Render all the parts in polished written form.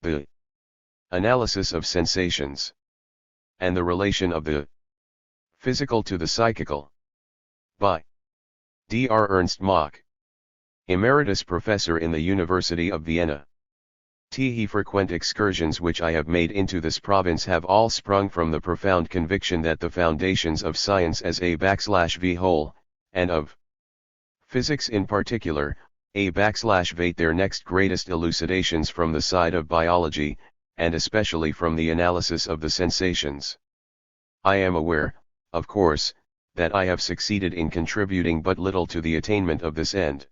the analysis of sensations, and the relation of the physical to the psychical, by Dr. Ernst Mach, Emeritus Professor in the University of Vienna. The frequent excursions which I have made into this province have all sprung from the profound conviction that the foundations of science as a/v whole, and of physics in particular, a/vate their next greatest elucidations from the side of biology, and especially from the analysis of the sensations. I am aware, of course, that I have succeeded in contributing but little to the attainment of this end.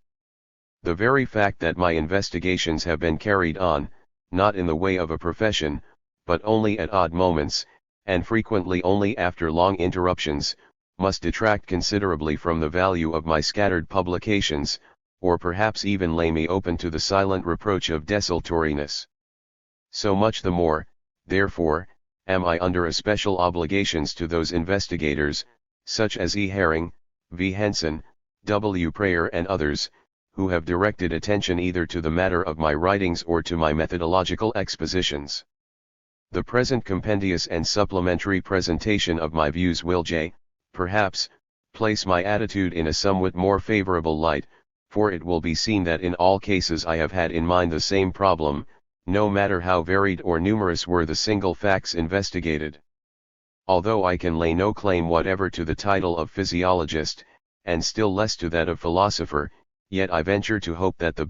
The very fact that my investigations have been carried on, not in the way of a profession, but only at odd moments, and frequently only after long interruptions, must detract considerably from the value of my scattered publications, or perhaps even lay me open to the silent reproach of desultoriness. So much the more, therefore, am I under especial obligations to those investigators, such as E. Herring, V. Henson, W. Prayer and others, who have directed attention either to the matter of my writings or to my methodological expositions. The present compendious and supplementary presentation of my views will perhaps, place my attitude in a somewhat more favorable light, for it will be seen that in all cases I have had in mind the same problem, no matter how varied or numerous were the single facts investigated. Although I can lay no claim whatever to the title of physiologist, and still less to that of philosopher, yet I venture to hope that the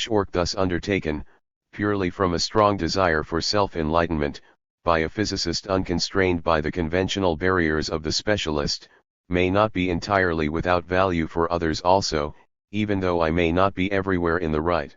work thus undertaken, purely from a strong desire for self-enlightenment, by a physicist unconstrained by the conventional barriers of the specialist, may not be entirely without value for others also, even though I may not be everywhere in the right.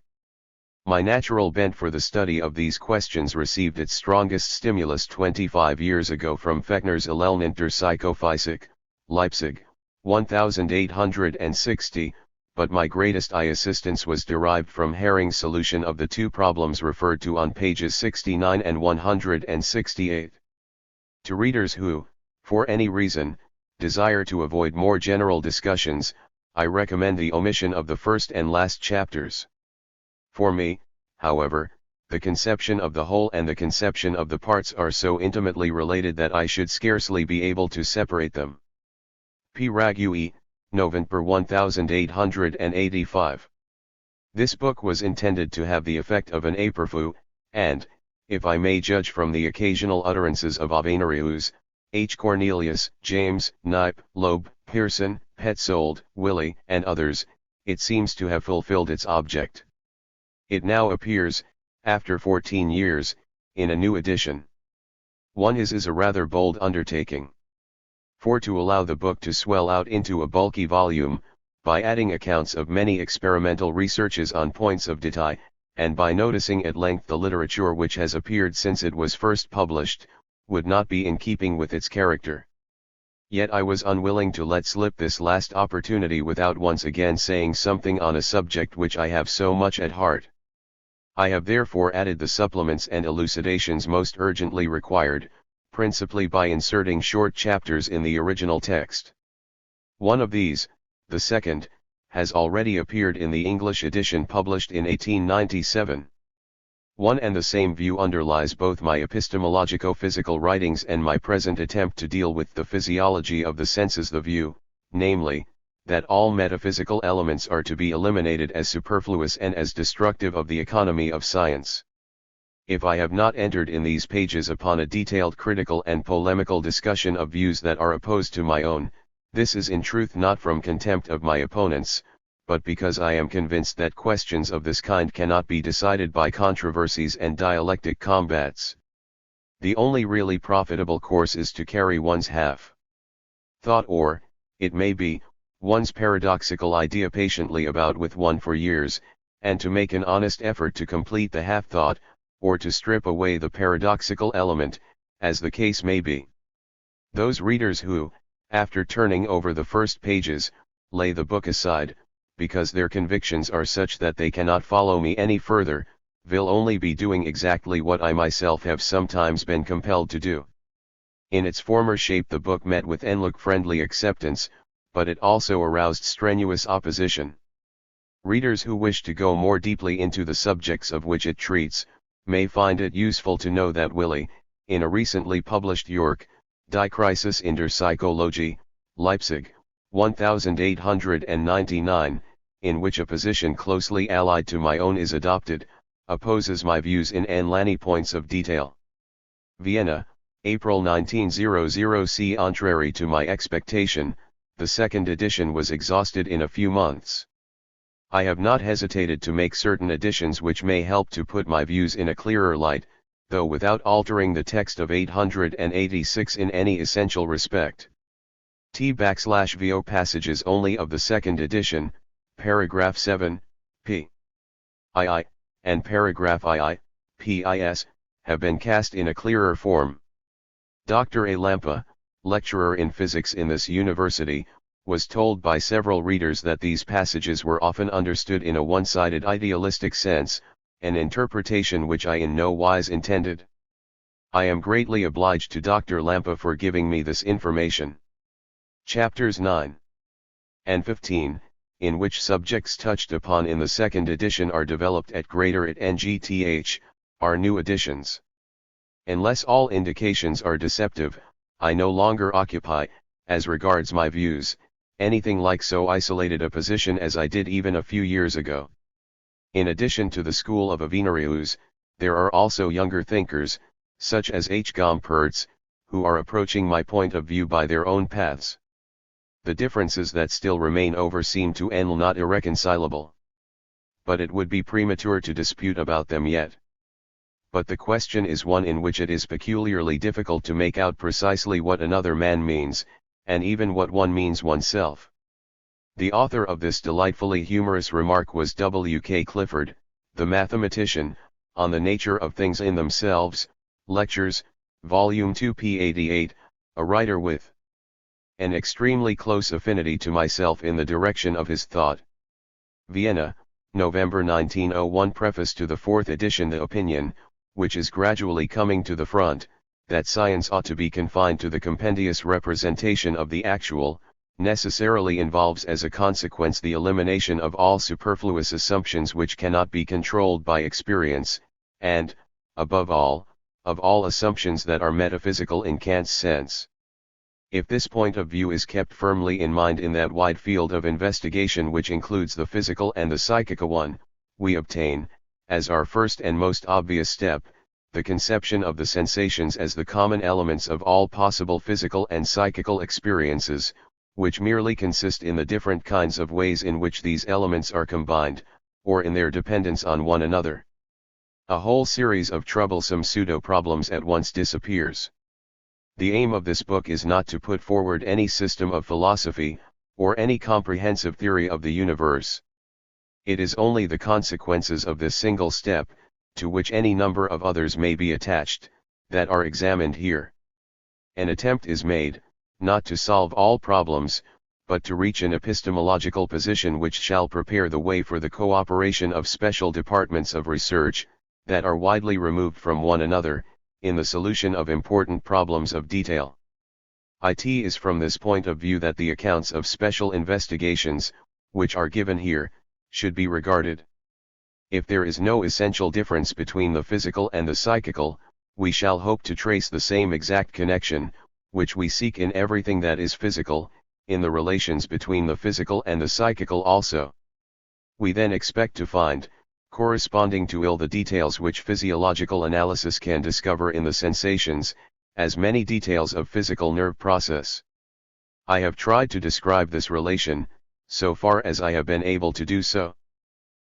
My natural bent for the study of these questions received its strongest stimulus 25 years ago from Fechner's Allelnent der Psychophysik, Leipzig, 1860, but my greatest assistance was derived from Herring's solution of the two problems referred to on pages 69 and 168. To readers who, for any reason, desire to avoid more general discussions, I recommend the omission of the first and last chapters. For me, however, the conception of the whole and the conception of the parts are so intimately related that I should scarcely be able to separate them. P. Ragui, November 1885. This book was intended to have the effect of an aperfu, and, if I may judge from the occasional utterances of Avenarius, H. Cornelius, James, Knipe, Loeb, Pearson, Petzold, Willie, and others, it seems to have fulfilled its object. It now appears, after 14 years, in a new edition. One is a rather bold undertaking. For to allow the book to swell out into a bulky volume, by adding accounts of many experimental researches on points of detail, and by noticing at length the literature which has appeared since it was first published, would not be in keeping with its character. Yet I was unwilling to let slip this last opportunity without once again saying something on a subject which I have so much at heart. I have therefore added the supplements and elucidations most urgently required, principally by inserting short chapters in the original text. One of these, the second, has already appeared in the English edition published in 1897. One and the same view underlies both my epistemologico-physical writings and my present attempt to deal with the physiology of the senses, the view, namely, that all metaphysical elements are to be eliminated as superfluous and as destructive of the economy of science. If I have not entered in these pages upon a detailed critical and polemical discussion of views that are opposed to my own, this is in truth not from contempt of my opponents, but because I am convinced that questions of this kind cannot be decided by controversies and dialectic combats. The only really profitable course is to carry one's half-thought or, it may be, one's paradoxical idea patiently about with one for years, and to make an honest effort to complete the half-thought, or to strip away the paradoxical element, as the case may be. Those readers who, after turning over the first pages, lay the book aside, because their convictions are such that they cannot follow me any further, will only be doing exactly what I myself have sometimes been compelled to do. In its former shape the book met with friendly acceptance, but it also aroused strenuous opposition. Readers who wish to go more deeply into the subjects of which it treats, may find it useful to know that Willi, in a recently published York, Die Krisis in der Psychologie, Leipzig, 1899, in which a position closely allied to my own is adopted, opposes my views in Anlani points of detail. Vienna, April 1900. See, contrary to my expectation, the second edition was exhausted in a few months. I have not hesitated to make certain additions which may help to put my views in a clearer light, though without altering the text of 886 in any essential respect. T/VO passages only of the second edition, paragraph 7, p. II, and paragraph II, PIS, have been cast in a clearer form. Dr. A. Lampa, lecturer in physics in this university, was told by several readers that these passages were often understood in a one-sided idealistic sense, an interpretation which I in no wise intended. I am greatly obliged to Dr. Lampa for giving me this information. Chapters 9 and 15, in which subjects touched upon in the second edition are developed at greater at ngth, are new additions. Unless all indications are deceptive, I no longer occupy, as regards my views, anything like so isolated a position as I did even a few years ago. In addition to the school of Avenarius, there are also younger thinkers, such as H. Gompertz, who are approaching my point of view by their own paths. The differences that still remain over seem to Enl not irreconcilable. But it would be premature to dispute about them yet. But the question is one in which it is peculiarly difficult to make out precisely what another man means, and even what one means oneself. The author of this delightfully humorous remark was W. K. Clifford, the mathematician, On the Nature of Things in Themselves, Lectures, Volume 2 p. 88, a writer with an extremely close affinity to myself in the direction of his thought. Vienna, November 1901. Preface to the fourth edition. The opinion, which is gradually coming to the front, that science ought to be confined to the compendious representation of the actual, necessarily involves as a consequence the elimination of all superfluous assumptions which cannot be controlled by experience, and, above all, of all assumptions that are metaphysical in Kant's sense. If this point of view is kept firmly in mind in that wide field of investigation which includes the physical and the psychical one, we obtain, as our first and most obvious step, the conception of the sensations as the common elements of all possible physical and psychical experiences, which merely consist in the different kinds of ways in which these elements are combined, or in their dependence on one another. A whole series of troublesome pseudo-problems at once disappears. The aim of this book is not to put forward any system of philosophy, or any comprehensive theory of the universe. It is only the consequences of this single step, to which any number of others may be attached, that are examined here. An attempt is made, not to solve all problems, but to reach an epistemological position which shall prepare the way for the cooperation of special departments of research, that are widely removed from one another, in the solution of important problems of detail. It is from this point of view that the accounts of special investigations, which are given here, should be regarded. If there is no essential difference between the physical and the psychical, we shall hope to trace the same exact connection, which we seek in everything that is physical, in the relations between the physical and the psychical also. We then expect to find, corresponding to the details which physiological analysis can discover in the sensations, as many details of physical nerve process. I have tried to describe this relation, so far as I have been able to do so.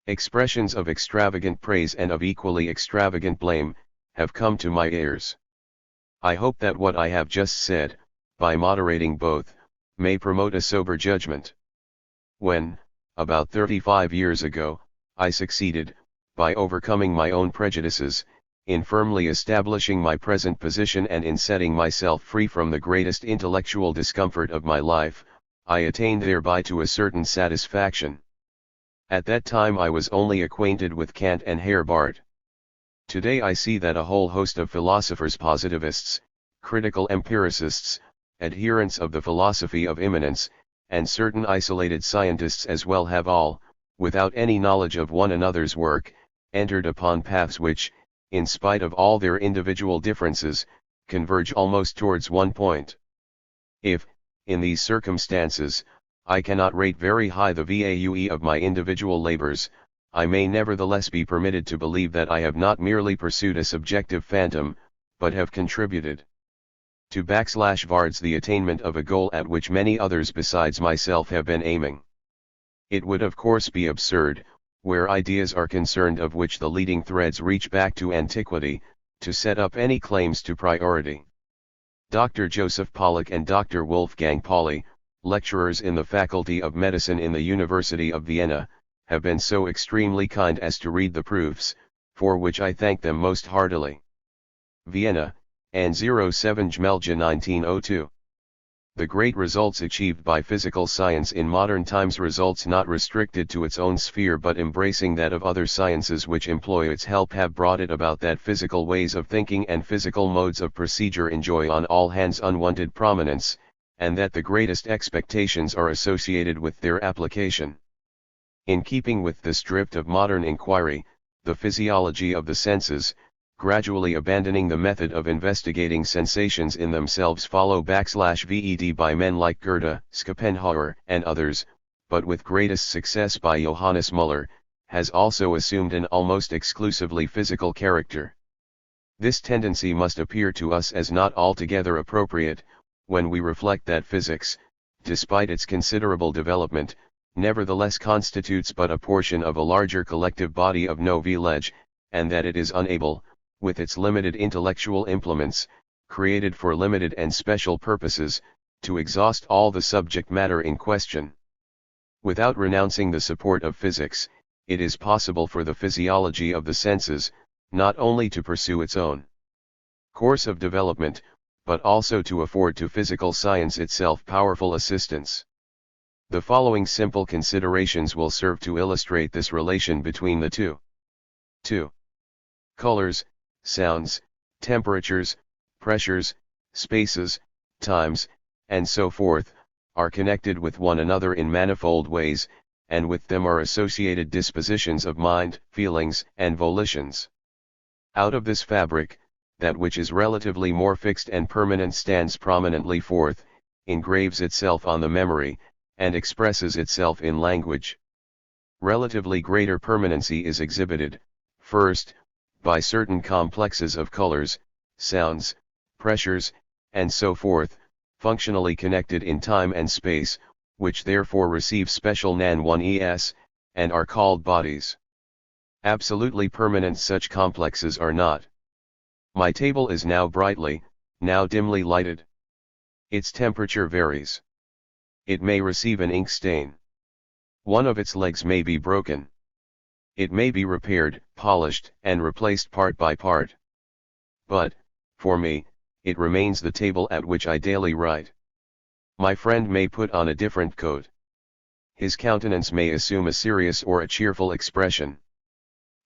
Expressions of extravagant praise and of equally extravagant blame, have come to my ears. I hope that what I have just said, by moderating both, may promote a sober judgment. When, about 35 years ago, I succeeded, by overcoming my own prejudices, in firmly establishing my present position and in setting myself free from the greatest intellectual discomfort of my life, I attained thereby to a certain satisfaction. At that time I was only acquainted with Kant and Herr Barth. Today I see that a whole host of philosophers, positivists, critical empiricists, adherents of the philosophy of immanence, and certain isolated scientists as well have all, without any knowledge of one another's work, entered upon paths which, in spite of all their individual differences, converge almost towards one point. If, in these circumstances, I cannot rate very high the value of my individual labors, I may nevertheless be permitted to believe that I have not merely pursued a subjective phantom, but have contributed to /vards the attainment of a goal at which many others besides myself have been aiming. It would of course be absurd, where ideas are concerned of which the leading threads reach back to antiquity, to set up any claims to priority. Dr. Joseph Pollack and Dr. Wolfgang Pauli, lecturers in the Faculty of Medicine in the University of Vienna, have been so extremely kind as to read the proofs, for which I thank them most heartily. Vienna, and 07 Jmelja 1902. The great results achieved by physical science in modern times, results not restricted to its own sphere but embracing that of other sciences which employ its help, have brought it about that physical ways of thinking and physical modes of procedure enjoy on all hands unwonted prominence, and that the greatest expectations are associated with their application. In keeping with this drift of modern inquiry, the physiology of the senses, gradually abandoning the method of investigating sensations in themselves, follow /ved by men like Goethe, Schopenhauer, and others, but with greatest success by Johannes Müller, has also assumed an almost exclusively physical character. This tendency must appear to us as not altogether appropriate, when we reflect that physics, despite its considerable development, nevertheless constitutes but a portion of a larger collective body of knowledge, and that it is unable, with its limited intellectual implements, created for limited and special purposes, to exhaust all the subject matter in question. Without renouncing the support of physics, it is possible for the physiology of the senses, not only to pursue its own course of development, but also to afford to physical science itself powerful assistance. The following simple considerations will serve to illustrate this relation between the two. 2. Colors, sounds, temperatures, pressures, spaces, times, and so forth, are connected with one another in manifold ways, and with them are associated dispositions of mind, feelings, and volitions. Out of this fabric, that which is relatively more fixed and permanent stands prominently forth, engraves itself on the memory, and expresses itself in language. Relatively greater permanency is exhibited, first, by certain complexes of colors, sounds, pressures, and so forth, functionally connected in time and space, which therefore receive special nan-1es, and are called bodies. Absolutely permanent such complexes are not. My table is now brightly, now dimly lighted. Its temperature varies. It may receive an ink stain. One of its legs may be broken. It may be repaired, polished, and replaced part by part. But, for me, it remains the table at which I daily write. My friend may put on a different coat. His countenance may assume a serious or a cheerful expression.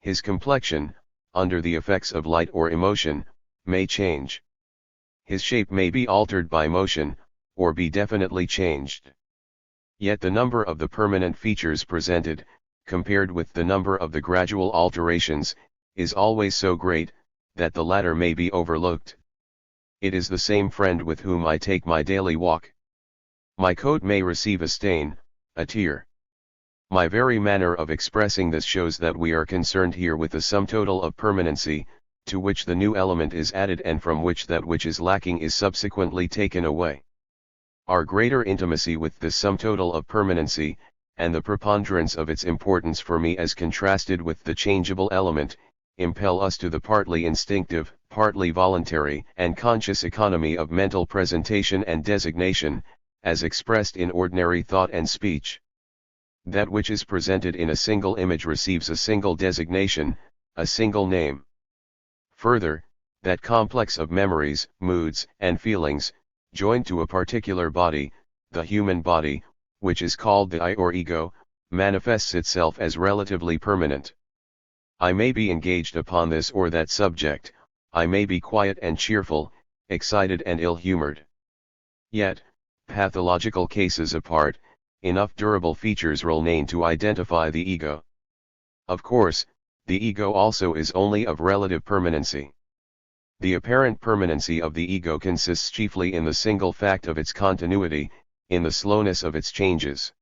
His complexion, under the effects of light or emotion, may change. His shape may be altered by motion, or be definitely changed. Yet the number of the permanent features presented, compared with the number of the gradual alterations, is always so great, that the latter may be overlooked. It is the same friend with whom I take my daily walk. My coat may receive a stain, a tear. My very manner of expressing this shows that we are concerned here with the sum total of permanency, to which the new element is added and from which that which is lacking is subsequently taken away. Our greater intimacy with this sum total of permanency, and the preponderance of its importance for me as contrasted with the changeable element, impel us to the partly instinctive, partly voluntary and conscious economy of mental presentation and designation, as expressed in ordinary thought and speech. That which is presented in a single image receives a single designation, a single name. Further, that complex of memories, moods, and feelings, joined to a particular body, the human body, which is called the I or ego, manifests itself as relatively permanent. I may be engaged upon this or that subject, I may be quiet and cheerful, excited and ill-humored. Yet, pathological cases apart, enough durable features remain to identify the ego. Of course, the ego also is only of relative permanency. The apparent permanency of the ego consists chiefly in the single fact of its continuity, in the slowness of its changes.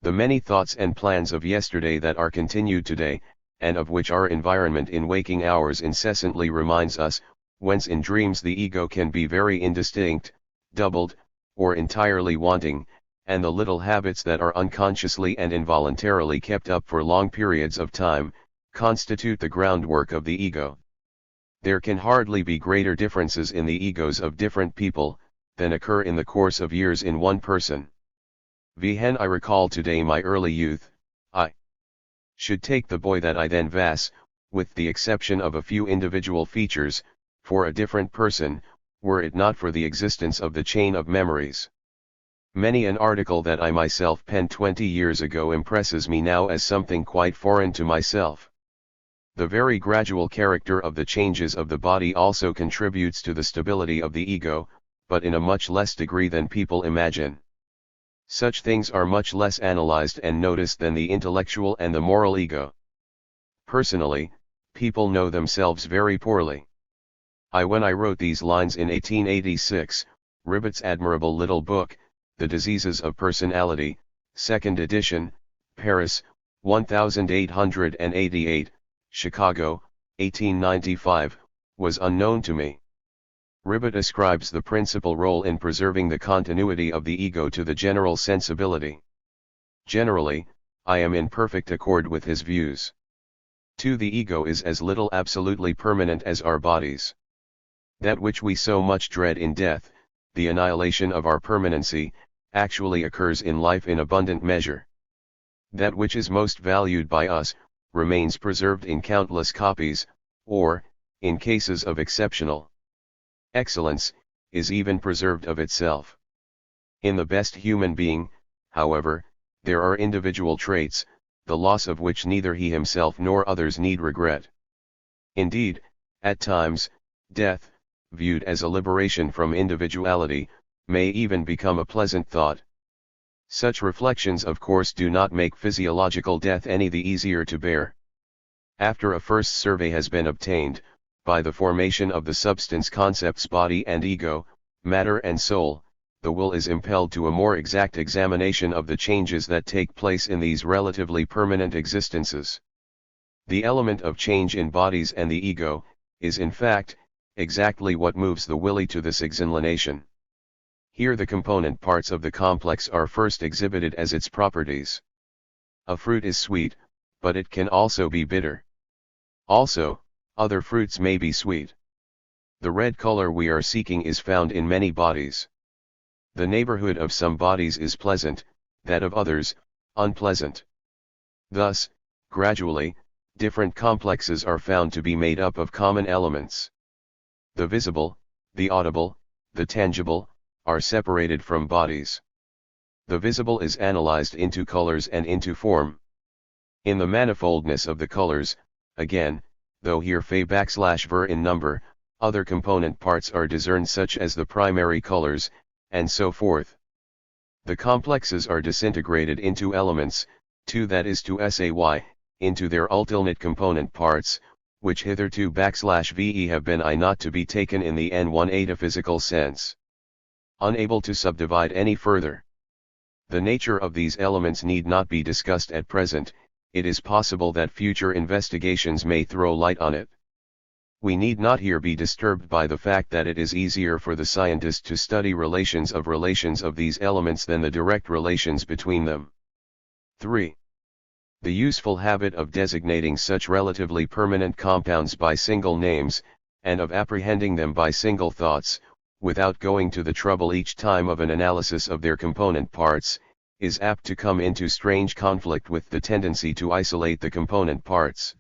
The many thoughts and plans of yesterday that are continued today, and of which our environment in waking hours incessantly reminds us, whence in dreams the ego can be very indistinct, doubled, or entirely wanting, and the little habits that are unconsciously and involuntarily kept up for long periods of time, constitute the groundwork of the ego. There can hardly be greater differences in the egos of different people, than occur in the course of years in one person. When I recall today my early youth, I should take the boy that I then was, with the exception of a few individual features, for a different person, were it not for the existence of the chain of memories. Many an article that I myself penned 20 years ago impresses me now as something quite foreign to myself. The very gradual character of the changes of the body also contributes to the stability of the ego, but in a much less degree than people imagine. Such things are much less analyzed and noticed than the intellectual and the moral ego. Personally, people know themselves very poorly. When I wrote these lines in 1886, Ribot's admirable little book, The Diseases of Personality, 2nd edition, Paris, 1888, Chicago, 1895, was unknown to me. Ribot ascribes the principal role in preserving the continuity of the ego to the general sensibility. Generally, I am in perfect accord with his views. The ego is as little absolutely permanent as our bodies. That which we so much dread in death, the annihilation of our permanency, actually occurs in life in abundant measure. That which is most valued by us, remains preserved in countless copies, or, in cases of exceptional excellence, is even preserved of itself. In the best human being, however, there are individual traits, the loss of which neither he himself nor others need regret. Indeed, at times, death, viewed as a liberation from individuality, may even become a pleasant thought. Such reflections of course do not make physiological death any the easier to bear. After a first survey has been obtained, by the formation of the substance concepts body and ego, matter and soul, the will is impelled to a more exact examination of the changes that take place in these relatively permanent existences. The element of change in bodies and the ego, is in fact, exactly what moves the willy to this examination. Here the component parts of the complex are first exhibited as its properties. A fruit is sweet, but it can also be bitter. Also, other fruits may be sweet. The red color we are seeking is found in many bodies. The neighborhood of some bodies is pleasant, that of others, unpleasant. Thus, gradually, different complexes are found to be made up of common elements. The visible, the audible, the tangible, are separated from bodies. The visible is analyzed into colors and into form. In the manifoldness of the colors, again, though here ver in number, other component parts are discerned such as the primary colors, and so forth. The complexes are disintegrated into elements, that is to say, into their ultimate component parts, which hitherto ve have been not to be taken in the n1 ataphysical sense. Unable to subdivide any further. The nature of these elements need not be discussed at present. It is possible that future investigations may throw light on it. We need not here be disturbed by the fact that it is easier for the scientist to study relations of these elements than the direct relations between them. 3. The useful habit of designating such relatively permanent compounds by single names, and of apprehending them by single thoughts, without going to the trouble each time of an analysis of their component parts, is apt to come into strange conflict with the tendency to isolate the component parts.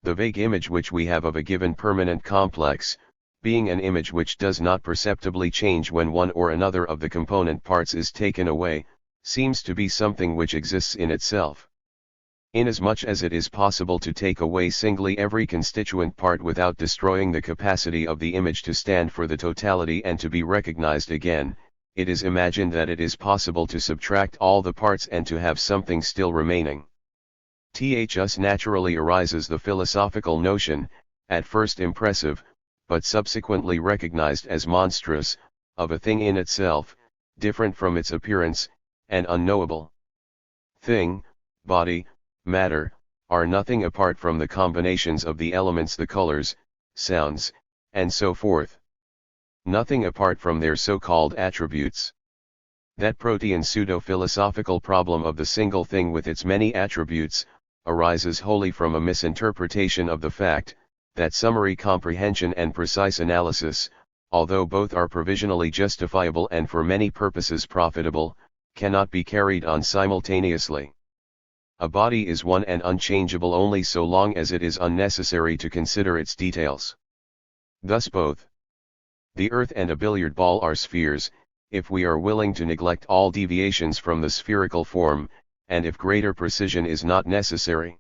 The vague image which we have of a given permanent complex, being an image which does not perceptibly change when one or another of the component parts is taken away, seems to be something which exists in itself. Inasmuch as it is possible to take away singly every constituent part without destroying the capacity of the image to stand for the totality and to be recognized again, it is imagined that it is possible to subtract all the parts and to have something still remaining. Thus naturally arises the philosophical notion, at first impressive, but subsequently recognized as monstrous, of a thing in itself, different from its appearance, and unknowable. Thing, body, matter, are nothing apart from the combinations of the elements, the colors, sounds, and so forth. Nothing apart from their so-called attributes. That protean pseudo-philosophical problem of the single thing with its many attributes, arises wholly from a misinterpretation of the fact, that summary comprehension and precise analysis, although both are provisionally justifiable and for many purposes profitable, cannot be carried on simultaneously. A body is one and unchangeable only so long as it is unnecessary to consider its details. Thus both the earth and a billiard ball are spheres, if we are willing to neglect all deviations from the spherical form, and if greater precision is not necessary.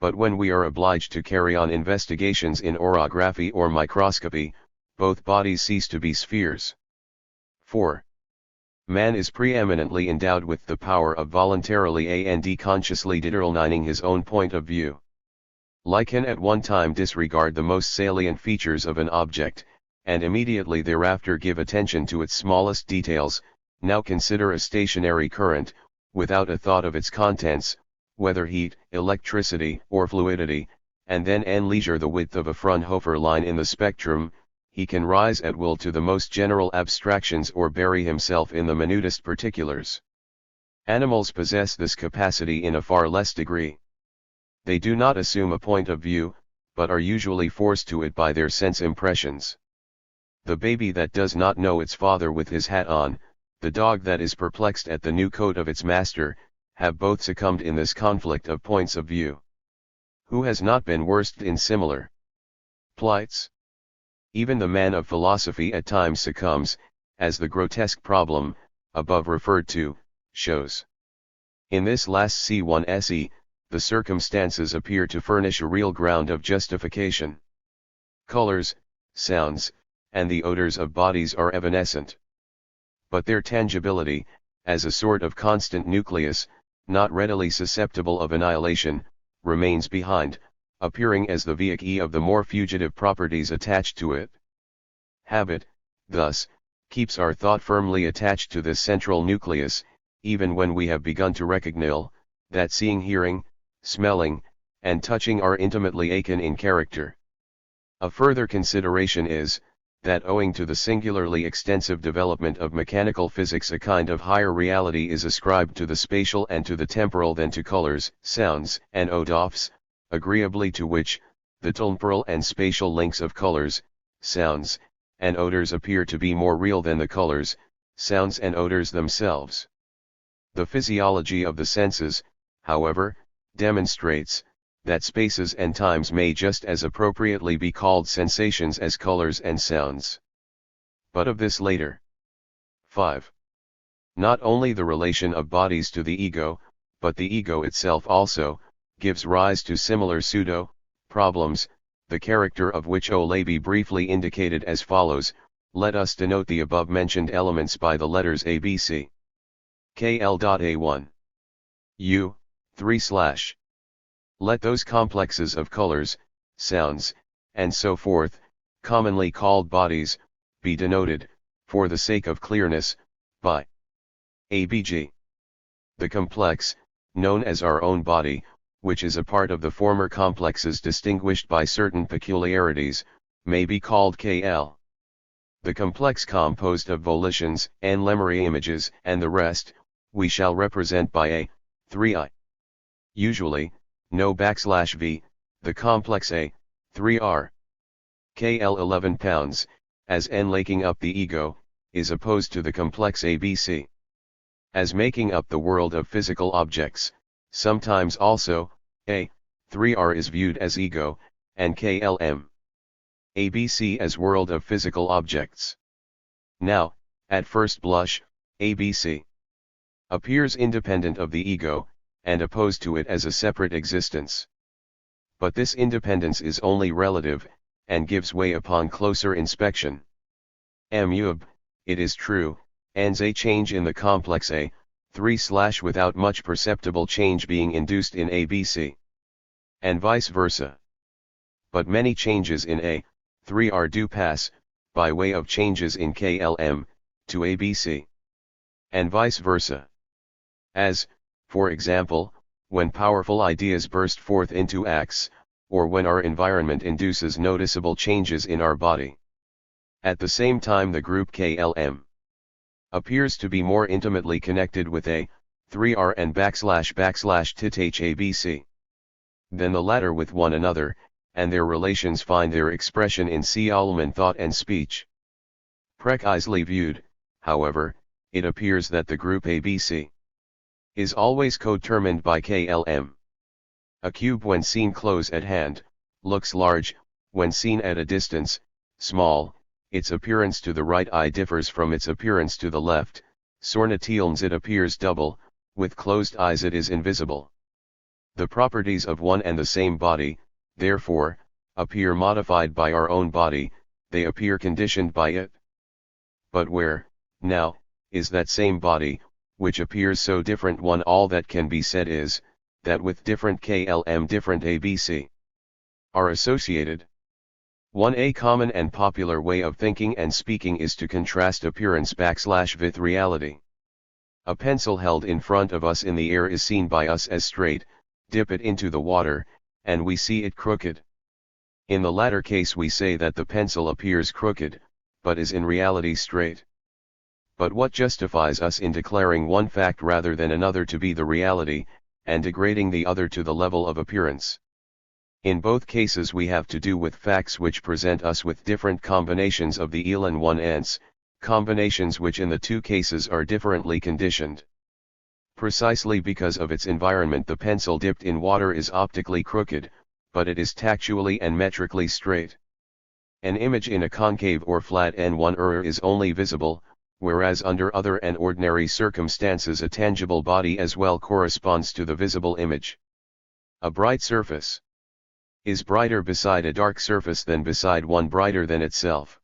But when we are obliged to carry on investigations in orography or microscopy, both bodies cease to be spheres. 4. Man is preeminently endowed with the power of voluntarily and consciously determining his own point of view. Like can at one time disregard the most salient features of an object, and immediately thereafter give attention to its smallest details, now consider a stationary current, without a thought of its contents, whether heat, electricity, or fluidity, and then leisure the width of a Fraunhofer line in the spectrum, he can rise at will to the most general abstractions or bury himself in the minutest particulars. Animals possess this capacity in a far less degree. They do not assume a point of view, but are usually forced to it by their sense impressions. The baby that does not know its father with his hat on, the dog that is perplexed at the new coat of its master, have both succumbed in this conflict of points of view. Who has not been worst in similar plights? Even the man of philosophy at times succumbs, as the grotesque problem, above referred to, shows. In this last C1 SE, the circumstances appear to furnish a real ground of justification. Colors, sounds, and the odors of bodies are evanescent. But their tangibility, as a sort of constant nucleus, not readily susceptible of annihilation, remains behind, appearing as the vehicle of the more fugitive properties attached to it. Habit, thus, keeps our thought firmly attached to this central nucleus, even when we have begun to recognize that seeing, hearing, smelling, and touching are intimately akin in character. A further consideration is, that owing to the singularly extensive development of mechanical physics a kind of higher reality is ascribed to the spatial and to the temporal than to colors, sounds, and odors, agreeably to which, the temporal and spatial links of colors, sounds, and odors appear to be more real than the colors, sounds and odors themselves. The physiology of the senses, however, demonstrates, that spaces and times may just as appropriately be called sensations as colors and sounds. But of this later. 5. Not only the relation of bodies to the ego, but the ego itself also, gives rise to similar pseudo-problems, the character of which Olabi briefly indicated as follows. Let us denote the above-mentioned elements by the letters A, B, C. KL.A1. U, 3/. Let those complexes of colors, sounds, and so forth, commonly called bodies, be denoted, for the sake of clearness, by ABG. The complex, known as our own body, which is a part of the former complexes distinguished by certain peculiarities, may be called KL. The complex composed of volitions, and memory images, and the rest, we shall represent by A, 3I. Usually, no \v, the complex A, 3R. KL 11 pounds, as N making up the ego, is opposed to the complex ABC. As making up the world of physical objects, sometimes also, A, 3R is viewed as ego, and KLM. ABC as world of physical objects. Now, at first blush, ABC appears independent of the ego, and opposed to it as a separate existence. But this independence is only relative, and gives way upon closer inspection. MUB, it is true, ends a change in the complex A, 3/ without much perceptible change being induced in ABC. And vice versa. But many changes in A3 are do pass, by way of changes in KLM, to ABC. And vice versa. As, for example, when powerful ideas burst forth into acts, or when our environment induces noticeable changes in our body. At the same time, the group KLM appears to be more intimately connected with A3R and //THABC than the latter with one another, and their relations find their expression in Allman thought and speech. Precisely viewed, however, it appears that the group ABC is always cotermined by KLM. A cube when seen close at hand, looks large, when seen at a distance, small. Its appearance to the right eye differs from its appearance to the left. Sornatilms it appears double, with closed eyes it is invisible. The properties of one and the same body, therefore, appear modified by our own body, they appear conditioned by it. But where, now, is that same body, which appears so different one? All that can be said is, that with different KLM different ABC are associated. A common and popular way of thinking and speaking is to contrast appearance /with reality. A pencil held in front of us in the air is seen by us as straight. Dip it into the water, and we see it crooked. In the latter case we say that the pencil appears crooked, but is in reality straight. But what justifies us in declaring one fact rather than another to be the reality, and degrading the other to the level of appearance? In both cases we have to do with facts which present us with different combinations of the and one ends, combinations which in the two cases are differently conditioned. Precisely because of its environment the pencil dipped in water is optically crooked, but it is tactually and metrically straight. An image in a concave or flat N1 is only visible, whereas under other and ordinary circumstances a tangible body as well corresponds to the visible image. A bright surface is brighter beside a dark surface than beside one brighter than itself.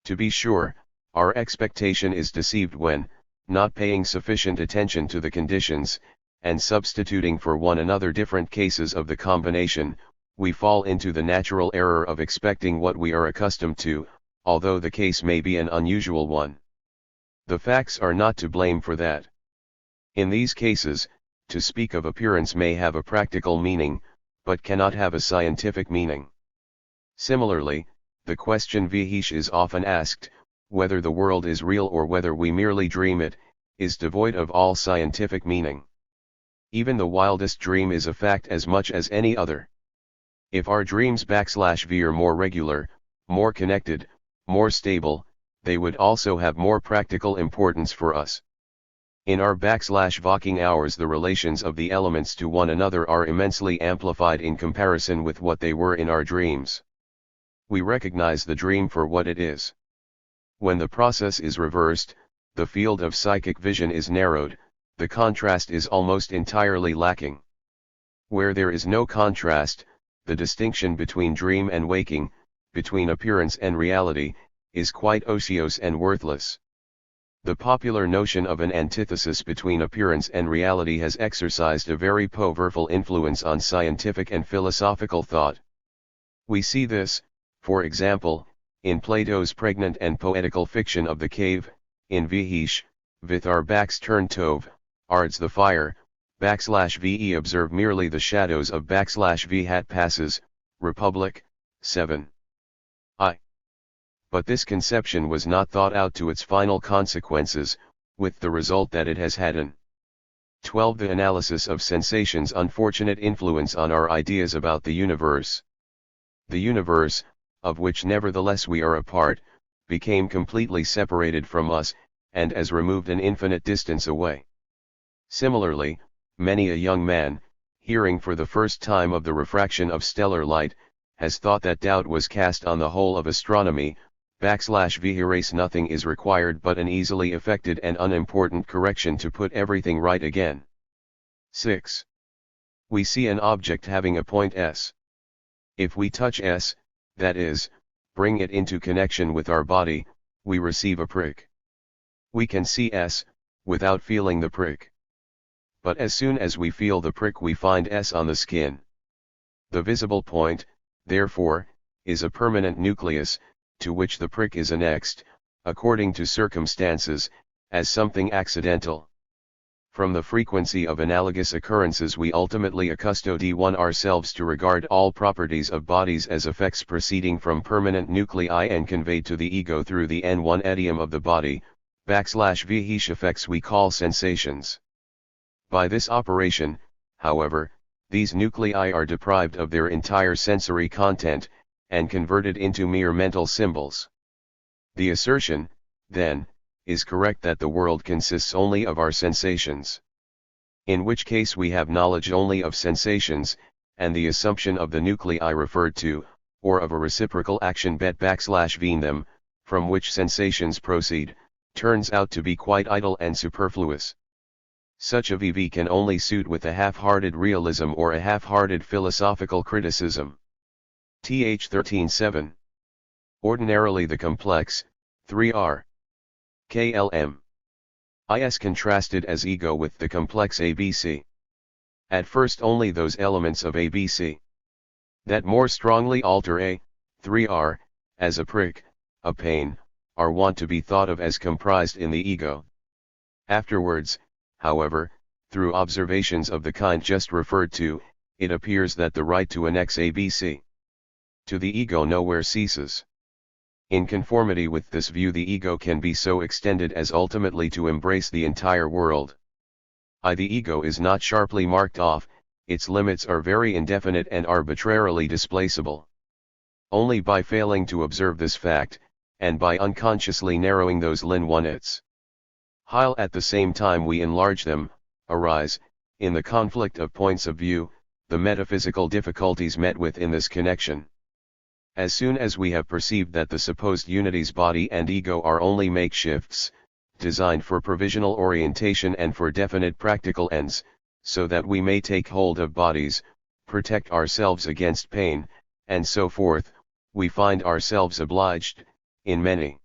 To be sure, our expectation is deceived when, not paying sufficient attention to the conditions, and substituting for one another different cases of the combination, we fall into the natural error of expecting what we are accustomed to, although the case may be an unusual one. The facts are not to blame for that. In these cases, to speak of appearance may have a practical meaning, but cannot have a scientific meaning. Similarly, the question vihish is often asked, whether the world is real or whether we merely dream it, is devoid of all scientific meaning. Even the wildest dream is a fact as much as any other. If our dreams /v are more regular, more connected, more stable, they would also have more practical importance for us. In our /waking hours the relations of the elements to one another are immensely amplified in comparison with what they were in our dreams. We recognize the dream for what it is. When the process is reversed, the field of psychic vision is narrowed, the contrast is almost entirely lacking. Where there is no contrast, the distinction between dream and waking, between appearance and reality, is quite ociose and worthless. The popular notion of an antithesis between appearance and reality has exercised a very powerful influence on scientific and philosophical thought. We see this, for example, in Plato's pregnant and poetical fiction of the cave, in Vihish, Vithar turned Tov, Ards the fire, /ve observe merely the shadows of /v hat passes, Republic, 7. But this conception was not thought out to its final consequences, with the result that it has had an 12. The analysis of sensations' unfortunate influence on our ideas about the universe. The universe, of which nevertheless we are a part, became completely separated from us, and as removed an infinite distance away. Similarly, many a young man, hearing for the first time of the refraction of stellar light, has thought that doubt was cast on the whole of astronomy, /v nothing is required but an easily effected and unimportant correction to put everything right again. 6. We see an object having a point S. If we touch S, that is, bring it into connection with our body, we receive a prick. We can see S, without feeling the prick. But as soon as we feel the prick we find S on the skin. The visible point, therefore, is a permanent nucleus, to which the prick is annexed, according to circumstances, as something accidental. From the frequency of analogous occurrences we ultimately accustom ourselves to regard all properties of bodies as effects proceeding from permanent nuclei and conveyed to the ego through the N1 idiom of the body, /Vihesh effects we call sensations. By this operation, however, these nuclei are deprived of their entire sensory content, and converted into mere mental symbols. The assertion, then, is correct that the world consists only of our sensations. In which case we have knowledge only of sensations, and the assumption of the nuclei referred to, or of a reciprocal action bet/veen them, from which sensations proceed, turns out to be quite idle and superfluous. Such a VV can only suit with a half-hearted realism or a half-hearted philosophical criticism. Th 13.7. Ordinarily the complex, 3R. KLM. Is contrasted as ego with the complex ABC. At first only those elements of ABC that more strongly alter A, 3R, as a prick, a pain, are wont to be thought of as comprised in the ego. Afterwards, however, through observations of the kind just referred to, it appears that the right to annex ABC to the ego nowhere ceases. In conformity with this view the ego can be so extended as ultimately to embrace the entire world. The ego is not sharply marked off, its limits are very indefinite and arbitrarily displaceable. Only by failing to observe this fact, and by unconsciously narrowing those limits, while at the same time we enlarge them, arise, in the conflict of points of view, the metaphysical difficulties met with in this connection. As soon as we have perceived that the supposed unities body and ego are only makeshifts, designed for provisional orientation and for definite practical ends, so that we may take hold of bodies, protect ourselves against pain, and so forth, we find ourselves obliged, in many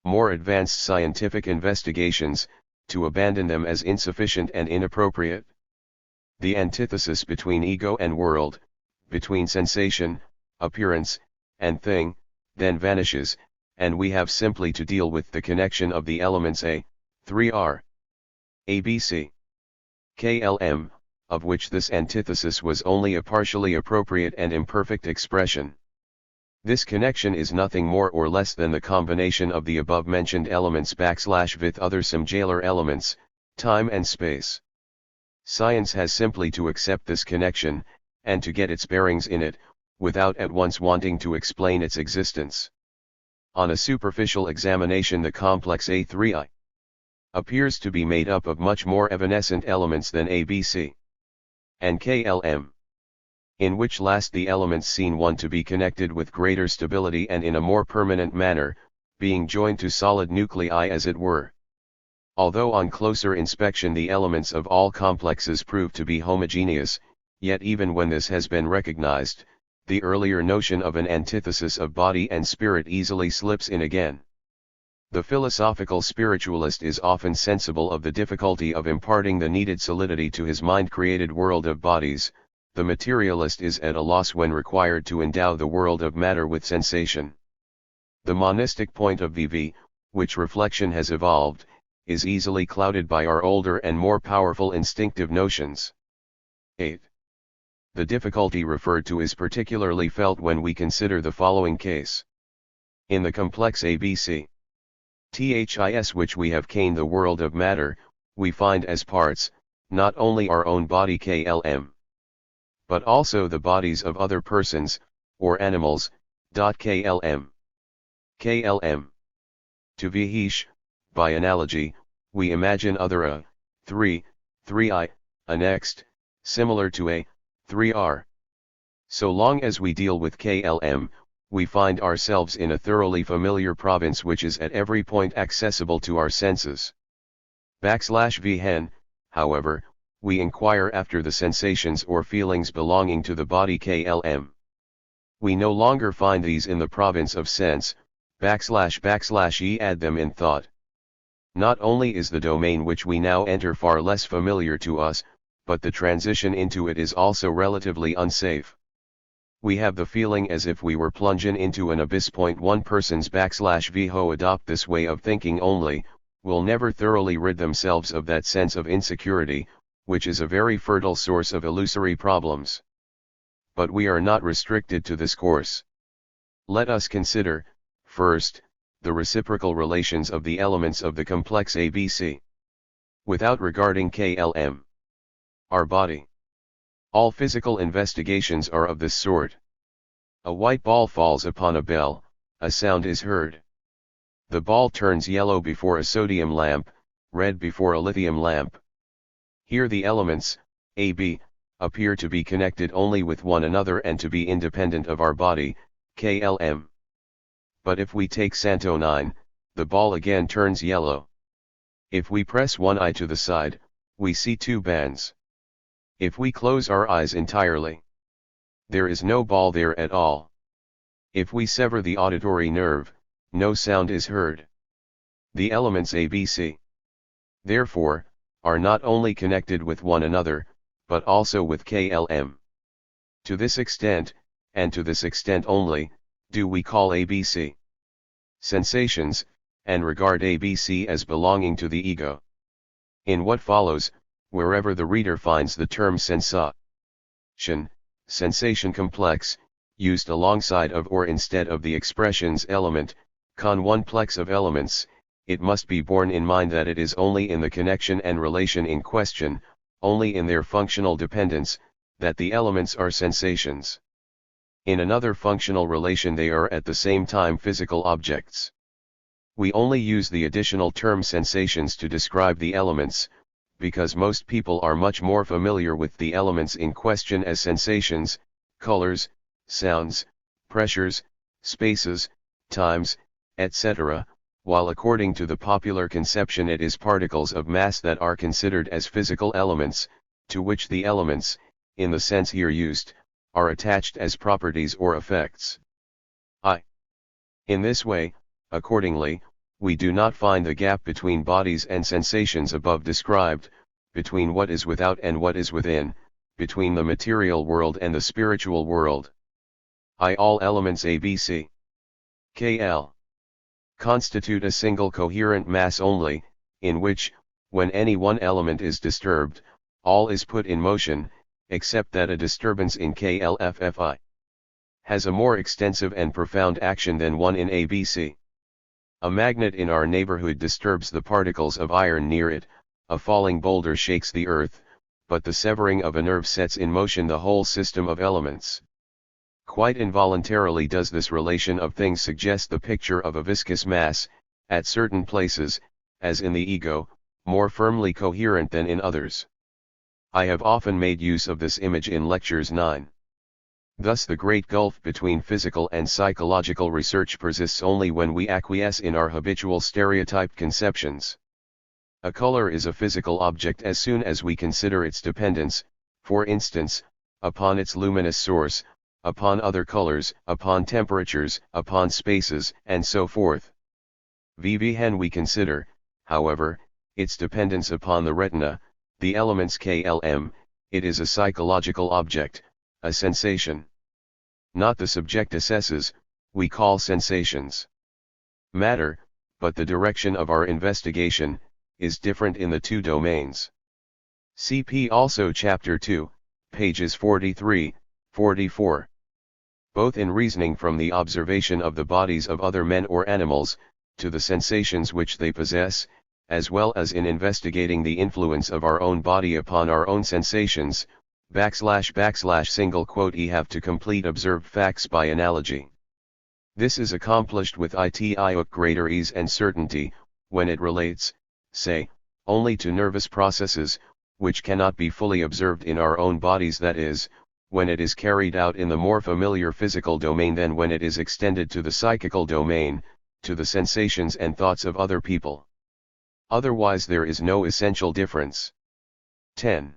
more advanced scientific investigations, to abandon them as insufficient and inappropriate. The antithesis between ego and world, between sensation, appearance, and thing, then vanishes, and we have simply to deal with the connection of the elements A, 3R, ABC, KLM, of which this antithesis was only a partially appropriate and imperfect expression. This connection is nothing more or less than the combination of the above-mentioned elements /with other similar elements, time and space. Science has simply to accept this connection, and to get its bearings in it, without at once wanting to explain its existence. On a superficial examination the complex A3I appears to be made up of much more evanescent elements than ABC and KLM, in which last the elements seem one to be connected with greater stability and in a more permanent manner, being joined to solid nuclei as it were. Although on closer inspection the elements of all complexes prove to be homogeneous, yet even when this has been recognized, the earlier notion of an antithesis of body and spirit easily slips in again. The philosophical spiritualist is often sensible of the difficulty of imparting the needed solidity to his mind-created world of bodies. The materialist is at a loss when required to endow the world of matter with sensation. The monistic point of view, which reflection has evolved, is easily clouded by our older and more powerful instinctive notions. 8. The difficulty referred to is particularly felt when we consider the following case. In the complex ABC, THIS which we have caned the world of matter, we find as parts, not only our own body KLM, but also the bodies of other persons, or animals, KLM. KLM. To Vihesh, by analogy, we imagine other 3I, annexed, similar to A, 3R. So long as we deal with KLM, we find ourselves in a thoroughly familiar province which is at every point accessible to our senses. /Vhen, however, we inquire after the sensations or feelings belonging to the body KLM. We no longer find these in the province of sense, /e add them in thought. Not only is the domain which we now enter far less familiar to us, but the transition into it is also relatively unsafe. We have the feeling as if we were plunging into an abyss. One person's / who adopt this way of thinking only, will never thoroughly rid themselves of that sense of insecurity, which is a very fertile source of illusory problems. But we are not restricted to this course. Let us consider, first, the reciprocal relations of the elements of the complex ABC. Without regarding KLM. Our body. All physical investigations are of this sort. A white ball falls upon a bell, a sound is heard. The ball turns yellow before a sodium lamp, red before a lithium lamp. Here the elements, AB, appear to be connected only with one another and to be independent of our body, KLM. But if we take Santo 9, the ball again turns yellow. If we press one eye to the side, we see two bands. If we close our eyes entirely, there is no ball there at all. If we sever the auditory nerve, no sound is heard. The elements ABC, therefore, are not only connected with one another, but also with KLM. To this extent, and to this extent only, do we call ABC sensations, and regard ABC as belonging to the ego. In what follows, wherever the reader finds the term sensation complex, used alongside of or instead of the expressions element, one plex of elements, it must be borne in mind that it is only in the connection and relation in question, only in their functional dependence, that the elements are sensations. In another functional relation they are at the same time physical objects. We only use the additional term sensations to describe the elements, because most people are much more familiar with the elements in question as sensations, colors, sounds, pressures, spaces, times, etc., while according to the popular conception it is particles of mass that are considered as physical elements, to which the elements, in the sense here used, are attached as properties or effects. In this way, accordingly, we do not find the gap between bodies and sensations above described, between what is without and what is within, between the material world and the spiritual world. All elements ABC, KL, constitute a single coherent mass only, in which, when any one element is disturbed, all is put in motion, except that a disturbance in KLFFI has a more extensive and profound action than one in ABC. A magnet in our neighborhood disturbs the particles of iron near it, a falling boulder shakes the earth, but the severing of a nerve sets in motion the whole system of elements. Quite involuntarily does this relation of things suggest the picture of a viscous mass, at certain places, as in the ego, more firmly coherent than in others. I have often made use of this image in lectures 9. Thus the great gulf between physical and psychological research persists only when we acquiesce in our habitual stereotyped conceptions. A color is a physical object as soon as we consider its dependence, for instance, upon its luminous source, upon other colors, upon temperatures, upon spaces, and so forth. When we consider, however, its dependence upon the retina, the elements KLM, it is a psychological object, a sensation. Not the subject assesses, we call sensations. Matter, but the direction of our investigation, is different in the two domains. CP also Chapter 2, pages 43, 44. Both in reasoning from the observation of the bodies of other men or animals, to the sensations which they possess, as well as in investigating the influence of our own body upon our own sensations, / we have to complete observed facts by analogy. This is accomplished with greater ease and certainty, when it relates, say, only to nervous processes, which cannot be fully observed in our own bodies, that is, when it is carried out in the more familiar physical domain than when it is extended to the psychical domain, to the sensations and thoughts of other people. Otherwise there is no essential difference. 10.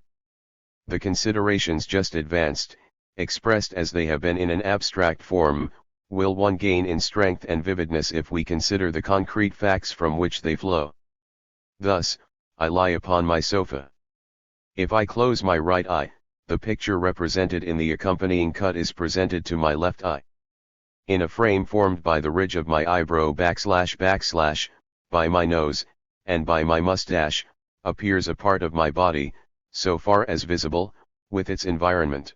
The considerations just advanced, expressed as they have been in an abstract form, will one gain in strength and vividness if we consider the concrete facts from which they flow. Thus, I lie upon my sofa. If I close my right eye, the picture represented in the accompanying cut is presented to my left eye. In a frame formed by the ridge of my eyebrow //, by my nose, and by my mustache, appears a part of my body, so far as visible, with its environment.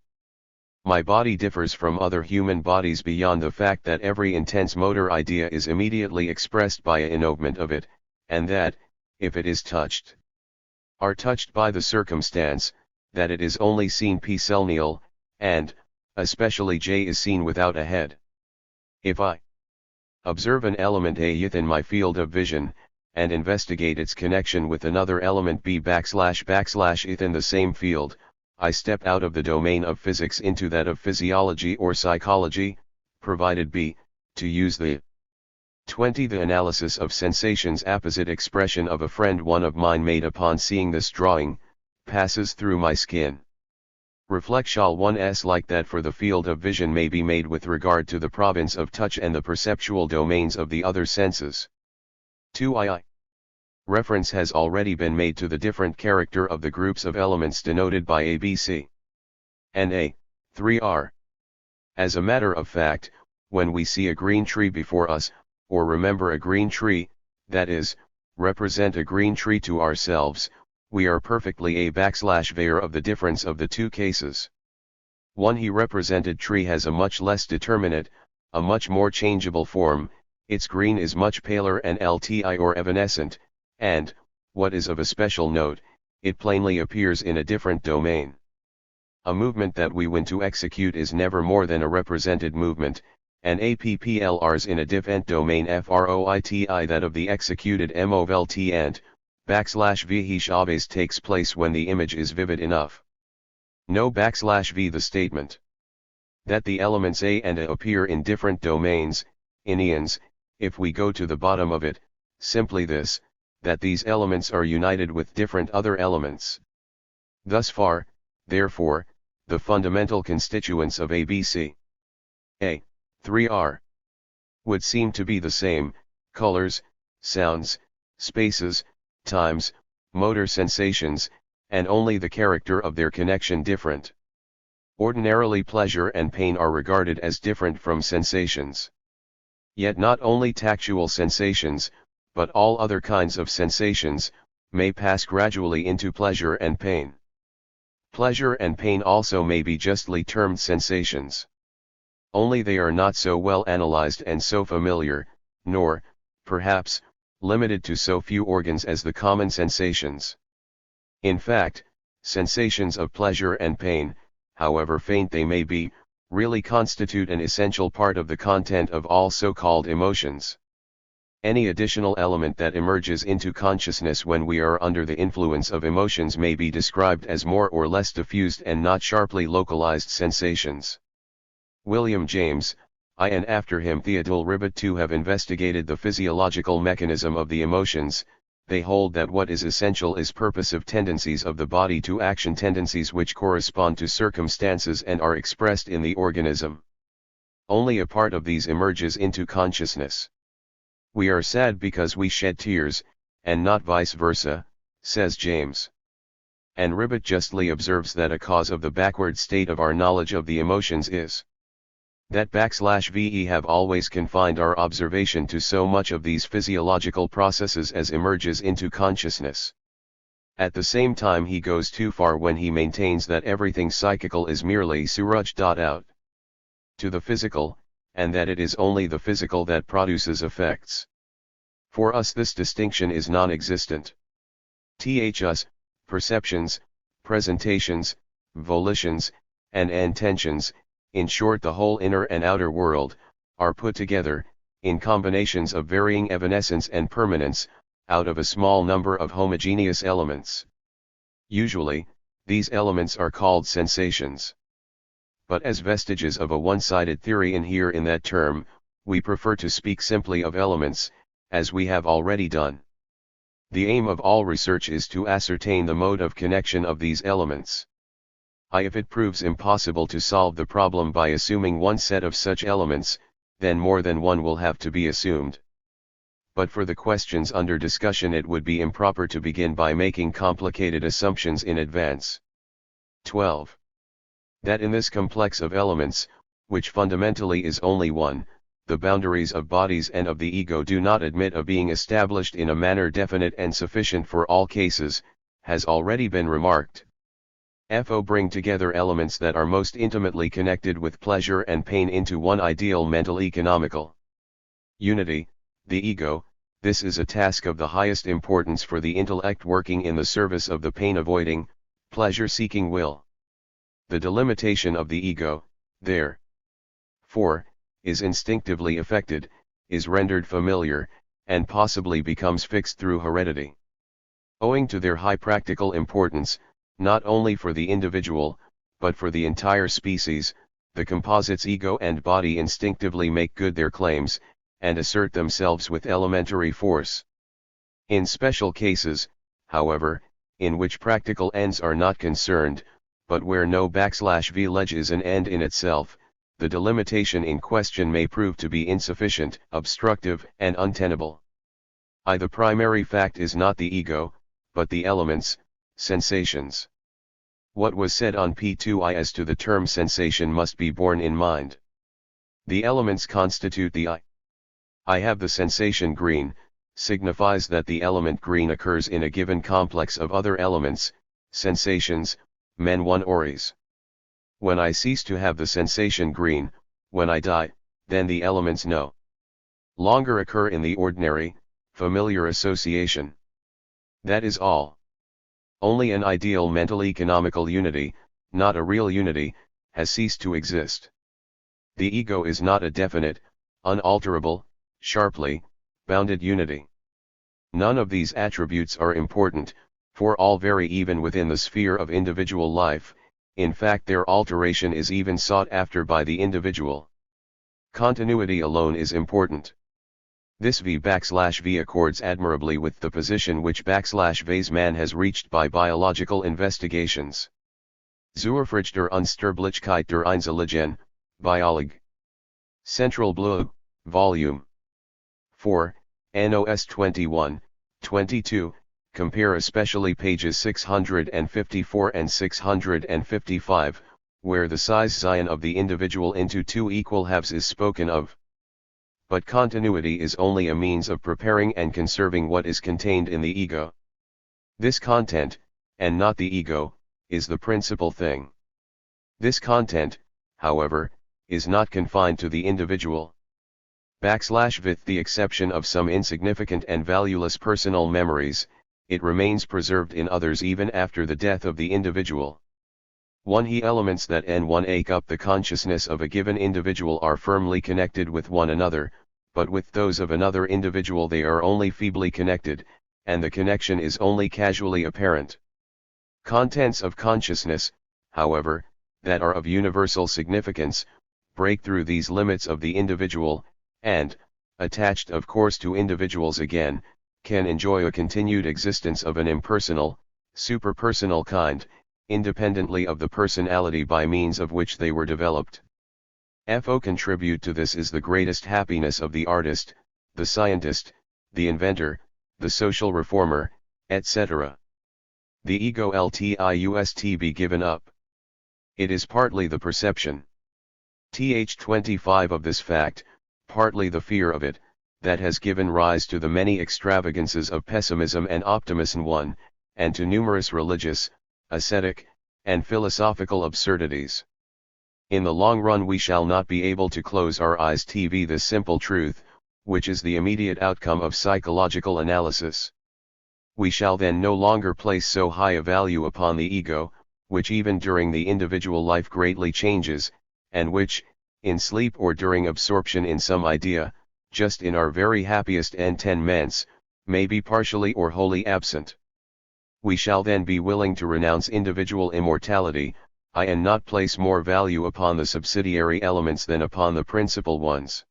My body differs from other human bodies beyond the fact that every intense motor idea is immediately expressed by an involvement of it, and that, if it is touched, are touched by the circumstance, that it is only seen piecemeal, and, especially J is seen without a head. If I observe an element A within my field of vision, and investigate its connection with another element B // within the same field, I step out of the domain of physics into that of physiology or psychology, provided B, to use the 20. The analysis of sensations apposite expression of a friend one of mine made upon seeing this drawing, passes through my skin. Reflection 1s like that for the field of vision may be made with regard to the province of touch and the perceptual domains of the other senses. 2. Reference has already been made to the different character of the groups of elements denoted by A, B, C, and A, 3R. As a matter of fact, when we see a green tree before us, or remember a green tree, that is, represent a green tree to ourselves, we are perfectly aware of the difference of the two cases. One he represented tree has a much less determinate, a much more changeable form, its green is much paler and LTI or evanescent, and, what is of a special note, it plainly appears in a different domain. A movement that we want to execute is never more than a represented movement, and APPLRs in a different domain FROITI that of the executed MOVLT and \v always takes place when the image is vivid enough. No \v the statement that the elements A and A appear in different domains, in eons, if we go to the bottom of it, simply this, that these elements are united with different other elements. Thus far, therefore, the fundamental constituents of ABC, A, 3R, would seem to be the same: colors, sounds, spaces, times, motor sensations, and only the character of their connection different. Ordinarily pleasure and pain are regarded as different from sensations. Yet not only tactual sensations, but all other kinds of sensations, may pass gradually into pleasure and pain. Pleasure and pain also may be justly termed sensations. Only they are not so well analyzed and so familiar, nor, perhaps, limited to so few organs as the common sensations. In fact, sensations of pleasure and pain, however faint they may be, really constitute an essential part of the content of all so-called emotions. Any additional element that emerges into consciousness when we are under the influence of emotions may be described as more or less diffused and not sharply localized sensations. William James, I and after him Theodule Ribbett too have investigated the physiological mechanism of the emotions. They hold that what is essential is purposive tendencies of the body to action, tendencies which correspond to circumstances and are expressed in the organism. Only a part of these emerges into consciousness. We are sad because we shed tears, and not vice versa, says James. And Ribbett justly observes that a cause of the backward state of our knowledge of the emotions is that \ve have always confined our observation to so much of these physiological processes as emerges into consciousness. At the same time he goes too far when he maintains that everything psychical is merely out to the physical, and that it is only the physical that produces effects. For us this distinction is non-existent. Us, perceptions, presentations, volitions, and intentions, in short the whole inner and outer world, are put together, in combinations of varying evanescence and permanence, out of a small number of homogeneous elements. Usually, these elements are called sensations. But as vestiges of a one-sided theory inhere in that term, we prefer to speak simply of elements, as we have already done. The aim of all research is to ascertain the mode of connection of these elements. If it proves impossible to solve the problem by assuming one set of such elements, then more than one will have to be assumed. but for the questions under discussion it would be improper to begin by making complicated assumptions in advance. 12. That in this complex of elements, which fundamentally is only one, the boundaries of bodies and of the ego do not admit of being established in a manner definite and sufficient for all cases, has already been remarked. FO bring together elements that are most intimately connected with pleasure and pain into one ideal mental economical unity, the ego. This is a task of the highest importance for the intellect working in the service of the pain-avoiding, pleasure-seeking will. The delimitation of the ego, therefore, is instinctively affected, is rendered familiar, and possibly becomes fixed through heredity. Owing to their high practical importance, not only for the individual, but for the entire species, the composites ego and body instinctively make good their claims, and assert themselves with elementary force. In special cases, however, in which practical ends are not concerned, but where no \v is an end in itself, the delimitation in question may prove to be insufficient, obstructive, and untenable. The primary fact is not the ego, but the elements, sensations. What was said on P2I as to the term sensation must be borne in mind. The elements constitute the I. I have the sensation green, signifies that the element green occurs in a given complex of other elements, sensations, men one ores. When I cease to have the sensation green, when I die, then the elements no longer occur in the ordinary, familiar association. That is all. Only an ideal mental economical unity, not a real unity, has ceased to exist. The ego is not a definite, unalterable, sharply bounded unity. None of these attributes are important, for all vary even within the sphere of individual life. In fact, their alteration is even sought after by the individual. Continuity alone is important. This V accords admirably with the position which Weizmann has reached by biological investigations. Zuerfrage der Unsterblichkeit der Einzelnen, Biolog. Central Blue, Volume 4, NOS 21, 22, compare especially pages 654 and 655, where the size Zion of the individual into two equal halves is spoken of. But continuity is only a means of preparing and conserving what is contained in the ego. This content, and not the ego, is the principal thing. This content, however, is not confined to the individual. With the exception of some insignificant and valueless personal memories, it remains preserved in others even after the death of the individual. He elements that make up the consciousness of a given individual are firmly connected with one another, but with those of another individual they are only feebly connected, and the connection is only casually apparent. Contents of consciousness, however, that are of universal significance, break through these limits of the individual, and, attached of course to individuals again, can enjoy a continued existence of an impersonal, superpersonal kind, independently of the personality by means of which they were developed. Contribute to this is the greatest happiness of the artist, the scientist, the inventor, the social reformer, etc. The ego ltust be given up. It is partly the perception. 25 of this fact, partly the fear of it, that has given rise to the many extravagances of pessimism and optimism and to numerous religious, ascetic, and philosophical absurdities. In the long run we shall not be able to close our eyes to this simple truth, which is the immediate outcome of psychological analysis. We shall then no longer place so high a value upon the ego, which even during the individual life greatly changes, and which, in sleep or during absorption in some idea, just in our very happiest ententements, may be partially or wholly absent. We shall then be willing to renounce individual immortality, and not place more value upon the subsidiary elements than upon the principal ones.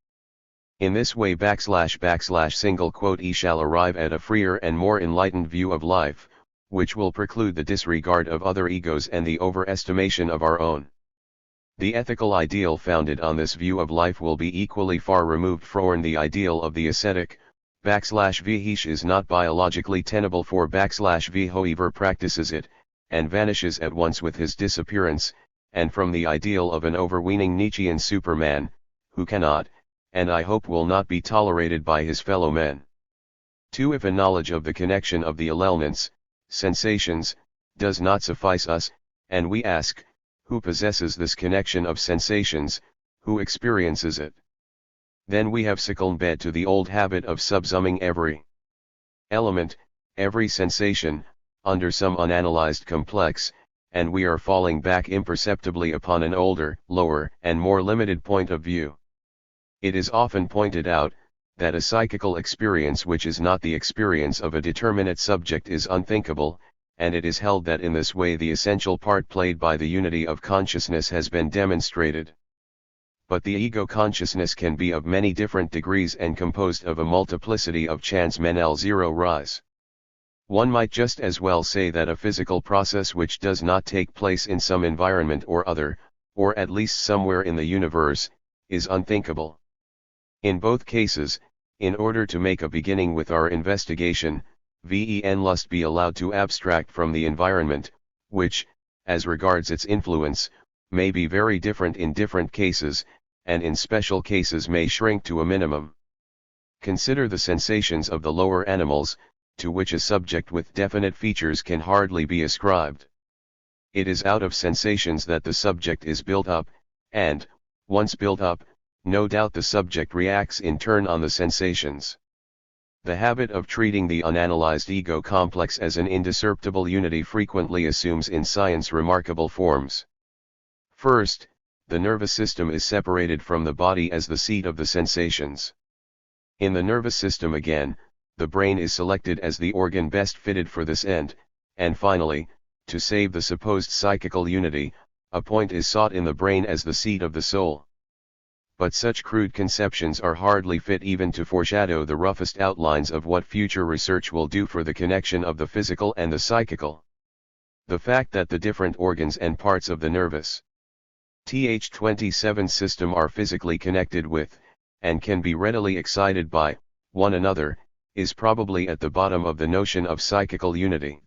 In this way // shall arrive at a freer and more enlightened view of life, which will preclude the disregard of other egos and the overestimation of our own. The ethical ideal founded on this view of life will be equally far removed from the ideal of the ascetic, \v is not biologically tenable for \v whoever practices it, and vanishes at once with his disappearance, and from the ideal of an overweening Nietzschean Superman, who cannot, and I hope will not be tolerated by his fellow men. 2. If a knowledge of the connection of the elements, sensations, does not suffice us, and we ask, who possesses this connection of sensations, who experiences it? Then we have succumbed to the old habit of subsuming every element, every sensation, under some unanalyzed complex, and we are falling back imperceptibly upon an older, lower, and more limited point of view. It is often pointed out, that a psychical experience which is not the experience of a determinate subject is unthinkable, and it is held that in this way the essential part played by the unity of consciousness has been demonstrated. But the ego consciousness can be of many different degrees and composed of a multiplicity of chance men L0 rise. One might just as well say that a physical process which does not take place in some environment or other, or at least somewhere in the universe, is unthinkable. In both cases, in order to make a beginning with our investigation, VEN must be allowed to abstract from the environment, which, as regards its influence, may be very different in different cases, and in special cases may shrink to a minimum. Consider the sensations of the lower animals, to which a subject with definite features can hardly be ascribed. It is out of sensations that the subject is built up, and, once built up, no doubt the subject reacts in turn on the sensations. The habit of treating the unanalyzed ego complex as an indiscernible unity frequently assumes in science remarkable forms. First, the nervous system is separated from the body as the seat of the sensations. In the nervous system again, the brain is selected as the organ best fitted for this end, and finally, to save the supposed psychical unity, a point is sought in the brain as the seat of the soul. But such crude conceptions are hardly fit even to foreshadow the roughest outlines of what future research will do for the connection of the physical and the psychical. The fact that the different organs and parts of the nervous Th27 system are physically connected with, and can be readily excited by, one another, is probably at the bottom of the notion of psychical unity.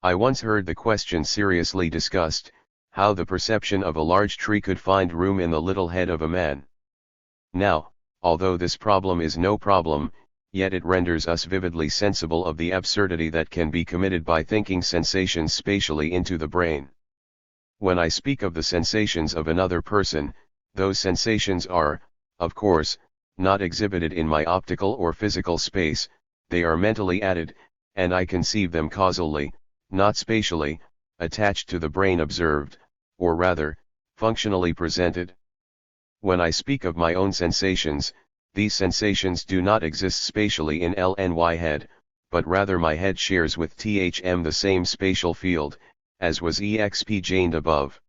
I once heard the question seriously discussed, how the perception of a large tree could find room in the little head of a man. Now, although this problem is no problem, yet it renders us vividly sensible of the absurdity that can be committed by thinking sensations spatially into the brain. When I speak of the sensations of another person, those sensations are, of course, not exhibited in my optical or physical space, they are mentally added, and I conceive them causally, not spatially, attached to the brain observed, or rather, functionally presented. When I speak of my own sensations, these sensations do not exist spatially in LNY head, but rather my head shares with THM the same spatial field, as was explained above.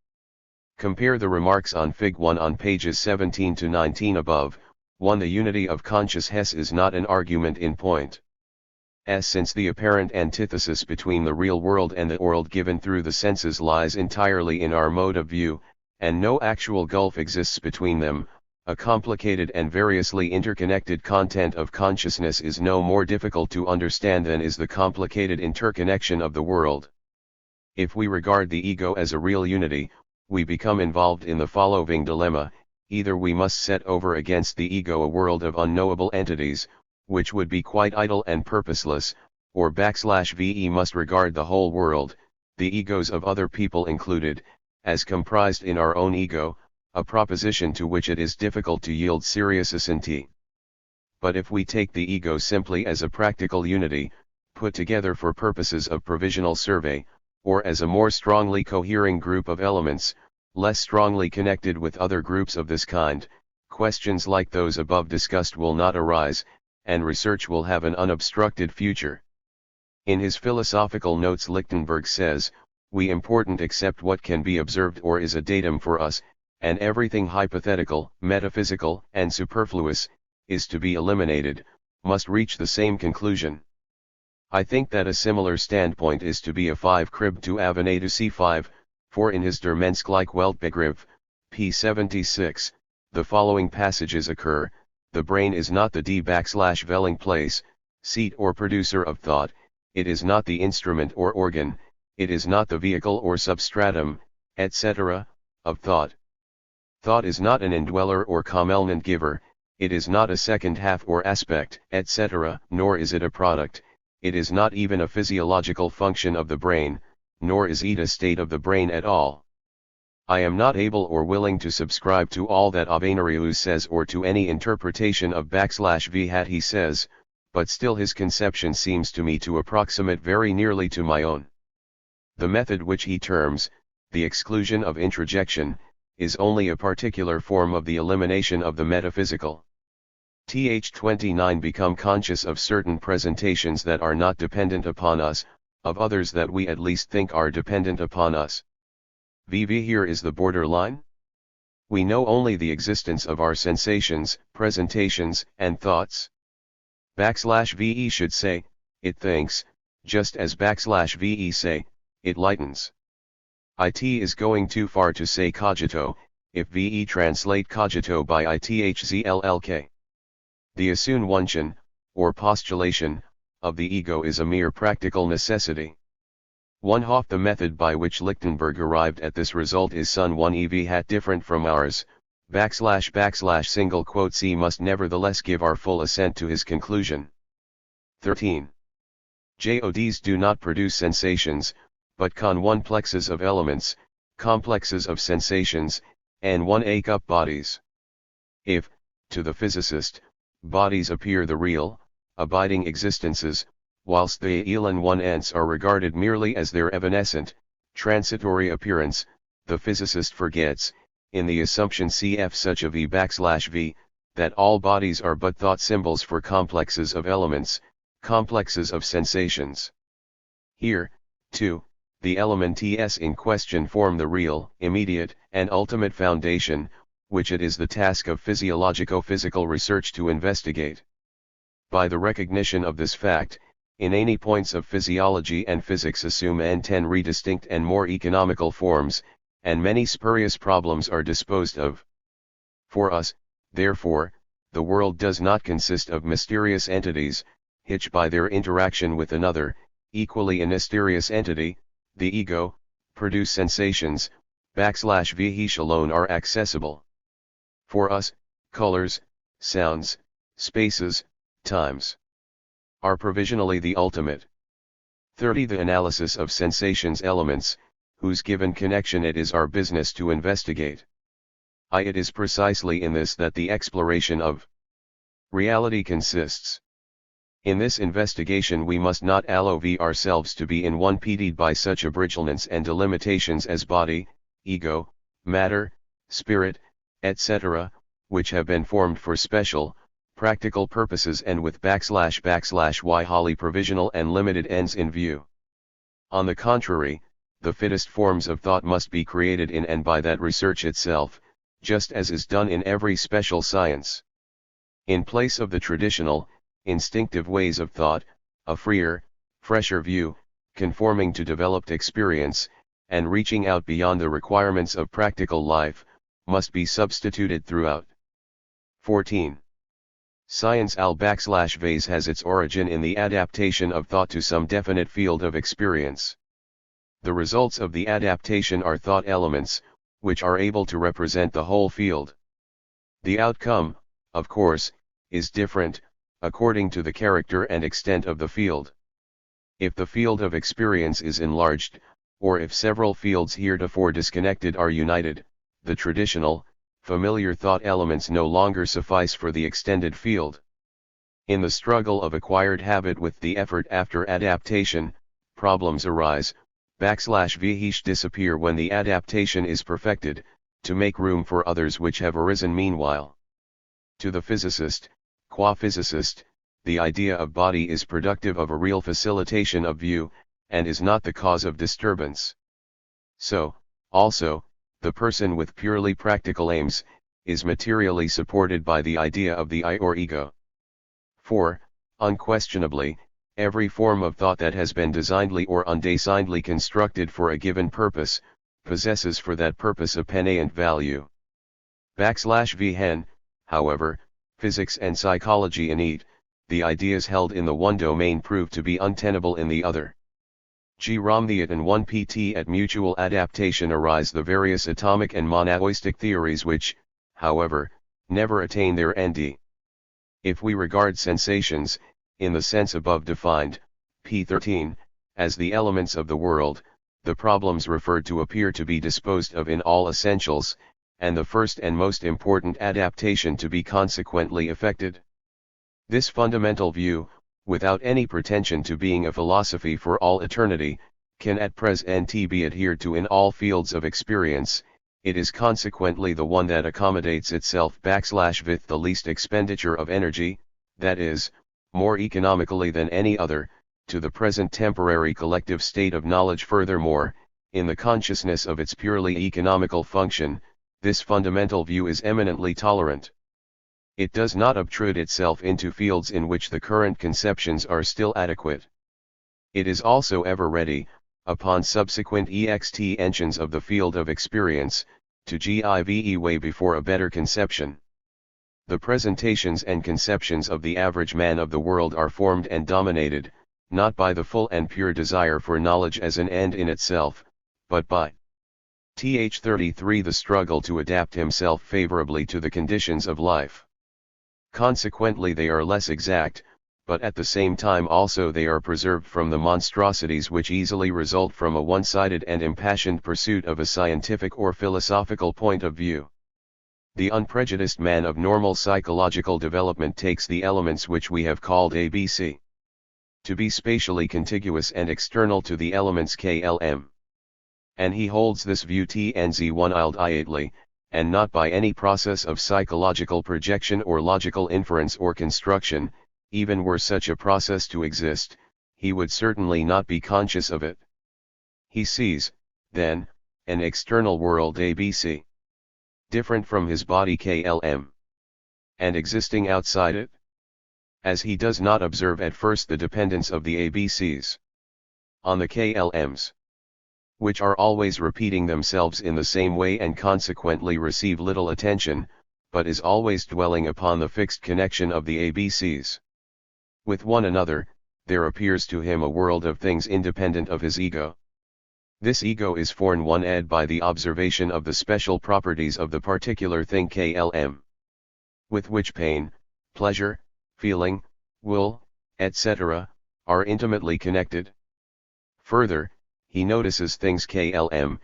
Compare the remarks on Fig 1 on pages 17 to 19 above. 1. The unity of consciousness is not an argument in point. Since the apparent antithesis between the real world and the world given through the senses lies entirely in our mode of view, and no actual gulf exists between them, a complicated and variously interconnected content of consciousness is no more difficult to understand than is the complicated interconnection of the world. If we regard the ego as a real unity, we become involved in the following dilemma: either we must set over against the ego a world of unknowable entities, which would be quite idle and purposeless, or \VE must regard the whole world, the egos of other people included, as comprised in our own ego, a proposition to which it is difficult to yield serious assent. But if we take the ego simply as a practical unity, put together for purposes of provisional survey, or as a more strongly cohering group of elements, less strongly connected with other groups of this kind, questions like those above discussed will not arise, and research will have an unobstructed future. In his philosophical notes Lichtenberg says, "We important accept what can be observed or is a datum for us, and everything hypothetical, metaphysical, and superfluous, is to be eliminated, must reach the same conclusion." I think that a similar standpoint is to be a 5 crib to Avenue C5, for in his Der Menschliche Weltbegriff, p. 76, the following passages occur: the brain is not the dwelling place, seat or producer of thought, it is not the instrument or organ, it is not the vehicle or substratum, etc., of thought. Thought is not an indweller or commelment giver, it is not a second half or aspect, etc., nor is it a product, it is not even a physiological function of the brain, nor is it a state of the brain at all. I am not able or willing to subscribe to all that Avenarius says or to any interpretation of \v hat he says, but still his conception seems to me to approximate very nearly to my own. The method which he terms, the exclusion of introjection, is only a particular form of the elimination of the metaphysical. Th 29 become conscious of certain presentations that are not dependent upon us, of others that we at least think are dependent upon us. VV here is the borderline. We know only the existence of our sensations, presentations, and thoughts. \VE should say, it thinks, just as \VE say, it lightens. It is going too far to say cogito, if VE translate cogito by ithzllk. The assumption, or postulation, of the ego is a mere practical necessity. The method by which Lichtenberg arrived at this result is Sun 1 EV hat different from ours, \_C must nevertheless give our full assent to his conclusion. 13. JODs do not produce sensations, but conplexes of elements, complexes of sensations, and one-up bodies. If, to the physicist, bodies appear the real, abiding existences, whilst the elan one-ents are regarded merely as their evanescent, transitory appearance, the physicist forgets, in the assumption cf such of E\V, that all bodies are but thought symbols for complexes of elements, complexes of sensations. Here, too, the elements in question form the real, immediate, and ultimate foundation, which it is the task of physiologico-physical research to investigate. By the recognition of this fact, inane points of physiology and physics assume n10 distinct and more economical forms, and many spurious problems are disposed of. For us, therefore, the world does not consist of mysterious entities, which by their interaction with another, equally a mysterious entity, the ego, produce sensations, \V alone are accessible. For us, colors, sounds, spaces, times are provisionally the ultimate. 30. The analysis of sensations elements, whose given connection it is our business to investigate. It is precisely in this that the exploration of reality consists. In this investigation we must not allow ourselves to be in one pedied by such abridgments and delimitations as body, ego, matter, spirit, etc., which have been formed for special, practical purposes and with \y wholly provisional and limited ends in view. On the contrary, the fittest forms of thought must be created in and by that research itself, just as is done in every special science. In place of the traditional, instinctive ways of thought, a freer, fresher view, conforming to developed experience, and reaching out beyond the requirements of practical life, must be substituted throughout. 14. Science \vase has its origin in the adaptation of thought to some definite field of experience. The results of the adaptation are thought elements, which are able to represent the whole field. The outcome, of course, is different, according to the character and extent of the field. If the field of experience is enlarged, or if several fields heretofore disconnected are united, the traditional, familiar thought elements no longer suffice for the extended field. In the struggle of acquired habit with the effort after adaptation, problems arise, \vh disappear when the adaptation is perfected, to make room for others which have arisen meanwhile. To the physicist, qua physicist, the idea of body is productive of a real facilitation of view, and is not the cause of disturbance. So, also, the person with purely practical aims, is materially supported by the idea of the I or ego. For, unquestionably, every form of thought that has been designedly or undesignedly constructed for a given purpose, possesses for that purpose a penient value. \V hen, however, physics and psychology innate, the ideas held in the one domain prove to be untenable in the other. G. Ramthiat and 1 pt. At mutual adaptation arise the various atomic and monoistic theories which, however, never attain their end. If we regard sensations, in the sense above defined, p. 13, as the elements of the world, the problems referred to appear to be disposed of in all essentials, and the first and most important adaptation to be consequently effected. This fundamental view, without any pretension to being a philosophy for all eternity, can at present be adhered to in all fields of experience. It is consequently the one that accommodates itself with the least expenditure of energy, that is, more economically than any other, to the present temporary collective state of knowledge. Furthermore, in the consciousness of its purely economical function, this fundamental view is eminently tolerant. It does not obtrude itself into fields in which the current conceptions are still adequate. It is also ever ready, upon subsequent extensions of the field of experience, to give way before a better conception. The presentations and conceptions of the average man of the world are formed and dominated, not by the full and pure desire for knowledge as an end in itself, but by th. 33 the struggle to adapt himself favorably to the conditions of life. Consequently they are less exact, but at the same time also they are preserved from the monstrosities which easily result from a one-sided and impassioned pursuit of a scientific or philosophical point of view. The unprejudiced man of normal psychological development takes the elements which we have called ABC to be spatially contiguous and external to the elements KLM. And he holds this view TNZ1-iately, and not by any process of psychological projection or logical inference or construction. Even were such a process to exist, he would certainly not be conscious of it. He sees, then, an external world ABC, different from his body KLM, and existing outside it, as he does not observe at first the dependence of the ABCs on the KLMs, which are always repeating themselves in the same way and consequently receive little attention, but is always dwelling upon the fixed connection of the ABCs with one another. There appears to him a world of things independent of his ego. This ego is foreknown by the observation of the special properties of the particular thing KLM, with which pain, pleasure, feeling, will, etc., are intimately connected. Further, he notices things KLM,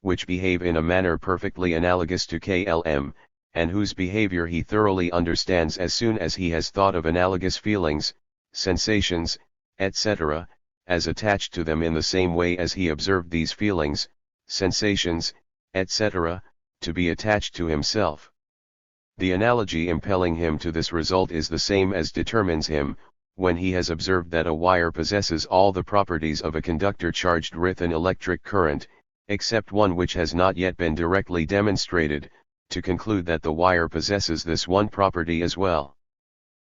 which behave in a manner perfectly analogous to KLM, and whose behavior he thoroughly understands as soon as he has thought of analogous feelings, sensations, etc., as attached to them in the same way as he observed these feelings, sensations, etc., to be attached to himself. The analogy impelling him to this result is the same as determines him, when he has observed that a wire possesses all the properties of a conductor charged with an electric current, except one which has not yet been directly demonstrated, to conclude that the wire possesses this one property as well.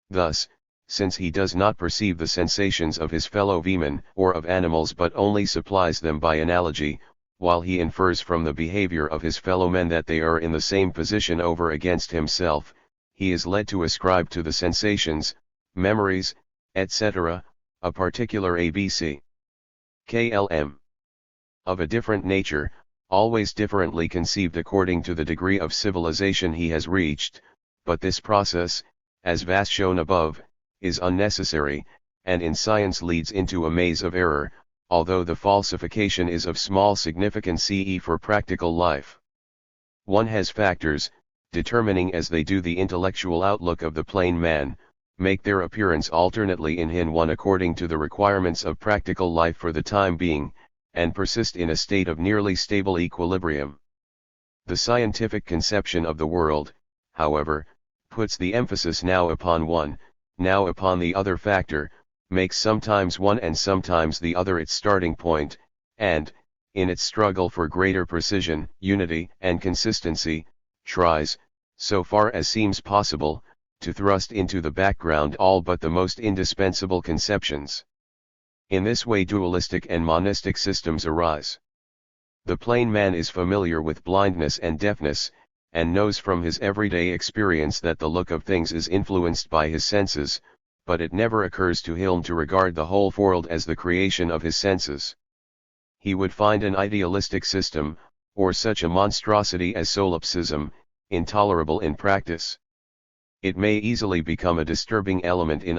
Thus, since he does not perceive the sensations of his fellow vermin or of animals but only supplies them by analogy, while he infers from the behavior of his fellow men that they are in the same position over against himself, he is led to ascribe to the sensations, memories, etc., a particular ABC, KLM, of a different nature, always differently conceived according to the degree of civilization he has reached, but this process, as was shown above, is unnecessary, and in science leads into a maze of error, although the falsification is of small significance for practical life. One has factors, determining as they do the intellectual outlook of the plain man, make their appearance alternately in him one according to the requirements of practical life for the time being, and persist in a state of nearly stable equilibrium. The scientific conception of the world, however, puts the emphasis now upon one, now upon the other factor, makes sometimes one and sometimes the other its starting point, and, in its struggle for greater precision, unity, and consistency, tries, so far as seems possible, to thrust into the background all but the most indispensable conceptions. In this way dualistic and monistic systems arise. The plain man is familiar with blindness and deafness, and knows from his everyday experience that the look of things is influenced by his senses, but it never occurs to him to regard the whole world as the creation of his senses. He would find an idealistic system, or such a monstrosity as solipsism, intolerable in practice. It may easily become a disturbing element in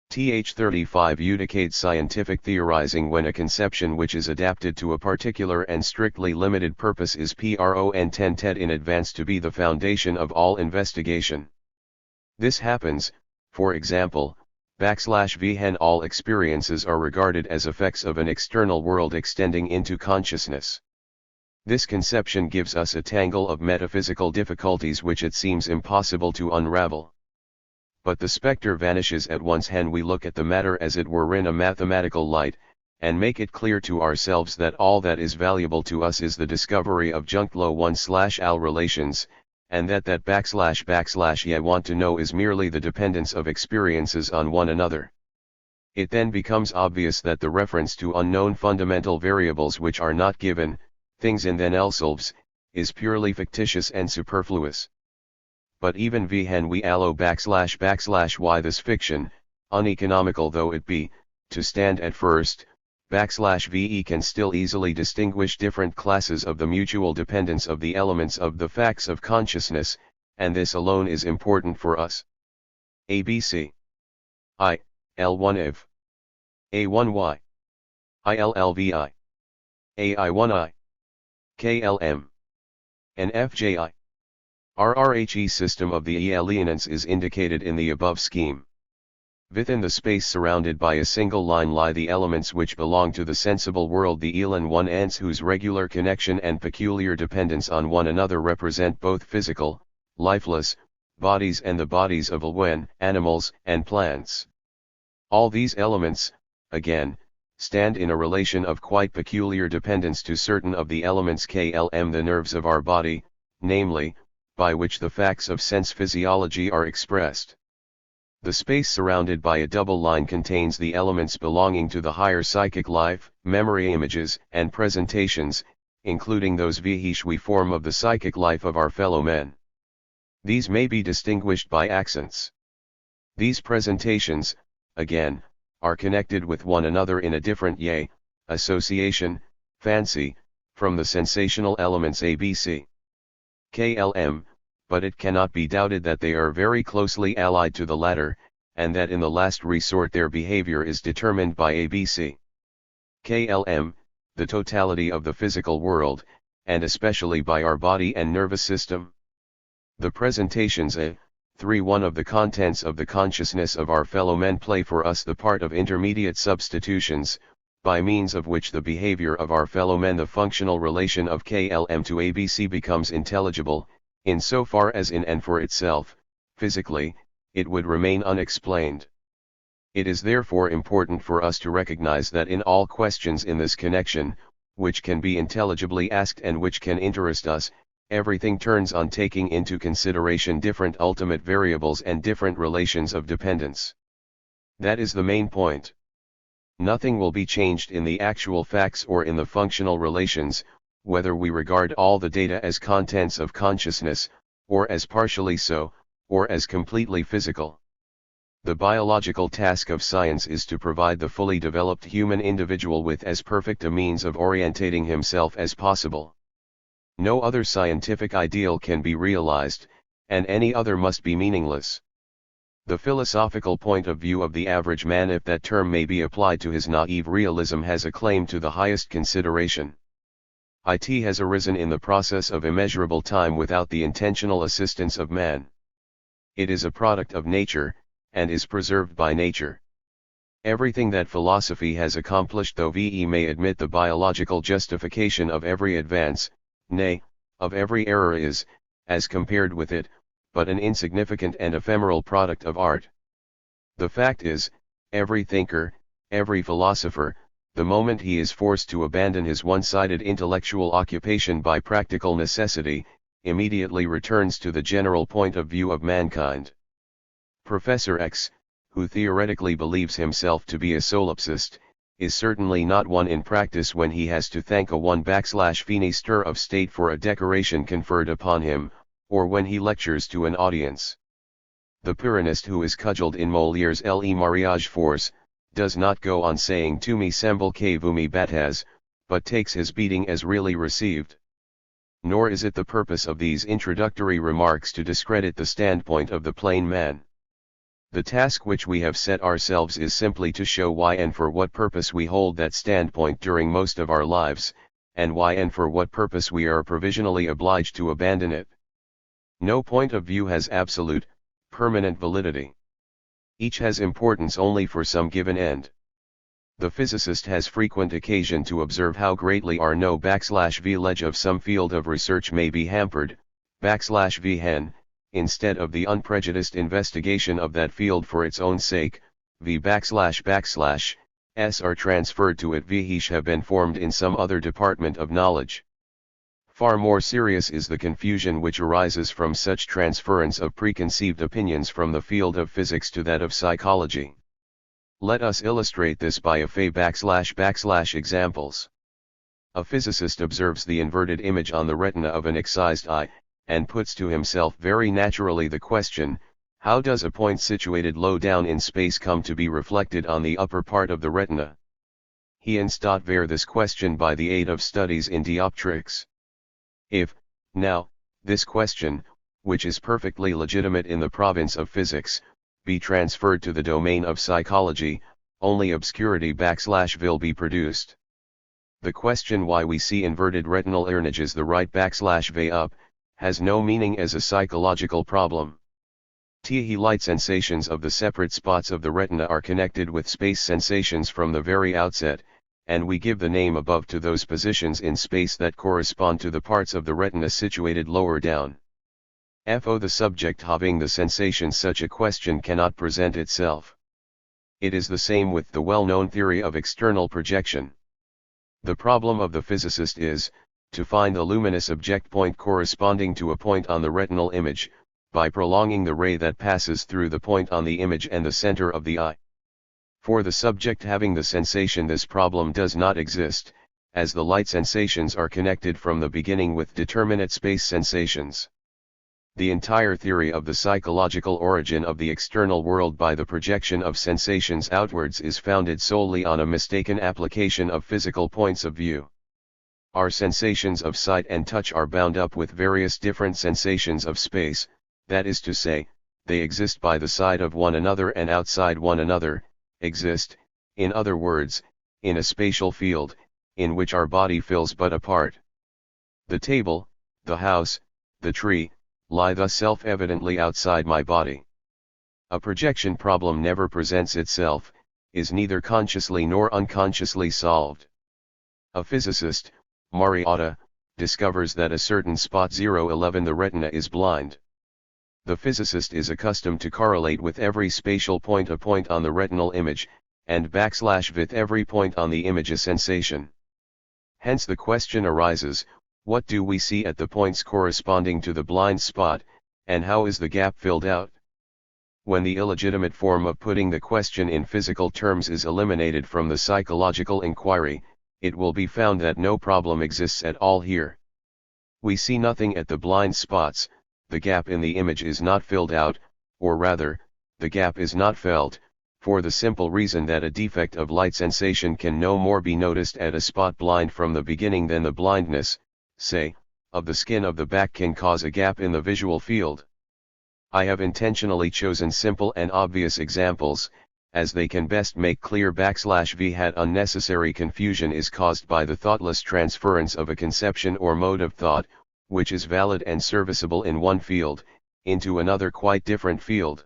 THIRD-WORLDISM scientific theorizing when a conception which is adapted to a particular and strictly limited purpose is intended in advance to be the foundation of all investigation. This happens, for example, when all experiences are regarded as effects of an external world extending into consciousness. This conception gives us a tangle of metaphysical difficulties which it seems impossible to unravel. But the specter vanishes at once when we look at the matter as it were in a mathematical light, and make it clear to ourselves that all that is valuable to us is the discovery of junctlow 1/al relations, and that ye want to know is merely the dependence of experiences on one another. It then becomes obvious that the reference to unknown fundamental variables which are not given, things in themselves, is purely fictitious and superfluous. But even when we allow /y this fiction, uneconomical though it be, to stand at first, /ve can still easily distinguish different classes of the mutual dependence of the elements of the facts of consciousness, and this alone is important for us. ABC. I, L1 if. A1y. ILLVI. AI1I. KLM. And FJI. RRHE system of the elements is indicated in the above scheme. Within the space surrounded by a single line lie the elements which belong to the sensible world, the elan one ants whose regular connection and peculiar dependence on one another represent both physical, lifeless, bodies and the bodies of animals and plants. All these elements, again, stand in a relation of quite peculiar dependence to certain of the elements KLM, the nerves of our body, namely, by which the facts of sense physiology are expressed. The space surrounded by a double line contains the elements belonging to the higher psychic life, memory images and presentations, including those which we form of the psychic life of our fellow men. These may be distinguished by accents. These presentations, again, are connected with one another in a different association, fancy, from the sensational elements ABC. KLM, but it cannot be doubted that they are very closely allied to the latter, and that in the last resort their behavior is determined by ABC. KLM, the totality of the physical world, and especially by our body and nervous system. The presentations A.3.1 of the contents of the consciousness of our fellow men play for us the part of intermediate substitutions, by means of which the behavior of our fellow men, the functional relation of KLM to ABC, becomes intelligible, in so far as in and for itself, physically, it would remain unexplained. It is therefore important for us to recognize that in all questions in this connection, which can be intelligibly asked and which can interest us, everything turns on taking into consideration different ultimate variables and different relations of dependence. That is the main point. Nothing will be changed in the actual facts or in the functional relations, whether we regard all the data as contents of consciousness, or as partially so, or as completely physical. The biological task of science is to provide the fully developed human individual with as perfect a means of orientating himself as possible. No other scientific ideal can be realized, and any other must be meaningless. The philosophical point of view of the average man, if that term may be applied to his naive realism, has a claim to the highest consideration. It has arisen in the process of immeasurable time without the intentional assistance of man. It is a product of nature, and is preserved by nature. Everything that philosophy has accomplished, though we may admit the biological justification of every advance, nay, of every error, is, as compared with it, but an insignificant and ephemeral product of art. The fact is, every thinker, every philosopher, the moment he is forced to abandon his one-sided intellectual occupation by practical necessity, immediately returns to the general point of view of mankind. Professor X, who theoretically believes himself to be a solipsist, is certainly not one in practice when he has to thank a 1/minister of state for a decoration conferred upon him, or when he lectures to an audience. The Pyrrhonist who is cudgelled in Molière's Le Mariage Force, does not go on saying "Tu me semble que vous me battez," but takes his beating as really received. Nor is it the purpose of these introductory remarks to discredit the standpoint of the plain man. The task which we have set ourselves is simply to show why and for what purpose we hold that standpoint during most of our lives, and why and for what purpose we are provisionally obliged to abandon it. No point of view has absolute, permanent validity. Each has importance only for some given end. The physicist has frequent occasion to observe how greatly our no\v of some field of research may be hampered, \v hen, instead of the unprejudiced investigation of that field for its own sake, s are transferred to it vh have been formed in some other department of knowledge. Far more serious is the confusion which arises from such transference of preconceived opinions from the field of physics to that of psychology. Let us illustrate this by a few examples. A physicist observes the inverted image on the retina of an excised eye, and puts to himself very naturally the question, how does a point situated low down in space come to be reflected on the upper part of the retina? He instat ver this question by the aid of studies in dioptrics. If, now, this question, which is perfectly legitimate in the province of physics, be transferred to the domain of psychology, only obscurity will be produced. The question why we see inverted retinal images the right \v up, has no meaning as a psychological problem. The light sensations of the separate spots of the retina are connected with space sensations from the very outset, and we give the name above to those positions in space that correspond to the parts of the retina situated lower down. For the subject having the sensation, such a question cannot present itself. It is the same with the well-known theory of external projection. The problem of the physicist is, to find a luminous object point corresponding to a point on the retinal image, by prolonging the ray that passes through the point on the image and the center of the eye. For the subject having the sensation, this problem does not exist, as the light sensations are connected from the beginning with determinate space sensations. The entire theory of the psychological origin of the external world by the projection of sensations outwards is founded solely on a mistaken application of physical points of view. Our sensations of sight and touch are bound up with various different sensations of space, that is to say, they exist by the side of one another and outside one another, exist, in other words, in a spatial field, in which our body fills but a part. The table, the house, the tree, lie thus self-evidently outside my body. A projection problem never presents itself, is neither consciously nor unconsciously solved. A physicist, Mariota, discovers that a certain spot 011 the retina is blind. The physicist is accustomed to correlate with every spatial point a point on the retinal image, and with every point on the image a sensation. Hence the question arises, what do we see at the points corresponding to the blind spot, and how is the gap filled out? When the illegitimate form of putting the question in physical terms is eliminated from the psychological inquiry, it will be found that no problem exists at all here. We see nothing at the blind spots, the gap in the image is not filled out, or rather, the gap is not felt, for the simple reason that a defect of light sensation can no more be noticed at a spot blind from the beginning than the blindness, say, of the skin of the back can cause a gap in the visual field. I have intentionally chosen simple and obvious examples, as they can best make clear \v hat unnecessary confusion is caused by the thoughtless transference of a conception or mode of thought, which is valid and serviceable in one field, into another quite different field.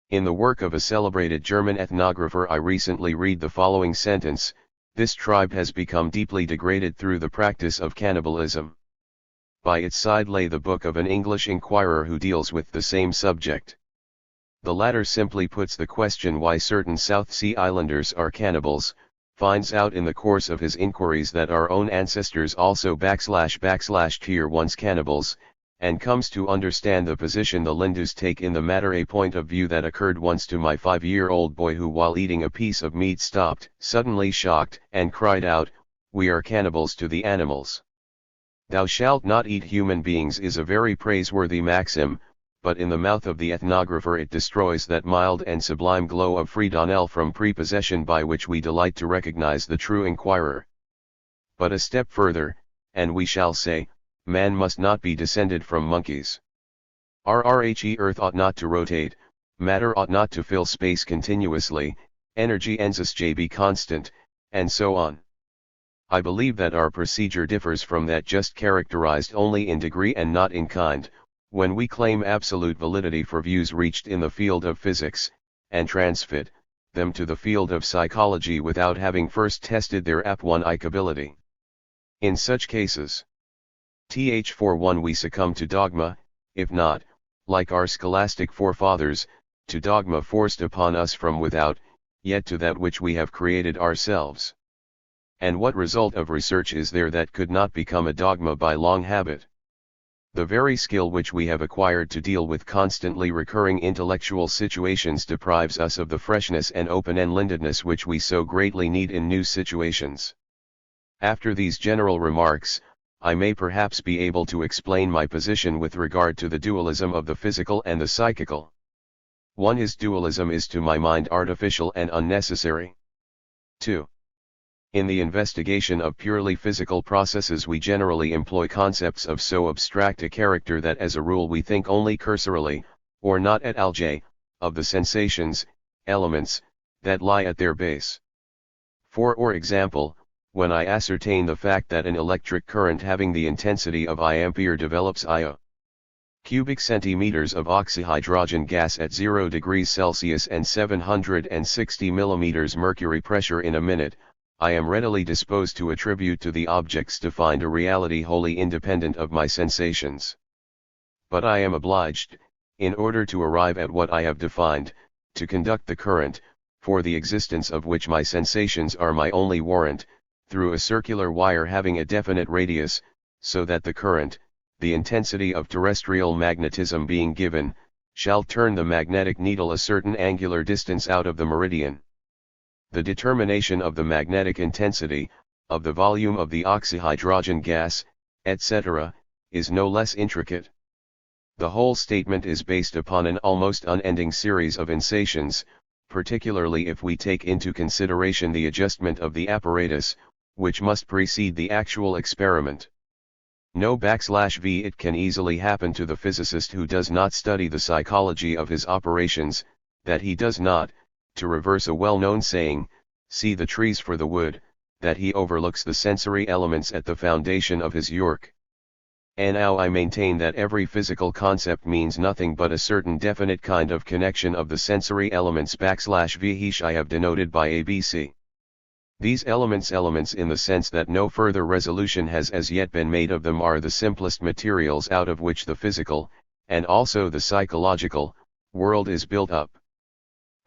In the work of a celebrated German ethnographer I recently read the following sentence: this tribe has become deeply degraded through the practice of cannibalism. By its side lay the book of an English inquirer who deals with the same subject. The latter simply puts the question why certain South Sea Islanders are cannibals, finds out in the course of his inquiries that our own ancestors also // tier once cannibals, and comes to understand the position the Lindus take in the matter, a point of view that occurred once to my 5-year-old boy, who while eating a piece of meat stopped, suddenly shocked, and cried out, "We are cannibals to the animals." "Thou shalt not eat human beings" is a very praiseworthy maxim, but in the mouth of the ethnographer it destroys that mild and sublime glow of freedom from prepossession by which we delight to recognize the true inquirer. But a step further, and we shall say, man must not be descended from monkeys. RRHE Earth ought not to rotate, matter ought not to fill space continuously, energy ensj be constant, and so on. I believe that our procedure differs from that just characterized only in degree and not in kind, when we claim absolute validity for views reached in the field of physics, and transfit them to the field of psychology without having first tested their applicability. In such cases, for one, we succumb to dogma, if not, like our scholastic forefathers, to dogma forced upon us from without, yet to that which we have created ourselves. And what result of research is there that could not become a dogma by long habit? The very skill which we have acquired to deal with constantly recurring intellectual situations deprives us of the freshness and open-endedness which we so greatly need in new situations. After these general remarks, I may perhaps be able to explain my position with regard to the dualism of the physical and the psychical. 1. His dualism is to my mind artificial and unnecessary. 2. In the investigation of purely physical processes we generally employ concepts of so abstract a character that as a rule we think only cursorily, or not at all, of the sensations, elements, that lie at their base. For example, when I ascertain the fact that an electric current having the intensity of I ampere develops I cubic centimeters of oxyhydrogen gas at 0 degrees Celsius and 760 millimeters mercury pressure in a minute, I am readily disposed to attribute to the objects defined a reality wholly independent of my sensations. But I am obliged, in order to arrive at what I have defined, to conduct the current, for the existence of which my sensations are my only warrant, through a circular wire having a definite radius, so that the current, the intensity of terrestrial magnetism being given, shall turn the magnetic needle a certain angular distance out of the meridian. The determination of the magnetic intensity, of the volume of the oxyhydrogen gas, etc., is no less intricate. The whole statement is based upon an almost unending series of sensations, particularly if we take into consideration the adjustment of the apparatus, which must precede the actual experiment. No \v it can easily happen to the physicist who does not study the psychology of his operations, that he does not, to reverse a well-known saying, see the trees for the wood, that he overlooks the sensory elements at the foundation of his work. And now I maintain that every physical concept means nothing but a certain definite kind of connection of the sensory elements \v I have denoted by ABC. These elements in the sense that no further resolution has as yet been made of them are the simplest materials out of which the physical, and also the psychological, world is built up.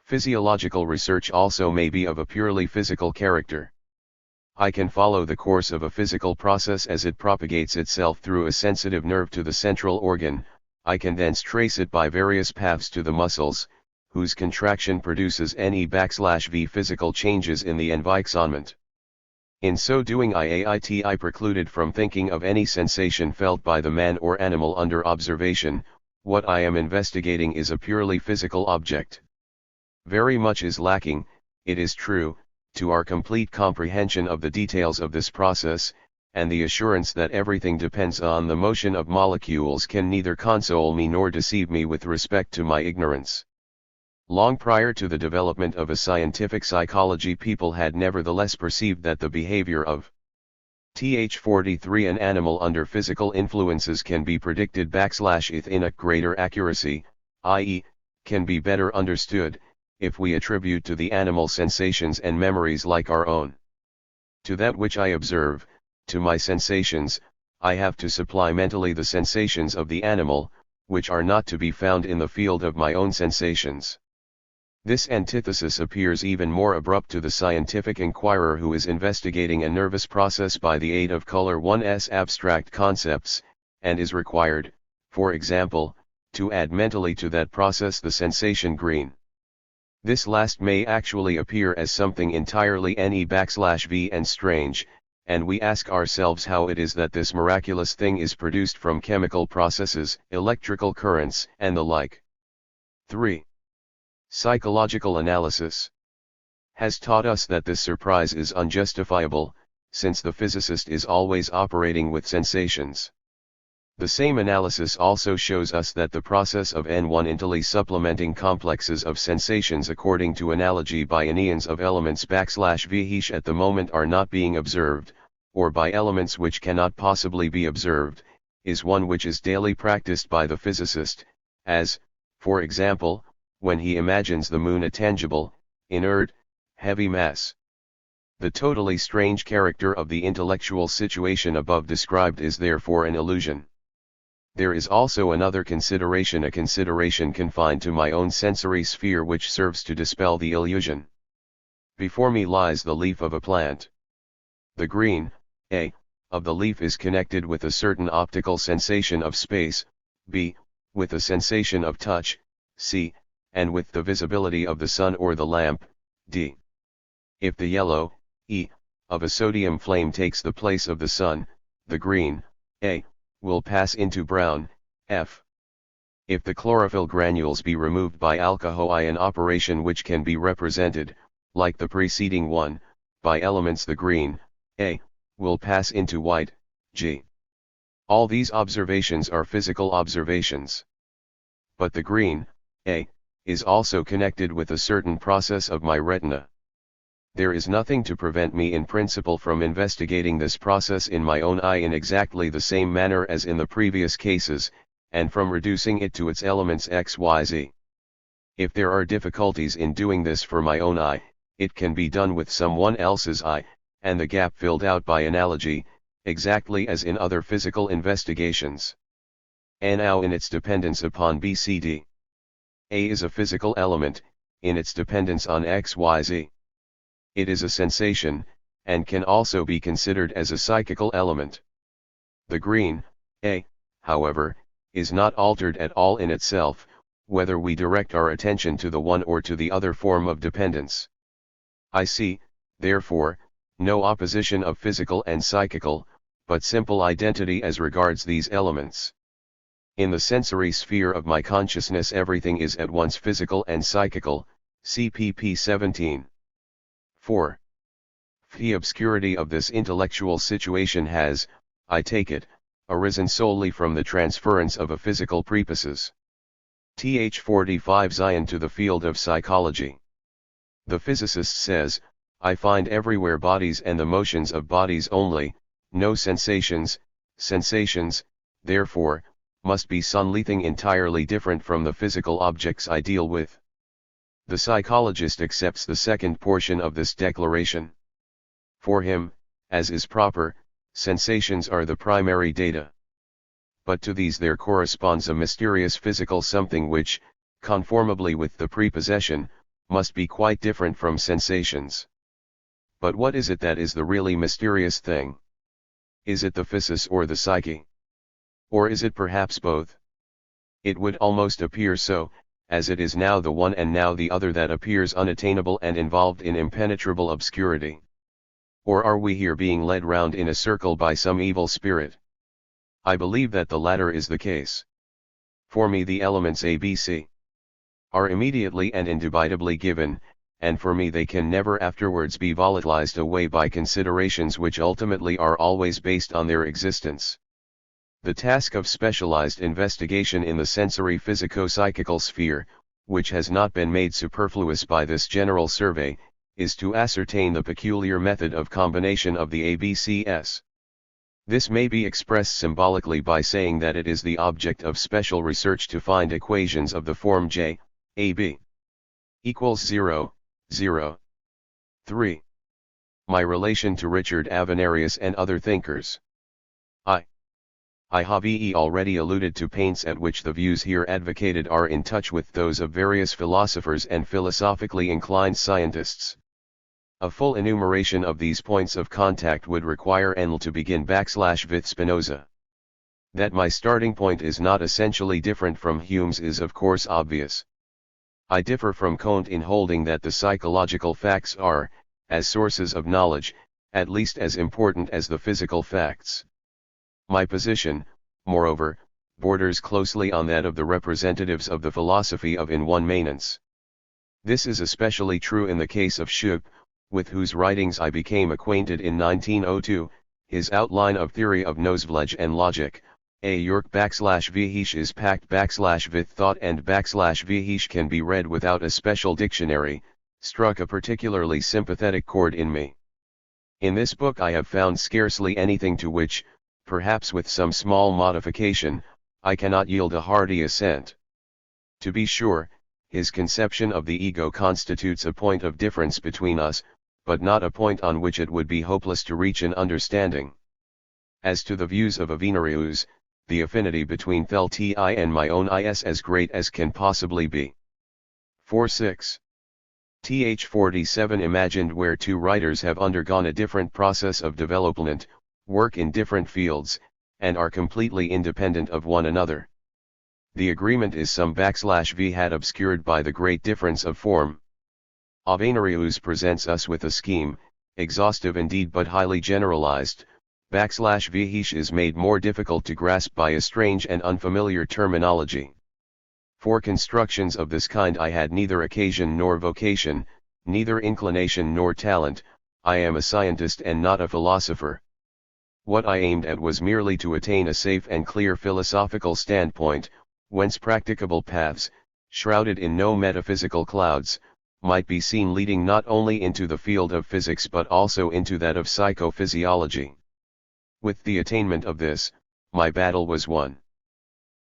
Physiological research also may be of a purely physical character. I can follow the course of a physical process as it propagates itself through a sensitive nerve to the central organ, I can thence trace it by various paths to the muscles, whose contraction produces any \v physical changes in the environment. In so doing I precluded from thinking of any sensation felt by the man or animal under observation. What I am investigating is a purely physical object. Very much is lacking, it is true, to our complete comprehension of the details of this process, and the assurance that everything depends on the motion of molecules can neither console me nor deceive me with respect to my ignorance. Long prior to the development of a scientific psychology, people had nevertheless perceived that the behavior of an animal under physical influences can be predicted \ith in a greater accuracy, i.e., can be better understood, if we attribute to the animal sensations and memories like our own. To that which I observe, to my sensations, I have to supply mentally the sensations of the animal, which are not to be found in the field of my own sensations. This antithesis appears even more abrupt to the scientific inquirer who is investigating a nervous process by the aid of color 1's abstract concepts, and is required, for example, to add mentally to that process the sensation green. This last may actually appear as something entirely ne/v and strange, and we ask ourselves how it is that this miraculous thing is produced from chemical processes, electrical currents, and the like. 3. Psychological analysis has taught us that this surprise is unjustifiable, since the physicist is always operating with sensations. The same analysis also shows us that the process of N1 intally supplementing complexes of sensations according to analogy by anions of elements /v at the moment are not being observed, or by elements which cannot possibly be observed, is one which is daily practiced by the physicist, as, for example, when he imagines the moon a tangible, inert, heavy mass. The totally strange character of the intellectual situation above described is therefore an illusion. There is also another consideration, a consideration confined to my own sensory sphere, which serves to dispel the illusion. Before me lies the leaf of a plant. The green, A, of the leaf is connected with a certain optical sensation of space, B, with a sensation of touch, C, and with the visibility of the sun or the lamp, D. If the yellow, E, of a sodium flame takes the place of the sun, the green, A, will pass into brown, F. If the chlorophyll granules be removed by alcohol, an operation which can be represented, like the preceding one, by elements, the green, A, will pass into white, G. All these observations are physical observations. But the green, A, is also connected with a certain process of my retina. There is nothing to prevent me in principle from investigating this process in my own eye in exactly the same manner as in the previous cases, and from reducing it to its elements x, y, z. If there are difficulties in doing this for my own eye, it can be done with someone else's eye, and the gap filled out by analogy, exactly as in other physical investigations. Now in its dependence upon BCD. A is a physical element, in its dependence on x, y, z. It is a sensation, and can also be considered as a psychical element. The green, A, however, is not altered at all in itself, whether we direct our attention to the one or to the other form of dependence. I see, therefore, no opposition of physical and psychical, but simple identity as regards these elements. In the sensory sphere of my consciousness everything is at once physical and psychical, CPP 17. 4. The obscurity of this intellectual situation has, I take it, arisen solely from the transference of a physical prepossess. Th 45 Zion to the field of psychology. The physicist says, I find everywhere bodies and the motions of bodies only, no sensations. Sensations, therefore, must be something entirely different from the physical objects I deal with. The psychologist accepts the second portion of this declaration. For him, as is proper, sensations are the primary data. But to these there corresponds a mysterious physical something which, conformably with the prepossession, must be quite different from sensations. But what is it that is the really mysterious thing? Is it the physis or the psyche? Or is it perhaps both? It would almost appear so, as it is now the one and now the other that appears unattainable and involved in impenetrable obscurity. Or are we here being led round in a circle by some evil spirit? I believe that the latter is the case. For me the elements A, B, C are immediately and indubitably given, and for me they can never afterwards be volatilized away by considerations which ultimately are always based on their existence. The task of specialized investigation in the sensory physico-psychical sphere, which has not been made superfluous by this general survey, is to ascertain the peculiar method of combination of the ABCs. This may be expressed symbolically by saying that it is the object of special research to find equations of the form J, AB equals 0, 0. 3. My relation to Richard Avenarius and other thinkers. I have already alluded to paints at which the views here advocated are in touch with those of various philosophers and philosophically inclined scientists. A full enumeration of these points of contact would require to begin /with Spinoza. That my starting point is not essentially different from Hume's is of course obvious. I differ from Comte in holding that the psychological facts are, as sources of knowledge, at least as important as the physical facts. My position, moreover, borders closely on that of the representatives of the philosophy of in one manence. This is especially true in the case of Schupp, with whose writings I became acquainted in 1902, his outline of theory of Nosvlege and logic, a York /Vihish is packed /with thought and /Vihish can be read without a special dictionary, struck a particularly sympathetic chord in me. In this book I have found scarcely anything to which, perhaps with some small modification, I cannot yield a hearty assent. To be sure, his conception of the ego constitutes a point of difference between us, but not a point on which it would be hopeless to reach an understanding. As to the views of Avenarius, the affinity between Thelti and my own is as great as can possibly be. 4.6. Th 47 imagined where two writers have undergone a different process of development, work in different fields, and are completely independent of one another. The agreement is some /v had obscured by the great difference of form. Avenarius presents us with a scheme, exhaustive indeed but highly generalized, /Vihish is made more difficult to grasp by a strange and unfamiliar terminology. For constructions of this kind I had neither occasion nor vocation, neither inclination nor talent. I am a scientist and not a philosopher. What I aimed at was merely to attain a safe and clear philosophical standpoint, whence practicable paths, shrouded in no metaphysical clouds, might be seen leading not only into the field of physics but also into that of psychophysiology. With the attainment of this, my battle was won.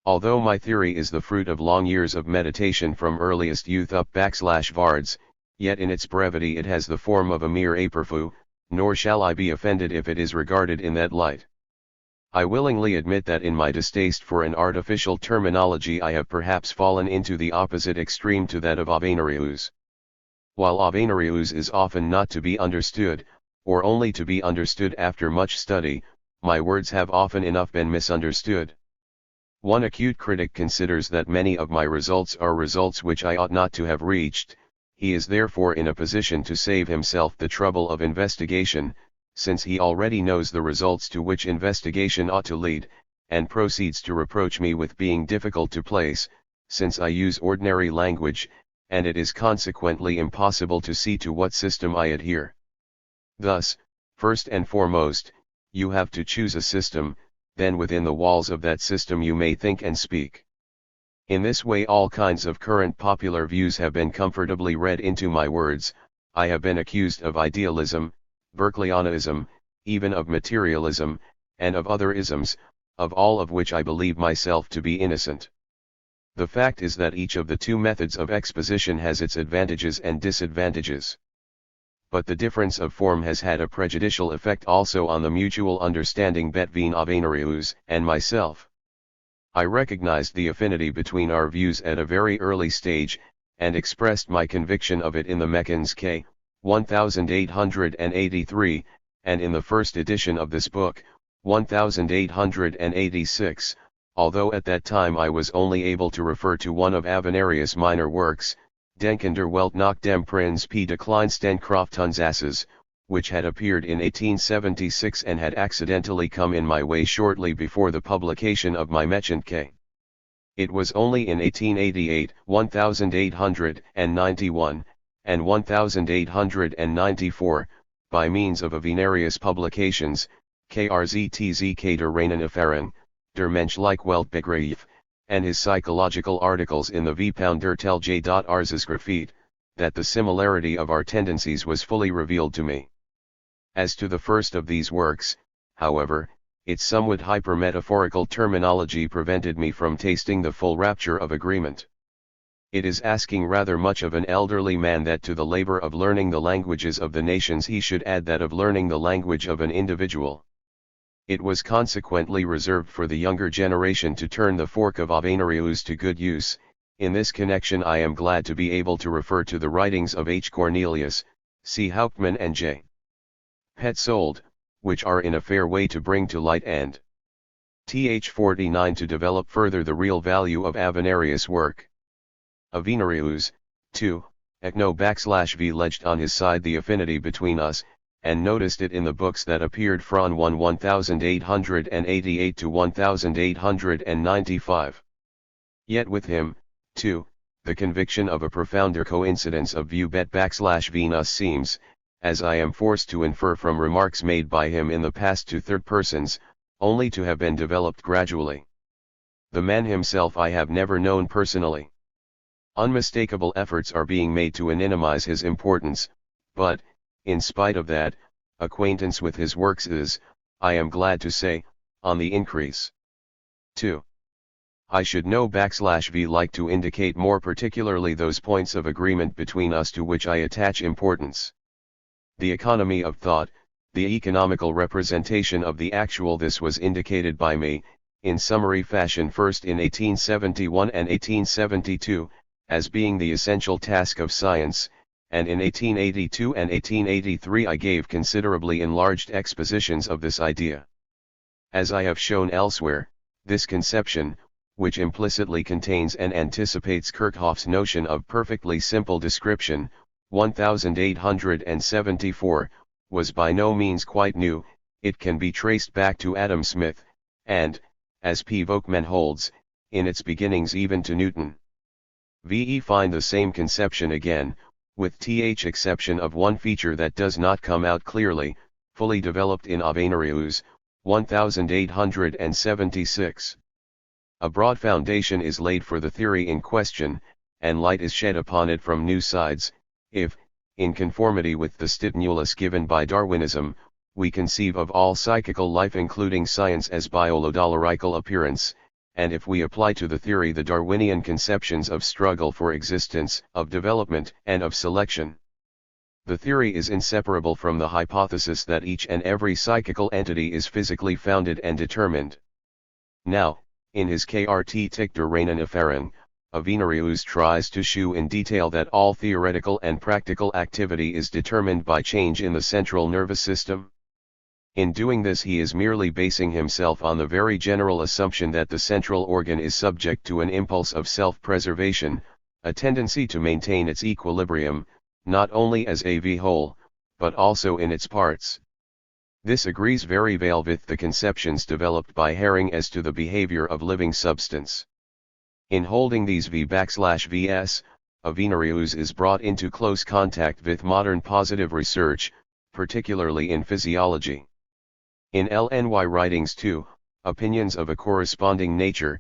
Although my theory is the fruit of long years of meditation from earliest youth up /Vards, yet in its brevity it has the form of a mere aperfou, nor shall I be offended if it is regarded in that light. I willingly admit that in my distaste for an artificial terminology I have perhaps fallen into the opposite extreme to that of Avenarius. While Avenarius is often not to be understood, or only to be understood after much study, my words have often enough been misunderstood. One acute critic considers that many of my results are results which I ought not to have reached. He is therefore in a position to save himself the trouble of investigation, since he already knows the results to which investigation ought to lead, and proceeds to reproach me with being difficult to place, since I use ordinary language, and it is consequently impossible to see to what system I adhere. Thus, first and foremost, you have to choose a system, then within the walls of that system you may think and speak. In this way all kinds of current popular views have been comfortably read into my words. I have been accused of idealism, Berkeleyanism, even of materialism, and of other isms, of all of which I believe myself to be innocent. The fact is that each of the two methods of exposition has its advantages and disadvantages. But the difference of form has had a prejudicial effect also on the mutual understanding between Avenarius and myself. I recognized the affinity between our views at a very early stage, and expressed my conviction of it in the Mechans K. 1883, and in the first edition of this book, 1886, although at that time I was only able to refer to one of Avenarius' minor works, Denken der Welt nach dem Prinzip de Kleinsten Kraftansatzes, which had appeared in 1876 and had accidentally come in my way shortly before the publication of my Mechenke. It was only in 1888, 1891, and 1894, by means of Avenarius publications, KRZTZK der Reinen Erfahrung, der Menschliche Weltbegriff, and his psychological articles in the Vpound der Telj.Arzesgraphit, that the similarity of our tendencies was fully revealed to me. As to the first of these works, however, its somewhat hyper-metaphorical terminology prevented me from tasting the full rapture of agreement. It is asking rather much of an elderly man that to the labor of learning the languages of the nations he should add that of learning the language of an individual. It was consequently reserved for the younger generation to turn the fork of Avenarius to good use. In this connection I am glad to be able to refer to the writings of H. Cornelius, C. Hauptmann and J. Petzold, which are in a fair way to bring to light and Th 49 to develop further the real value of Avenarius' work. Avenarius, 2, ecno \v leged on his side the affinity between us, and noticed it in the books that appeared from 1888 to 1895. Yet with him, too, the conviction of a profounder coincidence of view bet \Venus seems, as I am forced to infer from remarks made by him in the past to third persons, only to have been developed gradually. The man himself I have never known personally. Unmistakable efforts are being made to minimize his importance, but, in spite of that, acquaintance with his works is, I am glad to say, on the increase. 2. I should know \V like to indicate more particularly those points of agreement between us to which I attach importance. The economy of thought, the economical representation of the actual. This was indicated by me, in summary fashion first in 1871 and 1872, as being the essential task of science, and in 1882 and 1883 I gave considerably enlarged expositions of this idea. As I have shown elsewhere, this conception, which implicitly contains and anticipates Kirchhoff's notion of perfectly simple description, 1874, was by no means quite new. It can be traced back to Adam Smith, and, as P. Volkmann holds, in its beginnings even to Newton. We find the same conception again, with th exception of one feature that does not come out clearly, fully developed in Avenarius, 1876. A broad foundation is laid for the theory in question, and light is shed upon it from new sides, if, in conformity with the stimulus given by Darwinism, we conceive of all psychical life including science as biolodolorical appearance, and if we apply to the theory the Darwinian conceptions of struggle for existence, of development, and of selection. The theory is inseparable from the hypothesis that each and every psychical entity is physically founded and determined. Now, in his KRT Tichter Reinen Erfahrung, Avenarius tries to shew in detail that all theoretical and practical activity is determined by change in the central nervous system. In doing this he is merely basing himself on the very general assumption that the central organ is subject to an impulse of self-preservation, a tendency to maintain its equilibrium, not only as a whole, but also in its parts. This agrees very well with the conceptions developed by Hering as to the behavior of living substance. In holding these V\Vs, Avenarius is brought into close contact with modern positive research, particularly in physiology. In LNY writings too, opinions of a corresponding nature,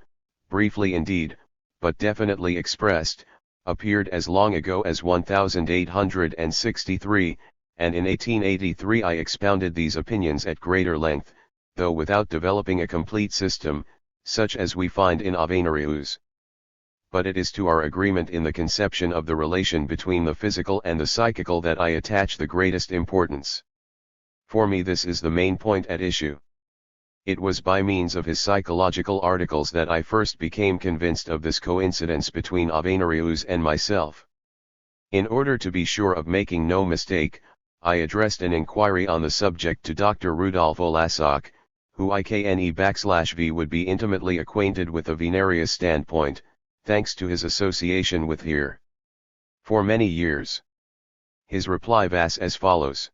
briefly indeed, but definitely expressed, appeared as long ago as 1863, and in 1883 I expounded these opinions at greater length, though without developing a complete system, such as we find in Avenarius. But it is to our agreement in the conception of the relation between the physical and the psychical that I attach the greatest importance. For me this is the main point at issue. It was by means of his psychological articles that I first became convinced of this coincidence between Avenarius and myself. In order to be sure of making no mistake, I addressed an inquiry on the subject to Dr. Rudolfo Lassac, who \V would be intimately acquainted with Avenarius' standpoint, thanks to his association with here for many years. His reply was as follows.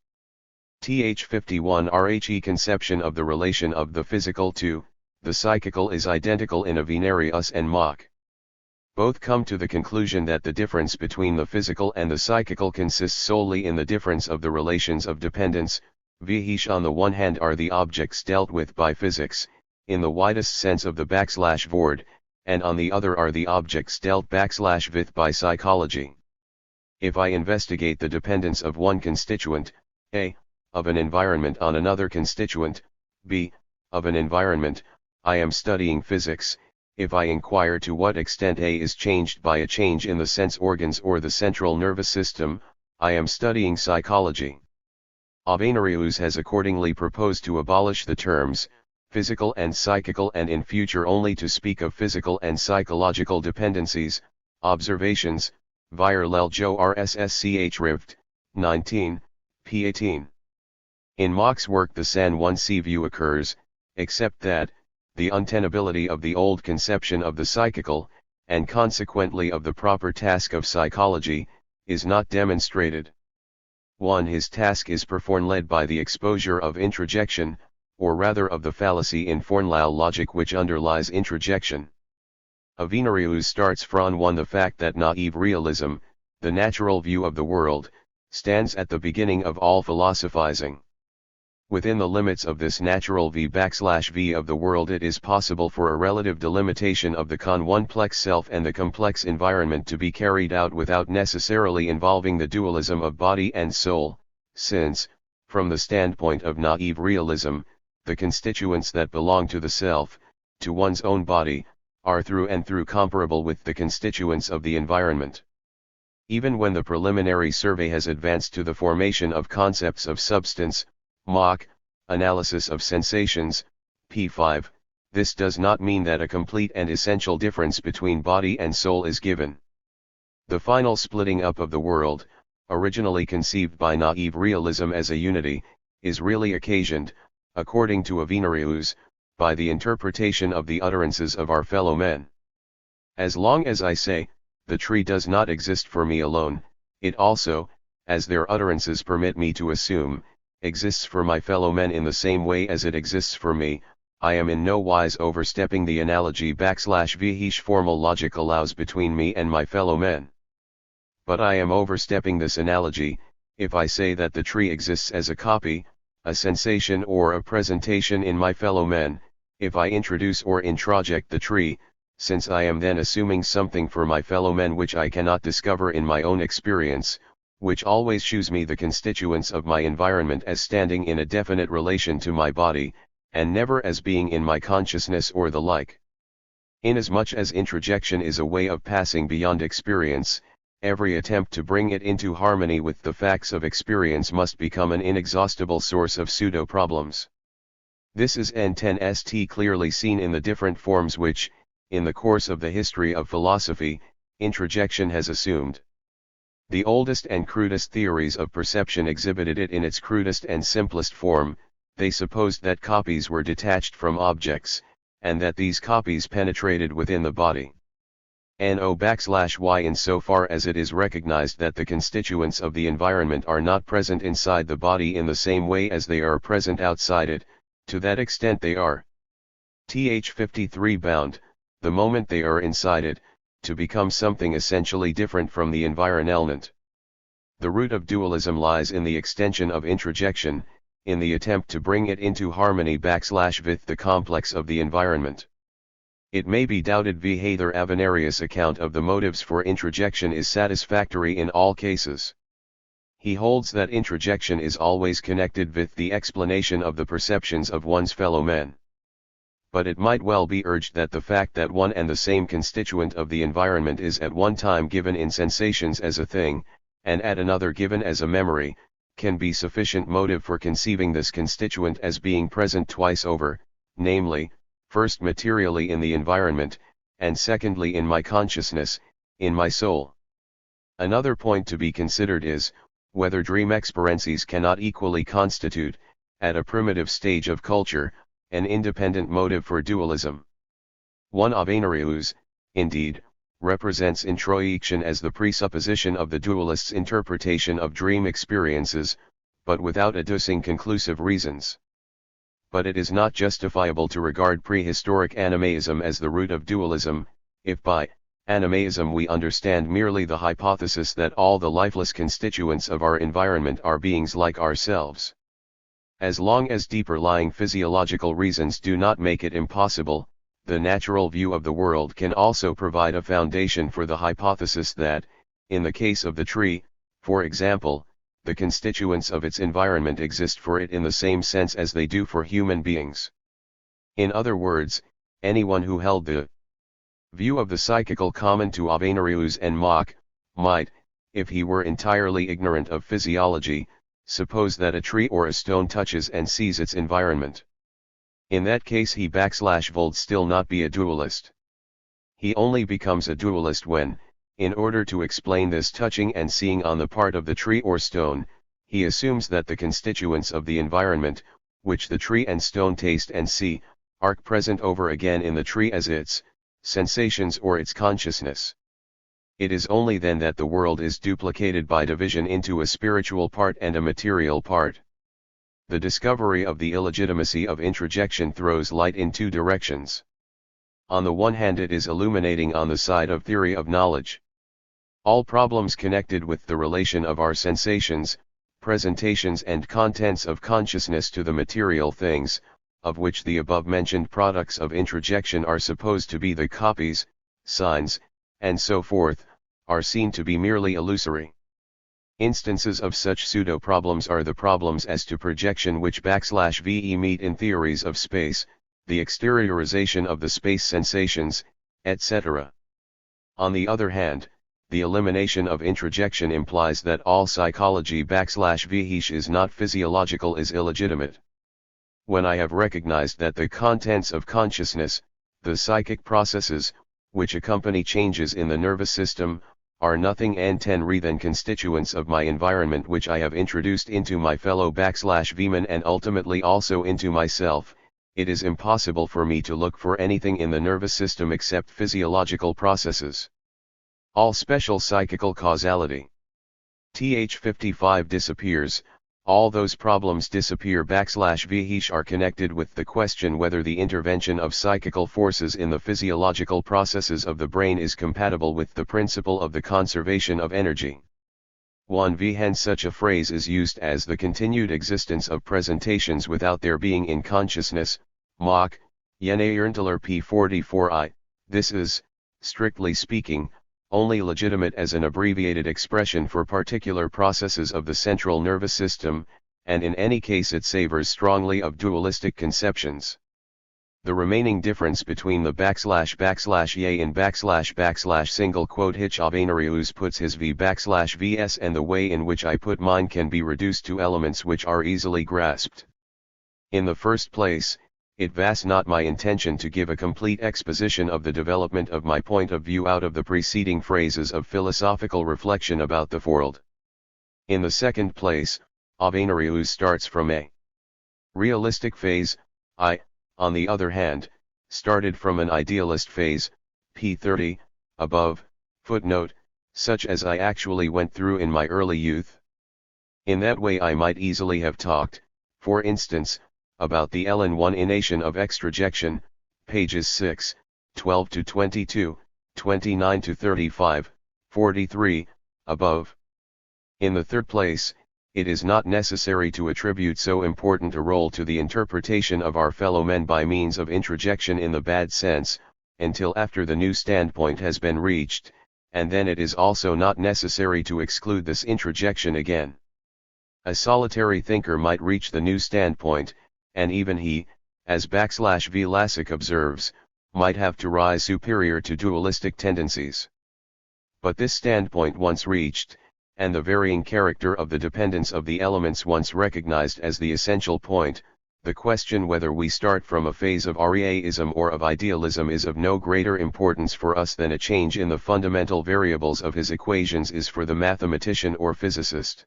Th 51 Rhe conception of the relation of the physical to the psychical is identical in Avenarius and Mach. Both come to the conclusion that the difference between the physical and the psychical consists solely in the difference of the relations of dependence, which on the one hand are the objects dealt with by physics, in the widest sense of the \word, and on the other are the objects dealt with by psychology. If I investigate the dependence of one constituent, A, of an environment on another constituent, B, of an environment, I am studying physics. If I inquire to what extent A is changed by a change in the sense organs or the central nervous system, I am studying psychology. Avenarius has accordingly proposed to abolish the terms physical and psychical and in future only to speak of physical and psychological dependencies, observations, via Leljo RSSCH Rift, 19, p. 18. In Mach's work the San 1c view occurs, except that, the untenability of the old conception of the psychical, and consequently of the proper task of psychology, is not demonstrated. 1. His task is performed led by the exposure of introjection, or rather of the fallacy in Fornlau logic which underlies introjection. Avenarius starts from 1. The fact that naive realism, the natural view of the world, stands at the beginning of all philosophizing. Within the limits of this natural v of the world it is possible for a relative delimitation of the complex self and the complex environment to be carried out without necessarily involving the dualism of body and soul, since, from the standpoint of naive realism, the constituents that belong to the self, to one's own body, are through and through comparable with the constituents of the environment. Even when the preliminary survey has advanced to the formation of concepts of substance, mach, analysis of sensations, p5, this does not mean that a complete and essential difference between body and soul is given. The final splitting up of the world, originally conceived by naive realism as a unity, is really occasioned, according to Avenarius, by the interpretation of the utterances of our fellow men. As long as I say, the tree does not exist for me alone, it also, as their utterances permit me to assume, exists for my fellow men in the same way as it exists for me. I am in no wise overstepping the analogy / formal logic allows between me and my fellow men. But I am overstepping this analogy, if I say that the tree exists as a copy, a sensation or a presentation in my fellow men, if I introduce or introject the tree, since I am then assuming something for my fellow men which I cannot discover in my own experience, which always shews me the constituents of my environment as standing in a definite relation to my body, and never as being in my consciousness or the like. Inasmuch as introjection is a way of passing beyond experience, every attempt to bring it into harmony with the facts of experience must become an inexhaustible source of pseudo-problems. This is N10st clearly seen in the different forms which, in the course of the history of philosophy, introjection has assumed. The oldest and crudest theories of perception exhibited it in its crudest and simplest form. They supposed that copies were detached from objects, and that these copies penetrated within the body. No/y insofar as it is recognized that the constituents of the environment are not present inside the body in the same way as they are present outside it, to that extent they are th53 bound, the moment they are inside it, to become something essentially different from the environment. The root of dualism lies in the extension of introjection, in the attempt to bring it into harmony with the complex of the environment. It may be doubted whether Avenarius' account of the motives for introjection is satisfactory in all cases. He holds that introjection is always connected with the explanation of the perceptions of one's fellow men. But it might well be urged that the fact that one and the same constituent of the environment is at one time given in sensations as a thing, and at another given as a memory, can be sufficient motive for conceiving this constituent as being present twice over, namely, first materially in the environment, and secondly in my consciousness, in my soul. Another point to be considered is, whether dream experiences cannot equally constitute, at a primitive stage of culture, an independent motive for dualism. One Avenarius, indeed, represents introjection as the presupposition of the dualist's interpretation of dream experiences, but without adducing conclusive reasons. But it is not justifiable to regard prehistoric animism as the root of dualism, if by animism we understand merely the hypothesis that all the lifeless constituents of our environment are beings like ourselves. As long as deeper-lying physiological reasons do not make it impossible, the natural view of the world can also provide a foundation for the hypothesis that, in the case of the tree, for example, the constituents of its environment exist for it in the same sense as they do for human beings. In other words, anyone who held the view of the psychical common to Avenarius and Mach, might, if he were entirely ignorant of physiology, suppose that a tree or a stone touches and sees its environment. In that case he /would still not be a dualist. He only becomes a dualist when, in order to explain this touching and seeing on the part of the tree or stone, he assumes that the constituents of the environment, which the tree and stone taste and see, arc present over again in the tree as its sensations or its consciousness. It is only then that the world is duplicated by division into a spiritual part and a material part. The discovery of the illegitimacy of introjection throws light in two directions. On the one hand, it is illuminating on the side of theory of knowledge. All problems connected with the relation of our sensations, presentations and contents of consciousness to the material things, of which the above-mentioned products of introjection are supposed to be the copies, signs, and so forth, are seen to be merely illusory. Instances of such pseudo-problems are the problems as to projection which /VE meet in theories of space, the exteriorization of the space sensations, etc. On the other hand, the elimination of introjection implies that all psychology /VE is not physiological is illegitimate. When I have recognized that the contents of consciousness, the psychic processes, which accompany changes in the nervous system, are nothing than constituents of my environment which I have introduced into my fellow /Vman and ultimately also into myself, it is impossible for me to look for anything in the nervous system except physiological processes. All special psychical causality. Th55 disappears. All those problems disappear /VE are connected with the question whether the intervention of psychical forces in the physiological processes of the brain is compatible with the principle of the conservation of energy. 1v Hence such a phrase is used as the continued existence of presentations without their being in consciousness, mach, Jene Ernteler p44I, this is, strictly speaking, only legitimate as an abbreviated expression for particular processes of the central nervous system, and in any case it savors strongly of dualistic conceptions. The remaining difference between the //ye and / single quote Hitch Avenarius puts his v/vs and the way in which I put mine can be reduced to elements which are easily grasped. In the first place, it was not my intention to give a complete exposition of the development of my point of view out of the preceding phrases of philosophical reflection about the world. In the second place, Avenarius starts from a realistic phase. I, on the other hand, started from an idealist phase, p30, above, footnote, such as I actually went through in my early youth. In that way I might easily have talked, for instance, about the Ln1ination of extrojection, pages 6, 12 to 22, 29 to 35, 43, above. In the third place, it is not necessary to attribute so important a role to the interpretation of our fellow men by means of introjection in the bad sense, until after the new standpoint has been reached, and then it is also not necessary to exclude this introjection again. A solitary thinker might reach the new standpoint, and even he, as /V Lassig observes, might have to rise superior to dualistic tendencies. But this standpoint once reached, and the varying character of the dependence of the elements once recognized as the essential point, the question whether we start from a phase of Ariaism or of idealism is of no greater importance for us than a change in the fundamental variables of his equations is for the mathematician or physicist.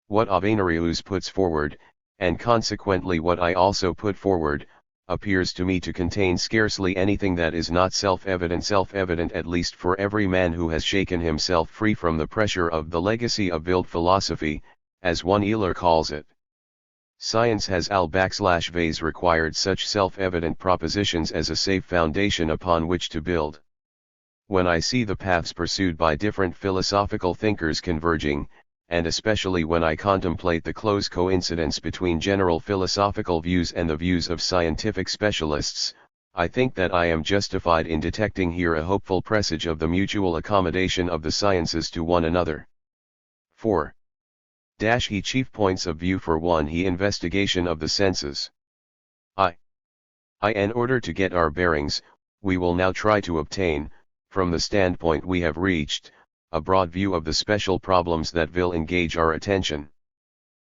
What Avenarius puts forward, and consequently what I also put forward, appears to me to contain scarcely anything that is not self-evident at least for every man who has shaken himself free from the pressure of the legacy of Wild philosophy, as one Ehler calls it. Science has /Vs required such self-evident propositions as a safe foundation upon which to build. When I see the paths pursued by different philosophical thinkers converging, and especially when I contemplate the close coincidence between general philosophical views and the views of scientific specialists, I think that I am justified in detecting here a hopeful presage of the mutual accommodation of the sciences to one another. 4. He chief points of view for 1 He investigation of the senses. In order to get our bearings, we will now try to obtain, from the standpoint we have reached, a broad view of the special problems that will engage our attention.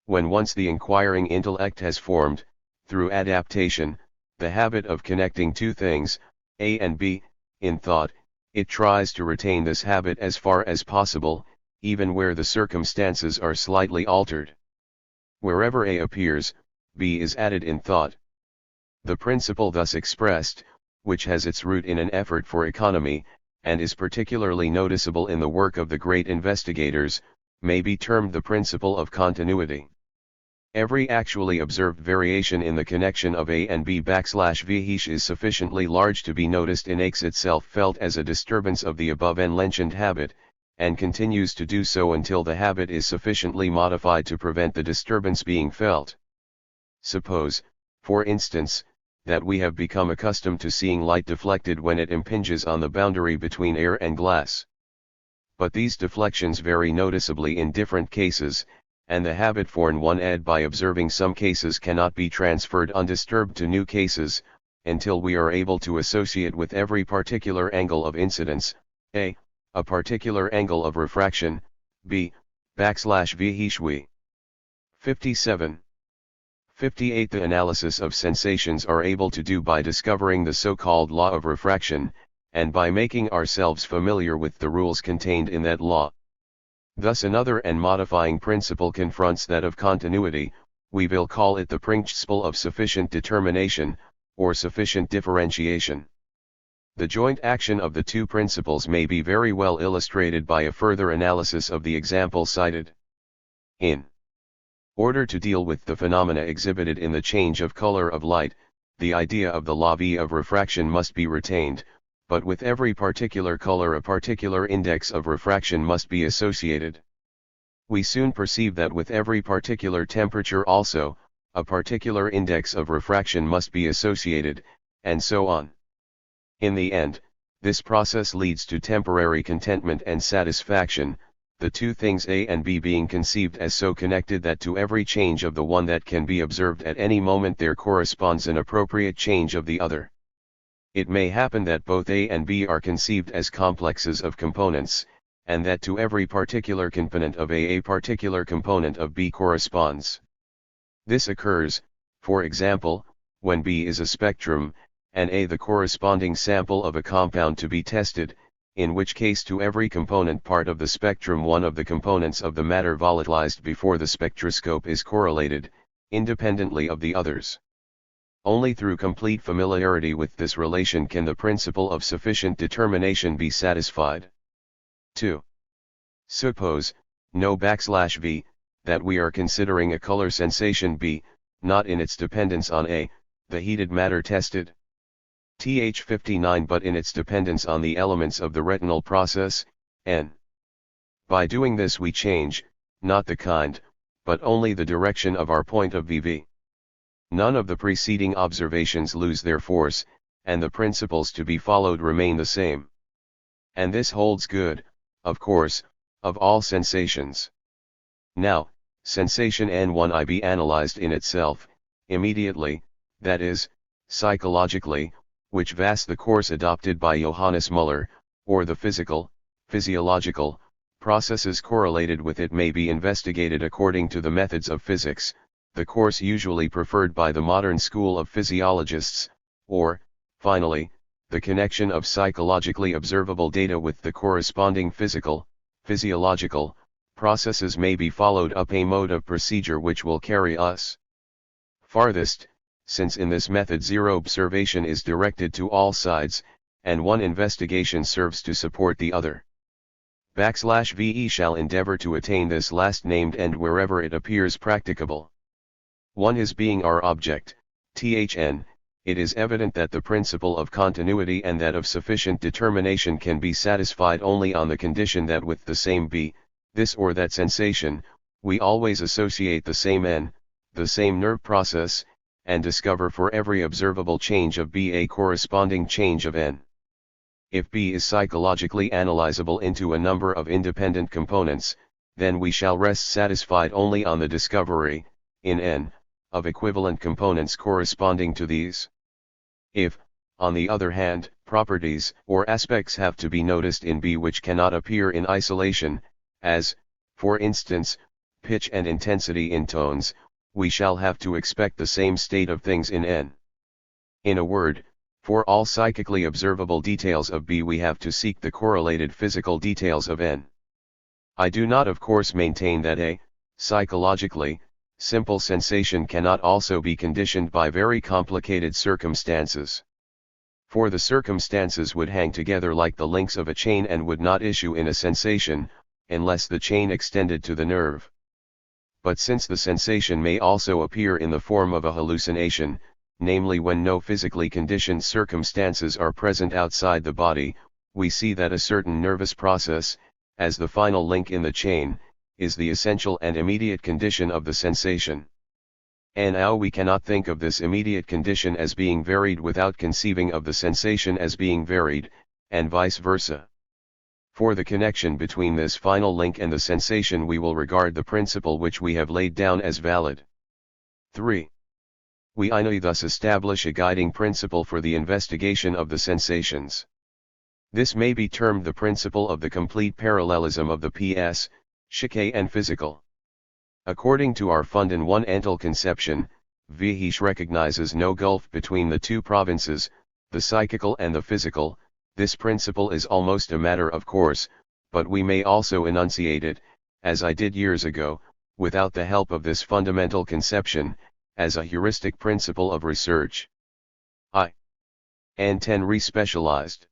When once the inquiring intellect has formed, through adaptation, the habit of connecting two things, A and B, in thought, it tries to retain this habit as far as possible, even where the circumstances are slightly altered. Wherever A appears, B is added in thought. The principle thus expressed, which has its root in an effort for economy, and is particularly noticeable in the work of the great investigators, may be termed the principle of continuity. Every actually observed variation in the connection of A and B\V is sufficiently large to be noticed and makes itself felt as a disturbance of the above mentioned habit, and continues to do so until the habit is sufficiently modified to prevent the disturbance being felt. Suppose, for instance, that we have become accustomed to seeing light deflected when it impinges on the boundary between air and glass. But these deflections vary noticeably in different cases, and the habit formed by observing some cases cannot be transferred undisturbed to new cases, until we are able to associate with every particular angle of incidence, a particular angle of refraction, b\V. 57. 58. The analysis of sensations are able to do by discovering the so-called law of refraction, and by making ourselves familiar with the rules contained in that law. Thus another and modifying principle confronts that of continuity. We will call it the principle of sufficient determination, or sufficient differentiation. The joint action of the two principles may be very well illustrated by a further analysis of the example cited. In order to deal with the phenomena exhibited in the change of color of light, the idea of the law V of refraction must be retained, but with every particular color a particular index of refraction must be associated. We soon perceive that with every particular temperature also, a particular index of refraction must be associated, and so on. In the end, this process leads to temporary contentment and satisfaction, the two things A and B being conceived as so connected that to every change of the one that can be observed at any moment there corresponds an appropriate change of the other. It may happen that both A and B are conceived as complexes of components, and that to every particular component of A particular component of B corresponds. This occurs, for example, when B is a spectrum, and A the corresponding sample of a compound to be tested, in which case to every component part of the spectrum one of the components of the matter volatilized before the spectroscope is correlated, independently of the others. Only through complete familiarity with this relation can the principle of sufficient determination be satisfied. 2. Suppose, no\V, that we are considering a color sensation B, not in its dependence on A, the heated matter tested. Th 59 but in its dependence on the elements of the retinal process, N. By doing this we change, not the kind, but only the direction of our point of view. None of the preceding observations lose their force, and the principles to be followed remain the same. And this holds good, of course, of all sensations. Now, sensation N1 be analyzed in itself, immediately, that is, psychologically, which was the course adopted by Johannes Müller, or the physiological, processes correlated with it may be investigated according to the methods of physics, the course usually preferred by the modern school of physiologists, or, finally, the connection of psychologically observable data with the corresponding physiological, processes may be followed up a mode of procedure which will carry us farthest, since in this method zero observation is directed to all sides, and one investigation serves to support the other. \VE shall endeavor to attain this last named end wherever it appears practicable. One is being our object, THN, it is evident that the principle of continuity and that of sufficient determination can be satisfied only on the condition that with the same B, this or that sensation, we always associate the same N, the same nerve process, and discover for every observable change of B a corresponding change of N. If B is psychologically analyzable into a number of independent components, then we shall rest satisfied only on the discovery, in N, of equivalent components corresponding to these. If, on the other hand, properties or aspects have to be noticed in B which cannot appear in isolation, as, for instance, pitch and intensity in tones, we shall have to expect the same state of things in N. In a word, for all psychically observable details of B we have to seek the correlated physical details of N. I do not of course maintain that A, psychologically, simple sensation cannot also be conditioned by very complicated circumstances. For the circumstances would hang together like the links of a chain and would not issue in a sensation, unless the chain extended to the nerve. But since the sensation may also appear in the form of a hallucination, namely when no physically conditioned circumstances are present outside the body, we see that a certain nervous process, as the final link in the chain, is the essential and immediate condition of the sensation. And now we cannot think of this immediate condition as being varied without conceiving of the sensation as being varied, and vice versa. For the connection between this final link and the sensation we will regard the principle which we have laid down as valid. 3. We thus establish a guiding principle for the investigation of the sensations. This may be termed the principle of the complete parallelism of the PS, psyche and physical. According to our fundamental conception, Vihesh recognizes no gulf between the two provinces, the psychical and the physical. This principle is almost a matter of course, but we may also enunciate it, as I did years ago, without the help of this fundamental conception, as a heuristic principle of research. And 10 re-specialized.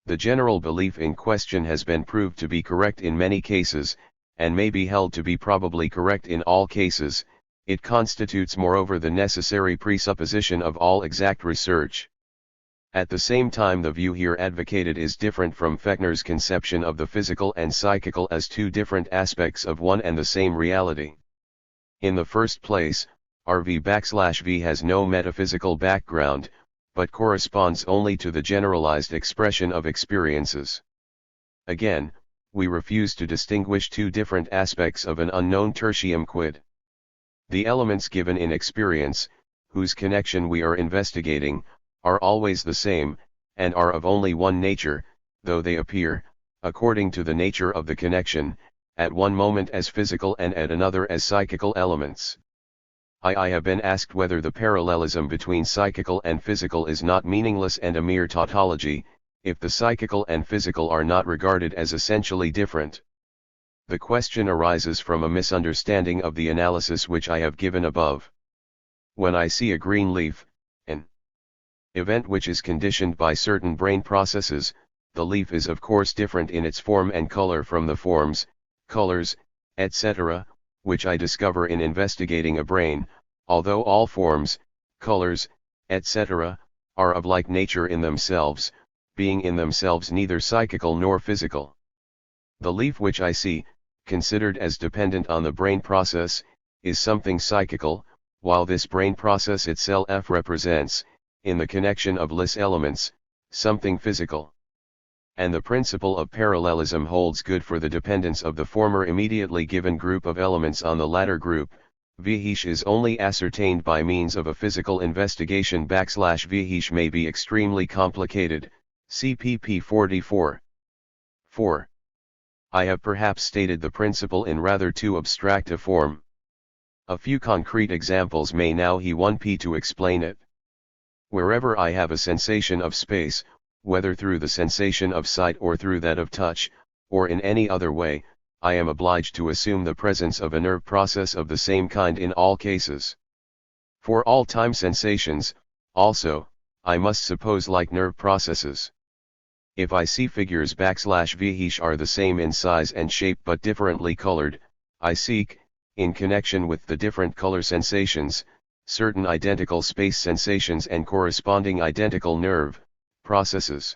The general belief in question has been proved to be correct in many cases, and may be held to be probably correct in all cases. It constitutes moreover the necessary presupposition of all exact research. At the same time, the view here advocated is different from Fechner's conception of the physical and psychical as two different aspects of one and the same reality. In the first place, RV_V has no metaphysical background, but corresponds only to the generalized expression of experiences. Again, we refuse to distinguish two different aspects of an unknown tertium quid. The elements given in experience, whose connection we are investigating, are always the same, and are of only one nature, though they appear, according to the nature of the connection, at one moment as physical and at another as psychical elements. I have been asked whether the parallelism between psychical and physical is not meaningless and a mere tautology, if the psychical and physical are not regarded as essentially different. The question arises from a misunderstanding of the analysis which I have given above. When I see a green leaf, an event which is conditioned by certain brain processes, the leaf is of course different in its form and color from the forms, colors, etc., which I discover in investigating a brain, although all forms, colors, etc., are of like nature in themselves, being in themselves neither psychical nor physical. The leaf which I see, considered as dependent on the brain process, is something psychical, while this brain process itself represents, in the connection of Lis elements, something physical. And the principle of parallelism holds good for the dependence of the former immediately given group of elements on the latter group. Vihesh is only ascertained by means of a physical investigation. Vihesh may be extremely complicated. CPP 44. 4. I have perhaps stated the principle in rather too abstract a form. A few concrete examples may now he 1p to explain it. Wherever I have a sensation of space, whether through the sensation of sight or through that of touch, or in any other way, I am obliged to assume the presence of a nerve process of the same kind in all cases. For all time sensations, also, I must suppose like nerve processes. If I see figures /Vihesh are the same in size and shape but differently colored, I seek, in connection with the different color sensations, certain identical space sensations and corresponding identical nerve processes.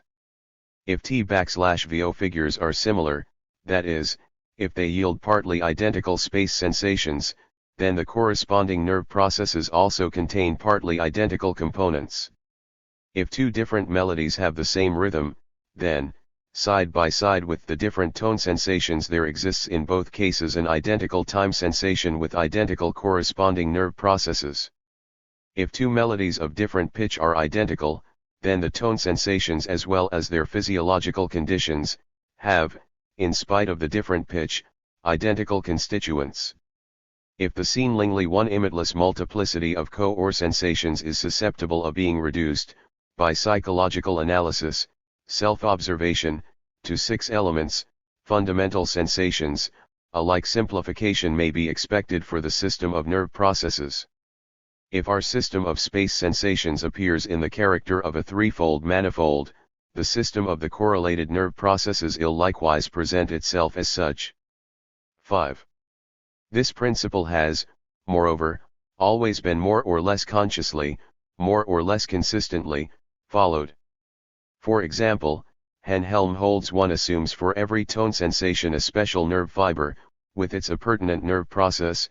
If T/VO figures are similar, that is, if they yield partly identical space sensations, then the corresponding nerve processes also contain partly identical components. If two different melodies have the same rhythm, then, side by side with the different tone sensations, there exists in both cases an identical time sensation with identical corresponding nerve processes. If two melodies of different pitch are identical, then the tone sensations as well as their physiological conditions, have, in spite of the different pitch, identical constituents. If the seemingly one limitless multiplicity of or sensations is susceptible of being reduced, by psychological analysis, self-observation, to 6 elements, fundamental sensations, A like simplification may be expected for the system of nerve processes. If our system of space sensations appears in the character of a threefold manifold, the system of the correlated nerve processes will likewise present itself as such. 5. This principle has, moreover, always been more or less consciously, more or less consistently, followed. For example, Helmholtz 1 assumes for every tone sensation a special nerve fiber, with its appurtenant nerve process,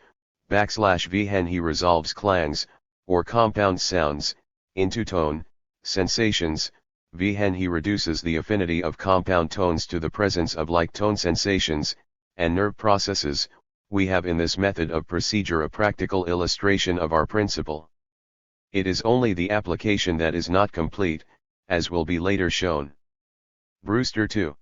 \V. He resolves clangs, or compound sounds, into tone sensations, V. He reduces the affinity of compound tones to the presence of like tone sensations, and nerve processes. We have in this method of procedure a practical illustration of our principle. It is only the application that is not complete, as will be later shown. Brewster 2.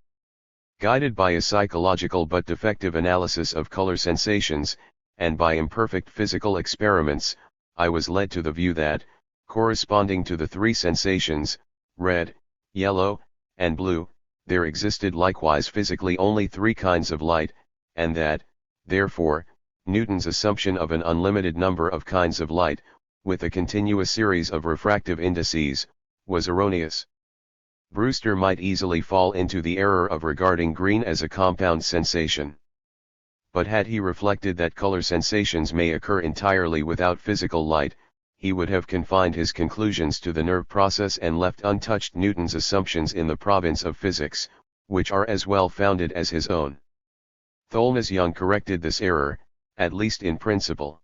Guided by a psychological but defective analysis of color sensations, and by imperfect physical experiments, I was led to the view that, corresponding to the three sensations, red, yellow, and blue, there existed likewise physically only three kinds of light, and that, therefore, Newton's assumption of an unlimited number of kinds of light, with a continuous series of refractive indices, was erroneous. Brewster might easily fall into the error of regarding green as a compound sensation. But had he reflected that color sensations may occur entirely without physical light, he would have confined his conclusions to the nerve process and left untouched Newton's assumptions in the province of physics, which are as well founded as his own. Tholnas-Young corrected this error, at least in principle.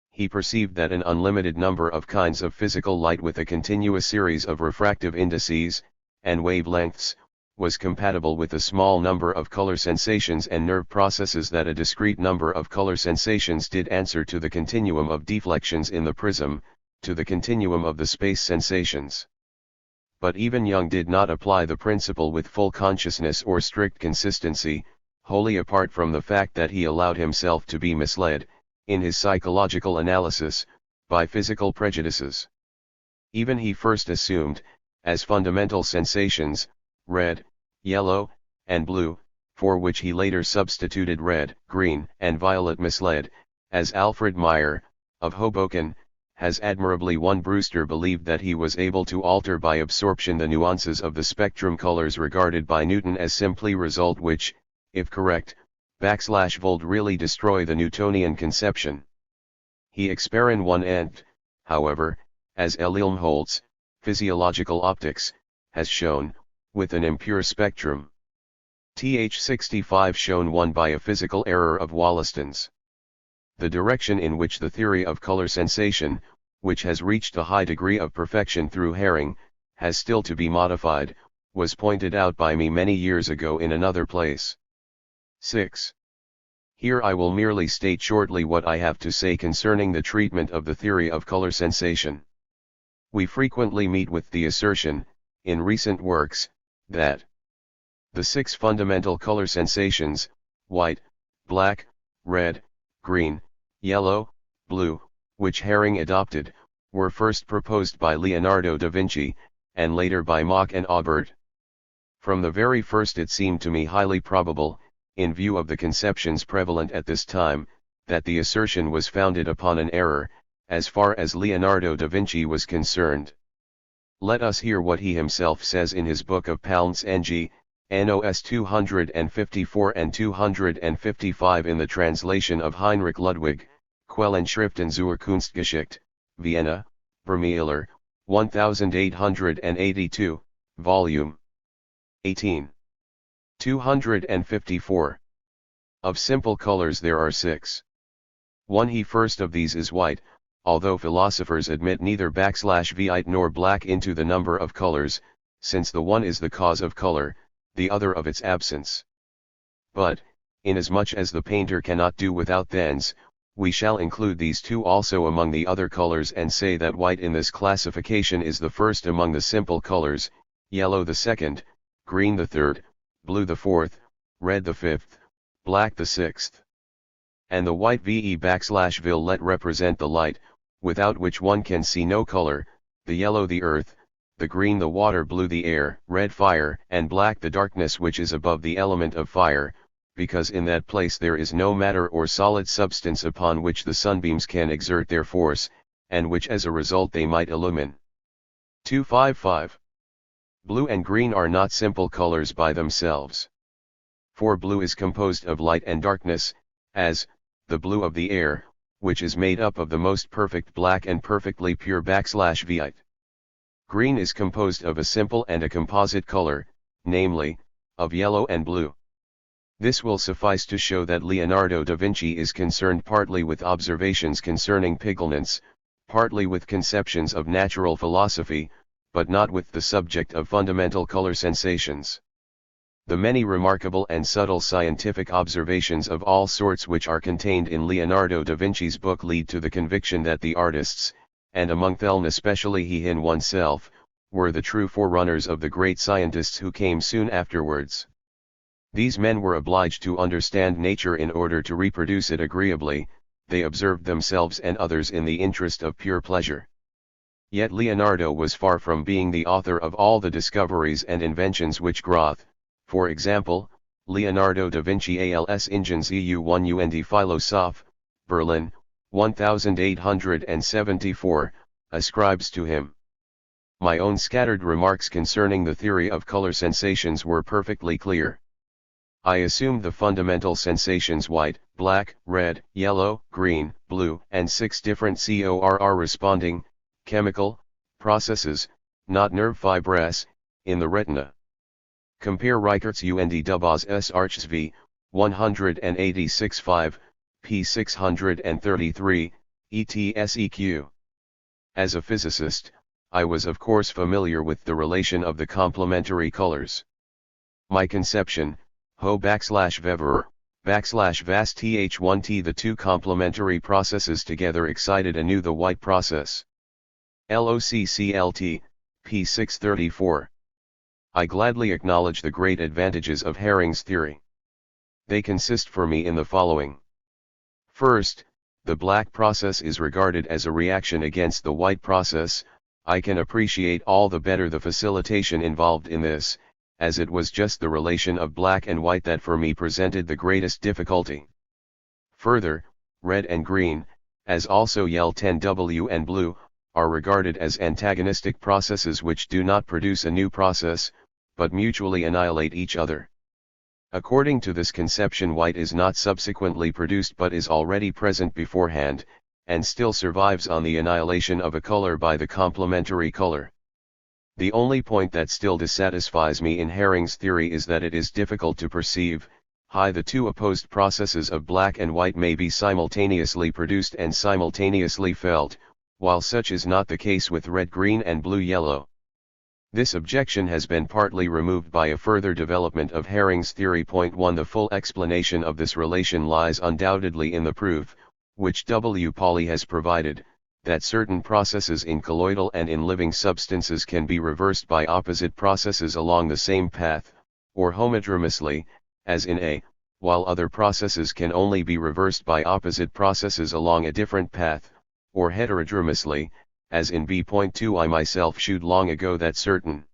He perceived that an unlimited number of kinds of physical light with a continuous series of refractive indices, and wavelengths, was compatible with a small number of color sensations and nerve processes, that a discrete number of color sensations did answer to the continuum of deflections in the prism, to the continuum of the space sensations. But even Young did not apply the principle with full consciousness or strict consistency, wholly apart from the fact that he allowed himself to be misled, in his psychological analysis, by physical prejudices. Even he first assumed, as fundamental sensations, red, yellow, and blue, for which he later substituted red, green, and violet, misled, as Alfred Meyer, of Hoboken, has admirably won. Brewster believed that he was able to alter by absorption the nuances of the spectrum colors regarded by Newton as simply result which, if correct, \Volt really destroy the Newtonian conception. He experiment 1 and, however, as Helmholtz, Physiological Optics, has shown, with an impure spectrum. Th 65 shown 1 by a physical error of Wollaston's. The direction in which the theory of color sensation, which has reached a high degree of perfection through Hering, has still to be modified, was pointed out by me many years ago in another place. 6. Here I will merely state shortly what I have to say concerning the treatment of the theory of color sensation. We frequently meet with the assertion, in recent works, that the 6 fundamental color sensations, white, black, red, green, yellow, blue, which Hering adopted, were first proposed by Leonardo da Vinci, and later by Mach and Aubert. From the very first it seemed to me highly probable, in view of the conceptions prevalent at this time, that the assertion was founded upon an error, as far as Leonardo da Vinci was concerned. Let us hear what he himself says in his book of Palms NG, NOS 254 and 255 in the translation of Heinrich Ludwig, Quellenschriften zur Kunstgeschichte, Vienna, Vermeer, 1882, Volume 18. 254. Of simple colors there are 6. 1. He first of these is white, although philosophers admit neither \white nor black into the number of colors, since the one is the cause of color, the other of its absence. But, inasmuch as the painter cannot do without thens, we shall include these 2 also among the other colors and say that white in this classification is the first among the simple colors, yellow the second, green the third, blue the fourth, red the fifth, black the sixth. And the white \violet represent the light, without which one can see no color, the yellow the earth, the green the water, blue the air, red fire, and black the darkness which is above the element of fire, because in that place there is no matter or solid substance upon which the sunbeams can exert their force, and which as a result they might illumine. 255. Blue and green are not simple colors by themselves. For blue is composed of light and darkness, as, the blue of the air, which is made up of the most perfect black and perfectly pure /white. Green is composed of a simple and a composite color, namely, of yellow and blue. This will suffice to show that Leonardo da Vinci is concerned partly with observations concerning pigments, partly with conceptions of natural philosophy, but not with the subject of fundamental color sensations. The many remarkable and subtle scientific observations of all sorts which are contained in Leonardo da Vinci's book lead to the conviction that the artists, and among them especially he in oneself, were the true forerunners of the great scientists who came soon afterwards. These men were obliged to understand nature in order to reproduce it agreeably, they observed themselves and others in the interest of pure pleasure. Yet Leonardo was far from being the author of all the discoveries and inventions which Groth, for example, Leonardo da Vinci als Ingens EU1 und Philosoph, Berlin, 1874, ascribes to him. My own scattered remarks concerning the theory of color sensations were perfectly clear. I assumed the fundamental sensations white, black, red, yellow, green, blue, and 6 different corresponding, chemical, processes, not nerve fibres, in the retina. Compare Reichert's und Dubas s Archs v. 186-5, p. 633, etseq. As a physicist, I was of course familiar with the relation of the complementary colors. My conception, Ho/Weber, /vas th1t the two complementary processes together excited anew the white process. LOCCLT, p. 634. I gladly acknowledge the great advantages of Hering's theory. They consist for me in the following. First, the black process is regarded as a reaction against the white process. I can appreciate all the better the facilitation involved in this, as it was just the relation of black and white that for me presented the greatest difficulty. Further, red and green, as also yellow and blue, are regarded as antagonistic processes which do not produce a new process, but mutually annihilate each other. According to this conception, white is not subsequently produced but is already present beforehand, and still survives on the annihilation of a color by the complementary color. The only point that still dissatisfies me in Hering's theory is that it is difficult to perceive how the two opposed processes of black and white may be simultaneously produced and simultaneously felt, while such is not the case with red, green and blue, yellow. This objection has been partly removed by a further development of Hering's theory. Point 1. The full explanation of this relation lies undoubtedly in the proof, which W. Pauli has provided, that certain processes in colloidal and in living substances can be reversed by opposite processes along the same path, or homodromously, as in A, while other processes can only be reversed by opposite processes along a different path, or heterodromously, as in B. Point 2. I myself shewed long ago that certain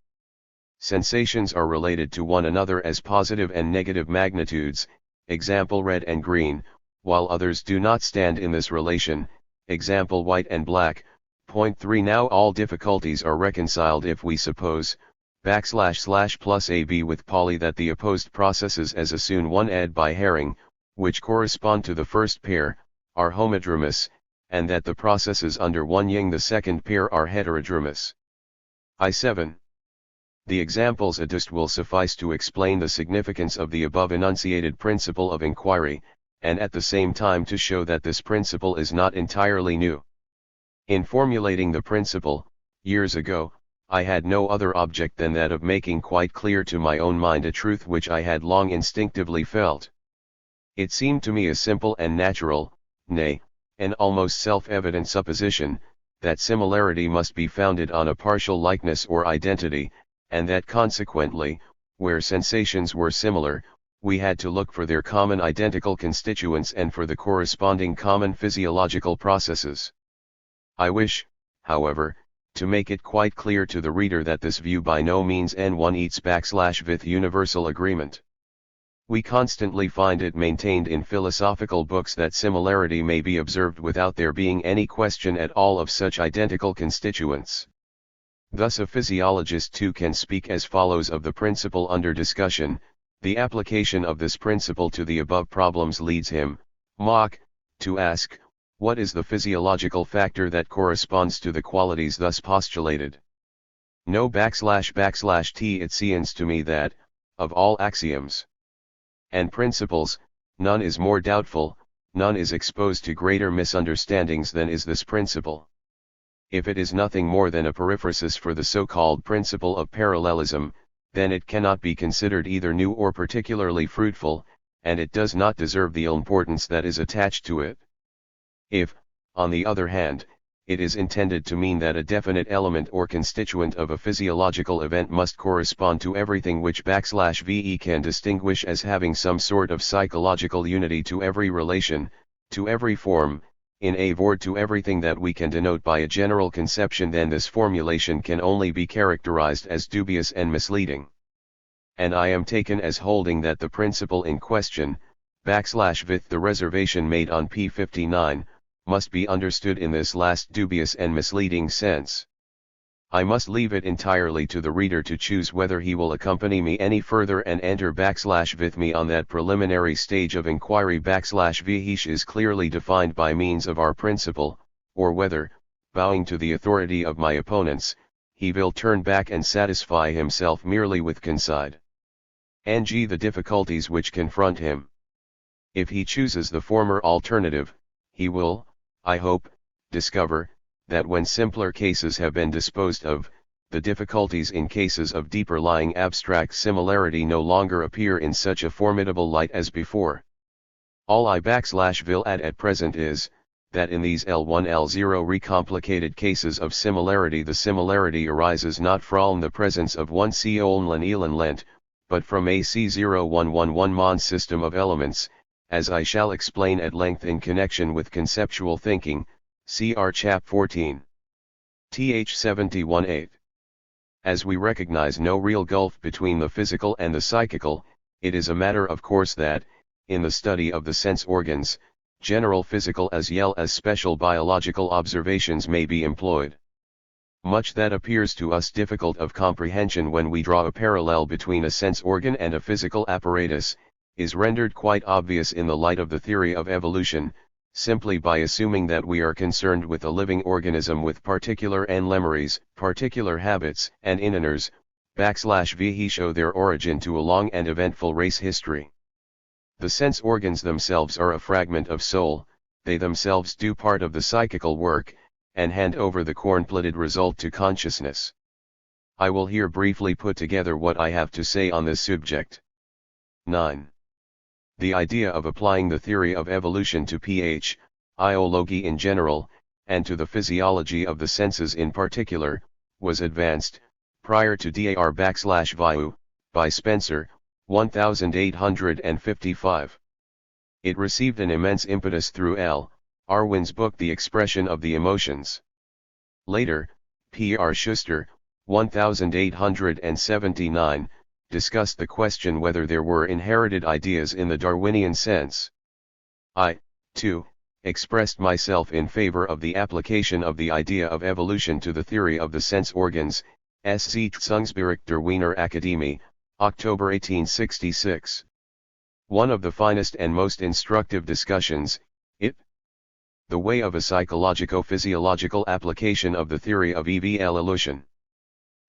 sensations are related to one another as positive and negative magnitudes, example red and green, while others do not stand in this relation, example white and black. Point 3. Now all difficulties are reconciled if we suppose, / AB with Pauli, that the opposed processes as assumed 1 ed by Hering, which correspond to the first pair, are homodromous, and that the processes under 1 ying the second pair are heterodromous. I7. The examples adduced will suffice to explain the significance of the above enunciated principle of inquiry, and at the same time to show that this principle is not entirely new. In formulating the principle, years ago, I had no other object than that of making quite clear to my own mind a truth which I had long instinctively felt. It seemed to me a simple and natural, nay, an almost self-evident supposition, that similarity must be founded on a partial likeness or identity, and that consequently, where sensations were similar, we had to look for their common identical constituents and for the corresponding common physiological processes. I wish, however, to make it quite clear to the reader that this view by no means n1 eats / with universal agreement. We constantly find it maintained in philosophical books that similarity may be observed without there being any question at all of such identical constituents. Thus a physiologist too can speak as follows of the principle under discussion. The application of this principle to the above problems leads him, mach, to ask, what is the physiological factor that corresponds to the qualities thus postulated? No // t. It seems to me that, of all axioms and principles, none is more doubtful, none is exposed to greater misunderstandings than is this principle. If it is nothing more than a periphrasis for the so-called principle of parallelism, then it cannot be considered either new or particularly fruitful, and it does not deserve the importance that is attached to it. If, on the other hand, it is intended to mean that a definite element or constituent of a physiological event must correspond to everything which \VE can distinguish as having some sort of psychological unity to every relation, to every form, in a word to everything that we can denote by a general conception, then this formulation can only be characterized as dubious and misleading. And I am taken as holding that the principle in question, \with the reservation made on p. 59, must be understood in this last dubious and misleading sense. I must leave it entirely to the reader to choose whether he will accompany me any further and enter \with me on that preliminary stage of inquiry \vh is clearly defined by means of our principle, or whether, bowing to the authority of my opponents, he will turn back and satisfy himself merely with concede ng the difficulties which confront him. If he chooses the former alternative, he will, I hope, discover, that when simpler cases have been disposed of, the difficulties in cases of deeper lying abstract similarity no longer appear in such a formidable light as before. All I will add at present is, that in these L1 L0 recomplicated cases of similarity the similarity arises not from the presence of one element, but from a C0111 Mon system of elements, as I shall explain at length in connection with conceptual thinking, cr chap 14. Th 71-8. As we recognize no real gulf between the physical and the psychical, it is a matter of course that, in the study of the sense organs, general physical as well as special biological observations may be employed. Much that appears to us difficult of comprehension when we draw a parallel between a sense organ and a physical apparatus, is rendered quite obvious in the light of the theory of evolution, simply by assuming that we are concerned with a living organism with particular enlemeries, particular habits, and inners, \v show their origin to a long and eventful race history. The sense organs themselves are a fragment of soul, they themselves do part of the psychical work, and hand over the corn-plated result to consciousness. I will here briefly put together what I have to say on this subject. 9. The idea of applying the theory of evolution to physiology in general, and to the physiology of the senses in particular, was advanced, prior to dar\Viu, by Spencer, 1855. It received an immense impetus through L. Arwin's book The Expression of the Emotions. Later, P.R. Schuster, 1879, discussed the question whether there were inherited ideas in the Darwinian sense. I, too, expressed myself in favor of the application of the idea of evolution to the theory of the sense organs, SC Zungsbericht der Wiener Akademie, October 1866. One of the finest and most instructive discussions, it. The way of a psychologico-physiological application of the theory of evolution.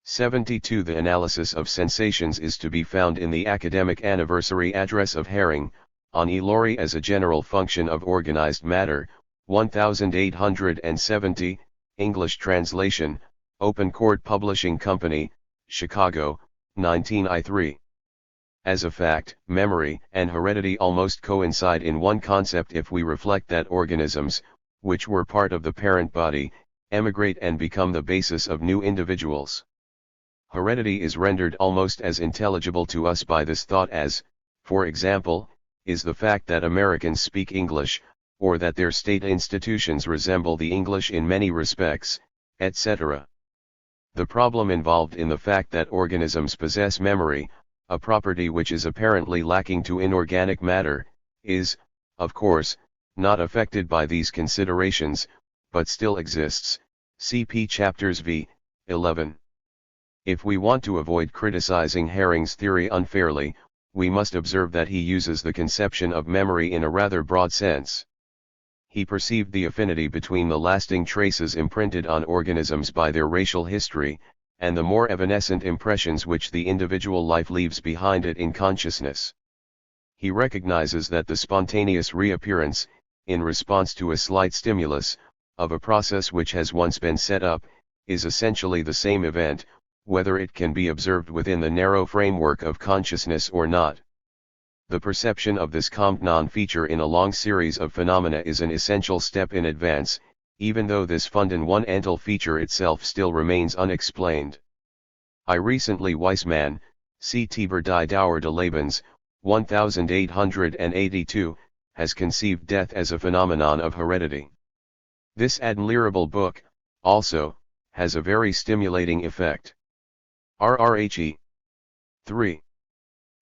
72. The analysis of sensations is to be found in the academic anniversary address of Herring, on Elori as a general function of organized matter, 1870, English translation, Open Court Publishing Company, Chicago, 1903. As a fact, memory and heredity almost coincide in one concept if we reflect that organisms, which were part of the parent body, emigrate and become the basis of new individuals. Heredity is rendered almost as intelligible to us by this thought as, for example, is the fact that Americans speak English, or that their state institutions resemble the English in many respects, etc. The problem involved in the fact that organisms possess memory, a property which is apparently lacking to inorganic matter, is, of course, not affected by these considerations, but still exists. CP chapters v. 11. If we want to avoid criticizing Hering's theory unfairly, we must observe that he uses the conception of memory in a rather broad sense. He perceived the affinity between the lasting traces imprinted on organisms by their racial history, and the more evanescent impressions which the individual life leaves behind it in consciousness. He recognizes that the spontaneous reappearance, in response to a slight stimulus, of a process which has once been set up, is essentially the same event, whether it can be observed within the narrow framework of consciousness or not. The perception of this Compton feature in a long series of phenomena is an essential step in advance, even though this fundamental feature itself still remains unexplained. I recently Weissmann, C. Tieber die Dauer des Lebens, 1882, has conceived death as a phenomenon of heredity. This admirable book, also, has a very stimulating effect. RRHE 3.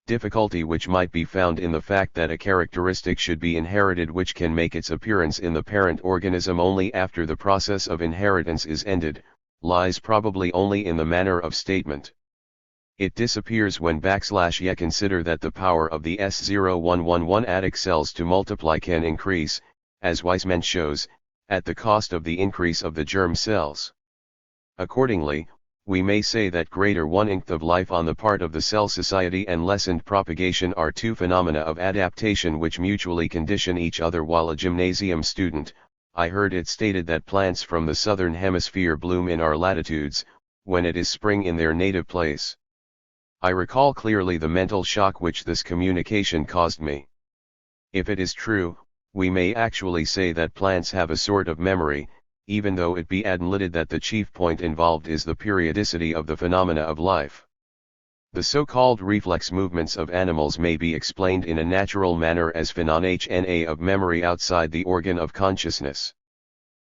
Difficulty which might be found in the fact that a characteristic should be inherited which can make its appearance in the parent organism only after the process of inheritance is ended, lies probably only in the manner of statement. It disappears when \ye consider that the power of the S0111 adic cells to multiply can increase, as Weissmann shows, at the cost of the increase of the germ cells. Accordingly, we may say that greater one-inch of life on the part of the cell society and lessened propagation are two phenomena of adaptation which mutually condition each other. While a gymnasium student, I heard it stated that plants from the southern hemisphere bloom in our latitudes, when it is spring in their native place. I recall clearly the mental shock which this communication caused me. If it is true, we may actually say that plants have a sort of memory, even though it be admitted that the chief point involved is the periodicity of the phenomena of life. The so-called reflex movements of animals may be explained in a natural manner as phenomena of memory outside the organ of consciousness.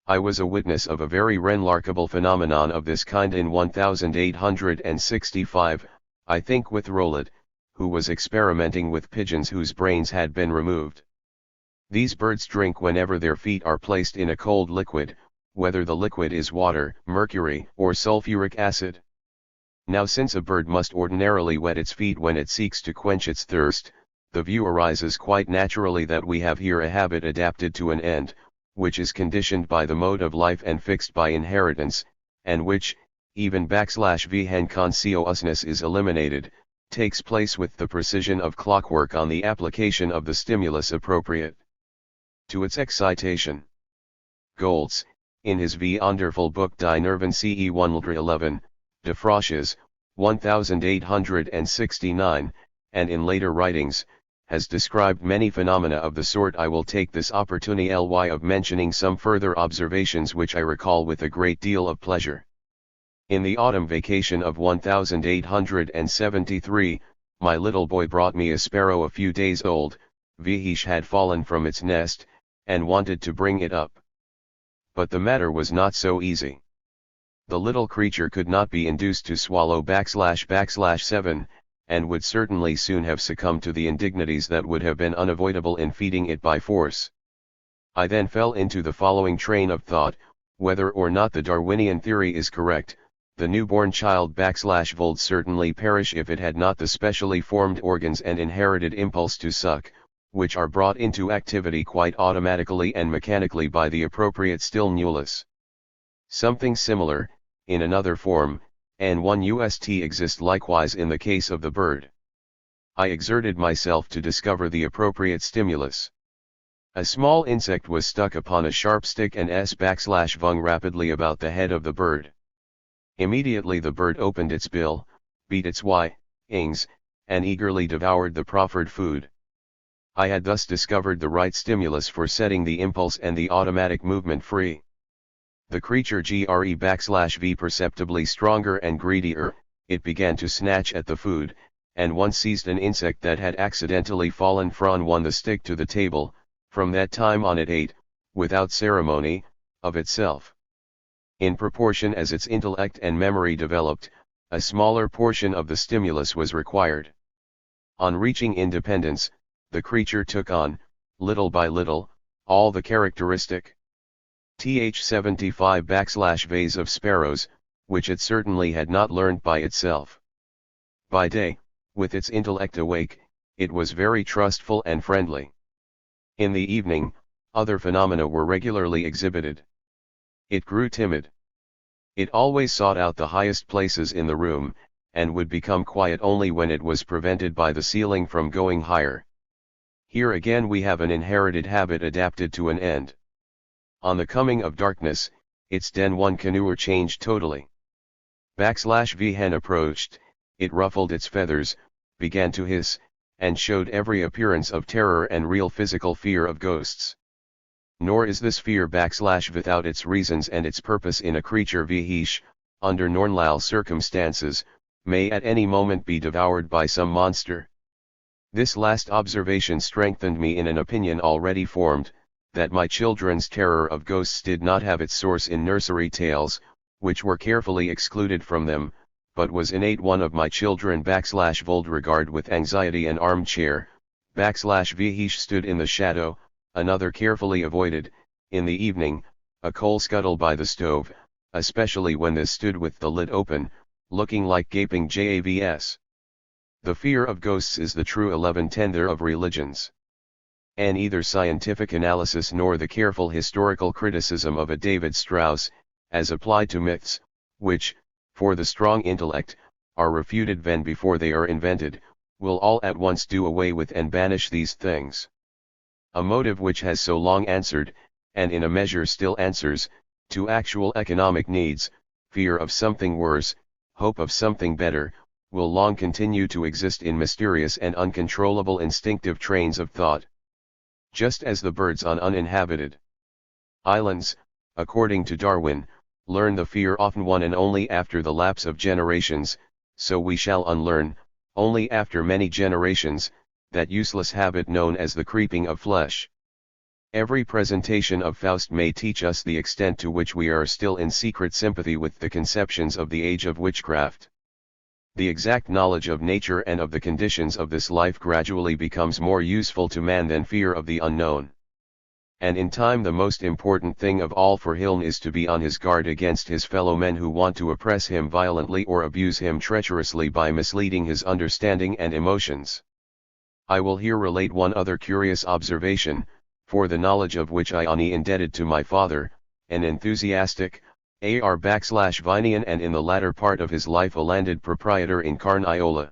I was a witness of a very remarkable phenomenon of this kind in 1865, I think with Rollet, who was experimenting with pigeons whose brains had been removed. These birds drink whenever their feet are placed in a cold liquid, whether the liquid is water, mercury, or sulfuric acid. Now since a bird must ordinarily wet its feet when it seeks to quench its thirst, the view arises quite naturally that we have here a habit adapted to an end, which is conditioned by the mode of life and fixed by inheritance, and which, even \v hen consciousness is eliminated, takes place with the precision of clockwork on the application of the stimulus appropriate to its excitation. Goltz, in his wonderful book Die Nerven CE 111, De Frosches, 1869, and in later writings, has described many phenomena of the sort. I will take this opportunity of mentioning some further observations which I recall with a great deal of pleasure. In the autumn vacation of 1873, my little boy brought me a sparrow a few days old, which had fallen from its nest, and wanted to bring it up. But the matter was not so easy. The little creature could not be induced to swallow \7, and would certainly soon have succumbed to the indignities that would have been unavoidable in feeding it by force. I then fell into the following train of thought: whether or not the Darwinian theory is correct, the newborn child would certainly perish if it had not the specially formed organs and inherited impulse to suck, which are brought into activity quite automatically and mechanically by the appropriate stimulus. Something similar, in another form, N1UST exists likewise in the case of the bird. I exerted myself to discover the appropriate stimulus. A small insect was stuck upon a sharp stick and /vung rapidly about the head of the bird. Immediately the bird opened its bill, beat its wings, and eagerly devoured the proffered food. I had thus discovered the right stimulus for setting the impulse and the automatic movement free. The creature \v perceptibly stronger and greedier, it began to snatch at the food, and once seized an insect that had accidentally fallen from the stick to the table. From that time on it ate, without ceremony, of itself. In proportion as its intellect and memory developed, a smaller portion of the stimulus was required. On reaching independence, the creature took on, little by little, all the characteristic th75 ways of sparrows, which it certainly had not learned by itself. By day, with its intellect awake, it was very trustful and friendly. In the evening, other phenomena were regularly exhibited. It grew timid. It always sought out the highest places in the room, and would become quiet only when it was prevented by the ceiling from going higher. Here again we have an inherited habit adapted to an end. On the coming of darkness, its den one canoe changed totally. V hen approached, it ruffled its feathers, began to hiss, and showed every appearance of terror and real physical fear of ghosts. Nor is this fear without its reasons and its purpose in a creature which, under normal circumstances, may at any moment be devoured by some monster. This last observation strengthened me in an opinion already formed, that my children's terror of ghosts did not have its source in nursery tales, which were carefully excluded from them, but was innate. One of my children /vold regard with anxiety an armchair, which stood in the shadow, another carefully avoided, in the evening, a coal scuttle by the stove, especially when this stood with the lid open, looking like gaping javs. The fear of ghosts is the true 11-tender of religions. And neither scientific analysis nor the careful historical criticism of a David Strauss, as applied to myths, which, for the strong intellect, are refuted when before they are invented, will all at once do away with and banish these things. A motive which has so long answered, and in a measure still answers, to actual economic needs, fear of something worse, hope of something better, will long continue to exist in mysterious and uncontrollable instinctive trains of thought. Just as the birds on uninhabited islands, according to Darwin, learn the fear often one and only after the lapse of generations, so we shall unlearn, only after many generations, that useless habit known as the creeping of flesh. Every presentation of Faust may teach us the extent to which we are still in secret sympathy with the conceptions of the age of witchcraft. The exact knowledge of nature and of the conditions of this life gradually becomes more useful to man than fear of the unknown. And in time the most important thing of all for him is to be on his guard against his fellow men who want to oppress him violently or abuse him treacherously by misleading his understanding and emotions. I will here relate one other curious observation, for the knowledge of which I am indebted to my father, an enthusiastic, Vinian and in the latter part of his life a landed proprietor in Carniola.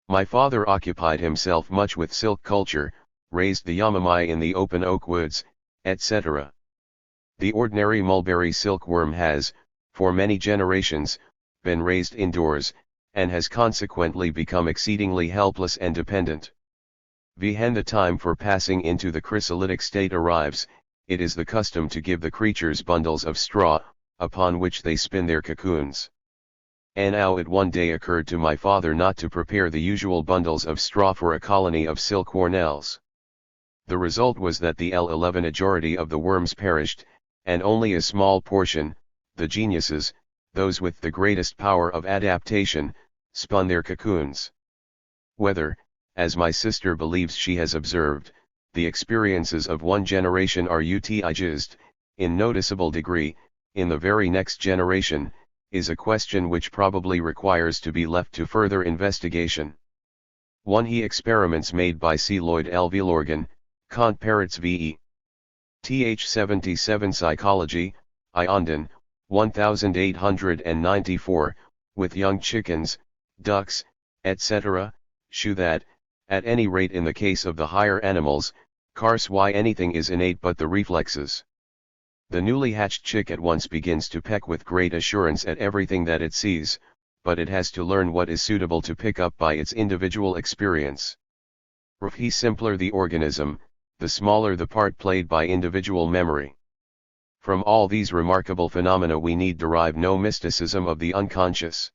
My father occupied himself much with silk culture, raised the yamamai in the open oak woods, etc. The ordinary mulberry silkworm has, for many generations, been raised indoors, and has consequently become exceedingly helpless and dependent. When the time for passing into the chrysalitic state arrives, it is the custom to give the creatures bundles of straw, upon which they spin their cocoons. And now it one day occurred to my father not to prepare the usual bundles of straw for a colony of silkworms. The result was that the L11 majority of the worms perished, and only a small portion, the geniuses, those with the greatest power of adaptation, spun their cocoons. Whether, as my sister believes she has observed, the experiences of one generation are utilized, in noticeable degree, in the very next generation, is a question which probably requires to be left to further investigation. 1. He experiments made by C. Lloyd L. Villorgan, Kant Parrots v. Th77 Psychology, Iondon, 1894, with young chickens, ducks, etc., shew that, at any rate in the case of the higher animals, anything is innate but the reflexes. The newly hatched chick at once begins to peck with great assurance at everything that it sees, but it has to learn what is suitable to pick up by its individual experience. The simpler the organism, the smaller the part played by individual memory. From all these remarkable phenomena we need derive no mysticism of the unconscious.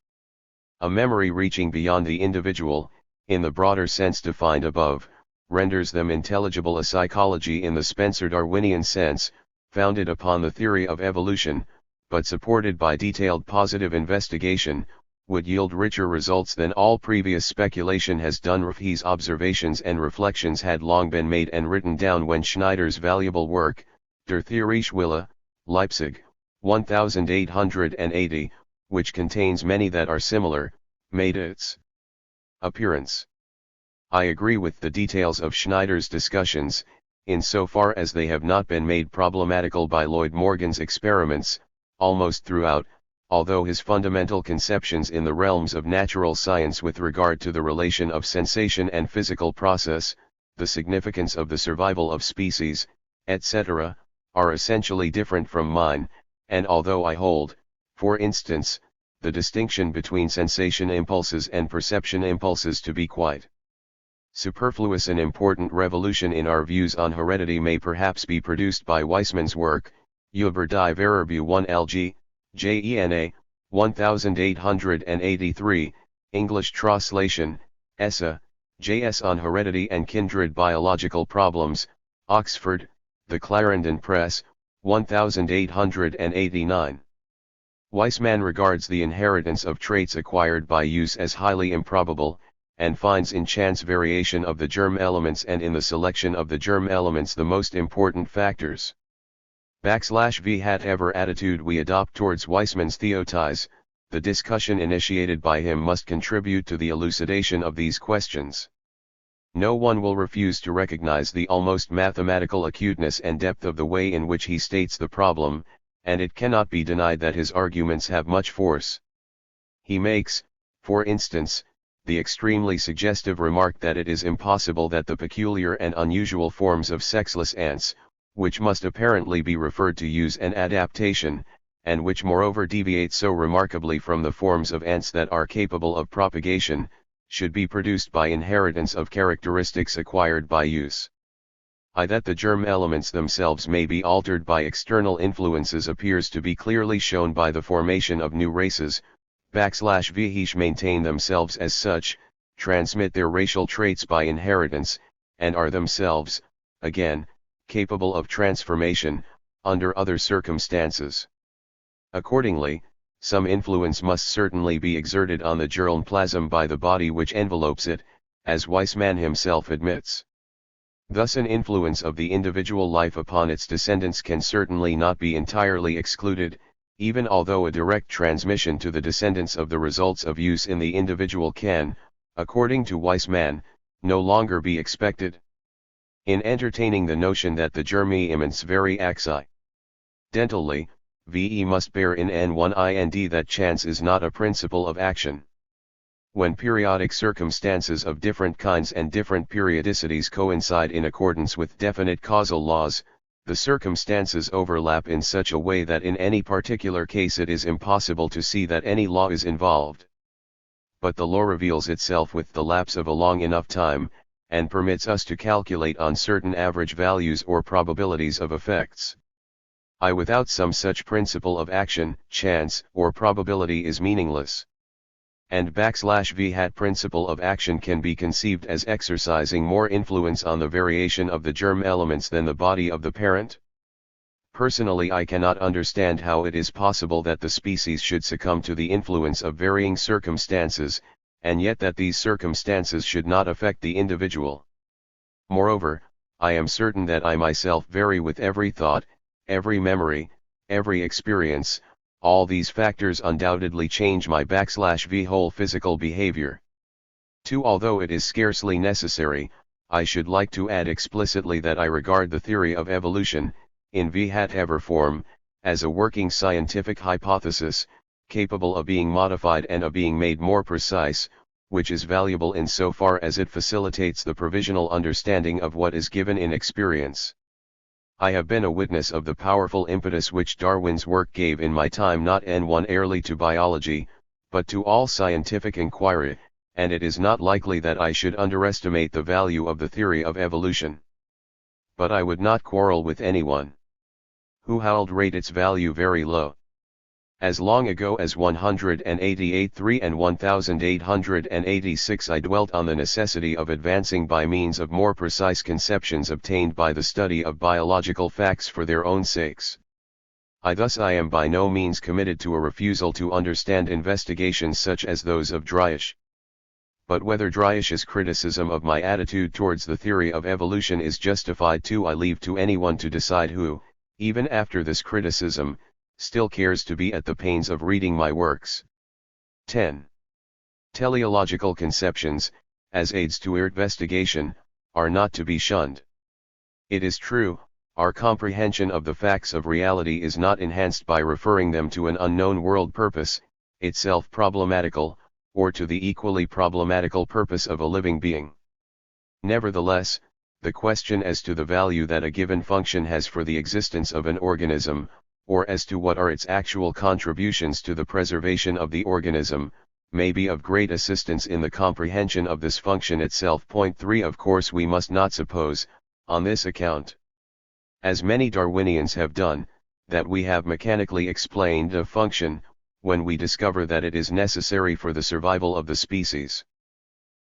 A memory reaching beyond the individual, in the broader sense defined above, renders them intelligible. A psychology in the Spencer-Darwinian sense, founded upon the theory of evolution, but supported by detailed positive investigation, would yield richer results than all previous speculation has done. His observations and reflections had long been made and written down when Schneider's valuable work, Der theoretische Wille, Leipzig, 1880, which contains many that are similar, made its appearance. I agree with the details of Schneider's discussions, insofar as they have not been made problematical by Lloyd Morgan's experiments, almost throughout, although his fundamental conceptions in the realms of natural science with regard to the relation of sensation and physical process, the significance of the survival of species, etc., are essentially different from mine, and although I hold, for instance, the distinction between sensation impulses and perception impulses to be quite superfluous, an important revolution in our views on heredity may perhaps be produced by Weismann's work, Über die Vererbu 1 LG, JENA, 1883, English translation, Essa, J.S. on Heredity and Kindred Biological Problems, Oxford, The Clarendon Press, 1889. Weismann regards the inheritance of traits acquired by use as highly improbable, and finds in chance variation of the germ elements and in the selection of the germ elements the most important factors. \v whatever attitude we adopt towards Weismann's theories, the discussion initiated by him must contribute to the elucidation of these questions. No one will refuse to recognize the almost mathematical acuteness and depth of the way in which he states the problem, and it cannot be denied that his arguments have much force. He makes, for instance, the extremely suggestive remark that it is impossible that the peculiar and unusual forms of sexless ants, which must apparently be referred to use and adaptation, and which moreover deviate so remarkably from the forms of ants that are capable of propagation, should be produced by inheritance of characteristics acquired by use. That the germ elements themselves may be altered by external influences appears to be clearly shown by the formation of new races, \vh maintain themselves as such, transmit their racial traits by inheritance, and are themselves, again, capable of transformation, under other circumstances. Accordingly, some influence must certainly be exerted on the germplasm by the body which envelopes it, as Weismann himself admits. Thus an influence of the individual life upon its descendants can certainly not be entirely excluded, even although a direct transmission to the descendants of the results of use in the individual can, according to Weismann, no longer be expected. In entertaining the notion that the germ elements vary accidentally, VE must bear in N1 that chance is not a principle of action. When periodic circumstances of different kinds and different periodicities coincide in accordance with definite causal laws, the circumstances overlap in such a way that in any particular case it is impossible to see that any law is involved. But the law reveals itself with the lapse of a long enough time, and permits us to calculate on certain average values or probabilities of effects. Without some such principle of action, chance, or probability is meaningless. And \v hat principle of action can be conceived as exercising more influence on the variation of the germ elements than the body of the parent. Personally, I cannot understand how it is possible that the species should succumb to the influence of varying circumstances, and yet that these circumstances should not affect the individual. Moreover, I am certain that I myself vary with every thought, every memory, every experience. All these factors undoubtedly change my \v whole physical behavior. 2. Although it is scarcely necessary, I should like to add explicitly that I regard the theory of evolution, in whatever form, as a working scientific hypothesis, capable of being modified and of being made more precise, which is valuable in so far as it facilitates the provisional understanding of what is given in experience. I have been a witness of the powerful impetus which Darwin's work gave in my time not only to biology, but to all scientific inquiry, and it is not likely that I should underestimate the value of the theory of evolution. But I would not quarrel with anyone who held rate its value very low. As long ago as 188 and 1886 I dwelt on the necessity of advancing by means of more precise conceptions obtained by the study of biological facts for their own sakes. I am by no means committed to a refusal to understand investigations such as those of Driesch. But whether Driesch's criticism of my attitude towards the theory of evolution is justified I leave to anyone to decide who, even after this criticism, still cares to be at the pains of reading my works. 10. Teleological conceptions, as aids to investigation, are not to be shunned. It is true, our comprehension of the facts of reality is not enhanced by referring them to an unknown world purpose, itself problematical, or to the equally problematical purpose of a living being. Nevertheless, the question as to the value that a given function has for the existence of an organism, or as to what are its actual contributions to the preservation of the organism, may be of great assistance in the comprehension of this function itself. 3 Of course we must not suppose, on this account, as many Darwinians have done, that we have mechanically explained a function, when we discover that it is necessary for the survival of the species.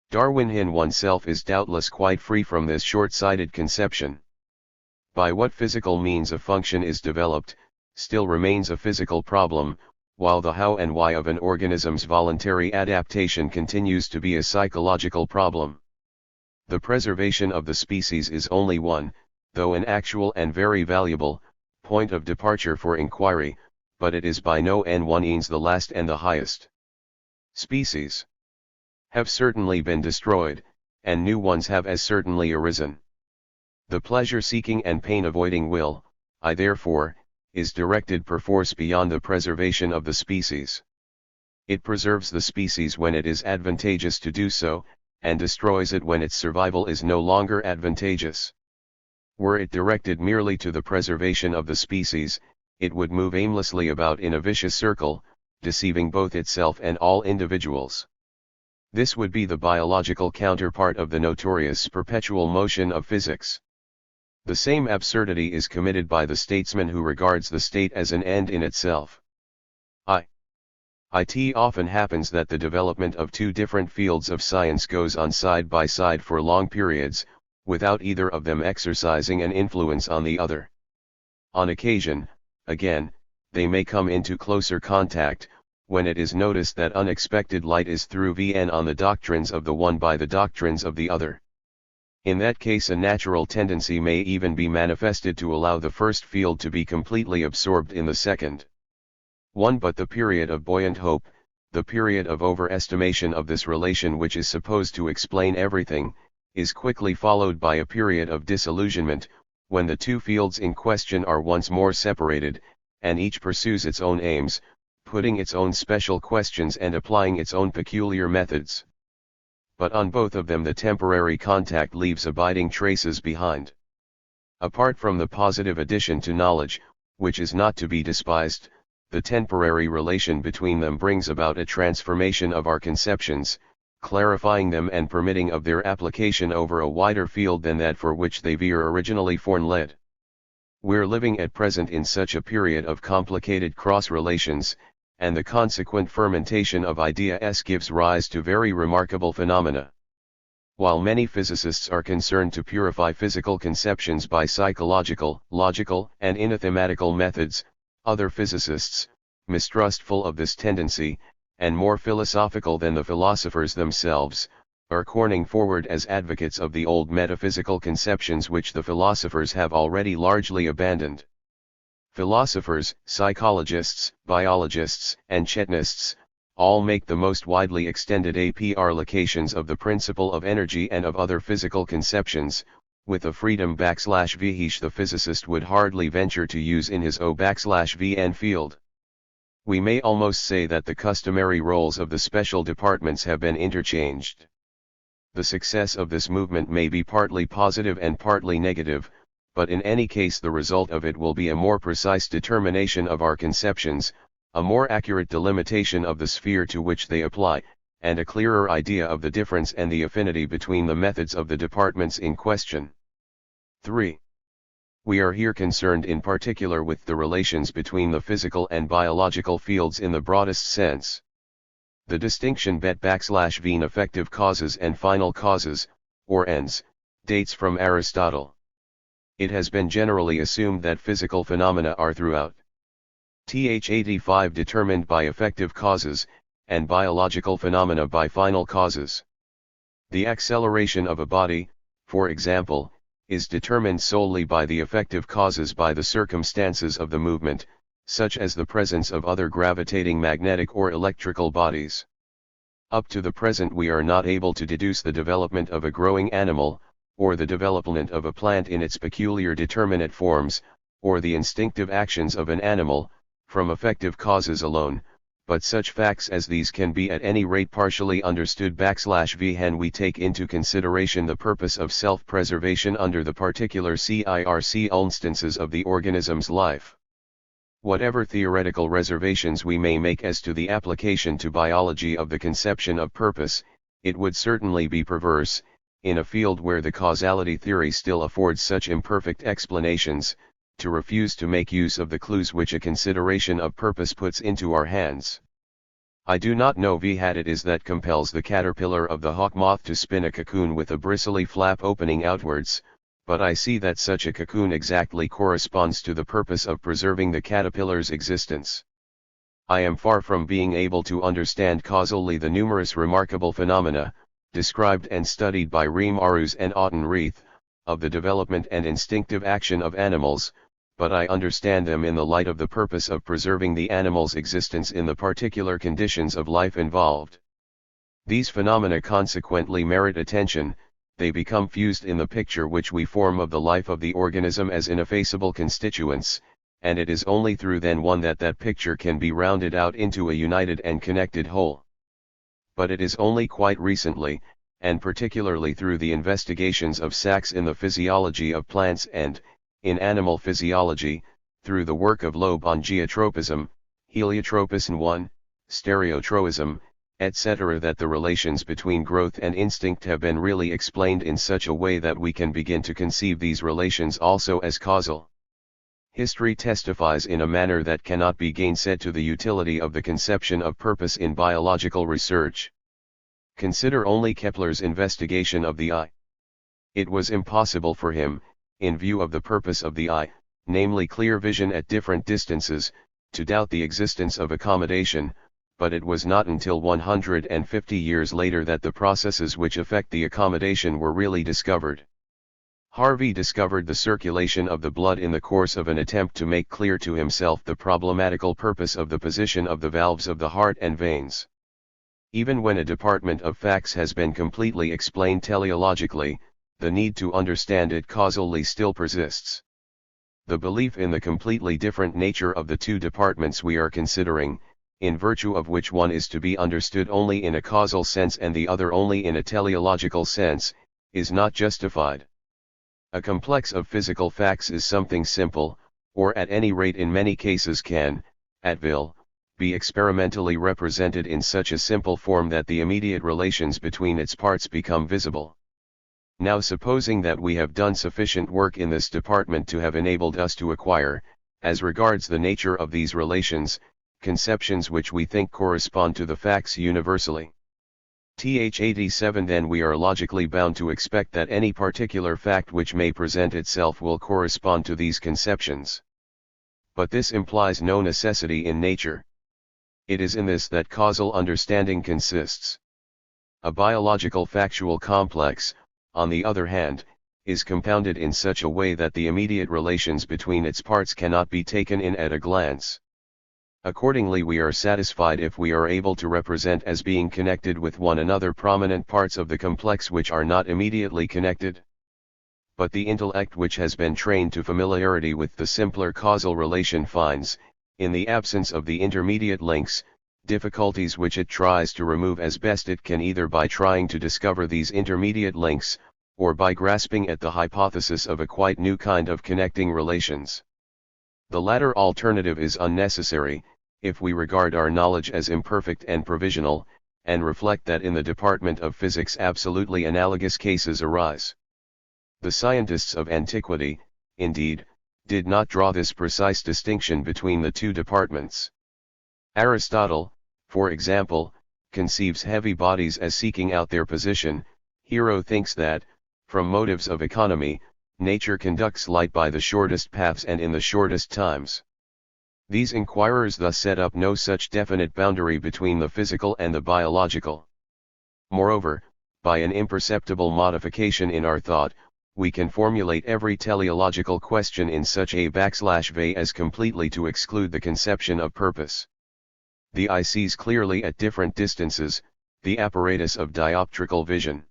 Darwin in oneself is doubtless quite free from this short-sighted conception. By what physical means a function is developed, still remains a physical problem, while the how and why of an organism's voluntary adaptation continues to be a psychological problem. The preservation of the species is only one, though an actual and very valuable, point of departure for inquiry, but it is by no means the last and the highest. Species have certainly been destroyed, and new ones have as certainly arisen. The pleasure-seeking and pain-avoiding will, therefore, is directed perforce beyond the preservation of the species. It preserves the species when it is advantageous to do so, and destroys it when its survival is no longer advantageous. Were it directed merely to the preservation of the species, it would move aimlessly about in a vicious circle, deceiving both itself and all individuals. This would be the biological counterpart of the notorious perpetual motion of physics. The same absurdity is committed by the statesman who regards the state as an end in itself. It often happens that the development of two different fields of science goes on side by side for long periods, without either of them exercising an influence on the other. On occasion, again, they may come into closer contact, when it is noticed that unexpected light is through on the doctrines of the one by the doctrines of the other. In that case a natural tendency may even be manifested to allow the first field to be completely absorbed in the second. But the period of buoyant hope, the period of overestimation of this relation which is supposed to explain everything, is quickly followed by a period of disillusionment, when the two fields in question are once more separated, and each pursues its own aims, putting its own special questions and applying its own peculiar methods. But on both of them the temporary contact leaves abiding traces behind. Apart from the positive addition to knowledge, which is not to be despised, the temporary relation between them brings about a transformation of our conceptions, clarifying them and permitting of their application over a wider field than that for which they were originally foreknowledge. We're living at present in such a period of complicated cross-relations, and the consequent fermentation of ideas gives rise to very remarkable phenomena. While many physicists are concerned to purify physical conceptions by psychological, logical, and anathematical methods, other physicists, mistrustful of this tendency, and more philosophical than the philosophers themselves, are corning forward as advocates of the old metaphysical conceptions which the philosophers have already largely abandoned. Philosophers, psychologists, biologists, and chetnists, all make the most widely extended applications of the principle of energy and of other physical conceptions, with a freedom \vh the physicist would hardly venture to use in his O\vn field. We may almost say that the customary roles of the special departments have been interchanged. The success of this movement may be partly positive and partly negative, but in any case the result of it will be a more precise determination of our conceptions, a more accurate delimitation of the sphere to which they apply, and a clearer idea of the difference and the affinity between the methods of the departments in question. 3. We are here concerned in particular with the relations between the physical and biological fields in the broadest sense. The distinction between effective causes and final causes, or ends, dates from Aristotle. It has been generally assumed that physical phenomena are throughout Th85 determined by effective causes, and biological phenomena by final causes. The acceleration of a body, for example, is determined solely by the effective causes by the circumstances of the movement, such as the presence of other gravitating magnetic or electrical bodies. Up to the present we are not able to deduce the development of a growing animal, or the development of a plant in its peculiar determinate forms, or the instinctive actions of an animal, from effective causes alone, but such facts as these can be at any rate partially understood /v when we take into consideration the purpose of self-preservation under the particular circumstances of the organism's life. Whatever theoretical reservations we may make as to the application to biology of the conception of purpose, it would certainly be perverse, in a field where the causality theory still affords such imperfect explanations, to refuse to make use of the clues which a consideration of purpose puts into our hands. I do not know what it is that compels the caterpillar of the hawk moth to spin a cocoon with a bristly flap opening outwards, but I see that such a cocoon exactly corresponds to the purpose of preserving the caterpillar's existence. I am far from being able to understand causally the numerous remarkable phenomena, described and studied by Reem Arus and Autenrieth, of the development and instinctive action of animals, but I understand them in the light of the purpose of preserving the animal's existence in the particular conditions of life involved. These phenomena consequently merit attention, they become fused in the picture which we form of the life of the organism as ineffaceable constituents, and it is only through then one that picture can be rounded out into a united and connected whole. But it is only quite recently, and particularly through the investigations of Sachs in the physiology of plants and, in animal physiology, through the work of Loeb on geotropism, heliotropism 1, stereotroism, etc., that the relations between growth and instinct have been really explained in such a way that we can begin to conceive these relations also as causal. History testifies in a manner that cannot be gainsaid to the utility of the conception of purpose in biological research. Consider only Kepler's investigation of the eye. It was impossible for him, in view of the purpose of the eye, namely clear vision at different distances, to doubt the existence of accommodation, but it was not until 150 years later that the processes which affect the accommodation were really discovered. Harvey discovered the circulation of the blood in the course of an attempt to make clear to himself the problematical purpose of the position of the valves of the heart and veins. Even when a department of facts has been completely explained teleologically, the need to understand it causally still persists. The belief in the completely different nature of the two departments we are considering, in virtue of which one is to be understood only in a causal sense and the other only in a teleological sense, is not justified. A complex of physical facts is something simple, or at any rate in many cases can, at will, be experimentally represented in such a simple form that the immediate relations between its parts become visible. Now supposing that we have done sufficient work in this department to have enabled us to acquire, as regards the nature of these relations, conceptions which we think correspond to the facts universally. Th87 then we are logically bound to expect that any particular fact which may present itself will correspond to these conceptions. But this implies no necessity in nature. It is in this that causal understanding consists. A biological factual complex, on the other hand, is compounded in such a way that the immediate relations between its parts cannot be taken in at a glance. Accordingly we are satisfied if we are able to represent as being connected with one another prominent parts of the complex which are not immediately connected. But the intellect which has been trained to familiarity with the simpler causal relation finds, in the absence of the intermediate links, difficulties which it tries to remove as best it can either by trying to discover these intermediate links, or by grasping at the hypothesis of a quite new kind of connecting relations. The latter alternative is unnecessary, if we regard our knowledge as imperfect and provisional, and reflect that in the department of physics absolutely analogous cases arise. The scientists of antiquity, indeed, did not draw this precise distinction between the two departments. Aristotle, for example, conceives heavy bodies as seeking out their position. Hero thinks that, from motives of economy, nature conducts light by the shortest paths and in the shortest times. These inquirers thus set up no such definite boundary between the physical and the biological. Moreover, by an imperceptible modification in our thought, we can formulate every teleological question in such a /v as completely to exclude the conception of purpose. The eye sees clearly at different distances, the apparatus of dioptrical vision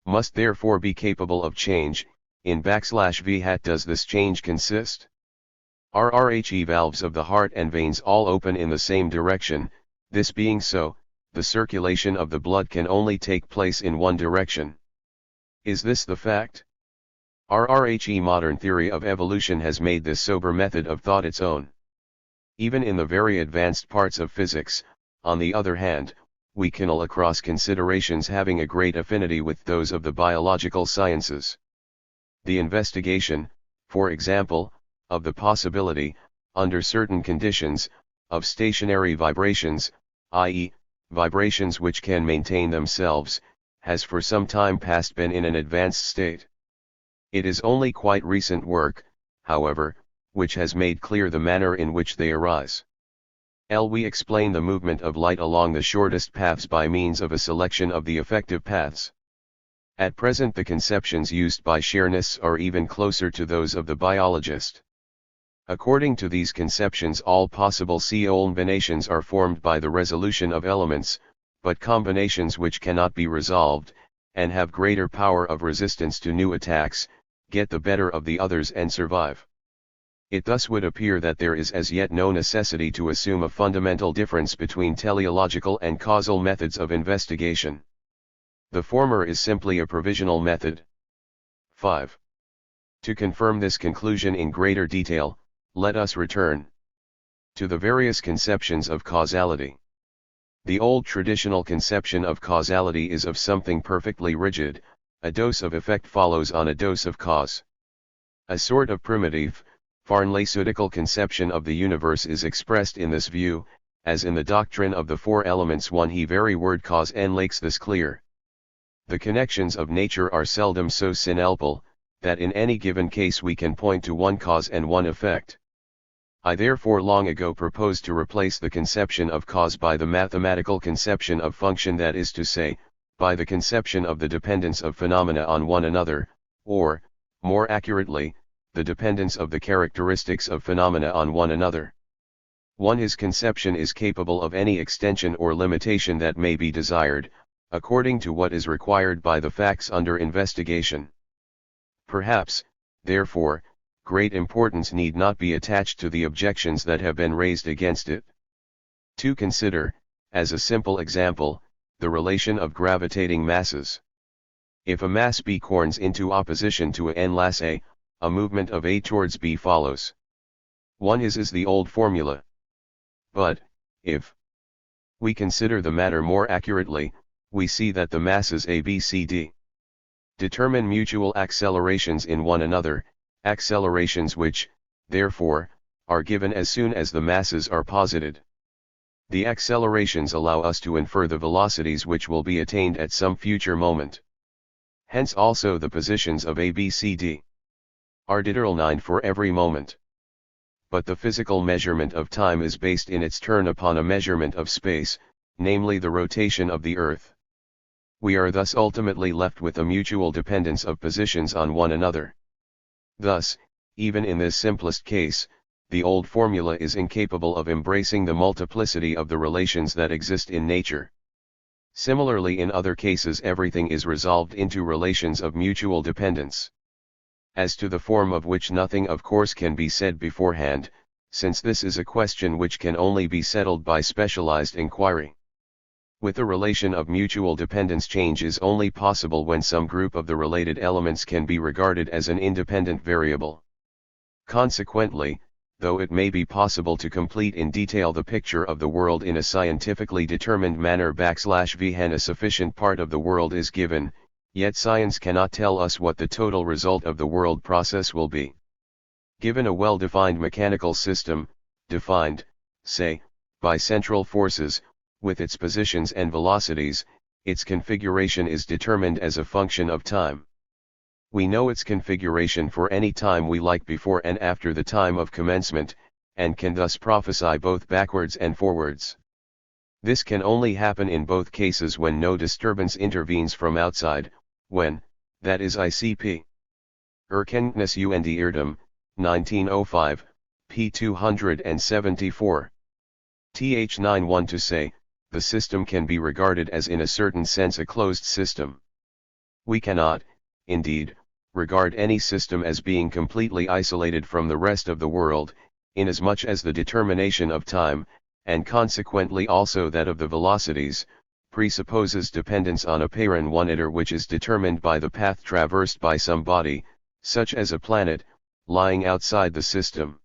must therefore be capable of change. In /v hat does this change consist? RRHE valves of the heart and veins all open in the same direction. This being so, the circulation of the blood can only take place in one direction. Is this the fact? RRHE modern theory of evolution has made this sober method of thought its own. Even in the very advanced parts of physics, on the other hand, we cannot across considerations having a great affinity with those of the biological sciences. The investigation, for example, of the possibility, under certain conditions, of stationary vibrations, i.e., vibrations which can maintain themselves, has for some time past been in an advanced state. It is only quite recent work, however, which has made clear the manner in which they arise. We explain the movement of light along the shortest paths by means of a selection of the effective paths. At present the conceptions used by Ernst are even closer to those of the biologist. According to these conceptions, all possible combinations are formed by the resolution of elements, but combinations which cannot be resolved, and have greater power of resistance to new attacks, get the better of the others and survive. It thus would appear that there is as yet no necessity to assume a fundamental difference between teleological and causal methods of investigation. The former is simply a provisional method. 5. To confirm this conclusion in greater detail, let us return to the various conceptions of causality. The old traditional conception of causality is of something perfectly rigid. A dose of effect follows on a dose of cause. A sort of primitive, pharmaceutical conception of the universe is expressed in this view, as in the doctrine of the four elements he very word cause and makes this clear. The connections of nature are seldom so simple, that in any given case we can point to one cause and one effect. I therefore long ago proposed to replace the conception of cause by the mathematical conception of function, that is to say, by the conception of the dependence of phenomena on one another, or, more accurately, the dependence of the characteristics of phenomena on one another. His conception is capable of any extension or limitation that may be desired, according to what is required by the facts under investigation. Perhaps, therefore, great importance need not be attached to the objections that have been raised against it. To consider, as a simple example, the relation of gravitating masses. If a mass B corns into opposition to a n-lass A, a movement of A towards B follows. Is the old formula. But, if we consider the matter more accurately, we see that the masses A, B, C, D determine mutual accelerations in one another, accelerations which, therefore, are given as soon as the masses are posited. The accelerations allow us to infer the velocities which will be attained at some future moment. Hence also the positions of A, B, C, D are determined for every moment. But the physical measurement of time is based in its turn upon a measurement of space, namely the rotation of the Earth. We are thus ultimately left with a mutual dependence of positions on one another. Thus, even in this simplest case, the old formula is incapable of embracing the multiplicity of the relations that exist in nature. Similarly, in other cases everything is resolved into relations of mutual dependence. As to the form of which nothing of course can be said beforehand, since this is a question which can only be settled by specialized inquiry. With a relation of mutual dependence, change is only possible when some group of the related elements can be regarded as an independent variable. Consequently, though it may be possible to complete in detail the picture of the world in a scientifically determined manner /v a sufficient part of the world is given, yet science cannot tell us what the total result of the world process will be. Given a well-defined mechanical system, defined, say, by central forces, with its positions and velocities, its configuration is determined as a function of time. We know its configuration for any time we like before and after the time of commencement, and can thus prophesy both backwards and forwards. This can only happen in both cases when no disturbance intervenes from outside, when, that is ICP. Erkenntnis und Irrtum, 1905, p. 274. Th 91 to say, the system can be regarded as in a certain sense a closed system. We cannot, indeed, regard any system as being completely isolated from the rest of the world, inasmuch as the determination of time, and consequently also that of the velocities, presupposes dependence on a parameter which is determined by the path traversed by some body, such as a planet, lying outside the system.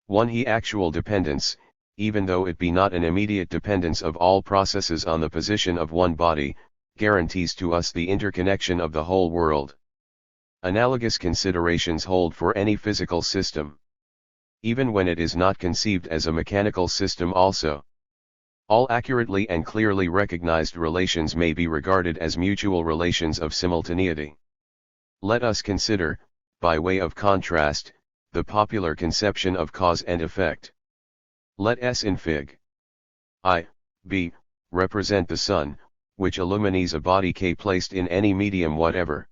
He actual dependence, even though it be not an immediate dependence of all processes on the position of one body, guarantees to us the interconnection of the whole world. Analogous considerations hold for any physical system. Even when it is not conceived as a mechanical system also. All accurately and clearly recognized relations may be regarded as mutual relations of simultaneity. Let us consider, by way of contrast, the popular conception of cause and effect. Let S in Fig. I, B, represent the sun, which illumines a body K placed in any medium whatever.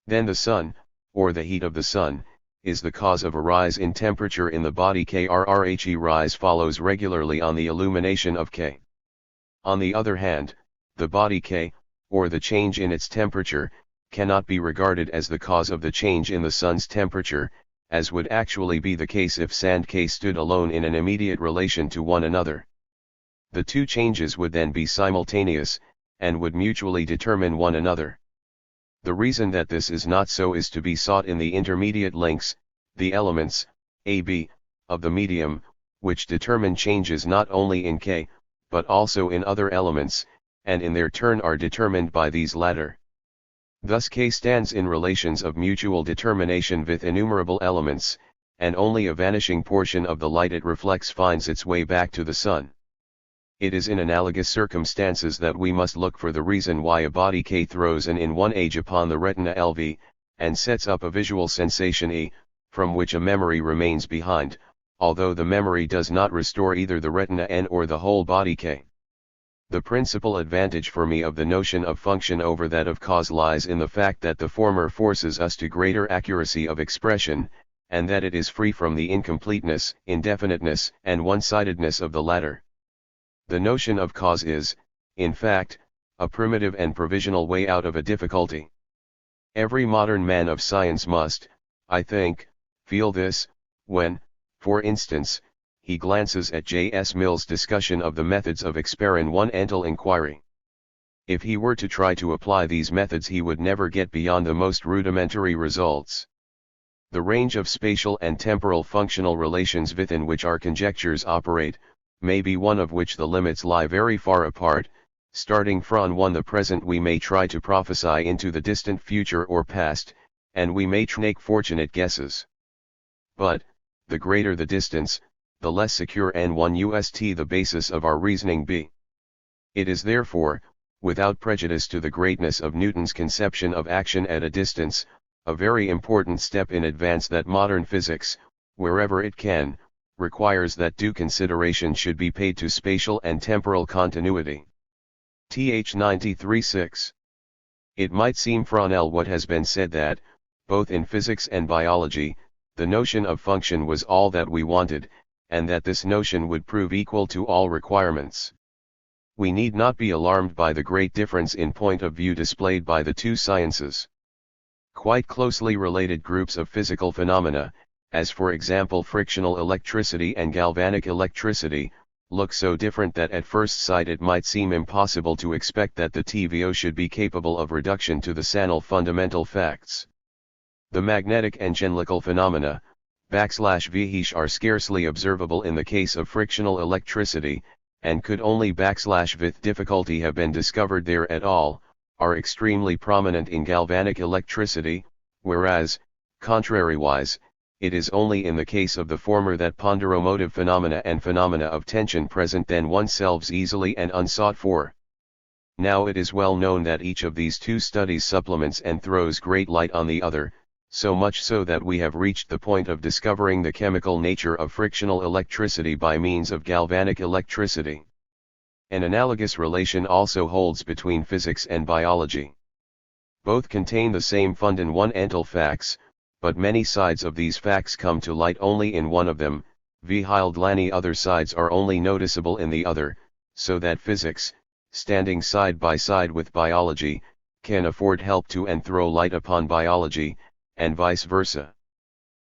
Then the sun, or the heat of the sun, is the cause of a rise in temperature in the body K. RRHE rise follows regularly on the illumination of K. On the other hand, the body K, or the change in its temperature, cannot be regarded as the cause of the change in the sun's temperature, as would actually be the case if sand K stood alone in an immediate relation to one another. The two changes would then be simultaneous, and would mutually determine one another. The reason that this is not so is to be sought in the intermediate links, the elements, AB, of the medium, which determine changes not only in K, but also in other elements, and in their turn are determined by these latter. Thus K stands in relations of mutual determination with innumerable elements, and only a vanishing portion of the light it reflects finds its way back to the sun. It is in analogous circumstances that we must look for the reason why a body K throws an in one age upon the retina LV, and sets up a visual sensation E, from which a memory remains behind, although the memory does not restore either the retina N or the whole body K. The principal advantage for me of the notion of function over that of cause lies in the fact that the former forces us to greater accuracy of expression, and that it is free from the incompleteness, indefiniteness, and one-sidedness of the latter. The notion of cause is, in fact, a primitive and provisional way out of a difficulty. Every modern man of science must, I think, feel this, when, for instance, he glances at J.S. Mill's discussion of the methods of experimental inquiry. If he were to try to apply these methods he would never get beyond the most rudimentary results. The range of spatial and temporal functional relations within which our conjectures operate, may be one of which the limits lie very far apart. Starting from one the present we may try to prophesy into the distant future or past, and we may make fortunate guesses. But, the greater the distance, the less secure N1UST the basis of our reasoning be. It is therefore, without prejudice to the greatness of Newton's conception of action at a distance, a very important step in advance that modern physics, wherever it can, requires that due consideration should be paid to spatial and temporal continuity. Th 93-6. It might seem from what has been said that, both in physics and biology, the notion of function was all that we wanted, and that this notion would prove equal to all requirements. We need not be alarmed by the great difference in point of view displayed by the two sciences. Quite closely related groups of physical phenomena, as for example frictional electricity and galvanic electricity, look so different that at first sight it might seem impossible to expect that the TVO should be capable of reduction to the sanal fundamental facts. The magnetic and genlical phenomena, \vh are scarcely observable in the case of frictional electricity, and could only with difficulty have been discovered there at all, are extremely prominent in galvanic electricity, whereas, contrariwise, it is only in the case of the former that ponderomotive phenomena and phenomena of tension present then oneself easily and unsought for. Now it is well known that each of these two studies supplements and throws great light on the other, So much so that we have reached the point of discovering the chemical nature of frictional electricity by means of galvanic electricity. An analogous relation also holds between physics and biology. Both contain the same fundamental facts, but many sides of these facts come to light only in one of them, while other sides are only noticeable in the other, so that physics, standing side by side with biology, can afford help to and throw light upon biology, and vice versa.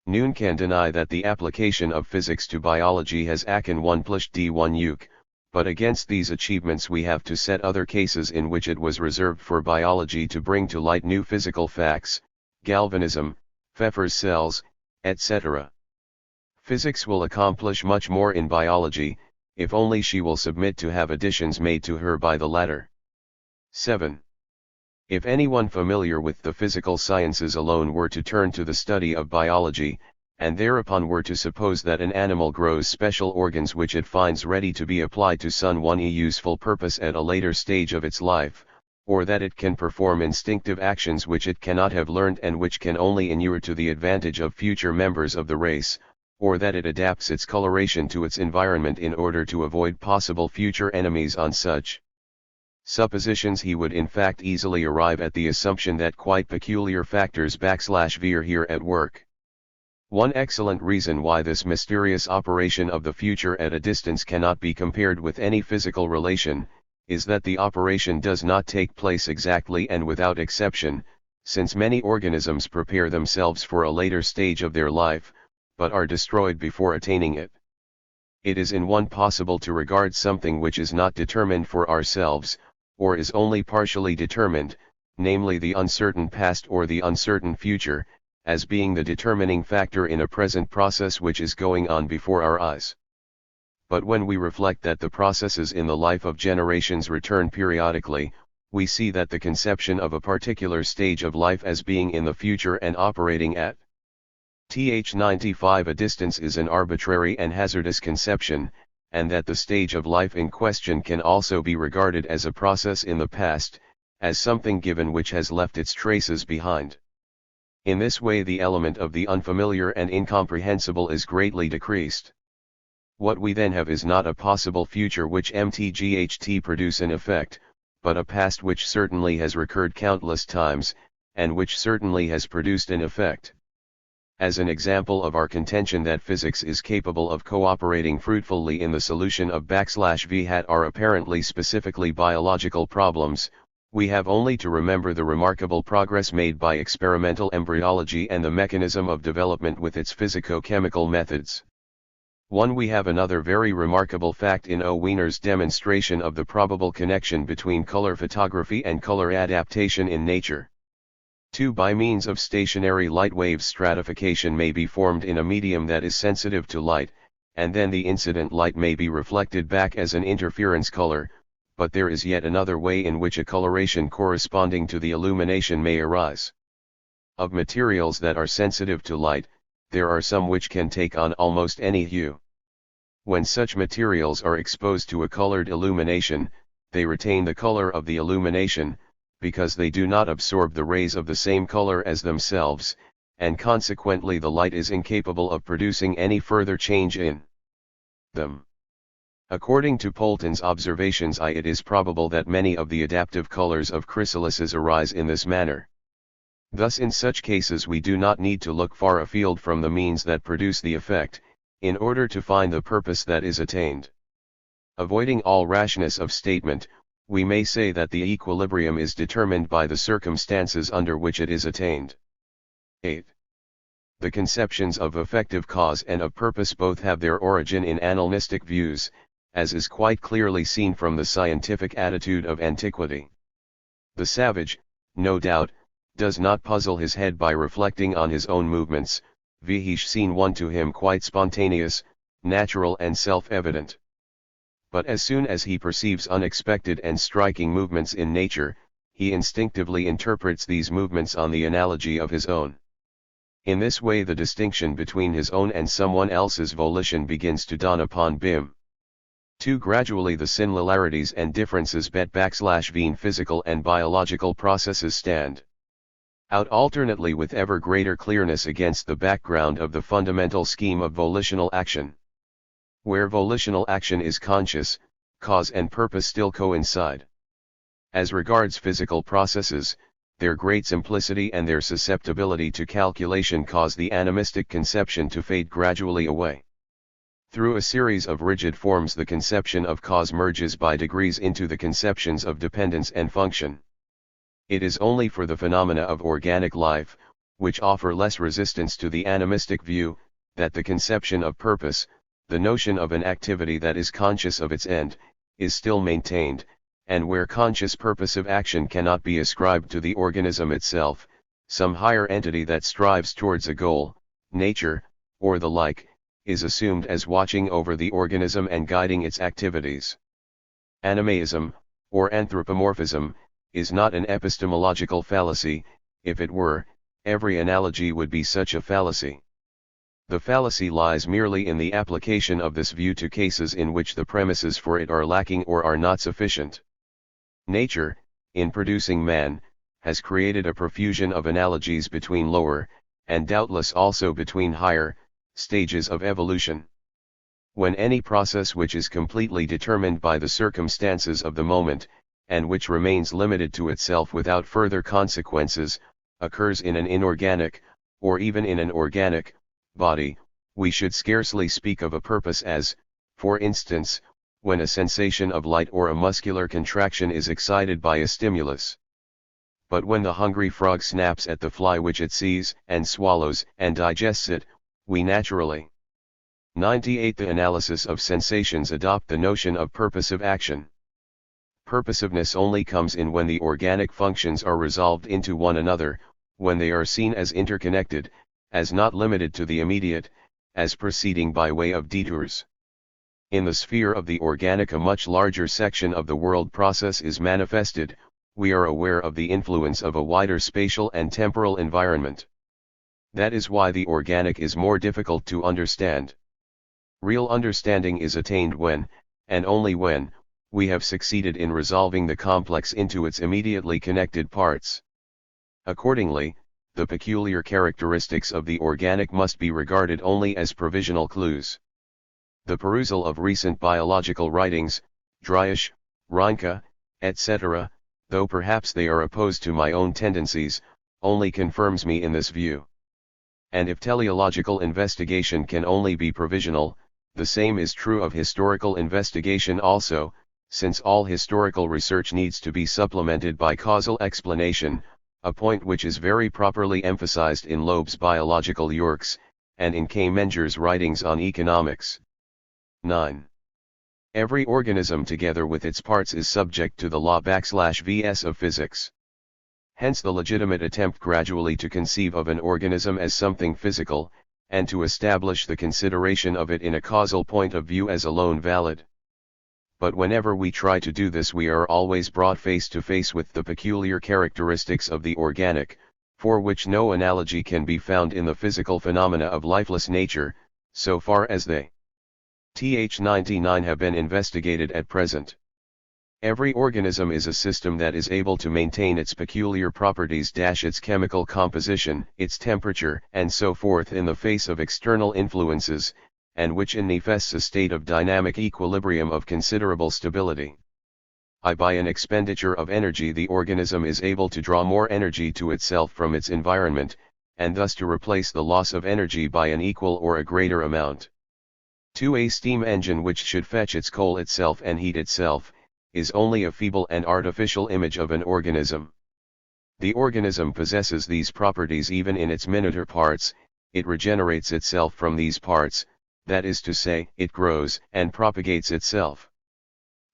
None can deny that the application of physics to biology has akin 1 plus d1 uk, but against these achievements we have to set other cases in which it was reserved for biology to bring to light new physical facts, galvanism, Pfeffer's cells, etc. Physics will accomplish much more in biology, if only she will submit to have additions made to her by the latter. 7. If anyone familiar with the physical sciences alone were to turn to the study of biology, and thereupon were to suppose that an animal grows special organs which it finds ready to be applied to some useful purpose at a later stage of its life, or that it can perform instinctive actions which it cannot have learned and which can only inure to the advantage of future members of the race, or that it adapts its coloration to its environment in order to avoid possible future enemies, on such suppositions he would in fact easily arrive at the assumption that quite peculiar factors /V are here at work. One excellent reason why this mysterious operation of the future at a distance cannot be compared with any physical relation, is that the operation does not take place exactly and without exception, since many organisms prepare themselves for a later stage of their life, but are destroyed before attaining it. It is in one possible to regard something which is not determined for ourselves, or is only partially determined, namely the uncertain past or the uncertain future, as being the determining factor in a present process which is going on before our eyes. But when we reflect that the processes in the life of generations return periodically, we see that the conception of a particular stage of life as being in the future and operating at th95 a distance is an arbitrary and hazardous conception, and that the stage of life in question can also be regarded as a process in the past, as something given which has left its traces behind. In this way the element of the unfamiliar and incomprehensible is greatly decreased. What we then have is not a possible future which mtght produce an effect, but a past which certainly has recurred countless times, and which certainly has produced an effect. As an example of our contention that physics is capable of cooperating fruitfully in the solution of /V are apparently specifically biological problems, we have only to remember the remarkable progress made by experimental embryology and the mechanism of development with its physico-chemical methods. We have another very remarkable fact in O. Wiener's demonstration of the probable connection between color photography and color adaptation in nature. 2. By means of stationary light waves stratification may be formed in a medium that is sensitive to light, and then the incident light may be reflected back as an interference color, but there is yet another way in which a coloration corresponding to the illumination may arise. Of materials that are sensitive to light, there are some which can take on almost any hue. When such materials are exposed to a colored illumination, they retain the color of the illumination, because they do not absorb the rays of the same color as themselves, and consequently the light is incapable of producing any further change in them. According to Poulton's observations, it is probable that many of the adaptive colors of chrysalises arise in this manner. Thus in such cases we do not need to look far afield from the means that produce the effect, in order to find the purpose that is attained. Avoiding all rashness of statement, we may say that the equilibrium is determined by the circumstances under which it is attained. 8. The conceptions of effective cause and of purpose both have their origin in analytic views, as is quite clearly seen from the scientific attitude of antiquity. The savage, no doubt, does not puzzle his head by reflecting on his own movements, which seem one to him quite spontaneous, natural and self-evident. But as soon as he perceives unexpected and striking movements in nature, he instinctively interprets these movements on the analogy of his own. In this way the distinction between his own and someone else's volition begins to dawn upon him. 2. Gradually the similarities and differences between physical and biological processes stand out alternately with ever greater clearness against the background of the fundamental scheme of volitional action. Where volitional action is conscious, cause and purpose still coincide. As regards physical processes, their great simplicity and their susceptibility to calculation cause the animistic conception to fade gradually away. Through a series of rigid forms, the conception of cause merges by degrees into the conceptions of dependence and function. It is only for the phenomena of organic life, which offer less resistance to the animistic view, that the conception of purpose, the notion of an activity that is conscious of its end, is still maintained, and where conscious purposive action cannot be ascribed to the organism itself, some higher entity that strives towards a goal, nature, or the like, is assumed as watching over the organism and guiding its activities. Animism, or anthropomorphism, is not an epistemological fallacy. If it were, every analogy would be such a fallacy. The fallacy lies merely in the application of this view to cases in which the premises for it are lacking or are not sufficient. Nature, in producing man, has created a profusion of analogies between lower, and doubtless also between higher, stages of evolution. When any process which is completely determined by the circumstances of the moment, and which remains limited to itself without further consequences, occurs in an inorganic, or even in an organic, body, we should scarcely speak of a purpose as, for instance, when a sensation of light or a muscular contraction is excited by a stimulus. But when the hungry frog snaps at the fly which it sees, and swallows, and digests it, we naturally 98. The analysis of sensations adopt the notion of purposive action. Purposiveness only comes in when the organic functions are resolved into one another, when they are seen as interconnected, as not limited to the immediate, as proceeding by way of detours. In the sphere of the organic, a much larger section of the world process is manifested. We are aware of the influence of a wider spatial and temporal environment. That is why the organic is more difficult to understand. Real understanding is attained when, and only when, we have succeeded in resolving the complex into its immediately connected parts. Accordingly, the peculiar characteristics of the organic must be regarded only as provisional clues. The perusal of recent biological writings, Driesch, Reinke, etc., though perhaps they are opposed to my own tendencies, only confirms me in this view. And if teleological investigation can only be provisional, the same is true of historical investigation also, since all historical research needs to be supplemented by causal explanation, a point which is very properly emphasized in Loeb's Biological Yorks, and in K. Menger's writings on economics. 9. Every organism together with its parts is subject to the law/Vs of physics. Hence the legitimate attempt gradually to conceive of an organism as something physical, and to establish the consideration of it in a causal point of view as alone valid. But whenever we try to do this, we are always brought face to face with the peculiar characteristics of the organic, for which no analogy can be found in the physical phenomena of lifeless nature, so far as they th99 have been investigated at present. Every organism is a system that is able to maintain its peculiar properties, its chemical composition, its temperature, and so forth in the face of external influences, and which manifests a state of dynamic equilibrium of considerable stability. By an expenditure of energy, the organism is able to draw more energy to itself from its environment, and thus to replace the loss of energy by an equal or a greater amount. A steam engine which should fetch its coal itself and heat itself, is only a feeble and artificial image of an organism. The organism possesses these properties even in its minuter parts. It regenerates itself from these parts, that is to say, it grows and propagates itself.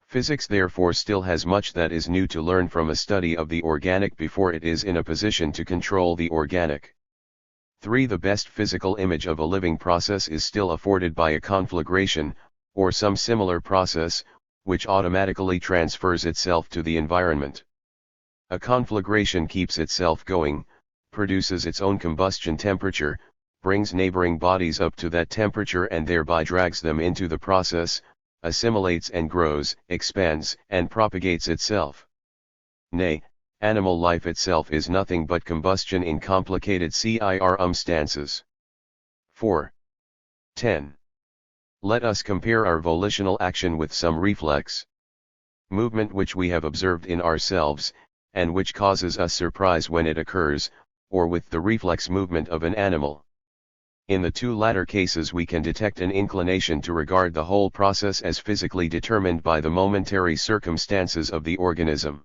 Physics therefore still has much that is new to learn from a study of the organic before it is in a position to control the organic. 3. The best physical image of a living process is still afforded by a conflagration, or some similar process, which automatically transfers itself to the environment. A conflagration keeps itself going, produces its own combustion temperature, brings neighboring bodies up to that temperature and thereby drags them into the process, assimilates and grows, expands and propagates itself. Nay, Animal life itself is nothing but combustion in complicated circumstances. 4. 10. Let us compare our volitional action with some reflex movement which we have observed in ourselves, and which causes us surprise when it occurs, or with the reflex movement of an animal. In the two latter cases we can detect an inclination to regard the whole process as physically determined by the momentary circumstances of the organism.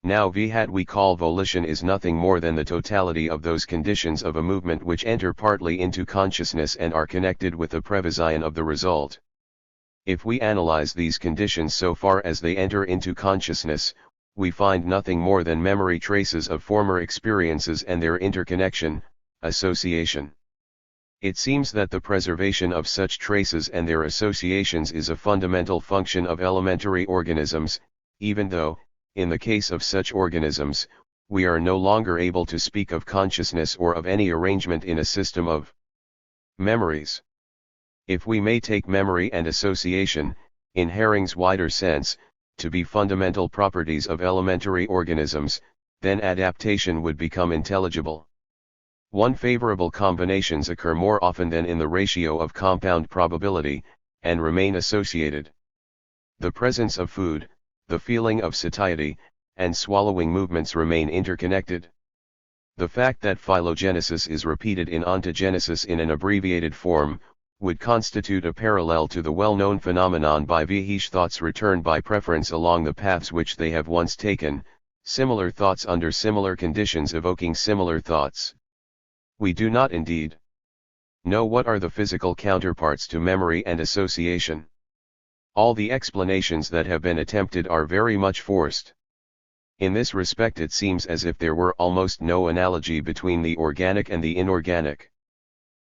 Now what we call volition is nothing more than the totality of those conditions of a movement which enter partly into consciousness and are connected with the prevision of the result. If we analyze these conditions so far as they enter into consciousness, we find nothing more than memory traces of former experiences and their interconnection, association. It seems that the preservation of such traces and their associations is a fundamental function of elementary organisms, even though, in the case of such organisms, we are no longer able to speak of consciousness or of any arrangement in a system of memories. If we may take memory and association, in Hering's wider sense, to be fundamental properties of elementary organisms, then adaptation would become intelligible. One favorable combinations occur more often than in the ratio of compound probability, and remain associated. The presence of food, the feeling of satiety, and swallowing movements remain interconnected. The fact that phylogenesis is repeated in ontogenesis in an abbreviated form, would constitute a parallel to the well-known phenomenon by which thoughts return by preference along the paths which they have once taken, similar thoughts under similar conditions evoking similar thoughts. We do not indeed know what are the physical counterparts to memory and association. All the explanations that have been attempted are very much forced. In this respect it seems as if there were almost no analogy between the organic and the inorganic.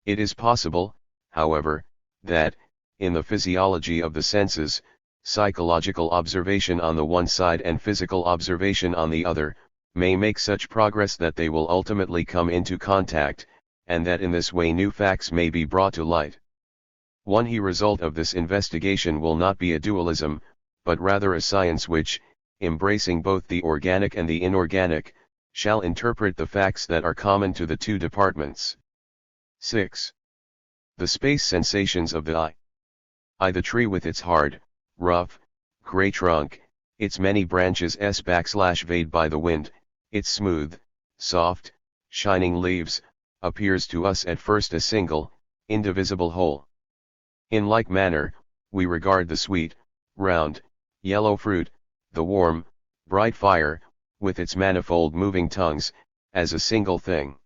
It is possible, however, that, in the physiology of the senses, psychological observation on the one side and physical observation on the other, may make such progress that they will ultimately come into contact, and that in this way new facts may be brought to light. One result of this investigation will not be a dualism, but rather a science which, embracing both the organic and the inorganic, shall interpret the facts that are common to the two departments. 6. The space sensations of the eye. I, the tree with its hard, rough, grey trunk, its many branches /veyed by the wind, its smooth, soft, shining leaves, appears to us at first a single, indivisible whole. In like manner, we regard the sweet, round, yellow fruit, the warm, bright fire, with its manifold moving tongues, as a single thing.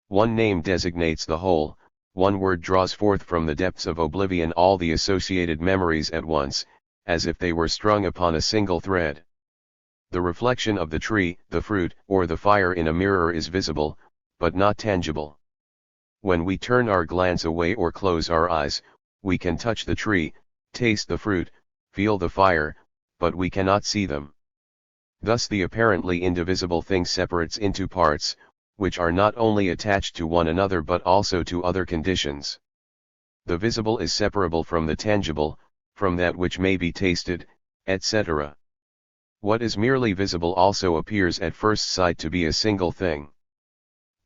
One name designates the whole, one word draws forth from the depths of oblivion all the associated memories at once, as if they were strung upon a single thread. The reflection of the tree, the fruit, or the fire in a mirror is visible, but not tangible. When we turn our glance away or close our eyes, we can touch the tree, taste the fruit, feel the fire, but we cannot see them. Thus the apparently indivisible thing separates into parts, which are not only attached to one another but also to other conditions. The visible is separable from the tangible, from that which may be tasted, etc. What is merely visible also appears at first sight to be a single thing.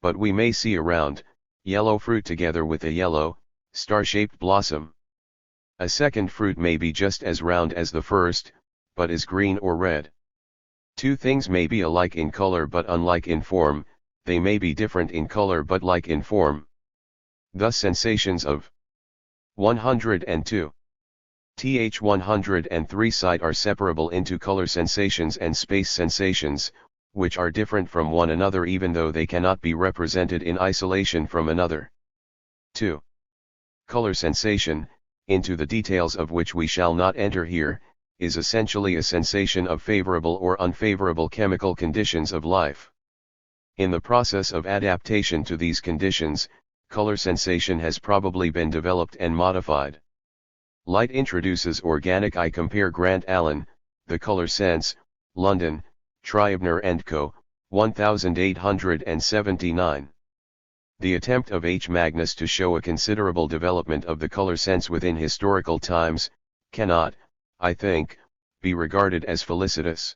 But we may see a round, yellow fruit together with a yellow, star-shaped blossom. A second fruit may be just as round as the first, but is green or red. Two things may be alike in color but unlike in form, they may be different in color but like in form. Thus sensations of 102. Th 103 sight are separable into color sensations and space sensations, which are different from one another even though they cannot be represented in isolation from another. 2. Color sensation, into the details of which we shall not enter here, is essentially a sensation of favorable or unfavorable chemical conditions of life. In the process of adaptation to these conditions, color sensation has probably been developed and modified. Light introduces organic eye. Compare Grant Allen, The Color Sense, London, Triebner & Co., 1879. The attempt of H. Magnus to show a considerable development of the color sense within historical times, cannot, I think, be regarded as felicitous.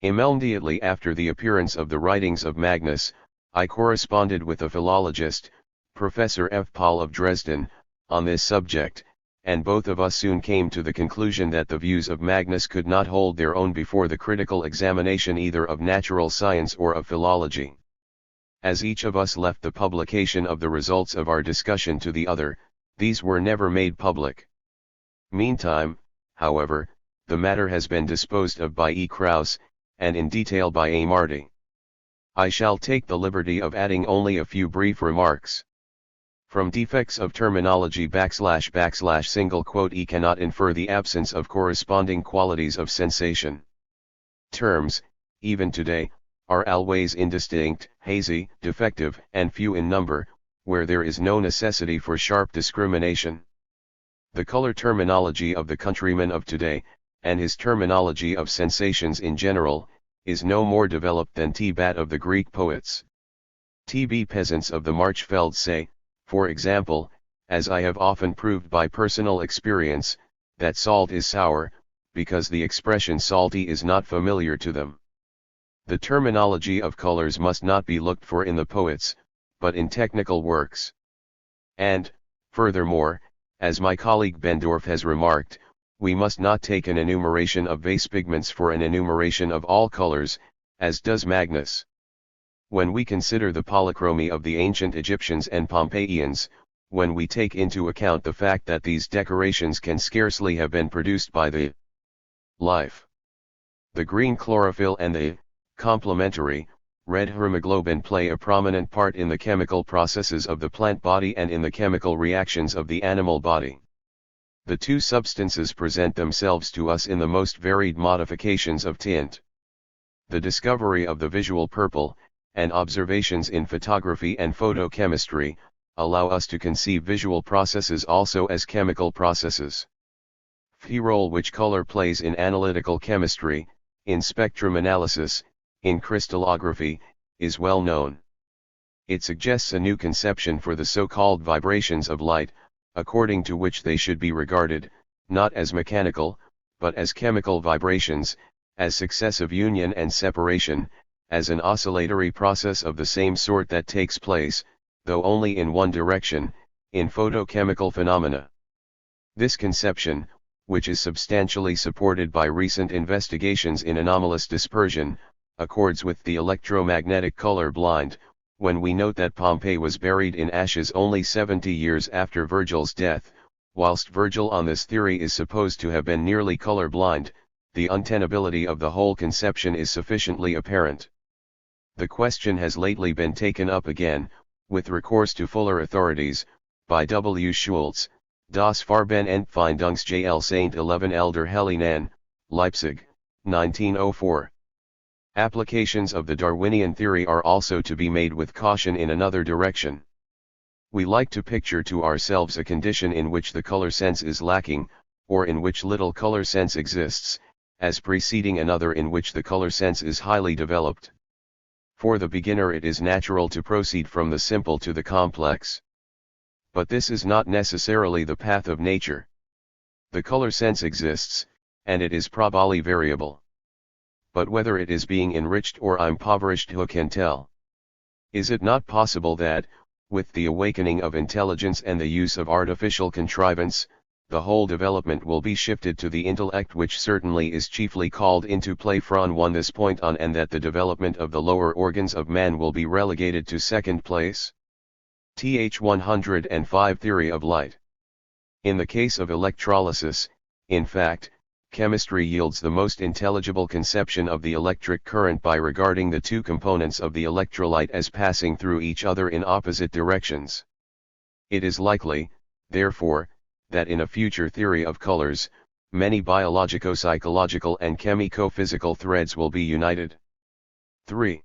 Immediately after the appearance of the writings of Magnus, I corresponded with a philologist, Professor F. Paul of Dresden, on this subject, and both of us soon came to the conclusion that the views of Magnus could not hold their own before the critical examination either of natural science or of philology. As each of us left the publication of the results of our discussion to the other, these were never made public. Meantime, however, the matter has been disposed of by E. Krauss, and in detail by A. Marty. I shall take the liberty of adding only a few brief remarks. From defects of terminology // E cannot infer the absence of corresponding qualities of sensation. Terms, even today, are always indistinct, hazy, defective, and few in number, where there is no necessity for sharp discrimination. The color terminology of the countryman of today, and his terminology of sensations in general, is no more developed than T-bat of the Greek poets. TB peasants of the Marchfeld say, for example, as I have often proved by personal experience, that salt is sour, because the expression salty is not familiar to them. The terminology of colors must not be looked for in the poets, but in technical works. And, furthermore, as my colleague Bendorf has remarked, we must not take an enumeration of vase pigments for an enumeration of all colors, as does Magnus. When we consider the polychromy of the ancient Egyptians and Pompeians, when we take into account the fact that these decorations can scarcely have been produced by the life, the green chlorophyll and the complementary red hemoglobin play a prominent part in the chemical processes of the plant body and in the chemical reactions of the animal body. The two substances present themselves to us in the most varied modifications of tint. The discovery of the visual purple, and observations in photography and photochemistry, allow us to conceive visual processes also as chemical processes. The role which color plays in analytical chemistry, in spectrum analysis, in crystallography, is well known. It suggests a new conception for the so-called vibrations of light, according to which they should be regarded, not as mechanical, but as chemical vibrations, as successive union and separation, as an oscillatory process of the same sort that takes place, though only in one direction, in photochemical phenomena. This conception, which is substantially supported by recent investigations in anomalous dispersion, accords with the electromagnetic color blind, when we note that Pompey was buried in ashes only 70 years after Virgil's death, whilst Virgil on this theory is supposed to have been nearly color blind. The untenability of the whole conception is sufficiently apparent. The question has lately been taken up again, with recourse to fuller authorities, by W. Schultz, Das Farbenentfindungs JL St. 11 Elder Hellinan, Leipzig, 1904. Applications of the Darwinian theory are also to be made with caution in another direction. We like to picture to ourselves a condition in which the color sense is lacking, or in which little color sense exists, as preceding another in which the color sense is highly developed. For the beginner it is natural to proceed from the simple to the complex. But this is not necessarily the path of nature. The color sense exists, and it is probably variable. But whether it is being enriched or impoverished, who can tell? Is it not possible that, with the awakening of intelligence and the use of artificial contrivance, the whole development will be shifted to the intellect, which certainly is chiefly called into play from this point on, and that the development of the lower organs of man will be relegated to second place? Th. 105 Theory of light. In the case of electrolysis, in fact, chemistry yields the most intelligible conception of the electric current by regarding the two components of the electrolyte as passing through each other in opposite directions. It is likely, therefore, that in a future theory of colors, many biologico-psychological and chemico-physical threads will be united. 3.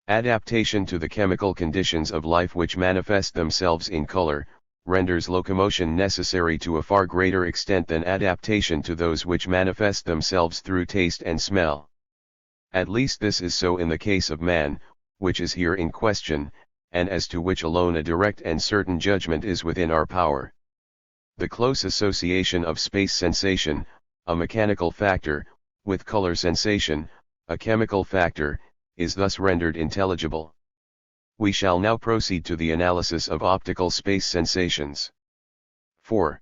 Adaptation to the chemical conditions of life which manifest themselves in color, renders locomotion necessary to a far greater extent than adaptation to those which manifest themselves through taste and smell. At least this is so in the case of man, which is here in question, and as to which alone a direct and certain judgment is within our power. The close association of space sensation, a mechanical factor, with color sensation, a chemical factor, is thus rendered intelligible. We shall now proceed to the analysis of optical space sensations. 4.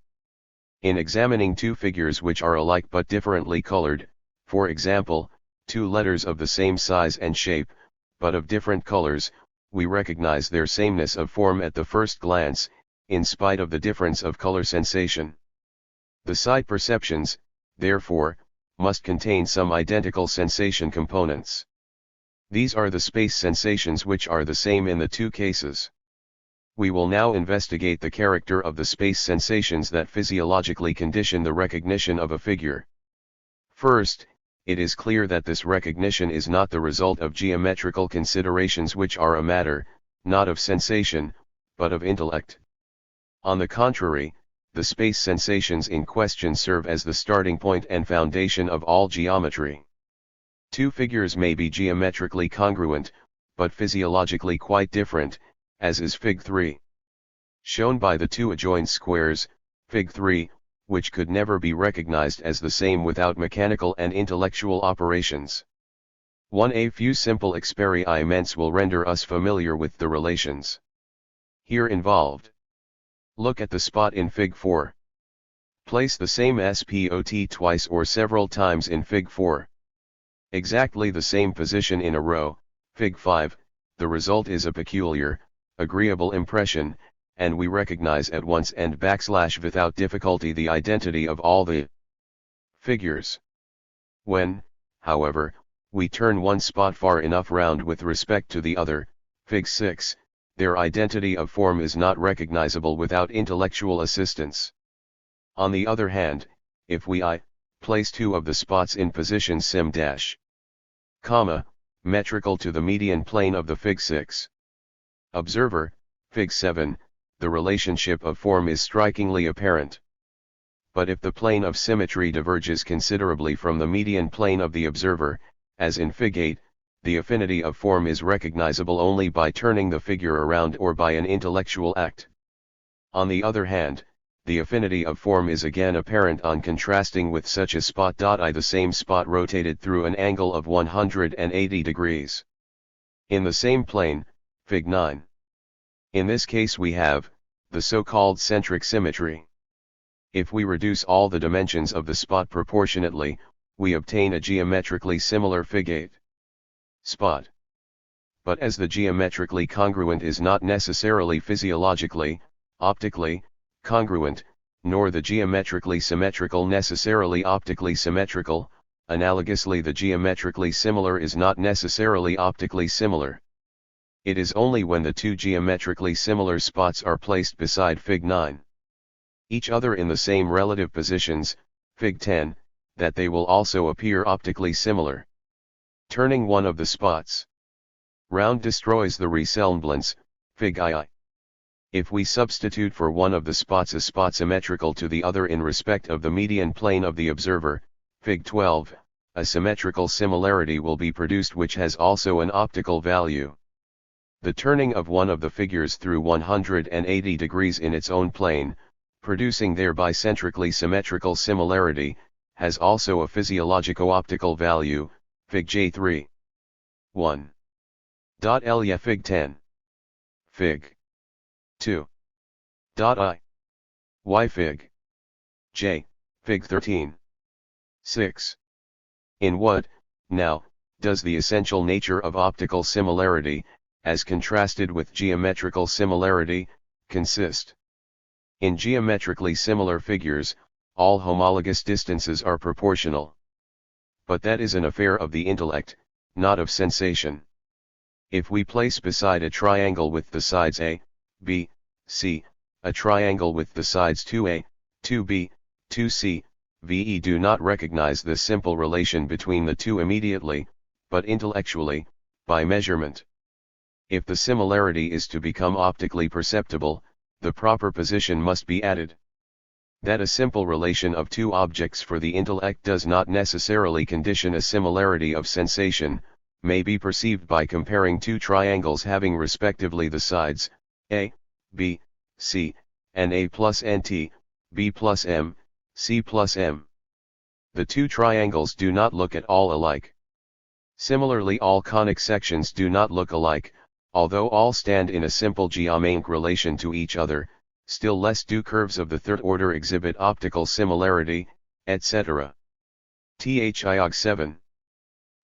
In examining two figures which are alike but differently colored, for example, two letters of the same size and shape, but of different colors, we recognize their sameness of form at the first glance, in spite of the difference of color sensation. The sight perceptions, therefore, must contain some identical sensation components. These are the space sensations which are the same in the two cases. We will now investigate the character of the space sensations that physiologically condition the recognition of a figure. First, it is clear that this recognition is not the result of geometrical considerations which are a matter, not of sensation, but of intellect. On the contrary, the space sensations in question serve as the starting point and foundation of all geometry. Two figures may be geometrically congruent, but physiologically quite different, as is Fig 3. Shown by the two adjoined squares, Fig 3, which could never be recognized as the same without mechanical and intellectual operations. A few simple experiments will render us familiar with the relations here involved. Look at the spot in Fig 4. Place the same spot twice or several times in Fig 4. Exactly the same position in a row, Fig 5, the result is a peculiar, agreeable impression, and we recognize at once and without difficulty the identity of all the figures. When, however, we turn one spot far enough round with respect to the other, Fig 6, their identity of form is not recognizable without intellectual assistance. On the other hand, if we place two of the spots in position sim metrical to the median plane of the Fig 6 observer, Fig 7, the relationship of form is strikingly apparent. But if the plane of symmetry diverges considerably from the median plane of the observer, as in Fig 8, the affinity of form is recognizable only by turning the figure around or by an intellectual act. On the other hand, the affinity of form is again apparent on contrasting with such a spot. The same spot rotated through an angle of 180 degrees. In the same plane, Fig 9. In this case we have the so-called centric symmetry. If we reduce all the dimensions of the spot proportionately, we obtain a geometrically similar Fig 8 spot. But as the geometrically congruent is not necessarily physiologically, optically, congruent, nor the geometrically symmetrical necessarily optically symmetrical, analogously the geometrically similar is not necessarily optically similar. It is only when the two geometrically similar spots are placed beside Fig 9, each other in the same relative positions, Fig 10, that they will also appear optically similar. Turning one of the spots round destroys the resemblance, Fig II. If we substitute for one of the spots a spot symmetrical to the other in respect of the median plane of the observer, Fig 12, a symmetrical similarity will be produced which has also an optical value. The turning of one of the figures through 180 degrees in its own plane, producing thereby centrically symmetrical similarity, has also a physiologico-optical value, Fig J3. 1. Lya Fig 10. Fig 2. I. Y Fig J, Fig 13. 6. In what, now, does the essential nature of optical similarity, as contrasted with geometrical similarity, consist? In geometrically similar figures, all homologous distances are proportional. But that is an affair of the intellect, not of sensation. If we place beside a triangle with the sides A, B, C, a triangle with the sides 2A, 2B, 2C, we do not recognize this simple relation between the two immediately, but intellectually, by measurement. If the similarity is to become optically perceptible, the proper position must be added. That a simple relation of two objects for the intellect does not necessarily condition a similarity of sensation, may be perceived by comparing two triangles having respectively the sides, A, B, C, and A plus NT, B plus M, C plus M. The two triangles do not look at all alike. Similarly, all conic sections do not look alike, although all stand in a simple geometric relation to each other, still less do curves of the third order exhibit optical similarity, etc. THIRD 7.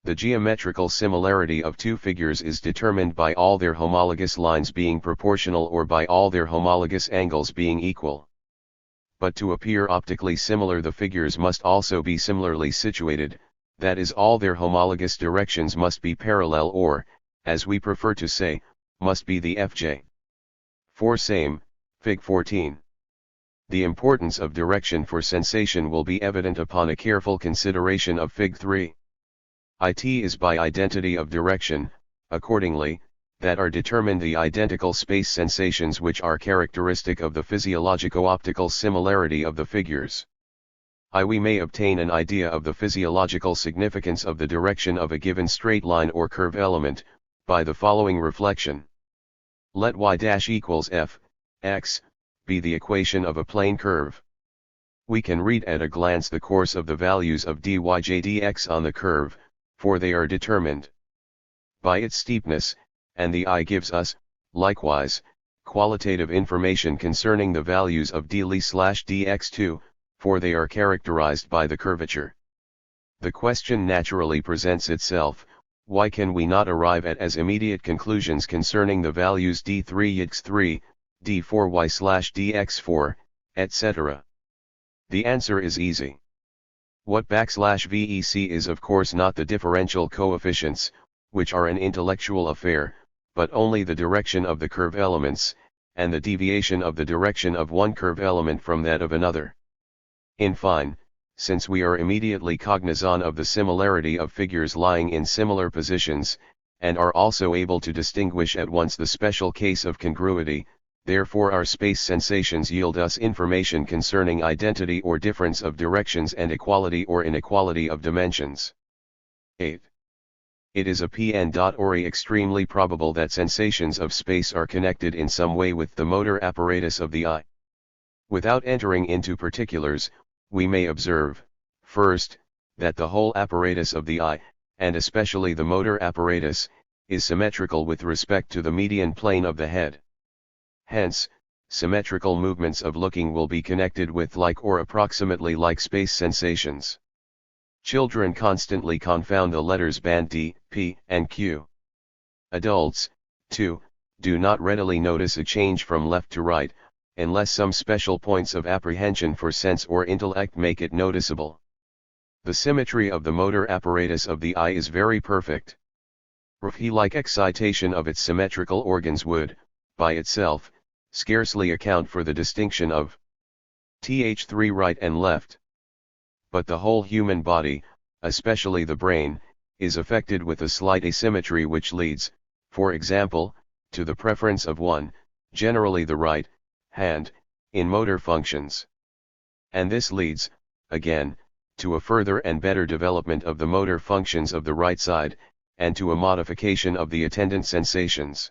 The geometrical similarity of two figures is determined by all their homologous lines being proportional or by all their homologous angles being equal. But to appear optically similar, the figures must also be similarly situated, that is, all their homologous directions must be parallel or, as we prefer to say, must be the FJ. For same, Fig 14. The importance of direction for sensation will be evident upon a careful consideration of Fig 3. It is by identity of direction, accordingly, that are determined the identical space sensations which are characteristic of the physiologico-optical similarity of the figures. We may obtain an idea of the physiological significance of the direction of a given straight line or curve element, by the following reflection. Let y' equals f, x, be the equation of a plane curve. We can read at a glance the course of the values of dyj dx on the curve, for they are determined by its steepness, and the eye gives us, likewise, qualitative information concerning the values of dl/dx2, for they are characterized by the curvature. The question naturally presents itself, why can we not arrive at as immediate conclusions concerning the values d3x3, d4y/dx4, etc.? The answer is easy. What \VEC is of course not the differential coefficients, which are an intellectual affair, but only the direction of the curve elements, and the deviation of the direction of one curve element from that of another. In fine, since we are immediately cognizant of the similarity of figures lying in similar positions, and are also able to distinguish at once the special case of congruity, therefore our space sensations yield us information concerning identity or difference of directions and equality or inequality of dimensions. 8. It is a priori extremely probable that sensations of space are connected in some way with the motor apparatus of the eye. Without entering into particulars, we may observe, first, that the whole apparatus of the eye, and especially the motor apparatus, is symmetrical with respect to the median plane of the head. Hence, symmetrical movements of looking will be connected with like or approximately like space sensations. Children constantly confound the letters band D, P, and Q. Adults, too, do not readily notice a change from left to right, unless some special points of apprehension for sense or intellect make it noticeable. The symmetry of the motor apparatus of the eye is very perfect. Reflex-like excitation of its symmetrical organs would, by itself, scarcely account for the distinction of Th3 right and left. But the whole human body, especially the brain, is affected with a slight asymmetry which leads, for example, to the preference of one, generally the right, hand, in motor functions. And this leads, again, to a further and better development of the motor functions of the right side, and to a modification of the attendant sensations.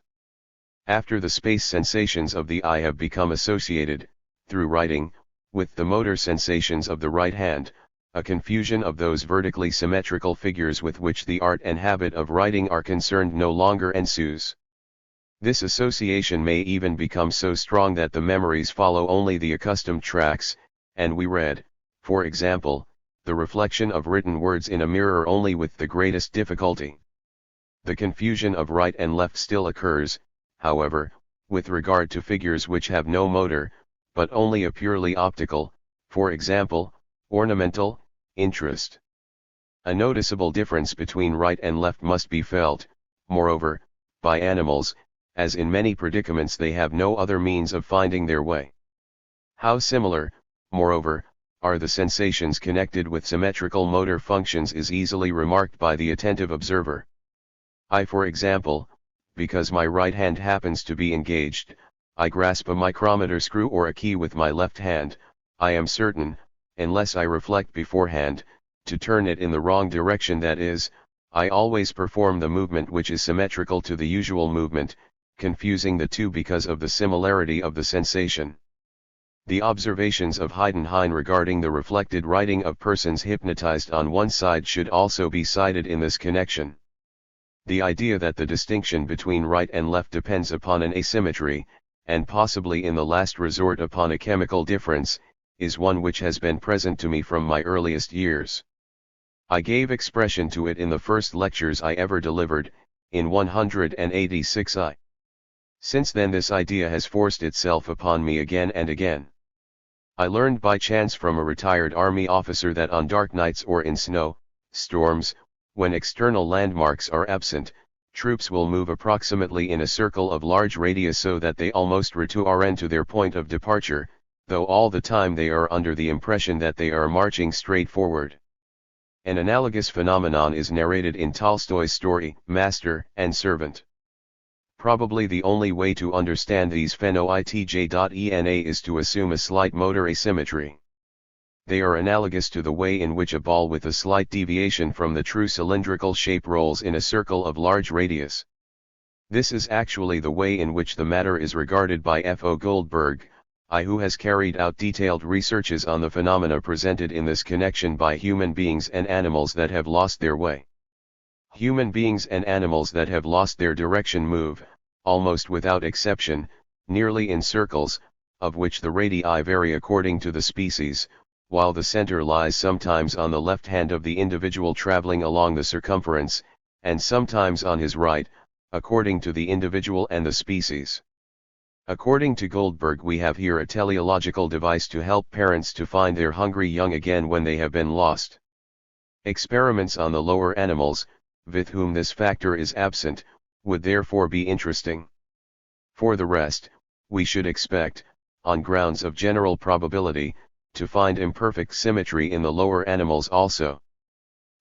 After the space sensations of the eye have become associated, through writing, with the motor sensations of the right hand, a confusion of those vertically symmetrical figures with which the art and habit of writing are concerned no longer ensues. This association may even become so strong that the memories follow only the accustomed tracks, and we read, for example, the reflection of written words in a mirror only with the greatest difficulty. The confusion of right and left still occurs, however, with regard to figures which have no motor, but only a purely optical, for example, ornamental, interest. A noticeable difference between right and left must be felt, moreover, by animals, as in many predicaments they have no other means of finding their way. How similar, moreover, are the sensations connected with symmetrical motor functions is easily remarked by the attentive observer. For example, because my right hand happens to be engaged, I grasp a micrometer screw or a key with my left hand, I am certain, unless I reflect beforehand, to turn it in the wrong direction, that is, I always perform the movement which is symmetrical to the usual movement, confusing the two because of the similarity of the sensation. The observations of Heidenhain regarding the reflected writing of persons hypnotized on one side should also be cited in this connection. The idea that the distinction between right and left depends upon an asymmetry, and possibly in the last resort upon a chemical difference, is one which has been present to me from my earliest years. I gave expression to it in the first lectures I ever delivered, in 186 I. Since then this idea has forced itself upon me again and again. I learned by chance from a retired army officer that on dark nights or in snow, storms, when external landmarks are absent, troops will move approximately in a circle of large radius so that they almost return to their point of departure, though all the time they are under the impression that they are marching straight forward. An analogous phenomenon is narrated in Tolstoy's story, Master and Servant. Probably the only way to understand these phenotj.ena is to assume a slight motor asymmetry. They are analogous to the way in which a ball with a slight deviation from the true cylindrical shape rolls in a circle of large radius. This is actually the way in which the matter is regarded by F.O. Goldberg, who has carried out detailed researches on the phenomena presented in this connection by human beings and animals that have lost their way. Human beings and animals that have lost their direction move, almost without exception, nearly in circles, of which the radii vary according to the species, while the center lies sometimes on the left hand of the individual traveling along the circumference, and sometimes on his right, according to the individual and the species. According to Goldberg, we have here a teleological device to help parents to find their hungry young again when they have been lost. Experiments on the lower animals, with whom this factor is absent, would therefore be interesting. For the rest, we should expect, on grounds of general probability, to find imperfect symmetry in the lower animals also.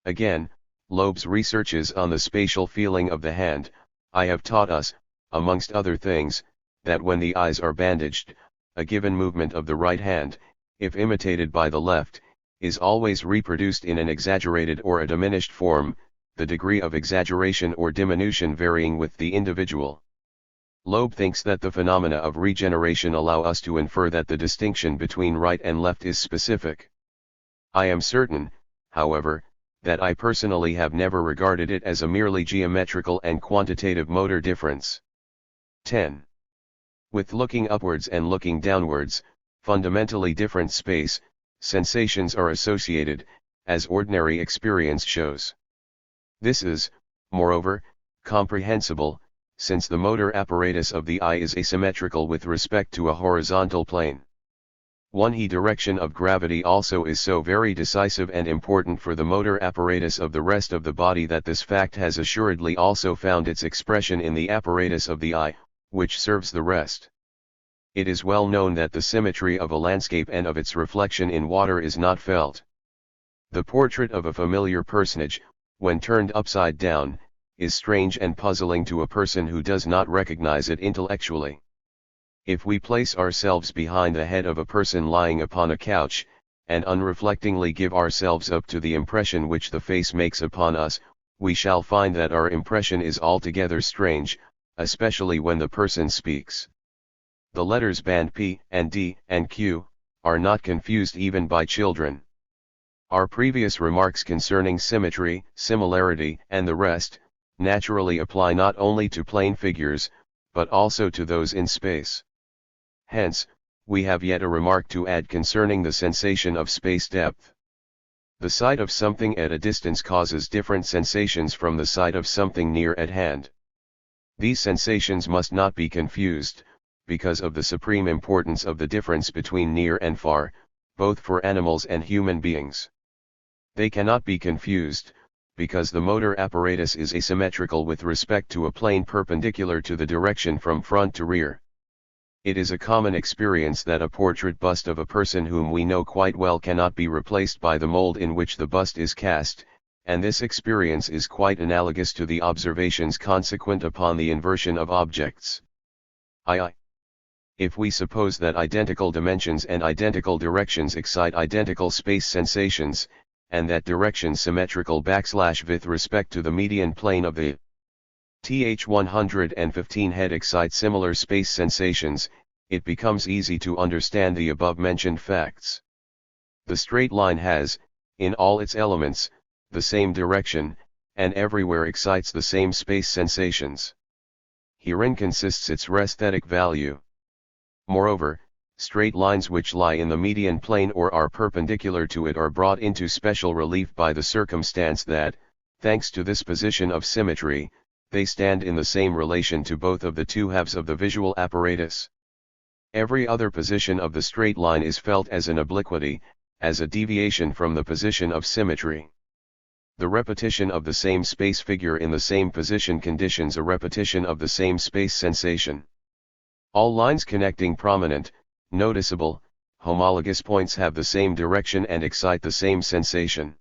Again, Loeb's researches on the spatial feeling of the hand, have taught us, amongst other things, that when the eyes are bandaged, a given movement of the right hand, if imitated by the left, is always reproduced in an exaggerated or a diminished form, the degree of exaggeration or diminution varying with the individual. Loeb thinks that the phenomena of regeneration allow us to infer that the distinction between right and left is specific. I am certain, however, that I personally have never regarded it as a merely geometrical and quantitative motor difference. 10. With looking upwards and looking downwards, fundamentally different space, sensations are associated, as ordinary experience shows. This is, moreover, comprehensible, since the motor apparatus of the eye is asymmetrical with respect to a horizontal plane. The direction of gravity also is so very decisive and important for the motor apparatus of the rest of the body that this fact has assuredly also found its expression in the apparatus of the eye, which serves the rest. It is well known that the symmetry of a landscape and of its reflection in water is not felt. The portrait of a familiar personage, when turned upside down, is strange and puzzling to a person who does not recognize it intellectually. If we place ourselves behind the head of a person lying upon a couch, and unreflectingly give ourselves up to the impression which the face makes upon us, we shall find that our impression is altogether strange, especially when the person speaks. The letters band P and D and Q are not confused even by children. Our previous remarks concerning symmetry, similarity, and the rest, naturally apply not only to plane figures, but also to those in space. Hence, we have yet a remark to add concerning the sensation of space depth. The sight of something at a distance causes different sensations from the sight of something near at hand. These sensations must not be confused, because of the supreme importance of the difference between near and far, both for animals and human beings. They cannot be confused, because the motor apparatus is asymmetrical with respect to a plane perpendicular to the direction from front to rear. It is a common experience that a portrait bust of a person whom we know quite well cannot be replaced by the mold in which the bust is cast, and this experience is quite analogous to the observations consequent upon the inversion of objects. If we suppose that identical dimensions and identical directions excite identical space sensations, and that direction symmetrical with respect to the median plane of the Th115 head excite similar space sensations, it becomes easy to understand the above-mentioned facts. The straight line has, in all its elements, the same direction, and everywhere excites the same space sensations. Herein consists its resthetic value. Moreover, straight lines which lie in the median plane or are perpendicular to it are brought into special relief by the circumstance that, thanks to this position of symmetry, they stand in the same relation to both of the two halves of the visual apparatus. Every other position of the straight line is felt as an obliquity, as a deviation from the position of symmetry. The repetition of the same space figure in the same position conditions a repetition of the same space sensation. All lines connecting prominent, noticeable, homologous points have the same direction and excite the same sensation.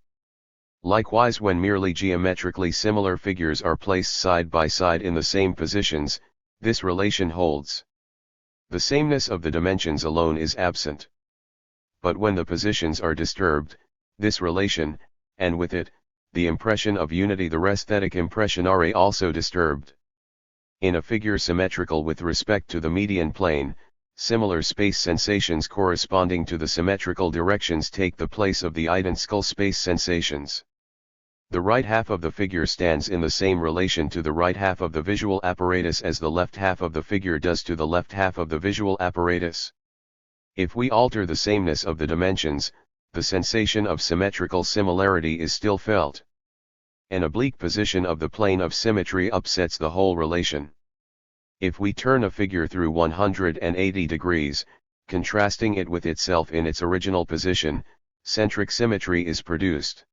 Likewise, when merely geometrically similar figures are placed side by side in the same positions, this relation holds. The sameness of the dimensions alone is absent. But when the positions are disturbed, this relation, and with it, the impression of unity, the resthetic impression, are also disturbed. In a figure symmetrical with respect to the median plane, similar space sensations corresponding to the symmetrical directions take the place of the identical space sensations. The right half of the figure stands in the same relation to the right half of the visual apparatus as the left half of the figure does to the left half of the visual apparatus. If we alter the sameness of the dimensions, the sensation of symmetrical similarity is still felt. An oblique position of the plane of symmetry upsets the whole relation. If we turn a figure through 180 degrees, contrasting it with itself in its original position, centric symmetry is produced.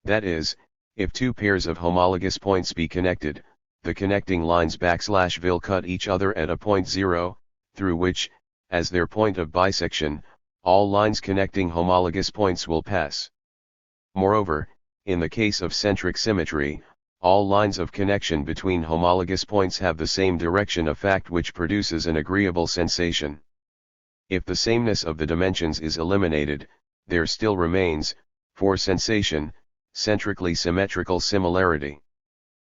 That is, if two pairs of homologous points be connected, the connecting lines / will cut each other at a point 0, through which, as their point of bisection, all lines connecting homologous points will pass. Moreover, in the case of centric symmetry, all lines of connection between homologous points have the same direction, a fact which produces an agreeable sensation. If the sameness of the dimensions is eliminated, there still remains, for sensation, centrically symmetrical similarity.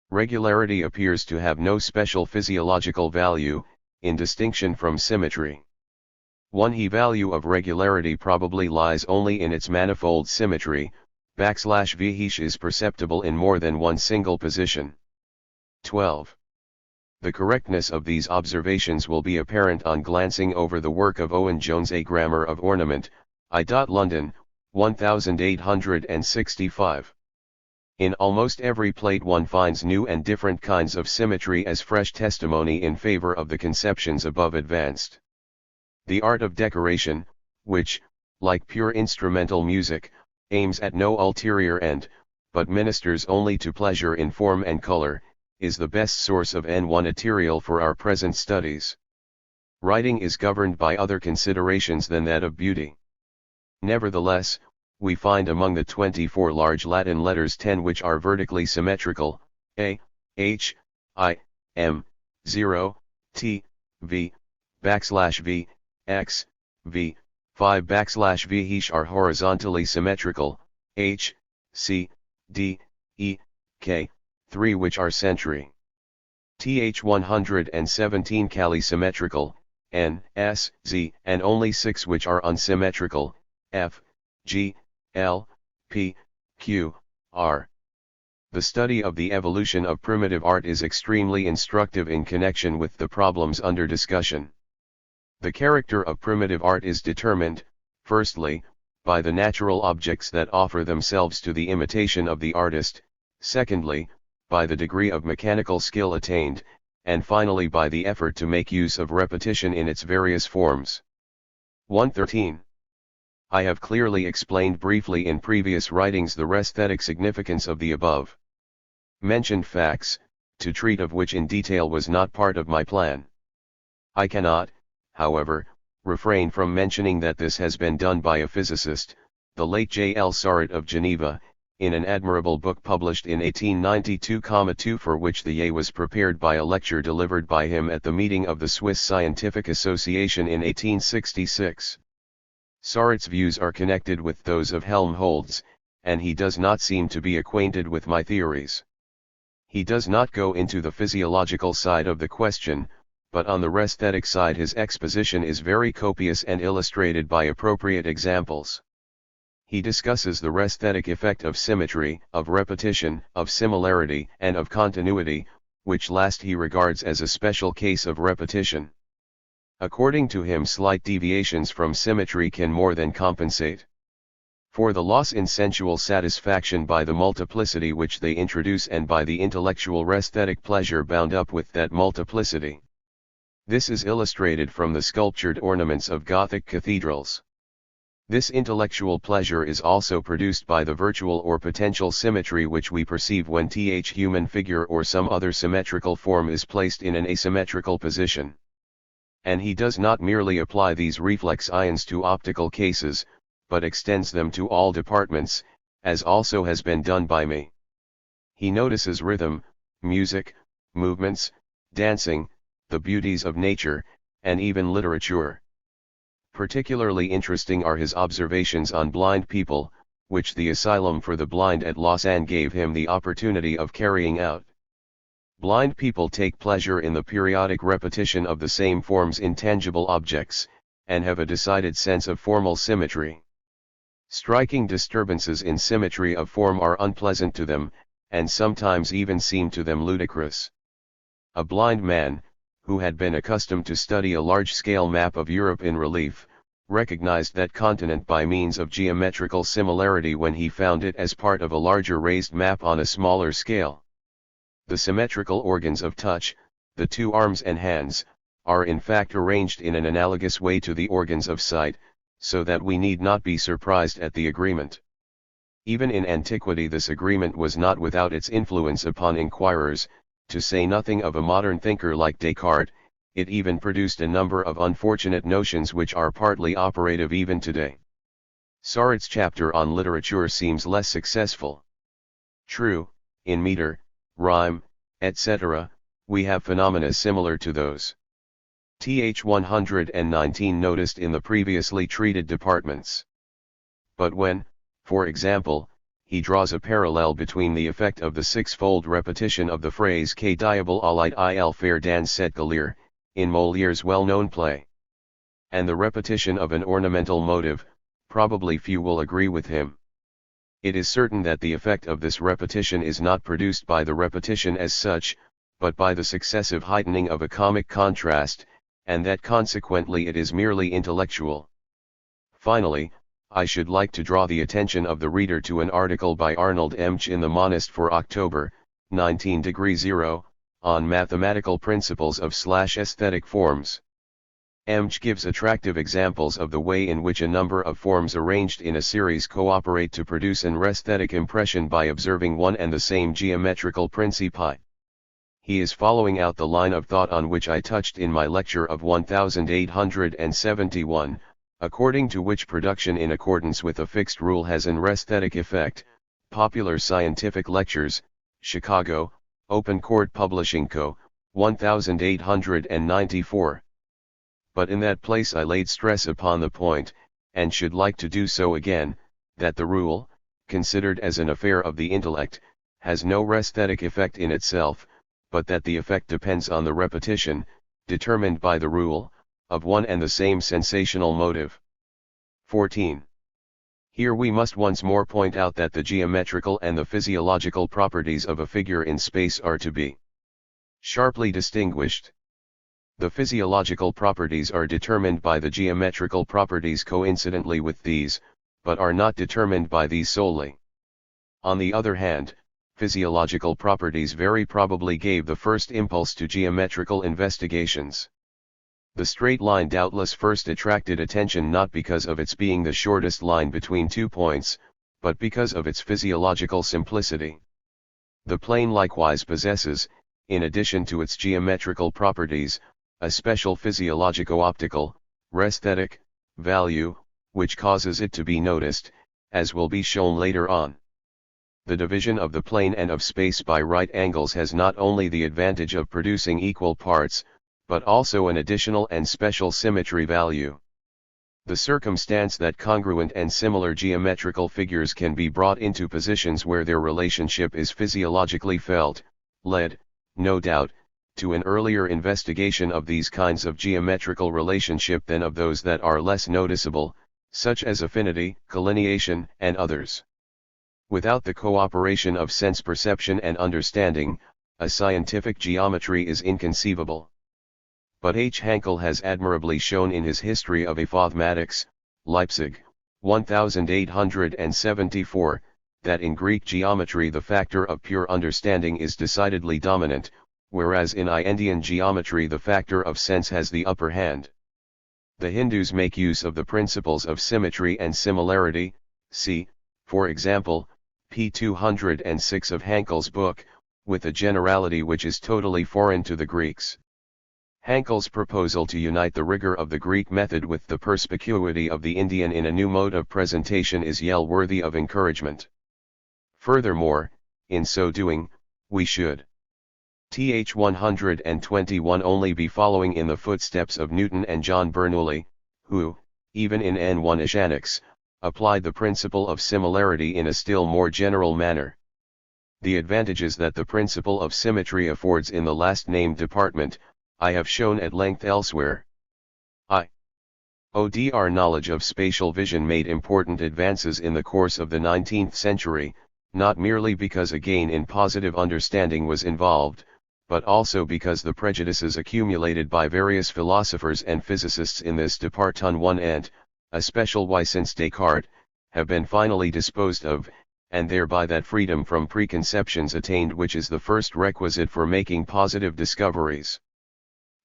Regularity appears to have no special physiological value, in distinction from symmetry. One value of regularity probably lies only in its manifold symmetry, \v is perceptible in more than one single position. 12. The correctness of these observations will be apparent on glancing over the work of Owen Jones, A Grammar of Ornament, I. London, 1865. In almost every plate one finds new and different kinds of symmetry as fresh testimony in favor of the conceptions above advanced. The art of decoration, which, like pure instrumental music, aims at no ulterior end, but ministers only to pleasure in form and color, is the best source of N1 material for our present studies. Writing is governed by other considerations than that of beauty. Nevertheless, we find among the 24 large Latin letters 10 which are vertically symmetrical, A, H, I, M, 0, T, V, \V, X, V, 5 \V each are horizontally symmetrical, H, C, D, E, K, 3 which are centri. Th 117 cali symmetrical, N, S, Z, and only 6 which are unsymmetrical, F, G, L, P, Q, R. The study of the evolution of primitive art is extremely instructive in connection with the problems under discussion. The character of primitive art is determined, firstly, by the natural objects that offer themselves to the imitation of the artist, secondly, by the degree of mechanical skill attained, and finally by the effort to make use of repetition in its various forms. 113. I have clearly explained briefly in previous writings the resthetic significance of the above mentioned facts, to treat of which in detail was not part of my plan. I cannot, however, refrain from mentioning that this has been done by a physicist, the late J. L. Sarret of Geneva, in an admirable book published in 1892-2, for which the A was prepared by a lecture delivered by him at the meeting of the Swiss Scientific Association in 1866. Sarret's views are connected with those of Helmholtz, and he does not seem to be acquainted with my theories. He does not go into the physiological side of the question, but on the resthetic side his exposition is very copious and illustrated by appropriate examples. He discusses the resthetic effect of symmetry, of repetition, of similarity, and of continuity, which last he regards as a special case of repetition. According to him, slight deviations from symmetry can more than compensate for the loss in sensual satisfaction by the multiplicity which they introduce and by the intellectual resthetic pleasure bound up with that multiplicity. This is illustrated from the sculptured ornaments of Gothic cathedrals. This intellectual pleasure is also produced by the virtual or potential symmetry which we perceive when human figure or some other symmetrical form is placed in an asymmetrical position. And he does not merely apply these reflex ions to optical cases, but extends them to all departments, as also has been done by me. He notices rhythm, music, movements, dancing, the beauties of nature, and even literature. Particularly interesting are his observations on blind people, which the Asylum for the Blind at Lausanne gave him the opportunity of carrying out. Blind people take pleasure in the periodic repetition of the same forms in tangible objects, and have a decided sense of formal symmetry. Striking disturbances in symmetry of form are unpleasant to them, and sometimes even seem to them ludicrous. A blind man, who had been accustomed to study a large-scale map of Europe in relief, recognized that continent by means of geometrical similarity when he found it as part of a larger raised map on a smaller scale. The symmetrical organs of touch, the two arms and hands, are in fact arranged in an analogous way to the organs of sight, so that we need not be surprised at the agreement. Even in antiquity this agreement was not without its influence upon inquirers, to say nothing of a modern thinker like Descartes. It even produced a number of unfortunate notions which are partly operative even today. Sartre's chapter on literature seems less successful. True, in meter, rhyme, etc., we have phenomena similar to those Th 119 noticed in the previously treated departments. But when, for example, he draws a parallel between the effect of the six-fold repetition of the phrase "Que diable allait il faire dans cette galère," in Molière's well-known play, and the repetition of an ornamental motive, probably few will agree with him. It is certain that the effect of this repetition is not produced by the repetition as such, but by the successive heightening of a comic contrast, and that consequently it is merely intellectual. Finally, I should like to draw the attention of the reader to an article by Arnold Mch in the Monist for October, 19°0, on mathematical principles of aesthetic forms. Mch gives attractive examples of the way in which a number of forms arranged in a series cooperate to produce an aesthetic impression by observing one and the same geometrical principi. He is following out the line of thought on which I touched in my lecture of 1871, according to which production in accordance with a fixed rule has an aesthetic effect. Popular Scientific Lectures, Chicago, Open Court Publishing Co., 1894. But in that place I laid stress upon the point, and should like to do so again, that the rule, considered as an affair of the intellect, has no aesthetic effect in itself, but that the effect depends on the repetition, determined by the rule, of one and the same sensational motive. 14. Here we must once more point out that the geometrical and the physiological properties of a figure in space are to be sharply distinguished. The physiological properties are determined by the geometrical properties coincidently with these, but are not determined by these solely. On the other hand, physiological properties very probably gave the first impulse to geometrical investigations. The straight line doubtless first attracted attention not because of its being the shortest line between 2 points, but because of its physiological simplicity. The plane likewise possesses, in addition to its geometrical properties, a special physiologico-optical, aesthetic, value, which causes it to be noticed, as will be shown later on. The division of the plane and of space by right angles has not only the advantage of producing equal parts, but also an additional and special symmetry value. The circumstance that congruent and similar geometrical figures can be brought into positions where their relationship is physiologically felt, led, no doubt, to an earlier investigation of these kinds of geometrical relationship than of those that are less noticeable, such as affinity, collineation, and others. Without the cooperation of sense perception and understanding, a scientific geometry is inconceivable. But H. Hankel has admirably shown in his History of Mathematics, Leipzig, 1874, that in Greek geometry the factor of pure understanding is decidedly dominant, whereas in Indian geometry the factor of sense has the upper hand. The Hindus make use of the principles of symmetry and similarity, see, for example, p. 206 of Hankel's book, with a generality which is totally foreign to the Greeks. Hankel's proposal to unite the rigor of the Greek method with the perspicuity of the Indian in a new mode of presentation is worthy of encouragement. Furthermore, in so doing, we should th 121 only be following in the footsteps of Newton and John Bernoulli, who, even in N1 Mechanics, applied the principle of similarity in a still more general manner. The advantages that the principle of symmetry affords in the last named department, I have shown at length elsewhere. Our knowledge of spatial vision made important advances in the course of the 19th century, not merely because a gain in positive understanding was involved, but also because the prejudices accumulated by various philosophers and physicists in this department and, especially since Descartes, have been finally disposed of, and thereby that freedom from preconceptions attained which is the first requisite for making positive discoveries.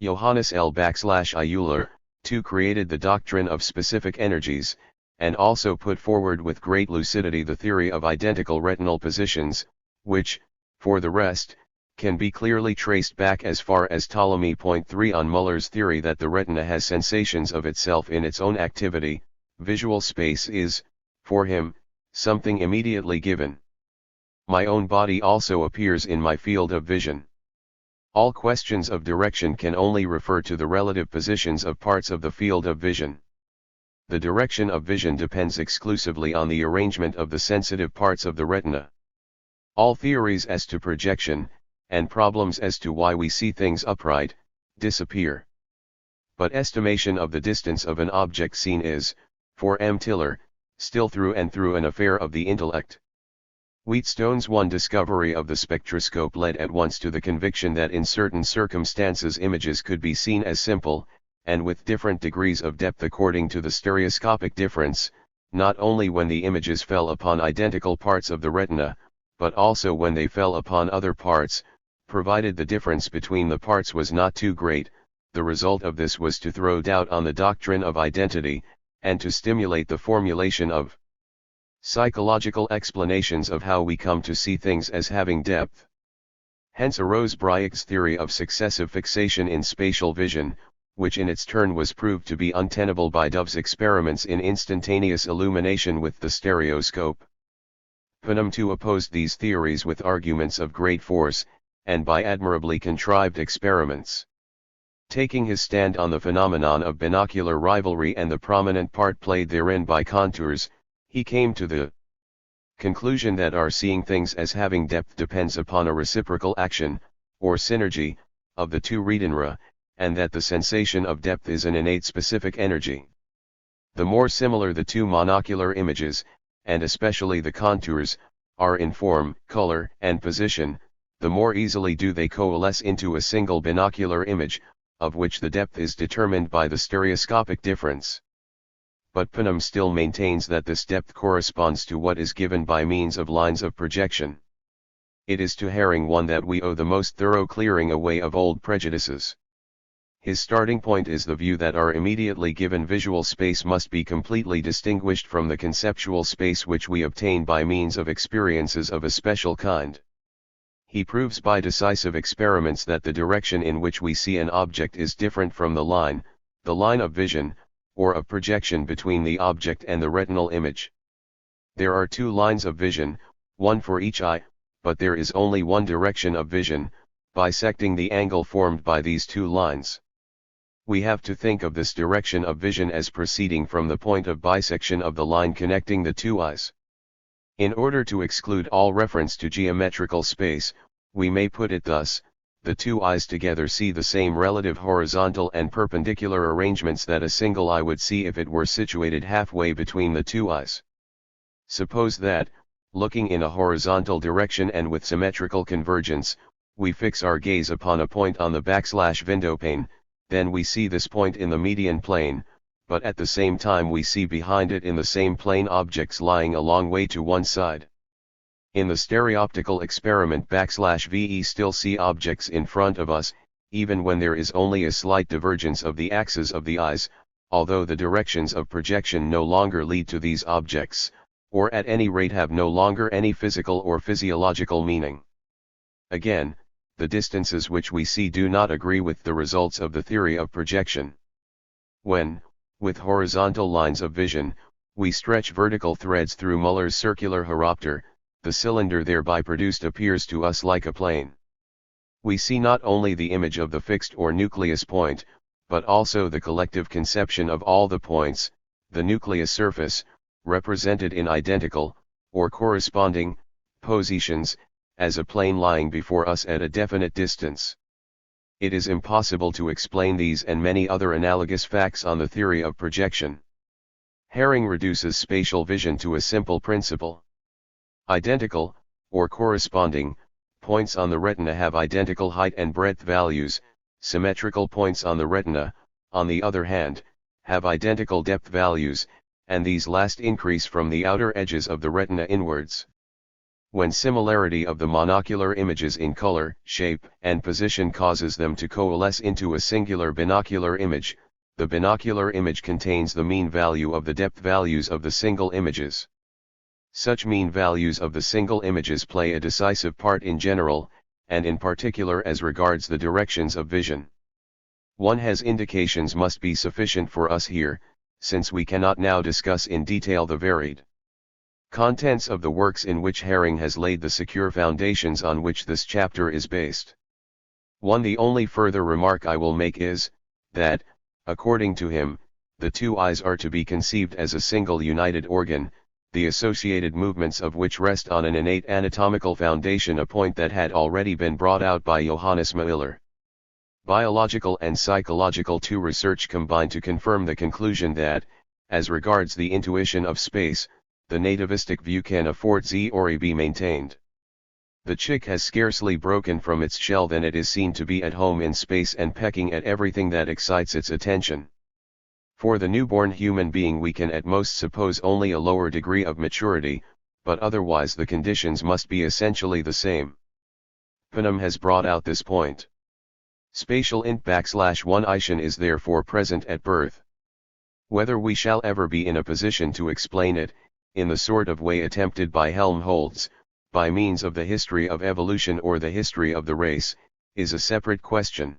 Johannes L. Euler, too, created the doctrine of specific energies, and also put forward with great lucidity the theory of identical retinal positions, which, for the rest, can be clearly traced back as far as Ptolemy. 3 on Muller's theory that the retina has sensations of itself in its own activity. Visual space is, for him, something immediately given. My own body also appears in my field of vision. All questions of direction can only refer to the relative positions of parts of the field of vision. The direction of vision depends exclusively on the arrangement of the sensitive parts of the retina. All theories as to projection, and problems as to why we see things upright, disappear. But estimation of the distance of an object seen is, for M. Tiller, still through and through an affair of the intellect. Wheatstone's one discovery of the spectroscope led at once to the conviction that in certain circumstances images could be seen as simple, and with different degrees of depth according to the stereoscopic difference, not only when the images fell upon identical parts of the retina, but also when they fell upon other parts, provided the difference between the parts was not too great. The result of this was to throw doubt on the doctrine of identity, and to stimulate the formulation of psychological explanations of how we come to see things as having depth. Hence arose Brahe's theory of successive fixation in spatial vision, which in its turn was proved to be untenable by Dove's experiments in instantaneous illumination with the stereoscope. Putnam too opposed these theories with arguments of great force, and by admirably contrived experiments. Taking his stand on the phenomenon of binocular rivalry and the prominent part played therein by contours, he came to the conclusion that our seeing things as having depth depends upon a reciprocal action, or synergy, of the two retinera, and that the sensation of depth is an innate specific energy. The more similar the two monocular images, and especially the contours, are in form, color, and position, the more easily do they coalesce into a single binocular image, of which the depth is determined by the stereoscopic difference. But Putnam still maintains that this depth corresponds to what is given by means of lines of projection. It is to Herring one that we owe the most thorough clearing away of old prejudices. His starting point is the view that our immediately given visual space must be completely distinguished from the conceptual space which we obtain by means of experiences of a special kind. He proves by decisive experiments that the direction in which we see an object is different from the line of vision, or of projection between the object and the retinal image. There are two lines of vision, one for each eye, but there is only one direction of vision, bisecting the angle formed by these two lines. We have to think of this direction of vision as proceeding from the point of bisection of the line connecting the two eyes. In order to exclude all reference to geometrical space, we may put it thus: the two eyes together see the same relative horizontal and perpendicular arrangements that a single eye would see if it were situated halfway between the two eyes. Suppose that, looking in a horizontal direction and with symmetrical convergence, we fix our gaze upon a point on the \windowpane, then we see this point in the median plane, but at the same time we see behind it in the same plane objects lying a long way to one side. In the stereoptical experiment \VE still see objects in front of us, even when there is only a slight divergence of the axes of the eyes, although the directions of projection no longer lead to these objects, or at any rate have no longer any physical or physiological meaning. Again, the distances which we see do not agree with the results of the theory of projection. When, with horizontal lines of vision, we stretch vertical threads through Muller's circular horopter, the cylinder thereby produced appears to us like a plane. We see not only the image of the fixed or nucleus point, but also the collective conception of all the points, the nucleus surface, represented in identical, or corresponding, positions, as a plane lying before us at a definite distance. It is impossible to explain these and many other analogous facts on the theory of projection. Hering reduces spatial vision to a simple principle. Identical, or corresponding, points on the retina have identical height and breadth values. Symmetrical points on the retina, on the other hand, have identical depth values, and these last increase from the outer edges of the retina inwards. When similarity of the monocular images in color, shape, and position causes them to coalesce into a singular binocular image, the binocular image contains the mean value of the depth values of the single images. Such mean values of the single images play a decisive part in general, and in particular as regards the directions of vision. One has indications must be sufficient for us here, since we cannot now discuss in detail the varied contents of the works in which Hering has laid the secure foundations on which this chapter is based. The only further remark I will make is, that, according to him, the two eyes are to be conceived as a single united organ, the associated movements of which rest on an innate anatomical foundation, a point that had already been brought out by Johannes Müller. Biological and psychological research combine to confirm the conclusion that, as regards the intuition of space, the nativistic view can afford or be maintained. The chick has scarcely broken from its shell than it is seen to be at home in space and pecking at everything that excites its attention. For the newborn human being we can at most suppose only a lower degree of maturity, but otherwise the conditions must be essentially the same. Panem has brought out this point. Spatial int \1 is therefore present at birth. Whether we shall ever be in a position to explain it, in the sort of way attempted by Helmholtz, by means of the history of evolution or the history of the race, is a separate question.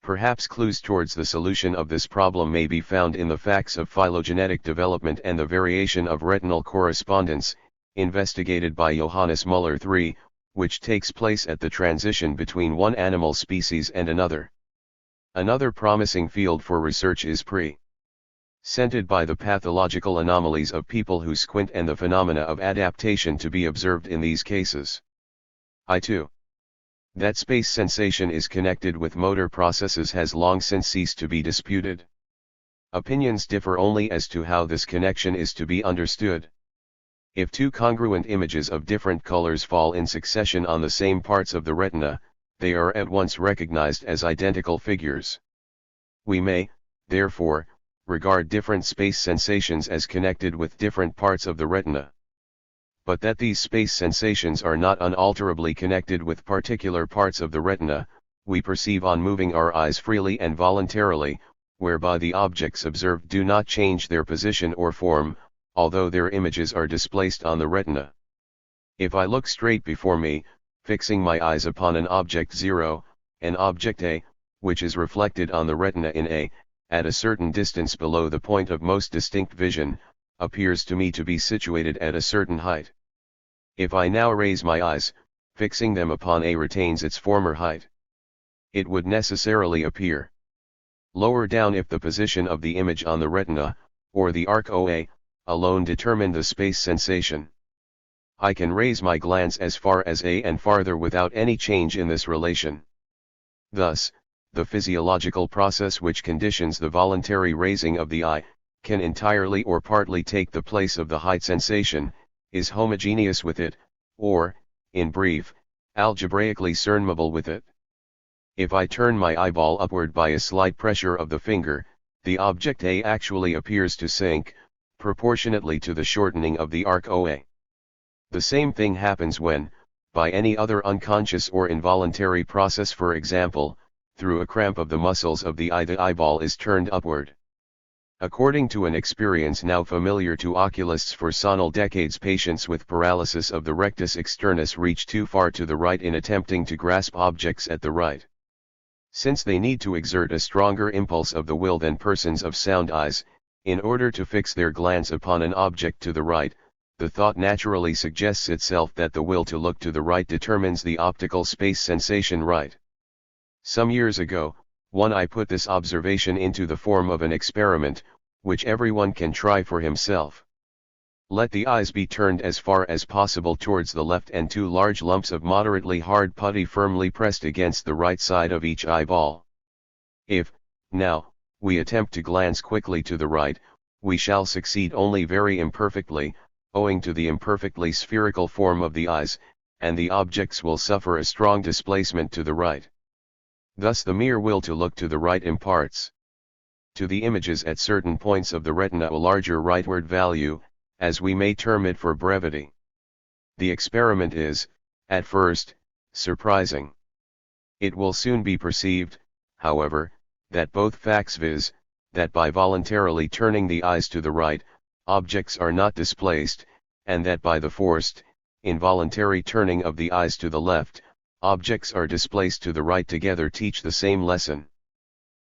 Perhaps clues towards the solution of this problem may be found in the facts of phylogenetic development and the variation of retinal correspondence, investigated by Johannes Müller III, which takes place at the transition between one animal species and another. Another promising field for research is presented by the pathological anomalies of people who squint and the phenomena of adaptation to be observed in these cases. That space sensation is connected with motor processes has long since ceased to be disputed. Opinions differ only as to how this connection is to be understood. If two congruent images of different colors fall in succession on the same parts of the retina, they are at once recognized as identical figures. We may, therefore, regard different space sensations as connected with different parts of the retina. But that these space sensations are not unalterably connected with particular parts of the retina, we perceive on moving our eyes freely and voluntarily, whereby the objects observed do not change their position or form, although their images are displaced on the retina. If I look straight before me, fixing my eyes upon an object 0, an object A, which is reflected on the retina in A, at a certain distance below the point of most distinct vision, appears to me to be situated at a certain height. If I now raise my eyes, fixing them upon A retains its former height. It would necessarily appear lower down if the position of the image on the retina, or the arc OA, alone determined the space sensation. I can raise my glance as far as A and farther without any change in this relation. Thus, the physiological process which conditions the voluntary raising of the eye, can entirely or partly take the place of the height sensation, is homogeneous with it, or, in brief, algebraically cernmable with it. If I turn my eyeball upward by a slight pressure of the finger, the object A actually appears to sink, proportionately to the shortening of the arc OA. The same thing happens when, by any other unconscious or involuntary process, for example, through a cramp of the muscles of the eyeball is turned upward. According to an experience now familiar to oculists for sonal decades, patients with paralysis of the rectus externus reach too far to the right in attempting to grasp objects at the right. Since they need to exert a stronger impulse of the will than persons of sound eyes, in order to fix their glance upon an object to the right, the thought naturally suggests itself that the will to look to the right determines the optical space sensation right. Some years ago, I put this observation into the form of an experiment, which everyone can try for himself. Let the eyes be turned as far as possible towards the left and 2 large lumps of moderately hard putty firmly pressed against the right side of each eyeball. If, now, we attempt to glance quickly to the right, we shall succeed only very imperfectly, owing to the imperfectly spherical form of the eyes, and the objects will suffer a strong displacement to the right. Thus the mere will to look to the right imparts to the images at certain points of the retina a larger rightward value, as we may term it for brevity. The experiment is, at first, surprising. It will soon be perceived, however, that both facts, viz., that by voluntarily turning the eyes to the right, objects are not displaced, and that by the forced, involuntary turning of the eyes to the left, objects are displaced to the right, together teach the same lesson.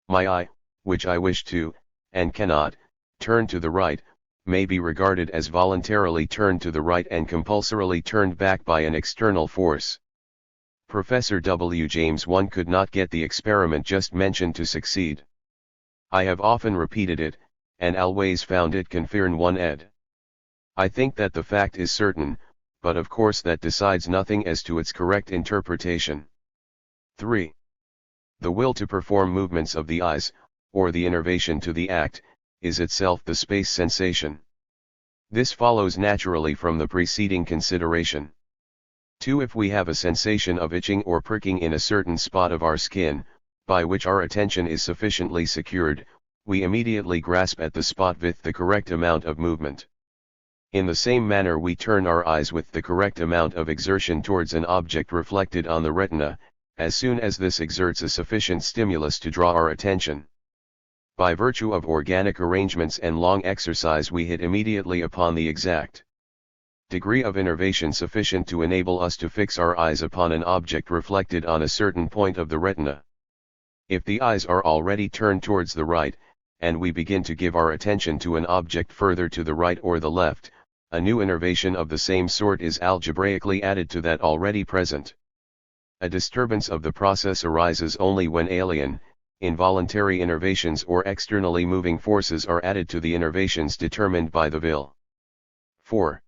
My eye, which I wish to, and cannot, turn to the right, may be regarded as voluntarily turned to the right and compulsorily turned back by an external force. Professor W. James I could not get the experiment just mentioned to succeed. I have often repeated it, and always found it confirm one ed. I think that the fact is certain, but of course that decides nothing as to its correct interpretation. 3. The will to perform movements of the eyes, or the innervation to the act, is itself the space sensation. This follows naturally from the preceding consideration. 2. If we have a sensation of itching or pricking in a certain spot of our skin, by which our attention is sufficiently secured, we immediately grasp at the spot with the correct amount of movement. In the same manner we turn our eyes with the correct amount of exertion towards an object reflected on the retina, as soon as this exerts a sufficient stimulus to draw our attention. By virtue of organic arrangements and long exercise we hit immediately upon the exact degree of innervation sufficient to enable us to fix our eyes upon an object reflected on a certain point of the retina. If the eyes are already turned towards the right, and we begin to give our attention to an object further to the right or the left, a new innervation of the same sort is algebraically added to that already present. A disturbance of the process arises only when alien, involuntary innervations or externally moving forces are added to the innervations determined by the will. 4.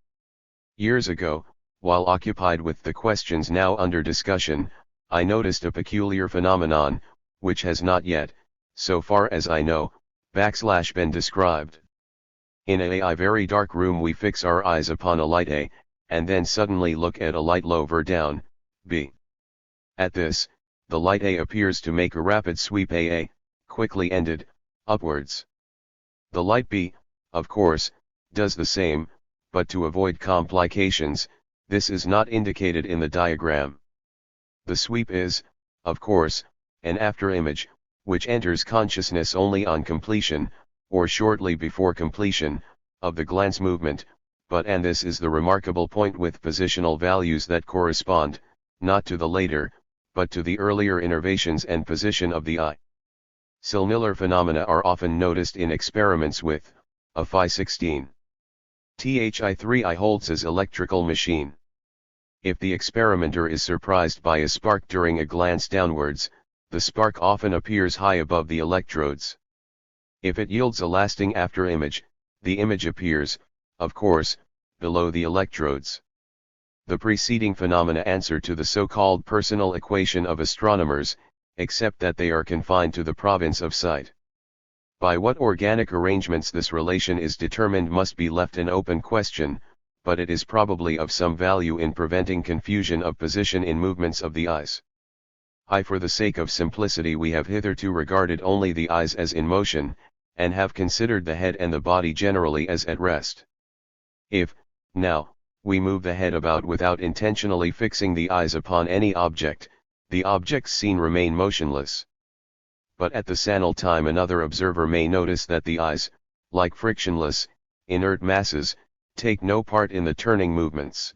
Years ago, while occupied with the questions now under discussion, I noticed a peculiar phenomenon, which has not yet, so far as I know, been described. In a very dark room we fix our eyes upon a light A, and then suddenly look at a light lower down, B. At this, the light A appears to make a rapid sweep A, quickly ended, upwards. The light B, of course, does the same, but to avoid complications, this is not indicated in the diagram. The sweep is, of course, an after-image, which enters consciousness only on completion, or shortly before completion, of the glance movement, and this is the remarkable point, with positional values that correspond, not to the later, but to the earlier innervations and position of the eye. Similar phenomena are often noticed in experiments with a Phi 16. THIRD-WORLDISM electrical machine. If the experimenter is surprised by a spark during a glance downwards, the spark often appears high above the electrodes. If it yields a lasting after-image, the image appears, of course, below the electrodes. The preceding phenomena answer to the so-called personal equation of astronomers, except that they are confined to the province of sight. By what organic arrangements this relation is determined must be left an open question, but it is probably of some value in preventing confusion of position in movements of the eyes. For the sake of simplicity we have hitherto regarded only the eyes as in motion, and have considered the head and the body generally as at rest. If, now, we move the head about without intentionally fixing the eyes upon any object, the objects seen remain motionless. But at the same time another observer may notice that the eyes, like frictionless, inert masses, take no part in the turning movements.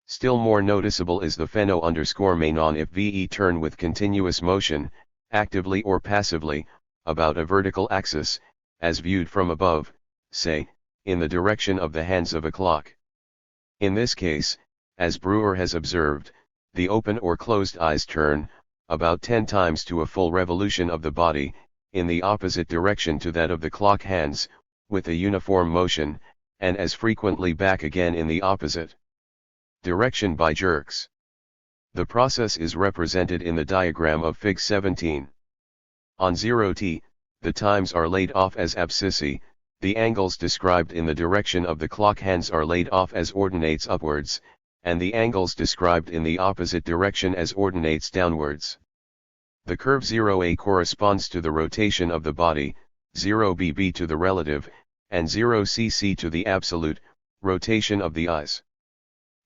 Still more noticeable is the pheno_menon if VE turn with continuous motion, actively or passively, about a vertical axis, as viewed from above, say, in the direction of the hands of a clock. In this case, as Breuer has observed, the open or closed eyes turn, about 10 times to a full revolution of the body, in the opposite direction to that of the clock hands, with a uniform motion, and as frequently back again in the opposite direction by jerks. The process is represented in the diagram of Fig 17. On 0t, the times are laid off as abscissae, the angles described in the direction of the clock hands are laid off as ordinates upwards, and the angles described in the opposite direction as ordinates downwards. The curve 0a corresponds to the rotation of the body, 0bb to the relative, and 0cc to the absolute, rotation of the eyes.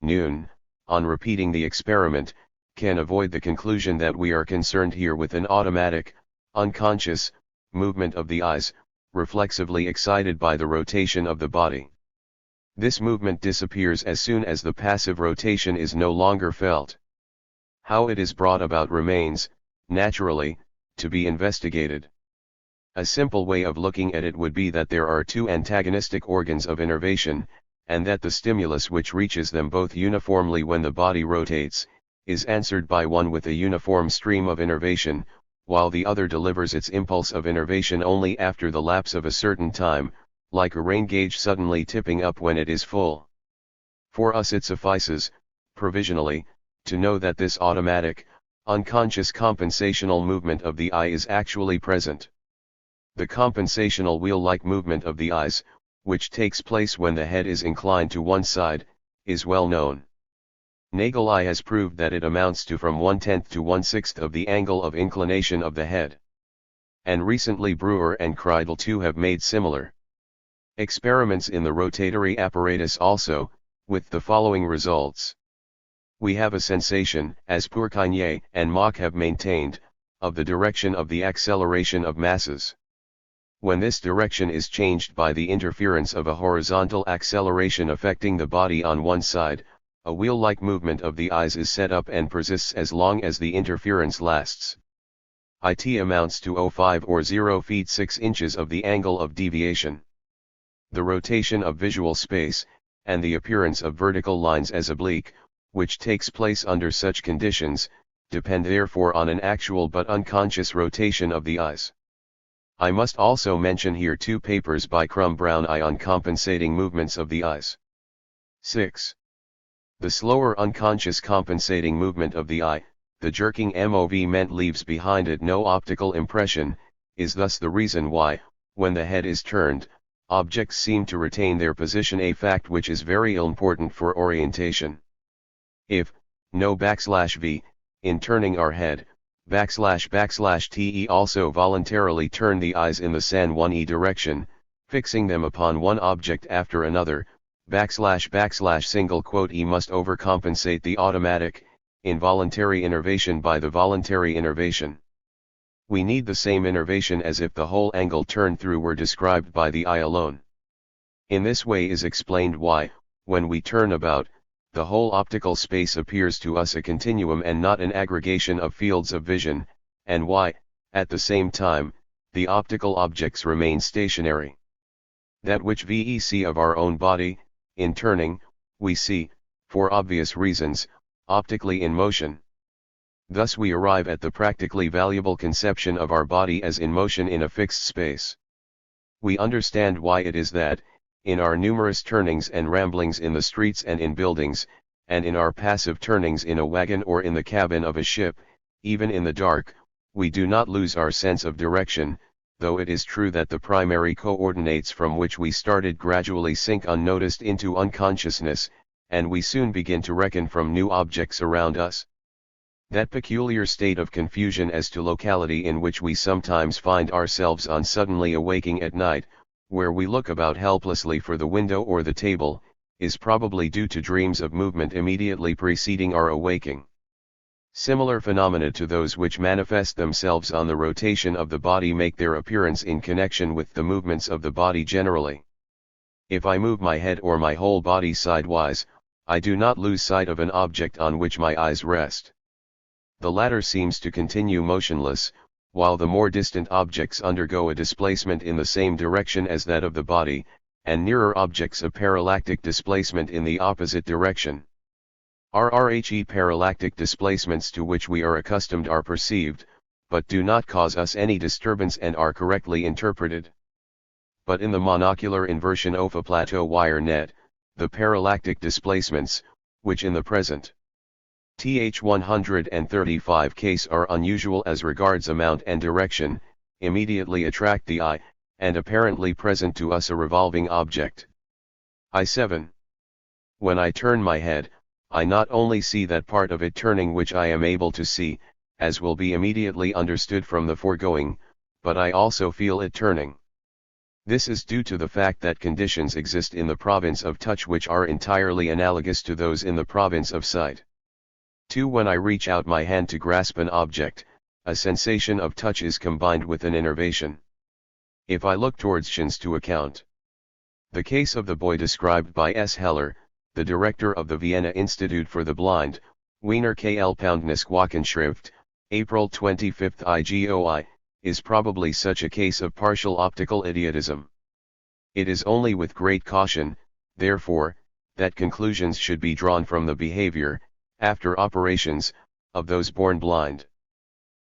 Noon, on repeating the experiment, can avoid the conclusion that we are concerned here with an automatic, unconscious, movement of the eyes, reflexively excited by the rotation of the body. This movement disappears as soon as the passive rotation is no longer felt. How it is brought about remains, naturally, to be investigated. A simple way of looking at it would be that there are two antagonistic organs of innervation, and that the stimulus which reaches them both uniformly when the body rotates, is answered by one with a uniform stream of innervation, while the other delivers its impulse of innervation only after the lapse of a certain time, like a rain gauge suddenly tipping up when it is full. For us it suffices, provisionally, to know that this automatic, unconscious compensational movement of the eye is actually present. The compensational wheel-like movement of the eyes, which takes place when the head is inclined to one side, is well known. Nagel has proved that it amounts to from 1/10 to 1/6 of the angle of inclination of the head. And recently Breuer and Kreidel too have made similar experiments in the rotatory apparatus also, with the following results. We have a sensation, as Pourcagne and Mach have maintained, of the direction of the acceleration of masses. When this direction is changed by the interference of a horizontal acceleration affecting the body on one side, a wheel-like movement of the eyes is set up and persists as long as the interference lasts. It amounts to 0.5 or 0 feet 6 inches of the angle of deviation. The rotation of visual space, and the appearance of vertical lines as oblique, which takes place under such conditions, depend therefore on an actual but unconscious rotation of the eyes. I must also mention here two papers by Crum-Brown on compensating movements of the eyes. 6. The slower unconscious compensating movement of the eye, the jerking movement leaves behind it no optical impression, is thus the reason why, when the head is turned, objects seem to retain their position, a fact which is very important for orientation. If, no \v, in turning our head, \te also voluntarily turn the eyes in the san 1e direction, fixing them upon one object after another, \e must overcompensate the automatic, involuntary innervation by the voluntary innervation. We need the same innervation as if the whole angle turned through were described by the eye alone. In this way is explained why, when we turn about, the whole optical space appears to us a continuum and not an aggregation of fields of vision, and why, at the same time, the optical objects remain stationary. That which we see of our own body, in turning, we see, for obvious reasons, optically in motion. Thus we arrive at the practically valuable conception of our body as in motion in a fixed space. We understand why it is that, in our numerous turnings and ramblings in the streets and in buildings, and in our passive turnings in a wagon or in the cabin of a ship, even in the dark, we do not lose our sense of direction, though it is true that the primary coordinates from which we started gradually sink unnoticed into unconsciousness, and we soon begin to reckon from new objects around us. That peculiar state of confusion as to locality in which we sometimes find ourselves on suddenly awaking at night, where we look about helplessly for the window or the table, is probably due to dreams of movement immediately preceding our awaking. Similar phenomena to those which manifest themselves on the rotation of the body make their appearance in connection with the movements of the body generally. If I move my head or my whole body sidewise, I do not lose sight of an object on which my eyes rest. The latter seems to continue motionless, while the more distant objects undergo a displacement in the same direction as that of the body, and nearer objects a parallactic displacement in the opposite direction. RRHE parallactic displacements to which we are accustomed are perceived, but do not cause us any disturbance and are correctly interpreted. But in the monocular inversion OFA plateau wire net, the parallactic displacements, which in the present TH135 case are unusual as regards amount and direction, immediately attract the eye, and apparently present to us a revolving object. I7. When I turn my head, I not only see that part of it turning which I am able to see, as will be immediately understood from the foregoing, but I also feel it turning. This is due to the fact that conditions exist in the province of touch which are entirely analogous to those in the province of sight. 2. When I reach out my hand to grasp an object, a sensation of touch is combined with an innervation. If I look towards chins to account. The case of the boy described by S. Heller, the director of the Vienna Institute for the Blind, Wiener KL Poundnis Wochenschrift, April 25 IGOI, is probably such a case of partial optical idiotism. It is only with great caution, therefore, that conclusions should be drawn from the behavior, after operations, of those born blind.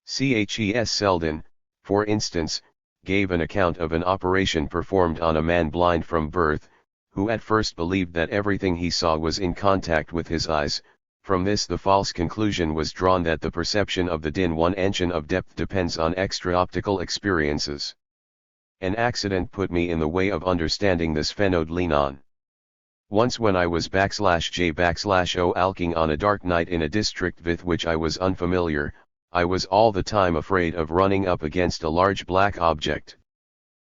Ches Selden, for instance, gave an account of an operation performed on a man blind from birth, who at first believed that everything he saw was in contact with his eyes. From this the false conclusion was drawn that the perception of the din 1 enchen of depth depends on extra-optical experiences. An accident put me in the way of understanding this phenomenon. Once when I was /J/O alking on a dark night in a district with which I was unfamiliar, I was all the time afraid of running up against a large black object.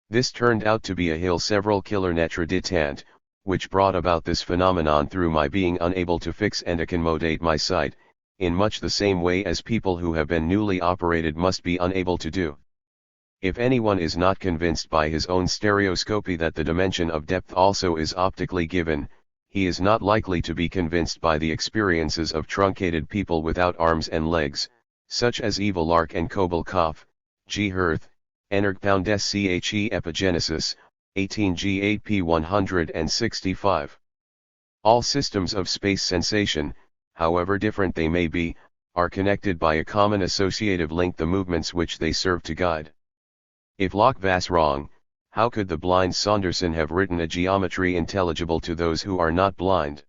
This turned out to be a hill several kilometres distant, which brought about this phenomenon through my being unable to fix and accommodate my sight, in much the same way as people who have been newly operated must be unable to do. If anyone is not convinced by his own stereoscopy that the dimension of depth also is optically given, he is not likely to be convinced by the experiences of truncated people without arms and legs, such as Eva Lark and Kobalkov, G. Hirth, Energpound Sche Epigenesis, 18G 8P 165. All systems of space sensation, however different they may be, are connected by a common associative link, the movements which they serve to guide. If Locke was wrong, how could the blind Saunderson have written a geometry intelligible to those who are not blind?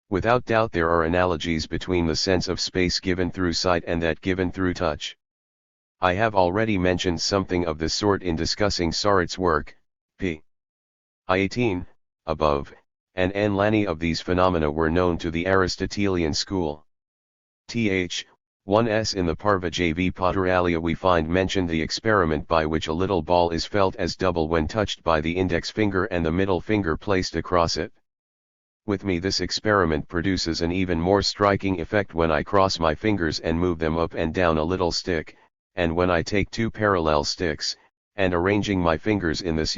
Without doubt there are analogies between the sense of space given through sight and that given through touch. I have already mentioned something of this sort in discussing Sartre's work, p. I-18, above, and N. of these phenomena were known to the Aristotelian school. Th. 1s in the Parva J.V. Potteralia we find mentioned the experiment by which a little ball is felt as double when touched by the index finger and the middle finger placed across it. With me this experiment produces an even more striking effect when I cross my fingers and move them up and down a little stick, and when I take two parallel sticks, and arranging my fingers in this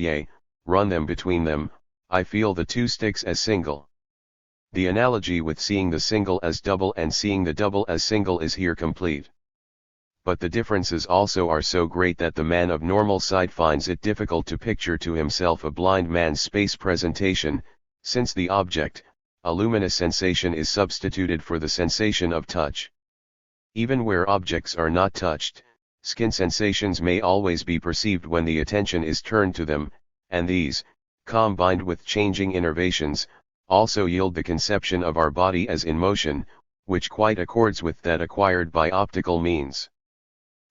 run them between them, I feel the two sticks as single. The analogy with seeing the single as double and seeing the double as single is here complete. But the differences also are so great that the man of normal sight finds it difficult to picture to himself a blind man's space presentation, since the object, a luminous sensation, is substituted for the sensation of touch. Even where objects are not touched, skin sensations may always be perceived when the attention is turned to them, and these, combined with changing innervations, also yield the conception of our body as in motion, which quite accords with that acquired by optical means.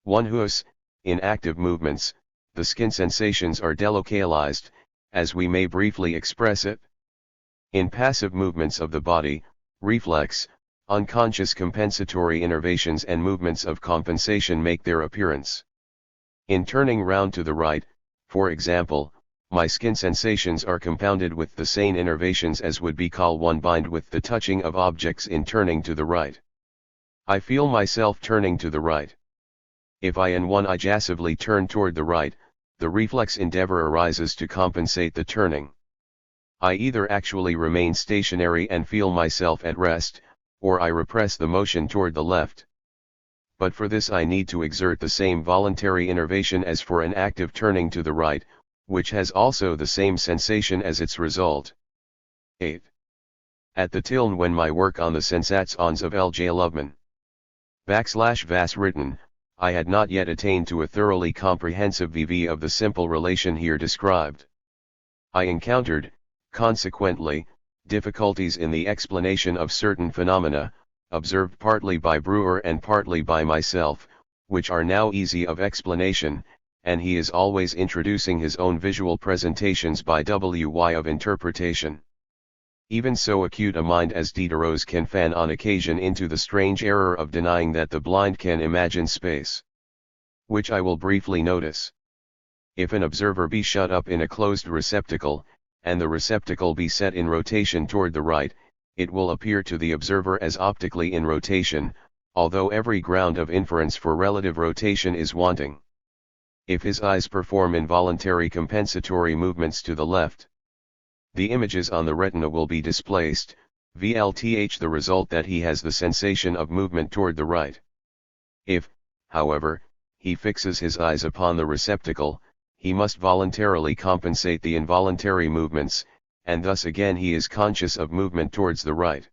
1 Hus, in active movements, the skin sensations are delocalized, as we may briefly express it. In passive movements of the body, reflex, unconscious compensatory innervations and movements of compensation make their appearance. In turning round to the right, for example, my skin sensations are compounded with the same innervations as would be combined with the touching of objects in turning to the right. I feel myself turning to the right. If I in one eye passively turn toward the right, the reflex endeavor arises to compensate the turning. I either actually remain stationary and feel myself at rest, or I repress the motion toward the left. But for this I need to exert the same voluntary innervation as for an active turning to the right, which has also the same sensation as its result. 8. At the tiln when my work on the sensations of L.J. Loveman /vas written, I had not yet attained to a thoroughly comprehensive VV of the simple relation here described. I encountered, consequently, difficulties in the explanation of certain phenomena, observed partly by Brewer and partly by myself, which are now easy of explanation, and he is always introducing his own visual presentations by way of interpretation. Even so acute a mind as Diderot's can fan on occasion into the strange error of denying that the blind can imagine space. Which I will briefly notice. If an observer be shut up in a closed receptacle, and the receptacle be set in rotation toward the right, it will appear to the observer as optically in rotation, although every ground of inference for relative rotation is wanting. If his eyes perform involuntary compensatory movements to the left, the images on the retina will be displaced, VLTH the result that he has the sensation of movement toward the right. If, however, he fixes his eyes upon the receptacle, he must voluntarily compensate the involuntary movements, and thus again he is conscious of movement towards the right.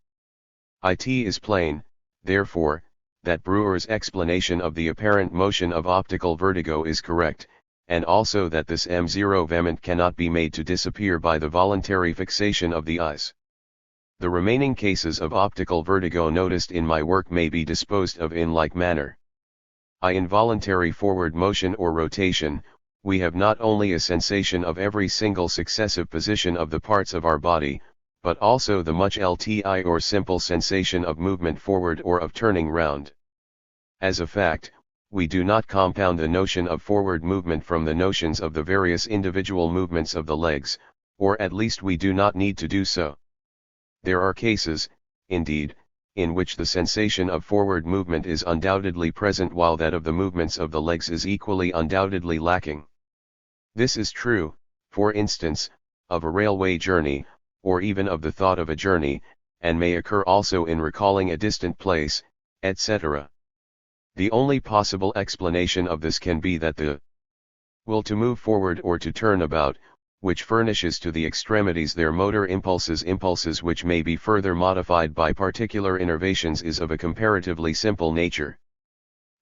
It is plain, therefore, that Brewer's explanation of the apparent motion of optical vertigo is correct, and also that this M0 vehement cannot be made to disappear by the voluntary fixation of the eyes. The remaining cases of optical vertigo noticed in my work may be disposed of in like manner. By involuntary forward motion or rotation, we have not only a sensation of every single successive position of the parts of our body, but also the much LTI or simple sensation of movement forward or of turning round. As a fact, we do not compound the notion of forward movement from the notions of the various individual movements of the legs, or at least we do not need to do so. There are cases, indeed, in which the sensation of forward movement is undoubtedly present while that of the movements of the legs is equally undoubtedly lacking. This is true, for instance, of a railway journey, or even of the thought of a journey, and may occur also in recalling a distant place, etc. The only possible explanation of this can be that the will to move forward or to turn about, which furnishes to the extremities their motor impulses which may be further modified by particular innervations, is of a comparatively simple nature.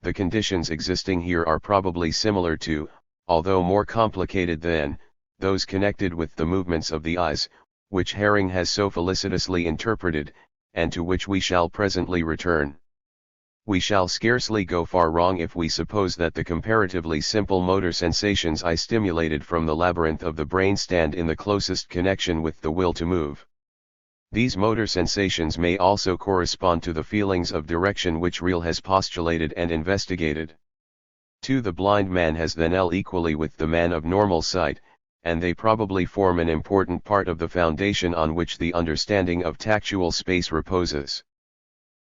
The conditions existing here are probably similar to, although more complicated than, those connected with the movements of the eyes, which Hering has so felicitously interpreted, and to which we shall presently return. We shall scarcely go far wrong if we suppose that the comparatively simple motor sensations I stimulated from the labyrinth of the brain stand in the closest connection with the will to move. These motor sensations may also correspond to the feelings of direction which Real has postulated and investigated. 2. The blind man has then L equally with the man of normal sight, and they probably form an important part of the foundation on which the understanding of tactual space reposes.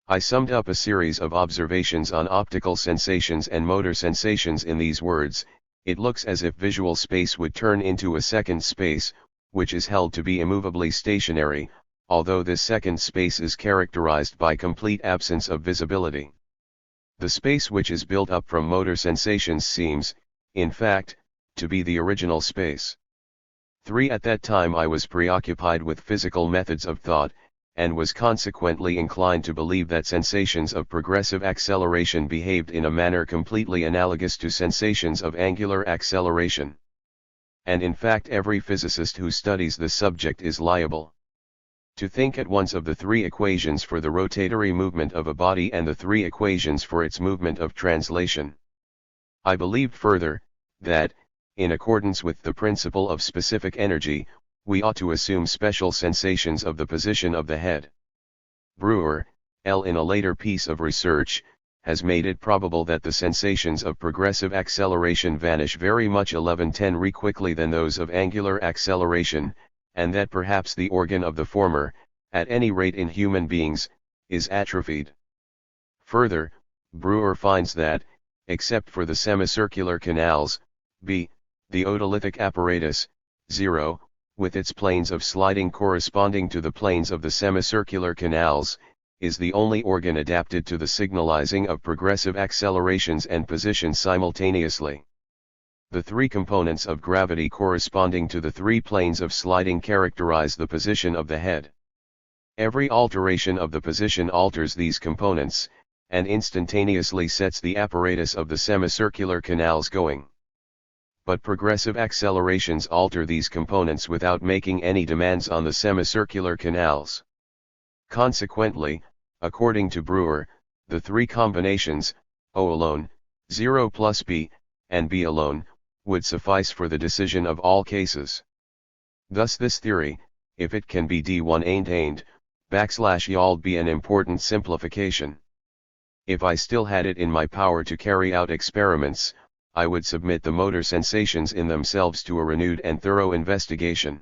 I summed up a series of observations on optical sensations and motor sensations in these words: it looks as if visual space would turn into a second space, which is held to be immovably stationary, although this second space is characterized by complete absence of visibility. The space which is built up from motor sensations seems, in fact, to be the original space. 3. At that time I was preoccupied with physical methods of thought, and was consequently inclined to believe that sensations of progressive acceleration behaved in a manner completely analogous to sensations of angular acceleration. And in fact every physicist who studies the subject is liable to think at once of the three equations for the rotatory movement of a body and the three equations for its movement of translation. I believed further, that, in accordance with the principle of specific energy, we ought to assume special sensations of the position of the head. Brewer, L. in a later piece of research, has made it probable that the sensations of progressive acceleration vanish very much 11-10 quickly than those of angular acceleration, and that perhaps the organ of the former, at any rate in human beings, is atrophied. Further, Brewer finds that, except for the semicircular canals, b. the otolithic apparatus, 0, with its planes of sliding corresponding to the planes of the semicircular canals, is the only organ adapted to the signalizing of progressive accelerations and positions simultaneously. The three components of gravity corresponding to the three planes of sliding characterize the position of the head. Every alteration of the position alters these components, and instantaneously sets the apparatus of the semicircular canals going. But progressive accelerations alter these components without making any demands on the semicircular canals. Consequently, according to Brewer, the three combinations, O alone, 0 plus B, and B alone, would suffice for the decision of all cases. Thus this theory, if it can be d1 /yald be an important simplification. If I still had it in my power to carry out experiments, I would submit the motor sensations in themselves to a renewed and thorough investigation.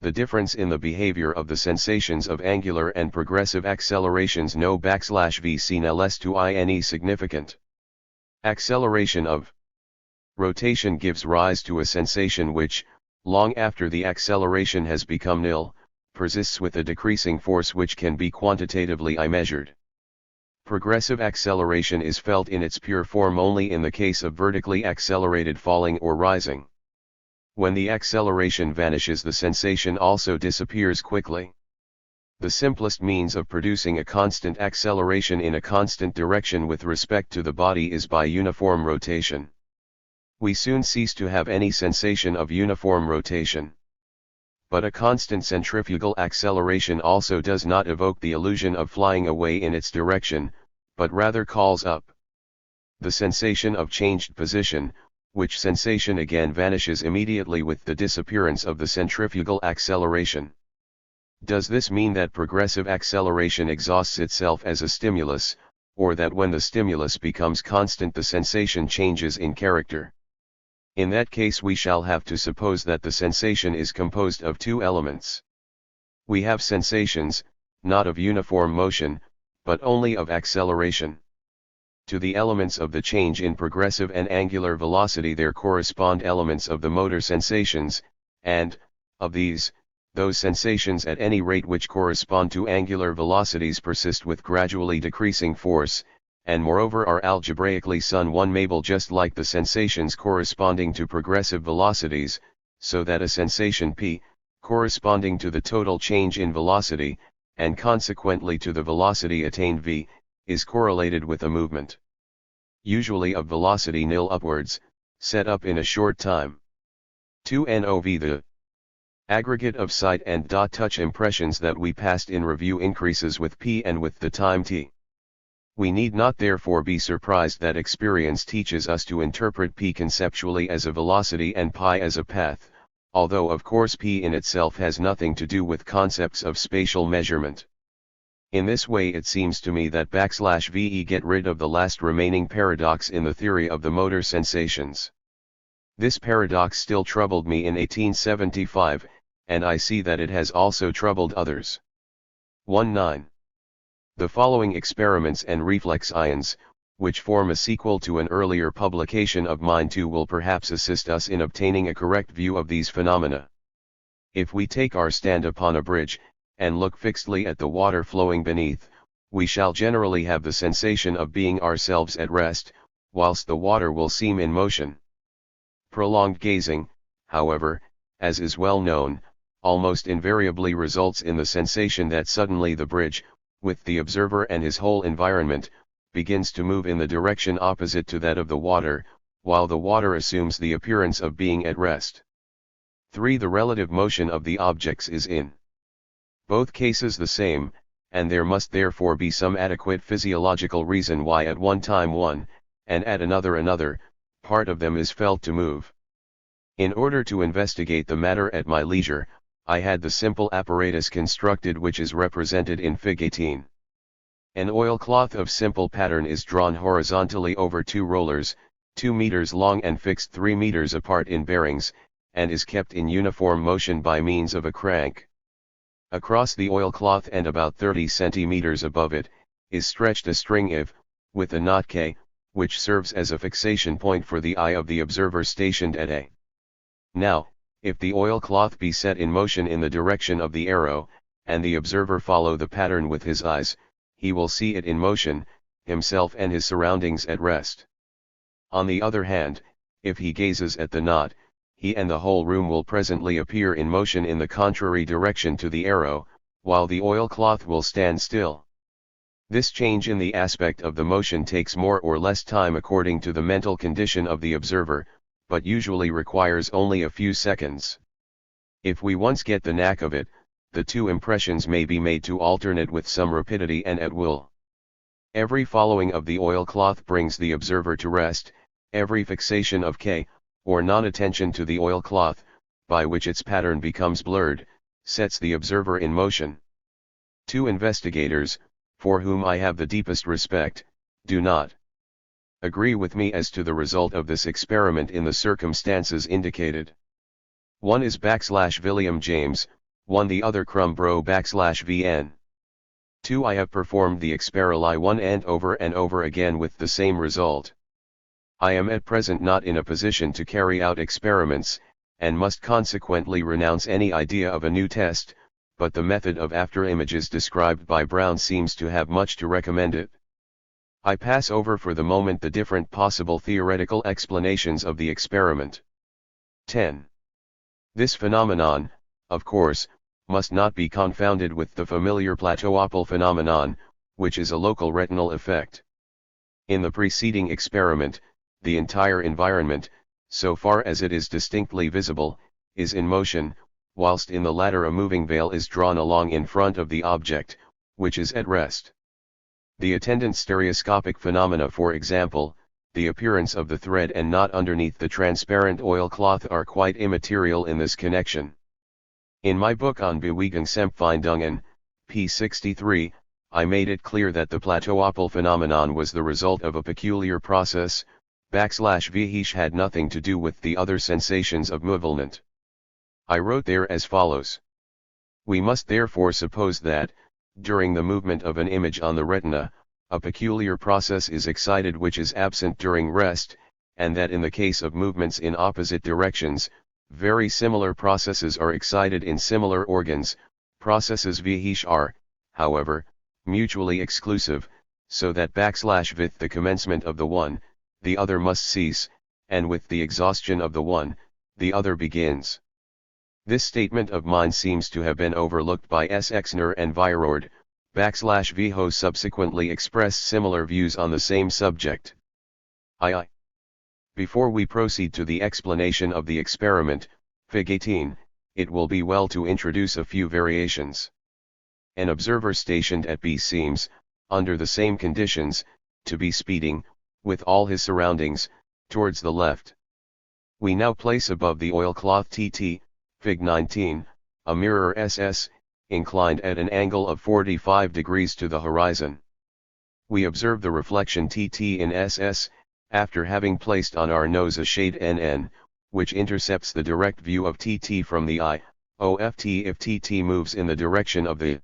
The difference in the behavior of the sensations of angular and progressive accelerations no \v seen less to ine significant. Acceleration of rotation gives rise to a sensation which, long after the acceleration has become nil, persists with a decreasing force which can be quantitatively measured. Progressive acceleration is felt in its pure form only in the case of vertically accelerated falling or rising. When the acceleration vanishes, the sensation also disappears quickly. The simplest means of producing a constant acceleration in a constant direction with respect to the body is by uniform rotation. We soon cease to have any sensation of uniform rotation. But a constant centrifugal acceleration also does not evoke the illusion of flying away in its direction, but rather calls up the sensation of changed position, which sensation again vanishes immediately with the disappearance of the centrifugal acceleration. Does this mean that progressive acceleration exhausts itself as a stimulus, or that when the stimulus becomes constant the sensation changes in character? In that case we shall have to suppose that the sensation is composed of two elements. We have sensations, not of uniform motion, but only of acceleration. To the elements of the change in progressive and angular velocity there correspond elements of the motor sensations, and, of these, those sensations at any rate which correspond to angular velocities persist with gradually decreasing force, and moreover are algebraically one-mable just like the sensations corresponding to progressive velocities, so that a sensation p, corresponding to the total change in velocity, and consequently to the velocity attained v, is correlated with a movement, usually of velocity nil upwards, set up in a short time. 2nov The aggregate of sight and touch impressions that we passed in review increases with p and with the time t. We need not therefore be surprised that experience teaches us to interpret p conceptually as a velocity and pi as a path, although of course p in itself has nothing to do with concepts of spatial measurement. In this way it seems to me that \ve get rid of the last remaining paradox in the theory of the motor sensations. This paradox still troubled me in 1875, and I see that it has also troubled others. 1-9. The following experiments and reflex ions, which form a sequel to an earlier publication of mine too, will perhaps assist us in obtaining a correct view of these phenomena. If we take our stand upon a bridge, and look fixedly at the water flowing beneath, we shall generally have the sensation of being ourselves at rest, whilst the water will seem in motion. Prolonged gazing, however, as is well known, almost invariably results in the sensation that suddenly the bridge, with the observer and his whole environment, begins to move in the direction opposite to that of the water, while the water assumes the appearance of being at rest. 3. The relative motion of the objects is in both cases the same, and there must therefore be some adequate physiological reason why at one time one, and at another, part of them is felt to move. In order to investigate the matter at my leisure, I had the simple apparatus constructed which is represented in Fig 18. An oilcloth of simple pattern is drawn horizontally over 2 rollers, 2 meters long and fixed 3 meters apart in bearings, and is kept in uniform motion by means of a crank. Across the oilcloth and about 30 centimeters above it, is stretched a string IV, with a knot K, which serves as a fixation point for the eye of the observer stationed at A. Now, if the oilcloth be set in motion in the direction of the arrow, and the observer follow the pattern with his eyes, he will see it in motion, himself and his surroundings at rest. On the other hand, if he gazes at the knot, he and the whole room will presently appear in motion in the contrary direction to the arrow, while the oilcloth will stand still. This change in the aspect of the motion takes more or less time according to the mental condition of the observer, but usually requires only a few seconds. If we once get the knack of it, the two impressions may be made to alternate with some rapidity and at will. Every following of the oilcloth brings the observer to rest, every fixation of K, or non-attention to the oilcloth, by which its pattern becomes blurred, sets the observer in motion. 2 investigators, for whom I have the deepest respect, do not agree with me as to the result of this experiment in the circumstances indicated. One is \William James, one the other \VN. 2 I have performed the experiment and over again with the same result. I am at present not in a position to carry out experiments, and must consequently renounce any idea of a new test, but the method of after-images described by Brown seems to have much to recommend it. I pass over for the moment the different possible theoretical explanations of the experiment. 10. This phenomenon, of course, must not be confounded with the familiar plateau-opal phenomenon, which is a local retinal effect. In the preceding experiment, the entire environment, so far as it is distinctly visible, is in motion, whilst in the latter a moving veil is drawn along in front of the object, which is at rest. The attendant stereoscopic phenomena, for example, the appearance of the thread and knot underneath the transparent oilcloth, are quite immaterial in this connection. In my book on Bewegungsempfindungen, p. 63, I made it clear that the plateau-opal phenomenon was the result of a peculiar process, \Vh had nothing to do with the other sensations of movement. I wrote there as follows. We must therefore suppose that, during the movement of an image on the retina, a peculiar process is excited which is absent during rest, and that in the case of movements in opposite directions, very similar processes are excited in similar organs. Processes Vh are, however, mutually exclusive, so that \with the commencement of the one, the other must cease, and with the exhaustion of the one, the other begins. This statement of mine seems to have been overlooked by S. Exner and Weyrord. \Vho subsequently expressed similar views on the same subject. Before we proceed to the explanation of the experiment, Fig 18, it will be well to introduce a few variations. An observer stationed at B seems, under the same conditions, to be speeding, with all his surroundings, towards the left. We now place above the oilcloth TT, Fig 19, a mirror SS, inclined at an angle of 45 degrees to the horizon. We observe the reflection TT in SS, after having placed on our nose a shade NN, which intercepts the direct view of TT from the eye, OFT. If TT moves in the direction of the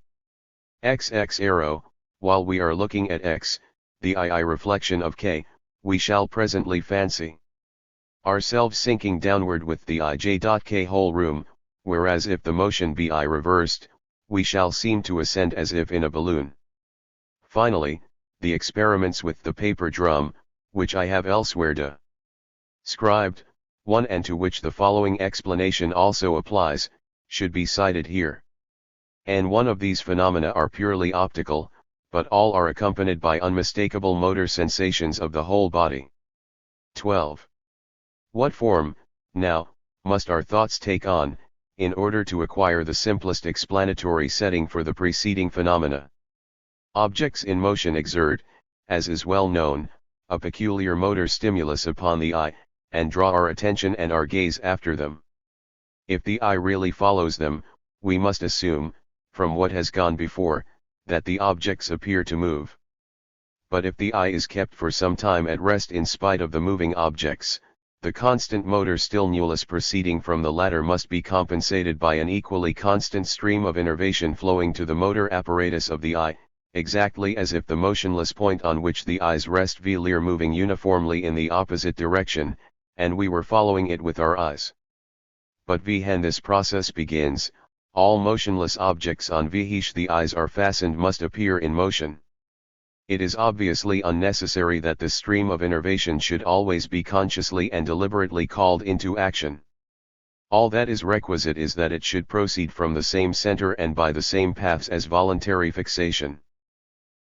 XX arrow, while we are looking at X, the II reflection of K, we shall presently fancy ourselves sinking downward with the IJ.K whole room, whereas if the motion be I reversed, we shall seem to ascend as if in a balloon. Finally, the experiments with the paper drum, which I have elsewhere described, one and to which the following explanation also applies, should be cited here. And one of these phenomena are purely optical, but all are accompanied by unmistakable motor sensations of the whole body. 12. What form, now, must our thoughts take on, in order to acquire the simplest explanatory setting for the preceding phenomena? Objects in motion exert, as is well known, a peculiar motor stimulus upon the eye, and draw our attention and our gaze after them. If the eye really follows them, we must assume, from what has gone before, that the objects appear to move. But if the eye is kept for some time at rest in spite of the moving objects, the constant motor stimulus proceeding from the latter must be compensated by an equally constant stream of innervation flowing to the motor apparatus of the eye, exactly as if the motionless point on which the eyes rest were moving uniformly in the opposite direction, and we were following it with our eyes. But when this process begins, all motionless objects on which the eyes are fastened must appear in motion. It is obviously unnecessary that the stream of innervation should always be consciously and deliberately called into action. All that is requisite is that it should proceed from the same center and by the same paths as voluntary fixation.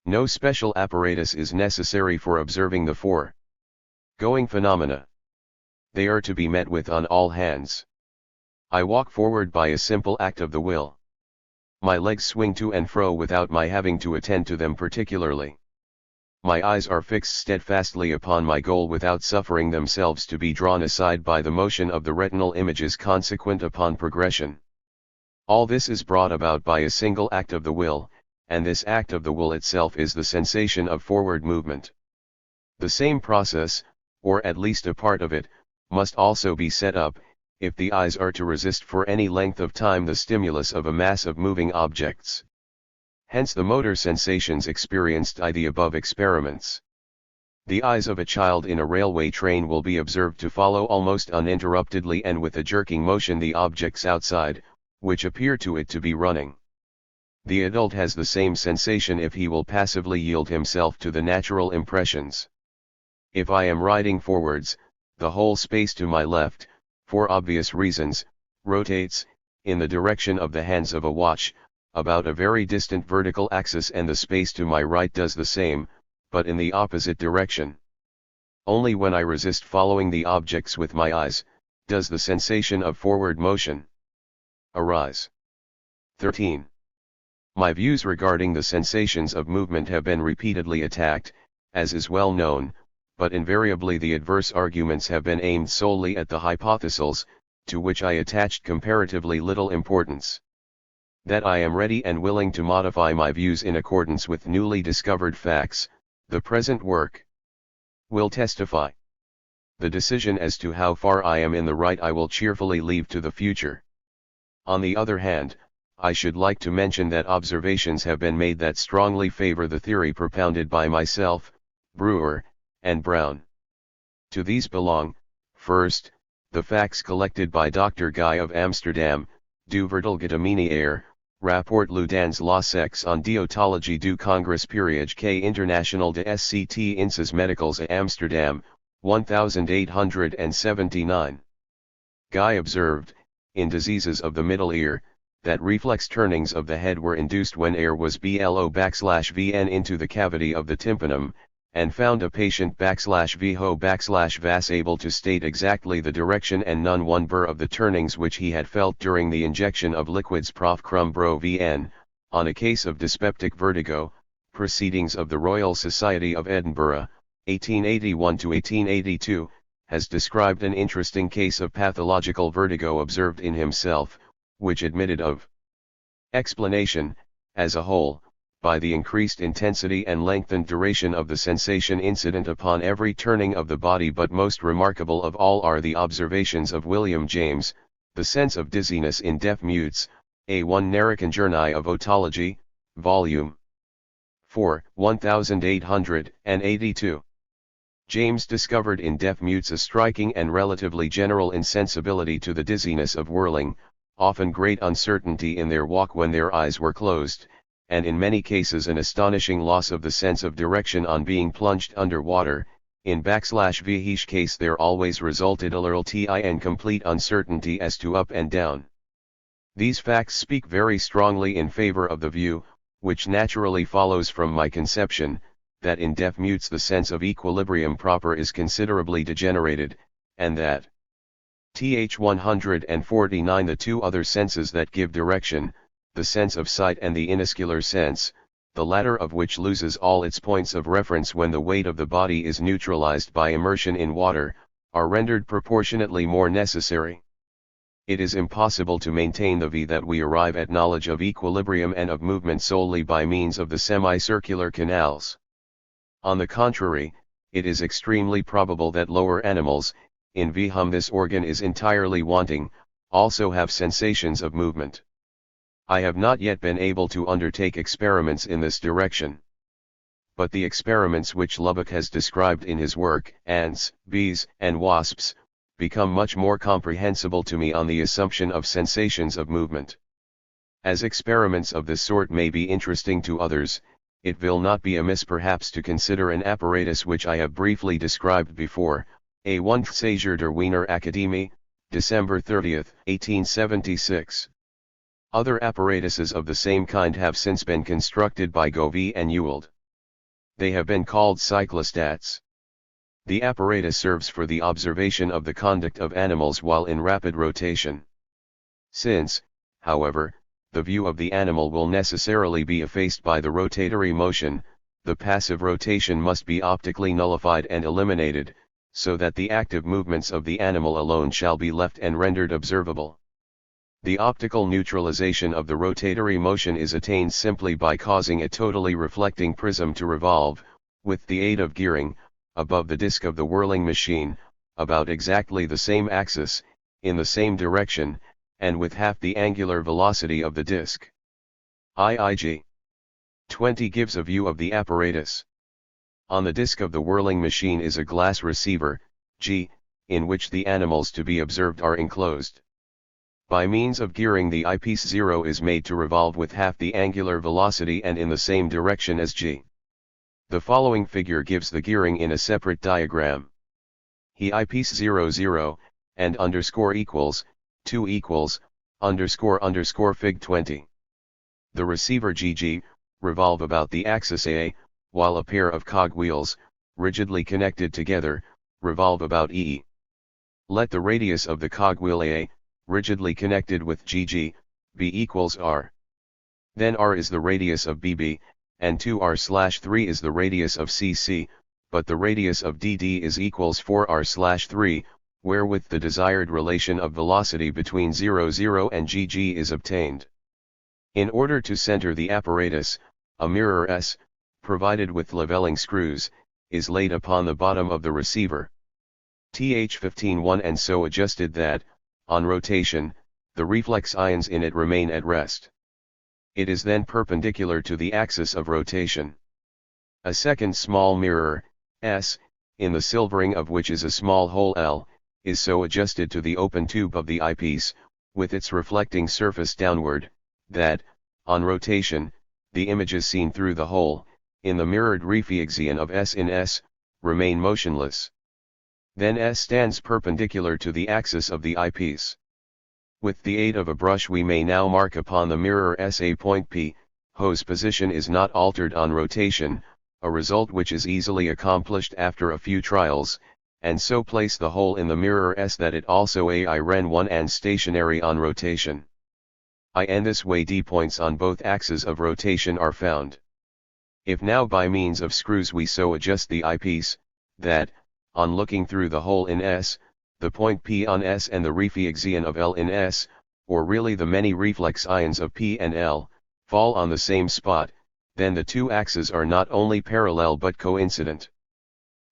No special apparatus is necessary for observing the foregoing phenomena. They are to be met with on all hands. I walk forward by a simple act of the will. My legs swing to and fro without my having to attend to them particularly. My eyes are fixed steadfastly upon my goal without suffering themselves to be drawn aside by the motion of the retinal images consequent upon progression. All this is brought about by a single act of the will, and this act of the will itself is the sensation of forward movement. The same process, or at least a part of it, must also be set up, if the eyes are to resist for any length of time the stimulus of a mass of moving objects. Hence the motor sensations experienced by the above experiments. The eyes of a child in a railway train will be observed to follow almost uninterruptedly and with a jerking motion the objects outside, which appear to it to be running. The adult has the same sensation if he will passively yield himself to the natural impressions. If I am riding forwards, the whole space to my left, for obvious reasons, rotates, in the direction of the hands of a watch, about a very distant vertical axis, and the space to my right does the same, but in the opposite direction. Only when I resist following the objects with my eyes, does the sensation of forward motion arise. 13. My views regarding the sensations of movement have been repeatedly attacked, as is well known, but invariably the adverse arguments have been aimed solely at the hypotheses, to which I attached comparatively little importance. That I am ready and willing to modify my views in accordance with newly discovered facts, the present work will testify. The decision as to how far I am in the right I will cheerfully leave to the future. On the other hand, I should like to mention that observations have been made that strongly favor the theory propounded by myself, Brewer, and Brown. To these belong, first, the facts collected by Dr. Guy of Amsterdam, Du Vertelgetamine Rapport Ludans la sex en deontologie du Congrès périodique international de SCT Inses Medicals à Amsterdam, 1879. Guy observed, in diseases of the middle ear, that reflex turnings of the head were induced when air was blow/vn into the cavity of the tympanum, and found a patient /vho/vas able to state exactly the direction and none one burr of the turnings which he had felt during the injection of liquids prof. Crumbro vn, on a case of dyspeptic vertigo, Proceedings of the Royal Society of Edinburgh, 1881-1882, has described an interesting case of pathological vertigo observed in himself, which admitted of explanation, as a whole, by the increased intensity and lengthened duration of the sensation incident upon every turning of the body. But most remarkable of all are the observations of William James, the sense of dizziness in deaf mutes, A1 Narracan of Otology, Volume 4, 1882. James discovered in deaf mutes a striking and relatively general insensibility to the dizziness of whirling, often great uncertainty in their walk when their eyes were closed, and in many cases an astonishing loss of the sense of direction on being plunged under water. In /vh case there always resulted a LRLTI and complete uncertainty as to up and down. These facts speak very strongly in favor of the view, which naturally follows from my conception, that in deaf mutes the sense of equilibrium proper is considerably degenerated, and that th 149 the two other senses that give direction, the sense of sight and the inoscular sense, the latter of which loses all its points of reference when the weight of the body is neutralized by immersion in water, are rendered proportionately more necessary. It is impossible to maintain the V that we arrive at knowledge of equilibrium and of movement solely by means of the semicircular canals. On the contrary, it is extremely probable that lower animals, in whom this organ is entirely wanting, also have sensations of movement. I have not yet been able to undertake experiments in this direction. But the experiments which Lubbock has described in his work, Ants, Bees, and Wasps, become much more comprehensible to me on the assumption of sensations of movement. As experiments of this sort may be interesting to others, it will not be amiss perhaps to consider an apparatus which I have briefly described before, a 1th der Wiener Akademie, December 30, 1876. Other apparatuses of the same kind have since been constructed by Govey and Ewald. They have been called cyclostats. The apparatus serves for the observation of the conduct of animals while in rapid rotation. Since, however, the view of the animal will necessarily be effaced by the rotatory motion, the passive rotation must be optically nullified and eliminated, so that the active movements of the animal alone shall be left and rendered observable. The optical neutralization of the rotatory motion is attained simply by causing a totally reflecting prism to revolve, with the aid of gearing, above the disk of the whirling machine, about exactly the same axis, in the same direction, and with half the angular velocity of the disk. IIG 20 gives a view of the apparatus. On the disk of the whirling machine is a glass receiver, G, in which the animals to be observed are enclosed. By means of gearing the eyepiece 0 is made to revolve with half the angular velocity and in the same direction as G. The following figure gives the gearing in a separate diagram. He eyepiece 00, and underscore equals, 2 equals, underscore fig 20. The receiver GG, revolve about the axis A, while a pair of cogwheels, rigidly connected together, revolve about EE. Let the radius of the cogwheel A, rigidly connected with GG, be equals R. Then R is the radius of BB, and 2R/3 is the radius of CC, but the radius of DD is equals 4R/3, wherewith the desired relation of velocity between 00 and GG is obtained. In order to center the apparatus, a mirror S, provided with leveling screws, is laid upon the bottom of the receiver. TH15-1 and so adjusted that, on rotation, the reflex ions in it remain at rest. It is then perpendicular to the axis of rotation. A second small mirror, S, in the silvering of which is a small hole L, is so adjusted to the open tube of the eyepiece, with its reflecting surface downward, that, on rotation, the images seen through the hole, in the mirrored reflexion of S in S, remain motionless. Then S stands perpendicular to the axis of the eyepiece. With the aid of a brush we may now mark upon the mirror S a point P, whose position is not altered on rotation, a result which is easily accomplished after a few trials, and so place the hole in the mirror S that it also a ren 1 and stationary on rotation. In this way D points on both axes of rotation are found. If now by means of screws we so adjust the eyepiece, that, on looking through the hole in S, the point P on S and the reflexion of L in S, or really the many reflex ions of P and L, fall on the same spot, then the two axes are not only parallel but coincident.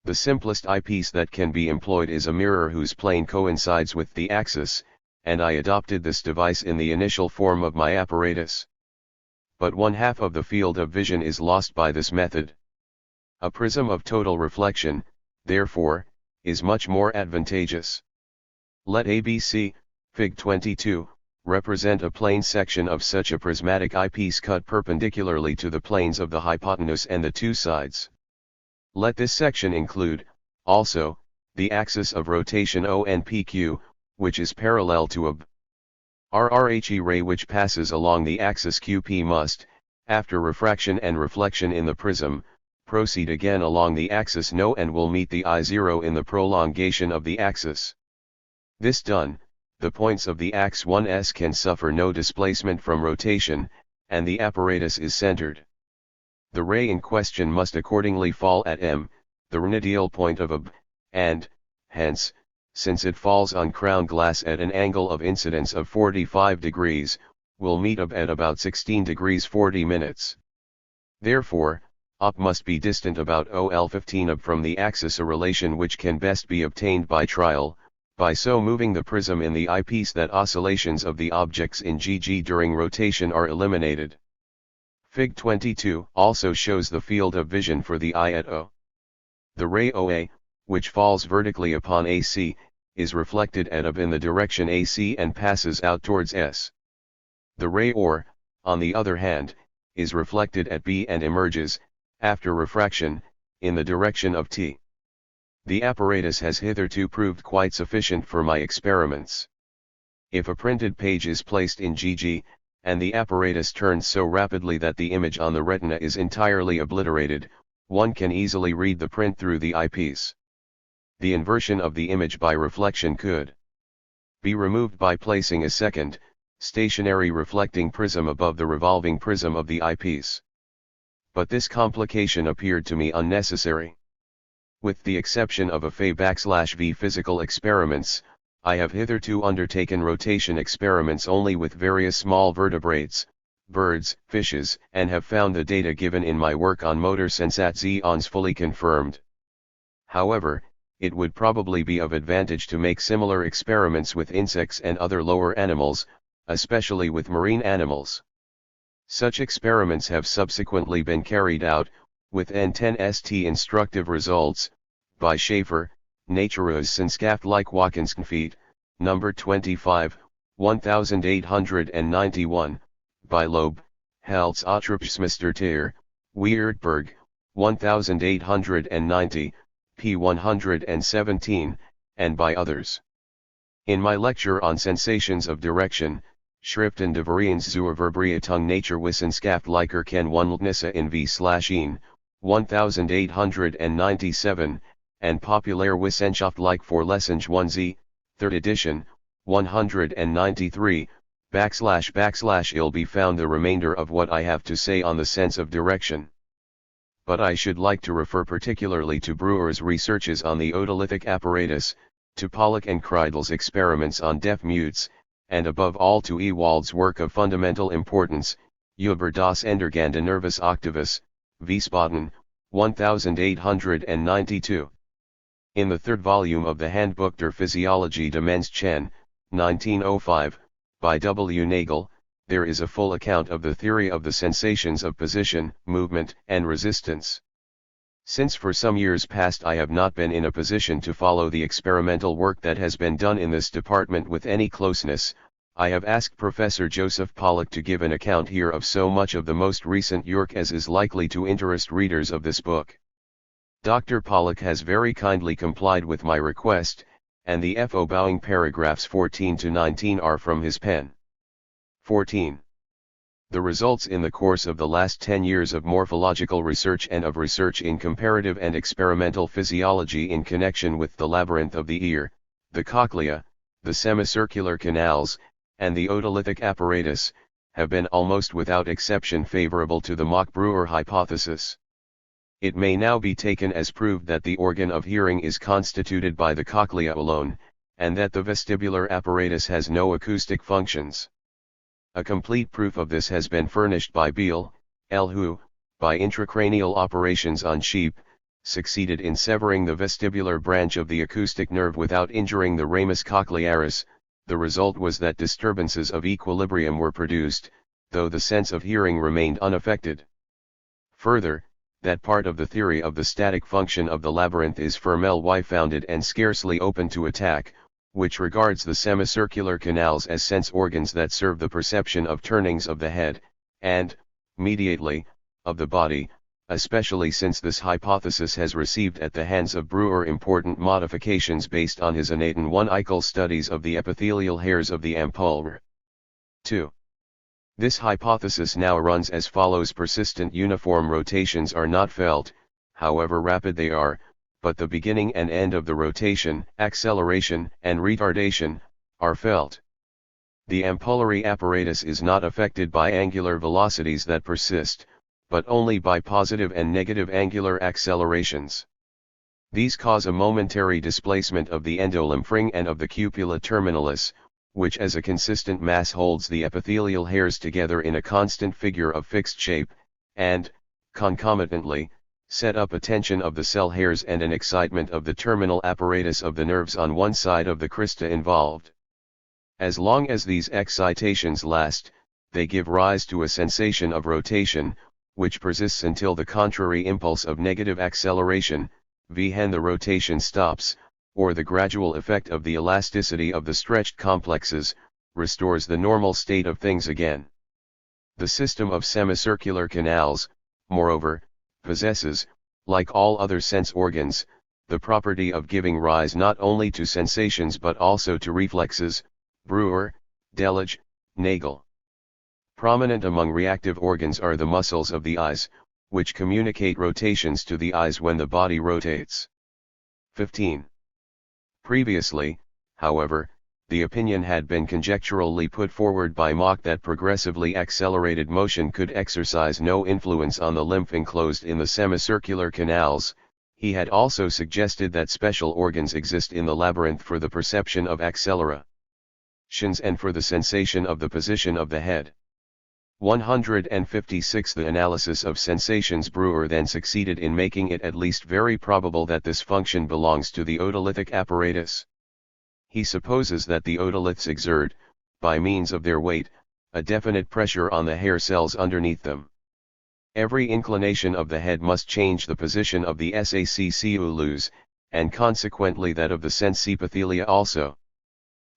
The simplest eyepiece that can be employed is a mirror whose plane coincides with the axis, and I adopted this device in the initial form of my apparatus. But one half of the field of vision is lost by this method. A prism of total reflection, therefore, is much more advantageous. Let ABC, Fig 22, represent a plane section of such a prismatic eyepiece cut perpendicularly to the planes of the hypotenuse and the two sides. Let this section include, also, the axis of rotation O and PQ, which is parallel to a RRHE ray which passes along the axis QP must, after refraction and reflection in the prism, proceed again along the axis NO and will meet the I0 in the prolongation of the axis. This done, the points of the ax 1s can suffer no displacement from rotation, and the apparatus is centered. The ray in question must accordingly fall at M, the radial point of a B, and, hence, since it falls on crown glass at an angle of incidence of 45 degrees, will meet up at about 16 degrees 40 minutes. Therefore, op must be distant about OL15 up from the axis, a relation which can best be obtained by trial, by so moving the prism in the eyepiece that oscillations of the objects in GG during rotation are eliminated. Fig 22 also shows the field of vision for the eye at O. The ray OA, which falls vertically upon AC, is reflected at up in the direction AC and passes out towards S. The ray OR, on the other hand, is reflected at B and emerges, after refraction, in the direction of T. The apparatus has hitherto proved quite sufficient for my experiments. If a printed page is placed in GG, and the apparatus turns so rapidly that the image on the retina is entirely obliterated, one can easily read the print through the eyepiece. The inversion of the image by reflection could be removed by placing a second, stationary reflecting prism above the revolving prism of the eyepiece. But this complication appeared to me unnecessary. With the exception of a Fe/V physical experiments, I have hitherto undertaken rotation experiments only with various small vertebrates, birds, fishes, and have found the data given in my work on motor sensations fully confirmed. However, it would probably be of advantage to make similar experiments with insects and other lower animals, especially with marine animals. Such experiments have subsequently been carried out, with N10st instructive results, by Schaefer, Naturwissenschaftliche Wissenschaft, number 25, 1891, by Loeb, Heldsautruppsmeister, Weiertberg, 1890, p. 117, and by others. In my lecture on sensations of direction, Schriften der Vereinszuverbriatung Naturwissenschaftlicher Kenntnisse in V/ihn, 1897, and Populärwissenschaftliche Vorlesung 1z, 3rd edition, 193, // be found the remainder of what I have to say on the sense of direction. But I should like to refer particularly to Breuer's researches on the otolithic apparatus, to Pollock and Kreidel's experiments on deaf mutes, and above all to Ewald's work of fundamental importance, Über das Endergande Nervus Octavus, Wiesbaden, 1892. In the third volume of the Handbuch der Physiologie des Menschen, 1905, by W. Nagel, there is a full account of the theory of the sensations of position, movement, and resistance. Since for some years past I have not been in a position to follow the experimental work that has been done in this department with any closeness, I have asked Professor Joseph Pollock to give an account here of so much of the most recent work as is likely to interest readers of this book. Dr. Pollock has very kindly complied with my request, and the following paragraphs 14 to 19 are from his pen. 14. The results in the course of the last 10 years of morphological research and of research in comparative and experimental physiology in connection with the labyrinth of the ear, the cochlea, the semicircular canals, and the otolithic apparatus, have been almost without exception favorable to the Mach-Breuer hypothesis. It may now be taken as proved that the organ of hearing is constituted by the cochlea alone, and that the vestibular apparatus has no acoustic functions. A complete proof of this has been furnished by Beal, L. who, by intracranial operations on sheep, succeeded in severing the vestibular branch of the acoustic nerve without injuring the ramus cochlearis. The result was that disturbances of equilibrium were produced, though the sense of hearing remained unaffected. Further, that part of the theory of the static function of the labyrinth is Fermel founded and scarcely open to attack, which regards the semicircular canals as sense organs that serve the perception of turnings of the head, and, mediately, of the body, especially since this hypothesis has received at the hands of Breuer important modifications based on his innate and one-ical studies of the epithelial hairs of the ampulla. 2. This hypothesis now runs as follows: persistent uniform rotations are not felt, however rapid they are, but the beginning and end of the rotation, acceleration, and retardation, are felt. The ampullary apparatus is not affected by angular velocities that persist, but only by positive and negative angular accelerations. These cause a momentary displacement of the endolymph and of the cupula terminalis, which as a consistent mass holds the epithelial hairs together in a constant figure of fixed shape, and, concomitantly, set up a tension of the cell hairs and an excitement of the terminal apparatus of the nerves on one side of the crista involved. As long as these excitations last, they give rise to a sensation of rotation, which persists until the contrary impulse of negative acceleration, when the rotation stops, or the gradual effect of the elasticity of the stretched complexes, restores the normal state of things again. The system of semicircular canals, moreover, possesses, like all other sense organs, the property of giving rise not only to sensations but also to reflexes, Breuer, Delage, Nagel. Prominent among reactive organs are the muscles of the eyes, which communicate rotations to the eyes when the body rotates. 15. Previously, however, the opinion had been conjecturally put forward by Mach that progressively accelerated motion could exercise no influence on the lymph enclosed in the semicircular canals. He had also suggested that special organs exist in the labyrinth for the perception of accelerations and for the sensation of the position of the head. 156. The analysis of sensations. Breuer then succeeded in making it at least very probable that this function belongs to the otolithic apparatus. He supposes that the otoliths exert, by means of their weight, a definite pressure on the hair cells underneath them. Every inclination of the head must change the position of the saccus, and consequently that of the sensipethelia also.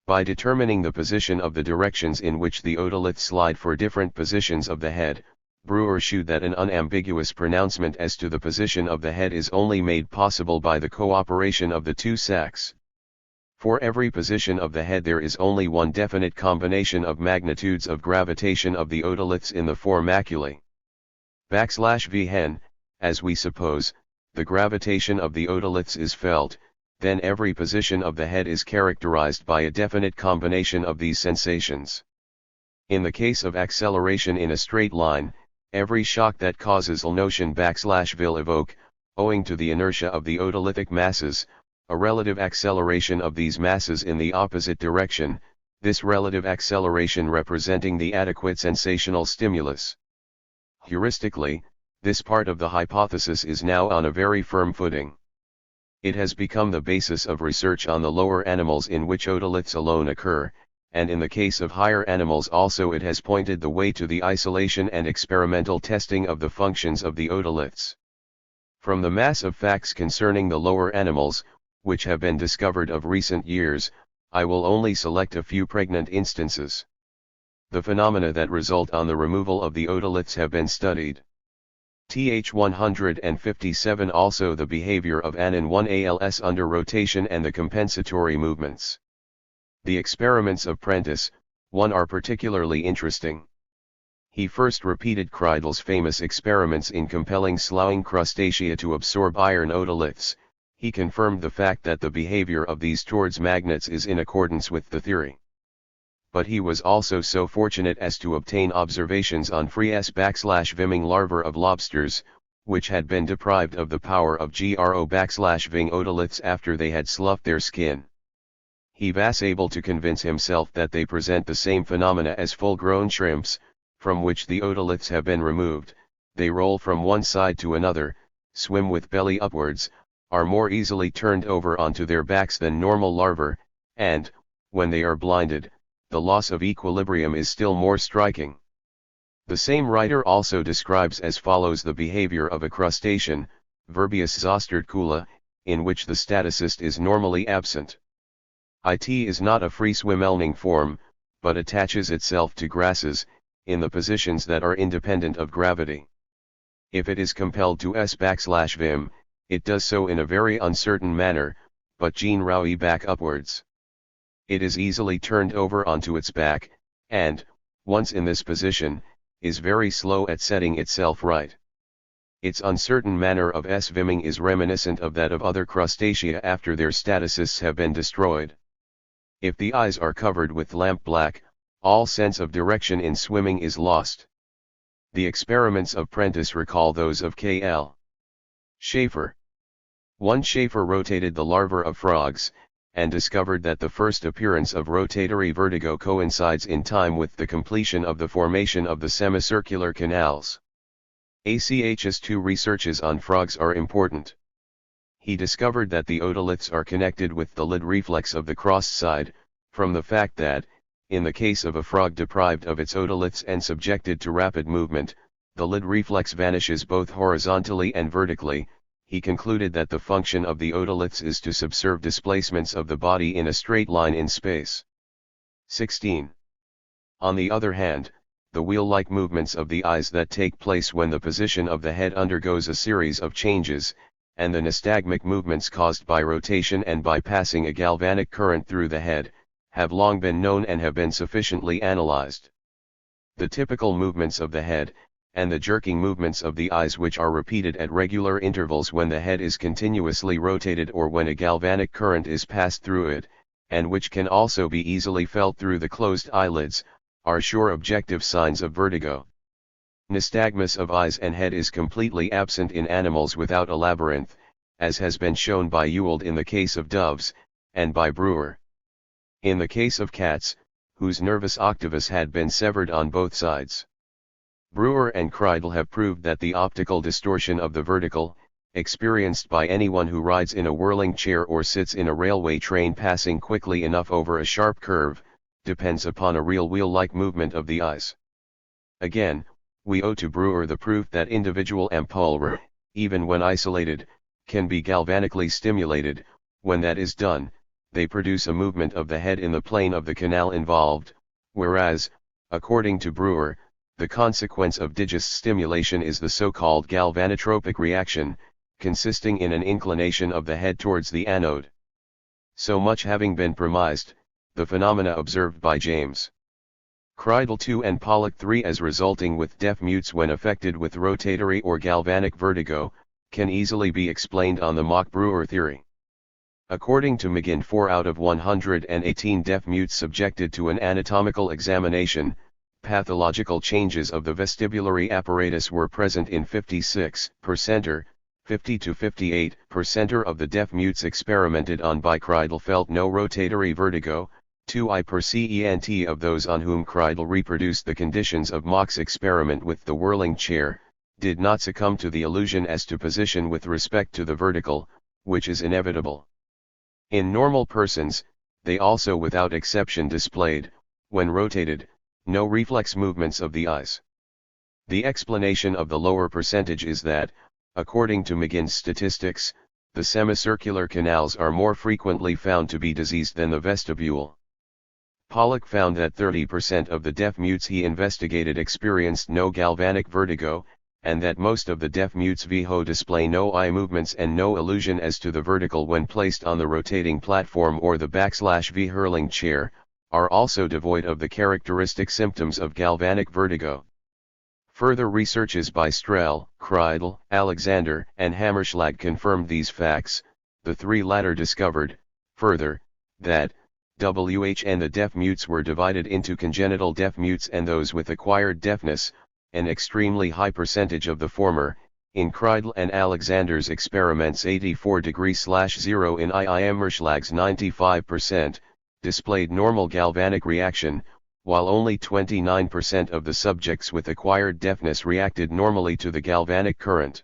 By determining the position of the directions in which the otoliths slide for different positions of the head, Breuer showed that an unambiguous pronouncement as to the position of the head is only made possible by the cooperation of the two sacs. For every position of the head there is only one definite combination of magnitudes of gravitation of the otoliths in the four maculae. \Vhen, as we suppose, the gravitation of the otoliths is felt, then every position of the head is characterized by a definite combination of these sensations. In the case of acceleration in a straight line, every shock that causes motion will evoke, owing to the inertia of the otolithic masses, a relative acceleration of these masses in the opposite direction, this relative acceleration representing the adequate sensational stimulus. Heuristically, this part of the hypothesis is now on a very firm footing. It has become the basis of research on the lower animals in which otoliths alone occur, and in the case of higher animals also it has pointed the way to the isolation and experimental testing of the functions of the otoliths. From the mass of facts concerning the lower animals, which have been discovered of recent years, I will only select a few pregnant instances. The phenomena that result on the removal of the otoliths have been studied. Th 157 Also the behavior of anin 1als under rotation and the compensatory movements. The experiments of Prentice, 1 are particularly interesting. He first repeated Kreidel's famous experiments in compelling sloughing crustacea to absorb iron otoliths. He confirmed the fact that the behavior of these towards magnets is in accordance with the theory. But he was also so fortunate as to obtain observations on free s\Viming larvae of lobsters, which had been deprived of the power of gro\Ving otoliths after they had sloughed their skin. He was able to convince himself that they present the same phenomena as full-grown shrimps, from which the otoliths have been removed. They roll from one side to another, swim with belly upwards, are more easily turned over onto their backs than normal larvae, and, when they are blinded, the loss of equilibrium is still more striking. The same writer also describes as follows the behavior of a crustacean, Verbius zostertcula, in which the staticist is normally absent. It is not a free-swimming form, but attaches itself to grasses, in the positions that are independent of gravity. If it is compelled to s\Vim, it does so in a very uncertain manner, but gene back upwards. It is easily turned over onto its back, and, once in this position, is very slow at setting itself right. Its uncertain manner of swimming is reminiscent of that of other crustacea after their statists have been destroyed. If the eyes are covered with lampblack, all sense of direction in swimming is lost. The experiments of Prentice recall those of K.L. Schaefer. One Schaefer rotated the larvae of frogs, and discovered that the first appearance of rotatory vertigo coincides in time with the completion of the formation of the semicircular canals. ACH's two researches on frogs are important. He discovered that the otoliths are connected with the lid reflex of the crossed side, from the fact that, in the case of a frog deprived of its otoliths and subjected to rapid movement, the lid reflex vanishes both horizontally and vertically. He concluded that the function of the otoliths is to subserve displacements of the body in a straight line in space. 16. On the other hand, the wheel-like movements of the eyes that take place when the position of the head undergoes a series of changes, and the nystagmic movements caused by rotation and by passing a galvanic current through the head, have long been known and have been sufficiently analyzed. The typical movements of the head, and the jerking movements of the eyes which are repeated at regular intervals when the head is continuously rotated or when a galvanic current is passed through it, and which can also be easily felt through the closed eyelids, are sure objective signs of vertigo. Nystagmus of eyes and head is completely absent in animals without a labyrinth, as has been shown by Ewald in the case of doves, and by Brewer. In the case of cats, whose nervus octavus had been severed on both sides. Brewer and Kreidel have proved that the optical distortion of the vertical, experienced by anyone who rides in a whirling chair or sits in a railway train passing quickly enough over a sharp curve, depends upon a real wheel-like movement of the eyes. Again, we owe to Brewer the proof that individual ampullae, even when isolated, can be galvanically stimulated. When that is done, they produce a movement of the head in the plane of the canal involved, whereas, according to Brewer, the consequence of digest stimulation is the so-called galvanotropic reaction, consisting in an inclination of the head towards the anode. So much having been premised, the phenomena observed by James Kreidel 2 and Pollock 3 as resulting with deaf mutes when affected with rotatory or galvanic vertigo, can easily be explained on the Mach-Brewer theory. According to McGinn, 4 out of 118 deaf mutes subjected to an anatomical examination, pathological changes of the vestibulary apparatus were present in 56%, 50 to 58% of the deaf mutes experimented on by Kreidel felt no rotatory vertigo. 2% of those on whom Kreidel reproduced the conditions of Mach's experiment with the whirling chair, did not succumb to the illusion as to position with respect to the vertical, which is inevitable. In normal persons, they also without exception displayed, when rotated, no reflex movements of the eyes. The explanation of the lower percentage is that, according to McGinn's statistics, the semicircular canals are more frequently found to be diseased than the vestibule. Pollock found that 30% of the deaf mutes he investigated experienced no galvanic vertigo, and that most of the deaf mutes VHO display no eye movements and no illusion as to the vertical when placed on the rotating platform or the /V hurling chair, are also devoid of the characteristic symptoms of galvanic vertigo. Further researches by Strel, Kreidel, Alexander, and Hammerschlag confirmed these facts. The three latter discovered, further, that and the deaf mutes were divided into congenital deaf mutes and those with acquired deafness, an extremely high percentage of the former, in Kreidel and Alexander's experiments 84°/0 in Hammerschlag's 95%, displayed normal galvanic reaction, while only 29% of the subjects with acquired deafness reacted normally to the galvanic current.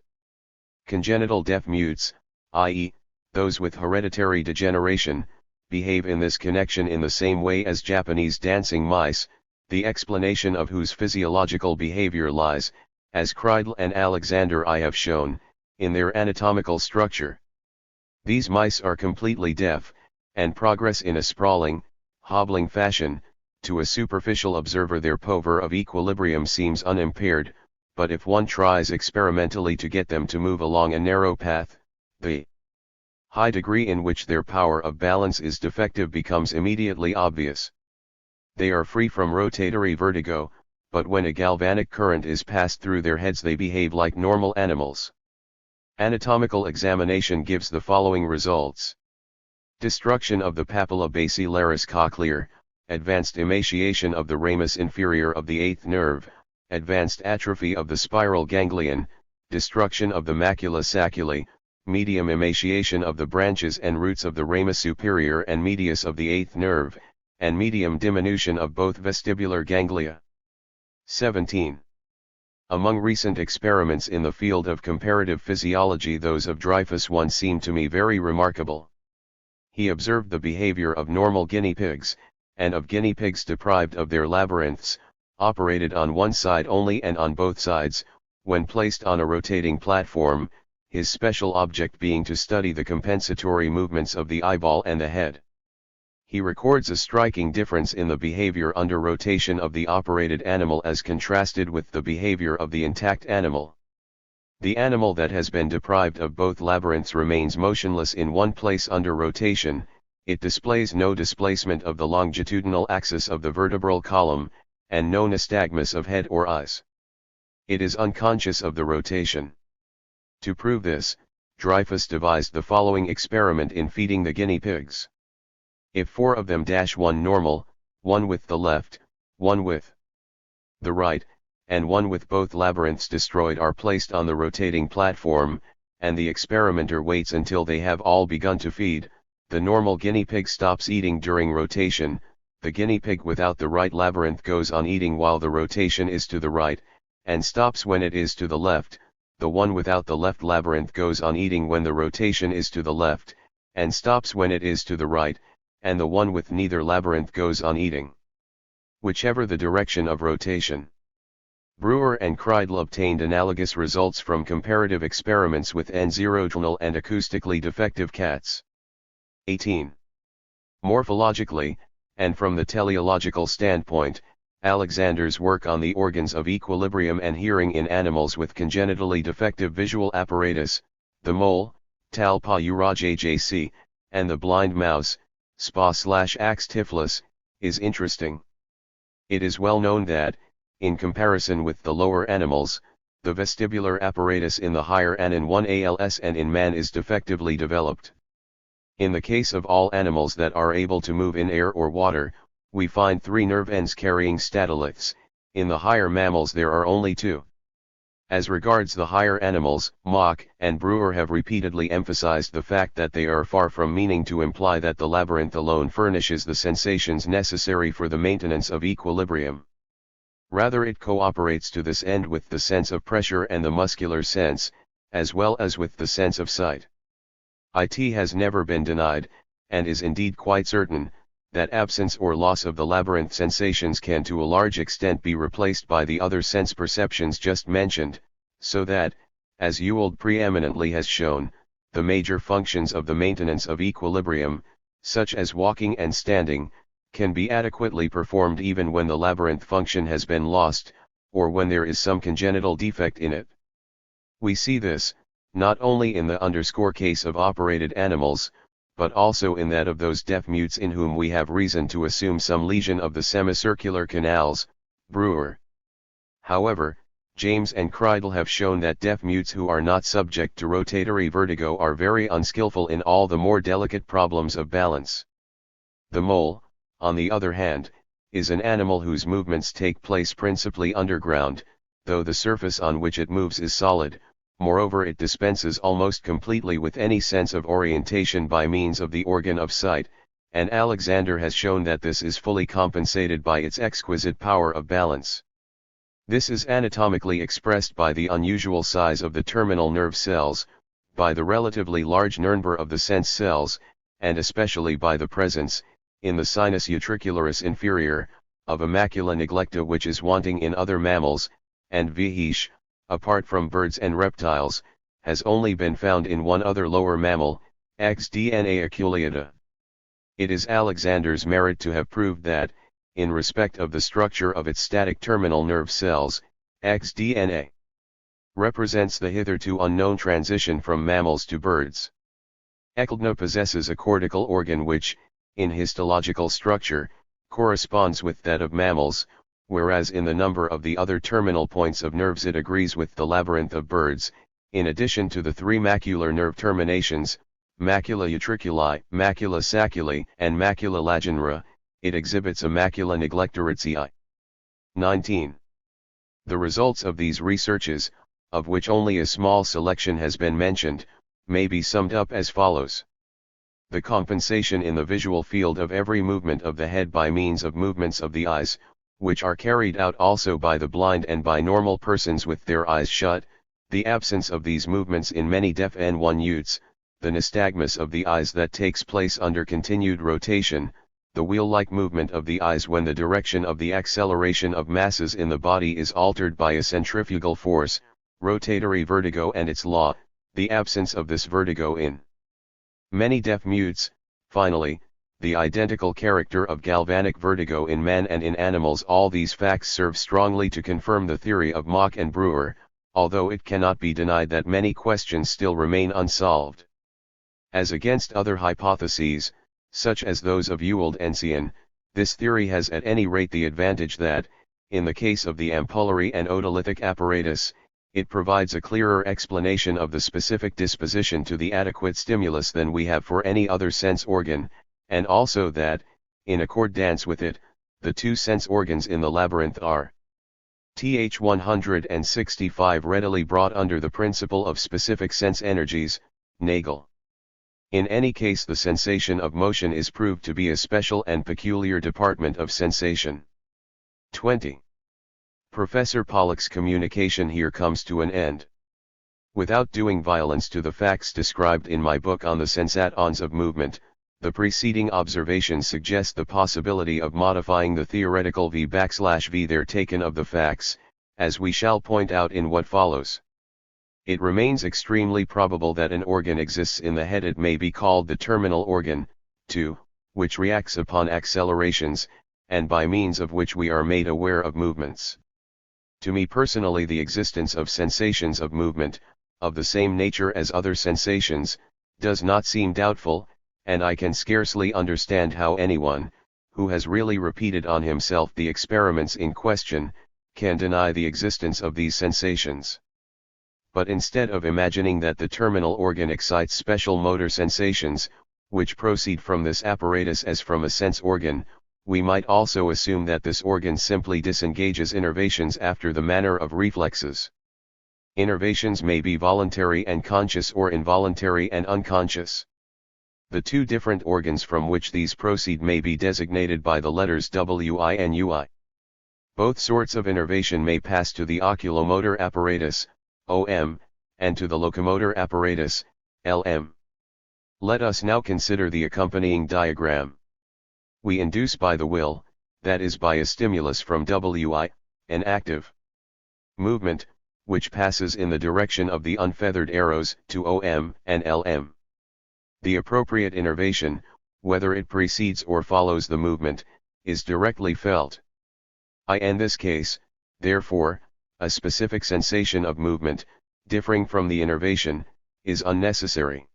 Congenital deaf mutes, i.e., those with hereditary degeneration, behave in this connection in the same way as Japanese dancing mice, the explanation of whose physiological behavior lies, as Kreidel and Alexander I have shown, in their anatomical structure. These mice are completely deaf, and progress in a sprawling, hobbling fashion. To a superficial observer their power of equilibrium seems unimpaired, but if one tries experimentally to get them to move along a narrow path, the high degree in which their power of balance is defective becomes immediately obvious. They are free from rotatory vertigo, but when a galvanic current is passed through their heads they behave like normal animals. Anatomical examination gives the following results. Destruction of the papilla basilaris cochlear, advanced emaciation of the ramus inferior of the eighth nerve, advanced atrophy of the spiral ganglion, destruction of the macula saculi, medium emaciation of the branches and roots of the ramus superior and medius of the eighth nerve, and medium diminution of both vestibular ganglia. 17. Among recent experiments in the field of comparative physiology, those of Dreyfus 1 seem to me very remarkable. He observed the behavior of normal guinea pigs, and of guinea pigs deprived of their labyrinths, operated on one side only and on both sides, when placed on a rotating platform, his special object being to study the compensatory movements of the eyeball and the head. He records a striking difference in the behavior under rotation of the operated animal as contrasted with the behavior of the intact animal. The animal that has been deprived of both labyrinths remains motionless in one place under rotation, it displays no displacement of the longitudinal axis of the vertebral column, and no nystagmus of head or eyes. It is unconscious of the rotation. To prove this, Dreyfus devised the following experiment in feeding the guinea pigs. If 4 of them -1 normal, 1 with the left, 1 with the right, and 1 with both labyrinths destroyed are placed on the rotating platform, and the experimenter waits until they have all begun to feed, the normal guinea pig stops eating during rotation, the guinea pig without the right labyrinth goes on eating while the rotation is to the right, and stops when it is to the left, the one without the left labyrinth goes on eating when the rotation is to the left, and stops when it is to the right, and the one with neither labyrinth goes on eating, whichever the direction of rotation. Brewer and Kreidl obtained analogous results from comparative experiments with n-zero-diurnal and acoustically defective cats. 18. Morphologically, and from the teleological standpoint, Alexander's work on the organs of equilibrium and hearing in animals with congenitally defective visual apparatus, the mole, Talpa urajjc, and the blind mouse, Spa/Ax typhus, is interesting. It is well known that, in comparison with the lower animals, the vestibular apparatus in the higher anin 1 als and in man is defectively developed. In the case of all animals that are able to move in air or water, we find 3 nerve ends carrying statoliths, in the higher mammals there are only 2. As regards the higher animals, Mach and Brewer have repeatedly emphasized the fact that they are far from meaning to imply that the labyrinth alone furnishes the sensations necessary for the maintenance of equilibrium. Rather it cooperates to this end with the sense of pressure and the muscular sense, as well as with the sense of sight. It has never been denied, and is indeed quite certain, that absence or loss of the labyrinth sensations can to a large extent be replaced by the other sense perceptions just mentioned, so that, as Ewald preeminently has shown, the major functions of the maintenance of equilibrium, such as walking and standing, can be adequately performed even when the labyrinth function has been lost, or when there is some congenital defect in it. We see this, not only in the case of operated animals, but also in that of those deaf mutes in whom we have reason to assume some lesion of the semicircular canals, Brewer. However, James and Kreidl have shown that deaf mutes who are not subject to rotatory vertigo are very unskillful in all the more delicate problems of balance. The mole, on the other hand, is an animal whose movements take place principally underground, though the surface on which it moves is solid. Moreover, it dispenses almost completely with any sense of orientation by means of the organ of sight, and Alexander has shown that this is fully compensated by its exquisite power of balance. This is anatomically expressed by the unusual size of the terminal nerve cells, by the relatively large number of the sense cells, and especially by the presence, in the sinus utricularis inferior, of a macula neglecta which is wanting in other mammals, and which, apart from birds and reptiles, has only been found in one other lower mammal, Xdna aculeata. It is Alexander's merit to have proved that, in respect of the structure of its static terminal nerve cells, Xdna represents the hitherto unknown transition from mammals to birds. Echidna possesses a cortical organ which, in histological structure, corresponds with that of mammals, whereas in the number of the other terminal points of nerves it agrees with the labyrinth of birds. In addition to the 3 macular nerve terminations, macula utriculi, macula saculi, and macula lagenera, it exhibits a macula neglectoricii. 19. The results of these researches, of which only a small selection has been mentioned, may be summed up as follows. The compensation in the visual field of every movement of the head by means of movements of the eyes, which are carried out also by the blind and by normal persons with their eyes shut, the absence of these movements in many deaf N1 youths, the nystagmus of the eyes that takes place under continued rotation, the wheel-like movement of the eyes when the direction of the acceleration of masses in the body is altered by a centrifugal force, rotatory vertigo and its law, the absence of this vertigo in many deaf mutes, finally, the identical character of galvanic vertigo in man and in animals. All these facts serve strongly to confirm the theory of Mach and Breuer, although it cannot be denied that many questions still remain unsolved. As against other hypotheses, such as those of Ewald and Sien, this theory has at any rate the advantage that, in the case of the ampullary and otolithic apparatus, it provides a clearer explanation of the specific disposition to the adequate stimulus than we have for any other sense organ, and also that, in accordance with it, the two sense organs in the labyrinth are th 165 readily brought under the principle of specific sense energies, Nagel. In any case, the sensation of motion is proved to be a special and peculiar department of sensation. 20. Professor Pollack's communication here comes to an end. Without doing violence to the facts described in my book on the sensations of movement, the preceding observations suggest the possibility of modifying the theoretical v/v there taken of the facts, as we shall point out in what follows. It remains extremely probable that an organ exists in the head. It may be called the terminal organ, too, which reacts upon accelerations, and by means of which we are made aware of movements. To me personally, the existence of sensations of movement, of the same nature as other sensations, does not seem doubtful, and I can scarcely understand how anyone, who has really repeated on himself the experiments in question, can deny the existence of these sensations. But instead of imagining that the terminal organ excites special motor sensations, which proceed from this apparatus as from a sense organ, we might also assume that this organ simply disengages innervations after the manner of reflexes. Innervations may be voluntary and conscious or involuntary and unconscious. The two different organs from which these proceed may be designated by the letters WI and UI. Both sorts of innervation may pass to the oculomotor apparatus, OM, and to the locomotor apparatus, LM. Let us now consider the accompanying diagram. We induce by the will, that is by a stimulus from WI, an active movement, which passes in the direction of the unfeathered arrows to OM and LM. The appropriate innervation, whether it precedes or follows the movement, is directly felt. In this case, therefore, a specific sensation of movement, differing from the innervation, is unnecessary.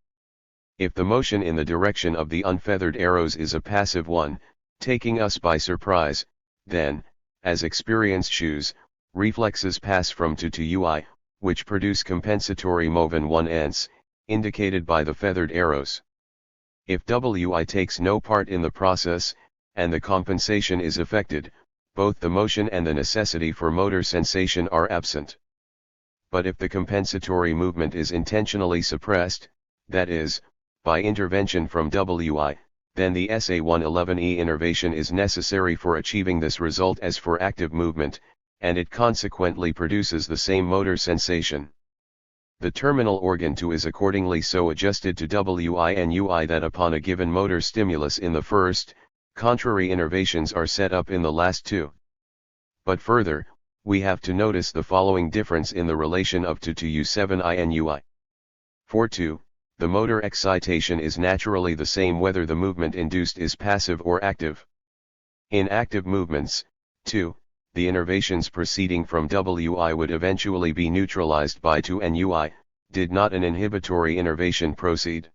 If the motion in the direction of the unfeathered arrows is a passive one, taking us by surprise, then, as experience shews, reflexes pass from to UI, which produce compensatory moven 1 indicated by the feathered arrows. If WI takes no part in the process, and the compensation is effected, both the motion and the necessity for motor sensation are absent. But if the compensatory movement is intentionally suppressed, that is, by intervention from WI, then the SA111E innervation is necessary for achieving this result as for active movement, and it consequently produces the same motor sensation. The terminal organ too is accordingly so adjusted to WI and UI that upon a given motor stimulus in the first, contrary innervations are set up in the last two. But further, we have to notice the following difference in the relation of to U7I and UI. For 2, the motor excitation is naturally the same whether the movement induced is passive or active. In active movements, 2, the innervations proceeding from WI would eventually be neutralized by 2 and UI, did not an inhibitory innervation proceed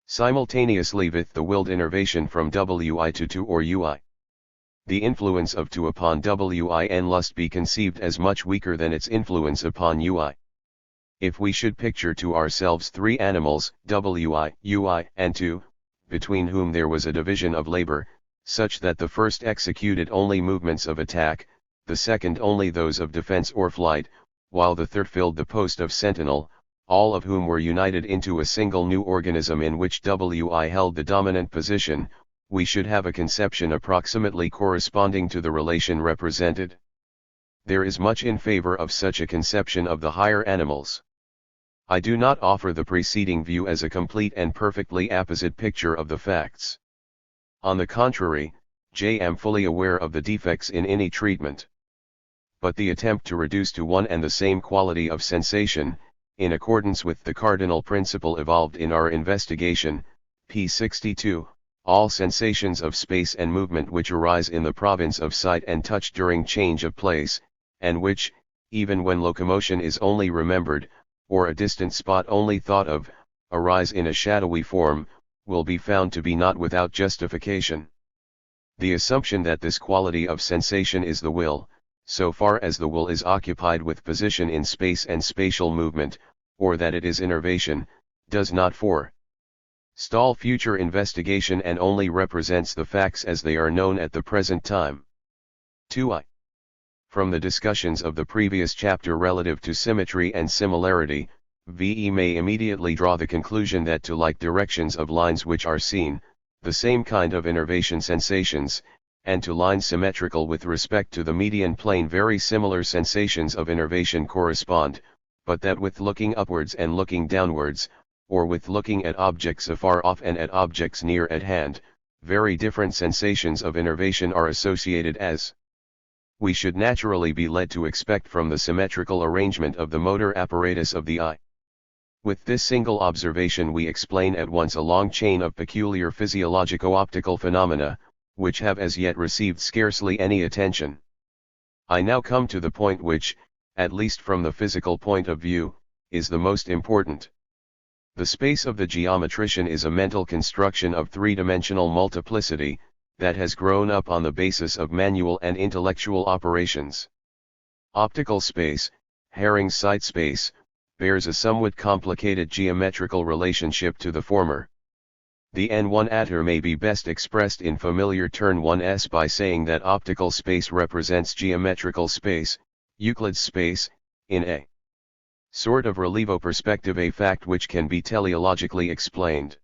simultaneously with the willed innervation from WI to 2 or UI. The influence of 2 upon WIN must be conceived as much weaker than its influence upon UI. If we should picture to ourselves 3 animals, WI, UI, and 2, between whom there was a division of labor, such that the first executed only movements of attack, the second only those of defense or flight, while the third filled the post of sentinel, all of whom were united into a single new organism in which Wi held the dominant position, we should have a conception approximately corresponding to the relation represented. There is much in favor of such a conception of the higher animals. I do not offer the preceding view as a complete and perfectly apposite picture of the facts. On the contrary, I am fully aware of the defects in any treatment. But the attempt to reduce to one and the same quality of sensation, in accordance with the cardinal principle evolved in our investigation, p. 62, all sensations of space and movement which arise in the province of sight and touch during change of place, and which, even when locomotion is only remembered, or a distant spot only thought of, arise in a shadowy form, will be found to be not without justification. The assumption that this quality of sensation is the will, so far as the will is occupied with position in space and spatial movement, or that it is innervation, does not forestall future investigation and only represents the facts as they are known at the present time. 2. From the discussions of the previous chapter relative to symmetry and similarity, we may immediately draw the conclusion that to like directions of lines which are seen, the same kind of innervation sensations, and to lines symmetrical with respect to the median plane very similar sensations of innervation correspond, but that with looking upwards and looking downwards, or with looking at objects afar off and at objects near at hand, very different sensations of innervation are associated as we should naturally be led to expect from the symmetrical arrangement of the motor apparatus of the eye. With this single observation we explain at once a long chain of peculiar physiologico-optical phenomena, which have as yet received scarcely any attention. I now come to the point which, at least from the physical point of view, is the most important. The space of the geometrician is a mental construction of three-dimensional multiplicity, that has grown up on the basis of manual and intellectual operations. Optical space, Hering's sight space, bears a somewhat complicated geometrical relationship to the former. The N1 atter may be best expressed in familiar turn 1s by saying that optical space represents geometrical space, Euclid's space, in a sort of relievo perspective, a fact which can be teleologically explained.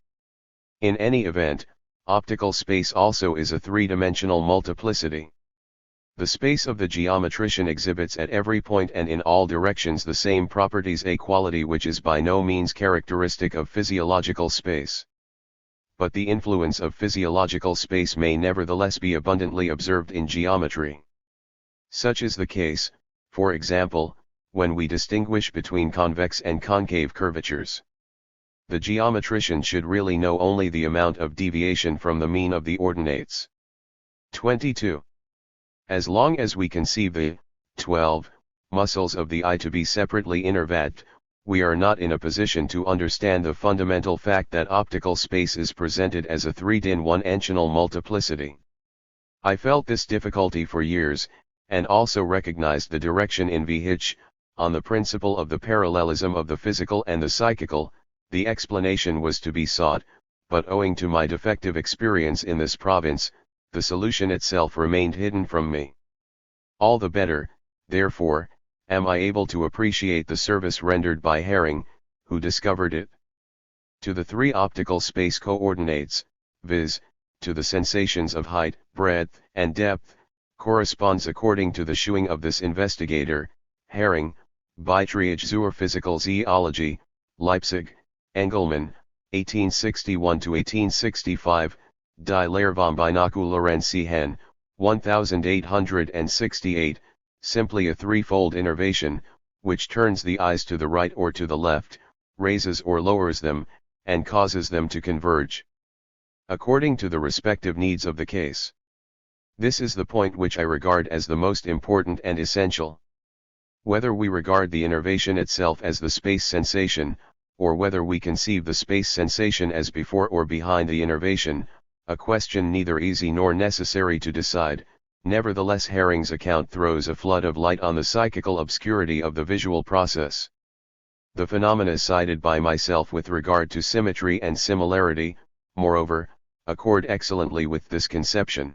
In any event, optical space also is a three-dimensional multiplicity. The space of the geometrician exhibits at every point and in all directions the same properties, a quality which is by no means characteristic of physiological space. But the influence of physiological space may nevertheless be abundantly observed in geometry. Such is the case, for example, when we distinguish between convex and concave curvatures. The geometrician should really know only the amount of deviation from the mean of the ordinates. 22. As long as we conceive the 12 muscles of the eye to be separately innervated, we are not in a position to understand the fundamental fact that optical space is presented as a three-dimensional multiplicity. I felt this difficulty for years, and also recognized the direction in which, on the principle of the parallelism of the physical and the psychical, the explanation was to be sought, but owing to my defective experience in this province, the solution itself remained hidden from me. All the better, therefore, am I able to appreciate the service rendered by Hering, who discovered it. To the three optical space coordinates, viz., to the sensations of height, breadth, and depth, corresponds according to the shewing of this investigator, Hering, Beiträge zur Physikalphysiologie, Leipzig, Engelmann, 1861–1865, Die Lehre vom binocularen Sehen, 1868, simply a threefold innervation, which turns the eyes to the right or to the left, raises or lowers them, and causes them to converge, according to the respective needs of the case. This is the point which I regard as the most important and essential. Whether we regard the innervation itself as the space sensation, or whether we conceive the space sensation as before or behind the innervation, a question neither easy nor necessary to decide, nevertheless Hering's account throws a flood of light on the psychical obscurity of the visual process. The phenomena cited by myself with regard to symmetry and similarity, moreover, accord excellently with this conception.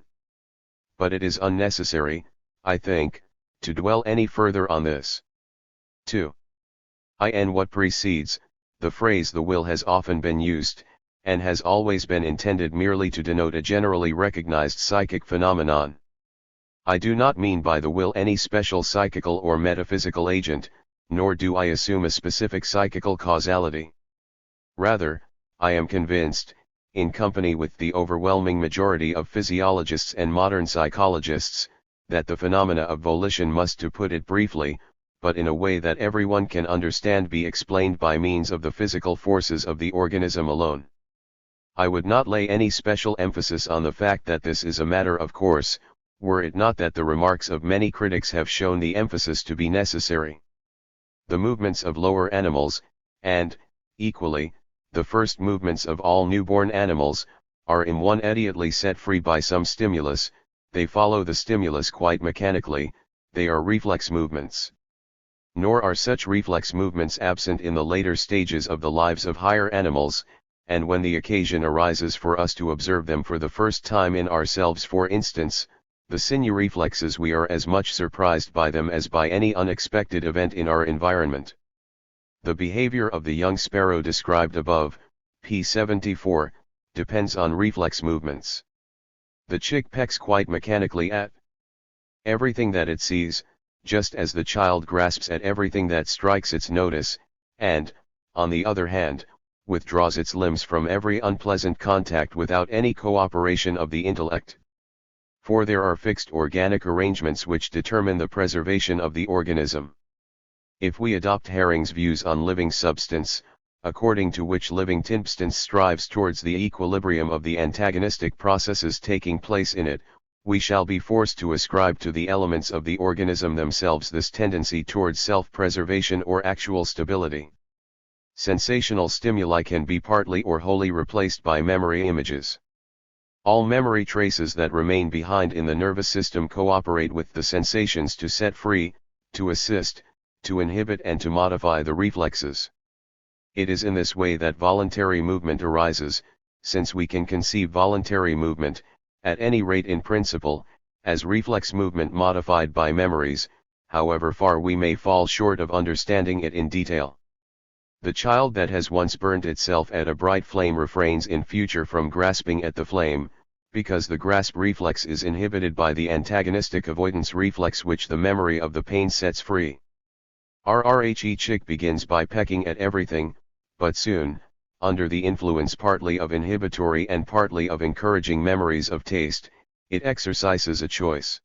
But it is unnecessary, I think, to dwell any further on this. 2. In what precedes, the phrase the will has often been used, and has always been intended merely to denote a generally recognized psychic phenomenon. I do not mean by the will any special psychical or metaphysical agent, nor do I assume a specific psychical causality. Rather, I am convinced, in company with the overwhelming majority of physiologists and modern psychologists, that the phenomena of volition must, to put it briefly, but in a way that everyone can understand, be explained by means of the physical forces of the organism alone. I would not lay any special emphasis on the fact that this is a matter of course, were it not that the remarks of many critics have shown the emphasis to be necessary. The movements of lower animals, and, equally, the first movements of all newborn animals, are immediately set free by some stimulus. They follow the stimulus quite mechanically, they are reflex movements. Nor are such reflex movements absent in the later stages of the lives of higher animals, and when the occasion arises for us to observe them for the first time in ourselves, for instance, the sinew reflexes, we are as much surprised by them as by any unexpected event in our environment. The behavior of the young sparrow described above, p. 74, depends on reflex movements. The chick pecks quite mechanically at everything that it sees, just as the child grasps at everything that strikes its notice, and, on the other hand, withdraws its limbs from every unpleasant contact without any cooperation of the intellect. For there are fixed organic arrangements which determine the preservation of the organism. If we adopt Herring's views on living substance, according to which living substance strives towards the equilibrium of the antagonistic processes taking place in it, we shall be forced to ascribe to the elements of the organism themselves this tendency towards self-preservation or actual stability. Sensational stimuli can be partly or wholly replaced by memory images. All memory traces that remain behind in the nervous system cooperate with the sensations to set free, to assist, to inhibit and to modify the reflexes. It is in this way that voluntary movement arises, since we can conceive voluntary movement, at any rate in principle, as reflex movement modified by memories, however far we may fall short of understanding it in detail. The child that has once burned itself at a bright flame refrains in future from grasping at the flame, because the grasp reflex is inhibited by the antagonistic avoidance reflex which the memory of the pain sets free. RRHE chick begins by pecking at everything, but soon, under the influence partly of inhibitory and partly of encouraging memories of taste, it exercises a choice.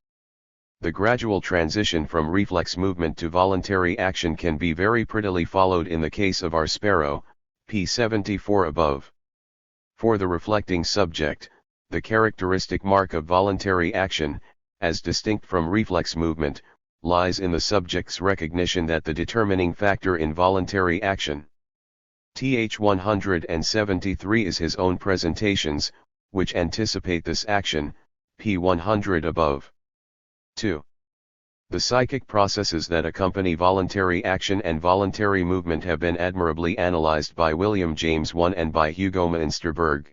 The gradual transition from reflex movement to voluntary action can be very prettily followed in the case of our sparrow, p. 74 above. For the reflecting subject, the characteristic mark of voluntary action, as distinct from reflex movement, lies in the subject's recognition that the determining factor in voluntary action, th. 173, is his own presentations, which anticipate this action, p. 100 above. 2. The psychic processes that accompany voluntary action and voluntary movement have been admirably analyzed by William James I and by Hugo Münsterberg.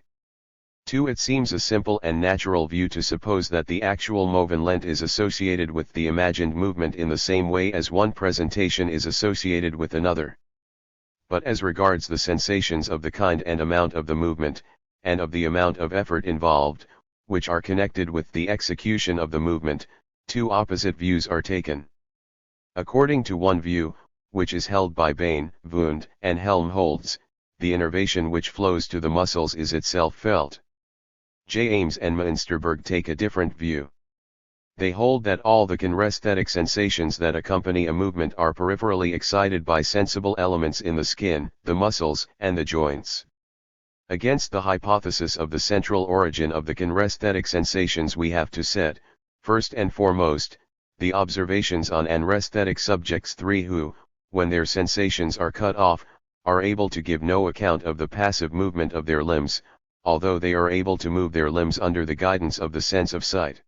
2. It seems a simple and natural view to suppose that the actual movement is associated with the imagined movement in the same way as one presentation is associated with another. But as regards the sensations of the kind and amount of the movement, and of the amount of effort involved, which are connected with the execution of the movement, two opposite views are taken. According to one view, which is held by Bain, Wundt, and Helmholtz, the innervation which flows to the muscles is itself felt. James and Münsterberg take a different view. They hold that all the kinesthetic sensations that accompany a movement are peripherally excited by sensible elements in the skin, the muscles, and the joints. Against the hypothesis of the central origin of the kinesthetic sensations we have to set, first and foremost, the observations on anesthetic subjects 3 who, when their sensations are cut off, are able to give no account of the passive movement of their limbs, although they are able to move their limbs under the guidance of the sense of sight.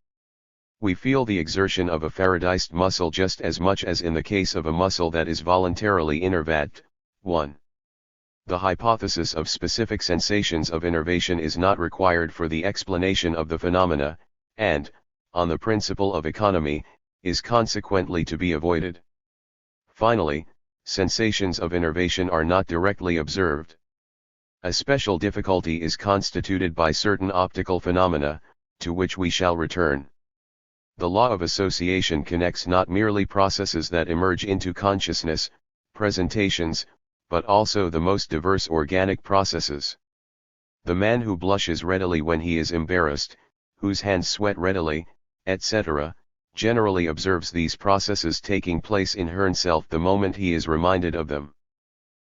We feel the exertion of a Faradayist muscle just as much as in the case of a muscle that is voluntarily innervated. 1. The hypothesis of specific sensations of innervation is not required for the explanation of the phenomena, and, on the principle of economy, is consequently to be avoided. Finally, sensations of innervation are not directly observed. A special difficulty is constituted by certain optical phenomena, to which we shall return. The law of association connects not merely processes that emerge into consciousness, presentations, but also the most diverse organic processes. The man who blushes readily when he is embarrassed, whose hands sweat readily, etc., generally observes these processes taking place in himself the moment he is reminded of them.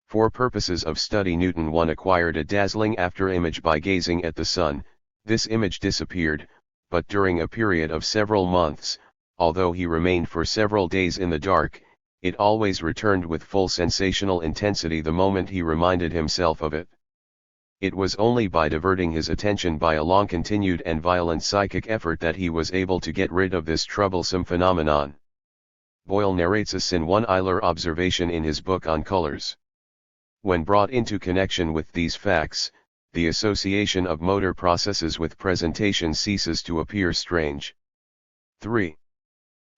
For purposes of study, Newton 1 acquired a dazzling after-image by gazing at the sun. This image disappeared, but during a period of several months, although he remained for several days in the dark, it always returned with full sensational intensity the moment he reminded himself of it. It was only by diverting his attention by a long-continued and violent psychic effort that he was able to get rid of this troublesome phenomenon. Boyle narrates a Sin 1 Euler observation in his book on colors. When brought into connection with these facts, the association of motor processes with presentation ceases to appear strange. 3.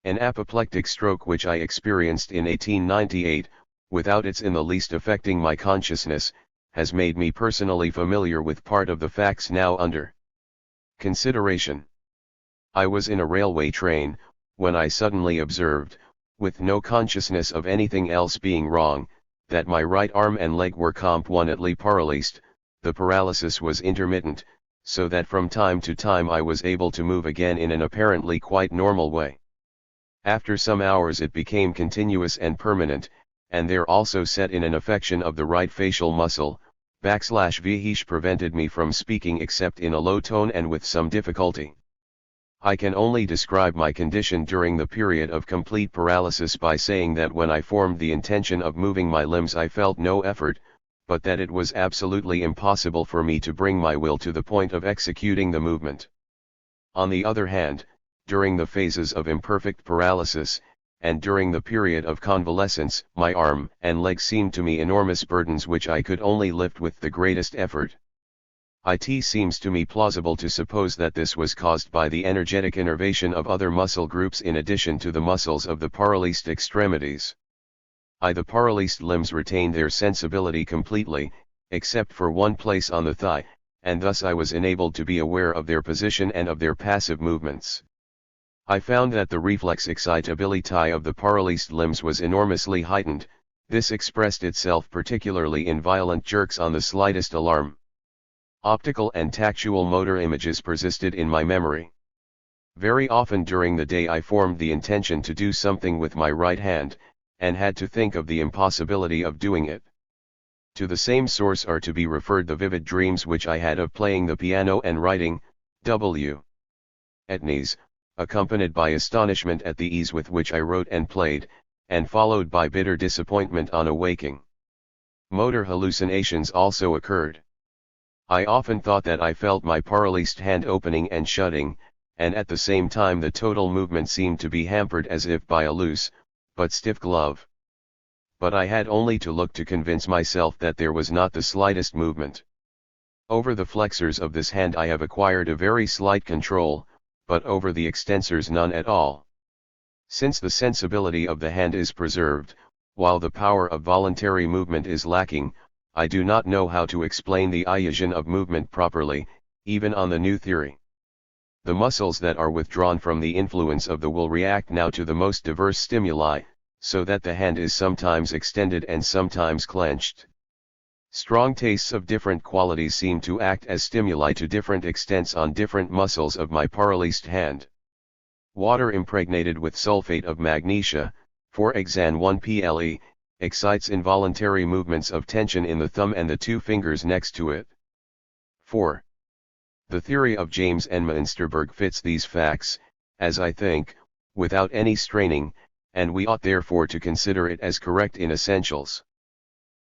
An apoplectic stroke which I experienced in 1898, without its in the least affecting my consciousness, has made me personally familiar with part of the facts now under consideration. I was in a railway train, when I suddenly observed, with no consciousness of anything else being wrong, that my right arm and leg were completely paralyzed. The paralysis was intermittent, so that from time to time I was able to move again in an apparently quite normal way. After some hours it became continuous and permanent, and there also set in an affection of the right facial muscle, /vh prevented me from speaking except in a low tone and with some difficulty. I can only describe my condition during the period of complete paralysis by saying that when I formed the intention of moving my limbs I felt no effort, but that it was absolutely impossible for me to bring my will to the point of executing the movement. On the other hand, during the phases of imperfect paralysis, and during the period of convalescence, my arm and leg seemed to me enormous burdens which I could only lift with the greatest effort. It seems to me plausible to suppose that this was caused by the energetic innervation of other muscle groups in addition to the muscles of the paralyzed extremities. The paralyzed limbs retained their sensibility completely, except for one place on the thigh, and thus I was enabled to be aware of their position and of their passive movements. I found that the reflex excitability of the paralyzed limbs was enormously heightened. This expressed itself particularly in violent jerks on the slightest alarm. Optical and tactual motor images persisted in my memory. Very often during the day I formed the intention to do something with my right hand, and had to think of the impossibility of doing it. To the same source are to be referred the vivid dreams which I had of playing the piano and writing, at ease, accompanied by astonishment at the ease with which I wrote and played, and followed by bitter disappointment on awaking. Motor hallucinations also occurred. I often thought that I felt my paralyzed hand opening and shutting, and at the same time the total movement seemed to be hampered as if by a loose, but stiff glove. But I had only to look to convince myself that there was not the slightest movement. Over the flexors of this hand I have acquired a very slight control, but over the extensors none at all. Since the sensibility of the hand is preserved, while the power of voluntary movement is lacking, I do not know how to explain the illusion of movement properly, even on the new theory. The muscles that are withdrawn from the influence of the will react now to the most diverse stimuli, so that the hand is sometimes extended and sometimes clenched. Strong tastes of different qualities seem to act as stimuli to different extents on different muscles of my paralyzed hand. Water impregnated with sulfate of magnesia, for exan 1-PLE, excites involuntary movements of tension in the thumb and the two fingers next to it. 4. The theory of James and Münsterberg fits these facts, as I think, without any straining, and we ought therefore to consider it as correct in essentials.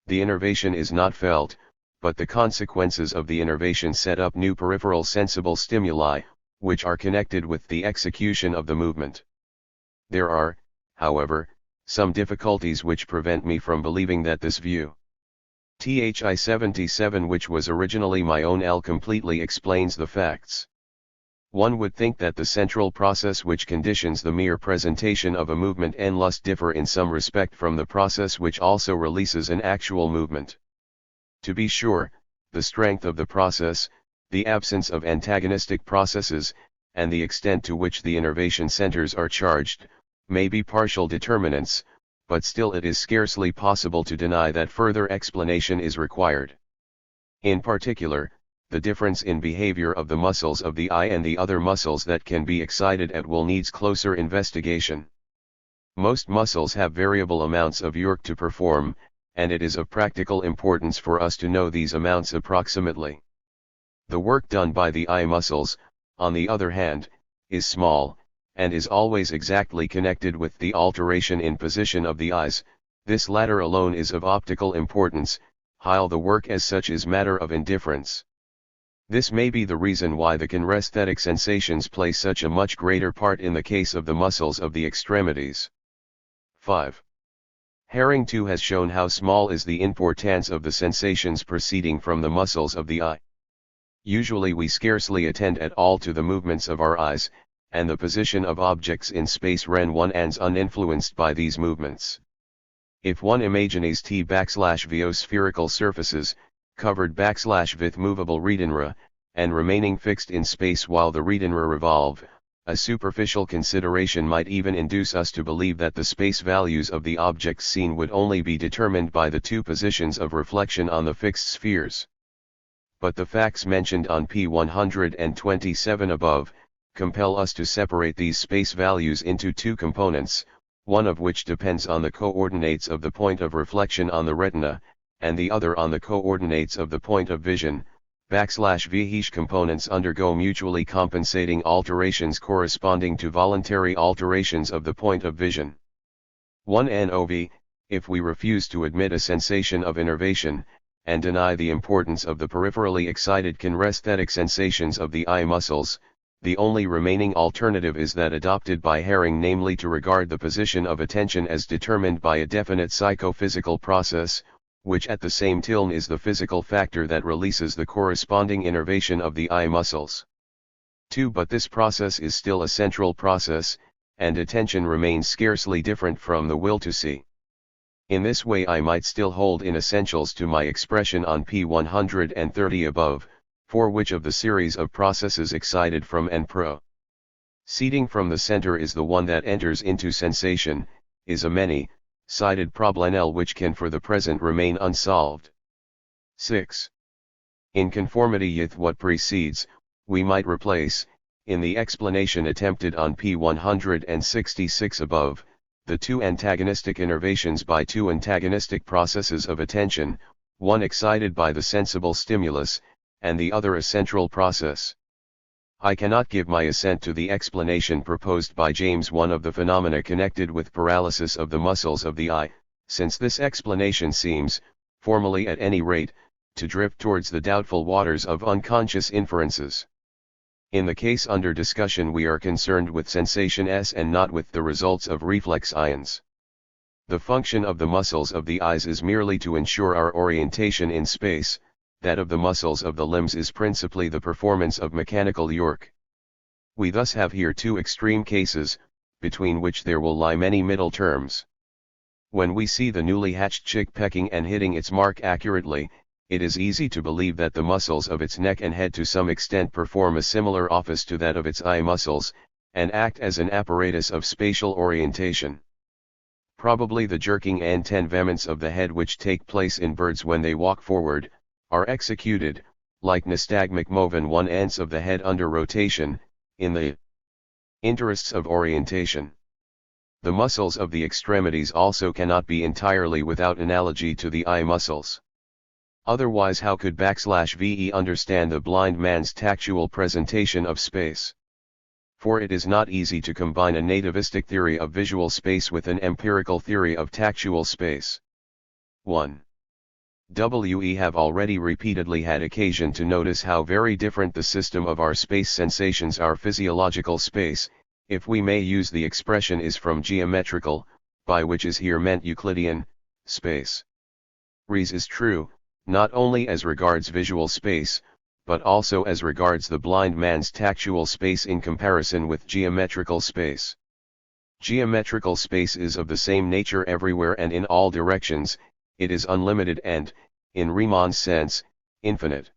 The innervation is not felt, but the consequences of the innervation set up new peripheral sensible stimuli, which are connected with the execution of the movement. There are, however, some difficulties which prevent me from believing that this view. THI 77, which was originally my own, completely explains the facts. One would think that the central process which conditions the mere presentation of a movement and lust differ in some respect from the process which also releases an actual movement. To be sure, the strength of the process, the absence of antagonistic processes, and the extent to which the innervation centers are charged, may be partial determinants, but still it is scarcely possible to deny that further explanation is required. In particular, the difference in behavior of the muscles of the eye and the other muscles that can be excited at will needs closer investigation. Most muscles have variable amounts of work to perform, and it is of practical importance for us to know these amounts approximately. The work done by the eye muscles, on the other hand, is small, and is always exactly connected with the alteration in position of the eyes. This latter alone is of optical importance, while the work as such is matter of indifference. This may be the reason why the kinesthetic sensations play such a much greater part in the case of the muscles of the extremities. 5. Herring too has shown how small is the importance of the sensations proceeding from the muscles of the eye. Usually we scarcely attend at all to the movements of our eyes, and the position of objects in space when one is uninfluenced by these movements. If one imagines t/vo spherical surfaces, covered with movable retinera, and remaining fixed in space while the retinera revolve, a superficial consideration might even induce us to believe that the space values of the objects seen would only be determined by the two positions of reflection on the fixed spheres. But the facts mentioned on p. 127 above, compel us to separate these space values into two components, one of which depends on the coordinates of the point of reflection on the retina, and the other on the coordinates of the point of vision. /v each components undergo mutually compensating alterations corresponding to voluntary alterations of the point of vision. 1 nov, if we refuse to admit a sensation of innervation, and deny the importance of the peripherally excited kinesthetic sensations of the eye muscles, the only remaining alternative is that adopted by Herring, namely to regard the position of attention as determined by a definite psychophysical process, which at the same time is the physical factor that releases the corresponding innervation of the eye muscles. 2. But this process is still a central process, and attention remains scarcely different from the will to see. In this way I might still hold in essentials to my expression on p. 130 above, for which of the series of processes excited from and proceeding from the center is the one that enters into sensation, is a many-sided problem which can for the present remain unsolved. 6. In conformity with what precedes, we might replace, in the explanation attempted on p. 166 above, the two antagonistic innervations by two antagonistic processes of attention, one excited by the sensible stimulus, and the other a central process. I cannot give my assent to the explanation proposed by James I of the phenomena connected with paralysis of the muscles of the eye, since this explanation seems, formally at any rate, to drift towards the doubtful waters of unconscious inferences. In the case under discussion we are concerned with sensation S and not with the results of reflex ions. The function of the muscles of the eyes is merely to ensure our orientation in space. That of the muscles of the limbs is principally the performance of mechanical work. We thus have here two extreme cases, between which there will lie many middle terms. When we see the newly hatched chick pecking and hitting its mark accurately, it is easy to believe that the muscles of its neck and head to some extent perform a similar office to that of its eye muscles, and act as an apparatus of spatial orientation. Probably the jerking and tenvements of the head which take place in birds when they walk forward, are executed, like nystagmic movements of the head under rotation, in the interests of orientation. The muscles of the extremities also cannot be entirely without analogy to the eye muscles. Otherwise how could /ve understand the blind man's tactual presentation of space? For it is not easy to combine a nativistic theory of visual space with an empirical theory of tactual space. 1. We have already repeatedly had occasion to notice how very different the system of our space sensations, our physiological space, if we may use the expression, is from geometrical, by which is here meant Euclidean, space. Res is true, not only as regards visual space, but also as regards the blind man's tactual space in comparison with geometrical space. Geometrical space is of the same nature everywhere and in all directions, it is unlimited and, in Riemann's sense, infinite.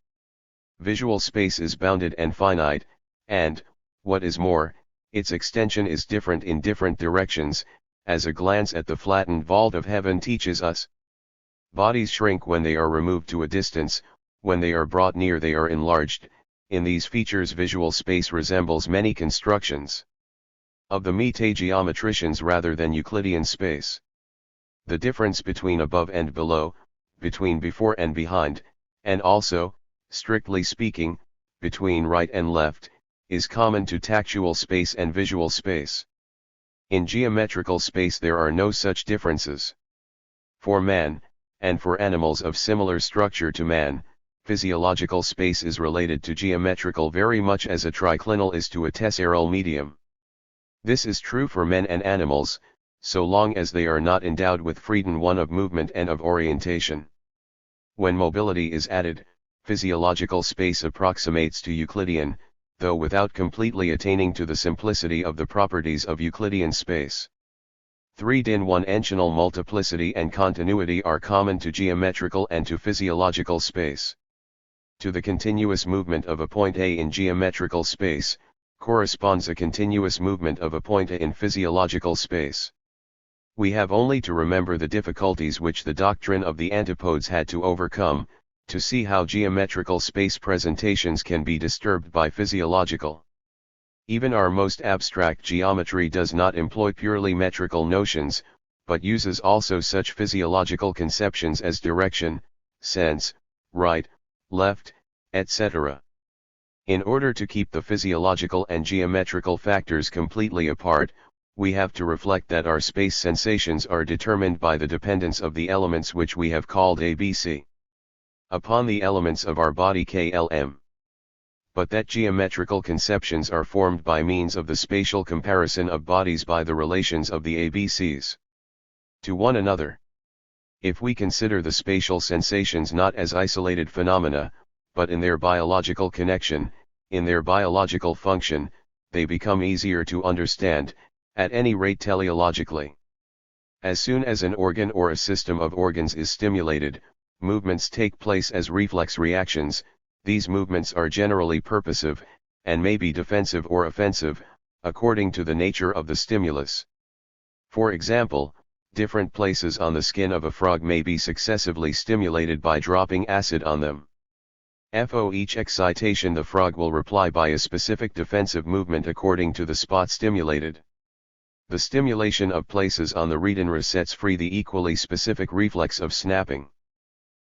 Visual space is bounded and finite, and, what is more, its extension is different in different directions, as a glance at the flattened vault of heaven teaches us. Bodies shrink when they are removed to a distance, when they are brought near they are enlarged. In these features visual space resembles many constructions of the metageometricians rather than Euclidean space. The difference between above and below, between before and behind, and also, strictly speaking, between right and left, is common to tactual space and visual space. In geometrical space there are no such differences. For man, and for animals of similar structure to man, physiological space is related to geometrical very much as a triclinal is to a tessarol medium. This is true for men and animals, so long as they are not endowed with freedom one of movement and of orientation. When mobility is added, physiological space approximates to Euclidean, though without completely attaining to the simplicity of the properties of Euclidean space. 3-in-1-dimensional multiplicity and continuity are common to geometrical and to physiological space. To the continuous movement of a point A in geometrical space, corresponds a continuous movement of a point A in physiological space. We have only to remember the difficulties which the doctrine of the antipodes had to overcome, to see how geometrical space presentations can be disturbed by physiological. Even our most abstract geometry does not employ purely metrical notions, but uses also such physiological conceptions as direction, sense, right, left, etc. In order to keep the physiological and geometrical factors completely apart, we have to reflect that our space sensations are determined by the dependence of the elements which we have called ABC upon the elements of our body KLM. But that geometrical conceptions are formed by means of the spatial comparison of bodies by the relations of the ABCs to one another. If we consider the spatial sensations not as isolated phenomena, but in their biological connection, in their biological function, they become easier to understand, at any rate teleologically. As soon as an organ or a system of organs is stimulated, movements take place as reflex reactions. These movements are generally purposive, and may be defensive or offensive, according to the nature of the stimulus. For example, different places on the skin of a frog may be successively stimulated by dropping acid on them. For each excitation the frog will reply by a specific defensive movement according to the spot stimulated. The stimulation of places on the retina sets free the equally specific reflex of snapping.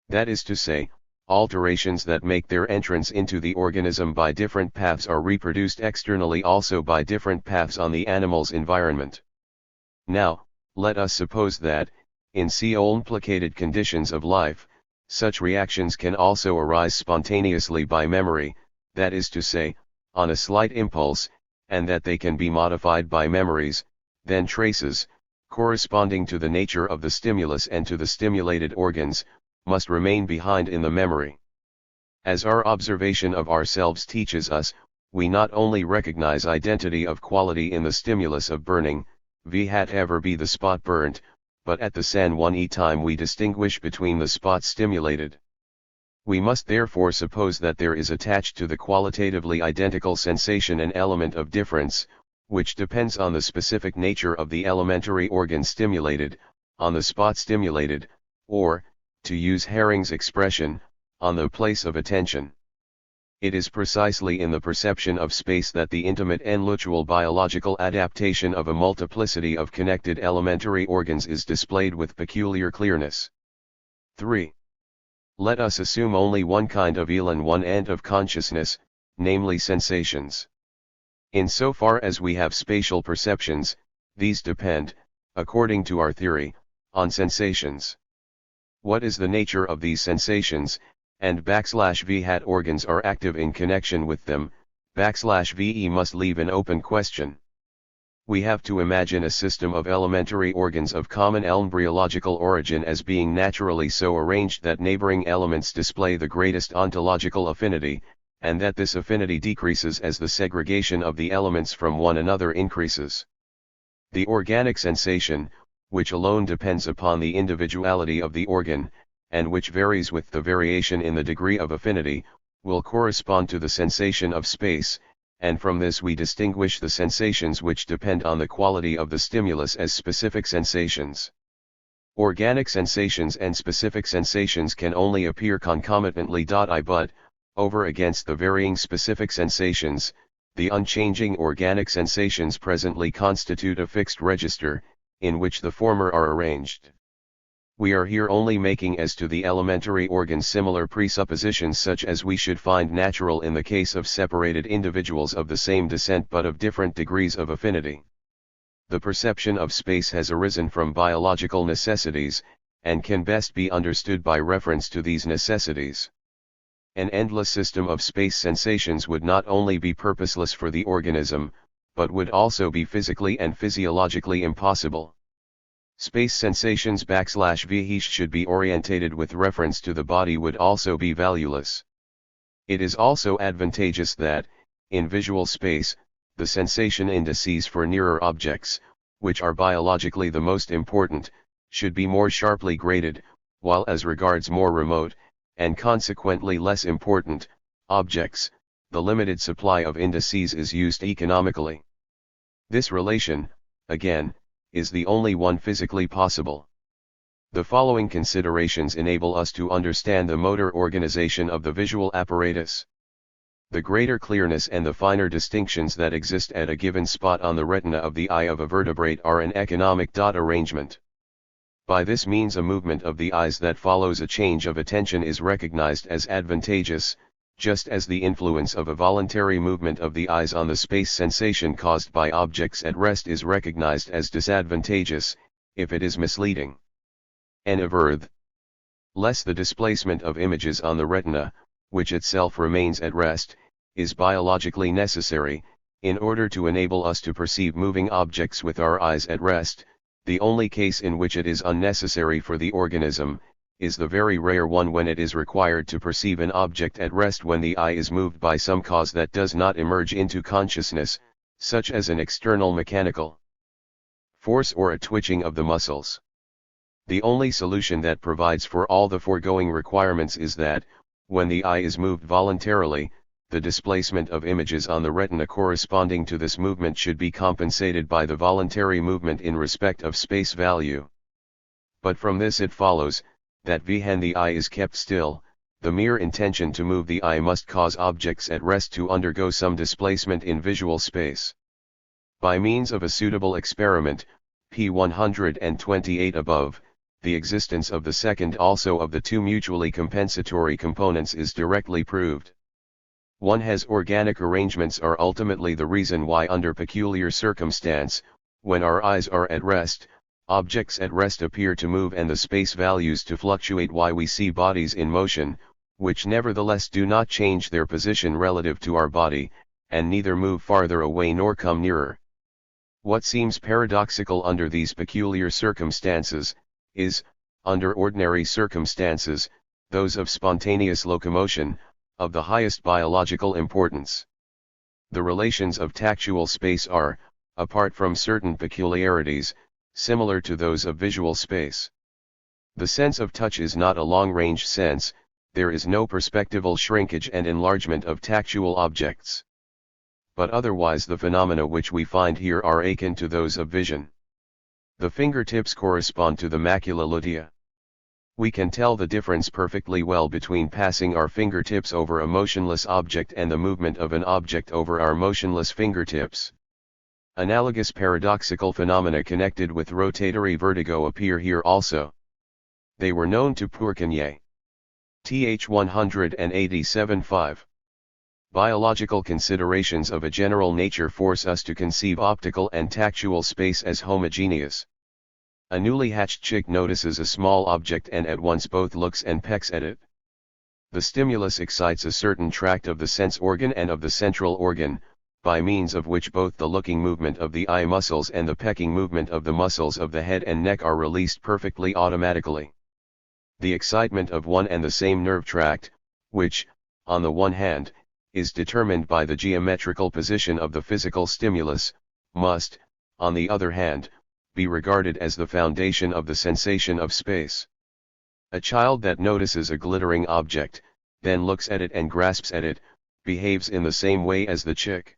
That is to say, alterations that make their entrance into the organism by different paths are reproduced externally also by different paths on the animal's environment. Now, let us suppose that, in complicated conditions of life, such reactions can also arise spontaneously by memory, that is to say, on a slight impulse, and that they can be modified by memories, then traces, corresponding to the nature of the stimulus and to the stimulated organs, must remain behind in the memory. As our observation of ourselves teaches us, we not only recognize identity of quality in the stimulus of burning, whatever be the spot burnt, but at the same time we distinguish between the spots stimulated. We must therefore suppose that there is attached to the qualitatively identical sensation an element of difference, which depends on the specific nature of the elementary organ stimulated, on the spot stimulated, or, to use Herring's expression, on the place of attention. It is precisely in the perception of space that the intimate and mutual biological adaptation of a multiplicity of connected elementary organs is displayed with peculiar clearness. 3. Let us assume only one kind of eel and one end of consciousness, namely sensations. In so far as we have spatial perceptions, these depend, according to our theory, on sensations. What is the nature of these sensations, and /v organs are active in connection with them, /ve must leave an open question. We have to imagine a system of elementary organs of common embryological origin as being naturally so arranged that neighboring elements display the greatest ontological affinity, and that this affinity decreases as the segregation of the elements from one another increases. The organic sensation, which alone depends upon the individuality of the organ, and which varies with the variation in the degree of affinity, will correspond to the sensation of space, and from this we distinguish the sensations which depend on the quality of the stimulus as specific sensations. Organic sensations and specific sensations can only appear concomitantly. But, over against the varying specific sensations, the unchanging organic sensations presently constitute a fixed register, in which the former are arranged. We are here only making as to the elementary organs similar presuppositions such as we should find natural in the case of separated individuals of the same descent but of different degrees of affinity. The perception of space has arisen from biological necessities, and can best be understood by reference to these necessities. An endless system of space sensations would not only be purposeless for the organism, but would also be physically and physiologically impossible. Space sensations \vh should be orientated with reference to the body would also be valueless. It is also advantageous that, in visual space, the sensation indices for nearer objects, which are biologically the most important, should be more sharply graded, while as regards more remote, and consequently less important, objects, the limited supply of indices is used economically. This relation, again, is the only one physically possible. The following considerations enable us to understand the motor organization of the visual apparatus. The greater clearness and the finer distinctions that exist at a given spot on the retina of the eye of a vertebrate are an economic arrangement. By this means a movement of the eyes that follows a change of attention is recognized as advantageous, just as the influence of a voluntary movement of the eyes on the space sensation caused by objects at rest is recognized as disadvantageous, if it is misleading. Less the displacement of images on the retina, which itself remains at rest, is biologically necessary, in order to enable us to perceive moving objects with our eyes at rest. The only case in which it is unnecessary for the organism, is the very rare one when it is required to perceive an object at rest when the eye is moved by some cause that does not emerge into consciousness, such as an external mechanical force or a twitching of the muscles. The only solution that provides for all the foregoing requirements is that, when the eye is moved voluntarily, the displacement of images on the retina corresponding to this movement should be compensated by the voluntary movement in respect of space value. But from this it follows, that when the eye is kept still, the mere intention to move the eye must cause objects at rest to undergo some displacement in visual space. By means of a suitable experiment, p. 128 above, the existence of the second also of the two mutually compensatory components is directly proved. One has organic arrangements are ultimately the reason why under peculiar circumstance, when our eyes are at rest, objects at rest appear to move and the space values to fluctuate, why we see bodies in motion, which nevertheless do not change their position relative to our body, and neither move farther away nor come nearer. What seems paradoxical under these peculiar circumstances, is, under ordinary circumstances, those of spontaneous locomotion, of the highest biological importance. The relations of tactual space are, apart from certain peculiarities, similar to those of visual space. The sense of touch is not a long-range sense, there is no perspectival shrinkage and enlargement of tactual objects. But otherwise the phenomena which we find here are akin to those of vision. The fingertips correspond to the macula lutea. We can tell the difference perfectly well between passing our fingertips over a motionless object and the movement of an object over our motionless fingertips. Analogous paradoxical phenomena connected with rotatory vertigo appear here also. They were known to Pourquenier. Th. 187-5. Biological considerations of a general nature force us to conceive optical and tactual space as homogeneous. A newly hatched chick notices a small object and at once both looks and pecks at it. The stimulus excites a certain tract of the sense organ and of the central organ, by means of which both the looking movement of the eye muscles and the pecking movement of the muscles of the head and neck are released perfectly automatically. The excitement of one and the same nerve tract, which, on the one hand, is determined by the geometrical position of the physical stimulus, must, on the other hand, be regarded as the foundation of the sensation of space. A child that notices a glittering object, then looks at it and grasps at it, behaves in the same way as the chick.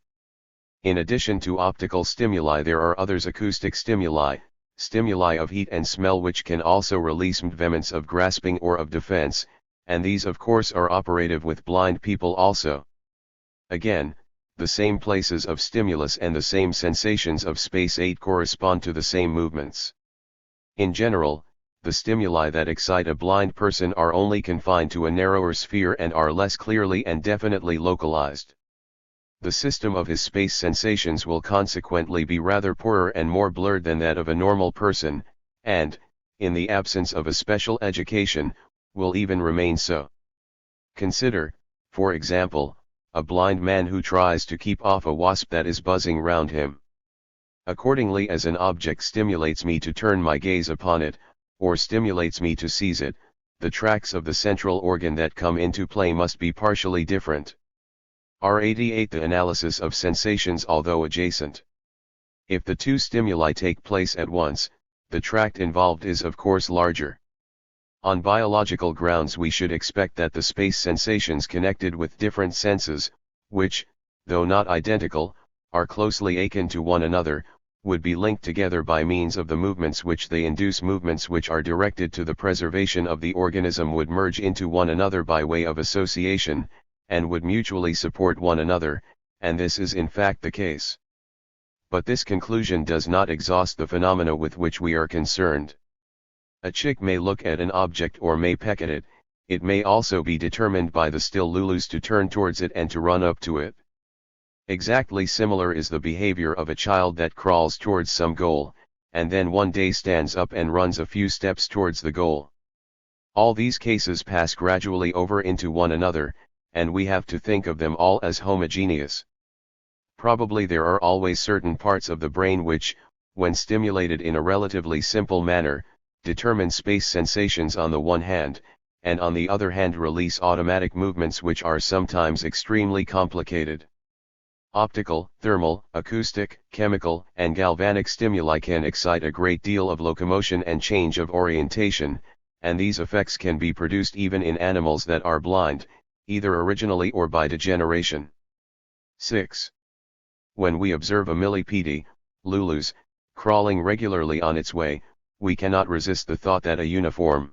In addition to optical stimuli, there are others: acoustic stimuli, stimuli of heat and smell, which can also release vehemence of grasping or of defense, and these of course are operative with blind people also. Again, the same places of stimulus and the same sensations of space 8 correspond to the same movements. In general, the stimuli that excite a blind person are only confined to a narrower sphere and are less clearly and definitely localized. The system of his space sensations will consequently be rather poorer and more blurred than that of a normal person, and, in the absence of a special education, will even remain so. Consider, for example, a blind man who tries to keep off a wasp that is buzzing round him. Accordingly, as an object stimulates me to turn my gaze upon it, or stimulates me to seize it, the tracts of the central organ that come into play must be partially different. R88 The analysis of sensations, although adjacent. If the two stimuli take place at once, the tract involved is of course larger. On biological grounds, we should expect that the space sensations connected with different senses, which, though not identical, are closely akin to one another, would be linked together by means of the movements which they induce. Movements which are directed to the preservation of the organism would merge into one another by way of association, and would mutually support one another, and this is in fact the case. But this conclusion does not exhaust the phenomena with which we are concerned. A chick may look at an object or may peck at it; it may also be determined by the still lulus to turn towards it and to run up to it. Exactly similar is the behavior of a child that crawls towards some goal, and then one day stands up and runs a few steps towards the goal. All these cases pass gradually over into one another, and we have to think of them all as homogeneous. Probably there are always certain parts of the brain which, when stimulated in a relatively simple manner, determine space sensations on the one hand, and on the other hand release automatic movements which are sometimes extremely complicated. Optical, thermal, acoustic, chemical, and galvanic stimuli can excite a great deal of locomotion and change of orientation, and these effects can be produced even in animals that are blind, either originally or by degeneration. 6. When we observe a millipede, lulus, crawling regularly on its way, we cannot resist the thought that a uniform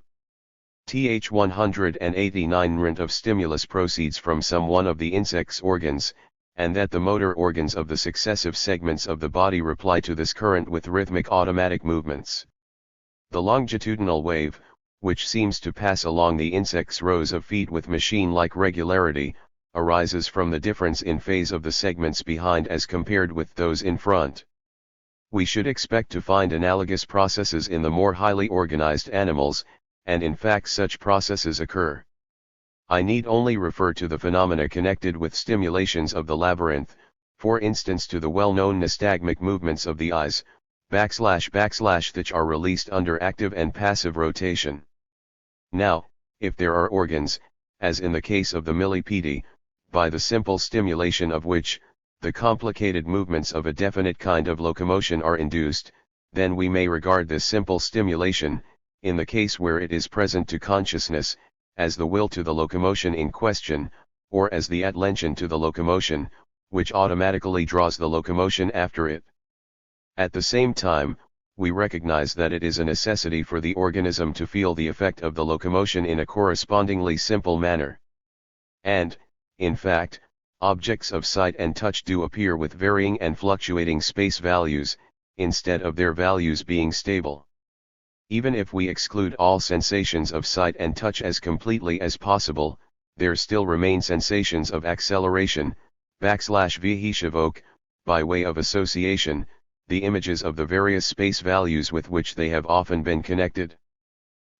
Th189 rent of stimulus proceeds from some one of the insect's organs, and that the motor organs of the successive segments of the body reply to this current with rhythmic automatic movements. The longitudinal wave, which seems to pass along the insect's rows of feet with machine-like regularity, arises from the difference in phase of the segments behind as compared with those in front. We should expect to find analogous processes in the more highly organized animals, and in fact such processes occur. I need only refer to the phenomena connected with stimulations of the labyrinth, for instance to the well-known nystagmic movements of the eyes, which are released under active and passive rotation. Now, if there are organs, as in the case of the millipede, by the simple stimulation of which, the complicated movements of a definite kind of locomotion are induced, then we may regard this simple stimulation, in the case where it is present to consciousness, as the will to the locomotion in question, or as the attention to the locomotion, which automatically draws the locomotion after it. At the same time, we recognize that it is a necessity for the organism to feel the effect of the locomotion in a correspondingly simple manner. And, in fact, objects of sight and touch do appear with varying and fluctuating space values, instead of their values being stable. Even if we exclude all sensations of sight and touch as completely as possible, there still remain sensations of acceleration, /vhishavoke, by way of association, the images of the various space values with which they have often been connected.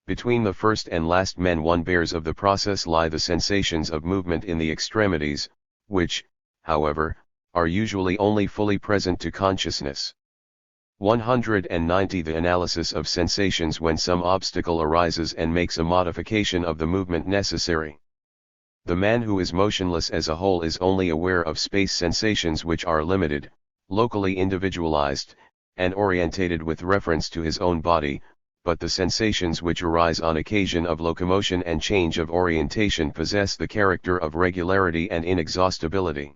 Between the first and last men one bears of the process lie the sensations of movement in the extremities, which, however, are usually only fully present to consciousness. 190 The analysis of sensations when some obstacle arises and makes a modification of the movement necessary. The man who is motionless as a whole is only aware of space sensations which are limited, locally individualized, and orientated with reference to his own body, but the sensations which arise on occasion of locomotion and change of orientation possess the character of regularity and inexhaustibility.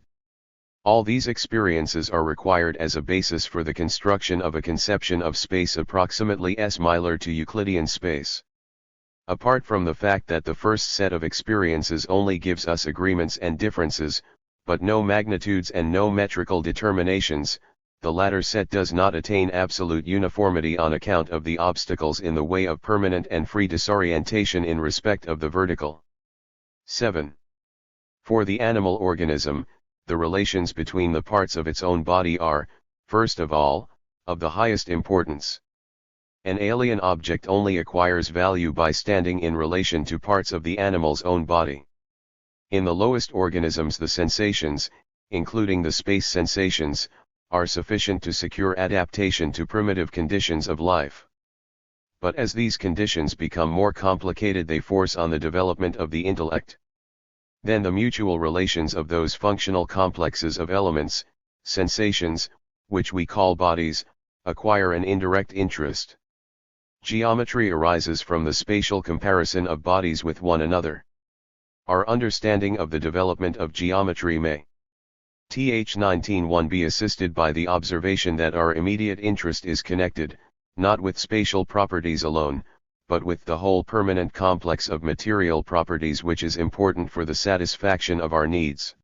All these experiences are required as a basis for the construction of a conception of space approximately similar to Euclidean space. Apart from the fact that the first set of experiences only gives us agreements and differences, but no magnitudes and no metrical determinations, the latter set does not attain absolute uniformity on account of the obstacles in the way of permanent and free disorientation in respect of the vertical. 7. For the animal organism, the relations between the parts of its own body are, first of all, of the highest importance. An alien object only acquires value by standing in relation to parts of the animal's own body. In the lowest organisms, the sensations, including the space sensations, are sufficient to secure adaptation to primitive conditions of life. But as these conditions become more complicated, they force on the development of the intellect. Then the mutual relations of those functional complexes of elements, sensations, which we call bodies, acquire an indirect interest. Geometry arises from the spatial comparison of bodies with one another. Our understanding of the development of geometry may Th19.1 be assisted by the observation that our immediate interest is connected, not with spatial properties alone, but with the whole permanent complex of material properties which is important for the satisfaction of our needs.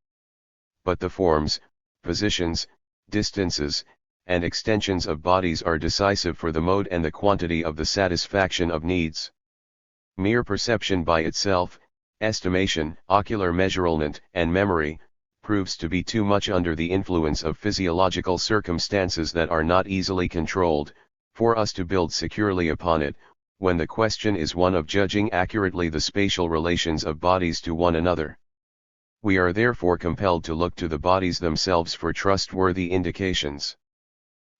But the forms, positions, distances, and extensions of bodies are decisive for the mode and the quantity of the satisfaction of needs. Mere perception by itself, estimation, ocular measurement, and memory, proves to be too much under the influence of physiological circumstances that are not easily controlled, for us to build securely upon it, when the question is one of judging accurately the spatial relations of bodies to one another. We are therefore compelled to look to the bodies themselves for trustworthy indications.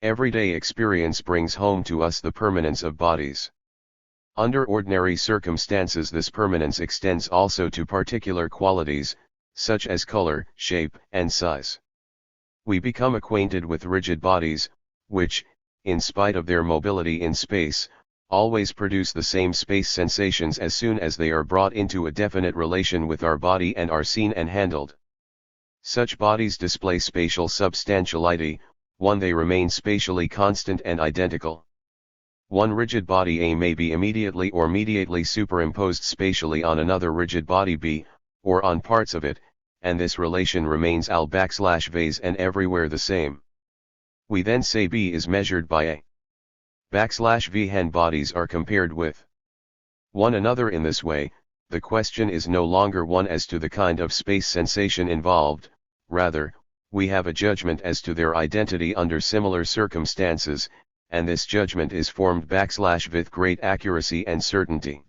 Everyday experience brings home to us the permanence of bodies. Under ordinary circumstances, this permanence extends also to particular qualities, such as color, shape, and size. We become acquainted with rigid bodies, which, in spite of their mobility in space, always produce the same space sensations as soon as they are brought into a definite relation with our body and are seen and handled. Such bodies display spatial substantiality. One, they remain spatially constant and identical. One rigid body A may be immediately or mediately superimposed spatially on another rigid body B, or on parts of it, and this relation remains al/vase and everywhere the same. We then say B is measured by A/V hen bodies are compared with one another. In this way, the question is no longer one as to the kind of space sensation involved, rather, we have a judgment as to their identity under similar circumstances, and this judgment is formed with great accuracy and certainty.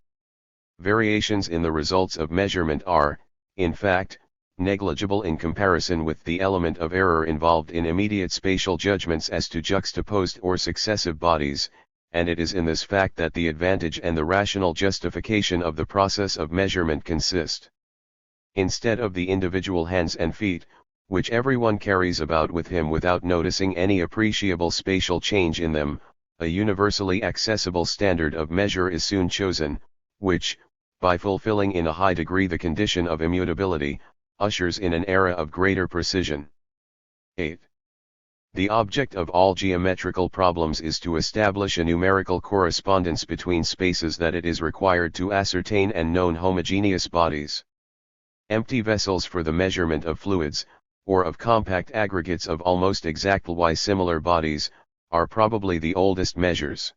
Variations in the results of measurement are, in fact, negligible in comparison with the element of error involved in immediate spatial judgments as to juxtaposed or successive bodies, and it is in this fact that the advantage and the rational justification of the process of measurement consist. Instead of the individual hands and feet, which everyone carries about with him without noticing any appreciable spatial change in them, a universally accessible standard of measure is soon chosen, which, by fulfilling in a high degree the condition of immutability, ushers in an era of greater precision. 8. The object of all geometrical problems is to establish a numerical correspondence between spaces that it is required to ascertain and known homogeneous bodies. Empty vessels for the measurement of fluids, or of compact aggregates of almost exactly similar bodies, are probably the oldest measures.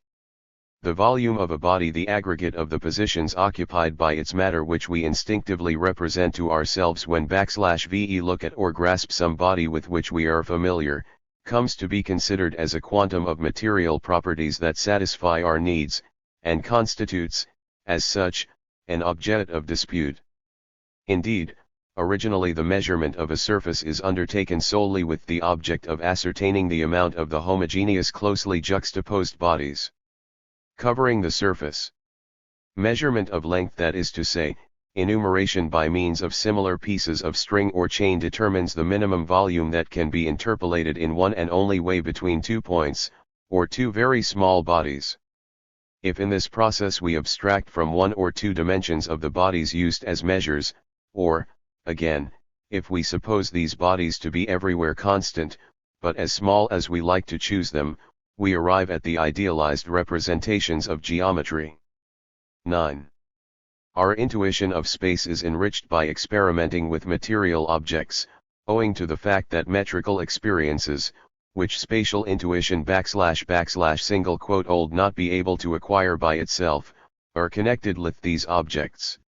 The volume of a body, the aggregate of the positions occupied by its matter which we instinctively represent to ourselves when \ve look at or grasp some body with which we are familiar, comes to be considered as a quantum of material properties that satisfy our needs, and constitutes, as such, an object of dispute. Indeed, originally the measurement of a surface is undertaken solely with the object of ascertaining the amount of the homogeneous closely juxtaposed bodies covering the surface. Measurement of length, that is to say, Enumeration by means of similar pieces of string or chain determines the minimum volume that can be interpolated in one and only way between 2 points, or two very small bodies. If in this process we abstract from one or two dimensions of the bodies used as measures, or, again, if we suppose these bodies to be everywhere constant, but as small as we like to choose them, we arrive at the idealized representations of geometry. 9. Our intuition of space is enriched by experimenting with material objects, owing to the fact that metrical experiences, which spatial intuition / old not be able to acquire by itself, are connected with these objects.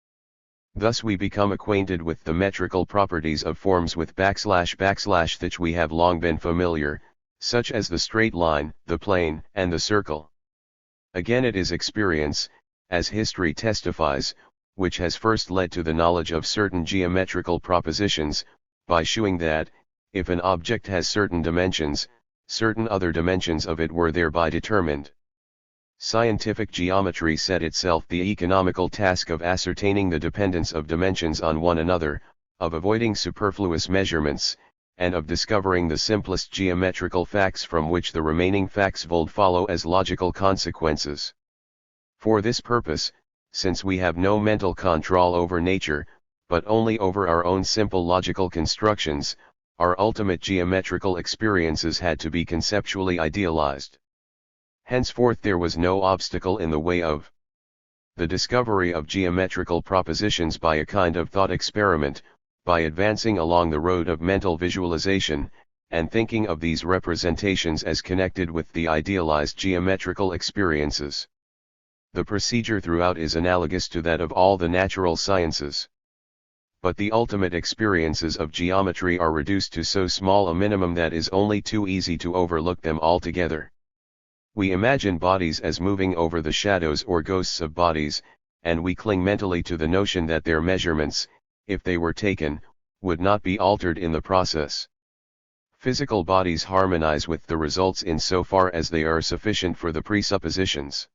Thus we become acquainted with the metrical properties of forms with / which we have long been familiar, such as the straight line, the plane, and the circle. Again, it is experience, as history testifies, which has first led to the knowledge of certain geometrical propositions, by shewing that, if an object has certain dimensions, certain other dimensions of it were thereby determined. Scientific geometry set itself the economical task of ascertaining the dependence of dimensions on one another, of avoiding superfluous measurements, and of discovering the simplest geometrical facts from which the remaining facts would follow as logical consequences. For this purpose, since we have no mental control over nature, but only over our own simple logical constructions, our ultimate geometrical experiences had to be conceptually idealized. Henceforth there was no obstacle in the way of the discovery of geometrical propositions by a kind of thought experiment, by advancing along the road of mental visualization, and thinking of these representations as connected with the idealized geometrical experiences. The procedure throughout is analogous to that of all the natural sciences. But the ultimate experiences of geometry are reduced to so small a minimum that it is only too easy to overlook them altogether. We imagine bodies as moving over the shadows or ghosts of bodies, and we cling mentally to the notion that their measurements, if they were taken, would not be altered in the process. Physical bodies harmonize with the results in so far as they are sufficient for the presuppositions.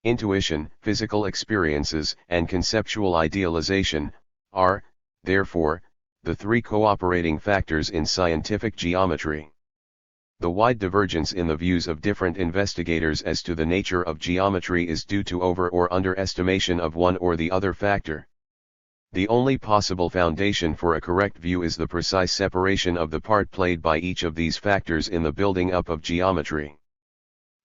Intuition, physical experiences, and conceptual idealization are, therefore, the three cooperating factors in scientific geometry. The wide divergence in the views of different investigators as to the nature of geometry is due to over or underestimation of one or the other factor. The only possible foundation for a correct view is the precise separation of the part played by each of these factors in the building up of geometry.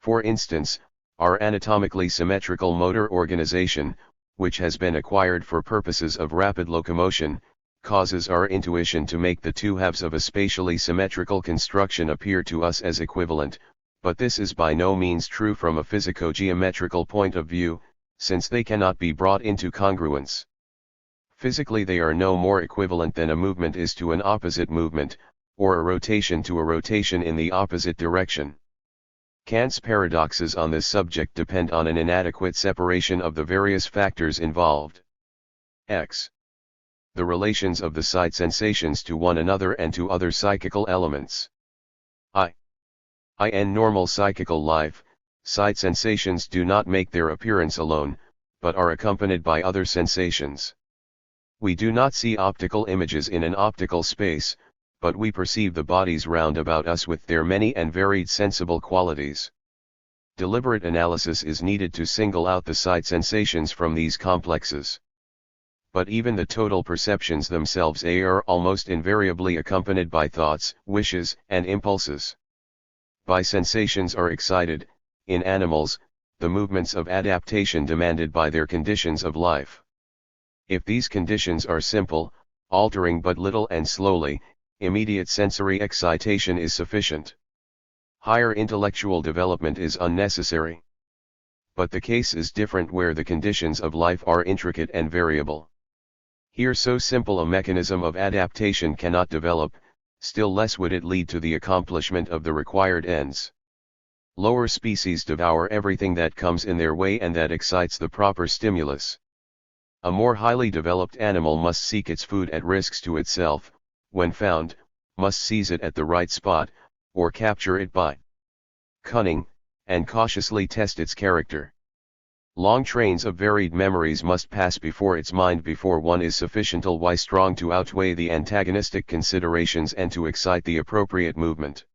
For instance, our anatomically symmetrical motor organization, which has been acquired for purposes of rapid locomotion, causes our intuition to make the two halves of a spatially symmetrical construction appear to us as equivalent, but this is by no means true from a physico-geometrical point of view, since they cannot be brought into congruence. Physically they are no more equivalent than a movement is to an opposite movement, or a rotation to a rotation in the opposite direction. Kant's paradoxes on this subject depend on an inadequate separation of the various factors involved. X. The relations of the sight sensations to one another and to other psychical elements. In normal psychical life, sight sensations do not make their appearance alone, but are accompanied by other sensations. We do not see optical images in an optical space, but we perceive the bodies round about us with their many and varied sensible qualities. Deliberate analysis is needed to single out the sight sensations from these complexes. But even the total perceptions themselves are almost invariably accompanied by thoughts, wishes, and impulses. By sensations are excited, in animals, the movements of adaptation demanded by their conditions of life. If these conditions are simple, altering but little and slowly, immediate sensory excitation is sufficient. Higher intellectual development is unnecessary. But the case is different where the conditions of life are intricate and variable. Here so simple a mechanism of adaptation cannot develop, still less would it lead to the accomplishment of the required ends. Lower species devour everything that comes in their way and that excites the proper stimulus. A more highly developed animal must seek its food at risks to itself, when found, must seize it at the right spot, or capture it by cunning, and cautiously test its character. Long trains of varied memories must pass before its mind before one is sufficiently strong to outweigh the antagonistic considerations and to excite the appropriate movement.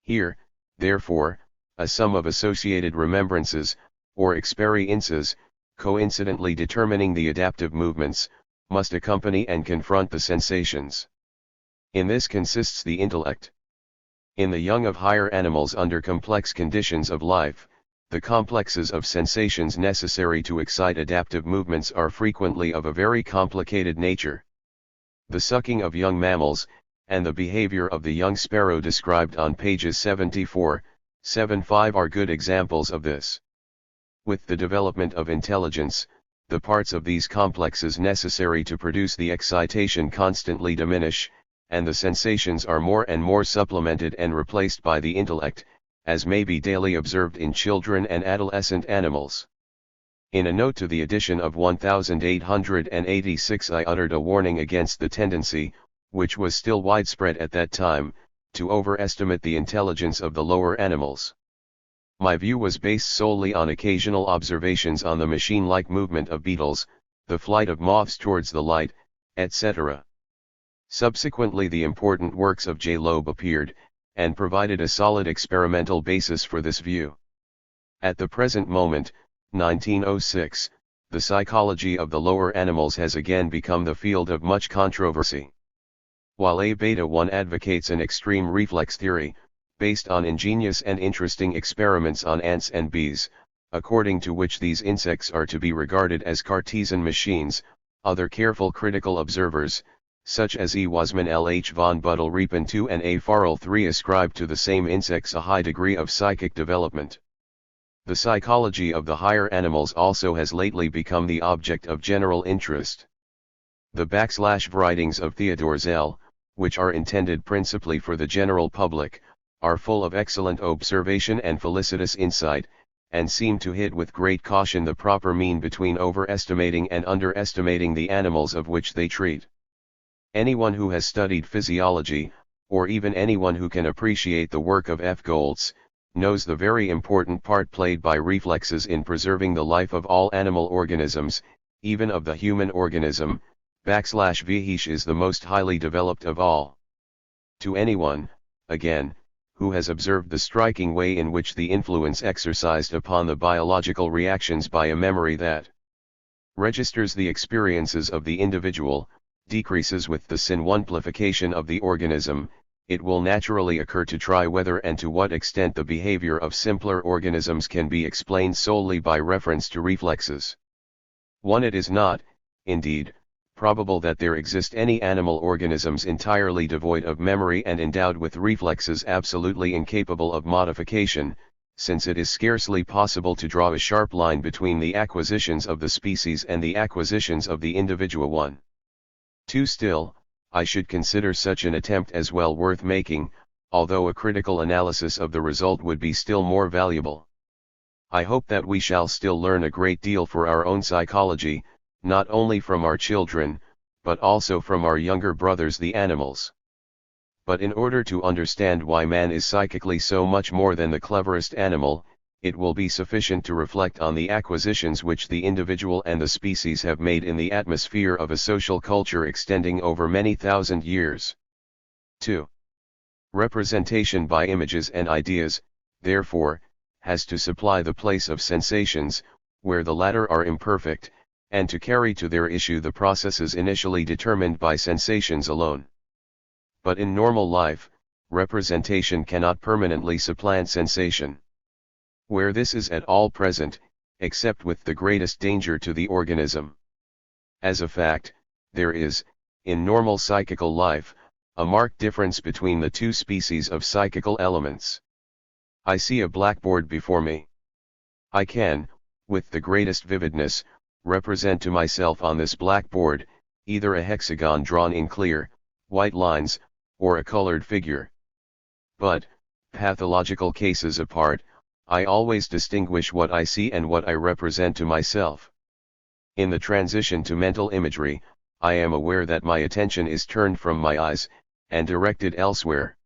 Here, therefore, a sum of associated remembrances, or experiences, coincidentally determining the adaptive movements, must accompany and confront the sensations. In this consists the intellect. In the young of higher animals under complex conditions of life, the complexes of sensations necessary to excite adaptive movements are frequently of a very complicated nature. The sucking of young mammals, and the behavior of the young sparrow described on pages 74-75 are good examples of this. With the development of intelligence, the parts of these complexes necessary to produce the excitation constantly diminish, and the sensations are more and more supplemented and replaced by the intellect, as may be daily observed in children and adolescent animals. In a note to the edition of 1886 I uttered a warning against the tendency, which was still widespread at that time, to overestimate the intelligence of the lower animals. My view was based solely on occasional observations on the machine-like movement of beetles, the flight of moths towards the light, etc. Subsequently the important works of J. Loeb appeared, and provided a solid experimental basis for this view. At the present moment, 1906, the psychology of the lower animals has again become the field of much controversy. While A. Beta 1 advocates an extreme reflex theory, based on ingenious and interesting experiments on ants and bees, according to which these insects are to be regarded as Cartesian machines, other careful critical observers, such as E. Wasman L. H. von Budel-Riepen II and A. Farrell III ascribe to the same insects a high degree of psychic development. The psychology of the higher animals also has lately become the object of general interest. The writings of Theodor Zell, which are intended principally for the general public, are full of excellent observation and felicitous insight, and seem to hit with great caution the proper mean between overestimating and underestimating the animals of which they treat. Anyone who has studied physiology, or even anyone who can appreciate the work of F. Goltz, knows the very important part played by reflexes in preserving the life of all animal organisms, even of the human organism. Vihich is the most highly developed of all. To anyone, again, who has observed the striking way in which the influence exercised upon the biological reactions by a memory that registers the experiences of the individual, decreases with the synwunplification of the organism, it will naturally occur to try whether and to what extent the behavior of simpler organisms can be explained solely by reference to reflexes. It is not, indeed, probable that there exist any animal organisms entirely devoid of memory and endowed with reflexes absolutely incapable of modification, since it is scarcely possible to draw a sharp line between the acquisitions of the species and the acquisitions of the individual one. Still, I should consider such an attempt as well worth making, although a critical analysis of the result would be still more valuable. I hope that we shall still learn a great deal for our own psychology, not only from our children, but also from our younger brothers the animals. But in order to understand why man is psychically so much more than the cleverest animal, it will be sufficient to reflect on the acquisitions which the individual and the species have made in the atmosphere of a social culture extending over many thousand years. 2. Representation by images and ideas, therefore, has to supply the place of sensations, where the latter are imperfect, and to carry to their issue the processes initially determined by sensations alone. But in normal life, representation cannot permanently supplant sensation. Where this is at all present, except with the greatest danger to the organism. As a fact, there is, in normal psychical life, a marked difference between the two species of psychical elements. I see a blackboard before me. I can, with the greatest vividness, represent to myself on this blackboard, either a hexagon drawn in clear, white lines, or a colored figure. But, pathological cases apart, I always distinguish what I see and what I represent to myself. In the transition to mental imagery, I am aware that my attention is turned from my eyes, and directed elsewhere.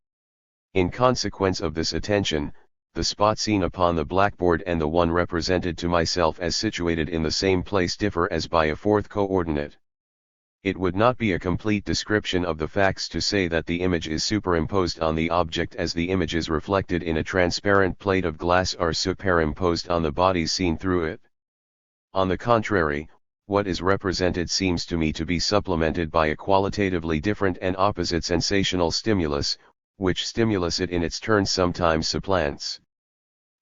In consequence of this attention, the spot seen upon the blackboard and the one represented to myself as situated in the same place differ as by a fourth coordinate. It would not be a complete description of the facts to say that the image is superimposed on the object as the images reflected in a transparent plate of glass are superimposed on the bodies seen through it. On the contrary, what is represented seems to me to be supplemented by a qualitatively different and opposite sensational stimulus, which stimulus it in its turn sometimes supplants.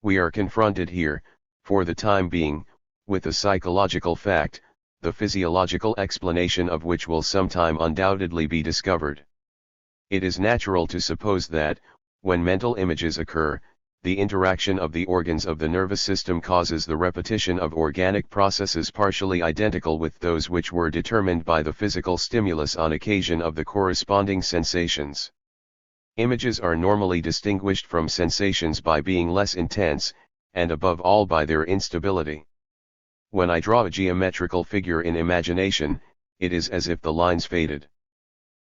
We are confronted here, for the time being, with a psychological fact, the physiological explanation of which will sometime undoubtedly be discovered. It is natural to suppose that, when mental images occur, the interaction of the organs of the nervous system causes the repetition of organic processes partially identical with those which were determined by the physical stimulus on occasion of the corresponding sensations. Images are normally distinguished from sensations by being less intense, and above all by their instability. When I draw a geometrical figure in imagination, it is as if the lines faded.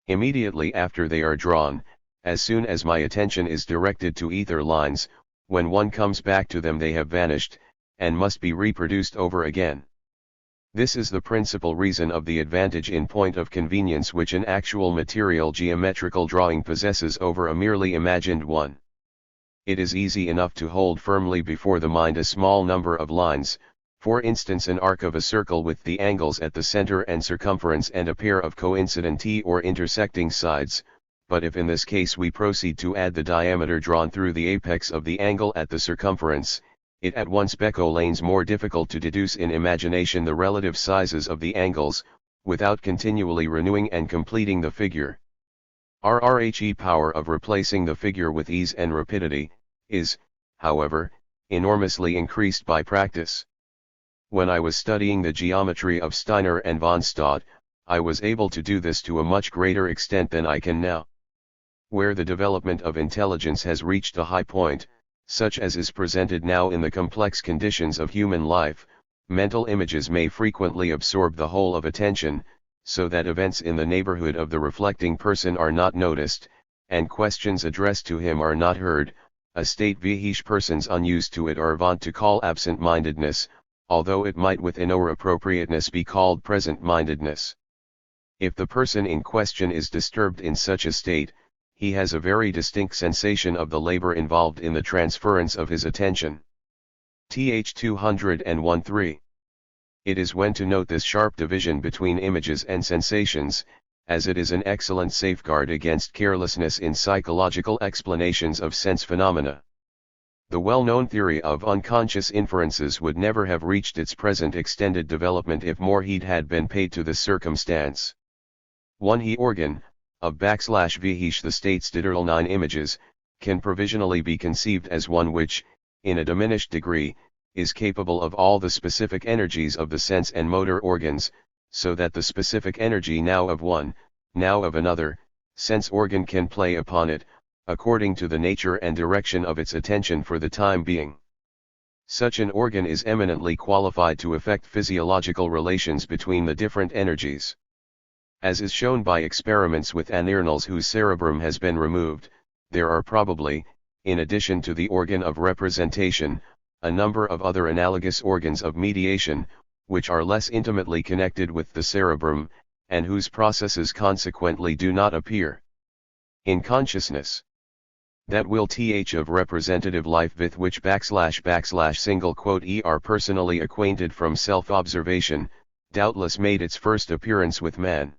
Immediately after they are drawn, as soon as my attention is directed to ether lines, when one comes back to them they have vanished, and must be reproduced over again. This is the principal reason of the advantage in point of convenience which an actual material geometrical drawing possesses over a merely imagined one. It is easy enough to hold firmly before the mind a small number of lines, for instance an arc of a circle with the angles at the center and circumference and a pair of coincident or intersecting sides, but if in this case we proceed to add the diameter drawn through the apex of the angle at the circumference, it at once becomes more difficult to deduce in imagination the relative sizes of the angles, without continually renewing and completing the figure. Our RHE power of replacing the figure with ease and rapidity, is, however, enormously increased by practice. When I was studying the geometry of Steiner and von Staudt, I was able to do this to a much greater extent than I can now. Where the development of intelligence has reached a high point, such as is presented now in the complex conditions of human life, mental images may frequently absorb the whole of attention, so that events in the neighborhood of the reflecting person are not noticed, and questions addressed to him are not heard, a state which persons unused to it are wont to call absent-mindedness, although it might with enough appropriateness be called present-mindedness. If the person in question is disturbed in such a state, he has a very distinct sensation of the labor involved in the transference of his attention. Th 201-3. It is when to note this sharp division between images and sensations, as it is an excellent safeguard against carelessness in psychological explanations of sense phenomena. The well-known theory of unconscious inferences would never have reached its present extended development if more heed had been paid to this circumstance. One he organ, of /vh the state's digital images, can provisionally be conceived as one which, in a diminished degree, is capable of all the specific energies of the sense and motor organs, so that the specific energy now of one, now of another, sense organ can play upon it, according to the nature and direction of its attention for the time being. Such an organ is eminently qualified to effect physiological relations between the different energies. As is shown by experiments with animals whose cerebrum has been removed, there are probably, in addition to the organ of representation, a number of other analogous organs of mediation, which are less intimately connected with the cerebrum, and whose processes consequently do not appear in consciousness. That will th of representative life with which // are personally acquainted from self-observation, doubtless made its first appearance with man.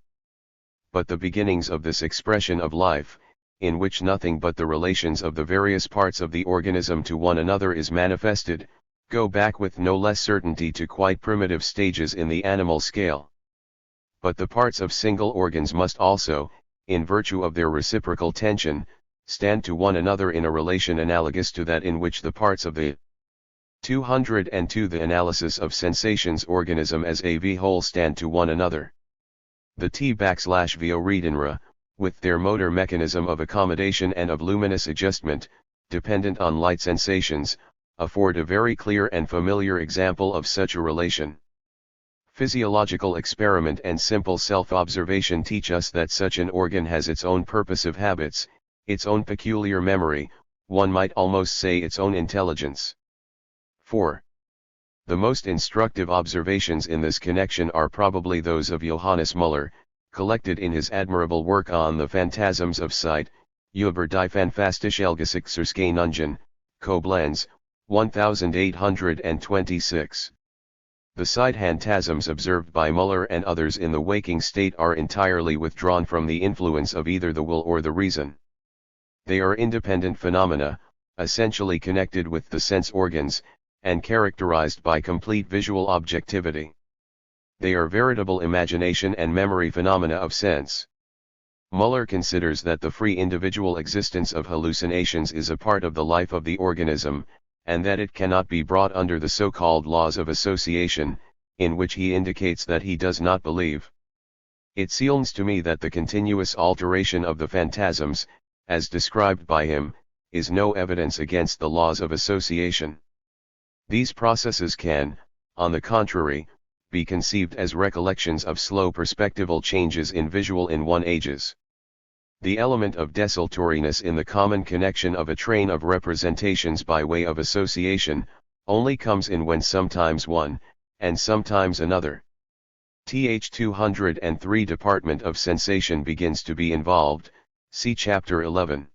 But the beginnings of this expression of life, in which nothing but the relations of the various parts of the organism to one another is manifested, go back with no less certainty to quite primitive stages in the animal scale. But the parts of single organs must also, in virtue of their reciprocal tension, stand to one another in a relation analogous to that in which the parts of the 202 the analysis of sensations organism as a whole stand to one another. The T/VO retinera, with their motor mechanism of accommodation and of luminous adjustment, dependent on light sensations, afford a very clear and familiar example of such a relation. Physiological experiment and simple self-observation teach us that such an organ has its own purposive habits, its own peculiar memory, one might almost say its own intelligence. 4. The most instructive observations in this connection are probably those of Johannes Müller, collected in his admirable work on the phantasms of sight, Über die phantastische Gesichtserscheinungen, Koblenz, 1826. The sight phantasms observed by Müller and others in the waking state are entirely withdrawn from the influence of either the will or the reason. They are independent phenomena, essentially connected with the sense organs, and characterized by complete visual objectivity. They are veritable imagination and memory phenomena of sense. Müller considers that the free individual existence of hallucinations is a part of the life of the organism, and that it cannot be brought under the so-called laws of association, in which he indicates that he does not believe. It seems to me that the continuous alteration of the phantasms, as described by him, is no evidence against the laws of association. These processes can, on the contrary, be conceived as recollections of slow perspectival changes in visual in one ages. The element of desultoriness in the common connection of a train of representations by way of association, only comes in when sometimes one, and sometimes another. Th. 203 Department of Sensation begins to be involved, see Chapter 11.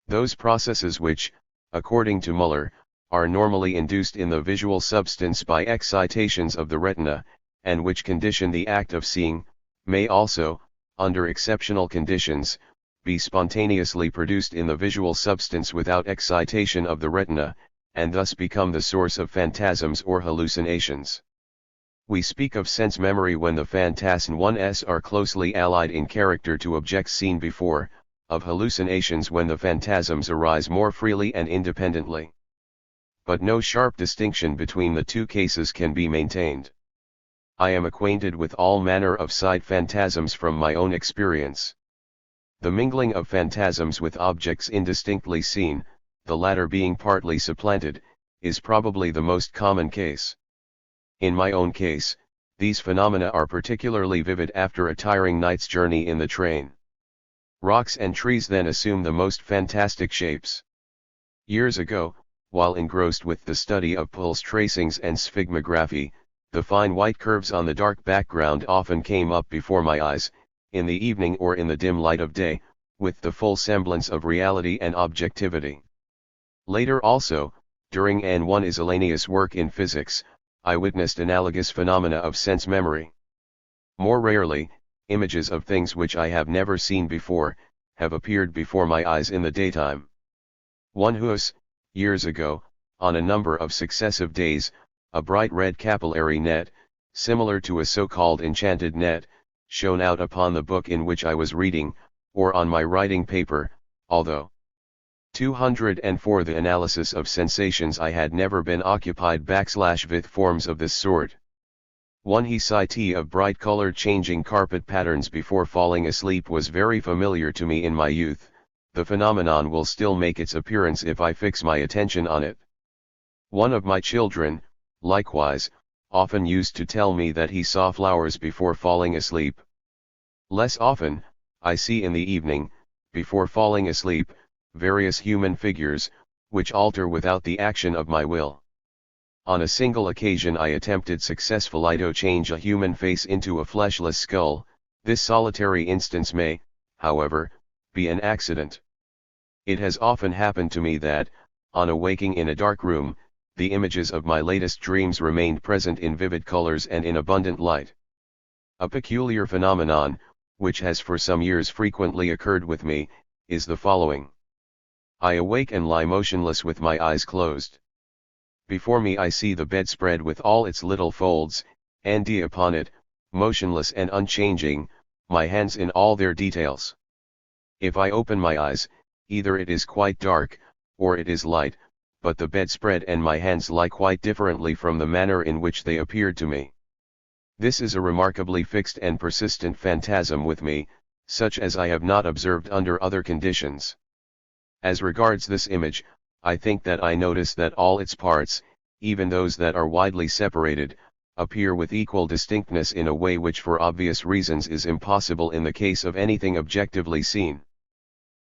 Those processes which, according to Müller, are normally induced in the visual substance by excitations of the retina, and which condition the act of seeing, may also, under exceptional conditions, be spontaneously produced in the visual substance without excitation of the retina, and thus become the source of phantasms or hallucinations. We speak of sense memory when the phantasms are closely allied in character to objects seen before, of hallucinations when the phantasms arise more freely and independently. But no sharp distinction between the two cases can be maintained. I am acquainted with all manner of sight phantasms from my own experience. The mingling of phantasms with objects indistinctly seen, the latter being partly supplanted, is probably the most common case. In my own case, these phenomena are particularly vivid after a tiring night's journey in the train. Rocks and trees then assume the most fantastic shapes. Years ago, while engrossed with the study of pulse tracings and sphygmography, the fine white curves on the dark background often came up before my eyes, in the evening or in the dim light of day, with the full semblance of reality and objectivity. Later also, during N1 Isolanius' work in physics, I witnessed analogous phenomena of sense memory. More rarely, images of things which I have never seen before, have appeared before my eyes in the daytime. One whose, years ago, on a number of successive days, a bright red capillary net, similar to a so-called enchanted net, shone out upon the book in which I was reading, or on my writing paper, although 204 the analysis of sensations I had never been occupied with forms of this sort. One he cite of bright colored changing carpet patterns before falling asleep was very familiar to me in my youth. The phenomenon will still make its appearance if I fix my attention on it. One of my children, likewise, often used to tell me that he saw flowers before falling asleep. Less often, I see in the evening, before falling asleep, various human figures, which alter without the action of my will. On a single occasion I attempted successfully to change a human face into a fleshless skull. This solitary instance may, however, be an accident. It has often happened to me that, on awaking in a dark room, the images of my latest dreams remained present in vivid colors and in abundant light. A peculiar phenomenon, which has for some years frequently occurred with me, is the following. I awake and lie motionless with my eyes closed. Before me I see the bedspread with all its little folds, and upon it, motionless and unchanging, my hands in all their details. If I open my eyes, either it is quite dark, or it is light, but the bedspread and my hands lie quite differently from the manner in which they appeared to me. This is a remarkably fixed and persistent phantasm with me, such as I have not observed under other conditions. As regards this image, I think that I notice that all its parts, even those that are widely separated, appear with equal distinctness in a way which for obvious reasons is impossible in the case of anything objectively seen.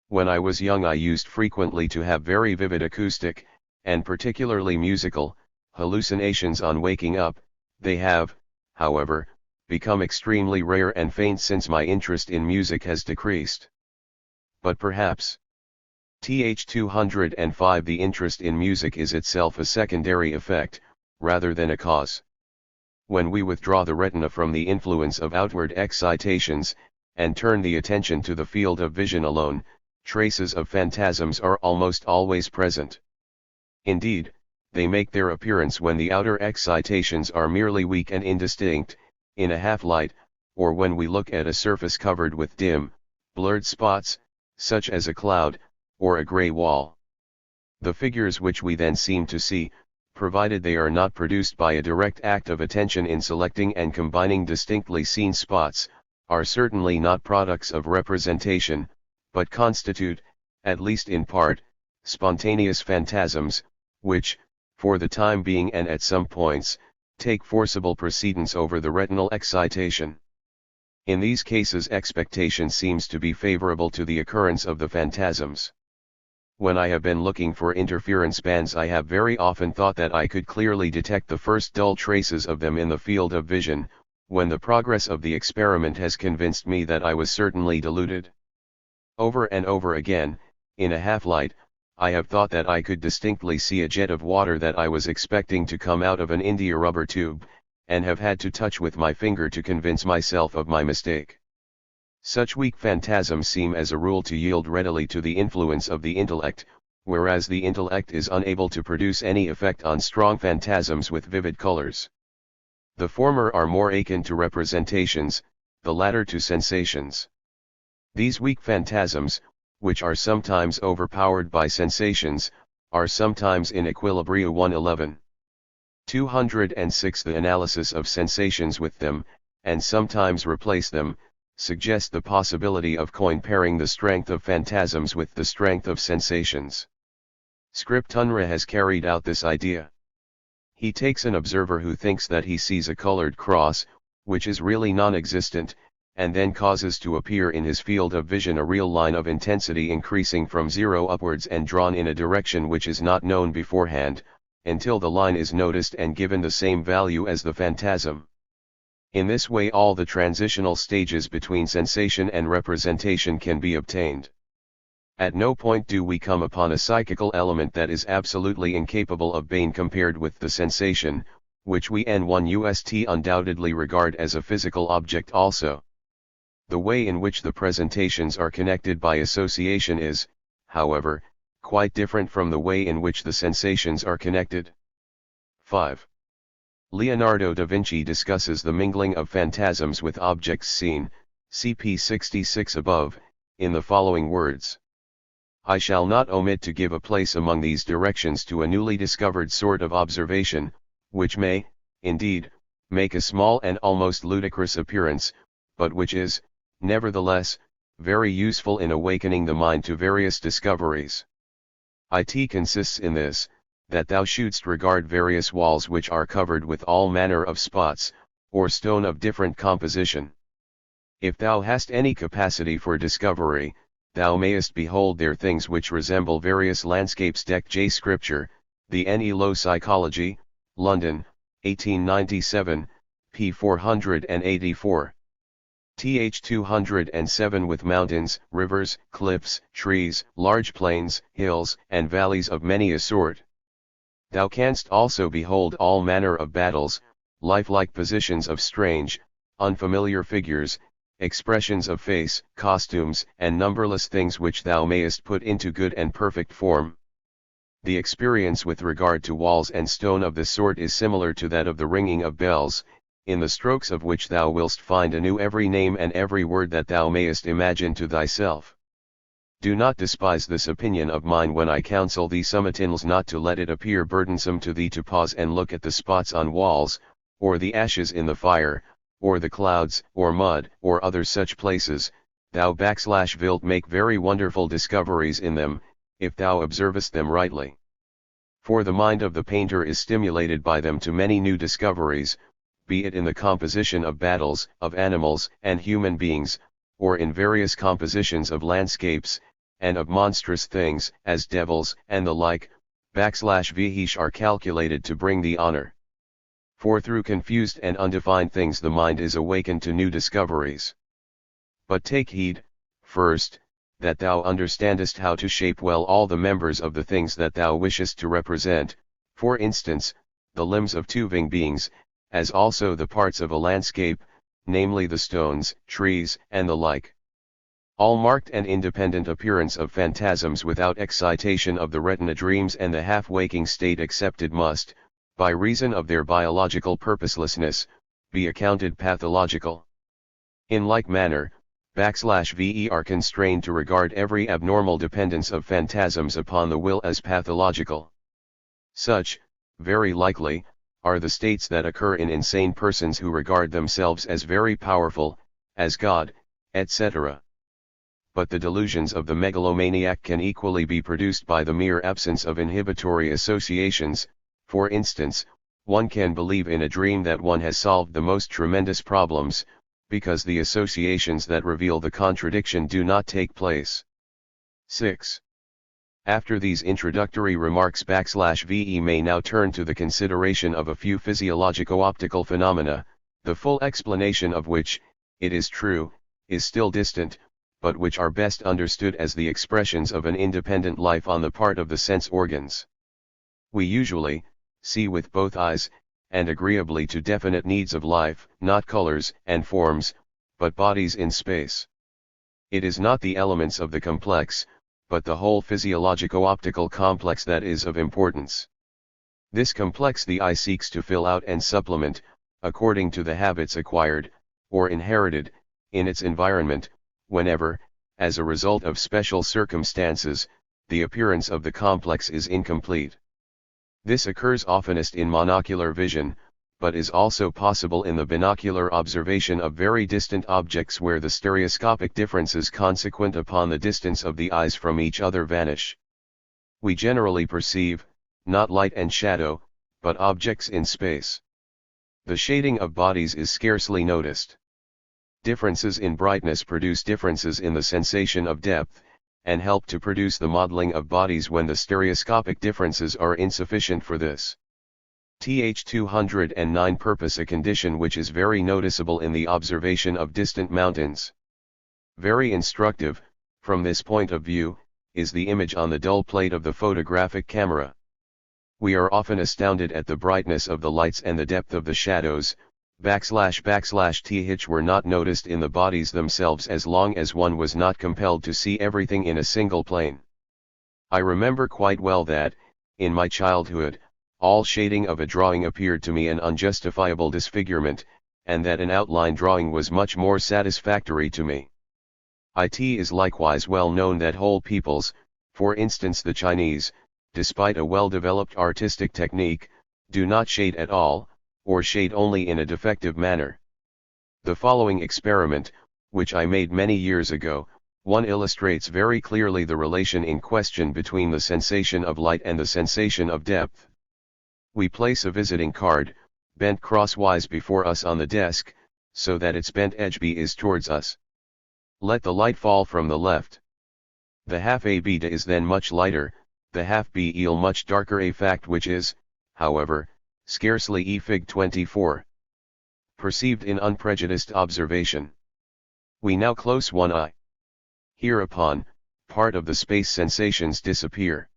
When I was young I used frequently to have very vivid acoustic, and particularly musical, hallucinations on waking up. They have, however, become extremely rare and faint since my interest in music has decreased. But perhaps Th205 the interest in music is itself a secondary effect, rather than a cause. When we withdraw the retina from the influence of outward excitations, and turn the attention to the field of vision alone, traces of phantasms are almost always present. Indeed, they make their appearance when the outer excitations are merely weak and indistinct, in a half-light, or when we look at a surface covered with dim, blurred spots, such as a cloud, or a gray wall. The figures which we then seem to see, provided they are not produced by a direct act of attention in selecting and combining distinctly seen spots, are certainly not products of representation, but constitute, at least in part, spontaneous phantasms, which, for the time being and at some points, take forcible precedence over the retinal excitation. In these cases expectation seems to be favorable to the occurrence of the phantasms. When I have been looking for interference bands I have very often thought that I could clearly detect the first dull traces of them in the field of vision, when the progress of the experiment has convinced me that I was certainly deluded. Over and over again, in a half-light, I have thought that I could distinctly see a jet of water that I was expecting to come out of an india rubber tube, and have had to touch with my finger to convince myself of my mistake. Such weak phantasms seem as a rule to yield readily to the influence of the intellect, whereas the intellect is unable to produce any effect on strong phantasms with vivid colors. The former are more akin to representations, the latter to sensations. These weak phantasms, which are sometimes overpowered by sensations, are sometimes in equilibria 111. 206 The analysis of sensations with them, and sometimes replace them, suggest the possibility of comparing the strength of phantasms with the strength of sensations. Scriptunra has carried out this idea. He takes an observer who thinks that he sees a colored cross, which is really non-existent, and then causes to appear in his field of vision a real line of intensity increasing from zero upwards and drawn in a direction which is not known beforehand, until the line is noticed and given the same value as the phantasm. In this way all the transitional stages between sensation and representation can be obtained. At no point do we come upon a psychical element that is absolutely incapable of being compared with the sensation, which we N1UST undoubtedly regard as a physical object also. The way in which the presentations are connected by association is, however, quite different from the way in which the sensations are connected. 5. Leonardo da Vinci discusses the mingling of phantasms with objects seen, cp 66 above, in the following words. I shall not omit to give a place among these directions to a newly discovered sort of observation, which may, indeed, make a small and almost ludicrous appearance, but which is, nevertheless, very useful in awakening the mind to various discoveries. It consists in this, that thou shouldst regard various walls which are covered with all manner of spots, or stone of different composition. If thou hast any capacity for discovery, thou mayest behold there things which resemble various landscapes. Dec J. Scripture, the N.E. Psychology, London, 1897, p. 484. Th207 with mountains, rivers, cliffs, trees, large plains, hills, and valleys of many a sort. Thou canst also behold all manner of battles, lifelike positions of strange, unfamiliar figures, expressions of face, costumes, and numberless things which thou mayest put into good and perfect form. The experience with regard to walls and stone of this sort is similar to that of the ringing of bells, in the strokes of which thou willst find anew every name and every word that thou mayest imagine to thyself. Do not despise this opinion of mine when I counsel thee sometimes not to let it appear burdensome to thee to pause and look at the spots on walls, or the ashes in the fire, or the clouds, or mud, or other such places. Thou wilt make very wonderful discoveries in them, if thou observest them rightly. For the mind of the painter is stimulated by them to many new discoveries, be it in the composition of battles, of animals, and human beings, or in various compositions of landscapes, and of monstrous things, as devils, and the like, /vihesh are calculated to bring the honor. For through confused and undefined things the mind is awakened to new discoveries. But take heed, first, that thou understandest how to shape well all the members of the things that thou wishest to represent, for instance, the limbs of two living beings, as also the parts of a landscape, namely the stones, trees, and the like. All marked and independent appearance of phantasms without excitation of the retina dreams and the half-waking state accepted must, by reason of their biological purposelessness, be accounted pathological. In like manner, /ve are constrained to regard every abnormal dependence of phantasms upon the will as pathological. Such, very likely, are the states that occur in insane persons who regard themselves as very powerful, as God, etc. But the delusions of the megalomaniac can equally be produced by the mere absence of inhibitory associations. For instance, one can believe in a dream that one has solved the most tremendous problems, because the associations that reveal the contradiction do not take place. 6. After these introductory remarks /ve may now turn to the consideration of a few physiologico-optical phenomena, the full explanation of which, it is true, is still distant, but which are best understood as the expressions of an independent life on the part of the sense organs. We usually see with both eyes, and agreeably to definite needs of life, not colors and forms, but bodies in space. It is not the elements of the complex, but the whole physiologico-optical complex that is of importance. This complex the eye seeks to fill out and supplement, according to the habits acquired, or inherited, in its environment, whenever, as a result of special circumstances, the appearance of the complex is incomplete. This occurs oftenest in monocular vision, but is also possible in the binocular observation of very distant objects where the stereoscopic differences consequent upon the distance of the eyes from each other vanish. We generally perceive, not light and shadow, but objects in space. The shading of bodies is scarcely noticed. Differences in brightness produce differences in the sensation of depth, and help to produce the modeling of bodies when the stereoscopic differences are insufficient for this. Th 209 purpose a condition which is very noticeable in the observation of distant mountains. Very instructive, from this point of view, is the image on the dull plate of the photographic camera. We are often astounded at the brightness of the lights and the depth of the shadows, /th were not noticed in the bodies themselves as long as one was not compelled to see everything in a single plane. I remember quite well that, in my childhood, all shading of a drawing appeared to me an unjustifiable disfigurement, and that an outline drawing was much more satisfactory to me. It is likewise well known that whole peoples, for instance the Chinese, despite a well-developed artistic technique, do not shade at all, or shade only in a defective manner. The following experiment, which I made many years ago, one illustrates very clearly the relation in question between the sensation of light and the sensation of depth. We place a visiting card, bent crosswise before us on the desk, so that its bent edge B is towards us. Let the light fall from the left. The half A beta is then much lighter, the half B eel much darker, a fact which is, however, scarcely e fig 24. Perceived in unprejudiced observation. We now close one eye. Hereupon, part of the space sensations disappear.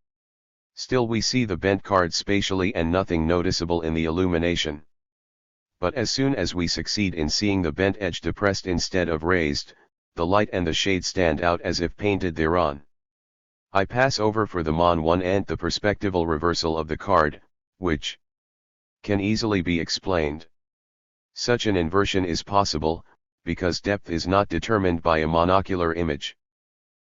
Still we see the bent card spatially and nothing noticeable in the illumination. But as soon as we succeed in seeing the bent edge depressed instead of raised, the light and the shade stand out as if painted thereon. I pass over for the mon one and the perspectival reversal of the card, which can easily be explained. Such an inversion is possible, because depth is not determined by a monocular image.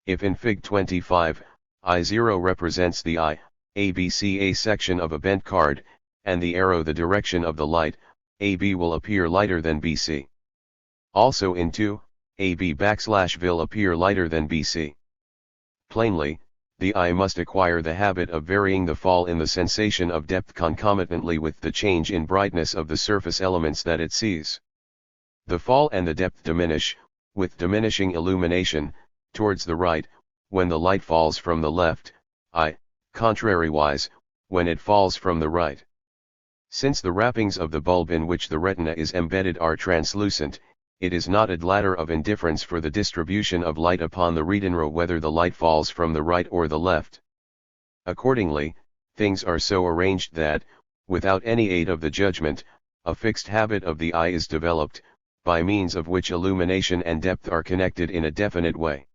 If in Fig 25, I0 represents the I, ABCA section of a bent card, and the arrow the direction of the light, AB will appear lighter than BC. Also in 2, AB will appear lighter than BC. Plainly, the eye must acquire the habit of varying the fall in the sensation of depth concomitantly with the change in brightness of the surface elements that it sees. The fall and the depth diminish, with diminishing illumination, towards the right, when the light falls from the left, I, contrariwise, when it falls from the right. Since the wrappings of the bulb in which the retina is embedded are translucent, it is not a matter of indifference for the distribution of light upon the retina whether the light falls from the right or the left. Accordingly, things are so arranged that, without any aid of the judgment, a fixed habit of the eye is developed, by means of which illumination and depth are connected in a definite way.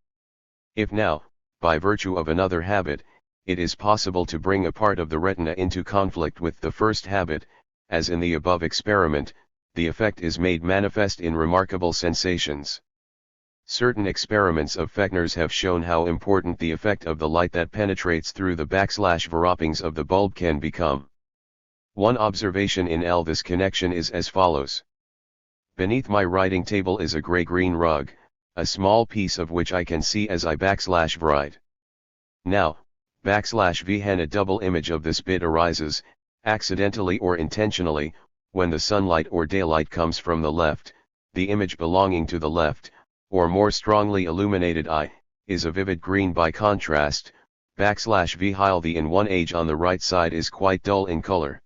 If now, by virtue of another habit, it is possible to bring a part of the retina into conflict with the first habit, as in the above experiment, the effect is made manifest in remarkable sensations. Certain experiments of Fechner's have shown how important the effect of the light that penetrates through the wrappings of the bulb can become. One observation in this connection is as follows. Beneath my writing table is a gray-green rug, a small piece of which I can see as I write. Now, \v when a double image of this bit arises, accidentally or intentionally, when the sunlight or daylight comes from the left, the image belonging to the left, or more strongly illuminated eye, is a vivid green by contrast, \v while the in one age on the right side is quite dull in color.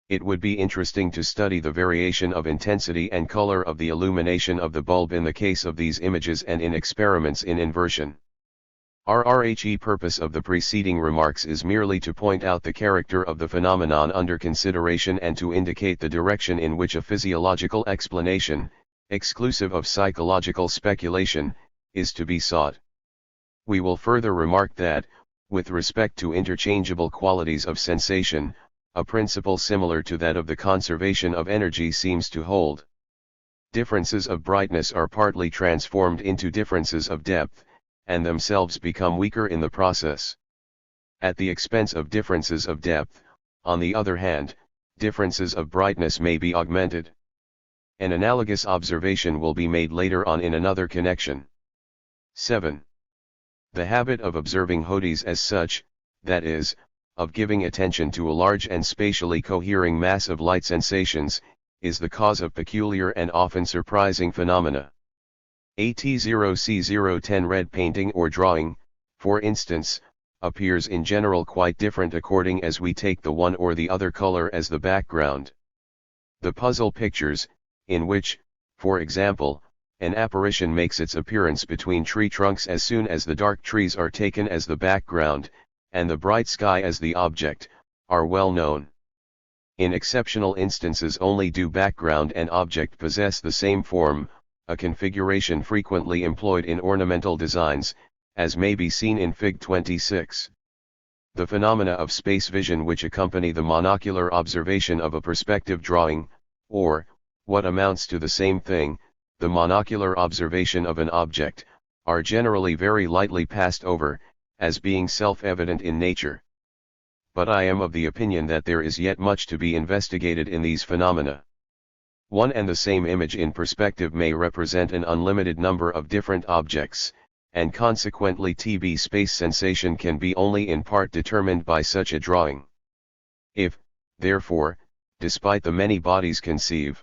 It would be interesting to study the variation of intensity and color of the illumination of the bulb in the case of these images and in experiments in inversion. RRHE purpose of the preceding remarks is merely to point out the character of the phenomenon under consideration and to indicate the direction in which a physiological explanation, exclusive of psychological speculation, is to be sought. We will further remark that, with respect to interchangeable qualities of sensation, a principle similar to that of the conservation of energy seems to hold. Differences of brightness are partly transformed into differences of depth, and themselves become weaker in the process. At the expense of differences of depth, on the other hand, differences of brightness may be augmented. An analogous observation will be made later on in another connection. 7. The habit of observing bodies as such, that is, of giving attention to a large and spatially cohering mass of light sensations, is the cause of peculiar and often surprising phenomena. AT0C010 red painting or drawing, for instance, appears in general quite different according as we take the one or the other color as the background. The puzzle pictures, in which, for example, an apparition makes its appearance between tree trunks as soon as the dark trees are taken as the background, and the bright sky as the object, are well known. In exceptional instances only do background and object possess the same form, a configuration frequently employed in ornamental designs, as may be seen in Fig 26. The phenomena of space vision which accompany the monocular observation of a perspective drawing, or, what amounts to the same thing, the monocular observation of an object, are generally very lightly passed over, as being self-evident in nature. But I am of the opinion that there is yet much to be investigated in these phenomena. One and the same image in perspective may represent an unlimited number of different objects, and consequently TB space sensation can be only in part determined by such a drawing. If, therefore, despite the many bodies conceive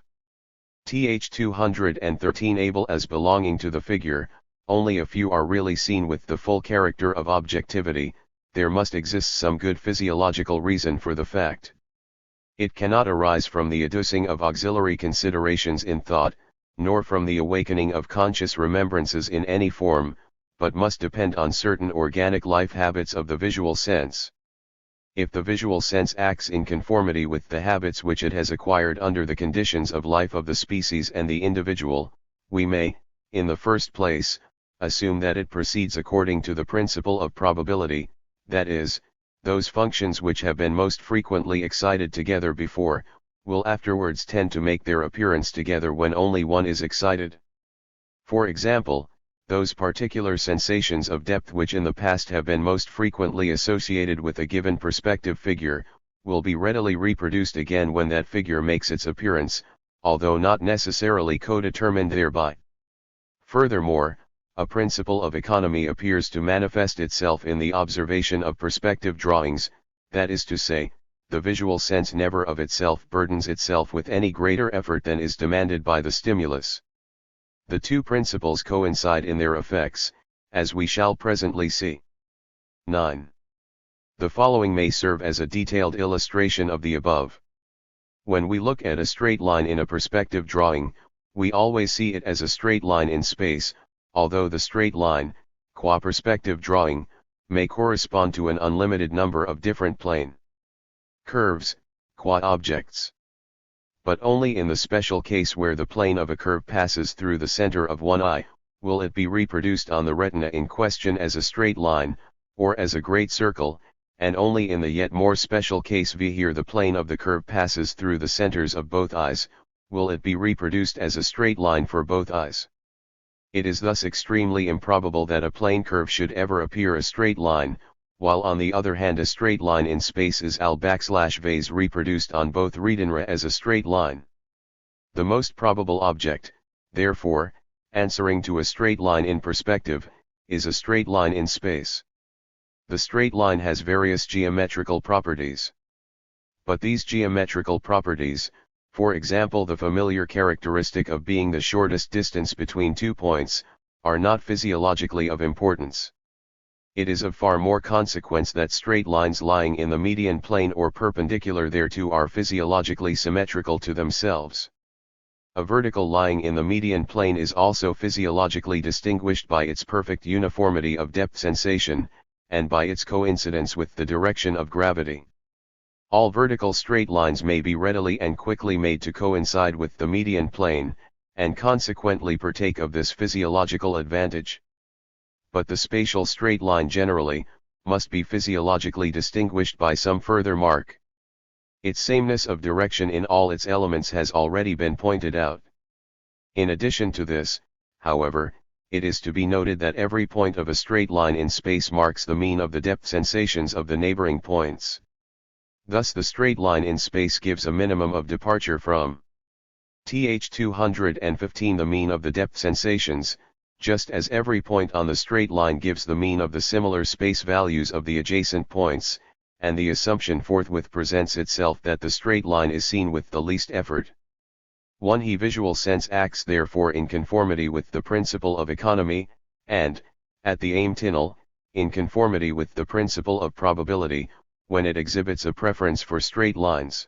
Th213 able as belonging to the figure, only a few are really seen with the full character of objectivity, there must exist some good physiological reason for the fact. It cannot arise from the adducing of auxiliary considerations in thought, nor from the awakening of conscious remembrances in any form, but must depend on certain organic life habits of the visual sense. If the visual sense acts in conformity with the habits which it has acquired under the conditions of life of the species and the individual, we may, in the first place, assume that it proceeds according to the principle of probability, that is, those functions which have been most frequently excited together before, will afterwards tend to make their appearance together when only one is excited. For example, those particular sensations of depth which in the past have been most frequently associated with a given perspective figure, will be readily reproduced again when that figure makes its appearance, although not necessarily co-determined thereby. Furthermore, a principle of economy appears to manifest itself in the observation of perspective drawings, that is to say, the visual sense never of itself burdens itself with any greater effort than is demanded by the stimulus. The two principles coincide in their effects, as we shall presently see. 9. The following may serve as a detailed illustration of the above. When we look at a straight line in a perspective drawing, we always see it as a straight line in space, although the straight line, qua perspective drawing, may correspond to an unlimited number of different plane curves, qua objects. But only in the special case where the plane of a curve passes through the center of one eye, will it be reproduced on the retina in question as a straight line, or as a great circle, and only in the yet more special case here the plane of the curve passes through the centers of both eyes, will it be reproduced as a straight line for both eyes. It is thus extremely improbable that a plane curve should ever appear a straight line, while on the other hand a straight line in space is al_vase reproduced on both retina as a straight line. The most probable object, therefore, answering to a straight line in perspective, is a straight line in space. The straight line has various geometrical properties. But these geometrical properties, for example the familiar characteristic of being the shortest distance between 2 points, are not physiologically of importance. It is of far more consequence that straight lines lying in the median plane or perpendicular thereto are physiologically symmetrical to themselves. A vertical lying in the median plane is also physiologically distinguished by its perfect uniformity of depth sensation, and by its coincidence with the direction of gravity. All vertical straight lines may be readily and quickly made to coincide with the median plane, and consequently partake of this physiological advantage. But the spatial straight line generally, must be physiologically distinguished by some further mark. Its sameness of direction in all its elements has already been pointed out. In addition to this, however, it is to be noted that every point of a straight line in space marks the mean of the depth sensations of the neighboring points. Thus the straight line in space gives a minimum of departure from th215 the mean of the depth sensations, just as every point on the straight line gives the mean of the similar space values of the adjacent points, and the assumption forthwith presents itself that the straight line is seen with the least effort. He visual sense acts therefore in conformity with the principle of economy, and, at the aim tunnel, in conformity with the principle of probability, when it exhibits a preference for straight lines.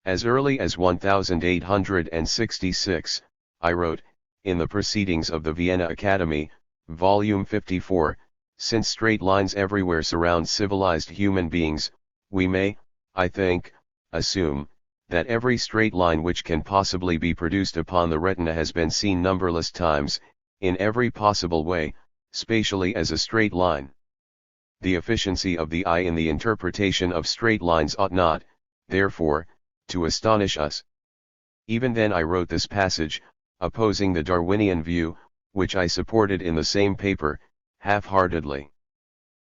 As early as 1866, I wrote, in the Proceedings of the Vienna Academy, Volume 54, since straight lines everywhere surround civilized human beings, we may, I think, assume, that every straight line which can possibly be produced upon the retina has been seen numberless times, in every possible way, spatially as a straight line. The efficiency of the eye in the interpretation of straight lines ought not, therefore, to astonish us. Even then I wrote this passage, opposing the Darwinian view, which I supported in the same paper, half-heartedly.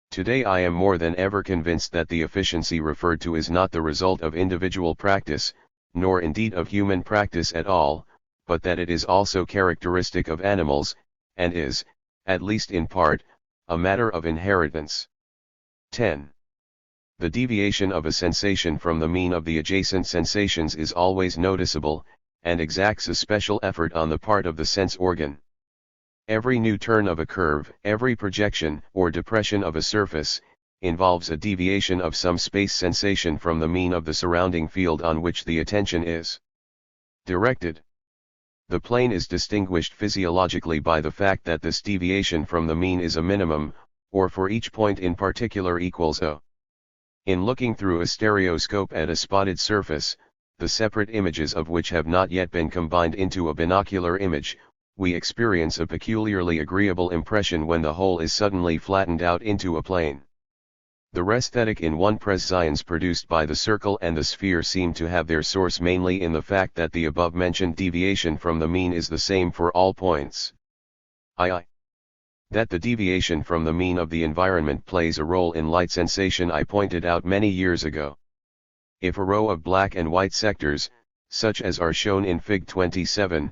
Today I am more than ever convinced that the efficiency referred to is not the result of individual practice, nor indeed of human practice at all, but that it is also characteristic of animals, and is, at least in part, a matter of inheritance. 10. The deviation of a sensation from the mean of the adjacent sensations is always noticeable, and exacts a special effort on the part of the sense organ. Every new turn of a curve, every projection or depression of a surface, involves a deviation of some space sensation from the mean of the surrounding field on which the attention is directed. The plane is distinguished physiologically by the fact that this deviation from the mean is a minimum, or for each point in particular equals O. In looking through a stereoscope at a spotted surface, the separate images of which have not yet been combined into a binocular image, we experience a peculiarly agreeable impression when the whole is suddenly flattened out into a plane. The resthetic in one prescience produced by the circle and the sphere seem to have their source mainly in the fact that the above-mentioned deviation from the mean is the same for all points. I. That the deviation from the mean of the environment plays a role in light sensation I pointed out many years ago. If a row of black and white sectors, such as are shown in Fig 27,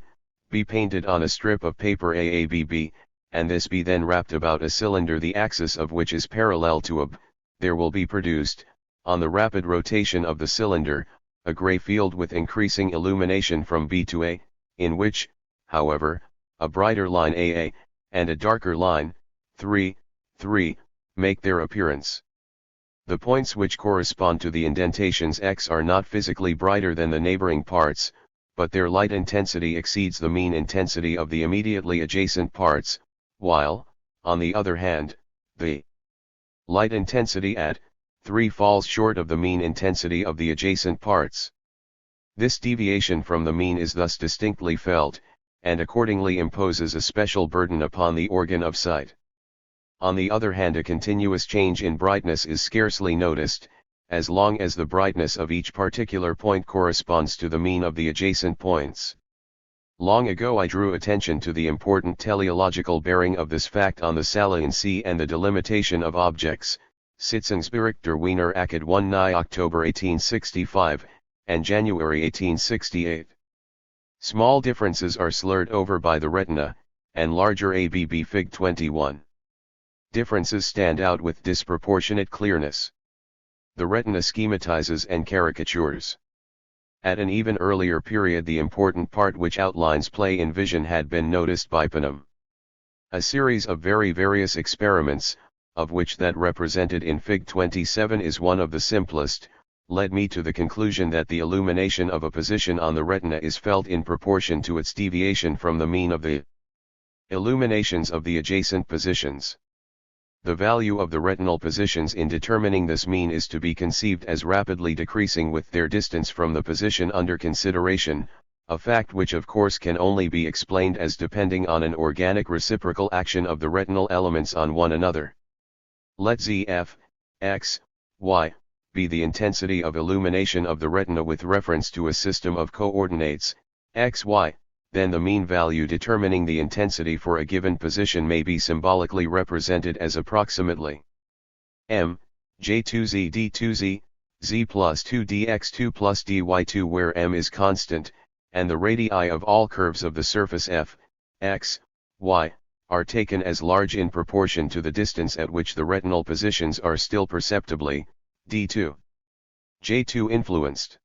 be painted on a strip of paper AABB, and this be then wrapped about a cylinder the axis of which is parallel to AB, there will be produced, on the rapid rotation of the cylinder, a gray field with increasing illumination from B to A, in which, however, a brighter line AA, and a darker line, 3, 3, make their appearance. The points which correspond to the indentations X are not physically brighter than the neighboring parts, but their light intensity exceeds the mean intensity of the immediately adjacent parts, while, on the other hand, the light intensity at 3 falls short of the mean intensity of the adjacent parts. This deviation from the mean is thus distinctly felt, and accordingly imposes a special burden upon the organ of sight. On the other hand, a continuous change in brightness is scarcely noticed, as long as the brightness of each particular point corresponds to the mean of the adjacent points. Long ago I drew attention to the important teleological bearing of this fact on the saliency and the delimitation of objects, Sitzungsbericht Wiener Akad 1 October 1865, and January 1868. Small differences are slurred over by the retina, and larger ABB Fig 21. Differences stand out with disproportionate clearness. The retina schematizes and caricatures. At an even earlier period the important part which outlines play in vision had been noticed by Panem. A series of very various experiments, of which that represented in Fig 27 is one of the simplest, led me to the conclusion that the illumination of a position on the retina is felt in proportion to its deviation from the mean of the illuminations of the adjacent positions. The value of the retinal positions in determining this mean is to be conceived as rapidly decreasing with their distance from the position under consideration, a fact which of course can only be explained as depending on an organic reciprocal action of the retinal elements on one another. Let ZF, X, Y, be the intensity of illumination of the retina with reference to a system of coordinates, X, Y. Then the mean value determining the intensity for a given position may be symbolically represented as approximately m, j2z d2z, z plus 2 dx2 plus dy2 where m is constant, and the radii of all curves of the surface f, x, y, are taken as large in proportion to the distance at which the retinal positions are still perceptibly, d2, j2 influenced.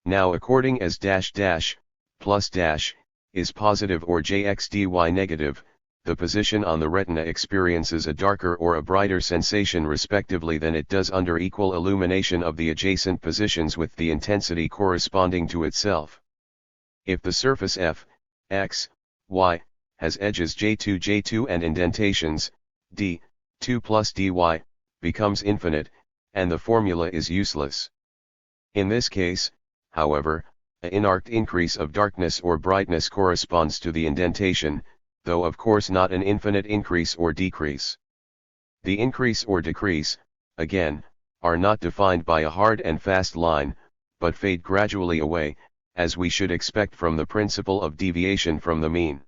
Now according as dash dash, plus dash, is positive or jx dy negative, the position on the retina experiences a darker or a brighter sensation respectively than it does under equal illumination of the adjacent positions with the intensity corresponding to itself. If the surface f, x, y, has edges j2 and indentations, d, 2 plus dy, becomes infinite, and the formula is useless. In this case, however, an inarced increase of darkness or brightness corresponds to the indentation, though of course not an infinite increase or decrease. The increase or decrease, again, are not defined by a hard and fast line, but fade gradually away, as we should expect from the principle of deviation from the mean.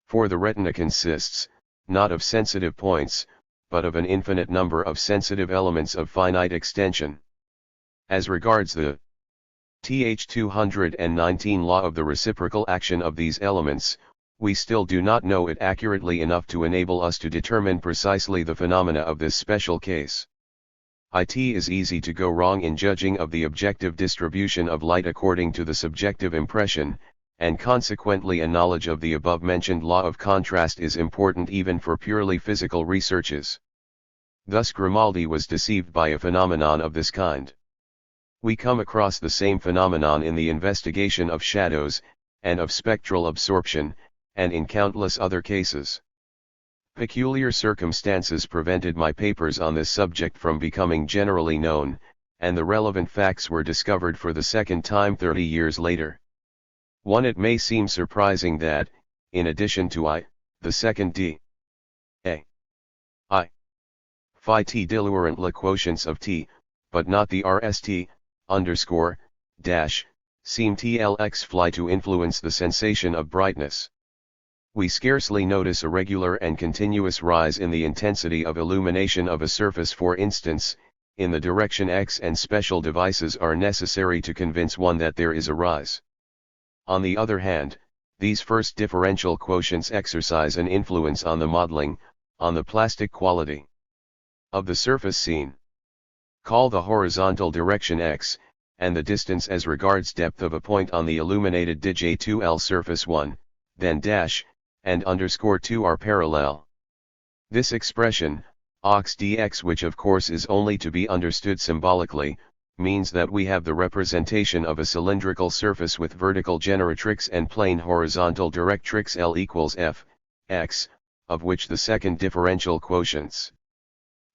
For the retina consists, not of sensitive points, but of an infinite number of sensitive elements of finite extension. As regards the Th219 law of the reciprocal action of these elements, we still do not know it accurately enough to enable us to determine precisely the phenomena of this special case. It is easy to go wrong in judging of the objective distribution of light according to the subjective impression, and consequently a knowledge of the above-mentioned law of contrast is important even for purely physical researches. Thus Grimaldi was deceived by a phenomenon of this kind. We come across the same phenomenon in the investigation of shadows, and of spectral absorption, and in countless other cases. Peculiar circumstances prevented my papers on this subject from becoming generally known, and the relevant facts were discovered for the second time 30 years later. 1. It may seem surprising that, in addition to I, the second d, a, I, phi t diluent la quotients of t, but not the rst, underscore, dash, seem tlx fly to influence the sensation of brightness. We scarcely notice a regular and continuous rise in the intensity of illumination of a surface, for instance, in the direction x, and special devices are necessary to convince one that there is a rise. On the other hand, these first differential quotients exercise an influence on the modeling, on the plastic quality of the surface seen. Call the horizontal direction x, and the distance as regards depth of a point on the illuminated dij2L surface 1, then dash, and underscore 2 are parallel. This expression, aux dx, which of course is only to be understood symbolically, means that we have the representation of a cylindrical surface with vertical generatrix and plane horizontal directrix L equals f, x, of which the second differential quotients,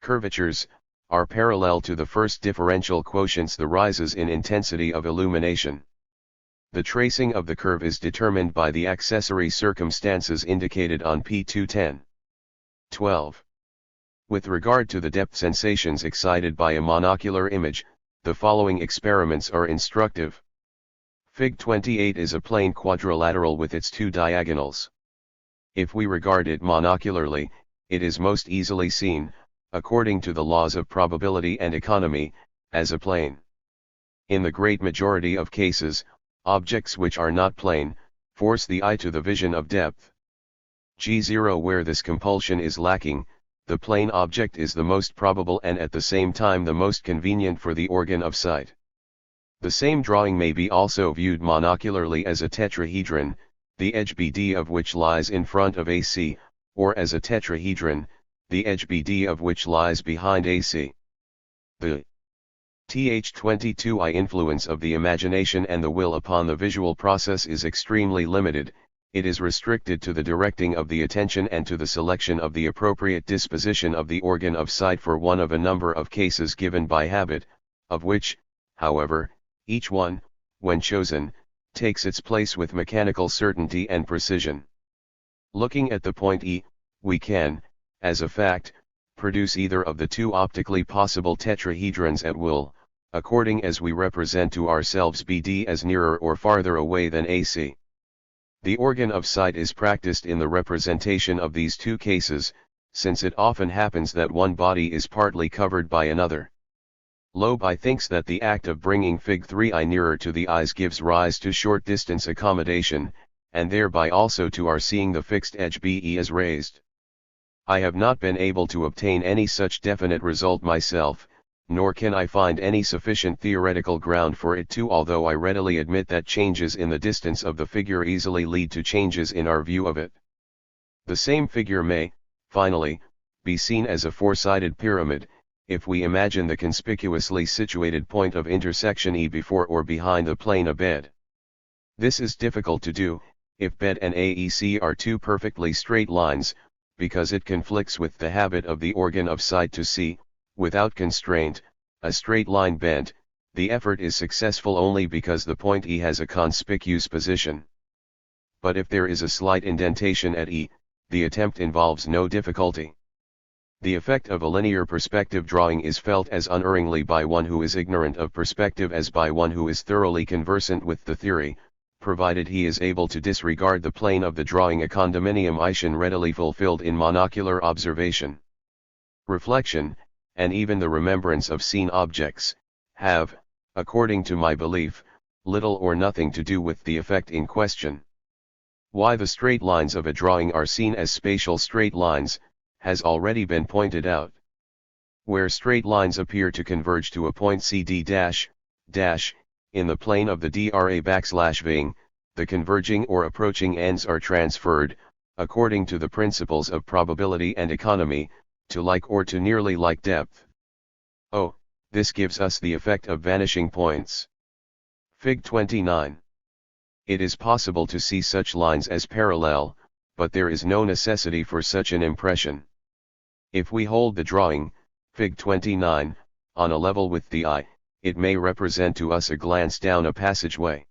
curvatures, are parallel to the first differential quotients, the rises in intensity of illumination. The tracing of the curve is determined by the accessory circumstances indicated on P210. 12. With regard to the depth sensations excited by a monocular image, the following experiments are instructive. Fig 28 is a plane quadrilateral with its two diagonals. If we regard it monocularly, it is most easily seen, according to the laws of probability and economy, as a plane. In the great majority of cases, objects which are not plane, force the eye to the vision of depth. G0, where this compulsion is lacking, the plane object is the most probable and at the same time the most convenient for the organ of sight. The same drawing may be also viewed monocularly as a tetrahedron, the edge BD of which lies in front of AC, or as a tetrahedron, the edge BD of which lies behind AC. The TH22I influence of the imagination and the will upon the visual process is extremely limited. It is restricted to the directing of the attention and to the selection of the appropriate disposition of the organ of sight for one of a number of cases given by habit, of which, however, each one, when chosen, takes its place with mechanical certainty and precision. Looking at the point E, we can, as a fact, produce either of the two optically possible tetrahedrons at will, according as we represent to ourselves BD as nearer or farther away than AC. The organ of sight is practiced in the representation of these two cases, since it often happens that one body is partly covered by another. Loebi thinks that the act of bringing Fig 3I nearer to the eyes gives rise to short distance accommodation, and thereby also to our seeing the fixed edge BE as raised. I have not been able to obtain any such definite result myself, nor can I find any sufficient theoretical ground for it too, although I readily admit that changes in the distance of the figure easily lead to changes in our view of it. The same figure may, finally, be seen as a four-sided pyramid, if we imagine the conspicuously situated point of intersection E before or behind the plane of bed. This is difficult to do, if bed and AEC are two perfectly straight lines, because it conflicts with the habit of the organ of sight to see, without constraint, a straight line bent. The effort is successful only because the point E has a conspicuous position. But if there is a slight indentation at E, the attempt involves no difficulty. The effect of a linear perspective drawing is felt as unerringly by one who is ignorant of perspective as by one who is thoroughly conversant with the theory, provided he is able to disregard the plane of the drawing, a condominium readily fulfilled in monocular observation. Reflection, and even the remembrance of seen objects, have, according to my belief, little or nothing to do with the effect in question. Why the straight lines of a drawing are seen as spatial straight lines, has already been pointed out. Where straight lines appear to converge to a point CD in the plane of the DRA\Ving, the converging or approaching ends are transferred, according to the principles of probability and economy, to like or to nearly like depth. Oh, this gives us the effect of vanishing points. Fig 29. It is possible to see such lines as parallel, but there is no necessity for such an impression. If we hold the drawing, Fig 29, on a level with the eye, it may represent to us a glance down a passageway.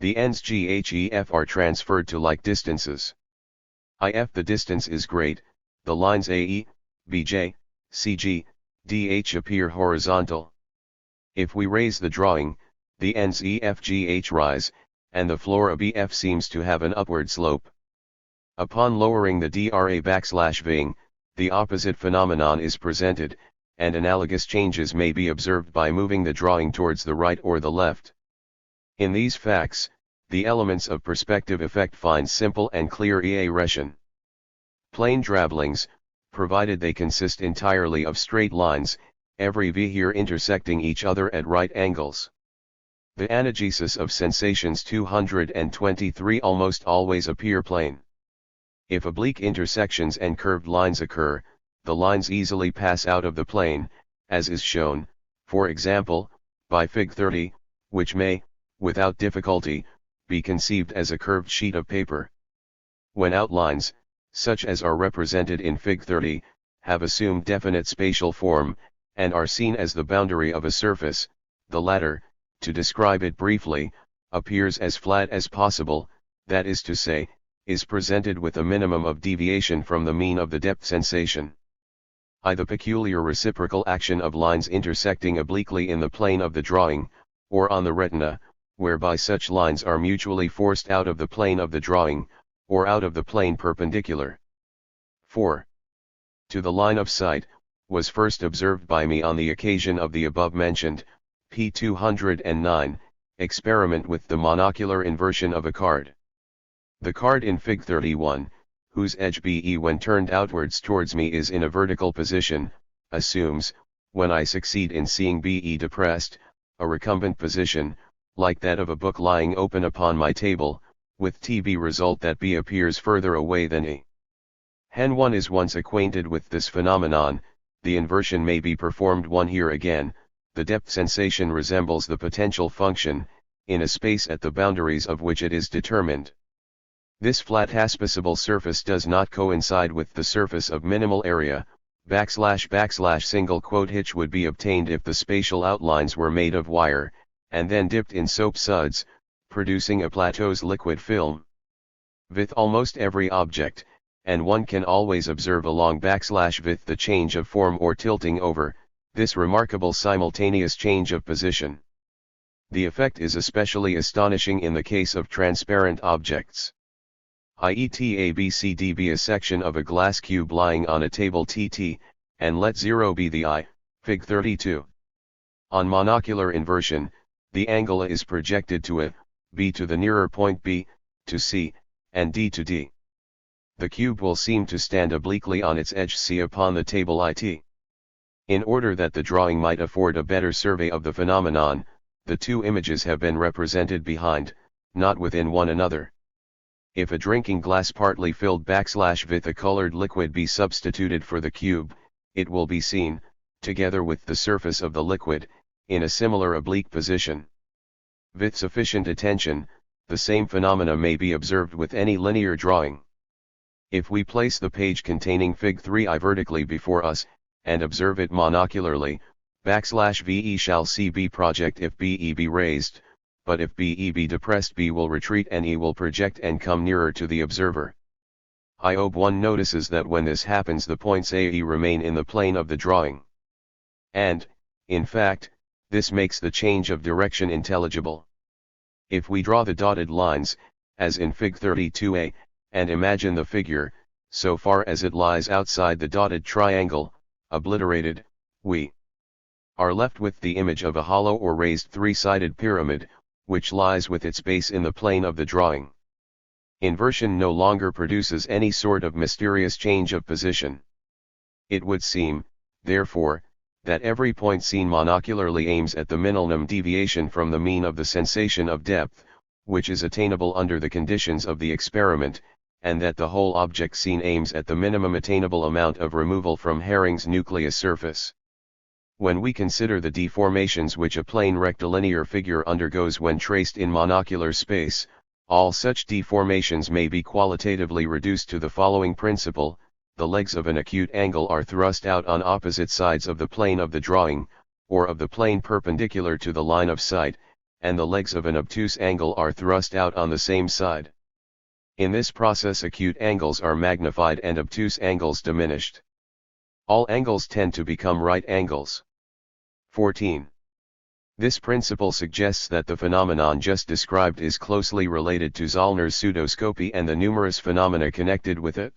The ends GHEF are transferred to like distances. If the distance is great, the lines AE, BJ, CG, DH appear horizontal. If we raise the drawing, the ends EFGH rise, and the floor of EF seems to have an upward slope. Upon lowering the DRA\Ving, the opposite phenomenon is presented, and analogous changes may be observed by moving the drawing towards the right or the left. In these facts, the elements of perspective effect find simple and clear eration. Plane drabblings, provided they consist entirely of straight lines, every V here intersecting each other at right angles. The anagesis of sensations 223 almost always appear plane. If oblique intersections and curved lines occur, the lines easily pass out of the plane, as is shown, for example, by Fig 30, which may, without difficulty, be conceived as a curved sheet of paper. When outlines, such as are represented in Fig 30, have assumed definite spatial form, and are seen as the boundary of a surface, the latter, to describe it briefly, appears as flat as possible, that is to say, is presented with a minimum of deviation from the mean of the depth sensation. The peculiar reciprocal action of lines intersecting obliquely in the plane of the drawing, or on the retina, whereby such lines are mutually forced out of the plane of the drawing, or out of the plane perpendicular. 4. To the line of sight, was first observed by me on the occasion of the above-mentioned, p. 209, experiment with the monocular inversion of a card. The card in Fig 31, whose edge BE when turned outwards towards me is in a vertical position, assumes, when I succeed in seeing BE depressed, a recumbent position, like that of a book lying open upon my table, with TB result that B appears further away than E. When one is once acquainted with this phenomenon, the inversion may be performed. Here again, the depth sensation resembles the potential function, in a space at the boundaries of which it is determined. This flat haspaceable surface does not coincide with the surface of minimal area, / single quote hitch would be obtained if the spatial outlines were made of wire, and then dipped in soap suds, producing a plateau's liquid film. With almost every object, and one can always observe along / with the change of form or tilting over, this remarkable simultaneous change of position. The effect is especially astonishing in the case of transparent objects. ABCD be a section of a glass cube lying on a table TT, and let 0 be the eye, Fig 32. On monocular inversion, the angle is projected to A, B to the nearer point B, to C, and D to D. The cube will seem to stand obliquely on its edge C upon the table IT. In order that the drawing might afford a better survey of the phenomenon, the two images have been represented behind, not within one another. If a drinking glass partly filled / with a colored liquid be substituted for the cube, it will be seen, together with the surface of the liquid, in a similar oblique position. With sufficient attention, the same phenomena may be observed with any linear drawing. If we place the page containing Fig 3I vertically before us, and observe it monocularly, / VE shall see B project if BE be raised, but if BE be depressed B will retreat and E will project and come nearer to the observer. I hope one notices that when this happens the points A and E remain in the plane of the drawing. And, in fact, this makes the change of direction intelligible. If we draw the dotted lines, as in Fig 32a, and imagine the figure, so far as it lies outside the dotted triangle, obliterated, we are left with the image of a hollow or raised three-sided pyramid, which lies with its base in the plane of the drawing. Inversion no longer produces any sort of mysterious change of position. It would seem, therefore, that every point seen monocularly aims at the minimum deviation from the mean of the sensation of depth, which is attainable under the conditions of the experiment, and that the whole object seen aims at the minimum attainable amount of removal from Herring's nucleus surface. When we consider the deformations which a plane rectilinear figure undergoes when traced in monocular space, all such deformations may be qualitatively reduced to the following principle: the legs of an acute angle are thrust out on opposite sides of the plane of the drawing, or of the plane perpendicular to the line of sight, and the legs of an obtuse angle are thrust out on the same side. In this process acute angles are magnified and obtuse angles diminished. All angles tend to become right angles. 14. This principle suggests that the phenomenon just described is closely related to Zollner's pseudoscopy and the numerous phenomena connected with it.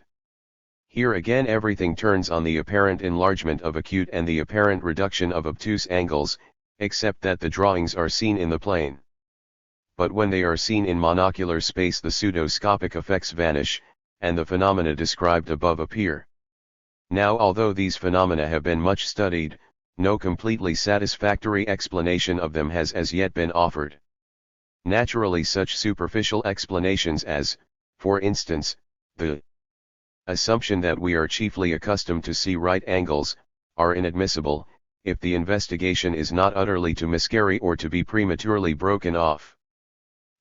Here again everything turns on the apparent enlargement of acute and the apparent reduction of obtuse angles, except that the drawings are seen in the plane. But when they are seen in monocular space the pseudoscopic effects vanish, and the phenomena described above appear. Now although these phenomena have been much studied, no completely satisfactory explanation of them has as yet been offered. Naturally such superficial explanations as, for instance, the assumption that we are chiefly accustomed to see right angles, are inadmissible, if the investigation is not utterly to miscarry or to be prematurely broken off.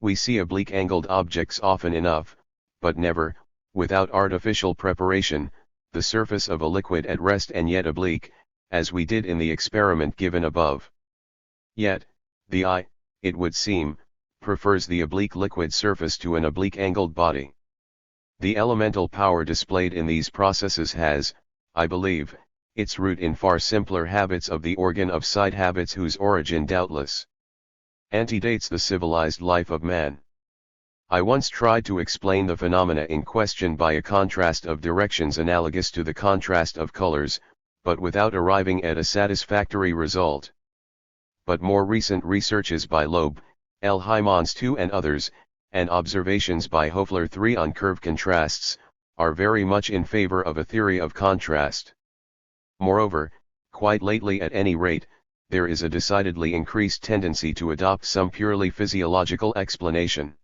We see oblique angled objects often enough, but never, without artificial preparation, the surface of a liquid at rest and yet oblique, as we did in the experiment given above. Yet, the eye, it would seem, prefers the oblique liquid surface to an oblique angled body. The elemental power displayed in these processes has, I believe, its root in far simpler habits of the organ of sight, habits whose origin doubtless antedates the civilized life of man. I once tried to explain the phenomena in question by a contrast of directions analogous to the contrast of colors, but without arriving at a satisfactory result. But more recent researches by Loeb, L. Hymans II and others, and observations by Hofler III on curve contrasts, are very much in favor of a theory of contrast. Moreover, quite lately at any rate, there is a decidedly increased tendency to adopt some purely physiological explanation.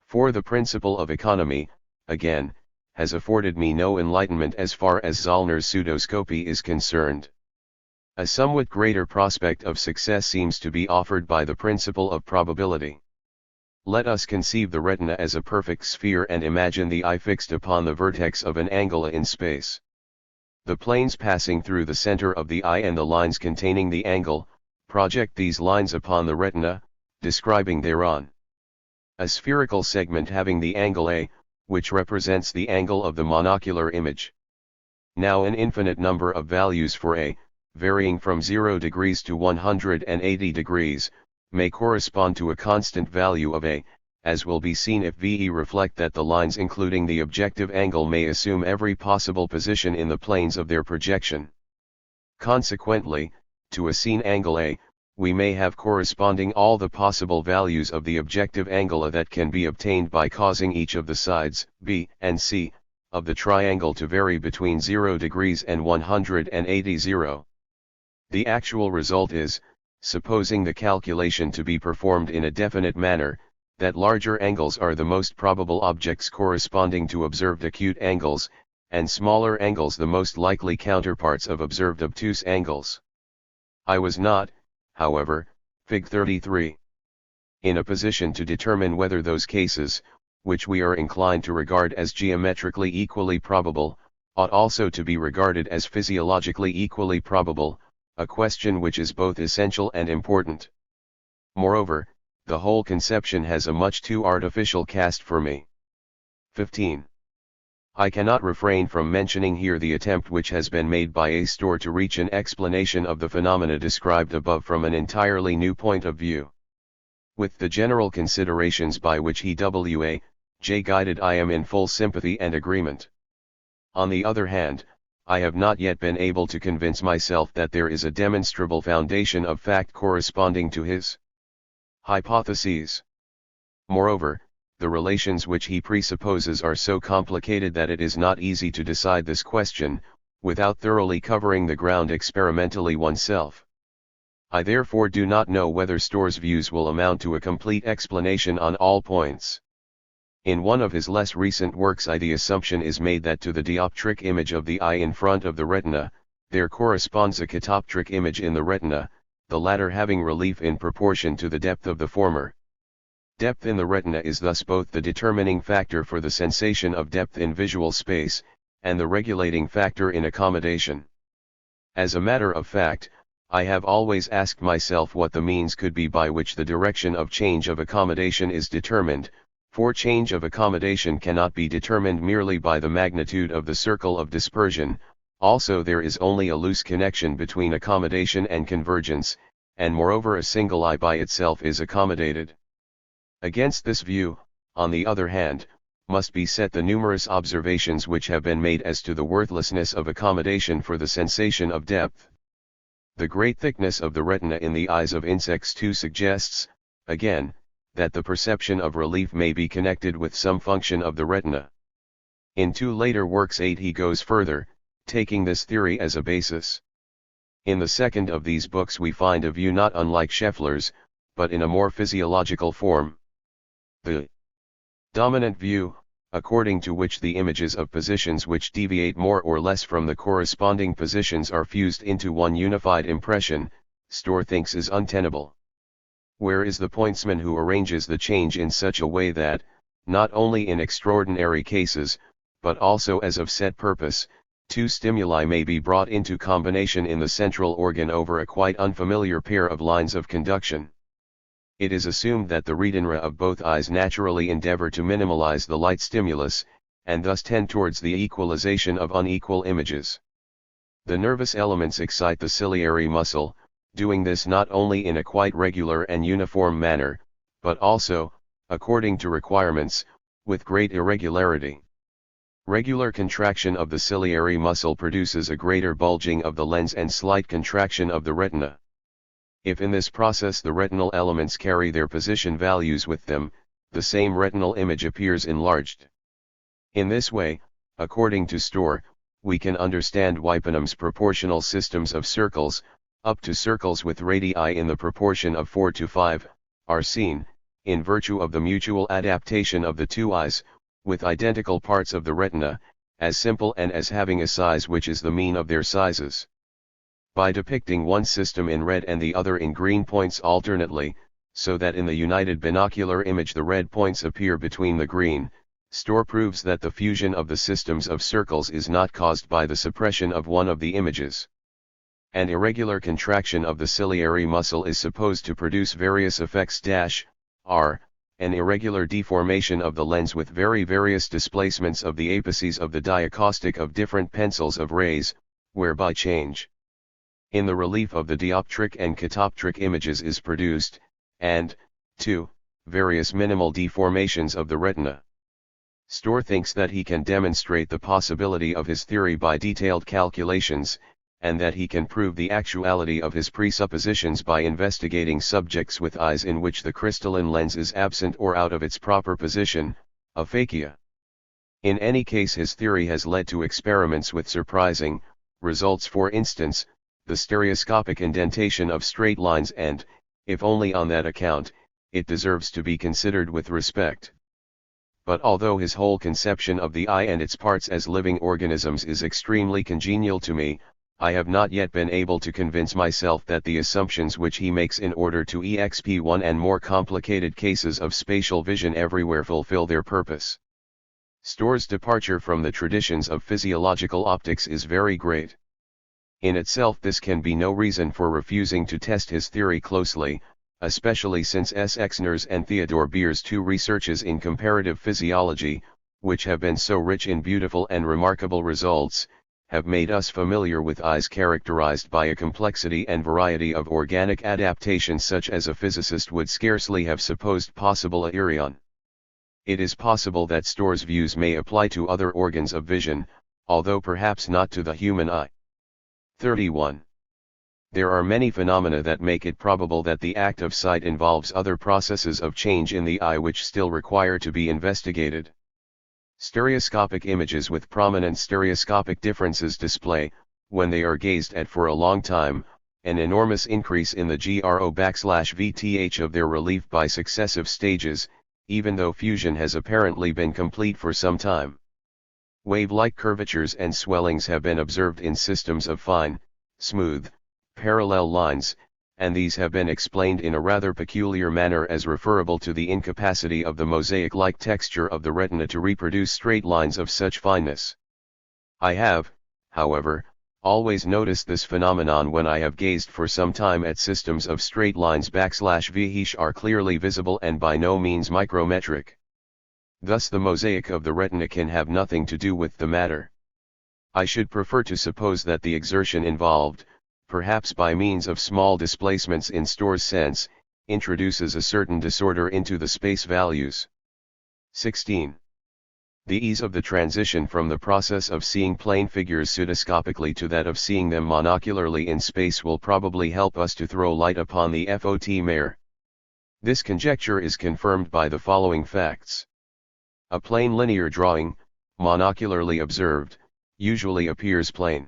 For the principle of economy, again, has afforded me no enlightenment as far as Zollner's pseudoscopy is concerned. A somewhat greater prospect of success seems to be offered by the principle of probability. Let us conceive the retina as a perfect sphere and imagine the eye fixed upon the vertex of an angle in space. The planes passing through the center of the eye and the lines containing the angle, project these lines upon the retina, describing thereon a spherical segment having the angle A, which represents the angle of the monocular image. Now an infinite number of values for A, varying from 0 degrees to 180 degrees, may correspond to a constant value of A, as will be seen if VE reflect that the lines including the objective angle may assume every possible position in the planes of their projection. Consequently, to a seen angle A, we may have corresponding all the possible values of the objective angle that can be obtained by causing each of the sides, B and C, of the triangle to vary between 0 degrees and 180 0. The actual result is, supposing the calculation to be performed in a definite manner, that larger angles are the most probable objects corresponding to observed acute angles, and smaller angles the most likely counterparts of observed obtuse angles. I was not, however, Fig. 33, in a position to determine whether those cases, which we are inclined to regard as geometrically equally probable, ought also to be regarded as physiologically equally probable, a question which is both essential and important. Moreover, the whole conception has a much too artificial cast for me. 15. I cannot refrain from mentioning here the attempt which has been made by A. Storr to reach an explanation of the phenomena described above from an entirely new point of view. With the general considerations by which he W.A.J. guided, I am in full sympathy and agreement. On the other hand, I have not yet been able to convince myself that there is a demonstrable foundation of fact corresponding to his hypotheses. Moreover, the relations which he presupposes are so complicated that it is not easy to decide this question, without thoroughly covering the ground experimentally oneself. I therefore do not know whether Storr's views will amount to a complete explanation on all points. In one of his less recent works the assumption is made that to the dioptric image of the eye in front of the retina, there corresponds a catoptric image in the retina, the latter having relief in proportion to the depth of the former. Depth in the retina is thus both the determining factor for the sensation of depth in visual space, and the regulating factor in accommodation. As a matter of fact, I have always asked myself what the means could be by which the direction of change of accommodation is determined, for change of accommodation cannot be determined merely by the magnitude of the circle of dispersion. Also there is only a loose connection between accommodation and convergence, and moreover a single eye by itself is accommodated. Against this view, on the other hand, must be set the numerous observations which have been made as to the worthlessness of accommodation for the sensation of depth. The great thickness of the retina in the eyes of insects too suggests, again, that the perception of relief may be connected with some function of the retina. In two later works he goes further, taking this theory as a basis. In the second of these books we find a view not unlike Scheffler's, but in a more physiological form. The dominant view, according to which the images of positions which deviate more or less from the corresponding positions are fused into one unified impression, Storr thinks is untenable. Where is the pointsman who arranges the change in such a way that, not only in extraordinary cases, but also as of set purpose, two stimuli may be brought into combination in the central organ over a quite unfamiliar pair of lines of conduction? It is assumed that the retina of both eyes naturally endeavor to minimalize the light stimulus, and thus tend towards the equalization of unequal images. The nervous elements excite the ciliary muscle, doing this not only in a quite regular and uniform manner, but also, according to requirements, with great irregularity. Regular contraction of the ciliary muscle produces a greater bulging of the lens and slight contraction of the retina. If in this process the retinal elements carry their position values with them, the same retinal image appears enlarged. In this way, according to Storr, we can understand why Panem's proportional systems of circles, up to circles with radii in the proportion of 4 to 5, are seen, in virtue of the mutual adaptation of the two eyes, with identical parts of the retina, as simple and as having a size which is the mean of their sizes. By depicting one system in red and the other in green points alternately, so that in the united binocular image the red points appear between the green, Storr proves that the fusion of the systems of circles is not caused by the suppression of one of the images. An irregular contraction of the ciliary muscle is supposed to produce various effects (r), an irregular deformation of the lens with very various displacements of the apices of the diacaustic of different pencils of rays, whereby change in the relief of the dioptric and catoptric images is produced, and, 2, various minimal deformations of the retina. Storr thinks that he can demonstrate the possibility of his theory by detailed calculations, and that he can prove the actuality of his presuppositions by investigating subjects with eyes in which the crystalline lens is absent or out of its proper position, aphakia. In any case, his theory has led to experiments with surprising results, for instance, the stereoscopic indentation of straight lines, and, if only on that account, it deserves to be considered with respect. But although his whole conception of the eye and its parts as living organisms is extremely congenial to me, I have not yet been able to convince myself that the assumptions which he makes in order to exp one and more complicated cases of spatial vision everywhere fulfill their purpose. Storr's departure from the traditions of physiological optics is very great. In itself this can be no reason for refusing to test his theory closely, especially since S. Exner's and Theodore Beer's two researches in comparative physiology, which have been so rich in beautiful and remarkable results, have made us familiar with eyes characterized by a complexity and variety of organic adaptations such as a physicist would scarcely have supposed possible a priori. It is possible that Storr's views may apply to other organs of vision, although perhaps not to the human eye. 31. There are many phenomena that make it probable that the act of sight involves other processes of change in the eye which still require to be investigated. Stereoscopic images with prominent stereoscopic differences display, when they are gazed at for a long time, an enormous increase in the GRO/VTH of their relief by successive stages, even though fusion has apparently been complete for some time. Wave-like curvatures and swellings have been observed in systems of fine, smooth, parallel lines, and these have been explained in a rather peculiar manner as referable to the incapacity of the mosaic-like texture of the retina to reproduce straight lines of such fineness. I have, however, always noticed this phenomenon when I have gazed for some time at systems of straight lines /V are clearly visible and by no means micrometric. Thus the mosaic of the retina can have nothing to do with the matter. I should prefer to suppose that the exertion involved, perhaps by means of small displacements in Storr's sense, introduces a certain disorder into the space values. 16. The ease of the transition from the process of seeing plane figures pseudoscopically to that of seeing them monocularly in space will probably help us to throw light upon the FOT mare. This conjecture is confirmed by the following facts. A plane linear drawing, monocularly observed, usually appears plane.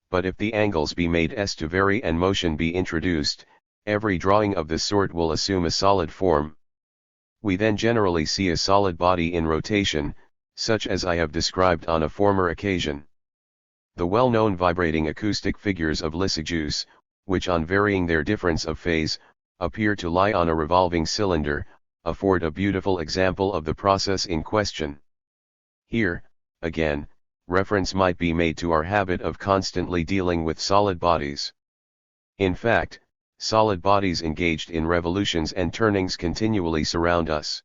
But if the angles be made s to vary and motion be introduced, every drawing of this sort will assume a solid form. We then generally see a solid body in rotation, such as I have described on a former occasion. The well-known vibrating acoustic figures of Lissajous, which on varying their difference of phase, appear to lie on a revolving cylinder, afford a beautiful example of the process in question. Here, again, reference might be made to our habit of constantly dealing with solid bodies. In fact, solid bodies engaged in revolutions and turnings continually surround us.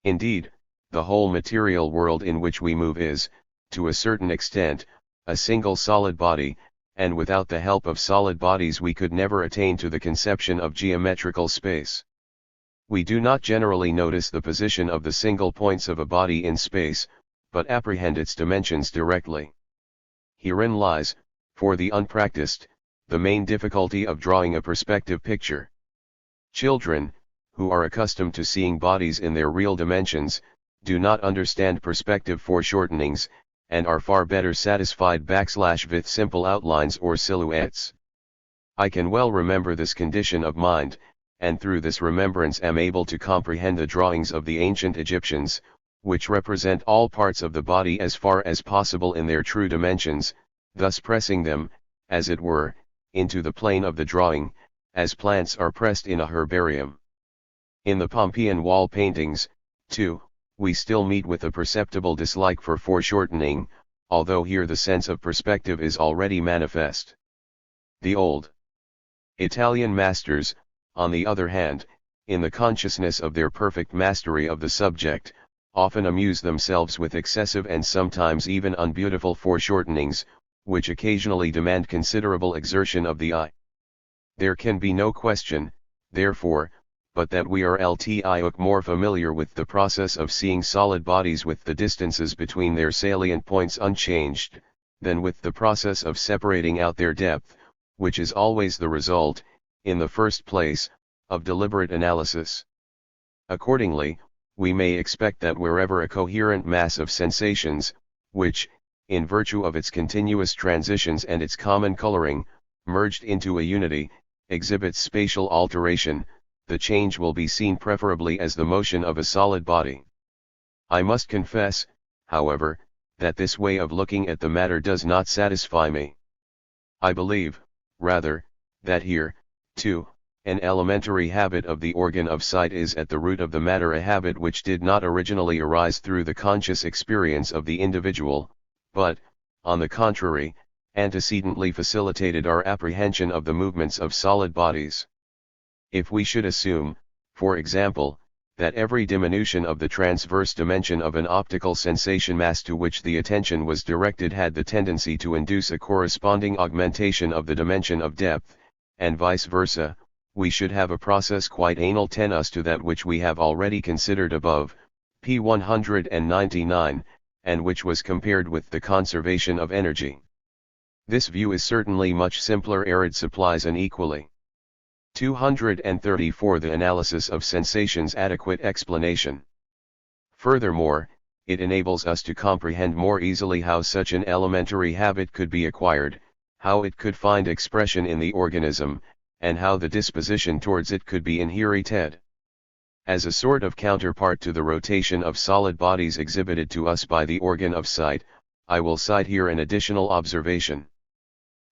Indeed, the whole material world in which we move is, to a certain extent, a single solid body, and without the help of solid bodies we could never attain to the conception of geometrical space. We do not generally notice the position of the single points of a body in space, but apprehend its dimensions directly. Herein lies, for the unpracticed, the main difficulty of drawing a perspective picture. Children, who are accustomed to seeing bodies in their real dimensions, do not understand perspective foreshortenings, and are far better satisfied with simple outlines or silhouettes. I can well remember this condition of mind, and through this remembrance am able to comprehend the drawings of the ancient Egyptians, which represent all parts of the body as far as possible in their true dimensions, thus pressing them, as it were, into the plane of the drawing, as plants are pressed in a herbarium. In the Pompeian wall paintings, too, we still meet with a perceptible dislike for foreshortening, although here the sense of perspective is already manifest. The old Italian masters, on the other hand, in the consciousness of their perfect mastery of the subject, often amuse themselves with excessive and sometimes even unbeautiful foreshortenings, which occasionally demand considerable exertion of the eye. There can be no question, therefore, but that we are more familiar with the process of seeing solid bodies with the distances between their salient points unchanged, than with the process of separating out their depth, which is always the result, in the first place, of deliberate analysis. Accordingly, we may expect that wherever a coherent mass of sensations, which, in virtue of its continuous transitions and its common coloring, merged into a unity, exhibits spatial alteration, the change will be seen preferably as the motion of a solid body. I must confess, however, that this way of looking at the matter does not satisfy me. I believe, rather, that here, too, an elementary habit of the organ of sight is at the root of the matter, a habit which did not originally arise through the conscious experience of the individual, but, on the contrary, antecedently facilitated our apprehension of the movements of solid bodies. If we should assume, for example, that every diminution of the transverse dimension of an optical sensation mass to which the attention was directed had the tendency to induce a corresponding augmentation of the dimension of depth, and vice versa, we should have a process quite analogous to that which we have already considered above, p. 199, and which was compared with the conservation of energy. This view is certainly much simpler ere it supplies an equally 234 the analysis of sensations adequate explanation. Furthermore, it enables us to comprehend more easily how such an elementary habit could be acquired, how it could find expression in the organism, and how the disposition towards it could be inherited. As a sort of counterpart to the rotation of solid bodies exhibited to us by the organ of sight, I will cite here an additional observation.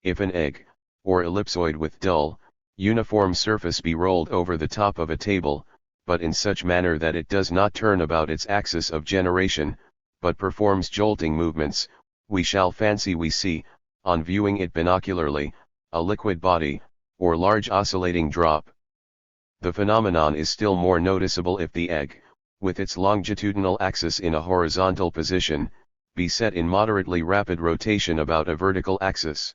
If an egg, or ellipsoid with dull, uniform surface be rolled over the top of a table, but in such manner that it does not turn about its axis of generation, but performs jolting movements, we shall fancy we see, on viewing it binocularly, a liquid body, or large oscillating drop. The phenomenon is still more noticeable if the egg, with its longitudinal axis in a horizontal position, be set in moderately rapid rotation about a vertical axis.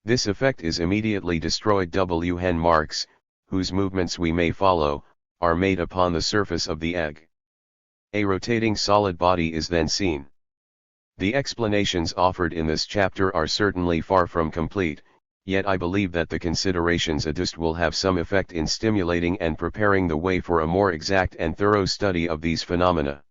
This effect is immediately destroyed. When marks, whose movements we may follow, are made upon the surface of the egg. A rotating solid body is then seen. The explanations offered in this chapter are certainly far from complete, yet I believe that the considerations adduced will have some effect in stimulating and preparing the way for a more exact and thorough study of these phenomena.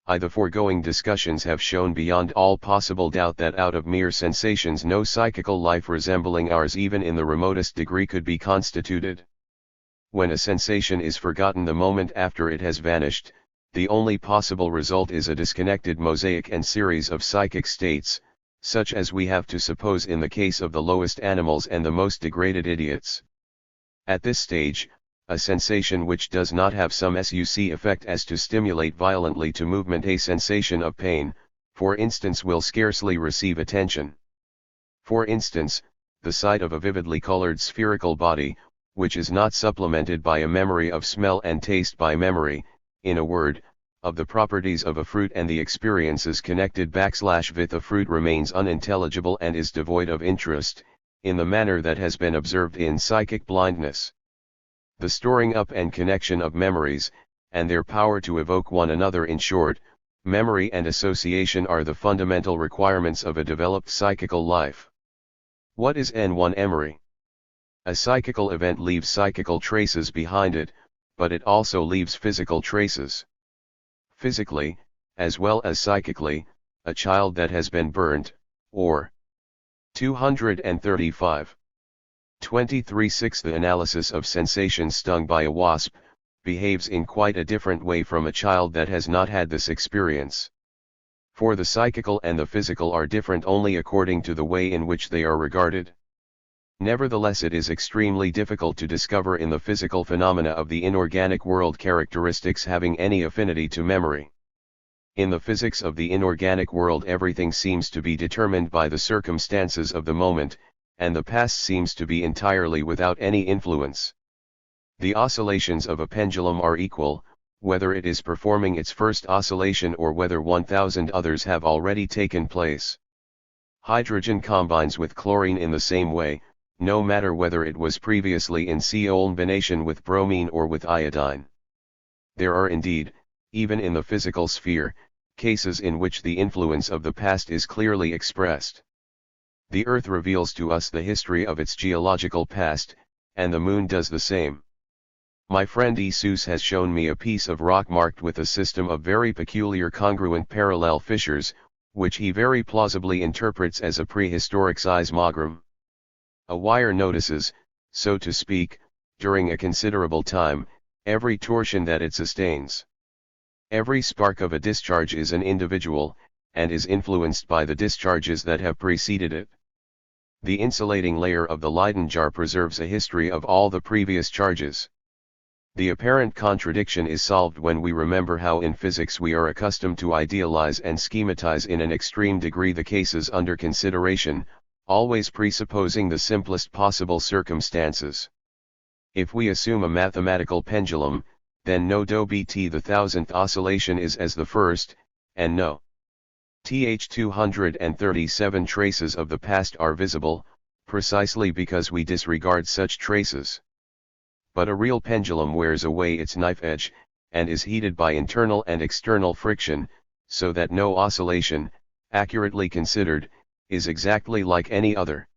The foregoing discussions have shown beyond all possible doubt that out of mere sensations no psychical life resembling ours even in the remotest degree could be constituted. When a sensation is forgotten the moment after it has vanished, the only possible result is a disconnected mosaic and series of psychic states, such as we have to suppose in the case of the lowest animals and the most degraded idiots. At this stage, a sensation which does not have some SUC effect as to stimulate violently to movement, a sensation of pain, for instance, will scarcely receive attention. For instance, the sight of a vividly colored spherical body, which is not supplemented by a memory of smell and taste, by memory, in a word, of the properties of a fruit and the experiences connected with a fruit, remains unintelligible and is devoid of interest, in the manner that has been observed in psychic blindness. The storing up and connection of memories, and their power to evoke one another, in short, memory and association, are the fundamental requirements of a developed psychical life. What is N1 memory? A psychical event leaves psychical traces behind it, but it also leaves physical traces. Physically, as well as psychically, a child that has been burnt, or 235. 23.6 The analysis of sensations stung by a wasp behaves in quite a different way from a child that has not had this experience. For the psychical and the physical are different only according to the way in which they are regarded. Nevertheless, it is extremely difficult to discover in the physical phenomena of the inorganic world characteristics having any affinity to memory. In the physics of the inorganic world, everything seems to be determined by the circumstances of the moment, and the past seems to be entirely without any influence. The oscillations of a pendulum are equal, whether it is performing its first oscillation or whether 1,000 others have already taken place. Hydrogen combines with chlorine in the same way, no matter whether it was previously in combination with bromine or with iodine. There are indeed, even in the physical sphere, cases in which the influence of the past is clearly expressed. The Earth reveals to us the history of its geological past, and the Moon does the same. My friend Jesus has shown me a piece of rock marked with a system of very peculiar congruent parallel fissures, which he very plausibly interprets as a prehistoric seismogram. A wire notices, so to speak, during a considerable time, every torsion that it sustains. Every spark of a discharge is an individual, and is influenced by the discharges that have preceded it. The insulating layer of the Leyden jar preserves a history of all the previous charges. The apparent contradiction is solved when we remember how in physics we are accustomed to idealize and schematize in an extreme degree the cases under consideration, always presupposing the simplest possible circumstances. If we assume a mathematical pendulum, then no dou bt the thousandth oscillation is as the first, and no th 237 traces of the past are visible, precisely because we disregard such traces. But a real pendulum wears away its knife edge, and is heated by internal and external friction, so that no oscillation, accurately considered, is exactly like any other.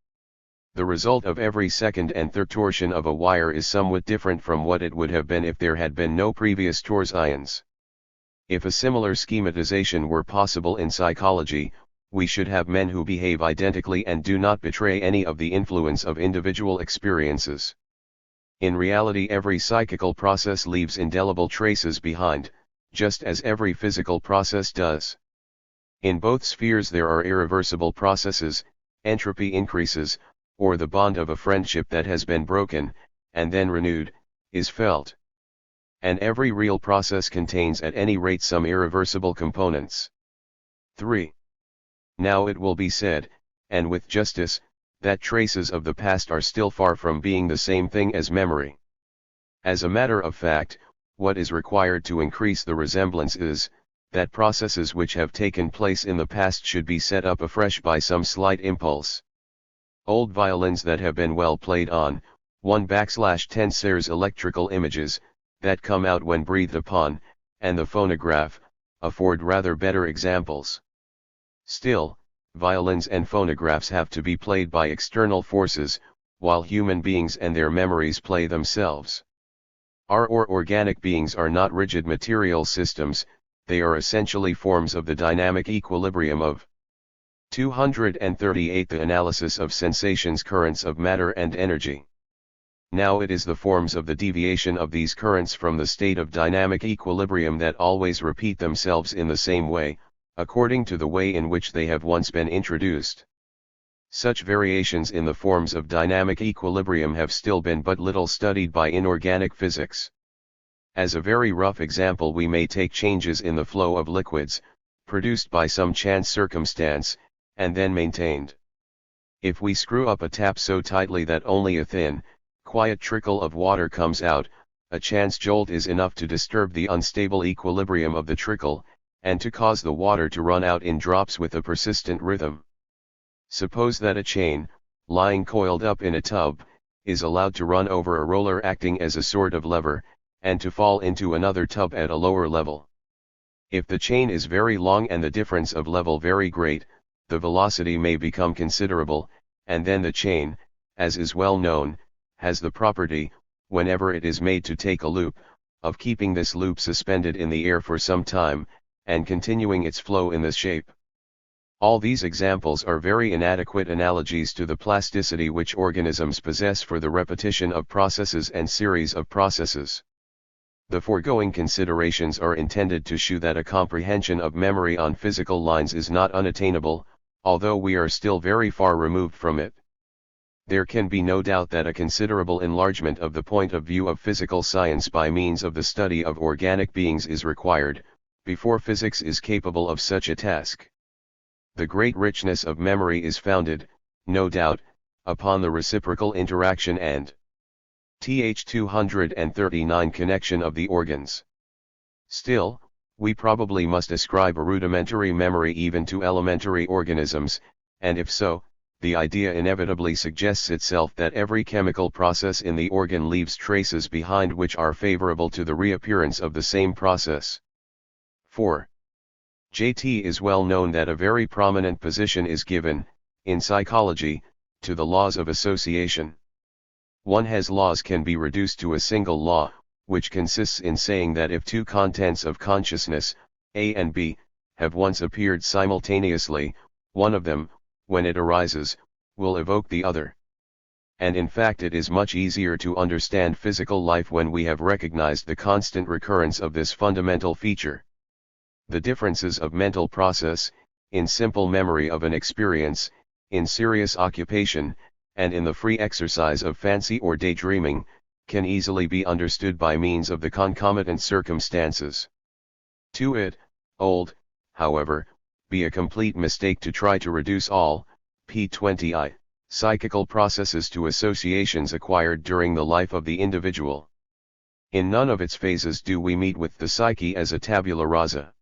The result of every second and third torsion of a wire is somewhat different from what it would have been if there had been no previous torsions. If a similar schematization were possible in psychology, we should have men who behave identically and do not betray any of the influence of individual experiences. In reality, every psychical process leaves indelible traces behind, just as every physical process does. In both spheres there are irreversible processes, entropy increases, or the bond of a friendship that has been broken, and then renewed, is felt. And every real process contains at any rate some irreversible components. 3. Now it will be said, and with justice, that traces of the past are still far from being the same thing as memory. As a matter of fact, what is required to increase the resemblance is, that processes which have taken place in the past should be set up afresh by some slight impulse. Old violins that have been well played on, 1/10 Sayre's electrical images, that come out when breathed upon, and the phonograph, afford rather better examples. Still, violins and phonographs have to be played by external forces, while human beings and their memories play themselves. Our organic beings are not rigid material systems, they are essentially forms of the dynamic equilibrium of 238 The analysis of sensations, currents of matter and energy. Now it is the forms of the deviation of these currents from the state of dynamic equilibrium that always repeat themselves in the same way, according to the way in which they have once been introduced. Such variations in the forms of dynamic equilibrium have still been but little studied by inorganic physics. As a very rough example, we may take changes in the flow of liquids, produced by some chance circumstance, and then maintained. If we screw up a tap so tightly that only a thin, quiet trickle of water comes out, a chance jolt is enough to disturb the unstable equilibrium of the trickle, and to cause the water to run out in drops with a persistent rhythm. Suppose that a chain, lying coiled up in a tub, is allowed to run over a roller acting as a sort of lever, and to fall into another tub at a lower level. If the chain is very long and the difference of level very great, the velocity may become considerable, and then the chain, as is well known, has the property, whenever it is made to take a loop, of keeping this loop suspended in the air for some time, and continuing its flow in this shape. All these examples are very inadequate analogies to the plasticity which organisms possess for the repetition of processes and series of processes. The foregoing considerations are intended to show that a comprehension of memory on physical lines is not unattainable, although we are still very far removed from it. There can be no doubt that a considerable enlargement of the point of view of physical science by means of the study of organic beings is required, before physics is capable of such a task. The great richness of memory is founded, no doubt, upon the reciprocal interaction and TH-239 connection of the organs. Still, we probably must ascribe a rudimentary memory even to elementary organisms, and if so, the idea inevitably suggests itself that every chemical process in the organ leaves traces behind which are favorable to the reappearance of the same process. 4. JT is well known that a very prominent position is given, in psychology, to the laws of association. One has laws can be reduced to a single law, which consists in saying that if two contents of consciousness, A and B, have once appeared simultaneously, one of them, when it arises, will evoke the other. And in fact it is much easier to understand physical life when we have recognized the constant recurrence of this fundamental feature. The differences of mental process, in simple memory of an experience, in serious occupation, and in the free exercise of fancy or daydreaming, can easily be understood by means of the concomitant circumstances. To it, old, however, be a complete mistake to try to reduce all, p20i, psychical processes to associations acquired during the life of the individual. In none of its phases do we meet with the psyche as a tabula rasa.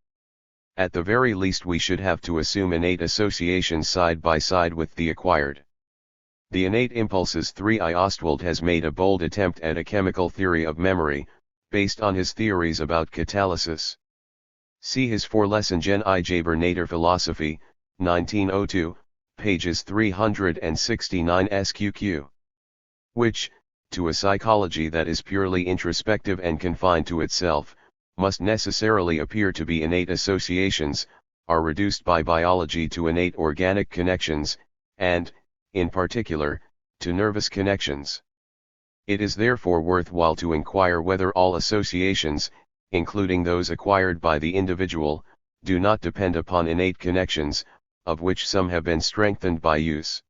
At the very least we should have to assume innate associations side by side with the acquired. The innate impulses 3I Ostwald has made a bold attempt at a chemical theory of memory, based on his theories about catalysis. See his 4-lesson Gen I Jaber Nader Philosophy, 1902, pages 369 SQQ. Which, to a psychology that is purely introspective and confined to itself, must necessarily appear to be innate associations, are reduced by biology to innate organic connections, and, in particular, to nervous connections. It is therefore worthwhile to inquire whether all associations, including those acquired by the individual, do not depend upon innate connections, of which some have been strengthened by use.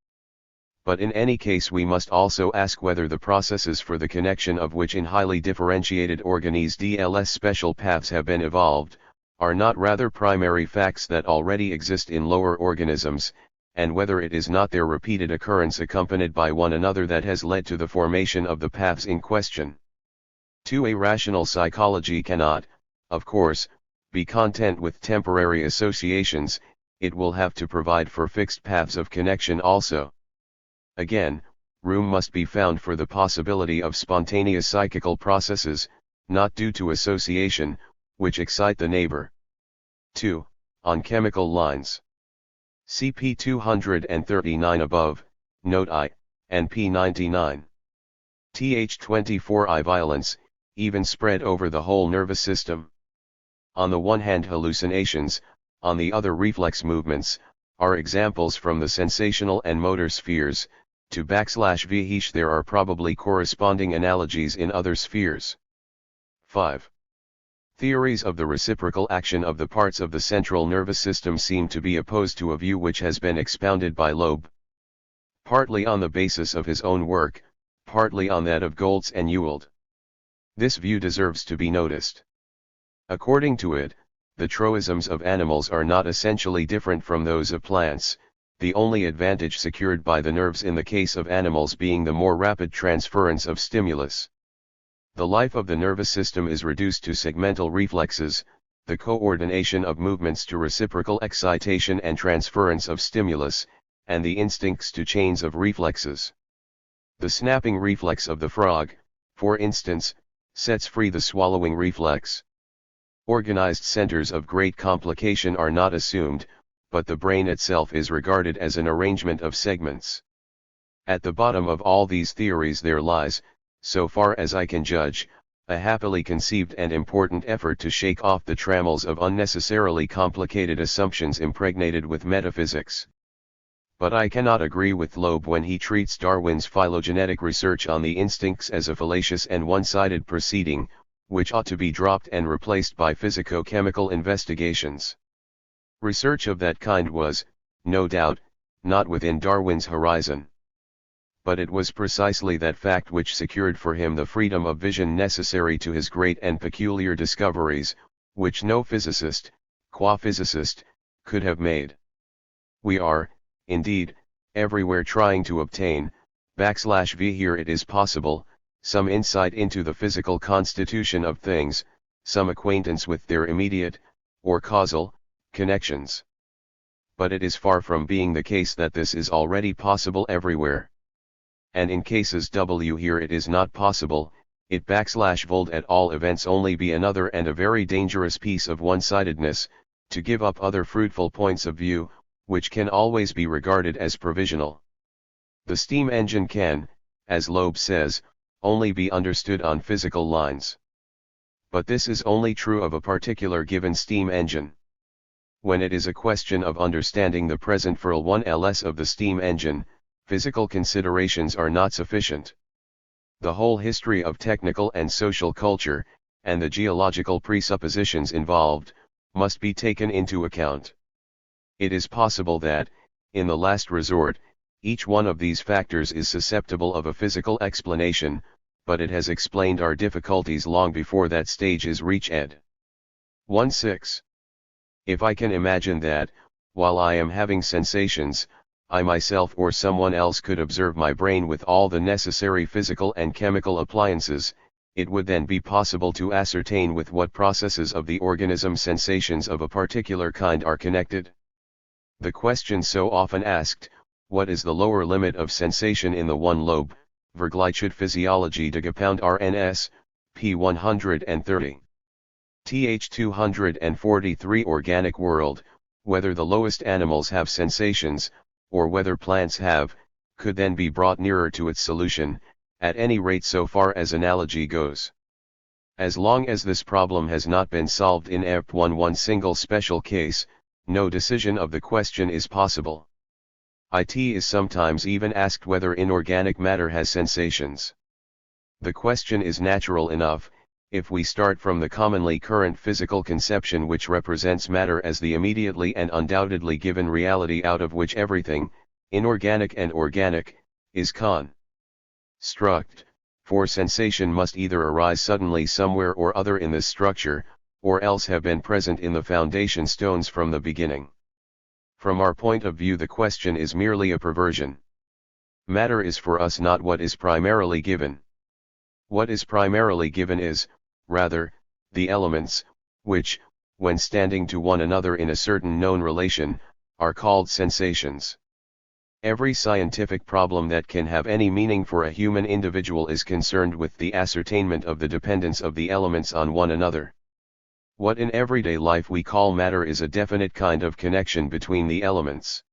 But in any case we must also ask whether the processes for the connection of which in highly differentiated organisms special paths have been evolved, are not rather primary facts that already exist in lower organisms, and whether it is not their repeated occurrence accompanied by one another that has led to the formation of the paths in question. A rational psychology cannot, of course, be content with temporary associations, it will have to provide for fixed paths of connection also. Again, room must be found for the possibility of spontaneous psychical processes, not due to association, which excite the neighbor. 2. On chemical lines. CP 239 above, note I, and P99. TH24I violence, even spread over the whole nervous system. On the one hand hallucinations, on the other reflex movements, are examples from the sensational and motor spheres, To \vh there are probably corresponding analogies in other spheres. 5. Theories of the reciprocal action of the parts of the central nervous system seem to be opposed to a view which has been expounded by Loeb, partly on the basis of his own work, partly on that of Goltz and Ewald. This view deserves to be noticed. According to it, the troisms of animals are not essentially different from those of plants, the only advantage secured by the nerves in the case of animals being the more rapid transference of stimulus. The life of the nervous system is reduced to segmental reflexes, the coordination of movements to reciprocal excitation and transference of stimulus, and the instincts to chains of reflexes. The snapping reflex of the frog, for instance, sets free the swallowing reflex. Organized centers of great complication are not assumed, but the brain itself is regarded as an arrangement of segments. At the bottom of all these theories there lies, so far as I can judge, a happily conceived and important effort to shake off the trammels of unnecessarily complicated assumptions impregnated with metaphysics. But I cannot agree with Loeb when he treats Darwin's phylogenetic research on the instincts as a fallacious and one-sided proceeding, which ought to be dropped and replaced by physico-chemical investigations. Research of that kind was, no doubt, not within Darwin's horizon. But it was precisely that fact which secured for him the freedom of vision necessary to his great and peculiar discoveries, which no physicist, qua physicist, could have made. We are, indeed, everywhere trying to obtain, \v here it is possible, some insight into the physical constitution of things, some acquaintance with their immediate, or causal, connections. But it is far from being the case that this is already possible everywhere. And in cases W here it is not possible, it \would at all events only be another and a very dangerous piece of one-sidedness, to give up other fruitful points of view, which can always be regarded as provisional. The steam engine can, as Loeb says, only be understood on physical lines. But this is only true of a particular given steam engine. When it is a question of understanding the present furl 1ls of the steam engine, physical considerations are not sufficient. The whole history of technical and social culture, and the geological presuppositions involved, must be taken into account. It is possible that, in the last resort, each one of these factors is susceptible of a physical explanation, but it has explained our difficulties long before that stage is reached. 1.6. If I can imagine that, while I am having sensations, I myself or someone else could observe my brain with all the necessary physical and chemical appliances, it would then be possible to ascertain with what processes of the organism sensations of a particular kind are connected. The question so often asked, what is the lower limit of sensation in the one lobe, Vergleichende Physiologie de Gepound RNS, p. 130. Th 243 Organic World, whether the lowest animals have sensations, or whether plants have, could then be brought nearer to its solution, at any rate so far as analogy goes. As long as this problem has not been solved in one single special case, no decision of the question is possible. It is sometimes even asked whether inorganic matter has sensations. The question is natural enough, if we start from the commonly current physical conception which represents matter as the immediately and undoubtedly given reality out of which everything, inorganic and organic, is construct, for sensation must either arise suddenly somewhere or other in this structure, or else have been present in the foundation stones from the beginning. From our point of view the question is merely a perversion. Matter is for us not what is primarily given. What is primarily given is, rather, the elements, which, when standing to one another in a certain known relation, are called sensations. Every scientific problem that can have any meaning for a human individual is concerned with the ascertainment of the dependence of the elements on one another. What in everyday life we call matter is a definite kind of connection between the elements.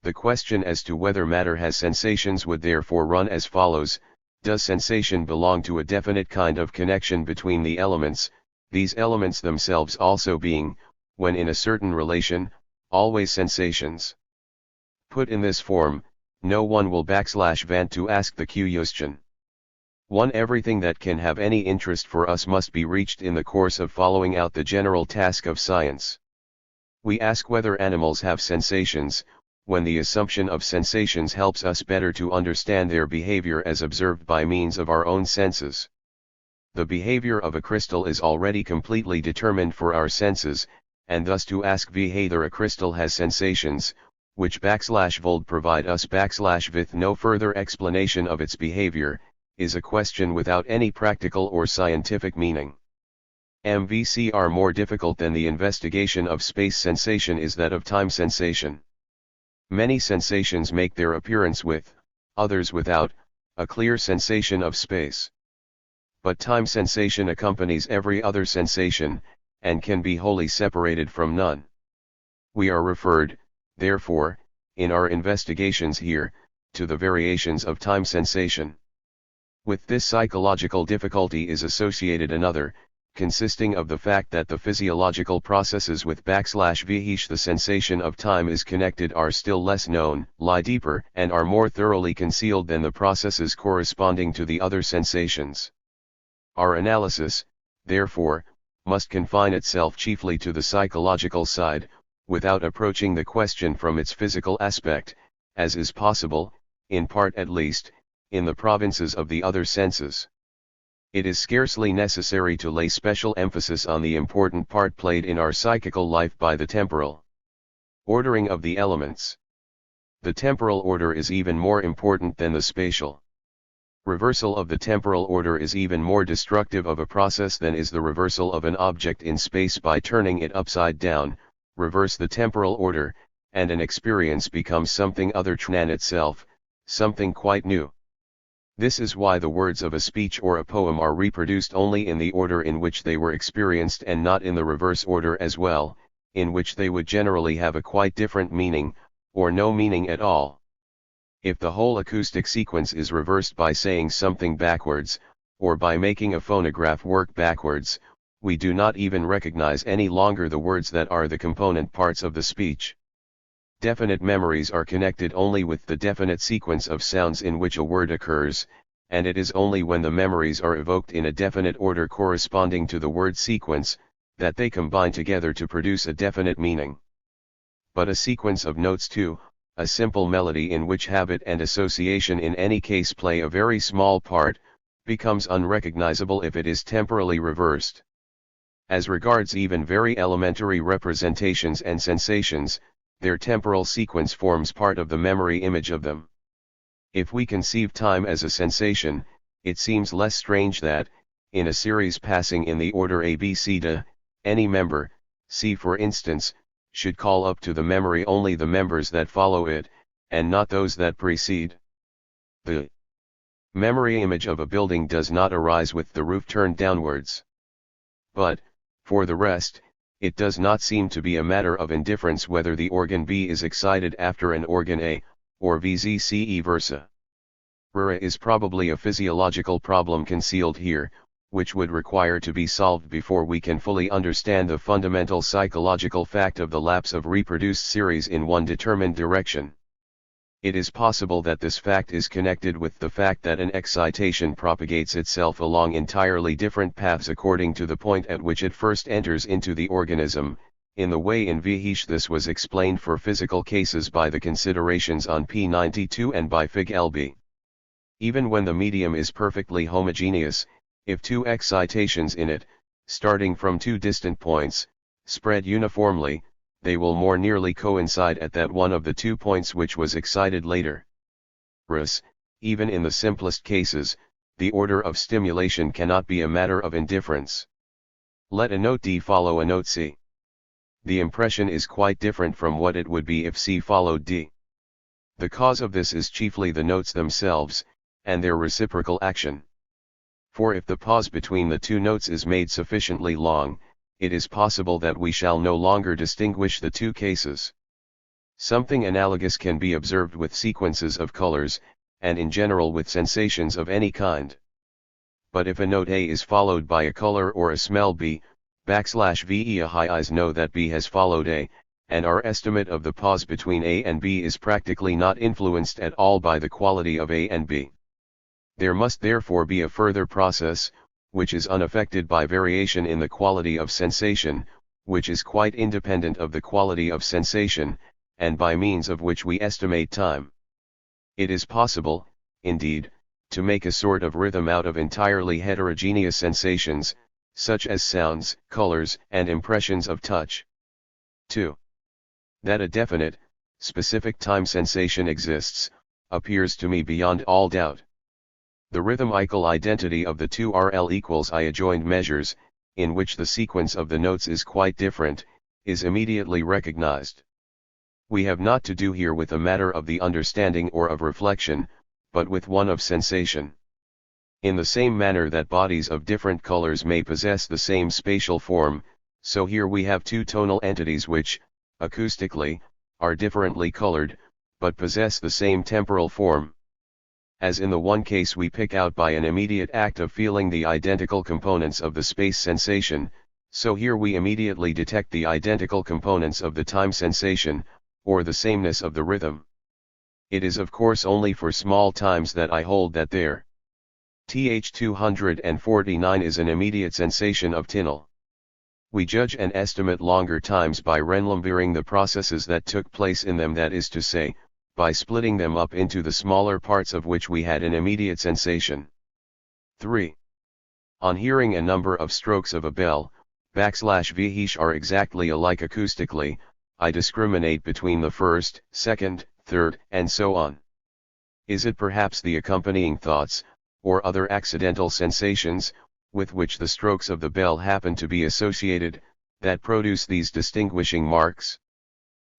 The question as to whether matter has sensations would therefore run as follows: does sensation belong to a definite kind of connection between the elements, these elements themselves also being, when in a certain relation, always sensations? Put in this form, no one will want to ask the question. 1. Everything that can have any interest for us must be reached in the course of following out the general task of science. We ask whether animals have sensations, when the assumption of sensations helps us better to understand their behavior as observed by means of our own senses. The behavior of a crystal is already completely determined for our senses, and thus to ask whether a crystal has sensations, which /Vold provide us / with no further explanation of its behavior, is a question without any practical or scientific meaning. MVC are more difficult than the investigation of space sensation is that of time sensation. Many sensations make their appearance with, others without, a clear sensation of space. But time sensation accompanies every other sensation, and can be wholly separated from none. We are referred, therefore, in our investigations here, to the variations of time sensation. With this psychological difficulty is associated another, consisting of the fact that the physiological processes with /vh the sensation of time is connected are still less known, lie deeper, and are more thoroughly concealed than the processes corresponding to the other sensations. Our analysis, therefore, must confine itself chiefly to the psychological side, without approaching the question from its physical aspect, as is possible, in part at least, in the provinces of the other senses. It is scarcely necessary to lay special emphasis on the important part played in our psychical life by the temporal ordering of the elements. The temporal order is even more important than the spatial. Reversal of the temporal order is even more destructive of a process than is the reversal of an object in space by turning it upside down. Reverse the temporal order, and an experience becomes something other than itself, something quite new. This is why the words of a speech or a poem are reproduced only in the order in which they were experienced and not in the reverse order as well, in which they would generally have a quite different meaning, or no meaning at all. If the whole acoustic sequence is reversed by saying something backwards, or by making a phonograph work backwards, we do not even recognize any longer the words that are the component parts of the speech. Definite memories are connected only with the definite sequence of sounds in which a word occurs, and it is only when the memories are evoked in a definite order corresponding to the word sequence, that they combine together to produce a definite meaning. But a sequence of notes too, a simple melody in which habit and association in any case play a very small part, becomes unrecognizable if it is temporally reversed. As regards even very elementary representations and sensations, their temporal sequence forms part of the memory image of them. If we conceive time as a sensation, it seems less strange that, in a series passing in the order A B C D, any member, C for instance, should call up to the memory only the members that follow it, and not those that precede. The memory image of a building does not arise with the roof turned downwards. But, for the rest, it does not seem to be a matter of indifference whether the organ B is excited after an organ A, or vice versa. Rura is probably a physiological problem concealed here, which would require to be solved before we can fully understand the fundamental psychological fact of the lapse of reproduced series in one determined direction. It is possible that this fact is connected with the fact that an excitation propagates itself along entirely different paths according to the point at which it first enters into the organism, in the way in which this was explained for physical cases by the considerations on p92 and by Fig. LB. Even when the medium is perfectly homogeneous, if two excitations in it, starting from two distant points, spread uniformly, they will more nearly coincide at that one of the 2 points which was excited later. Thus, even in the simplest cases, the order of stimulation cannot be a matter of indifference. Let a note D follow a note C. The impression is quite different from what it would be if C followed D. The cause of this is chiefly the notes themselves, and their reciprocal action. For if the pause between the two notes is made sufficiently long, it is possible that we shall no longer distinguish the two cases. Something analogous can be observed with sequences of colors, and in general with sensations of any kind. But if a note A is followed by a color or a smell B, /ve a high eyes know that B has followed A, and our estimate of the pause between A and B is practically not influenced at all by the quality of A and B. There must therefore be a further process, which is unaffected by variation in the quality of sensation, which is quite independent of the quality of sensation, and by means of which we estimate time. It is possible, indeed, to make a sort of rhythm out of entirely heterogeneous sensations, such as sounds, colors, and impressions of touch. 2. That a definite, specific time sensation exists, appears to me beyond all doubt. The rhythmical identity of the two RL equals I adjoined measures, in which the sequence of the notes is quite different, is immediately recognized. We have not to do here with a matter of the understanding or of reflection, but with one of sensation. In the same manner that bodies of different colors may possess the same spatial form, so here we have two tonal entities which, acoustically, are differently colored, but possess the same temporal form. As in the one case we pick out by an immediate act of feeling the identical components of the space sensation, so here we immediately detect the identical components of the time sensation, or the sameness of the rhythm. It is of course only for small times that I hold that there. Th 249 is an immediate sensation of tinel. We judge and estimate longer times by remembering the processes that took place in them, that is to say, by splitting them up into the smaller parts of which we had an immediate sensation. 3. On hearing a number of strokes of a bell, \v each are exactly alike acoustically, I discriminate between the first, second, third, and so on. Is it perhaps the accompanying thoughts, or other accidental sensations, with which the strokes of the bell happen to be associated, that produce these distinguishing marks?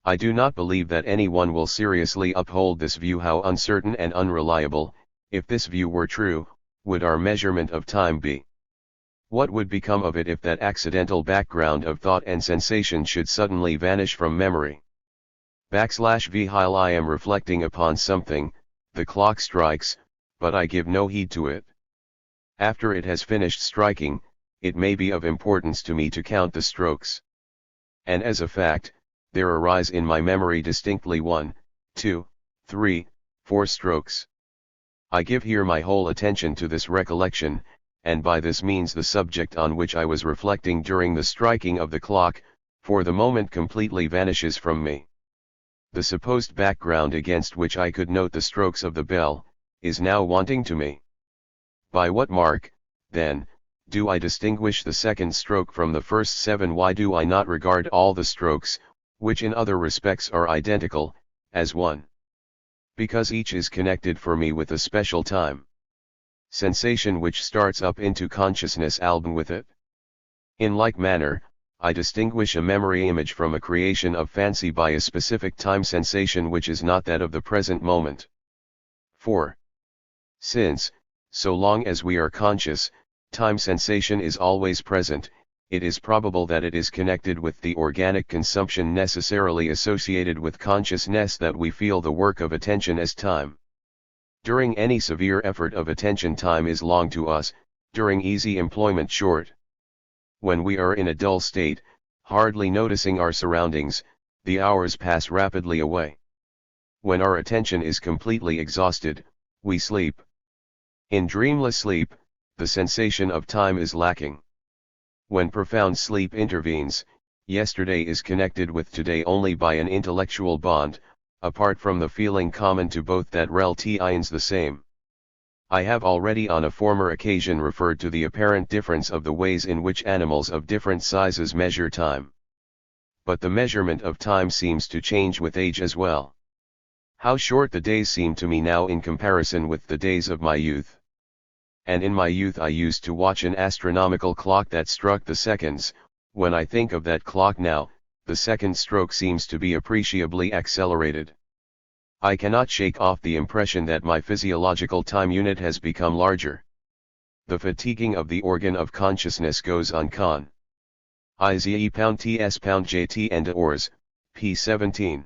I do not believe that anyone will seriously uphold this view. How uncertain and unreliable, if this view were true, would our measurement of time be? What would become of it if that accidental background of thought and sensation should suddenly vanish from memory? \v while I am reflecting upon something, the clock strikes, but I give no heed to it. After it has finished striking, it may be of importance to me to count the strokes. And as a fact, there arise in my memory distinctly 1, 2, 3, 4 strokes. I give here my whole attention to this recollection, and by this means the subject on which I was reflecting during the striking of the clock, for the moment completely vanishes from me. The supposed background against which I could note the strokes of the bell, is now wanting to me. By what mark, then, do I distinguish the second stroke from the first 7? Why do I not regard all the strokes, which in other respects are identical, as one? Because each is connected for me with a special time sensation which starts up into consciousness along with it. In like manner, I distinguish a memory image from a creation of fancy by a specific time sensation which is not that of the present moment. 4. Since, so long as we are conscious, time sensation is always present, it is probable that it is connected with the organic consumption necessarily associated with consciousness that we feel the work of attention as time. During any severe effort of attention, time is long to us, during easy employment short. When we are in a dull state, hardly noticing our surroundings, the hours pass rapidly away. When our attention is completely exhausted, we sleep. In dreamless sleep, the sensation of time is lacking. When profound sleep intervenes, yesterday is connected with today only by an intellectual bond, apart from the feeling common to both that relatives the same. I have already on a former occasion referred to the apparent difference of the ways in which animals of different sizes measure time. But the measurement of time seems to change with age as well. How short the days seem to me now in comparison with the days of my youth. And in my youth I used to watch an astronomical clock that struck the seconds. When I think of that clock now, the second stroke seems to be appreciably accelerated. I cannot shake off the impression that my physiological time unit has become larger. The fatiguing of the organ of consciousness goes on. Con. IZE pound TS pound JT and ors, P17.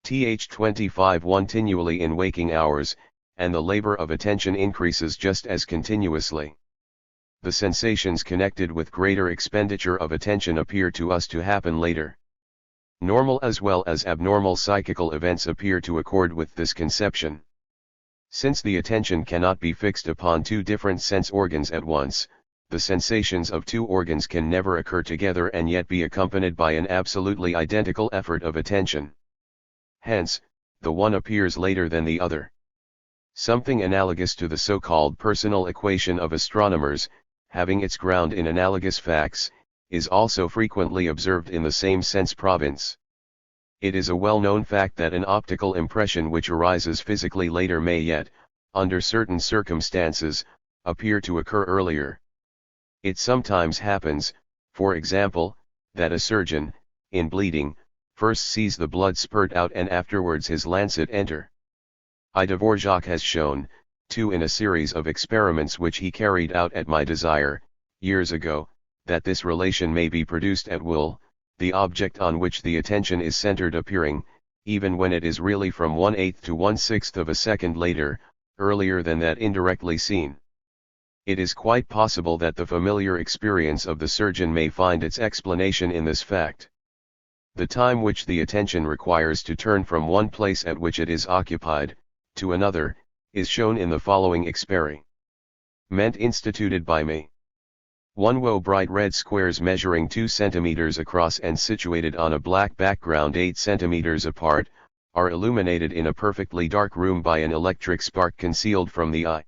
Th25 continually in waking hours, and the labor of attention increases just as continuously. The sensations connected with greater expenditure of attention appear to us to happen later. Normal as well as abnormal psychical events appear to accord with this conception. Since the attention cannot be fixed upon two different sense organs at once, the sensations of two organs can never occur together and yet be accompanied by an absolutely identical effort of attention. Hence, the one appears later than the other. Something analogous to the so-called personal equation of astronomers, having its ground in analogous facts, is also frequently observed in the same sense province. It is a well-known fact that an optical impression which arises physically later may yet, under certain circumstances, appear to occur earlier. It sometimes happens, for example, that a surgeon, in bleeding, first sees the blood spurt out and afterwards his lancet enter. Dvorak has shown, too, in a series of experiments which he carried out at my desire, years ago, that this relation may be produced at will, the object on which the attention is centered appearing, even when it is really from 1/8 to 1/6 of a second later, earlier than that indirectly seen. It is quite possible that the familiar experience of the surgeon may find its explanation in this fact. The time which the attention requires to turn from one place at which it is occupied, to another, is shown in the following experiment instituted by me. 1 row bright red squares measuring 2 cm across and situated on a black background 8 cm apart, are illuminated in a perfectly dark room by an electric spark concealed from the eye.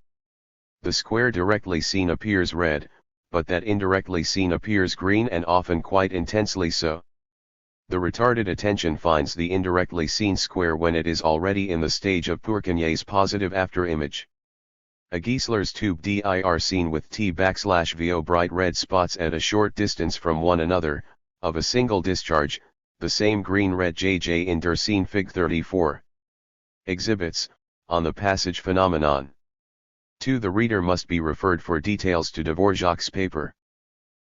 The square directly seen appears red, but that indirectly seen appears green and often quite intensely so. The retarded attention finds the indirectly seen square when it is already in the stage of Poincaré's positive afterimage. A Giesler's tube dir seen with T/VO bright red spots at a short distance from one another, of a single discharge, the same green-red JJ in der scene Fig 34. Exhibits, on the passage phenomenon. To the reader must be referred for details to Dvorak's paper.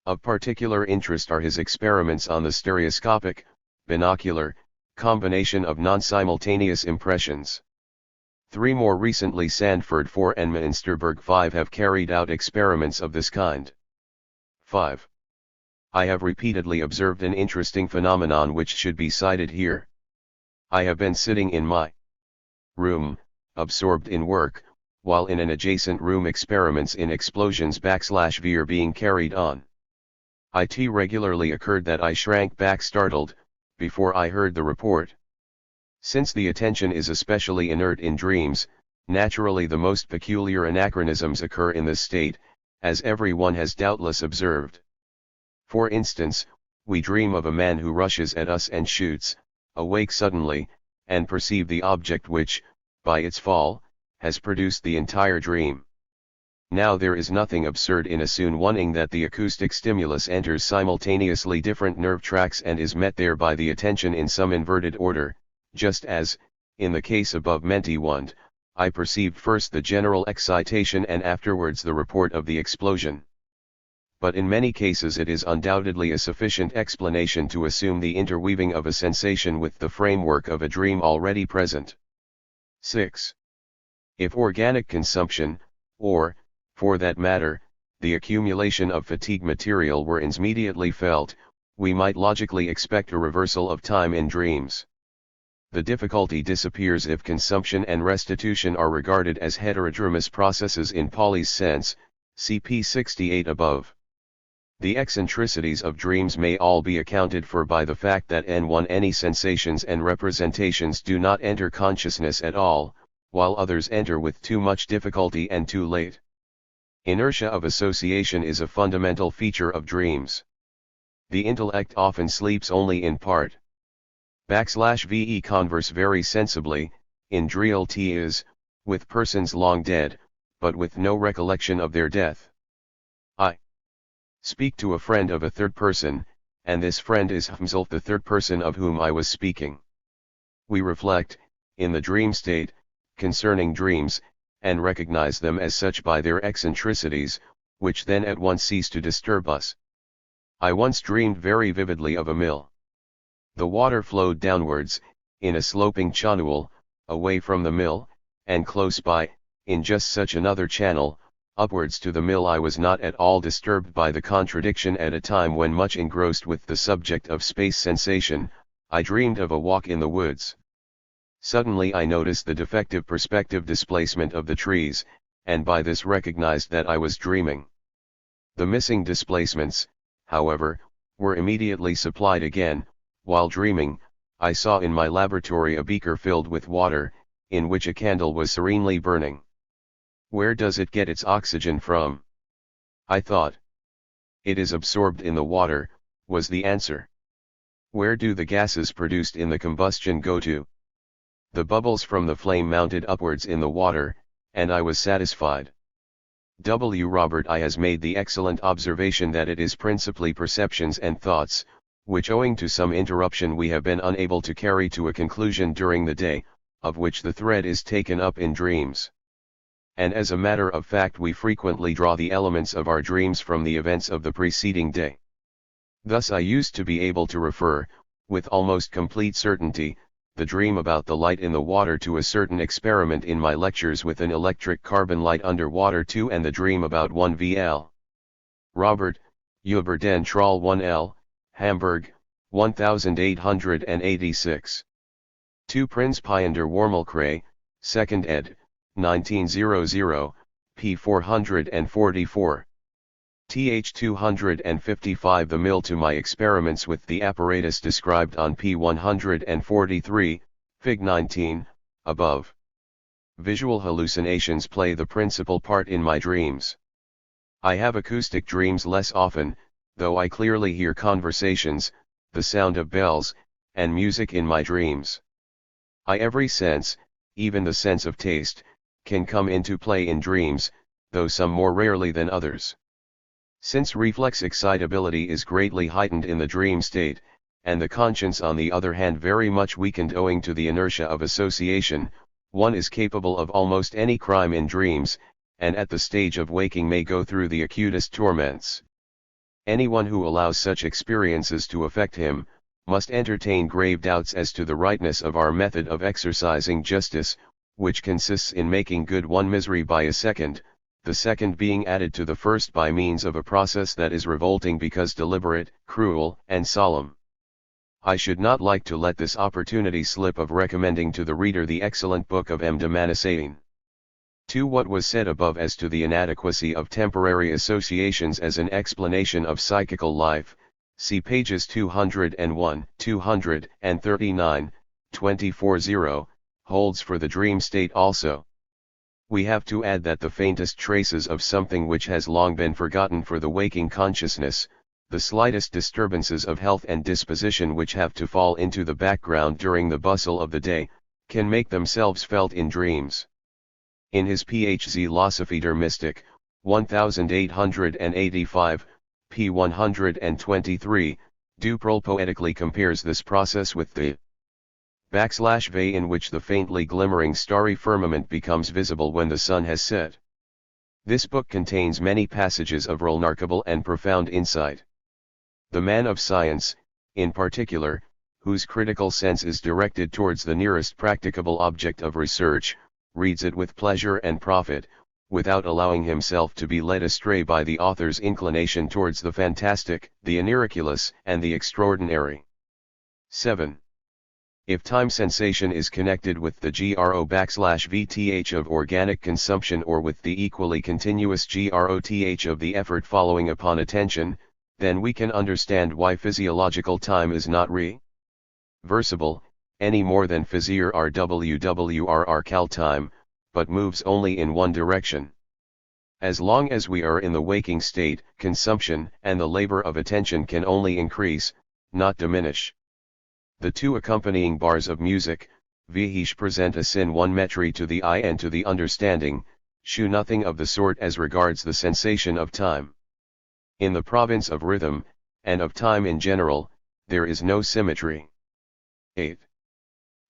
Of particular interest are his experiments on the stereoscopic, binocular, combination of non-simultaneous impressions. 3 more recently Sandford 4 and Münsterberg 5 have carried out experiments of this kind. 5. I have repeatedly observed an interesting phenomenon which should be cited here. I have been sitting in my room, absorbed in work, while in an adjacent room experiments in explosions/V are being carried on. It regularly occurred that I shrank back startled, before I heard the report. Since the attention is especially inert in dreams, naturally the most peculiar anachronisms occur in this state, as everyone has doubtless observed. For instance, we dream of a man who rushes at us and shoots, awake suddenly, and perceive the object which, by its fall, has produced the entire dream. Now there is nothing absurd in assuming that the acoustic stimulus enters simultaneously different nerve tracts and is met there by the attention in some inverted order, just as, in the case above mentioned, I perceived first the general excitation and afterwards the report of the explosion. But in many cases it is undoubtedly a sufficient explanation to assume the interweaving of a sensation with the framework of a dream already present. 6. If organic consumption, or, for that matter, the accumulation of fatigue material were immediately felt, we might logically expect a reversal of time in dreams. The difficulty disappears if consumption and restitution are regarded as heterodromous processes in Pauli's sense, cp 68 above. The eccentricities of dreams may all be accounted for by the fact that any sensations and representations do not enter consciousness at all, while others enter with too much difficulty and too late. Inertia of association is a fundamental feature of dreams. The intellect often sleeps only in part. /VE converse very sensibly, in reality is, with persons long dead, but with no recollection of their death. I speak to a friend of a third person, and this friend is himself the third person of whom I was speaking. We reflect, in the dream state, concerning dreams, and recognize them as such by their eccentricities, which then at once cease to disturb us. I once dreamed very vividly of a mill. The water flowed downwards, in a sloping channel, away from the mill, and close by, in just such another channel, upwards to the mill. I was not at all disturbed by the contradiction at a time when much engrossed with the subject of space sensation. I dreamed of a walk in the woods. Suddenly I noticed the defective perspective displacement of the trees, and by this recognized that I was dreaming. The missing displacements, however, were immediately supplied again. While dreaming, I saw in my laboratory a beaker filled with water, in which a candle was serenely burning. Where does it get its oxygen from? I thought. It is absorbed in the water, was the answer. Where do the gases produced in the combustion go to? The bubbles from the flame mounted upwards in the water, and I was satisfied. Robert I has made the excellent observation that it is principally perceptions and thoughts, which owing to some interruption we have been unable to carry to a conclusion during the day, of which the thread is taken up in dreams. And as a matter of fact we frequently draw the elements of our dreams from the events of the preceding day. Thus I used to be able to refer, with almost complete certainty, the dream about the light in the water to a certain experiment in my lectures with an electric carbon light under water too, and the dream about 1 VL. Robert, Uber den Troll 1L, Hamburg, 1886. 2 Prinz Piander Wormelkray, 2nd ed., 1900, p. 444. Th 255 The mill to my experiments with the apparatus described on p. 143, fig 19, above. Visual hallucinations play the principal part in my dreams. I have acoustic dreams less often, though I clearly hear conversations, the sound of bells, and music in my dreams. Every sense, even the sense of taste, can come into play in dreams, though some more rarely than others. Since reflex excitability is greatly heightened in the dream state, and the conscience on the other hand very much weakened owing to the inertia of association, one is capable of almost any crime in dreams, and at the stage of waking may go through the acutest torments. Anyone who allows such experiences to affect him, must entertain grave doubts as to the rightness of our method of exercising justice, which consists in making good one misery by a second, the second being added to the first by means of a process that is revolting because deliberate, cruel, and solemn. I should not like to let this opportunity slip of recommending to the reader the excellent book of M. de Manasseh. To what was said above as to the inadequacy of temporary associations as an explanation of psychical life, see pages 201, 239, 240, holds for the dream state also. We have to add that the faintest traces of something which has long been forgotten for the waking consciousness, the slightest disturbances of health and disposition which have to fall into the background during the bustle of the day, can make themselves felt in dreams. In his Phz Philosophy der Mystik, 1885, p. 123, Duprel poetically compares this process with the \V in which the faintly glimmering starry firmament becomes visible when the sun has set. This book contains many passages of remarkable and profound insight. The man of science, in particular, whose critical sense is directed towards the nearest practicable object of research, reads it with pleasure and profit, without allowing himself to be led astray by the author's inclination towards the fantastic, the miraculous, and the extraordinary. 7. If time sensation is connected with the GRO\VTH of organic consumption or with the equally continuous GROTH of the effort following upon attention, then we can understand why physiological time is not reversible, any more than physio RWWRR cal time, but moves only in one direction. As long as we are in the waking state, consumption and the labor of attention can only increase, not diminish. The two accompanying bars of music, Vihish present a sin one metri to the eye and to the understanding, shew nothing of the sort as regards the sensation of time. In the province of rhythm, and of time in general, there is no symmetry. 8.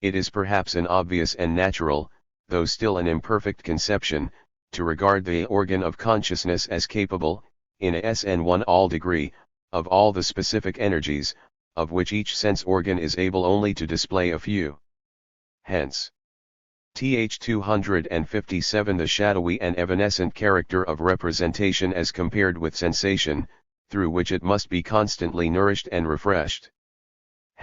It is perhaps an obvious and natural, though still an imperfect conception, to regard the organ of consciousness as capable, in a SN1 all degree, of all the specific energies, of which each sense organ is able only to display a few. Hence, Th 257 the shadowy and evanescent character of representation as compared with sensation, through which it must be constantly nourished and refreshed.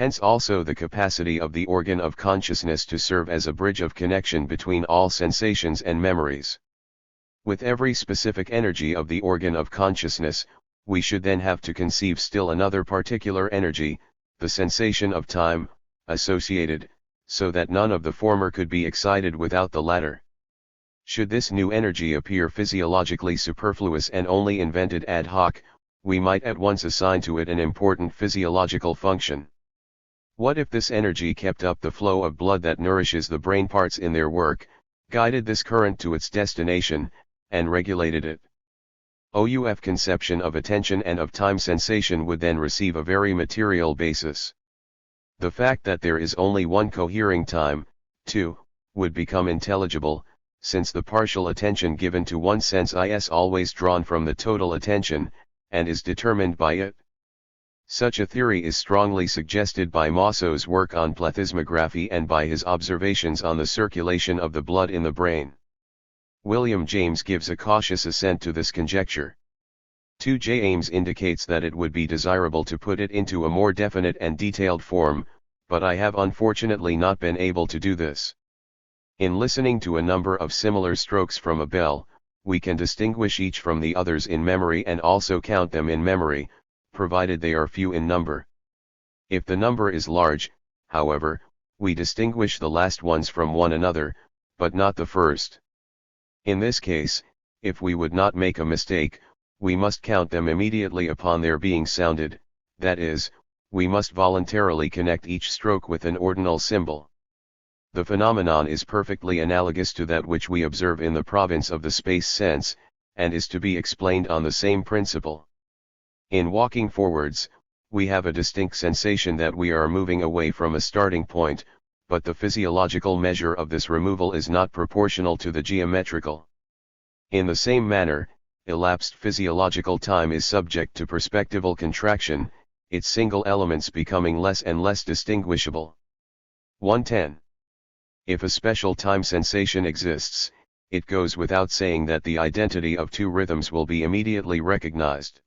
Hence also the capacity of the organ of consciousness to serve as a bridge of connection between all sensations and memories. With every specific energy of the organ of consciousness, we should then have to conceive still another particular energy, the sensation of time, associated, so that none of the former could be excited without the latter. Should this new energy appear physiologically superfluous and only invented ad hoc, we might at once assign to it an important physiological function. What if this energy kept up the flow of blood that nourishes the brain parts in their work, guided this current to its destination, and regulated it? OUF conception of attention and of time sensation would then receive a very material basis. The fact that there is only one cohering time, too, would become intelligible, since the partial attention given to one sense is always drawn from the total attention, and is determined by it. Such a theory is strongly suggested by Mosso's work on plethysmography and by his observations on the circulation of the blood in the brain. William James gives a cautious assent to this conjecture. 2J. Ames indicates that it would be desirable to put it into a more definite and detailed form, but I have unfortunately not been able to do this. In listening to a number of similar strokes from a bell, we can distinguish each from the others in memory and also count them in memory, provided they are few in number. If the number is large, however, we distinguish the last ones from one another, but not the first. In this case, if we would not make a mistake, we must count them immediately upon their being sounded, that is, we must voluntarily connect each stroke with an ordinal symbol. The phenomenon is perfectly analogous to that which we observe in the province of the space sense, and is to be explained on the same principle. In walking forwards, we have a distinct sensation that we are moving away from a starting point, but the physiological measure of this removal is not proportional to the geometrical. In the same manner, elapsed physiological time is subject to perspectival contraction, its single elements becoming less and less distinguishable. 110. If a special time sensation exists, it goes without saying that the identity of two rhythms will be immediately recognized.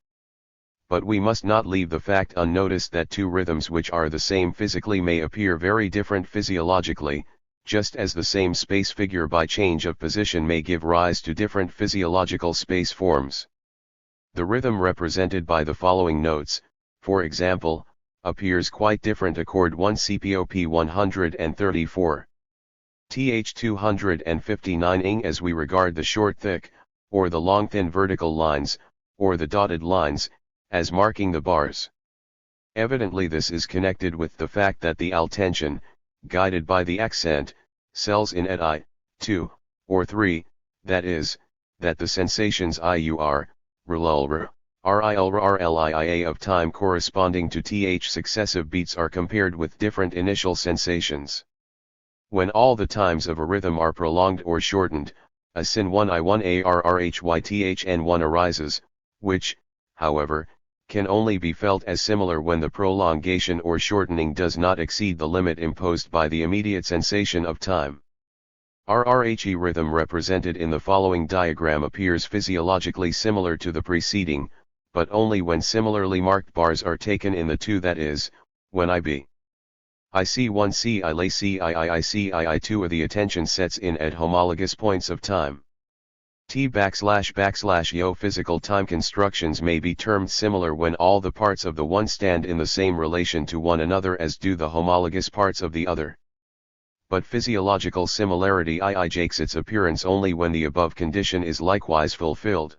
But we must not leave the fact unnoticed that two rhythms which are the same physically may appear very different physiologically, just as the same space figure by change of position may give rise to different physiological space forms. The rhythm represented by the following notes, for example, appears quite different accord 1 CPOP 134. TH 259 ing as we regard the short thick, or the long thin vertical lines, or the dotted lines, as marking the bars. Evidently this is connected with the fact that the L tension, guided by the accent, cells in at I, 2, or 3, that is, that the sensations IUR, RLR, RILRRLIIA of time corresponding to TH successive beats are compared with different initial sensations. When all the times of a rhythm are prolonged or shortened, a sin 1 I1 ARRHYTHN1 arises, which, however, can only be felt as similar when the prolongation or shortening does not exceed the limit imposed by the immediate sensation of time. RRHE rhythm represented in the following diagram appears physiologically similar to the preceding, but only when similarly marked bars are taken in the two, that is, when IB. IC1 C I lay C I C II are the attention sets in at homologous points of time. T/yo physical time constructions may be termed similar when all the parts of the one stand in the same relation to one another as do the homologous parts of the other. But physiological similarity takes its appearance only when the above condition is likewise fulfilled.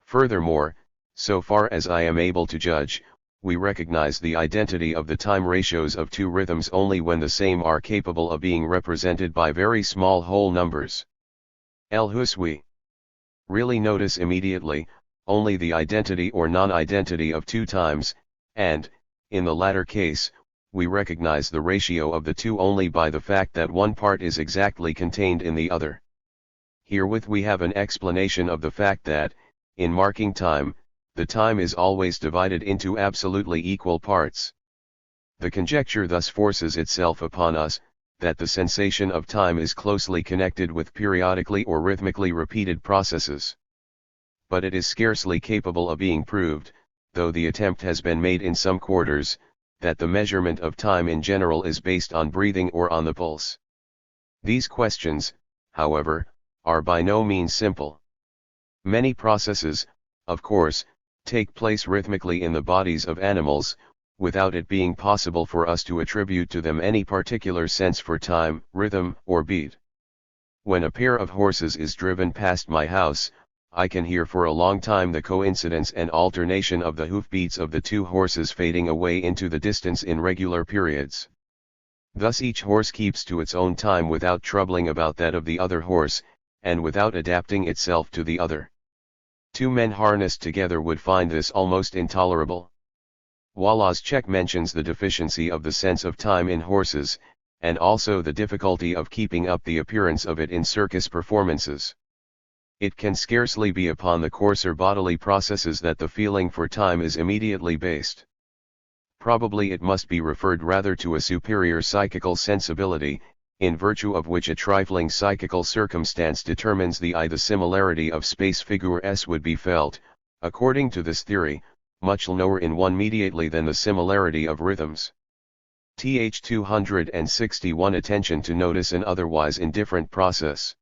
Furthermore, so far as I am able to judge, we recognize the identity of the time ratios of two rhythms only when the same are capable of being represented by very small whole numbers. El Huswi. Really notice immediately, only the identity or non-identity of two times, and, in the latter case, we recognize the ratio of the two only by the fact that one part is exactly contained in the other. Herewith we have an explanation of the fact that, in marking time, the time is always divided into absolutely equal parts. The conjecture thus forces itself upon us, that the sensation of time is closely connected with periodically or rhythmically repeated processes. But it is scarcely capable of being proved, though the attempt has been made in some quarters, that the measurement of time in general is based on breathing or on the pulse. These questions, however, are by no means simple. Many processes, of course, take place rhythmically in the bodies of animals, without it being possible for us to attribute to them any particular sense for time, rhythm, or beat. When a pair of horses is driven past my house, I can hear for a long time the coincidence and alternation of the hoofbeats of the two horses fading away into the distance in regular periods. Thus each horse keeps to its own time without troubling about that of the other horse, and without adapting itself to the other. Two men harnessed together would find this almost intolerable. Walaschek mentions the deficiency of the sense of time in horses, and also the difficulty of keeping up the appearance of it in circus performances. It can scarcely be upon the coarser bodily processes that the feeling for time is immediately based. Probably it must be referred rather to a superior psychical sensibility, in virtue of which a trifling psychical circumstance determines the similarity of space figures would be felt, according to this theory, much lower in one mediately than the similarity of rhythms. Th 261 Attention to notice an otherwise indifferent process.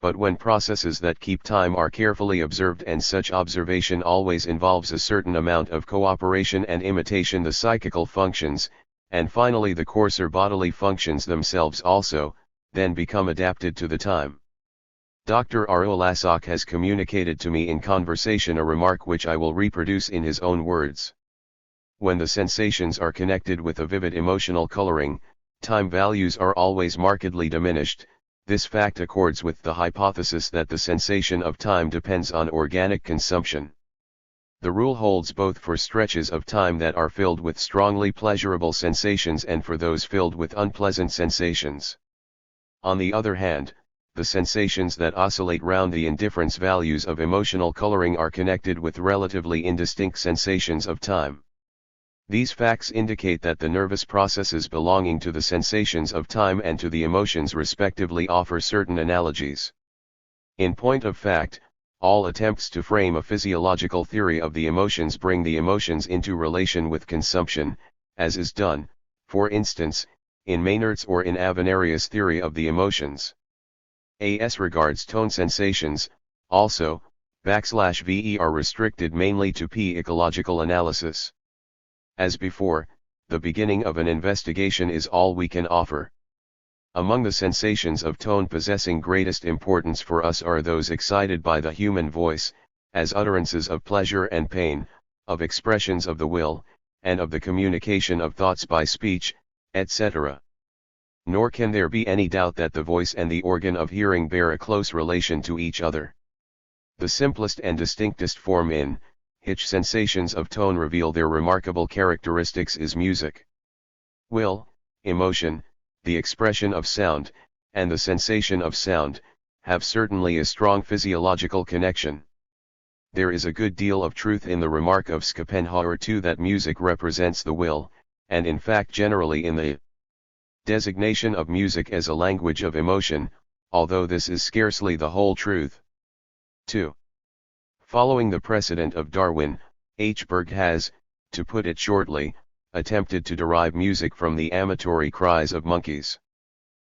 But when processes that keep time are carefully observed, and such observation always involves a certain amount of cooperation and imitation, the psychical functions, and finally the coarser bodily functions themselves also, then become adapted to the time. Dr. Walaschek has communicated to me in conversation a remark which I will reproduce in his own words. When the sensations are connected with a vivid emotional coloring, time values are always markedly diminished. This fact accords with the hypothesis that the sensation of time depends on organic consumption. The rule holds both for stretches of time that are filled with strongly pleasurable sensations and for those filled with unpleasant sensations. On the other hand, the sensations that oscillate round the indifference values of emotional coloring are connected with relatively indistinct sensations of time. These facts indicate that the nervous processes belonging to the sensations of time and to the emotions respectively offer certain analogies. In point of fact, all attempts to frame a physiological theory of the emotions bring the emotions into relation with consumption, as is done, for instance, in Maynard's or in Avenarius' theory of the emotions. As regards tone sensations, also, /VE are restricted mainly to ecological analysis. As before, the beginning of an investigation is all we can offer. Among the sensations of tone possessing greatest importance for us are those excited by the human voice, as utterances of pleasure and pain, of expressions of the will, and of the communication of thoughts by speech, etc. Nor can there be any doubt that the voice and the organ of hearing bear a close relation to each other. The simplest and distinctest form in which sensations of tone reveal their remarkable characteristics is music. Will, emotion, the expression of sound, and the sensation of sound, have certainly a strong physiological connection. There is a good deal of truth in the remark of Schopenhauer too that music represents the will, and in fact generally in the designation of music as a language of emotion, although this is scarcely the whole truth. 2. Following the precedent of Darwin, H. Berg has, to put it shortly, attempted to derive music from the amatory cries of monkeys.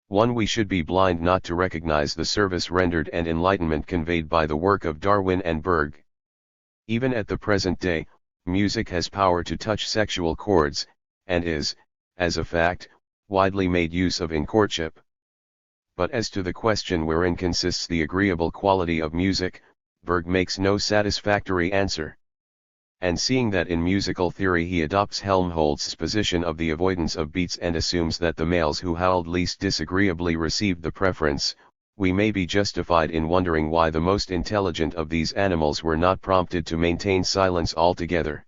1. We should be blind not to recognize the service rendered and enlightenment conveyed by the work of Darwin and Berg. Even at the present day, music has power to touch sexual chords, and is, as a fact, widely made use of in courtship. But as to the question wherein consists the agreeable quality of music, Berg makes no satisfactory answer. And seeing that in musical theory he adopts Helmholtz's position of the avoidance of beats and assumes that the males who howled least disagreeably received the preference, we may be justified in wondering why the most intelligent of these animals were not prompted to maintain silence altogether.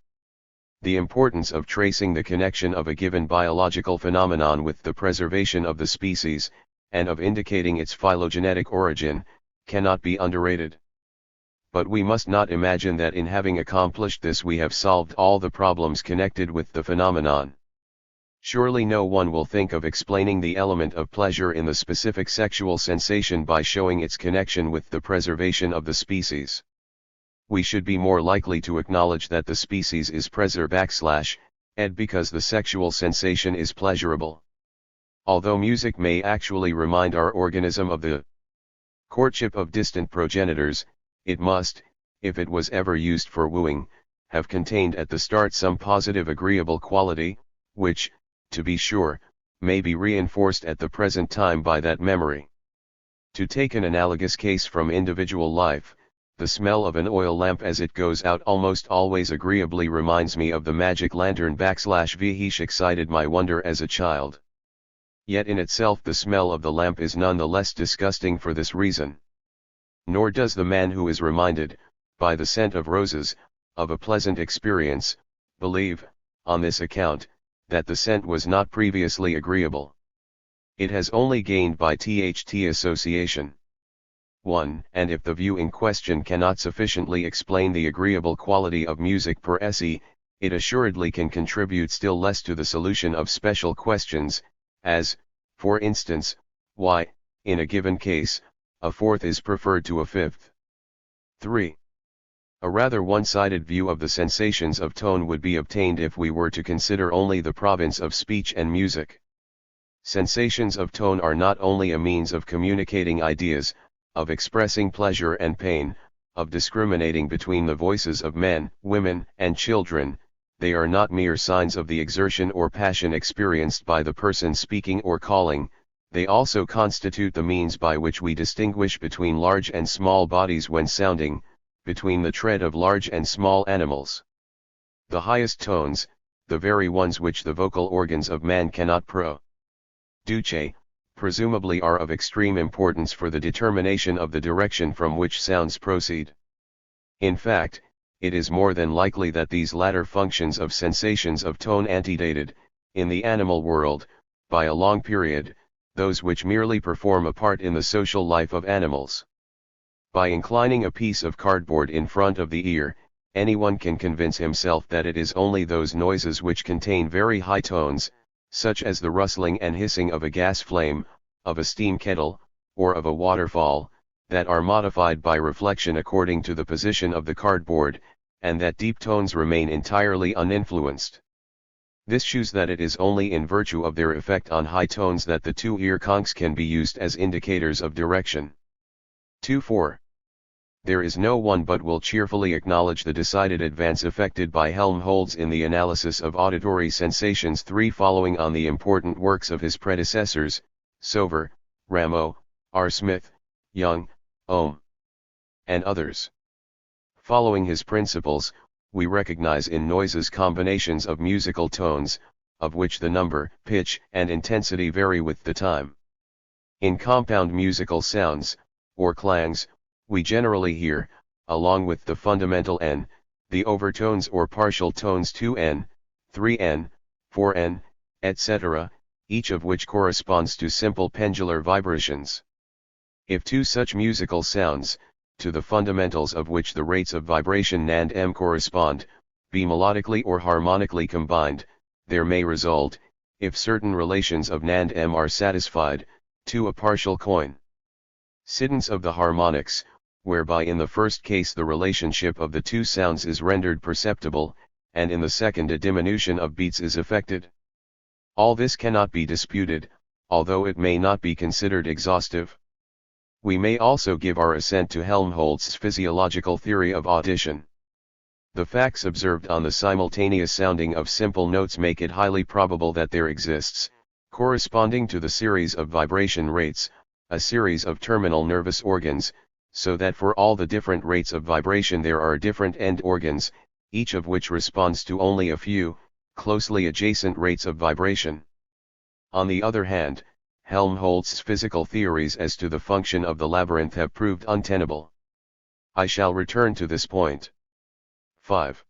The importance of tracing the connection of a given biological phenomenon with the preservation of the species, and of indicating its phylogenetic origin, cannot be underrated. But we must not imagine that in having accomplished this we have solved all the problems connected with the phenomenon. Surely no one will think of explaining the element of pleasure in the specific sexual sensation by showing its connection with the preservation of the species. We should be more likely to acknowledge that the species is Because the sexual sensation is pleasurable. Although music may actually remind our organism of the courtship of distant progenitors, it must, if it was ever used for wooing, have contained at the start some positive agreeable quality, which, to be sure, may be reinforced at the present time by that memory. To take an analogous case from individual life, the smell of an oil lamp as it goes out almost always agreeably reminds me of the magic lantern /Vihish excited my wonder as a child. Yet in itself the smell of the lamp is none the less disgusting for this reason. Nor does the man who is reminded, by the scent of roses, of a pleasant experience, believe, on this account, that the scent was not previously agreeable. It has only gained by THT association. 1. And if the view in question cannot sufficiently explain the agreeable quality of music per se, it assuredly can contribute still less to the solution of special questions, as, for instance, why, in a given case, a fourth is preferred to a fifth. 3. A rather one-sided view of the sensations of tone would be obtained if we were to consider only the province of speech and music. Sensations of tone are not only a means of communicating ideas, of expressing pleasure and pain, of discriminating between the voices of men, women, and children, they are not mere signs of the exertion or passion experienced by the person speaking or calling, they also constitute the means by which we distinguish between large and small bodies when sounding, between the tread of large and small animals. The highest tones, the very ones which the vocal organs of man cannot produce, presumably are of extreme importance for the determination of the direction from which sounds proceed. In fact, it is more than likely that these latter functions of sensations of tone antedated, in the animal world, by a long period, those which merely perform a part in the social life of animals. By inclining a piece of cardboard in front of the ear, anyone can convince himself that it is only those noises which contain very high tones, such as the rustling and hissing of a gas flame, of a steam kettle, or of a waterfall, that are modified by reflection according to the position of the cardboard, and that deep tones remain entirely uninfluenced. This shews that it is only in virtue of their effect on high tones that the two ear conchs can be used as indicators of direction. 2.4. There is no one but will cheerfully acknowledge the decided advance effected by Helmholtz in the analysis of auditory sensations 3 following on the important works of his predecessors, Sauver, Rameau, R. Smith, Young, Ohm, and others. Following his principles, we recognize in noises combinations of musical tones, of which the number, pitch, and intensity vary with the time. In compound musical sounds, or clangs, we generally hear, along with the fundamental n, the overtones or partial tones 2n, 3n, 4n, etc., each of which corresponds to simple pendular vibrations. If two such musical sounds, to the fundamentals of which the rates of vibration n and m correspond, be melodically or harmonically combined, there may result, if certain relations of n and m are satisfied, to a partial coincidence of the harmonics, whereby in the first case the relationship of the two sounds is rendered perceptible, and in the second a diminution of beats is effected. All this cannot be disputed, although it may not be considered exhaustive. We may also give our assent to Helmholtz's physiological theory of audition. The facts observed on the simultaneous sounding of simple notes make it highly probable that there exists, corresponding to the series of vibration rates, a series of terminal nervous organs, so that for all the different rates of vibration there are different end organs, each of which responds to only a few, closely adjacent rates of vibration. On the other hand, Helmholtz's physical theories as to the function of the labyrinth have proved untenable. I shall return to this point. 5.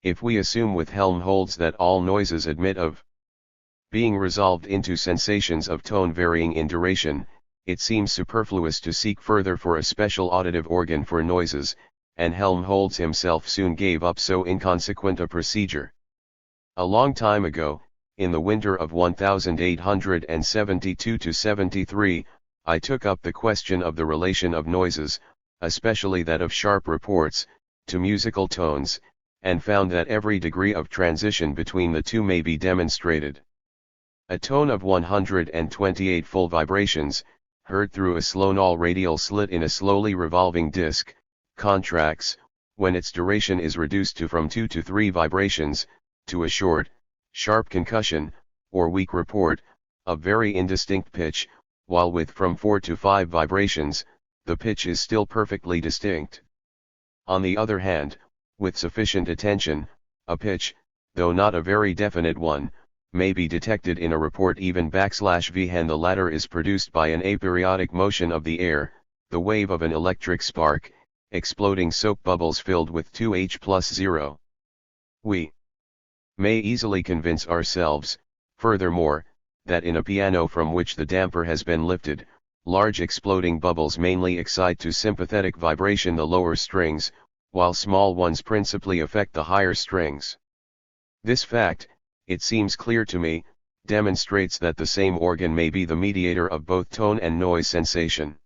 If we assume with Helmholtz that all noises admit of being resolved into sensations of tone varying in duration, it seems superfluous to seek further for a special auditive organ for noises, and Helmholtz himself soon gave up so inconsequent a procedure. A long time ago, in the winter of 1872-73, I took up the question of the relation of noises, especially that of sharp reports, to musical tones, and found that every degree of transition between the two may be demonstrated. A tone of 128 full vibrations, heard through a slow null radial slit in a slowly revolving disc, contracts, when its duration is reduced to from 2 to 3 vibrations, to a short, sharp concussion, or weak report, of very indistinct pitch, while with from 4 to 5 vibrations, the pitch is still perfectly distinct. On the other hand, with sufficient attention, a pitch, though not a very definite one, may be detected in a report even \v, and the latter is produced by an aperiodic motion of the air, the wave of an electric spark, exploding soap bubbles filled with 2H+0. We may easily convince ourselves, furthermore, that in a piano from which the damper has been lifted, large exploding bubbles mainly excite to sympathetic vibration the lower strings, while small ones principally affect the higher strings. This fact, it seems clear to me, demonstrates that the same organ may be the mediator of both tone and noise sensation.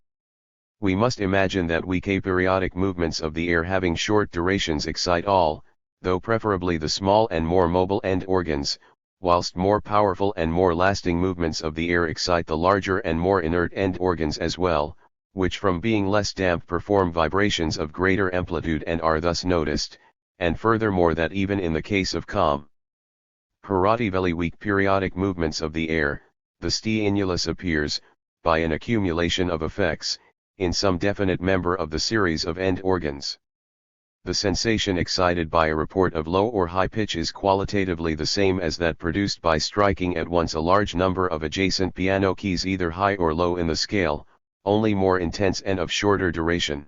We must imagine that weak aperiodic movements of the air having short durations excite all, though preferably the small and more mobile end organs, whilst more powerful and more lasting movements of the air excite the larger and more inert end organs as well, which from being less damp perform vibrations of greater amplitude and are thus noticed, and furthermore that even in the case of comparatively weak periodic movements of the air, the stimulus appears, by an accumulation of effects, in some definite member of the series of end organs. The sensation excited by a report of low or high pitch is qualitatively the same as that produced by striking at once a large number of adjacent piano keys either high or low in the scale, only more intense and of shorter duration.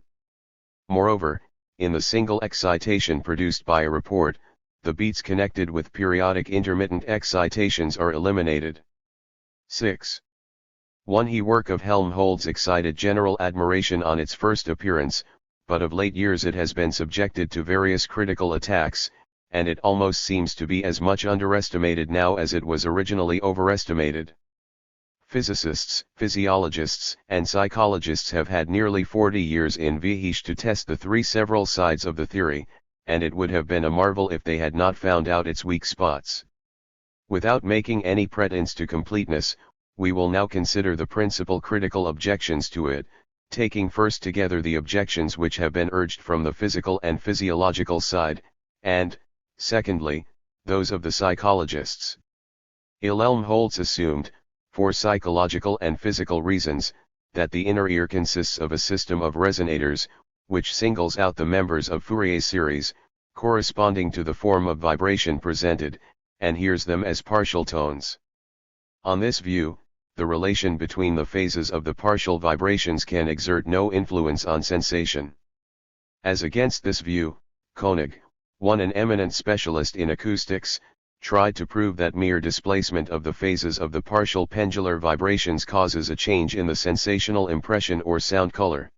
Moreover, in the single excitation produced by a report, the beats connected with periodic intermittent excitations are eliminated. 6. 1. He work of Helmholtz excited general admiration on its first appearance, but of late years it has been subjected to various critical attacks, and it almost seems to be as much underestimated now as it was originally overestimated. Physicists, physiologists, and psychologists have had nearly 40 years in Vihesh to test the three several sides of the theory, and it would have been a marvel if they had not found out its weak spots. Without making any pretense to completeness, we will now consider the principal critical objections to it, taking first together the objections which have been urged from the physical and physiological side, and, secondly, those of the psychologists. Helmholtz assumed, for psychological and physical reasons, that the inner ear consists of a system of resonators, which singles out the members of Fourier series, corresponding to the form of vibration presented, and hears them as partial tones. On this view, the relation between the phases of the partial vibrations can exert no influence on sensation. As against this view, Koenig, an eminent specialist in acoustics, tried to prove that mere displacement of the phases of the partial pendular vibrations causes a change in the sensational impression or sound color.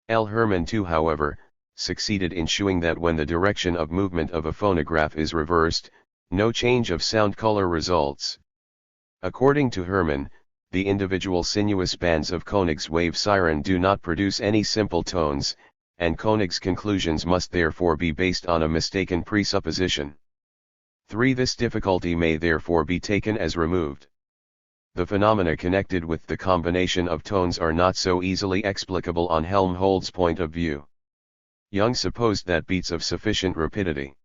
L. Hermann too, however, succeeded in showing that when the direction of movement of a phonograph is reversed, no change of sound color results. According to Hermann, the individual sinuous bands of Koenig's wave siren do not produce any simple tones, and Koenig's conclusions must therefore be based on a mistaken presupposition. 3. This difficulty may therefore be taken as removed. The phenomena connected with the combination of tones are not so easily explicable on Helmholtz's point of view. Jung supposed that beats of sufficient rapidity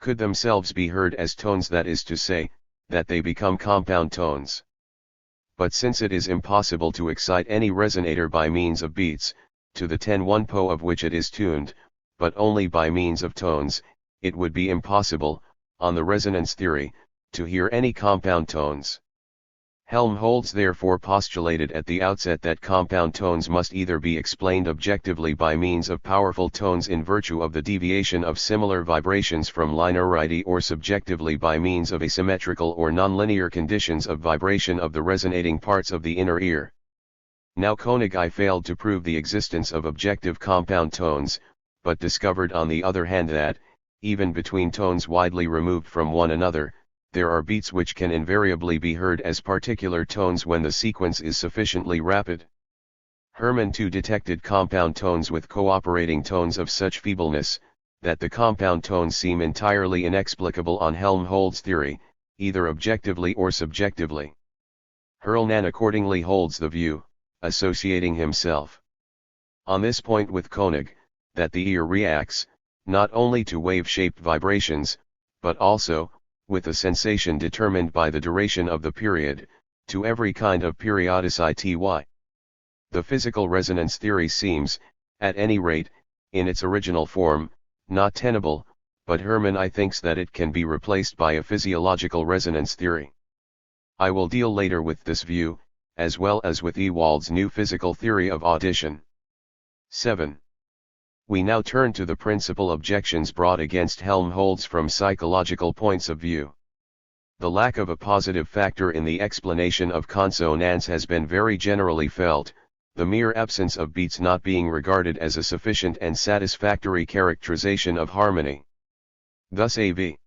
could themselves be heard as tones, that is to say, that they become compound tones. But since it is impossible to excite any resonator by means of beats, to the 10-1 po of which it is tuned, but only by means of tones, it would be impossible, on the resonance theory, to hear any compound tones. Helmholtz therefore postulated at the outset that compound tones must either be explained objectively by means of powerful tones in virtue of the deviation of similar vibrations from linearity, or subjectively by means of asymmetrical or nonlinear conditions of vibration of the resonating parts of the inner ear. Now Koenig failed to prove the existence of objective compound tones, but discovered on the other hand that, even between tones widely removed from one another, there are beats which can invariably be heard as particular tones when the sequence is sufficiently rapid. Hermann too detected compound tones with cooperating tones of such feebleness, that the compound tones seem entirely inexplicable on Helmholtz theory, either objectively or subjectively. Hurlnan accordingly holds the view, associating himself on this point with Koenig, that the ear reacts, not only to wave-shaped vibrations, but also, with a sensation determined by the duration of the period, to every kind of periodicity. The physical resonance theory seems, at any rate, in its original form, not tenable, but Hermann I thinks that it can be replaced by a physiological resonance theory. I will deal later with this view, as well as with Ewald's new physical theory of audition. 7. We now turn to the principal objections brought against Helmholtz from psychological points of view. The lack of a positive factor in the explanation of consonance has been very generally felt, the mere absence of beats not being regarded as a sufficient and satisfactory characterization of harmony. Thus A.V.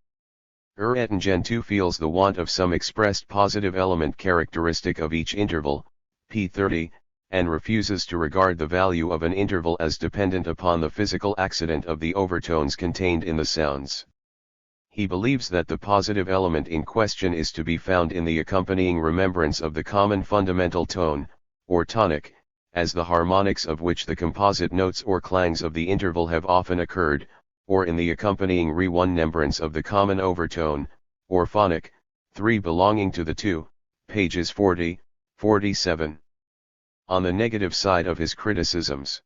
Oettingen too feels the want of some expressed positive element characteristic of each interval, P30, and refuses to regard the value of an interval as dependent upon the physical accident of the overtones contained in the sounds. He believes that the positive element in question is to be found in the accompanying remembrance of the common fundamental tone, or tonic, as the harmonics of which the composite notes or clangs of the interval have often occurred, or in the accompanying remembrance of the common overtone, or phonic, 3 belonging to the two, pages 40, 47. On the negative side of his criticisms,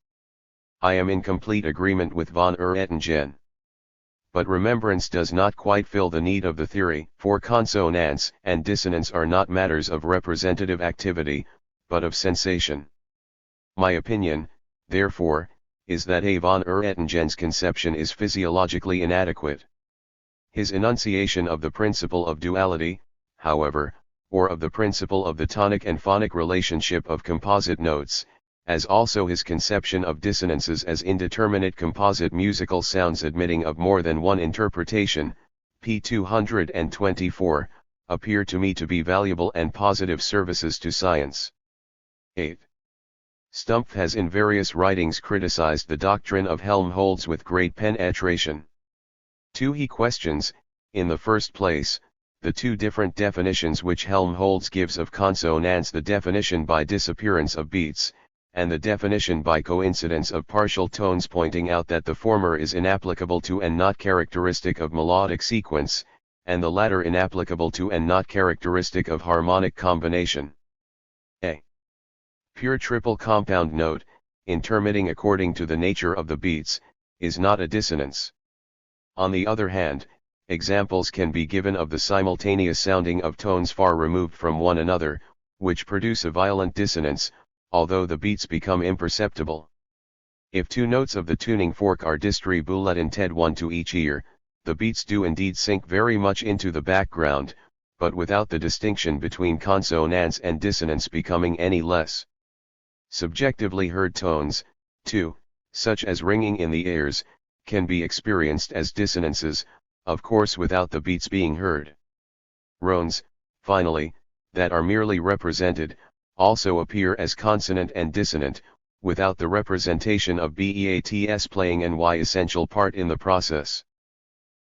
I am in complete agreement with von Oettingen. But remembrance does not quite fill the need of the theory, for consonance and dissonance are not matters of representative activity, but of sensation. My opinion, therefore, is that A. von Oettingen's conception is physiologically inadequate. His enunciation of the principle of duality, however, or of the principle of the tonic and phonic relationship of composite notes, as also his conception of dissonances as indeterminate composite musical sounds admitting of more than one interpretation, p. 224, appear to me to be valuable and positive services to science. 8. Stumpf has in various writings criticized the doctrine of Helmholtz with great penetration. 2. He questions, in the first place, the two different definitions which Helmholtz gives of consonance: the definition by disappearance of beats, and the definition by coincidence of partial tones, pointing out that the former is inapplicable to and not characteristic of melodic sequence, and the latter inapplicable to and not characteristic of harmonic combination. A pure triple compound note, intermitting according to the nature of the beats, is not a dissonance. On the other hand, examples can be given of the simultaneous sounding of tones far removed from one another, which produce a violent dissonance, although the beats become imperceptible. If two notes of the tuning fork are distributed one to each ear, the beats do indeed sink very much into the background, but without the distinction between consonance and dissonance becoming any less. Subjectively heard tones, too, such as ringing in the ears, can be experienced as dissonances, of course without the beats being heard. Rones, finally, that are merely represented, also appear as consonant and dissonant, without the representation of beats playing an essential part in the process.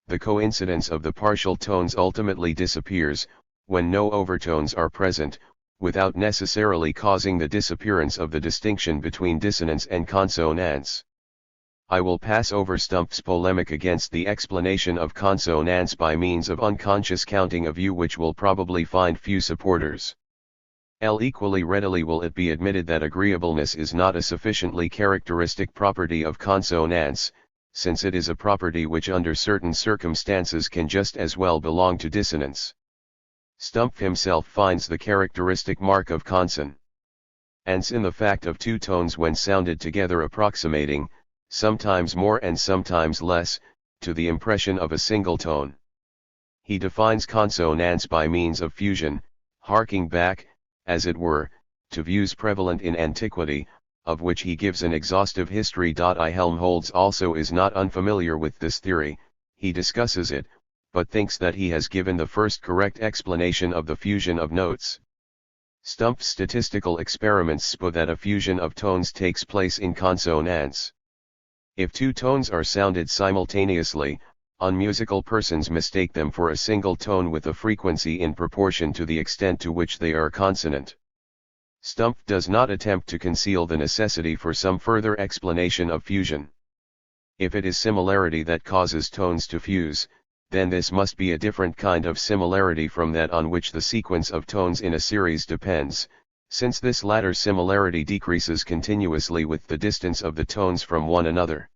The coincidence of the partial tones ultimately disappears, when no overtones are present, without necessarily causing the disappearance of the distinction between dissonance and consonance. I will pass over Stumpf's polemic against the explanation of consonance by means of unconscious counting, a view which will probably find few supporters. Equally readily will it be admitted that agreeableness is not a sufficiently characteristic property of consonance, since it is a property which under certain circumstances can just as well belong to dissonance. Stumpf himself finds the characteristic mark of consonance in the fact of two tones when sounded together approximating, sometimes more and sometimes less, to the impression of a single tone. He defines consonance by means of fusion, harking back, as it were, to views prevalent in antiquity, of which he gives an exhaustive history. Helmholtz also is not unfamiliar with this theory. He discusses it, but thinks that he has given the first correct explanation of the fusion of notes. Stumpf's statistical experiments show that a fusion of tones takes place in consonance. If two tones are sounded simultaneously, unmusical persons mistake them for a single tone with a frequency in proportion to the extent to which they are consonant. Stumpf does not attempt to conceal the necessity for some further explanation of fusion. If it is similarity that causes tones to fuse, then this must be a different kind of similarity from that on which the sequence of tones in a series depends, since this latter similarity decreases continuously with the distance of the tones from one another.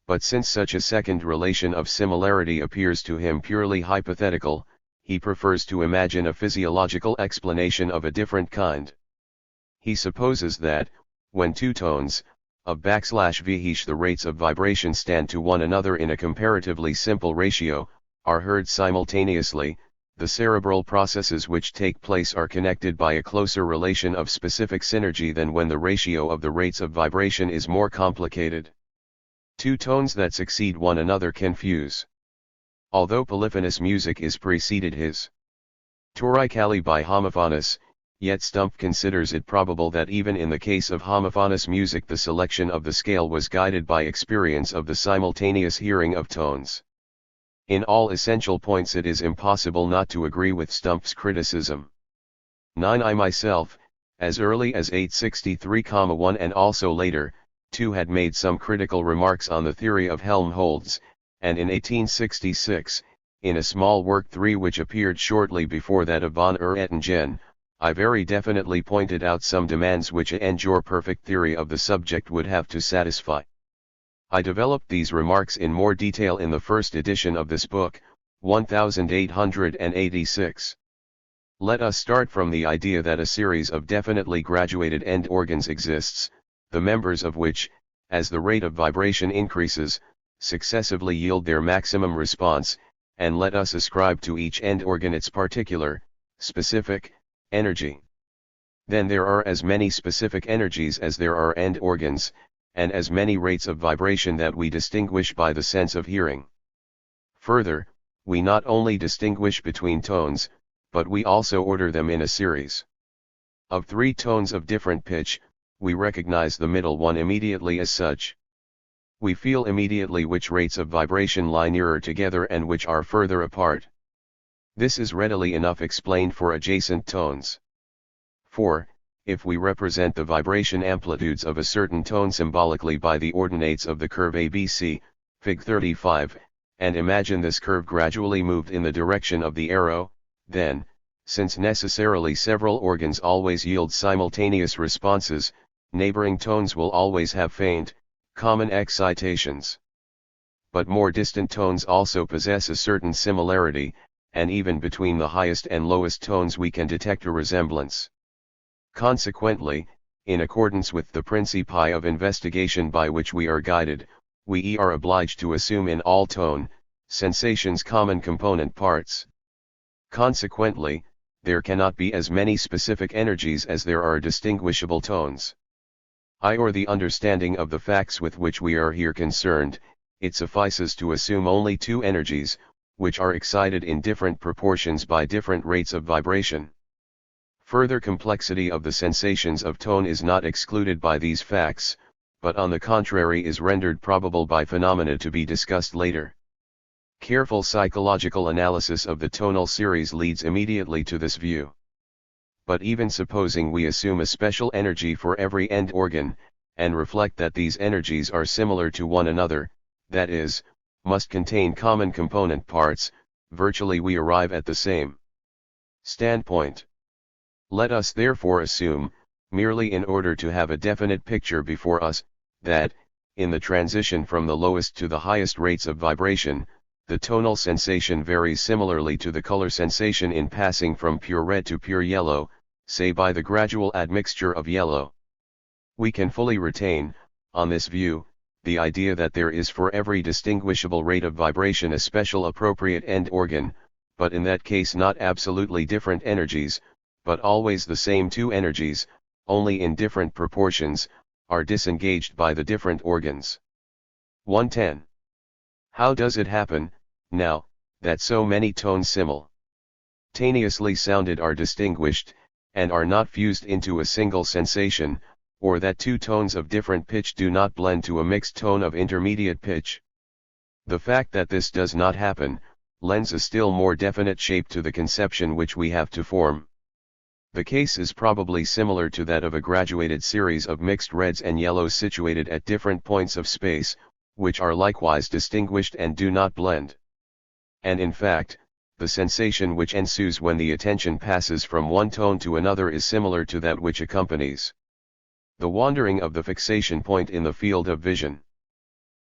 But since such a second relation of similarity appears to him purely hypothetical, he prefers to imagine a physiological explanation of a different kind. He supposes that, when two tones, of \vh the rates of vibration stand to one another in a comparatively simple ratio, are heard simultaneously, the cerebral processes which take place are connected by a closer relation of specific synergy than when the ratio of the rates of vibration is more complicated. Two tones that succeed one another can fuse. Although polyphonous music is preceded his Torikali by homophonous, yet Stumpf considers it probable that even in the case of homophonous music the selection of the scale was guided by experience of the simultaneous hearing of tones. In all essential points it is impossible not to agree with Stumpf's criticism. 9. I myself, as early as 863,1 and also later, too had made some critical remarks on the theory of Helmholtz, and in 1866, in a small work 3 which appeared shortly before that of von Oettingen, I very definitely pointed out some demands which a perfect theory of the subject would have to satisfy. I developed these remarks in more detail in the first edition of this book, 1886. Let us start from the idea that a series of definitely graduated end organs exists, the members of which, as the rate of vibration increases, successively yield their maximum response, and let us ascribe to each end organ its particular, specific, energy. Then there are as many specific energies as there are end organs, and as many rates of vibration that we distinguish by the sense of hearing. Further, we not only distinguish between tones, but we also order them in a series. Of 3 tones of different pitch, we recognize the middle one immediately as such. We feel immediately which rates of vibration lie nearer together and which are further apart. This is readily enough explained for adjacent tones. For, if we represent the vibration amplitudes of a certain tone symbolically by the ordinates of the curve ABC, Fig 35, and imagine this curve gradually moved in the direction of the arrow, then, since necessarily several organs always yield simultaneous responses, neighboring tones will always have faint, common excitations. But more distant tones also possess a certain similarity, and even between the highest and lowest tones we can detect a resemblance. Consequently, in accordance with the principi of investigation by which we are guided, we are obliged to assume in all tone sensations common component parts. Consequently, there cannot be as many specific energies as there are distinguishable tones. Or the understanding of the facts with which we are here concerned, it suffices to assume only 2 energies, which are excited in different proportions by different rates of vibration. Further complexity of the sensations of tone is not excluded by these facts, but on the contrary is rendered probable by phenomena to be discussed later. Careful psychological analysis of the tonal series leads immediately to this view. But even supposing we assume a special energy for every end organ, and reflect that these energies are similar to one another, that is, must contain common component parts, virtually we arrive at the same standpoint. Let us therefore assume, merely in order to have a definite picture before us, that, in the transition from the lowest to the highest rates of vibration, the tonal sensation varies similarly to the color sensation in passing from pure red to pure yellow, say by the gradual admixture of yellow. We can fully retain, on this view, the idea that there is for every distinguishable rate of vibration a special appropriate end organ, but in that case not absolutely different energies, but always the same 2 energies, only in different proportions, are disengaged by the different organs. 110. How does it happen, now, that so many tones simultaneously sounded are distinguished, and are not fused into a single sensation, or that two tones of different pitch do not blend to a mixed tone of intermediate pitch. The fact that this does not happen, lends a still more definite shape to the conception which we have to form. The case is probably similar to that of a graduated series of mixed reds and yellows situated at different points of space, which are likewise distinguished and do not blend. And in fact, the sensation which ensues when the attention passes from one tone to another is similar to that which accompanies the wandering of the fixation point in the field of vision.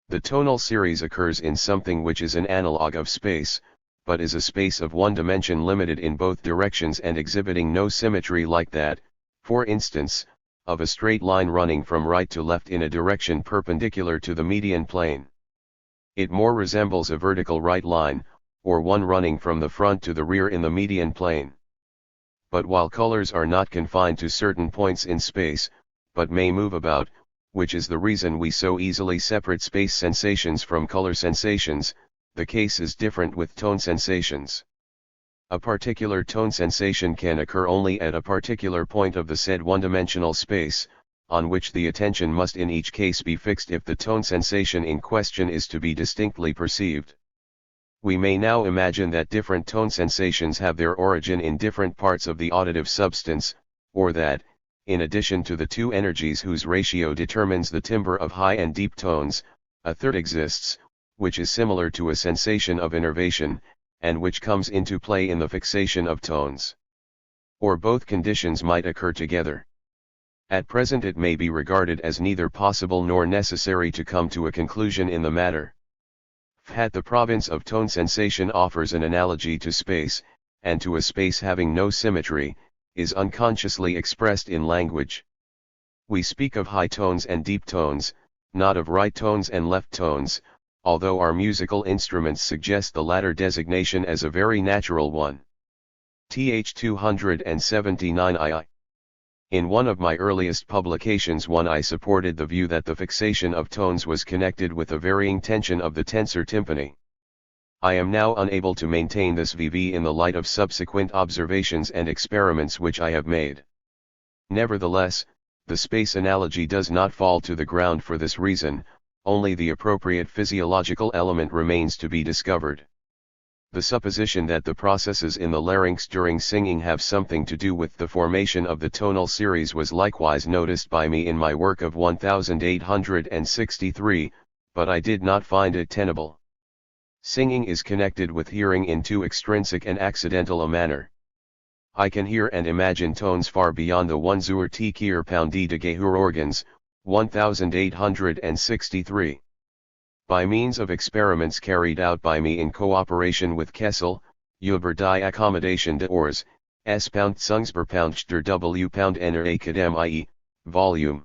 The tonal series occurs in something which is an analog of space, but is a space of one dimension limited in both directions and exhibiting no symmetry like that, for instance, of a straight line running from right to left in a direction perpendicular to the median plane. It more resembles a vertical right line, or one running from the front to the rear in the median plane. But while colors are not confined to certain points in space, but may move about, which is the reason we so easily separate space sensations from color sensations, the case is different with tone sensations. A particular tone sensation can occur only at a particular point of the said one-dimensional space, on which the attention must in each case be fixed if the tone sensation in question is to be distinctly perceived. We may now imagine that different tone sensations have their origin in different parts of the auditive substance, or that, in addition to the two energies whose ratio determines the timbre of high and deep tones, a third exists, which is similar to a sensation of innervation, and which comes into play in the fixation of tones. Or both conditions might occur together. At present it may be regarded as neither possible nor necessary to come to a conclusion in the matter. The province of tone sensation offers an analogy to space, and to a space having no symmetry, is unconsciously expressed in language. We speak of high tones and deep tones, not of right tones and left tones, although our musical instruments suggest the latter designation as a very natural one. Th 279 II. In one of my earliest publications I supported the view that the fixation of tones was connected with a varying tension of the tensor tympani. I am now unable to maintain this VV in the light of subsequent observations and experiments which I have made. Nevertheless, the space analogy does not fall to the ground for this reason, only the appropriate physiological element remains to be discovered. The supposition that the processes in the larynx during singing have something to do with the formation of the tonal series was likewise noticed by me in my work of 1863, but I did not find it tenable. Singing is connected with hearing in too extrinsic and accidental a manner. I can hear and imagine tones far beyond the 1 zur Tkier Poundi de Gehörorgans, 1863. By means of experiments carried out by me in cooperation with Kessel, über die Accommodation des Ohrs, S. Zungsberpound der W. Ener Akademie, Vol.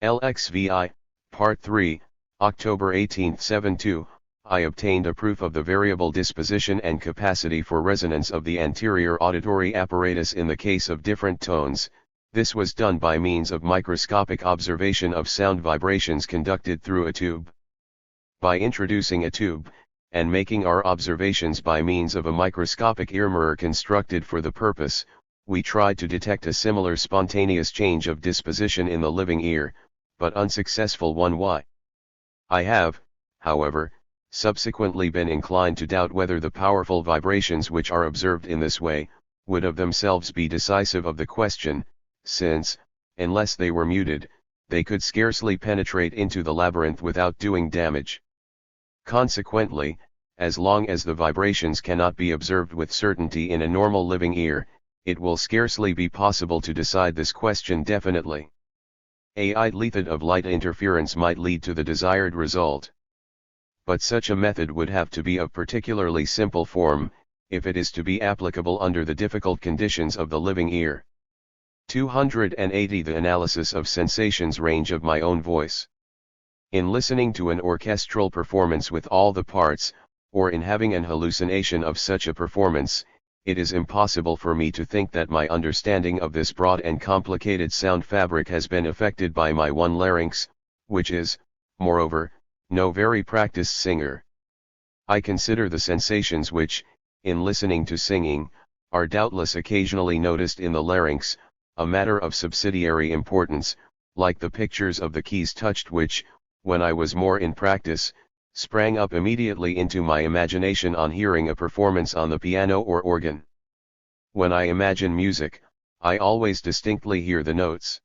LXVI, Part 3, October 1872, I obtained a proof of the variable disposition and capacity for resonance of the anterior auditory apparatus in the case of different tones. This was done by means of microscopic observation of sound vibrations conducted through a tube. By introducing a tube, and making our observations by means of a microscopic ear mirror constructed for the purpose, we tried to detect a similar spontaneous change of disposition in the living ear, but unsuccessful one. I have, however, subsequently been inclined to doubt whether the powerful vibrations which are observed in this way, would of themselves be decisive of the question, since, unless they were muted, they could scarcely penetrate into the labyrinth without doing damage. Consequently, as long as the vibrations cannot be observed with certainty in a normal living ear, it will scarcely be possible to decide this question definitely. A method of light interference might lead to the desired result. But such a method would have to be of particularly simple form, if it is to be applicable under the difficult conditions of the living ear. 280 The analysis of sensations range of my own voice. In listening to an orchestral performance with all the parts, or in having an hallucination of such a performance, it is impossible for me to think that my understanding of this broad and complicated sound fabric has been affected by my one larynx, which is, moreover, no very practiced singer. I consider the sensations which, in listening to singing, are doubtless occasionally noticed in the larynx, a matter of subsidiary importance, like the pictures of the keys touched which, when I was more in practice, sprang up immediately into my imagination on hearing a performance on the piano or organ. When I imagine music, I always distinctly hear the notes.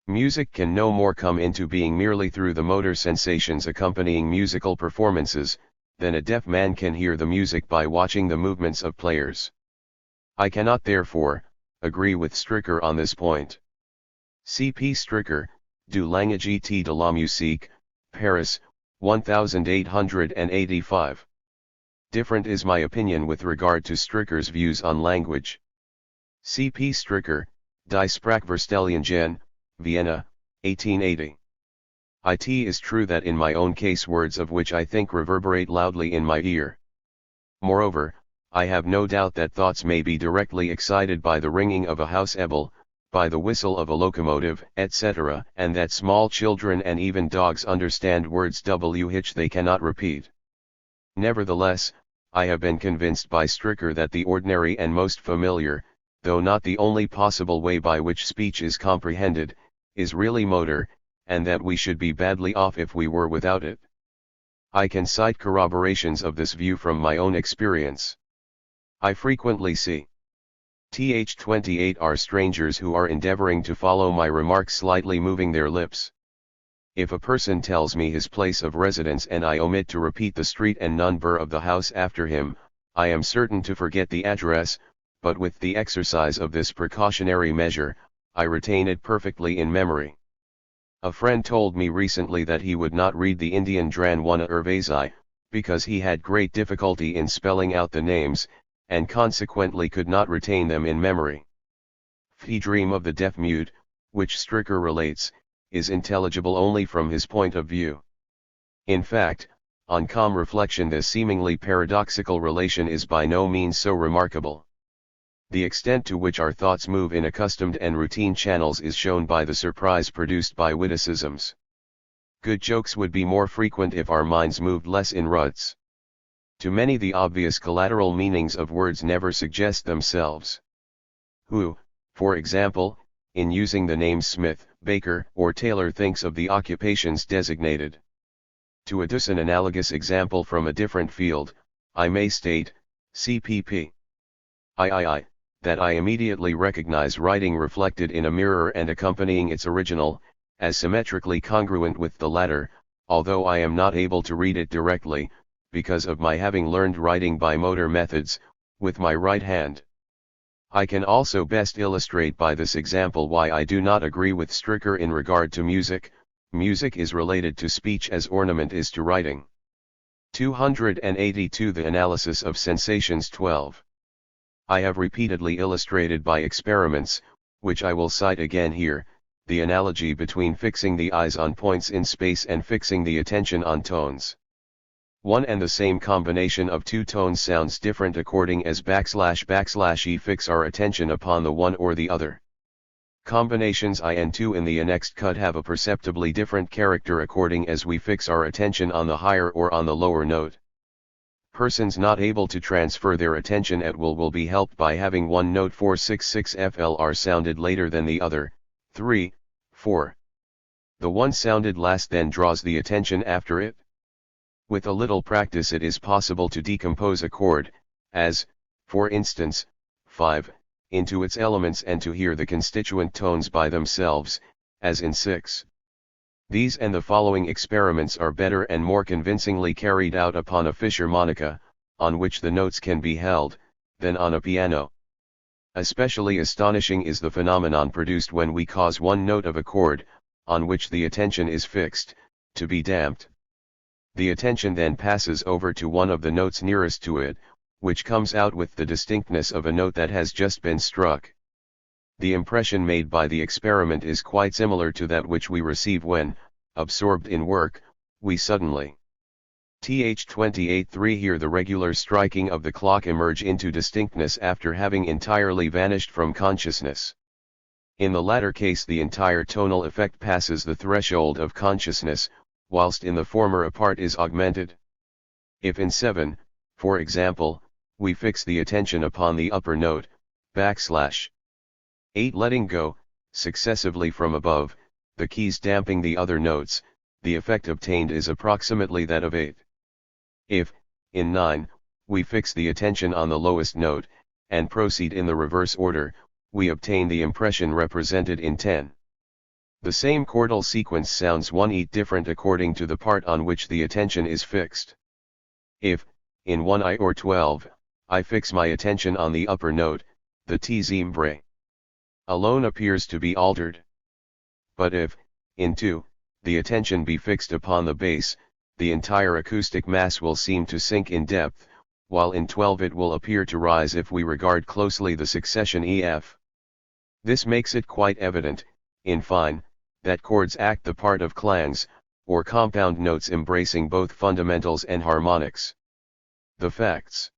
Music can no more come into being merely through the motor sensations accompanying musical performances, than a deaf man can hear the music by watching the movements of players. I cannot therefore, agree with Stricker on this point. C.P. Stricker, Du Langagité de la musique, Paris, 1885. Different is my opinion with regard to Stricker's views on language. C.P. Stricker, Die Sprachverständigen, Vienna, 1880. It is true that in my own case words of which I think reverberate loudly in my ear. Moreover, I have no doubt that thoughts may be directly excited by the ringing of a house bell, by the whistle of a locomotive, etc., and that small children and even dogs understand words which they cannot repeat. Nevertheless, I have been convinced by Stricker that the ordinary and most familiar, though not the only possible way by which speech is comprehended, is really motor, and that we should be badly off if we were without it. I can cite corroborations of this view from my own experience. I frequently see th28 are strangers who are endeavoring to follow my remarks slightly moving their lips. If a person tells me his place of residence and I omit to repeat the street and number of the house after him, I am certain to forget the address, but with the exercise of this precautionary measure, I retain it perfectly in memory. A friend told me recently that he would not read the Indian Dranwana Urvasi, because he had great difficulty in spelling out the names, and consequently could not retain them in memory. The dream of the deaf-mute, which Stricker relates, is intelligible only from his point of view. In fact, on calm reflection this seemingly paradoxical relation is by no means so remarkable. The extent to which our thoughts move in accustomed and routine channels is shown by the surprise produced by witticisms. Good jokes would be more frequent if our minds moved less in ruts. To many the obvious collateral meanings of words never suggest themselves. Who, for example, in using the names Smith, Baker, or Taylor thinks of the occupations designated? To adduce an analogous example from a different field, I may state, CPP. That I immediately recognize writing reflected in a mirror and accompanying its original, as symmetrically congruent with the latter, although I am not able to read it directly, because of my having learned writing by motor methods, with my right hand. I can also best illustrate by this example why I do not agree with Stricker in regard to music. Music is related to speech as ornament is to writing. 282 The Analysis of Sensations 12. I have repeatedly illustrated by experiments, which I will cite again here, the analogy between fixing the eyes on points in space and fixing the attention on tones. One and the same combination of two tones sounds different according as // e fix our attention upon the one or the other. Combinations I and 2 in the annexed cut have a perceptibly different character according as we fix our attention on the higher or on the lower note. Persons not able to transfer their attention at will be helped by having one note 466 FLR sounded later than the other, 3, 4. The one sounded last then draws the attention after it. With a little practice it is possible to decompose a chord, as, for instance, 5, into its elements and to hear the constituent tones by themselves, as in 6. These and the following experiments are better and more convincingly carried out upon a fisharmonica, on which the notes can be held, than on a piano. Especially astonishing is the phenomenon produced when we cause one note of a chord, on which the attention is fixed, to be damped. The attention then passes over to one of the notes nearest to it, which comes out with the distinctness of a note that has just been struck. The impression made by the experiment is quite similar to that which we receive when, absorbed in work, we suddenly th28 hear the regular striking of the clock emerge into distinctness after having entirely vanished from consciousness. In the latter case the entire tonal effect passes the threshold of consciousness, whilst in the former a part is augmented. If in 7, for example, we fix the attention upon the upper note, /8 letting go, successively from above, the keys damping the other notes, the effect obtained is approximately that of 8. If, in 9, we fix the attention on the lowest note, and proceed in the reverse order, we obtain the impression represented in 10. The same chordal sequence sounds 1/8 different according to the part on which the attention is fixed. If, in 1I or 12, I fix my attention on the upper note, the timbre alone appears to be altered. But if, in 2, the attention be fixed upon the bass, the entire acoustic mass will seem to sink in depth, while in 12 it will appear to rise if we regard closely the succession EF. This makes it quite evident, in fine, that chords act the part of clangs, or compound notes embracing both fundamentals and harmonics. The facts.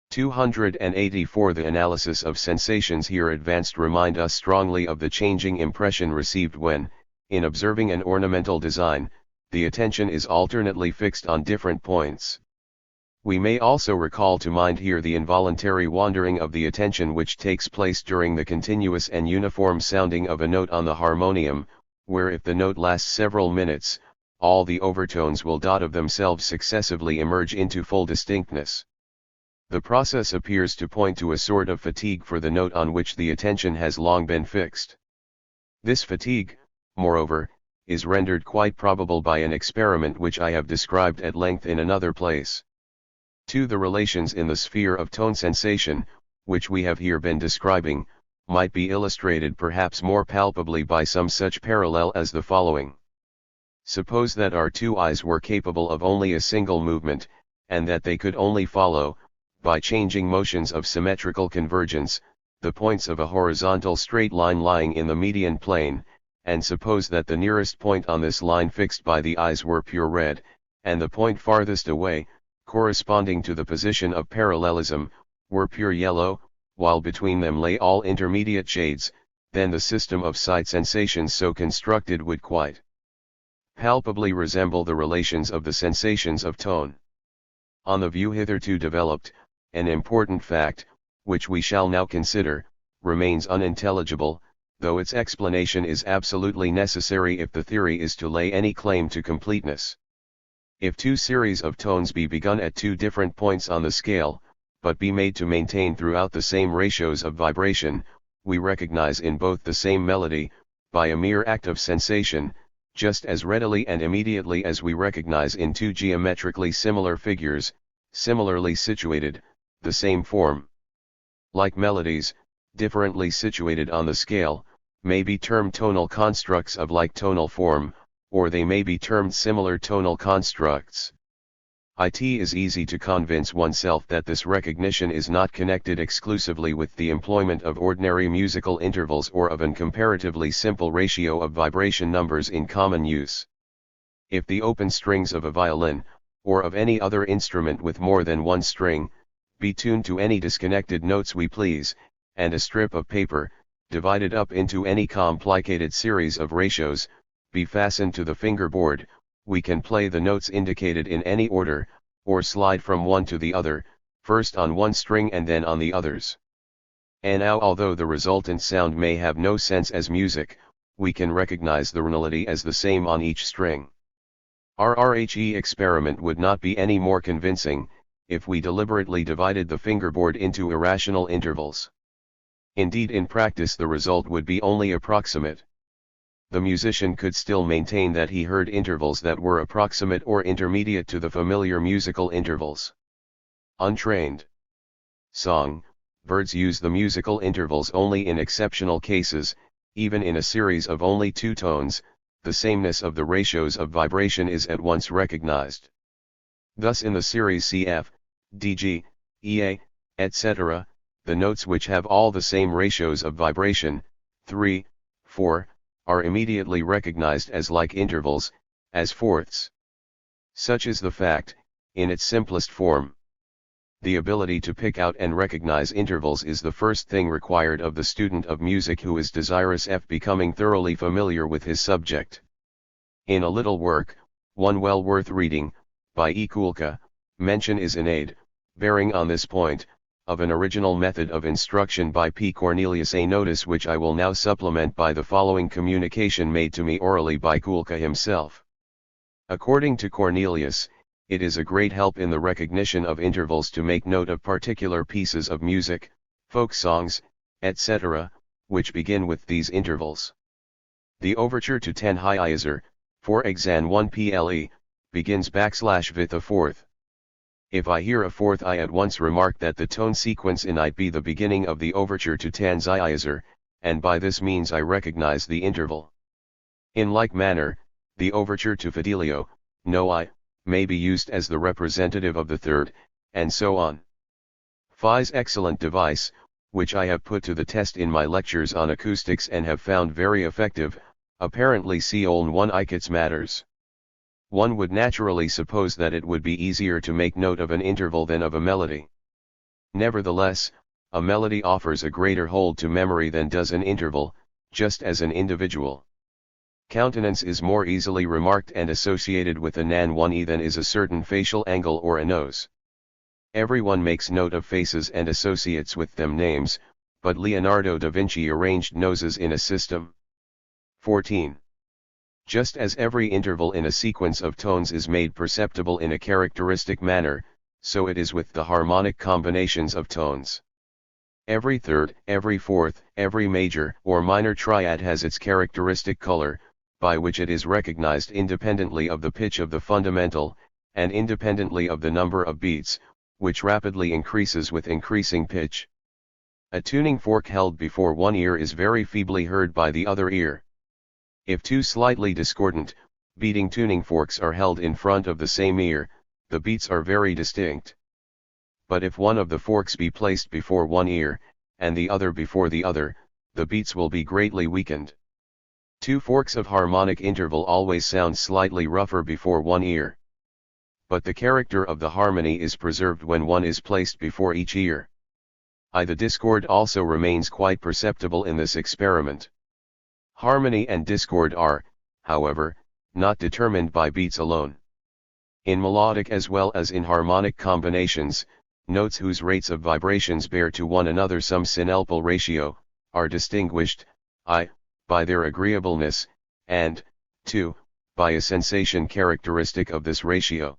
284. The analysis of sensations here advanced remind us strongly of the changing impression received when, in observing an ornamental design, the attention is alternately fixed on different points. We may also recall to mind here the involuntary wandering of the attention which takes place during the continuous and uniform sounding of a note on the harmonium, where if the note lasts several minutes, all the overtones will of themselves successively emerge into full distinctness. The process appears to point to a sort of fatigue for the note on which the attention has long been fixed. This fatigue, moreover, is rendered quite probable by an experiment which I have described at length in another place. 2. The relations in the sphere of tone sensation, which we have here been describing, might be illustrated perhaps more palpably by some such parallel as the following. Suppose that our two eyes were capable of only a single movement, and that they could only follow, by changing motions of symmetrical convergence, the points of a horizontal straight line lying in the median plane, and suppose that the nearest point on this line fixed by the eyes were pure red, and the point farthest away, corresponding to the position of parallelism, were pure yellow, while between them lay all intermediate shades, then the system of sight sensations so constructed would quite palpably resemble the relations of the sensations of tone. On the view hitherto developed, an important fact, which we shall now consider, remains unintelligible, though its explanation is absolutely necessary if the theory is to lay any claim to completeness. If two series of tones be begun at two different points on the scale, but be made to maintain throughout the same ratios of vibration, we recognize in both the same melody, by a mere act of sensation, just as readily and immediately as we recognize in two geometrically similar figures, similarly situated, the same form. Like melodies, differently situated on the scale, may be termed tonal constructs of like tonal form, or they may be termed similar tonal constructs. It is easy to convince oneself that this recognition is not connected exclusively with the employment of ordinary musical intervals or of an comparatively simple ratio of vibration numbers in common use. If the open strings of a violin, or of any other instrument with more than one string, be tuned to any disconnected notes we please, and a strip of paper, divided up into any complicated series of ratios, be fastened to the fingerboard, we can play the notes indicated in any order, or slide from one to the other, first on one string and then on the others. And now, although the resultant sound may have no sense as music, we can recognize the tonality as the same on each string. Our RHE experiment would not be any more convincing, if we deliberately divided the fingerboard into irrational intervals. Indeed, in practice the result would be only approximate. The musician could still maintain that he heard intervals that were approximate or intermediate to the familiar musical intervals. Untrained song birds use the musical intervals only in exceptional cases. Even in a series of only two tones, the sameness of the ratios of vibration is at once recognized. Thus in the series CF, DG, EA, etc., the notes which have all the same ratios of vibration, 3, 4, are immediately recognized as like intervals, as fourths. Such is the fact, in its simplest form. The ability to pick out and recognize intervals is the first thing required of the student of music who is desirous of becoming thoroughly familiar with his subject. In a little work, one well worth reading, by E. Kulka, mention is in aid, bearing on this point, of an original method of instruction by P. Cornelius, a notice which I will now supplement by the following communication made to me orally by Kulka himself. According to Cornelius, it is a great help in the recognition of intervals to make note of particular pieces of music, folk songs, etc., which begin with these intervals. The overture to Tannhäuser, for exam 1 ple, begins \with a fourth. If I hear a fourth, I at once remark that the tone sequence in it be the beginning of the overture to Tannhäuser, and by this means I recognize the interval. In like manner, the overture to Fidelio, no I, may be used as the representative of the third, and so on. Phi's excellent device, which I have put to the test in my lectures on acoustics and have found very effective, apparently see Oln 1 Ikets matters. One would naturally suppose that it would be easier to make note of an interval than of a melody. Nevertheless, a melody offers a greater hold to memory than does an interval, just as an individual countenance is more easily remarked and associated with a nan 1e than is a certain facial angle or a nose. Everyone makes note of faces and associates with them names, but Leonardo da Vinci arranged noses in a system. 14. Just as every interval in a sequence of tones is made perceptible in a characteristic manner, so it is with the harmonic combinations of tones. Every third, every fourth, every major or minor triad has its characteristic color, by which it is recognized independently of the pitch of the fundamental, and independently of the number of beats, which rapidly increases with increasing pitch. A tuning fork held before one ear is very feebly heard by the other ear. If two slightly discordant, beating tuning forks are held in front of the same ear, the beats are very distinct. But if one of the forks be placed before one ear, and the other before the other, the beats will be greatly weakened. Two forks of harmonic interval always sound slightly rougher before one ear. But the character of the harmony is preserved when one is placed before each ear. The discord also remains quite perceptible in this experiment. Harmony and discord are, however, not determined by beats alone. In melodic as well as in harmonic combinations, notes whose rates of vibrations bear to one another some synelpal ratio, are distinguished, I, by their agreeableness, and, 2, by a sensation characteristic of this ratio.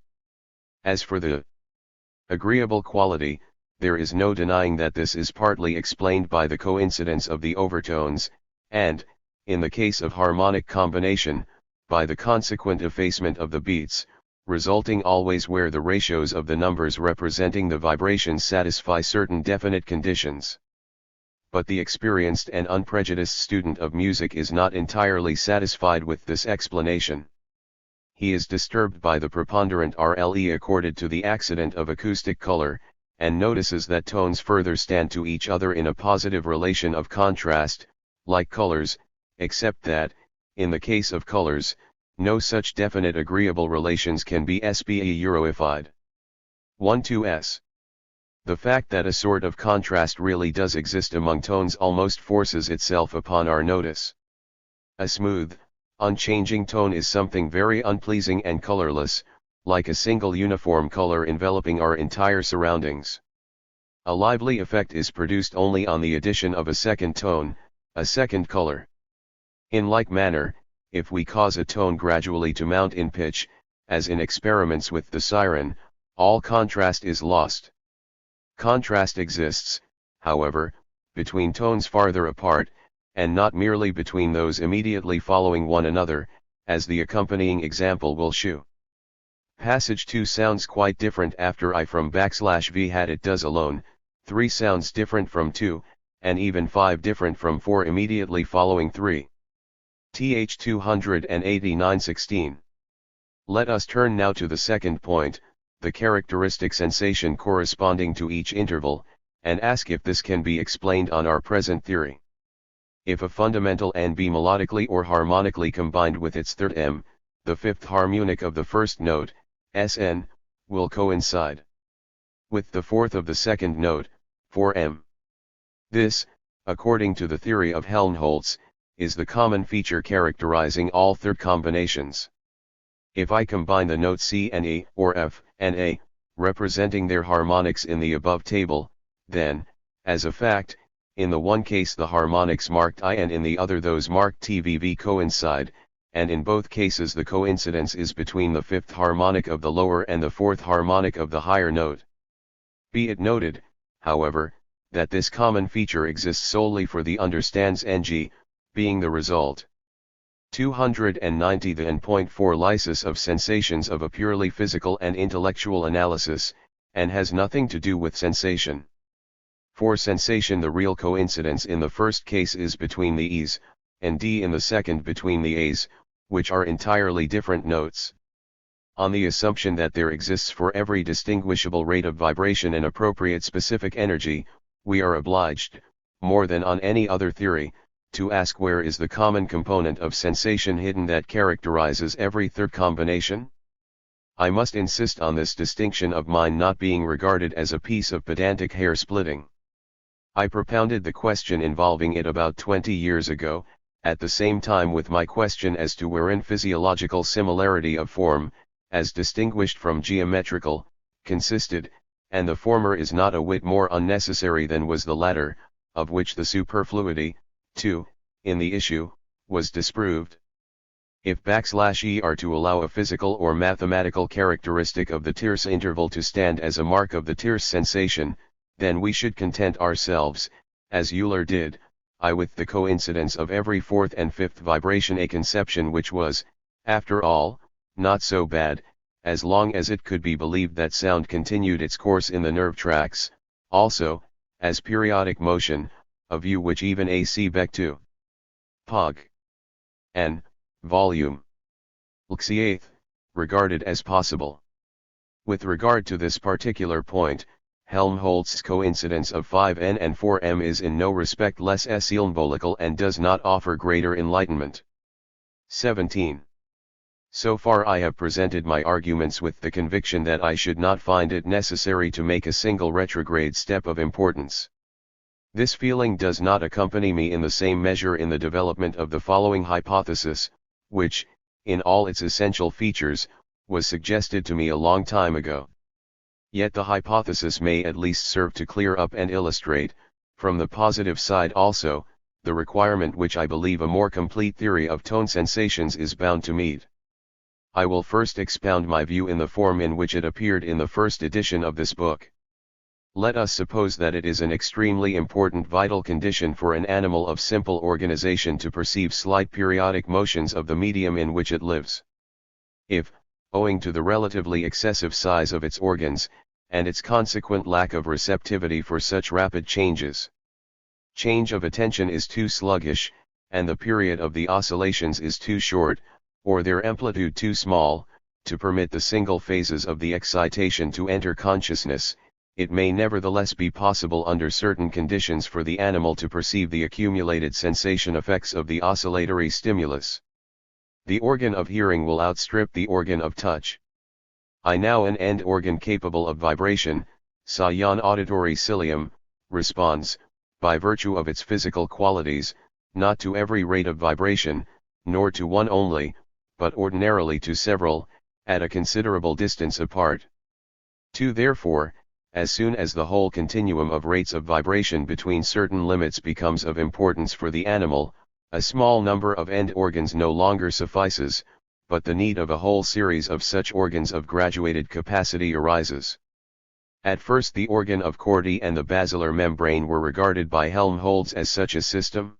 As for the agreeable quality, there is no denying that this is partly explained by the coincidence of the overtones, and, in the case of harmonic combination, by the consequent effacement of the beats, resulting always where the ratios of the numbers representing the vibrations satisfy certain definite conditions. But the experienced and unprejudiced student of music is not entirely satisfied with this explanation. He is disturbed by the preponderant RLE accorded to the accident of acoustic color, and notices that tones further stand to each other in a positive relation of contrast, like colors, except that, in the case of colors, no such definite agreeable relations can be Euroified. 1-2s. The fact that a sort of contrast really does exist among tones almost forces itself upon our notice. A smooth, unchanging tone is something very unpleasing and colorless, like a single uniform color enveloping our entire surroundings. A lively effect is produced only on the addition of a second tone, a second color. In like manner, if we cause a tone gradually to mount in pitch, as in experiments with the siren, all contrast is lost. Contrast exists, however, between tones farther apart, and not merely between those immediately following one another, as the accompanying example will shew. Passage 2 sounds quite different after I from \v had it does alone, 3 sounds different from 2, and even 5 different from 4 immediately following 3. Th 289-16. Let us turn now to the second point, the characteristic sensation corresponding to each interval, and ask if this can be explained on our present theory. If a fundamental n be melodically or harmonically combined with its third m, the fifth harmonic of the first note, Sn, will coincide with the fourth of the second note, 4m. This, according to the theory of Helmholtz, is the common feature characterizing all third combinations. If I combine the note C and E, or F and A, representing their harmonics in the above table, then, as a fact, in the one case the harmonics marked I and in the other those marked TVV coincide, and in both cases the coincidence is between the fifth harmonic of the lower and the fourth harmonic of the higher note. Be it noted, however, that this common feature exists solely for the understands ng, being the result. 290 The N.4 lysis of sensations of a purely physical and intellectual analysis, and has nothing to do with sensation. For sensation the real coincidence in the first case is between the E's, and D in the second between the A's, which are entirely different notes. On the assumption that there exists for every distinguishable rate of vibration an appropriate specific energy, we are obliged, more than on any other theory, to ask where is the common component of sensation hidden that characterizes every third combination? I must insist on this distinction of mine not being regarded as a piece of pedantic hair-splitting. I propounded the question involving it about 20 years ago, at the same time with my question as to wherein physiological similarity of form, as distinguished from geometrical, consisted, and the former is not a whit more unnecessary than was the latter, of which the superfluity, too, in the issue, was disproved. If \E are to allow a physical or mathematical characteristic of the tierce interval to stand as a mark of the tierce sensation, then we should content ourselves, as Euler did, with the coincidence of every fourth and fifth vibration, a conception which was, after all, not so bad, as long as it could be believed that sound continued its course in the nerve tracts, also, as periodic motion, a view which even A.C. Beck too. Pog. N. Volume. Lxiath, regarded as possible. With regard to this particular point, Helmholtz's coincidence of 5n and 4m is in no respect less symbolical and does not offer greater enlightenment. 17. So far I have presented my arguments with the conviction that I should not find it necessary to make a single retrograde step of importance. This feeling does not accompany me in the same measure in the development of the following hypothesis, which, in all its essential features, was suggested to me a long time ago. Yet the hypothesis may at least serve to clear up and illustrate, from the positive side also, the requirement which I believe a more complete theory of tone sensations is bound to meet. I will first expound my view in the form in which it appeared in the first edition of this book. Let us suppose that it is an extremely important vital condition for an animal of simple organization to perceive slight periodic motions of the medium in which it lives. If, owing to the relatively excessive size of its organs, and its consequent lack of receptivity for such rapid changes, change of attention is too sluggish, and the period of the oscillations is too short, or their amplitude too small, to permit the single phases of the excitation to enter consciousness, it may nevertheless be possible under certain conditions for the animal to perceive the accumulated sensation effects of the oscillatory stimulus. The organ of hearing will outstrip the organ of touch. I now an end organ capable of vibration, Sayan auditory cilium, responds, by virtue of its physical qualities, not to every rate of vibration, nor to one only, but ordinarily to several, at a considerable distance apart. 2. Therefore, as soon as the whole continuum of rates of vibration between certain limits becomes of importance for the animal, a small number of end organs no longer suffices, but the need of a whole series of such organs of graduated capacity arises. At first the organ of Corti and the basilar membrane were regarded by Helmholtz as such a system.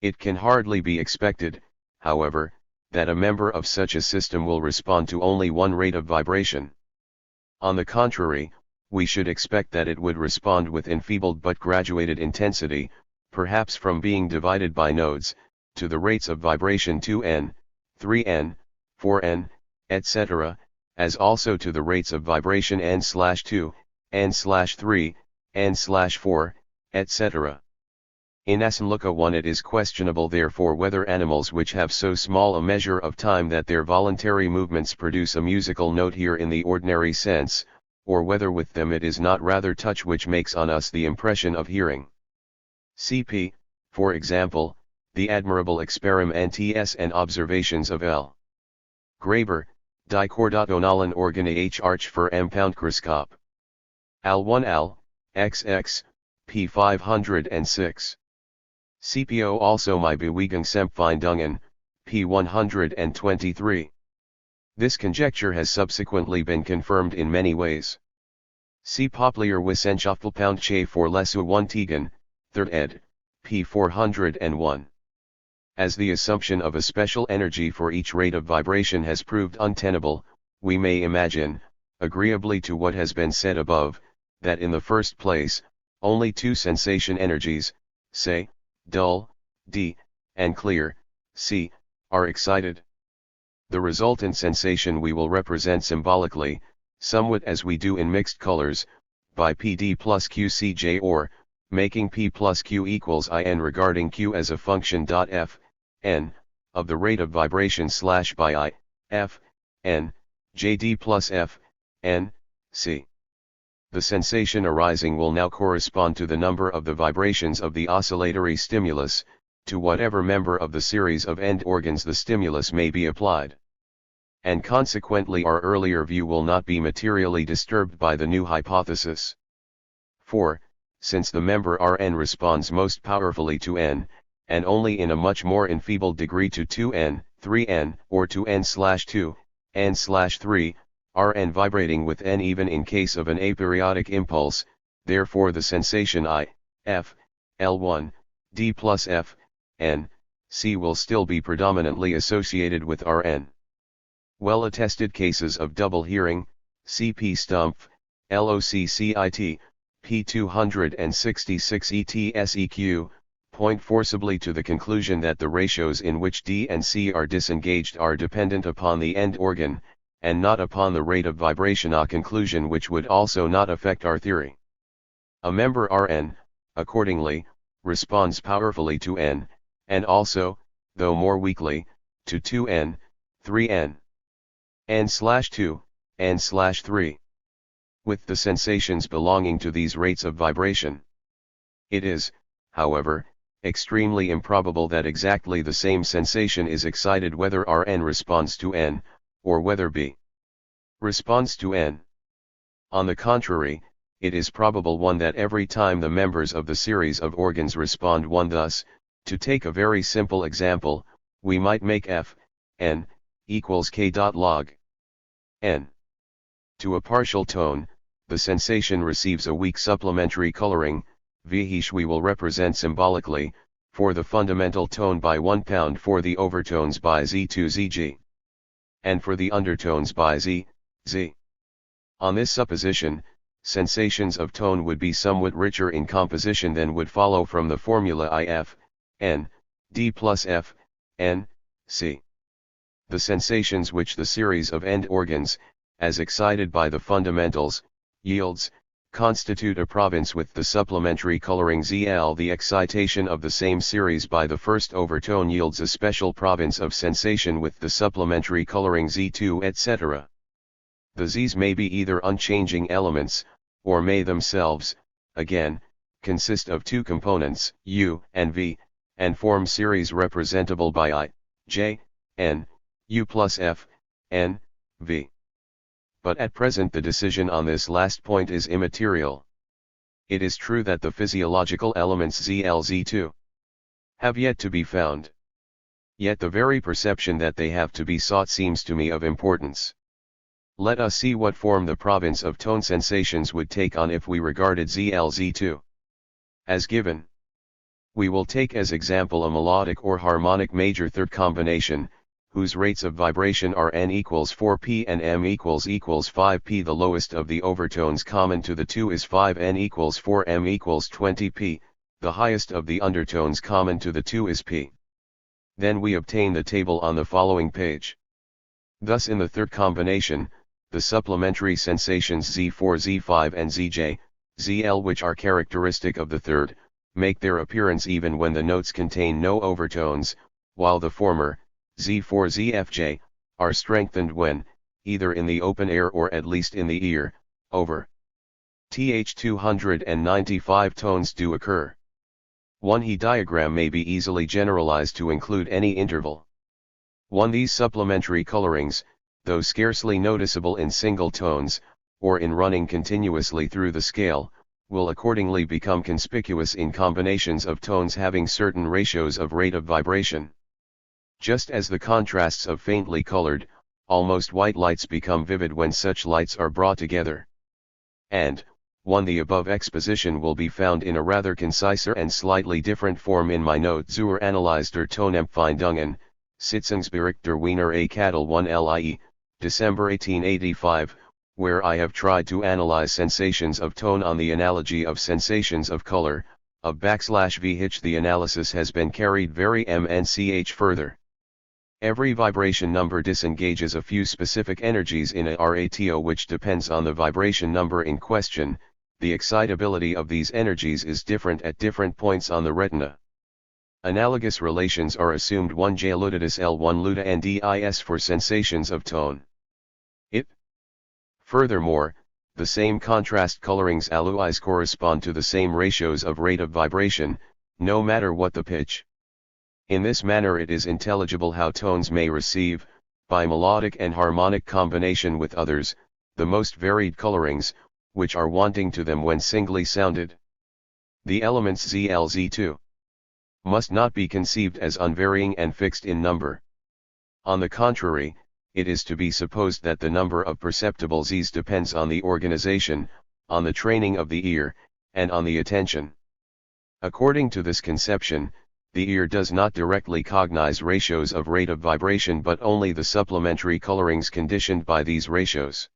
It can hardly be expected, however, that a member of such a system will respond to only one rate of vibration. On the contrary, we should expect that it would respond with enfeebled but graduated intensity, perhaps from being divided by nodes, to the rates of vibration 2n, 3n, 4n, etc., as also to the rates of vibration n/2, n/3, n/4, etc. In Asenluca 1 it is questionable therefore whether animals which have so small a measure of time that their voluntary movements produce a musical note here in the ordinary sense, or whether with them it is not rather touch which makes on us the impression of hearing. Cp. for example, the admirable experiments and observations of L. Graeber, Die Chordonalen Organe H. Arch für M. Poundchroscope. Al 1 Al, XX, p. 506. CPO also my Bewegungsempfindungen, p. 123. This conjecture has subsequently been confirmed in many ways. See Poplar Wissenschaftliche Vorlesungen, 3rd ed., p. 401. As the assumption of a special energy for each rate of vibration has proved untenable, we may imagine, agreeably to what has been said above, that in the first place, only two sensation energies, say, dull, D, and clear, C, are excited. The resultant sensation we will represent symbolically, somewhat as we do in mixed colors, by PD plus QCJ or, making P plus Q equals IN regarding Q as a function. F, N, of the rate of vibration / by I, F, N, JD plus F, N, C. The sensation arising will now correspond to the number of the vibrations of the oscillatory stimulus, to whatever member of the series of end organs the stimulus may be applied. And consequently our earlier view will not be materially disturbed by the new hypothesis. For, since the member Rn responds most powerfully to N, and only in a much more enfeebled degree to 2N, 3N, or to N/2, N/3, Rn vibrating with N even in case of an aperiodic impulse, therefore the sensation I, F, L1, D plus F, N, C will still be predominantly associated with Rn. Well-attested cases of double hearing, CP Stumpf, LOCCIT, P266 ETSEQ, point forcibly to the conclusion that the ratios in which D and C are disengaged are dependent upon the end organ, and not upon the rate of vibration, a conclusion which would also not affect our theory. A member Rn, accordingly, responds powerfully to N, and also, though more weakly, to 2N, 3N, N/2, N/3. With the sensations belonging to these rates of vibration. It is, however, extremely improbable that exactly the same sensation is excited whether Rn responds to N, or whether B responds to N. On the contrary, it is probable that every time the members of the series of organs respond thus, to take a very simple example, we might make F, N, equals K. Log N. To a partial tone, the sensation receives a weak supplementary coloring, which we will represent symbolically, for the fundamental tone by 1 pound for the overtones by Z2 Zg. And for the undertones by Z, Z. On this supposition, sensations of tone would be somewhat richer in composition than would follow from the formula IF, N, D plus F, N, C. The sensations which the series of end organs, as excited by the fundamentals, yields, constitute a province with the supplementary coloring ZL. The excitation of the same series by the first overtone yields a special province of sensation with the supplementary coloring Z2, etc. The Z's may be either unchanging elements, or may themselves, again, consist of two components, U and V, and form series representable by I, J, N, U plus F, N, V. But at present the decision on this last point is immaterial. It is true that the physiological elements ZL, Z2 have yet to be found. Yet the very perception that they have to be sought seems to me of importance. Let us see what form the province of tone sensations would take on if we regarded ZL, Z2 as given. We will take as example a melodic or harmonic major third combination, whose rates of vibration are N equals 4p and M equals 5p. The lowest of the overtones common to the two is 5N equals 4M equals 20p, the highest of the undertones common to the two is p. Then we obtain the table on the following page. Thus in the third combination, the supplementary sensations Z4, Z5 and Zj, Zl, which are characteristic of the third, make their appearance even when the notes contain no overtones, while the former, Z4, Zfj, are strengthened when, either in the open air or at least in the ear, over th 295 tones do occur. One He diagram may be easily generalized to include any interval. These supplementary colorings, though scarcely noticeable in single tones, or in running continuously through the scale, will accordingly become conspicuous in combinations of tones having certain ratios of rate of vibration. Just as the contrasts of faintly colored, almost white lights become vivid when such lights are brought together. And, 1. The above exposition will be found in a rather conciser and slightly different form in my note zur Analyse der Tonempfindungen, Sitzungsbericht der Wiener Akademie 1 LIE, December 1885, where I have tried to analyze sensations of tone on the analogy of sensations of color, of /VH. The analysis has been carried very mnch further. Every vibration number disengages a few specific energies in a ratio which depends on the vibration number in question. The excitability of these energies is different at different points on the retina. Analogous relations are assumed 1 J ludidus L1 luda and dis for sensations of tone. Furthermore, the same contrast colorings aluis correspond to the same ratios of rate of vibration, no matter what the pitch. In this manner it is intelligible how tones may receive, by melodic and harmonic combination with others, the most varied colorings, which are wanting to them when singly sounded. The elements ZL-Z2 must not be conceived as unvarying and fixed in number. On the contrary, it is to be supposed that the number of perceptible Z's depends on the organization, on the training of the ear, and on the attention. According to this conception, the ear does not directly cognize ratios of rate of vibration but only the supplementary colorings conditioned by these ratios.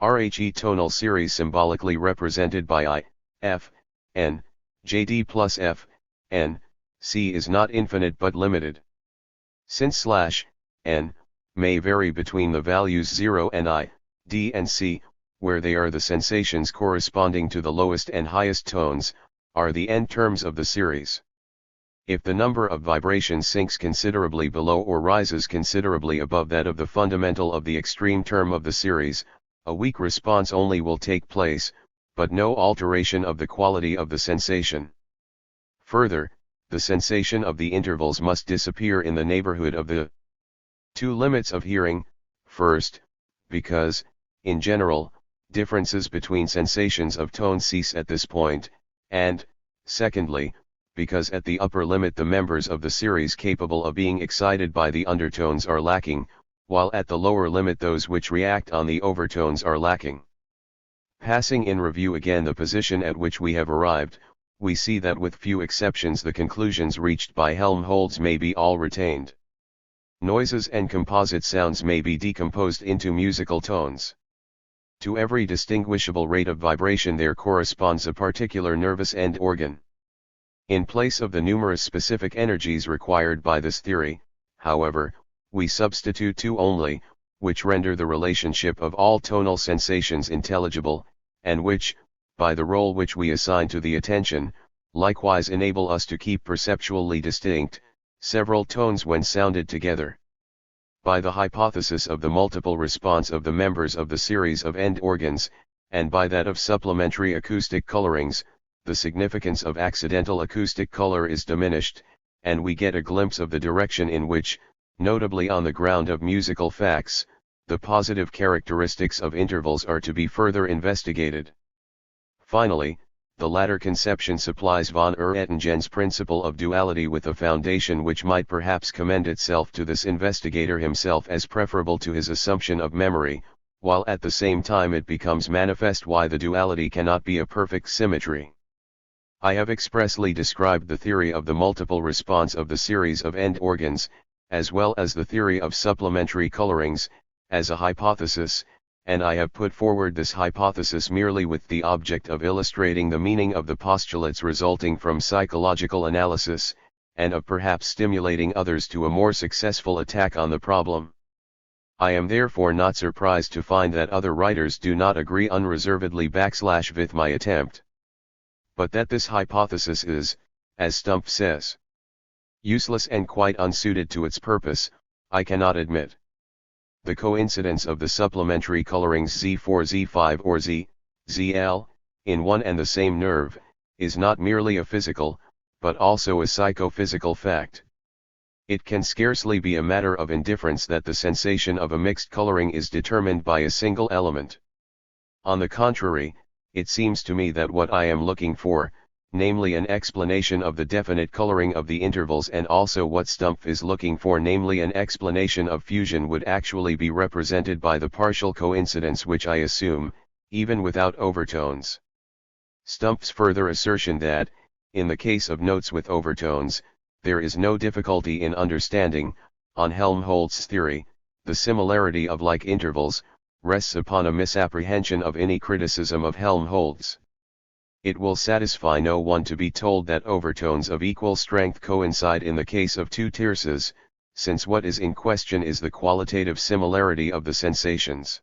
RHE tonal series symbolically represented by I, F, N, JD plus F, N, C is not infinite but limited. Since /N may vary between the values 0 and I, D and C, where they are the sensations corresponding to the lowest and highest tones, are the end terms of the series. If the number of vibrations sinks considerably below or rises considerably above that of the fundamental of the extreme term of the series, a weak response only will take place, but no alteration of the quality of the sensation. Further, the sensation of the intervals must disappear in the neighborhood of the two limits of hearing, first, because, in general, differences between sensations of tone cease at this point, and, secondly, because at the upper limit the members of the series capable of being excited by the undertones are lacking, while at the lower limit those which react on the overtones are lacking. Passing in review again the position at which we have arrived, we see that with few exceptions the conclusions reached by Helmholtz may be all retained. Noises and composite sounds may be decomposed into musical tones. To every distinguishable rate of vibration there corresponds a particular nervous end organ. In place of the numerous specific energies required by this theory, however, we substitute two only, which render the relationship of all tonal sensations intelligible, and which, by the role which we assign to the attention, likewise enable us to keep perceptually distinct several tones when sounded together. By the hypothesis of the multiple response of the members of the series of end organs, and by that of supplementary acoustic colorings, the significance of accidental acoustic color is diminished, and we get a glimpse of the direction in which, notably on the ground of musical facts, the positive characteristics of intervals are to be further investigated. Finally, the latter conception supplies von Oettingen's principle of duality with a foundation which might perhaps commend itself to this investigator himself as preferable to his assumption of memory, while at the same time it becomes manifest why the duality cannot be a perfect symmetry. I have expressly described the theory of the multiple response of the series of end organs, as well as the theory of supplementary colorings, as a hypothesis, and I have put forward this hypothesis merely with the object of illustrating the meaning of the postulates resulting from psychological analysis, and of perhaps stimulating others to a more successful attack on the problem. I am therefore not surprised to find that other writers do not agree unreservedly with my attempt. But that this hypothesis is, as Stumpf says, useless and quite unsuited to its purpose, I cannot admit. The coincidence of the supplementary colorings Z4, Z5 or Z, ZL, in one and the same nerve, is not merely a physical, but also a psychophysical fact. It can scarcely be a matter of indifference that the sensation of a mixed coloring is determined by a single element. On the contrary, it seems to me that what I am looking for, namely an explanation of the definite coloring of the intervals, and also what Stumpf is looking for, namely an explanation of fusion, would actually be represented by the partial coincidence which I assume, even without overtones. Stumpf's further assertion that, in the case of notes with overtones, there is no difficulty in understanding, on Helmholtz's theory, the similarity of like intervals, rests upon a misapprehension of any criticism of Helmholtz. It will satisfy no one to be told that overtones of equal strength coincide in the case of two tierces, since what is in question is the qualitative similarity of the sensations.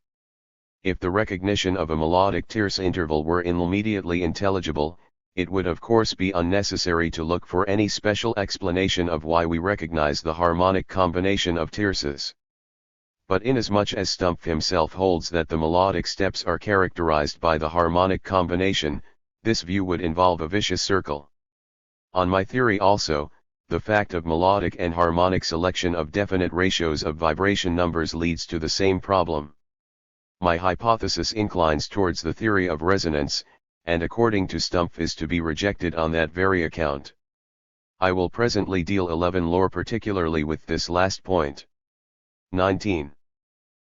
If the recognition of a melodic tierce interval were immediately intelligible, it would of course be unnecessary to look for any special explanation of why we recognize the harmonic combination of tierces. But inasmuch as Stumpf himself holds that the melodic steps are characterized by the harmonic combination, this view would involve a vicious circle. On my theory also, the fact of melodic and harmonic selection of definite ratios of vibration numbers leads to the same problem. My hypothesis inclines towards the theory of resonance, and according to Stumpf is to be rejected on that very account. I will presently deal 11 lore particularly with this last point. 19.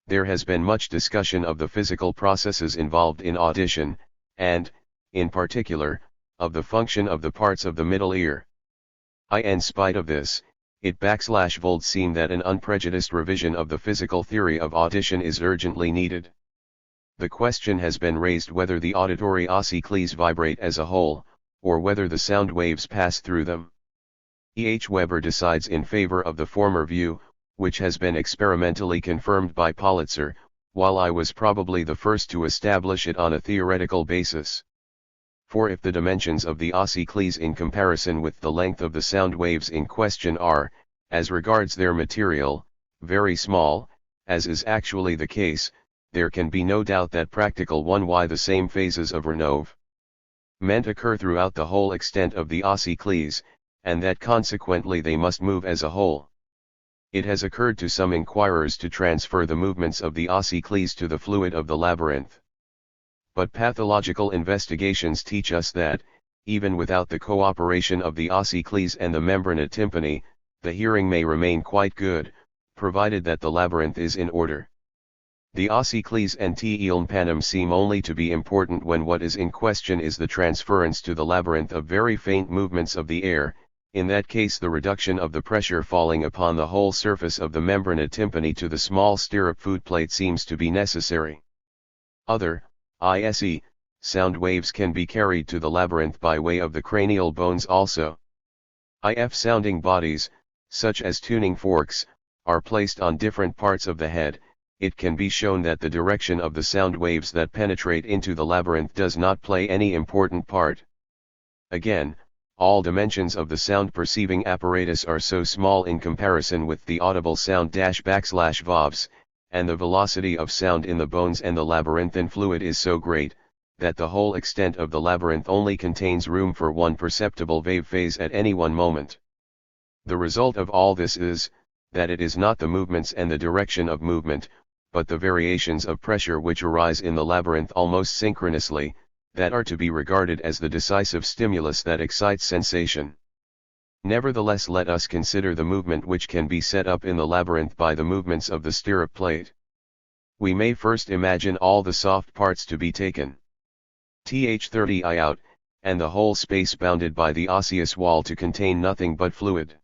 There has been much discussion of the physical processes involved in audition, and, in particular, of the function of the parts of the middle ear. In spite of this, it would seem that an unprejudiced revision of the physical theory of audition is urgently needed. The question has been raised whether the auditory ossicles vibrate as a whole, or whether the sound waves pass through them. E. H. Weber decides in favor of the former view, which has been experimentally confirmed by Politzer, while I was probably the first to establish it on a theoretical basis. For if the dimensions of the ossicles in comparison with the length of the sound waves in question are, as regards their material, very small, as is actually the case, there can be no doubt that practical 1y the same phases of Renov ment occur throughout the whole extent of the ossicles, and that consequently they must move as a whole. It has occurred to some inquirers to transfer the movements of the ossicles to the fluid of the labyrinth. But pathological investigations teach us that, even without the cooperation of the ossicles and the membrana tympani, the hearing may remain quite good, provided that the labyrinth is in order. The ossicles and tympanum seem only to be important when what is in question is the transference to the labyrinth of very faint movements of the air. In that case the reduction of the pressure falling upon the whole surface of the membrana tympani to the small stirrup footplate seems to be necessary. Other, i.e., sound waves can be carried to the labyrinth by way of the cranial bones also. If sounding bodies, such as tuning forks, are placed on different parts of the head, it can be shown that the direction of the sound waves that penetrate into the labyrinth does not play any important part. Again, all dimensions of the sound perceiving apparatus are so small in comparison with the audible sound /vobs, and the velocity of sound in the bones and the labyrinthine fluid is so great, that the whole extent of the labyrinth only contains room for one perceptible wave phase at any one moment. The result of all this is, that it is not the movements and the direction of movement, but the variations of pressure which arise in the labyrinth almost synchronously, that are to be regarded as the decisive stimulus that excites sensation. Nevertheless, let us consider the movement which can be set up in the labyrinth by the movements of the stirrup plate. We may first imagine all the soft parts to be taken. Th30 out, and the whole space bounded by the osseous wall to contain nothing but fluid.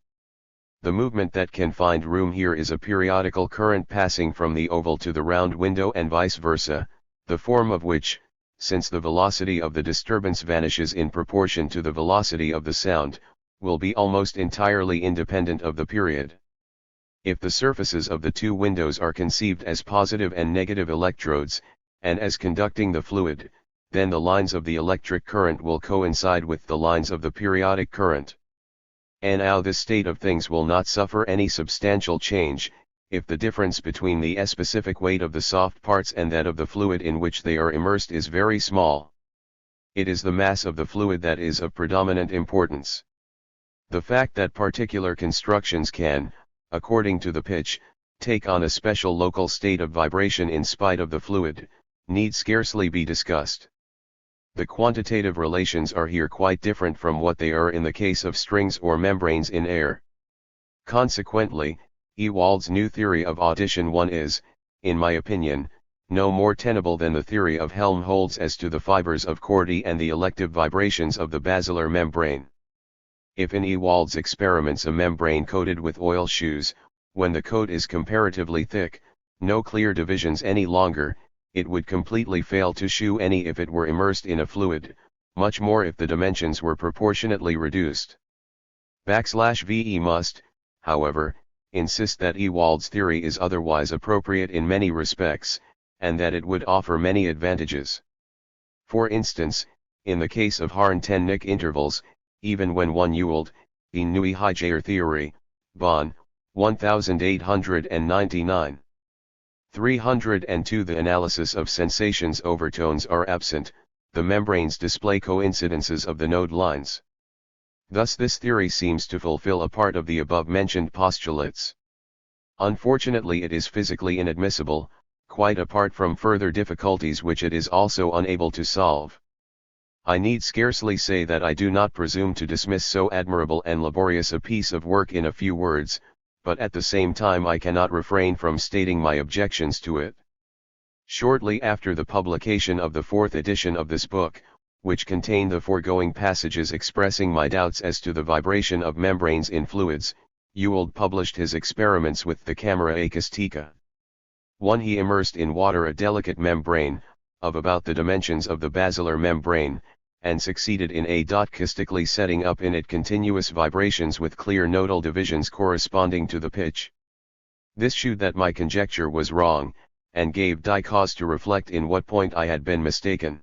The movement that can find room here is a periodical current passing from the oval to the round window and vice versa, the form of which, since the velocity of the disturbance vanishes in proportion to the velocity of the sound, will be almost entirely independent of the period. If the surfaces of the two windows are conceived as positive and negative electrodes, and as conducting the fluid, then the lines of the electric current will coincide with the lines of the periodic current. And now this state of things will not suffer any substantial change, if the difference between the specific weight of the soft parts and that of the fluid in which they are immersed is very small. It is the mass of the fluid that is of predominant importance. The fact that particular constructions can, according to the pitch, take on a special local state of vibration in spite of the fluid, need scarcely be discussed. The quantitative relations are here quite different from what they are in the case of strings or membranes in air. Consequently, Ewald's new theory of audition 1 is, in my opinion, no more tenable than the theory of Helmholtz as to the fibers of Corti and the elective vibrations of the basilar membrane. If in Ewald's experiments a membrane coated with oil shoes, when the coat is comparatively thick, no clear divisions any longer, it would completely fail to shoe any if it were immersed in a fluid, much more if the dimensions were proportionately reduced. \VE must, however, insist that Ewald's theory is otherwise appropriate in many respects, and that it would offer many advantages. For instance, in the case of Hahn-Tennick intervals, even when one Ewald, in Neue Hygeier theory, Bonn, 1899. 302 The analysis of sensations overtones are absent, the membranes display coincidences of the node lines. Thus this theory seems to fulfill a part of the above-mentioned postulates. Unfortunately it is physically inadmissible, quite apart from further difficulties which it is also unable to solve. I need scarcely say that I do not presume to dismiss so admirable and laborious a piece of work in a few words, but at the same time I cannot refrain from stating my objections to it. Shortly after the publication of the 4th edition of this book, which contained the foregoing passages expressing my doubts as to the vibration of membranes in fluids, Ewald published his experiments with the camera acoustica. 1. He immersed in water a delicate membrane, of about the dimensions of the basilar membrane, and succeeded in acoustically setting up in it continuous vibrations with clear nodal divisions corresponding to the pitch. This shewed that my conjecture was wrong, and gave Die cause to reflect in what point I had been mistaken.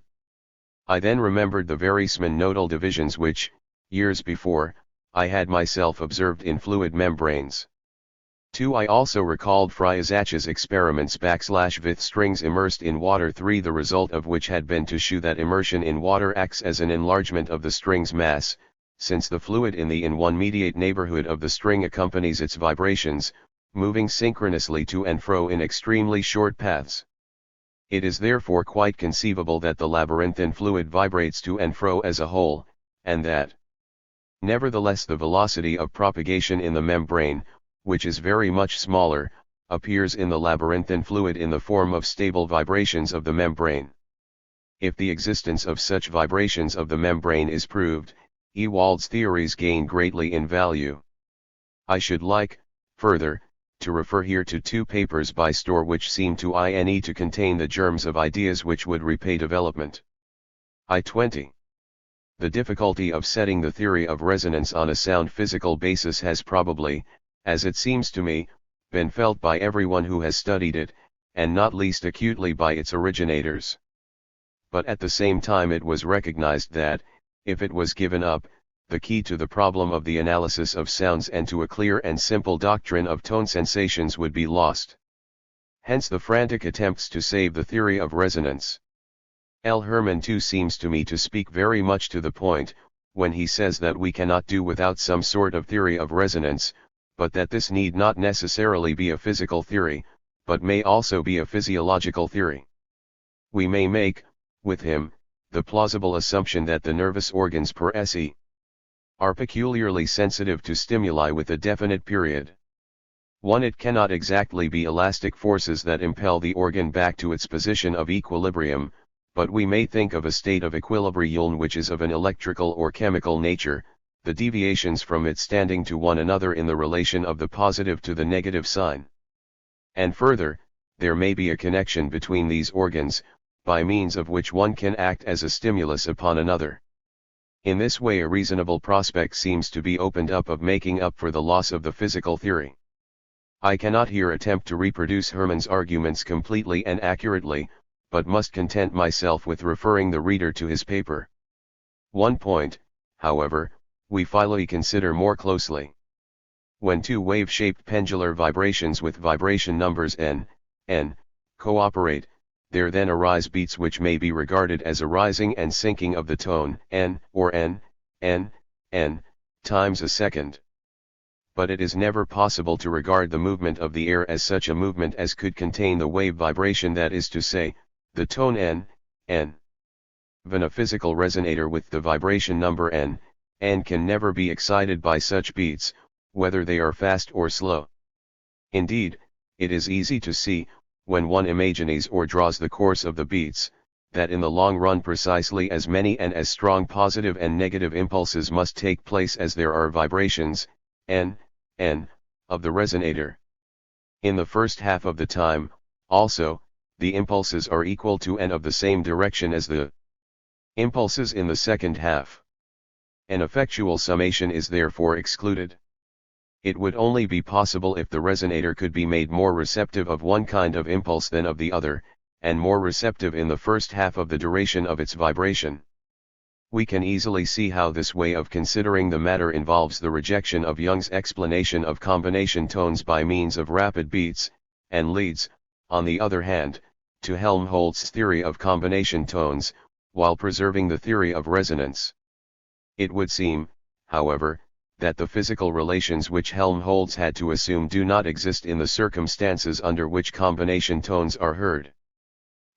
I then remembered the very small nodal divisions which, years before, I had myself observed in fluid membranes. 2. I also recalled Friesach's experiments with strings immersed in water. 3. The result of which had been to shew that immersion in water acts as an enlargement of the string's mass, since the fluid in the mediate neighborhood of the string accompanies its vibrations, moving synchronously to and fro in extremely short paths. It is therefore quite conceivable that the labyrinthine fluid vibrates to and fro as a whole, and that, nevertheless, the velocity of propagation in the membrane, which is very much smaller, appears in the labyrinthine fluid in the form of stable vibrations of the membrane. If the existence of such vibrations of the membrane is proved, Ewald's theories gain greatly in value. I should like, further, to refer here to 2 papers by Storr which seem to contain the germs of ideas which would repay development. I-20. The difficulty of setting the theory of resonance on a sound physical basis has probably, as it seems to me, been felt by everyone who has studied it, and not least acutely by its originators. But at the same time it was recognized that, if it was given up, the key to the problem of the analysis of sounds and to a clear and simple doctrine of tone sensations would be lost. Hence the frantic attempts to save the theory of resonance. L. Herman too seems to me to speak very much to the point, when he says that we cannot do without some sort of theory of resonance, but that this need not necessarily be a physical theory, but may also be a physiological theory. We may make, with him, the plausible assumption that the nervous organs per se are peculiarly sensitive to stimuli with a definite period. 1. It cannot exactly be elastic forces that impel the organ back to its position of equilibrium, but we may think of a state of equilibrium which is of an electrical or chemical nature, the deviations from it standing to one another in the relation of the positive to the negative sign. And further, there may be a connection between these organs, by means of which one can act as a stimulus upon another. In this way a reasonable prospect seems to be opened up of making up for the loss of the physical theory. I cannot here attempt to reproduce Herman's arguments completely and accurately, but must content myself with referring the reader to his paper. One point, however, we finally consider more closely. When 2 wave-shaped pendular vibrations with vibration numbers n, cooperate, there then arise beats which may be regarded as a rising and sinking of the tone n, or n, times a second. But it is never possible to regard the movement of the air as such a movement as could contain the wave vibration, that is to say, the tone n. Even a physical resonator with the vibration number n can never be excited by such beats, whether they are fast or slow. Indeed, it is easy to see, when one imagines or draws the course of the beats, that in the long run precisely as many and as strong positive and negative impulses must take place as there are vibrations, n, of the resonator. In the first half of the time, also, the impulses are equal to n of the same direction as the impulses in the second half. An effectual summation is therefore excluded. It would only be possible if the resonator could be made more receptive of one kind of impulse than of the other, and more receptive in the first half of the duration of its vibration. We can easily see how this way of considering the matter involves the rejection of Jung's explanation of combination tones by means of rapid beats, and leads, on the other hand, to Helmholtz's theory of combination tones, while preserving the theory of resonance. It would seem, however, that the physical relations which Helmholtz had to assume do not exist in the circumstances under which combination tones are heard.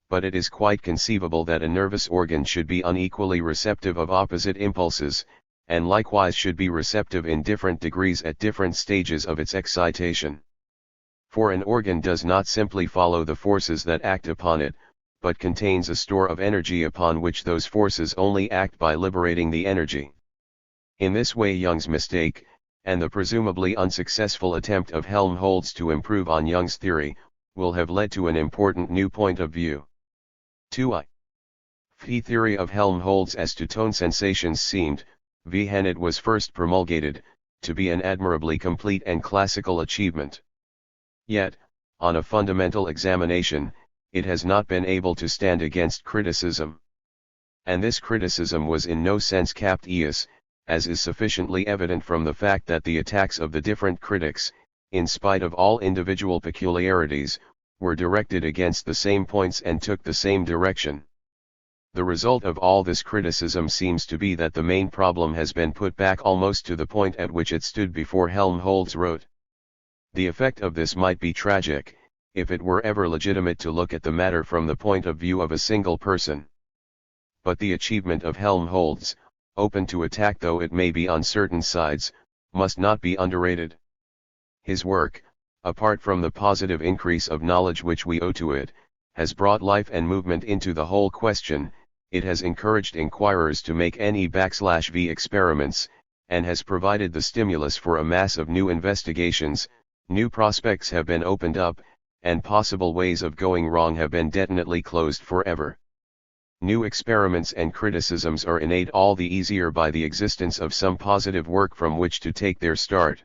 But it is quite conceivable that a nervous organ should be unequally receptive of opposite impulses, and likewise should be receptive in different degrees at different stages of its excitation. For an organ does not simply follow the forces that act upon it, but contains a store of energy upon which those forces only act by liberating the energy. In this way Jung's mistake, and the presumably unsuccessful attempt of Helmholtz to improve on Jung's theory, will have led to an important new point of view. 2. The theory of Helmholtz as to tone sensations seemed, when it was first promulgated, to be an admirably complete and classical achievement. Yet, on a fundamental examination, it has not been able to stand against criticism. And this criticism was in no sense captious, as is sufficiently evident from the fact that the attacks of the different critics, in spite of all individual peculiarities, were directed against the same points and took the same direction. The result of all this criticism seems to be that the main problem has been put back almost to the point at which it stood before Helmholtz wrote. The effect of this might be tragic, if it were ever legitimate to look at the matter from the point of view of a single person. But the achievement of Helmholtz, open to attack though it may be on certain sides, must not be underrated. His work, apart from the positive increase of knowledge which we owe to it, has brought life and movement into the whole question. It has encouraged inquirers to make NE/V experiments, and has provided the stimulus for a mass of new investigations. New prospects have been opened up, and possible ways of going wrong have been definitely closed forever. New experiments and criticisms are innate all the easier by the existence of some positive work from which to take their start.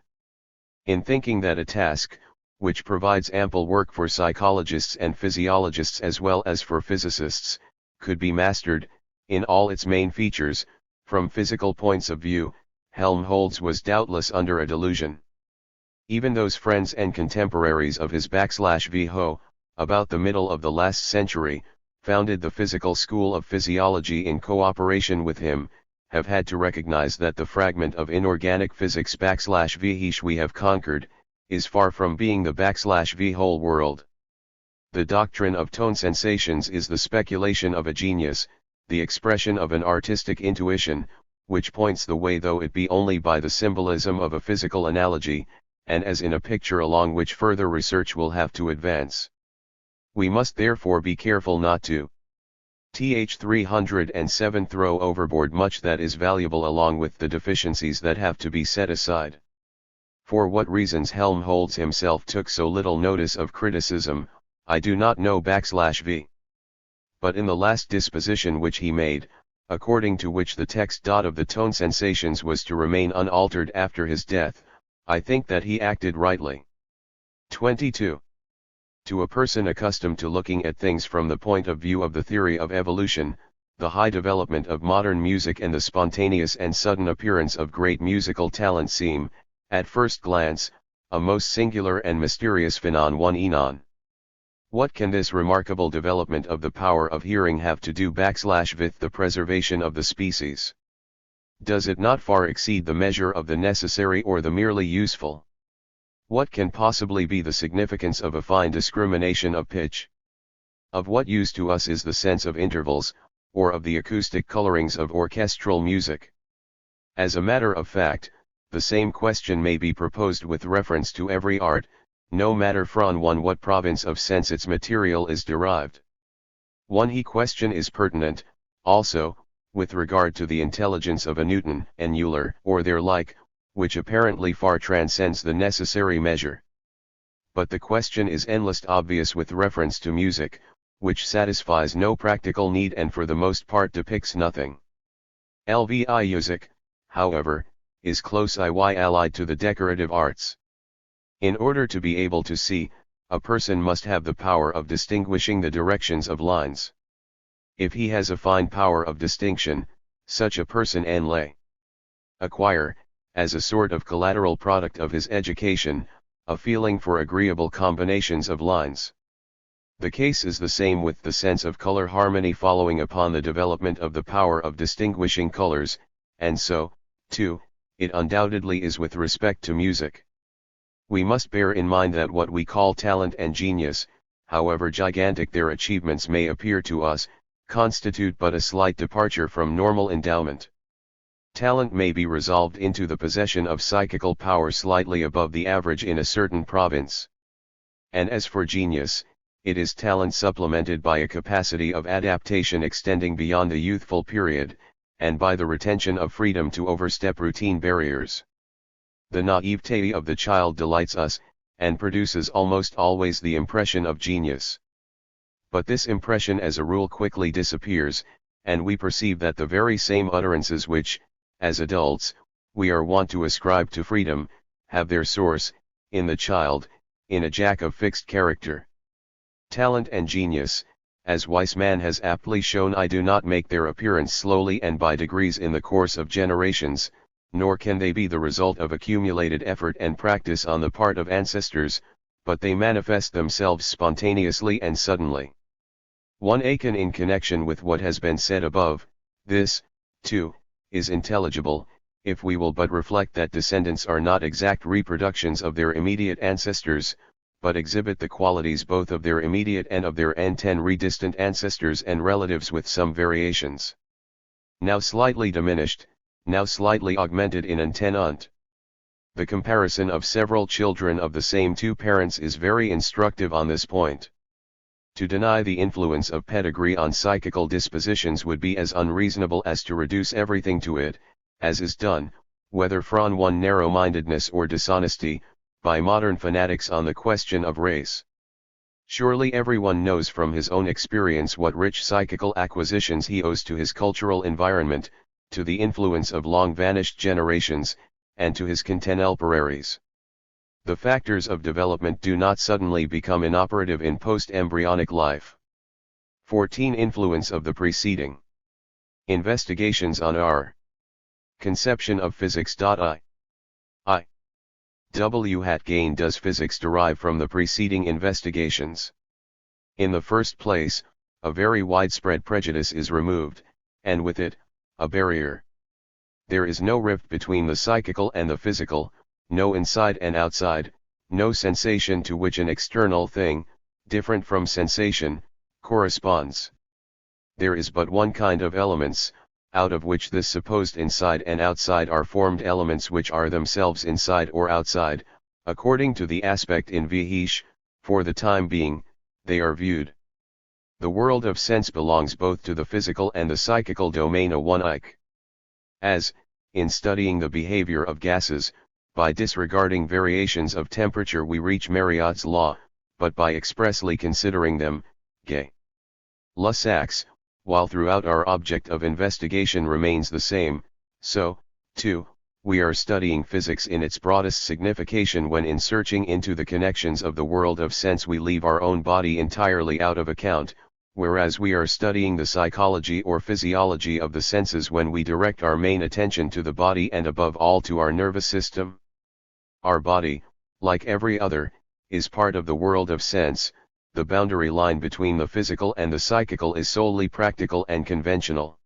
In thinking that a task, which provides ample work for psychologists and physiologists as well as for physicists, could be mastered, in all its main features, from physical points of view, Helmholtz was doubtless under a delusion. Even those friends and contemporaries of his /V Ho, about the middle of the last century, founded the physical school of physiology in cooperation with him, have had to recognize that the fragment of inorganic physics /V we have conquered, is far from being the /V whole world. The doctrine of tone sensations is the speculation of a genius, the expression of an artistic intuition, which points the way though it be only by the symbolism of a physical analogy, and as in a picture along which further research will have to advance. We must therefore be careful not to th 307 throw overboard much that is valuable along with the deficiencies that have to be set aside. For what reasons Helmholtz himself took so little notice of criticism, I do not know /V. But in the last disposition which he made, according to which the text of the tone sensations was to remain unaltered after his death, I think that he acted rightly. 22. To a person accustomed to looking at things from the point of view of the theory of evolution, the high development of modern music and the spontaneous and sudden appearance of great musical talent seem, at first glance, a most singular and mysterious phenomenon. What can this remarkable development of the power of hearing have to do with the preservation of the species? Does it not far exceed the measure of the necessary or the merely useful? What can possibly be the significance of a fine discrimination of pitch? Of what use to us is the sense of intervals, or of the acoustic colorings of orchestral music. As a matter of fact, the same question may be proposed with reference to every art, no matter from what province of sense its material is derived. One question is pertinent, also, with regard to the intelligence of a Newton and Euler or their like, which apparently far transcends the necessary measure. But the question is endless obvious with reference to music, which satisfies no practical need and for the most part depicts nothing. Music, however, is closely allied to the decorative arts. In order to be able to see, a person must have the power of distinguishing the directions of lines. If he has a fine power of distinction, such a person lay acquire, as a sort of collateral product of his education, a feeling for agreeable combinations of lines. The case is the same with the sense of color harmony following upon the development of the power of distinguishing colors, and so, too, it undoubtedly is with respect to music. We must bear in mind that what we call talent and genius, however gigantic their achievements may appear to us, constitute but a slight departure from normal endowment. Talent may be resolved into the possession of psychical power slightly above the average in a certain province. And as for genius, it is talent supplemented by a capacity of adaptation extending beyond the youthful period, and by the retention of freedom to overstep routine barriers. The naivete of the child delights us, and produces almost always the impression of genius. But this impression as a rule quickly disappears, and we perceive that the very same utterances which, as adults, we are wont to ascribe to freedom, have their source, in the child, in a jack of fixed character. Talent and genius, as Weissmann has aptly shown, do not make their appearance slowly and by degrees in the course of generations, nor can they be the result of accumulated effort and practice on the part of ancestors, but they manifest themselves spontaneously and suddenly. One can in connection with what has been said above, this, too, is intelligible, if we will but reflect that descendants are not exact reproductions of their immediate ancestors, but exhibit the qualities both of their immediate and of their distant ancestors and relatives with some variations. Now slightly diminished, now slightly augmented in intent. The comparison of several children of the same two parents is very instructive on this point. To deny the influence of pedigree on psychical dispositions would be as unreasonable as to reduce everything to it, as is done, whether from one narrow-mindedness or dishonesty, by modern fanatics on the question of race. Surely everyone knows from his own experience what rich psychical acquisitions he owes to his cultural environment, to the influence of long-vanished generations, and to his contemporaries. The factors of development do not suddenly become inoperative in post-embryonic life. 14. Influence of the preceding investigations on our conception of physics. What gain does physics derive from the preceding investigations? In the first place, a very widespread prejudice is removed, and with it, a barrier. There is no rift between the psychical and the physical, no inside and outside, no sensation to which an external thing, different from sensation, corresponds. There is but one kind of elements, out of which this supposed inside and outside are formed elements which are themselves inside or outside, according to the aspect in which, for the time being, they are viewed. The world of sense belongs both to the physical and the psychical domain. As, in studying the behavior of gases, by disregarding variations of temperature we reach Mariott's law, but by expressly considering them, Gay-Lussac's, while throughout our object of investigation remains the same, so, too, we are studying physics in its broadest signification when in searching into the connections of the world of sense we leave our own body entirely out of account, whereas we are studying the psychology or physiology of the senses when we direct our main attention to the body and above all to our nervous system. Our body, like every other, is part of the world of sense. The boundary line between the physical and the psychical is solely practical and conventional.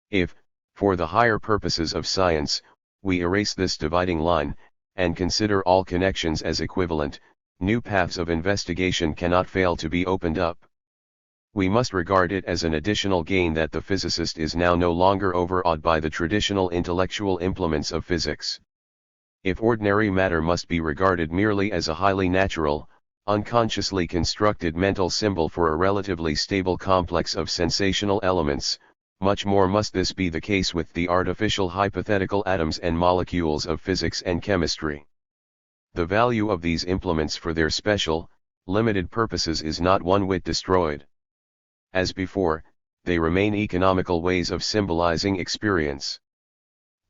If, for the higher purposes of science, we erase this dividing line, and consider all connections as equivalent, new paths of investigation cannot fail to be opened up. We must regard it as an additional gain that the physicist is now no longer overawed by the traditional intellectual implements of physics. If ordinary matter must be regarded merely as a highly natural, unconsciously constructed mental symbol for a relatively stable complex of sensational elements, much more must this be the case with the artificial hypothetical atoms and molecules of physics and chemistry. The value of these implements for their special, limited purposes is not one whit destroyed. As before, they remain economical ways of symbolizing experience.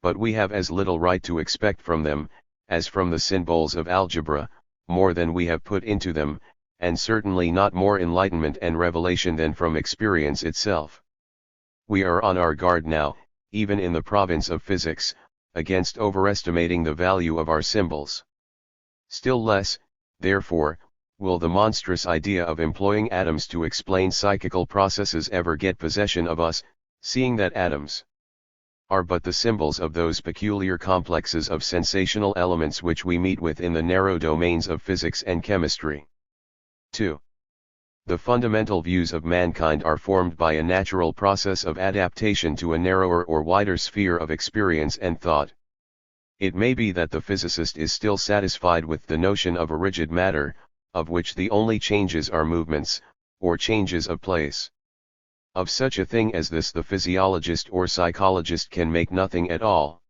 But we have as little right to expect from them, as from the symbols of algebra, more than we have put into them, and certainly not more enlightenment and revelation than from experience itself. We are on our guard now, even in the province of physics, against overestimating the value of our symbols. Still less, therefore, will the monstrous idea of employing atoms to explain psychical processes ever get possession of us, seeing that atoms are but the symbols of those peculiar complexes of sensational elements which we meet with in the narrow domains of physics and chemistry. 2. The fundamental views of mankind are formed by a natural process of adaptation to a narrower or wider sphere of experience and thought. It may be that the physicist is still satisfied with the notion of a rigid matter, of which the only changes are movements, or changes of place. Of such a thing as this the physiologist or psychologist can make nothing at all.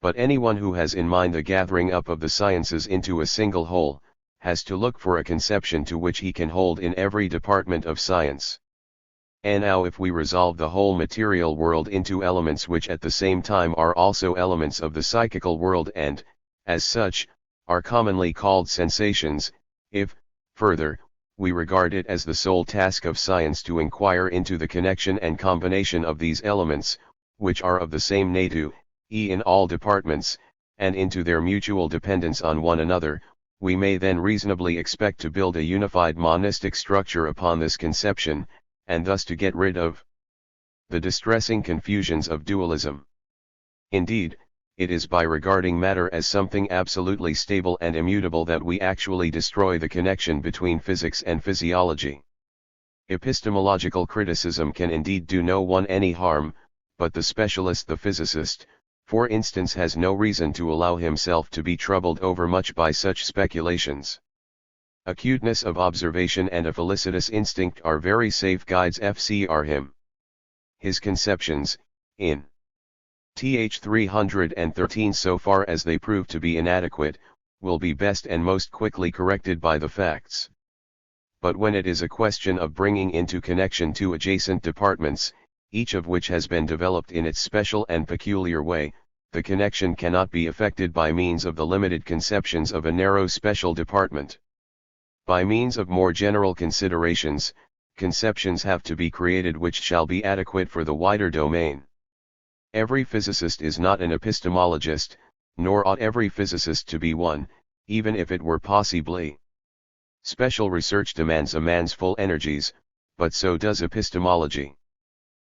But anyone who has in mind the gathering up of the sciences into a single whole, has to look for a conception to which he can hold in every department of science. And now if we resolve the whole material world into elements which at the same time are also elements of the psychical world and, as such, are commonly called sensations, if, further, we regard it as the sole task of science to inquire into the connection and combination of these elements, which are of the same nature, in all departments, and into their mutual dependence on one another, we may then reasonably expect to build a unified monistic structure upon this conception, and thus to get rid of the distressing confusions of dualism. Indeed, it is by regarding matter as something absolutely stable and immutable that we actually destroy the connection between physics and physiology. Epistemological criticism can indeed do no one any harm, but the specialist, the physicist, for instance, has no reason to allow himself to be troubled overmuch by such speculations. Acuteness of observation and a felicitous instinct are very safe guides for him. His conceptions, in th. 313 so far as they prove to be inadequate, will be best and most quickly corrected by the facts. But when it is a question of bringing into connection two adjacent departments, each of which has been developed in its special and peculiar way, the connection cannot be effected by means of the limited conceptions of a narrow special department. By means of more general considerations, conceptions have to be created which shall be adequate for the wider domain. Every physicist is not an epistemologist, nor ought every physicist to be one, even if it were possibly. Special research demands a man's full energies, but so does epistemology.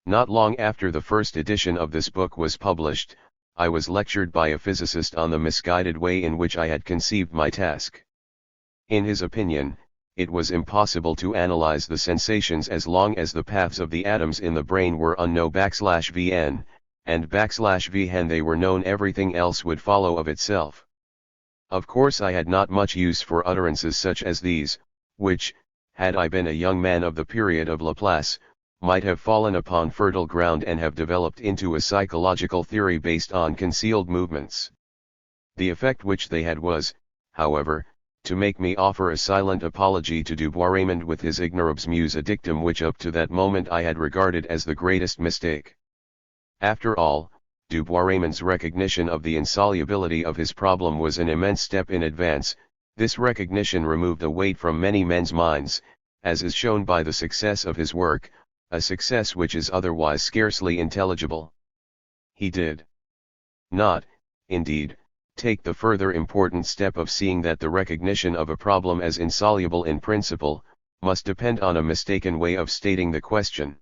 Not long after the first edition of this book was published, I was lectured by a physicist on the misguided way in which I had conceived my task. In his opinion, it was impossible to analyze the sensations as long as the paths of the atoms in the brain were unknown \vn, and \vhen they were known, everything else would follow of itself. Of course I had not much use for utterances such as these, which, had I been a young man of the period of Laplace, might have fallen upon fertile ground and have developed into a psychological theory based on concealed movements. The effect which they had was, however, to make me offer a silent apology to Du Bois-Reymond with his ignoribus musa, a dictum which up to that moment I had regarded as the greatest mistake. After all, Du Bois-Reymond's recognition of the insolubility of his problem was an immense step in advance. This recognition removed a weight from many men's minds, as is shown by the success of his work, a success which is otherwise scarcely intelligible. He did not, indeed, take the further important step of seeing that the recognition of a problem as insoluble in principle, must depend on a mistaken way of stating the question.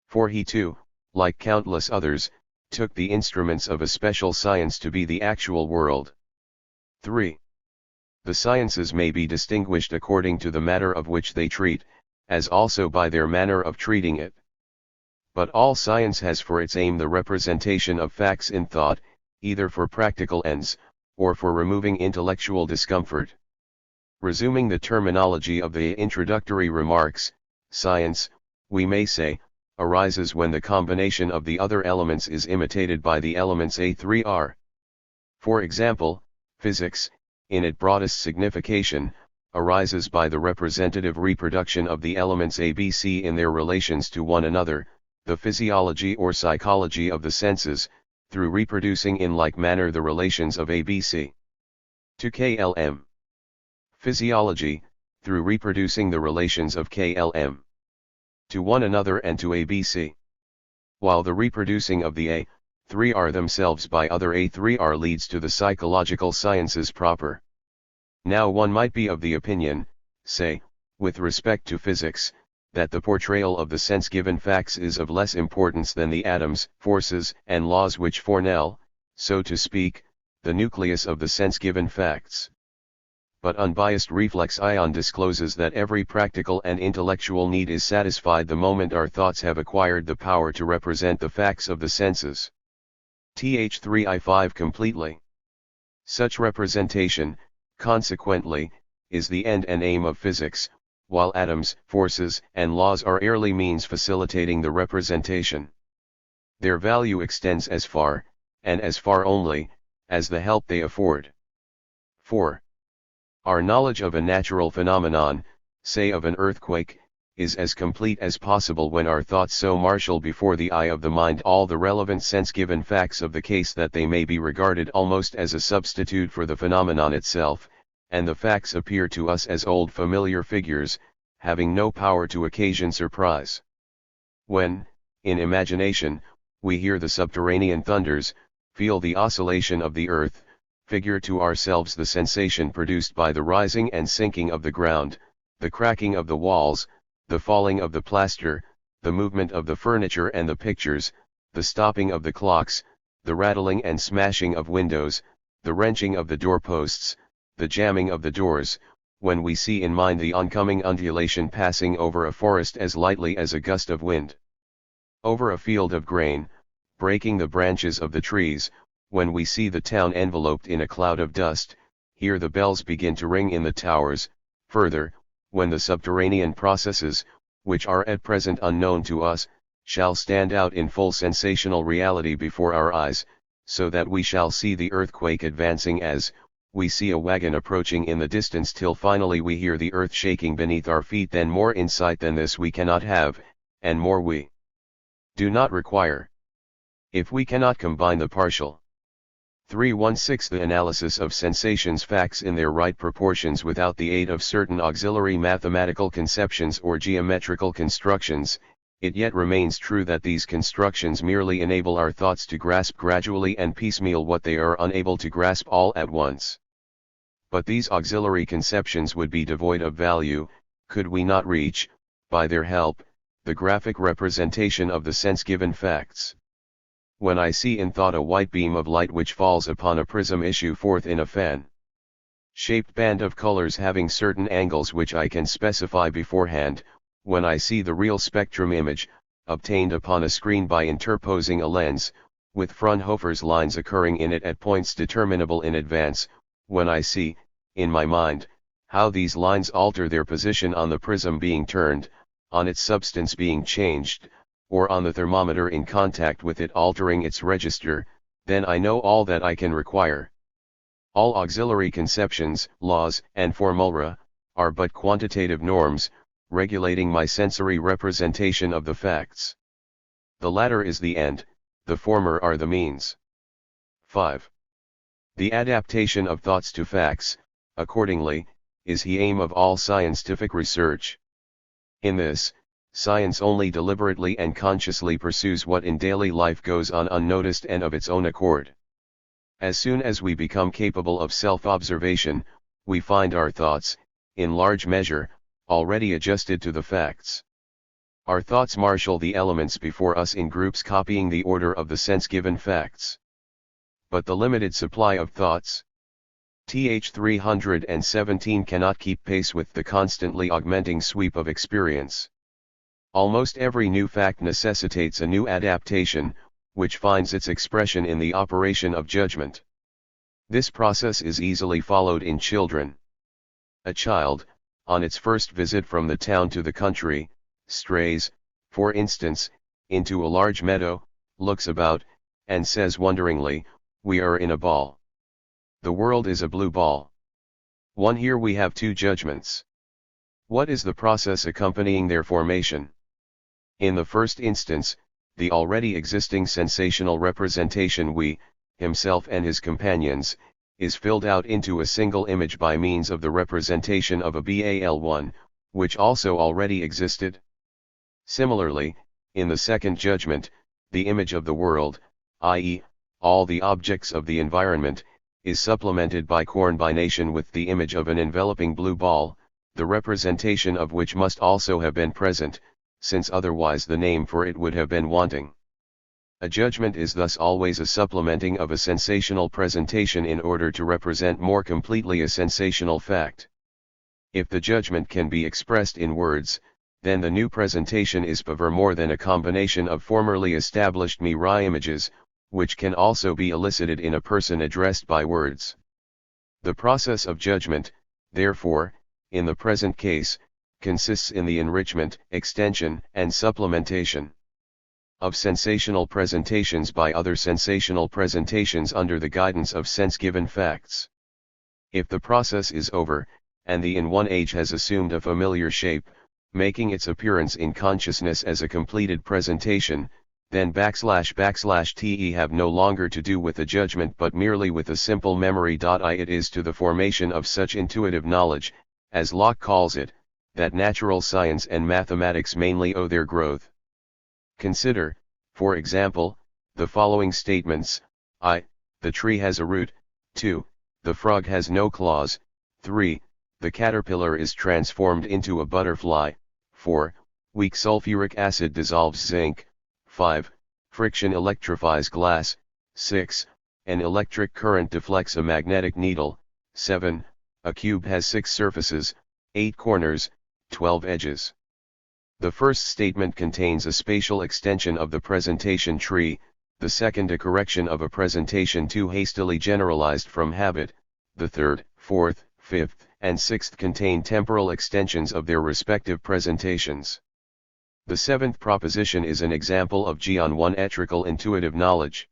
For he too, like countless others, took the instruments of a special science to be the actual world. 3. The sciences may be distinguished according to the matter of which they treat, as also by their manner of treating it. But all science has for its aim the representation of facts in thought, either for practical ends, or for removing intellectual discomfort. Resuming the terminology of the introductory remarks, science, we may say, arises when the combination of the other elements is imitated by the elements A3R. For example, physics, in its broadest signification, arises by the representative reproduction of the elements ABC in their relations to one another, the physiology or psychology of the senses, through reproducing in like manner the relations of ABC to KLM. Physiology, through reproducing the relations of KLM to one another and to ABC. While the reproducing of the A3R themselves by other A3R leads to the psychological sciences proper. Now one might be of the opinion, say, with respect to physics, that the portrayal of the sense-given facts is of less importance than the atoms, forces, and laws which foreknell, so to speak, the nucleus of the sense-given facts. But unbiased reflex ion discloses that every practical and intellectual need is satisfied the moment our thoughts have acquired the power to represent the facts of the senses. Th3I5 completely. Such representation, consequently, is the end and aim of physics, while atoms, forces, and laws are merely means facilitating the representation. Their value extends as far, and as far only, as the help they afford. 4. Our knowledge of a natural phenomenon, say of an earthquake, is as complete as possible when our thoughts so marshal before the eye of the mind all the relevant sense-given facts of the case that they may be regarded almost as a substitute for the phenomenon itself, and the facts appear to us as old familiar figures, having no power to occasion surprise. When, in imagination, we hear the subterranean thunders, feel the oscillation of the earth, figure to ourselves the sensation produced by the rising and sinking of the ground, the cracking of the walls, the falling of the plaster, the movement of the furniture and the pictures, the stopping of the clocks, the rattling and smashing of windows, the wrenching of the doorposts, the jamming of the doors, when we see in mind the oncoming undulation passing over a forest as lightly as a gust of wind, over a field of grain, breaking the branches of the trees, when we see the town enveloped in a cloud of dust, hear the bells begin to ring in the towers, further, when the subterranean processes, which are at present unknown to us, shall stand out in full sensational reality before our eyes, so that we shall see the earthquake advancing as we see a wagon approaching in the distance till finally we hear the earth shaking beneath our feet. Then more insight than this we cannot have, and more we do not require. If we cannot combine the partial 3/16 the analysis of sensations facts in their right proportions without the aid of certain auxiliary mathematical conceptions or geometrical constructions, it yet remains true that these constructions merely enable our thoughts to grasp gradually and piecemeal what they are unable to grasp all at once. But these auxiliary conceptions would be devoid of value, could we not reach, by their help, the graphic representation of the sense-given facts. When I see in thought a white beam of light which falls upon a prism issue forth in a fan-shaped band of colors having certain angles which I can specify beforehand, when I see the real spectrum image, obtained upon a screen by interposing a lens, with Fraunhofer's lines occurring in it at points determinable in advance, when I see, in my mind, how these lines alter their position on the prism being turned, on its substance being changed, or on the thermometer in contact with it altering its register, then I know all that I can require. All auxiliary conceptions, laws, and formulae, are but quantitative norms, regulating my sensory representation of the facts. The latter is the end, the former are the means. 5. The adaptation of thoughts to facts, accordingly, is the aim of all scientific research. In this, science only deliberately and consciously pursues what in daily life goes on unnoticed and of its own accord. As soon as we become capable of self-observation, we find our thoughts, in large measure, already adjusted to the facts. Our thoughts marshal the elements before us in groups copying the order of the sense-given facts. But the limited supply of thoughts TH-317 cannot keep pace with the constantly augmenting sweep of experience. Almost every new fact necessitates a new adaptation, which finds its expression in the operation of judgment. This process is easily followed in children. A child, on its first visit from the town to the country, strays, for instance, into a large meadow, looks about, and says wonderingly, "We are in a ball. The world is a blue ball." Here we have two judgments. What is the process accompanying their formation? In the first instance, the already existing sensational representation we, himself and his companions, is filled out into a single image by means of the representation of a BAL1, which also already existed. Similarly, in the second judgment, the image of the world, i.e., all the objects of the environment, is supplemented by combination with the image of an enveloping blue ball, the representation of which must also have been present, since otherwise the name for it would have been wanting. A judgment is thus always a supplementing of a sensational presentation in order to represent more completely a sensational fact. If the judgment can be expressed in words, then the new presentation is more than a combination of formerly established mirror images, which can also be elicited in a person addressed by words. The process of judgment, therefore, in the present case, consists in the enrichment, extension, and supplementation of sensational presentations by other sensational presentations under the guidance of sense-given facts. If the process is over, and the in one age has assumed a familiar shape, making its appearance in consciousness as a completed presentation, then // TE have no longer to do with a judgment but merely with a simple memory. It is to the formation of such intuitive knowledge, as Locke calls it, that natural science and mathematics mainly owe their growth. Consider, for example, the following statements: I, the tree has a root; 2, the frog has no claws; 3, the caterpillar is transformed into a butterfly; 4, weak sulfuric acid dissolves zinc; 5, friction electrifies glass; 6, an electric current deflects a magnetic needle; 7, a cube has 6 surfaces, 8 corners, 12 edges. The first statement contains a spatial extension of the presentation tree, the second a correction of a presentation too hastily generalized from habit, the third, fourth, fifth, and sixth contain temporal extensions of their respective presentations. The seventh proposition is an example of G-on-one-etrical intuitive knowledge.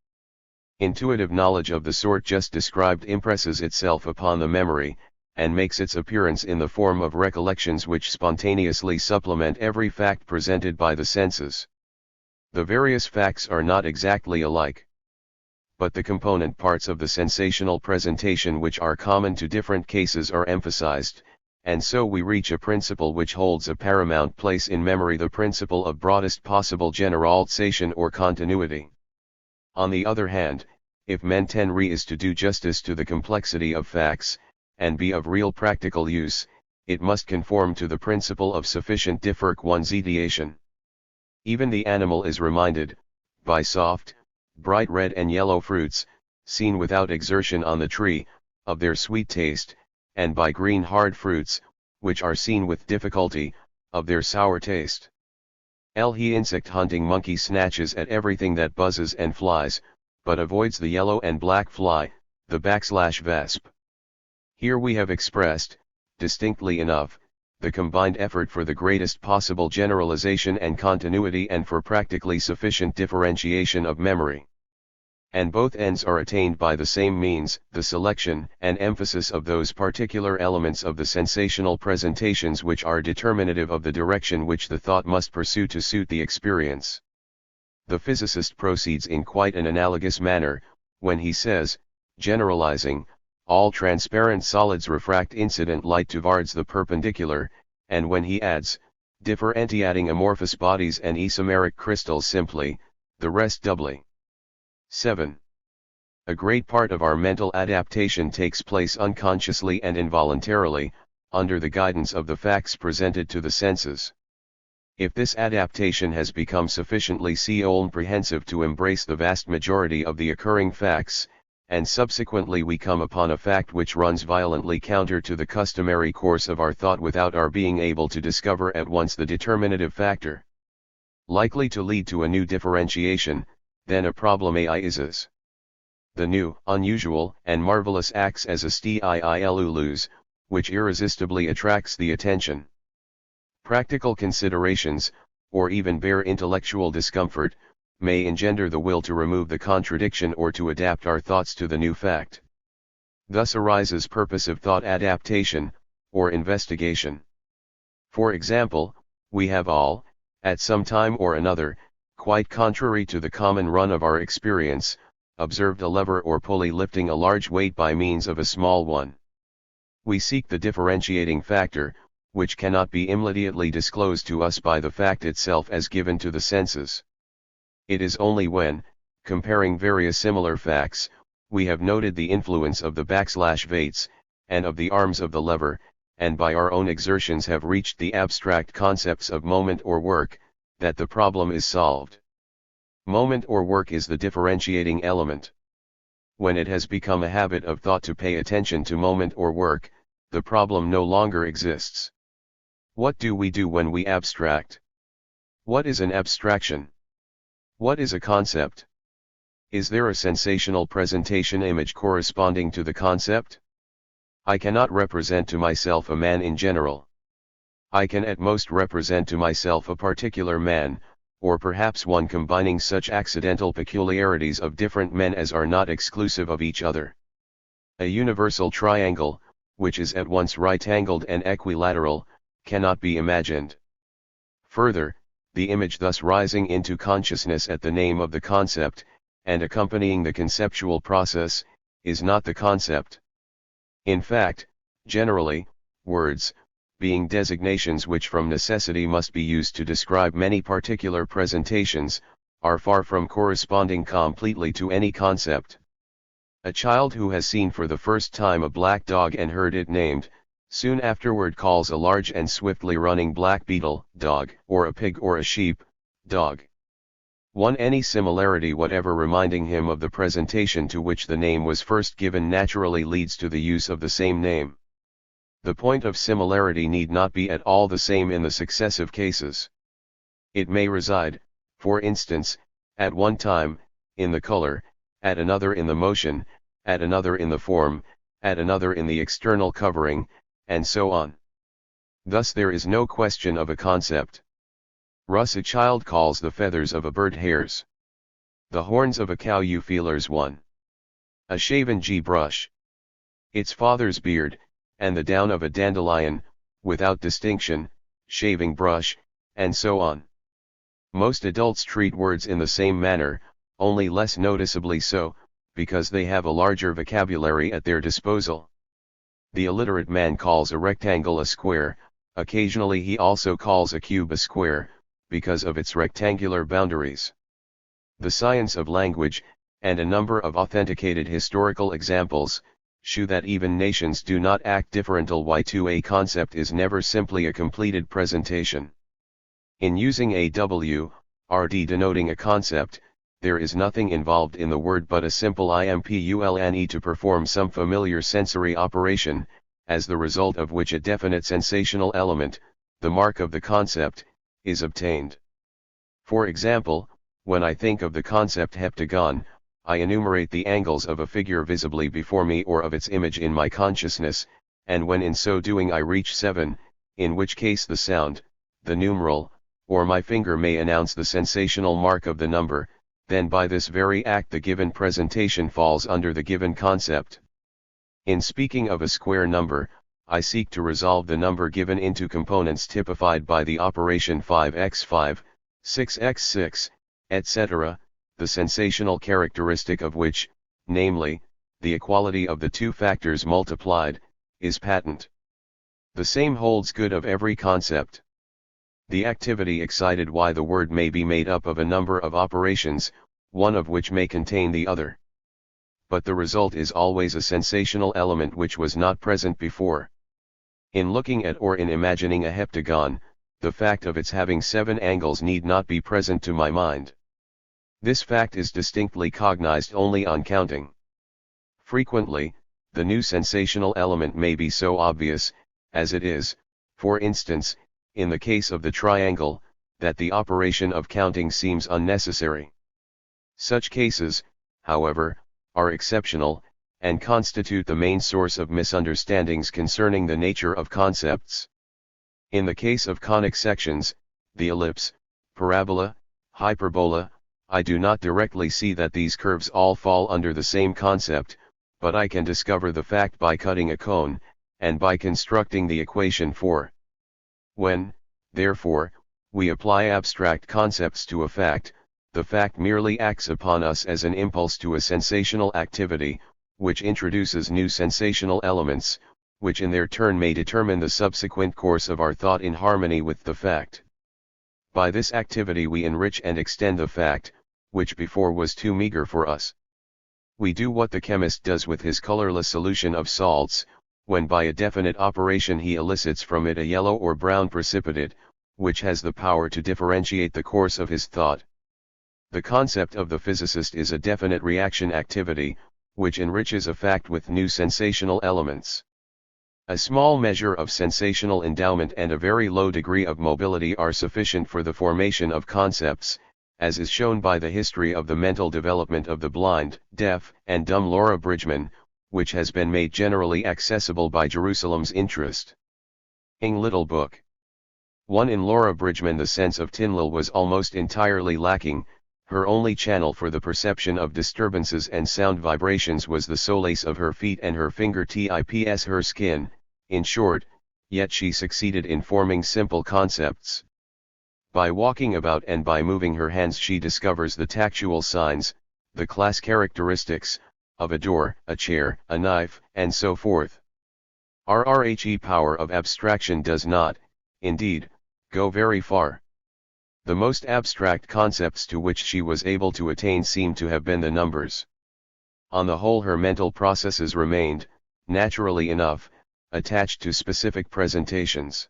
Intuitive knowledge of the sort just described impresses itself upon the memory, and makes its appearance in the form of recollections which spontaneously supplement every fact presented by the senses. The various facts are not exactly alike, but the component parts of the sensational presentation which are common to different cases are emphasized, and so we reach a principle which holds a paramount place in memory, the principle of broadest possible generalization or continuity. On the other hand, if mentenry is to do justice to the complexity of facts, and be of real practical use, it must conform to the principle of sufficient differentiation. Even the animal is reminded, by soft, bright red and yellow fruits, seen without exertion on the tree, of their sweet taste, and by green hard fruits, which are seen with difficulty, of their sour taste. The insect hunting monkey snatches at everything that buzzes and flies, but avoids the yellow and black fly, the /vesp. Here we have expressed, distinctly enough, the combined effort for the greatest possible generalization and continuity and for practically sufficient differentiation of memory. And both ends are attained by the same means, the selection and emphasis of those particular elements of the sensational presentations which are determinative of the direction which the thought must pursue to suit the experience. The physicist proceeds in quite an analogous manner, when he says, generalizing, all transparent solids refract incident light towards the perpendicular, and when he adds, differentiating amorphous bodies and isomeric crystals simply, the rest doubly. 7. A great part of our mental adaptation takes place unconsciously and involuntarily, under the guidance of the facts presented to the senses. If this adaptation has become sufficiently comprehensive to embrace the vast majority of the occurring facts, and subsequently we come upon a fact which runs violently counter to the customary course of our thought without our being able to discover at once the determinative factor likely to lead to a new differentiation, then a problem arises. The new, unusual, and marvelous acts as a stimulus, which irresistibly attracts the attention. Practical considerations, or even bare intellectual discomfort, may engender the will to remove the contradiction or to adapt our thoughts to the new fact. Thus arises purposive thought adaptation, or investigation. For example, we have all, at some time or another, quite contrary to the common run of our experience, observed a lever or pulley lifting a large weight by means of a small one. We seek the differentiating factor, which cannot be immediately disclosed to us by the fact itself as given to the senses. It is only when, comparing various similar facts, we have noted the influence of the weights, and of the arms of the lever, and by our own exertions have reached the abstract concepts of moment or work, that the problem is solved. Moment or work is the differentiating element. When it has become a habit of thought to pay attention to moment or work, the problem no longer exists. What do we do when we abstract? What is an abstraction? What is a concept? Is there a sensational presentation image corresponding to the concept? I cannot represent to myself a man in general. I can at most represent to myself a particular man, or perhaps one combining such accidental peculiarities of different men as are not exclusive of each other. A universal triangle, which is at once right-angled and equilateral, cannot be imagined. Further, the image thus rising into consciousness at the name of the concept, and accompanying the conceptual process, is not the concept. In fact, generally, words, being designations which from necessity must be used to describe many particular presentations, are far from corresponding completely to any concept. A child who has seen for the first time a black dog and heard it named, soon afterward calls a large and swiftly running black beetle, dog, or a pig or a sheep, dog. Any similarity whatever reminding him of the presentation to which the name was first given naturally leads to the use of the same name. The point of similarity need not be at all the same in the successive cases. It may reside, for instance, at one time, in the color, at another in the motion, at another in the form, at another in the external covering, and so on. Thus there is no question of a concept. A child calls the feathers of a bird hairs. The horns of a cow feelers one. A shaven brush. Its father's beard, and the down of a dandelion, without distinction, shaving brush, and so on. Most adults treat words in the same manner, only less noticeably so, because they have a larger vocabulary at their disposal. The illiterate man calls a rectangle a square, occasionally he also calls a cube a square, because of its rectangular boundaries. The science of language, and a number of authenticated historical examples, shew that even nations do not act differential to a concept is never simply a completed presentation. In using a word denoting a concept, there is nothing involved in the word but a simple impulne to perform some familiar sensory operation, as the result of which a definite sensational element, the mark of the concept, is obtained. For example, when I think of the concept heptagon, I enumerate the angles of a figure visibly before me or of its image in my consciousness, and when in so doing I reach 7, in which case the sound, the numeral, or my finger may announce the sensational mark of the number, then by this very act the given presentation falls under the given concept. In speaking of a square number, I seek to resolve the number given into components typified by the operation 5x5, 6x6, etc., the sensational characteristic of which, namely, the equality of the two factors multiplied, is patent. The same holds good of every concept. The activity excited by the word may be made up of a number of operations, one of which may contain the other. But the result is always a sensational element which was not present before. In looking at or in imagining a heptagon, the fact of its having 7 angles need not be present to my mind. This fact is distinctly cognized only on counting. Frequently, the new sensational element may be so obvious, as it is, for instance, in the case of the triangle, that the operation of counting seems unnecessary. Such cases, however, are exceptional, and constitute the main source of misunderstandings concerning the nature of concepts. In the case of conic sections, the ellipse, parabola, hyperbola, I do not directly see that these curves all fall under the same concept, but I can discover the fact by cutting a cone, and by constructing the equation for. When, therefore, we apply abstract concepts to a fact, the fact merely acts upon us as an impulse to a sensational activity, which introduces new sensational elements, which in their turn may determine the subsequent course of our thought in harmony with the fact. By this activity we enrich and extend the fact, which before was too meager for us. We do what the chemist does with his colorless solution of salts, when by a definite operation he elicits from it a yellow or brown precipitate, which has the power to differentiate the course of his thought. The concept of the physicist is a definite reaction activity, which enriches a fact with new sensational elements. A small measure of sensational endowment and a very low degree of mobility are sufficient for the formation of concepts, as is shown by the history of the mental development of the blind, deaf, and dumb Laura Bridgman, which has been made generally accessible by Jerusalem's Interest. Ing Little Book 1. In Laura Bridgman the sense of Tinlil was almost entirely lacking. Her only channel for the perception of disturbances and sound vibrations was the solace of her feet and her fingertips, her skin, in short, yet she succeeded in forming simple concepts. By walking about and by moving her hands she discovers the tactual signs, the class characteristics, of a door, a chair, a knife, and so forth. RRHE power of abstraction does not, indeed, go very far. The most abstract concepts to which she was able to attain seem to have been the numbers. On the whole her mental processes remained, naturally enough, attached to specific presentations.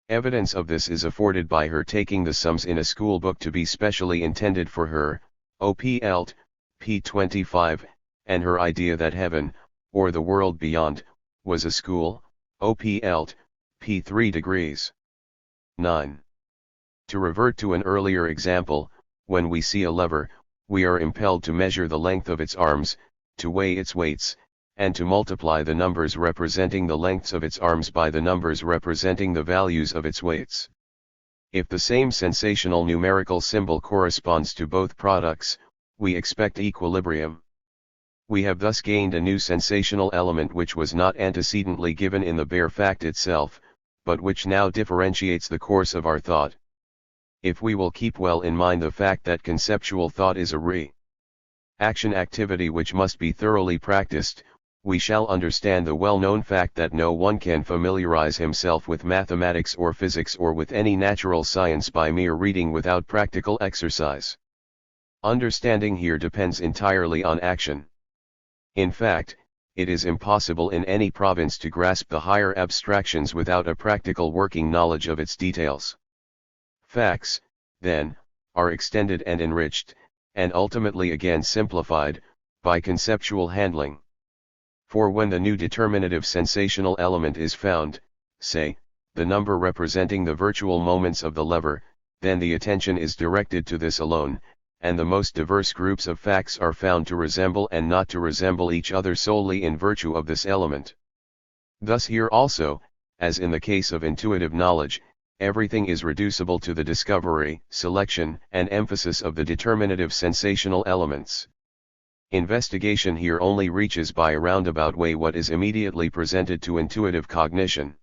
Evidence of this is afforded by her taking the sums in a school book to be specially intended for her, OP Elt, p. 25, and her idea that heaven, or the world beyond, was a school, OP Elt, p. 3 degrees. 9. To revert to an earlier example, when we see a lever, we are impelled to measure the length of its arms, to weigh its weights, and to multiply the numbers representing the lengths of its arms by the numbers representing the values of its weights. If the same sensational numerical symbol corresponds to both products, we expect equilibrium. We have thus gained a new sensational element which was not antecedently given in the bare fact itself, but which now differentiates the course of our thought. If we will keep well in mind the fact that conceptual thought is a re-action activity which must be thoroughly practiced, we shall understand the well-known fact that no one can familiarize himself with mathematics or physics or with any natural science by mere reading without practical exercise. Understanding here depends entirely on action. In fact, it is impossible in any province to grasp the higher abstractions without a practical working knowledge of its details. Facts, then, are extended and enriched, and ultimately again simplified, by conceptual handling. For when the new determinative sensational element is found, say, the number representing the virtual moments of the lever, then the attention is directed to this alone, and the most diverse groups of facts are found to resemble and not to resemble each other solely in virtue of this element. Thus here also, as in the case of intuitive knowledge, everything is reducible to the discovery, selection, and emphasis of the determinative sensational elements. Investigation here only reaches by a roundabout way what is immediately presented to intuitive cognition.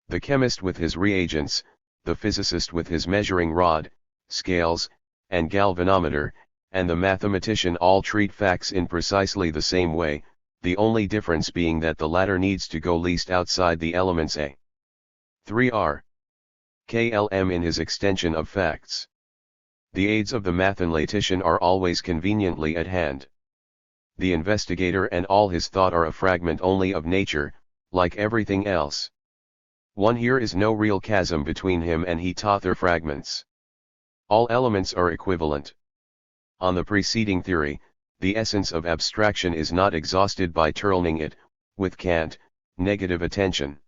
The chemist with his reagents, the physicist with his measuring rod, scales, and galvanometer, and the mathematician all treat facts in precisely the same way, the only difference being that the latter needs to go least outside the elements A. 3R. KLM in his extension of facts. The aids of the mathematician are always conveniently at hand. The investigator and all his thought are a fragment only of nature, like everything else. Here is no real chasm between him and he t'other fragments. All elements are equivalent. On the preceding theory, the essence of abstraction is not exhausted by turning it, with Kant, negative attention.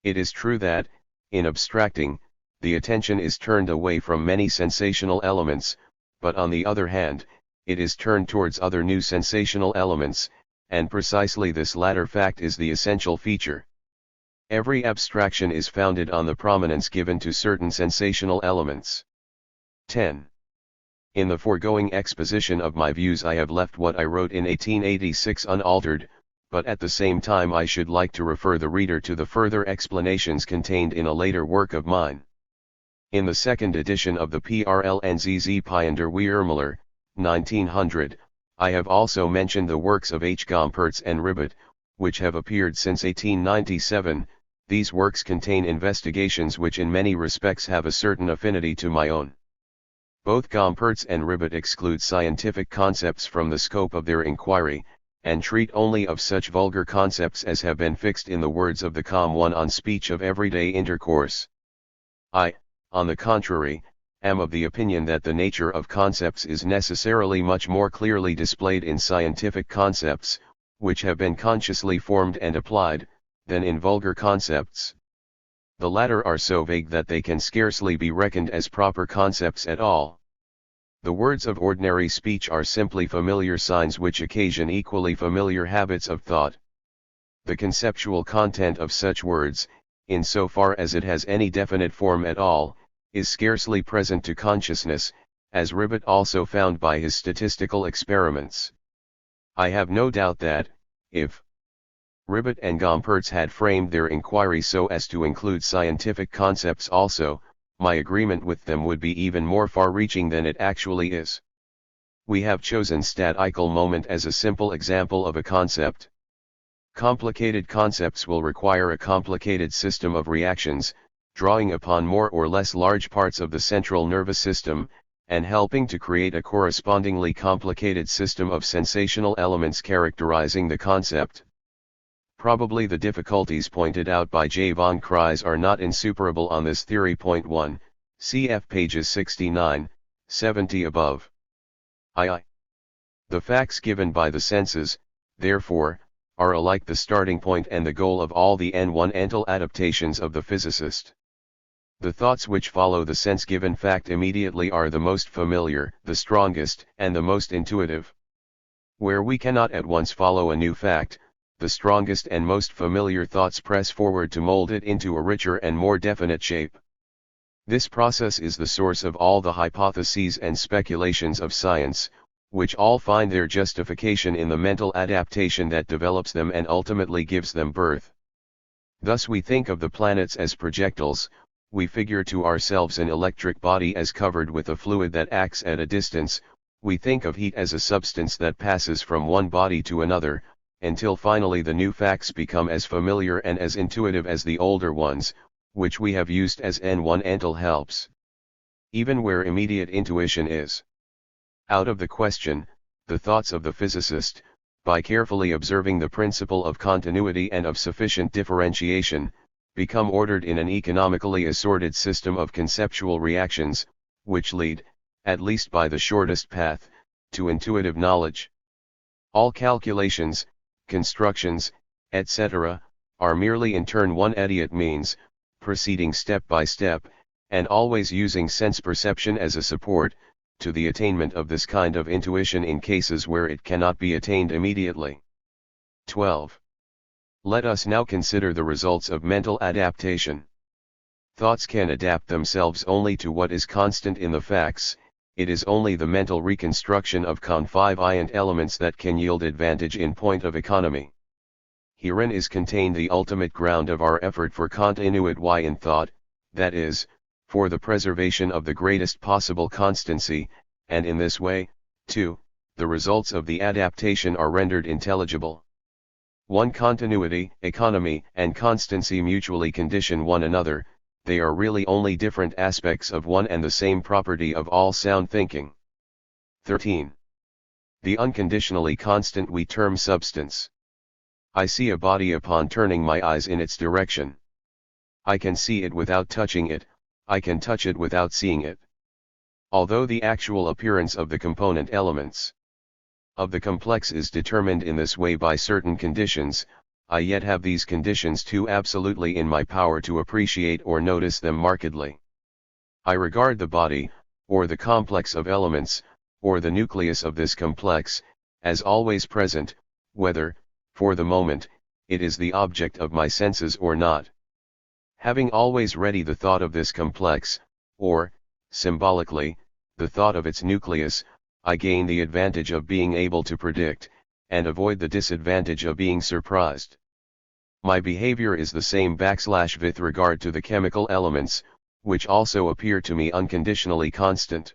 It is true that, in abstracting, the attention is turned away from many sensational elements, but on the other hand, it is turned towards other new sensational elements, and precisely this latter fact is the essential feature. Every abstraction is founded on the prominence given to certain sensational elements. 10. In the foregoing exposition of my views I have left what I wrote in 1886 unaltered, but at the same time I should like to refer the reader to the further explanations contained in a later work of mine. In the second edition of the PRLNZZ Pyander Weiermüller, 1900, I have also mentioned the works of H. Gompertz and Ribbet, which have appeared since 1897. These works contain investigations which in many respects have a certain affinity to my own. Both Gompertz and Ribbet exclude scientific concepts from the scope of their inquiry, and treat only of such vulgar concepts as have been fixed in the words of the calm one on speech of everyday intercourse. I, on the contrary, am of the opinion that the nature of concepts is necessarily much more clearly displayed in scientific concepts, which have been consciously formed and applied, than in vulgar concepts. The latter are so vague that they can scarcely be reckoned as proper concepts at all. The words of ordinary speech are simply familiar signs which occasion equally familiar habits of thought. The conceptual content of such words, in so far as it has any definite form at all, is scarcely present to consciousness, as Ribbet also found by his statistical experiments. I have no doubt that, if Ribbet and Gompertz had framed their inquiry so as to include scientific concepts also, my agreement with them would be even more far-reaching than it actually is. We have chosen statical moment as a simple example of a concept. Complicated concepts will require a complicated system of reactions, drawing upon more or less large parts of the central nervous system, and helping to create a correspondingly complicated system of sensational elements characterizing the concept. Probably the difficulties pointed out by J. von Kreis are not insuperable on this theory. Point 1, cf. pages 69, 70 above. II. The facts given by the senses, therefore, are alike the starting point and the goal of all the N1-ental adaptations of the physicist. The thoughts which follow the sense-given fact immediately are the most familiar, the strongest, and the most intuitive. Where we cannot at once follow a new fact, the strongest and most familiar thoughts press forward to mold it into a richer and more definite shape. This process is the source of all the hypotheses and speculations of science, which all find their justification in the mental adaptation that develops them and ultimately gives them birth. Thus we think of the planets as projectiles, we figure to ourselves an electric body as covered with a fluid that acts at a distance, we think of heat as a substance that passes from one body to another, until finally the new facts become as familiar and as intuitive as the older ones, which we have used as N1-ental helps. Even where immediate intuition is out of the question, the thoughts of the physicist, by carefully observing the principle of continuity and of sufficient differentiation, become ordered in an economically assorted system of conceptual reactions, which lead, at least by the shortest path, to intuitive knowledge. All calculations, constructions, etc., are merely in turn one immediate means, proceeding step by step, and always using sense perception as a support, to the attainment of this kind of intuition in cases where it cannot be attained immediately. 12. Let us now consider the results of mental adaptation. Thoughts can adapt themselves only to what is constant in the facts, it is only the mental reconstruction of convivient elements that can yield advantage in point of economy. Herein is contained the ultimate ground of our effort for continuity in thought, that is, for the preservation of the greatest possible constancy, and in this way, too, the results of the adaptation are rendered intelligible. One continuity, economy, and constancy mutually condition one another, they are really only different aspects of one and the same property of all sound thinking. 13. The unconditionally constant we term substance. I see a body upon turning my eyes in its direction. I can see it without touching it, I can touch it without seeing it. Although the actual appearance of the component elements of the complex is determined in this way by certain conditions, I yet have these conditions too absolutely in my power to appreciate or notice them markedly. I regard the body, or the complex of elements, or the nucleus of this complex, as always present, whether, for the moment, it is the object of my senses or not. Having always ready the thought of this complex, or, symbolically, the thought of its nucleus, I gain the advantage of being able to predict, and avoid the disadvantage of being surprised. My behavior is the same with regard to the chemical elements, which also appear to me unconditionally constant.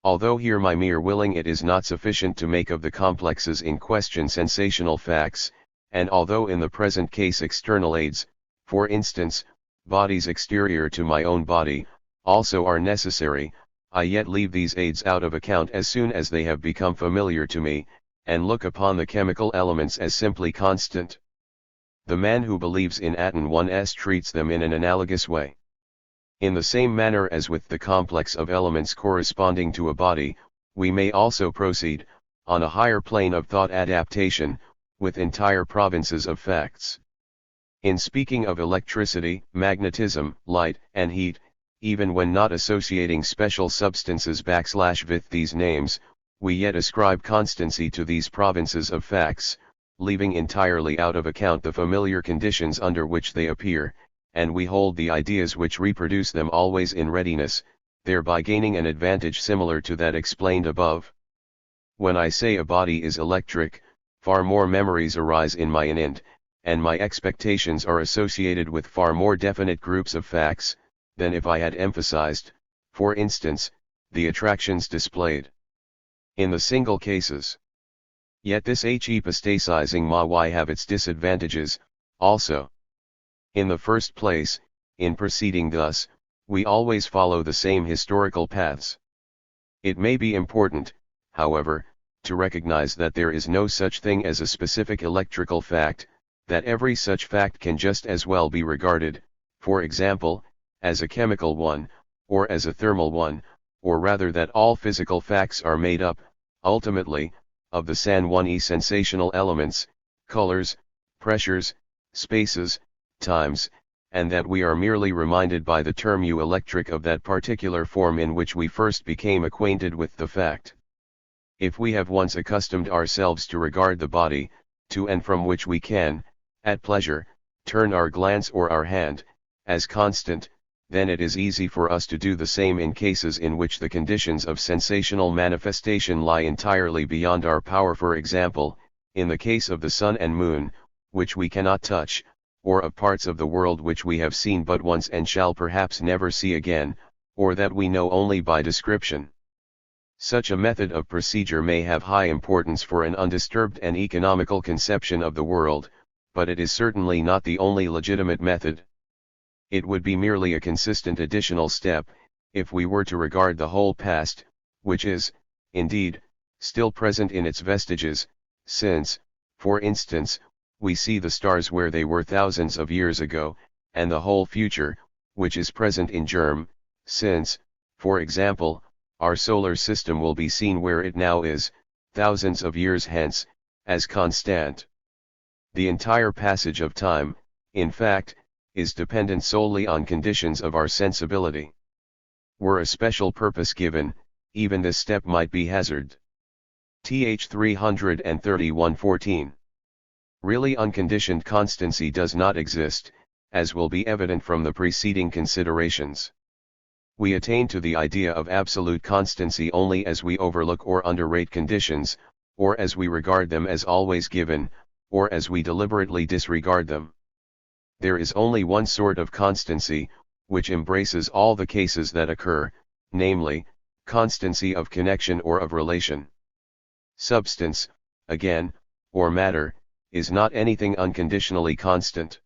Although here my mere willing it is not sufficient to make of the complexes in question sensational facts, and although in the present case external aids, for instance, bodies exterior to my own body, also are necessary, I yet leave these aids out of account as soon as they have become familiar to me, and look upon the chemical elements as simply constant. The man who believes in aton 1s treats them in an analogous way. In the same manner as with the complex of elements corresponding to a body, we may also proceed, on a higher plane of thought adaptation, with entire provinces of facts. In speaking of electricity, magnetism, light, and heat, even when not associating special substances with these names, we yet ascribe constancy to these provinces of facts, leaving entirely out of account the familiar conditions under which they appear, and we hold the ideas which reproduce them always in readiness, thereby gaining an advantage similar to that explained above. When I say a body is electric, far more memories arise in my instant, and my expectations are associated with far more definite groups of facts, than if I had emphasized, for instance, the attractions displayed in the single cases. Yet this hypostasizing why have its disadvantages, also. In the first place, in proceeding thus, we always follow the same historical paths. It may be important, however, to recognize that there is no such thing as a specific electrical fact, that every such fact can just as well be regarded, for example, as a chemical one, or as a thermal one, or rather that all physical facts are made up, ultimately, of the sensational elements, colors, pressures, spaces, times, and that we are merely reminded by the term electric of that particular form in which we first became acquainted with the fact. If we have once accustomed ourselves to regard the body, to and from which we can, at pleasure, turn our glance or our hand, as constant, then it is easy for us to do the same in cases in which the conditions of sensational manifestation lie entirely beyond our power, for example, in the case of the sun and moon, which we cannot touch, or of parts of the world which we have seen but once and shall perhaps never see again, or that we know only by description. Such a method of procedure may have high importance for an undisturbed and economical conception of the world, but it is certainly not the only legitimate method. It would be merely a consistent additional step, if we were to regard the whole past, which is, indeed, still present in its vestiges, since, for instance, we see the stars where they were thousands of years ago, and the whole future, which is present in germ, since, for example, our solar system will be seen where it now is, thousands of years hence, as constant. The entire passage of time, in fact, is dependent solely on conditions of our sensibility. Were a special purpose given, even this step might be hazarded. Th 331-14. Really unconditioned constancy does not exist, as will be evident from the preceding considerations. We attain to the idea of absolute constancy only as we overlook or underrate conditions, or as we regard them as always given, or as we deliberately disregard them. There is only one sort of constancy, which embraces all the cases that occur, namely, constancy of connection or of relation. Substance, again, or matter, is not anything unconditionally constant.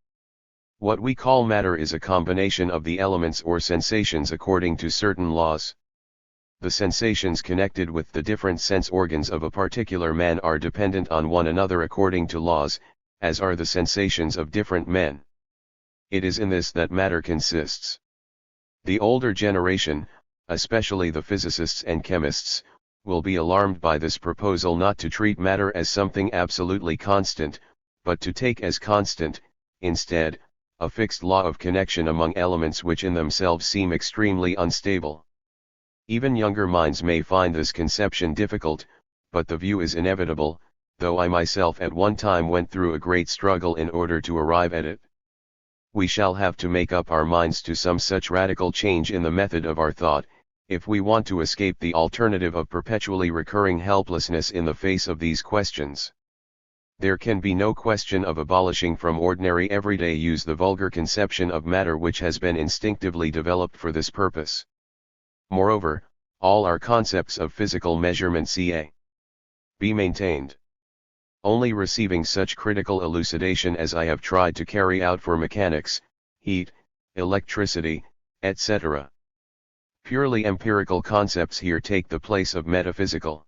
What we call matter is a combination of the elements or sensations according to certain laws. The sensations connected with the different sense organs of a particular man are dependent on one another according to laws, as are the sensations of different men. It is in this that matter consists. The older generation, especially the physicists and chemists, will be alarmed by this proposal not to treat matter as something absolutely constant, but to take as constant, instead, a fixed law of connection among elements which in themselves seem extremely unstable. Even younger minds may find this conception difficult, but the view is inevitable, though I myself at one time went through a great struggle in order to arrive at it. We shall have to make up our minds to some such radical change in the method of our thought, if we want to escape the alternative of perpetually recurring helplessness in the face of these questions. There can be no question of abolishing from ordinary everyday use the vulgar conception of matter which has been instinctively developed for this purpose. Moreover, all our concepts of physical measurement ca. be maintained. Only receiving such critical elucidation as I have tried to carry out for mechanics, heat, electricity, etc. Purely empirical concepts here take the place of metaphysical.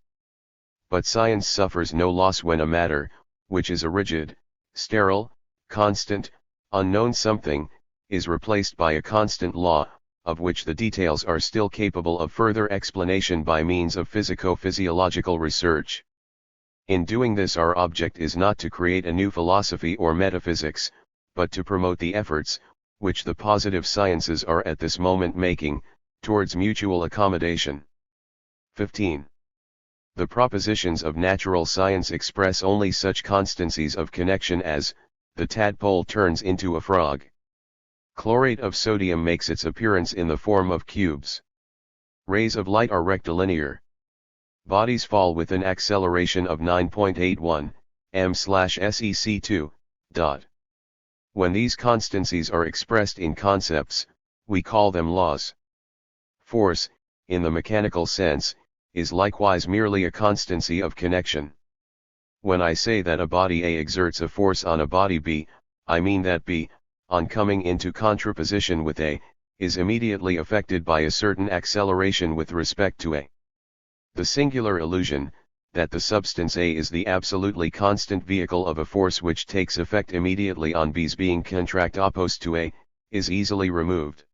But science suffers no loss when a matter, which is a rigid, sterile, constant, unknown something, is replaced by a constant law, of which the details are still capable of further explanation by means of physico-physiological research. In doing this, our object is not to create a new philosophy or metaphysics, but to promote the efforts, which the positive sciences are at this moment making, towards mutual accommodation. 15. The propositions of natural science express only such constancies of connection as, the tadpole turns into a frog. Chlorate of sodium makes its appearance in the form of cubes. Rays of light are rectilinear. Bodies fall with an acceleration of 9.81 m/sec2. When these constancies are expressed in concepts, we call them laws. Force, in the mechanical sense, is likewise merely a constancy of connection. When I say that a body A exerts a force on a body B, I mean that B, on coming into contraposition with A, is immediately affected by a certain acceleration with respect to A. The singular illusion, that the substance A is the absolutely constant vehicle of a force which takes effect immediately on B's being contract opposed to A, is easily removed.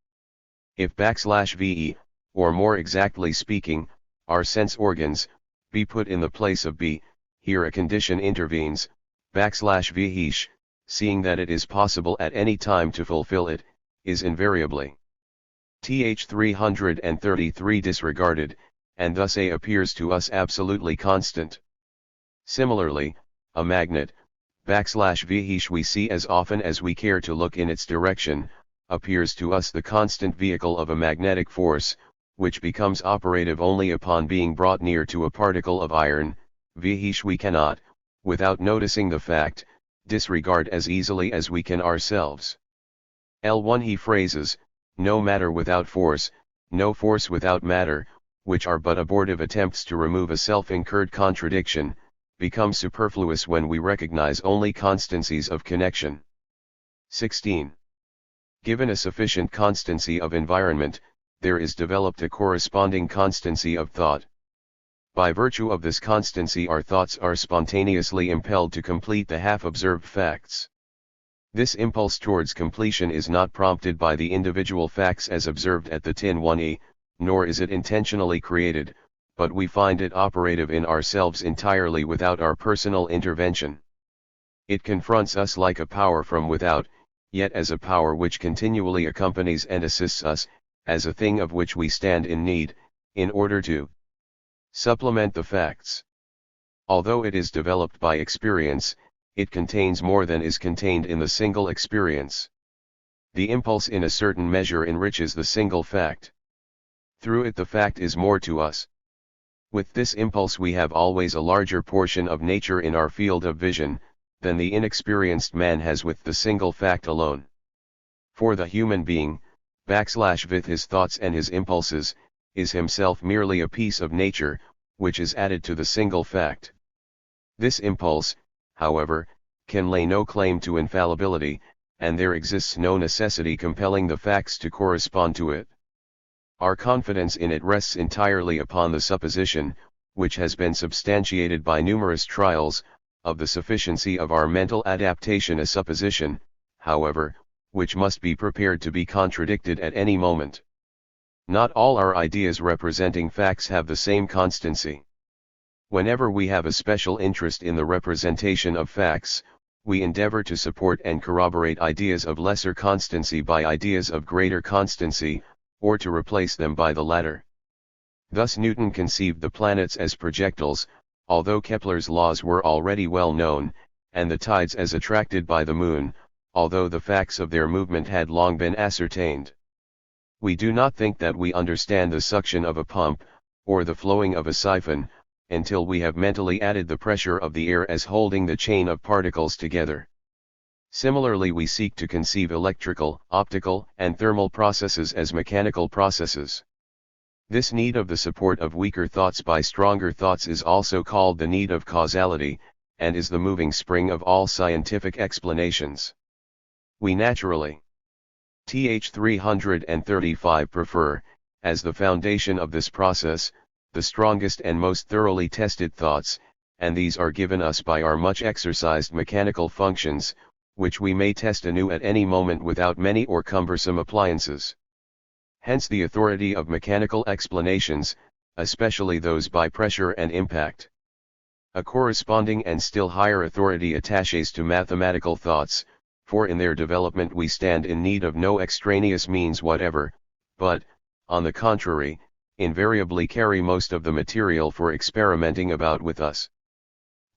If \VE, or more exactly speaking, our sense organs, be put in the place of B, here a condition intervenes, \VH, seeing that it is possible at any time to fulfill it, is invariably th 333 disregarded, and thus A appears to us absolutely constant. Similarly, a magnet, \VH we see as often as we care to look in its direction, appears to us the constant vehicle of a magnetic force, which becomes operative only upon being brought near to a particle of iron, VH we cannot, without noticing the fact, disregard as easily as we can ourselves. L1 he phrases, no matter without force, no force without matter, which are but abortive attempts to remove a self-incurred contradiction, become superfluous when we recognize only constancies of connection. 16. Given a sufficient constancy of environment, there is developed a corresponding constancy of thought. By virtue of this constancy our thoughts are spontaneously impelled to complete the half-observed facts. This impulse towards completion is not prompted by the individual facts as observed at the tin 1e, nor is it intentionally created, but we find it operative in ourselves entirely without our personal intervention. It confronts us like a power from without, yet as a power which continually accompanies and assists us, as a thing of which we stand in need, in order to supplement the facts. Although it is developed by experience, it contains more than is contained in the single experience. The impulse in a certain measure enriches the single fact. Through it the fact is more to us. With this impulse we have always a larger portion of nature in our field of vision, than the inexperienced man has with the single fact alone. For the human being, with his thoughts and his impulses, is himself merely a piece of nature, which is added to the single fact. This impulse, however, can lay no claim to infallibility, and there exists no necessity compelling the facts to correspond to it. Our confidence in it rests entirely upon the supposition, which has been substantiated by numerous trials, of the sufficiency of our mental adaptation, a supposition, however, which must be prepared to be contradicted at any moment. Not all our ideas representing facts have the same constancy. Whenever we have a special interest in the representation of facts, we endeavor to support and corroborate ideas of lesser constancy by ideas of greater constancy, or to replace them by the latter. Thus Newton conceived the planets as projectiles, although Kepler's laws were already well known, and the tides as attracted by the moon, although the facts of their movement had long been ascertained. We do not think that we understand the suction of a pump, or the flowing of a siphon, until we have mentally added the pressure of the air as holding the chain of particles together. Similarly, we seek to conceive electrical, optical, and thermal processes as mechanical processes. This need of the support of weaker thoughts by stronger thoughts is also called the need of causality, and is the moving spring of all scientific explanations. We naturally, th. 335 prefer, as the foundation of this process, the strongest and most thoroughly tested thoughts, and these are given us by our much exercised mechanical functions, which we may test anew at any moment without many or cumbersome appliances. Hence the authority of mechanical explanations, especially those by pressure and impact. A corresponding and still higher authority attaches to mathematical thoughts, for in their development we stand in need of no extraneous means whatever, but, on the contrary, invariably carry most of the material for experimenting about with us.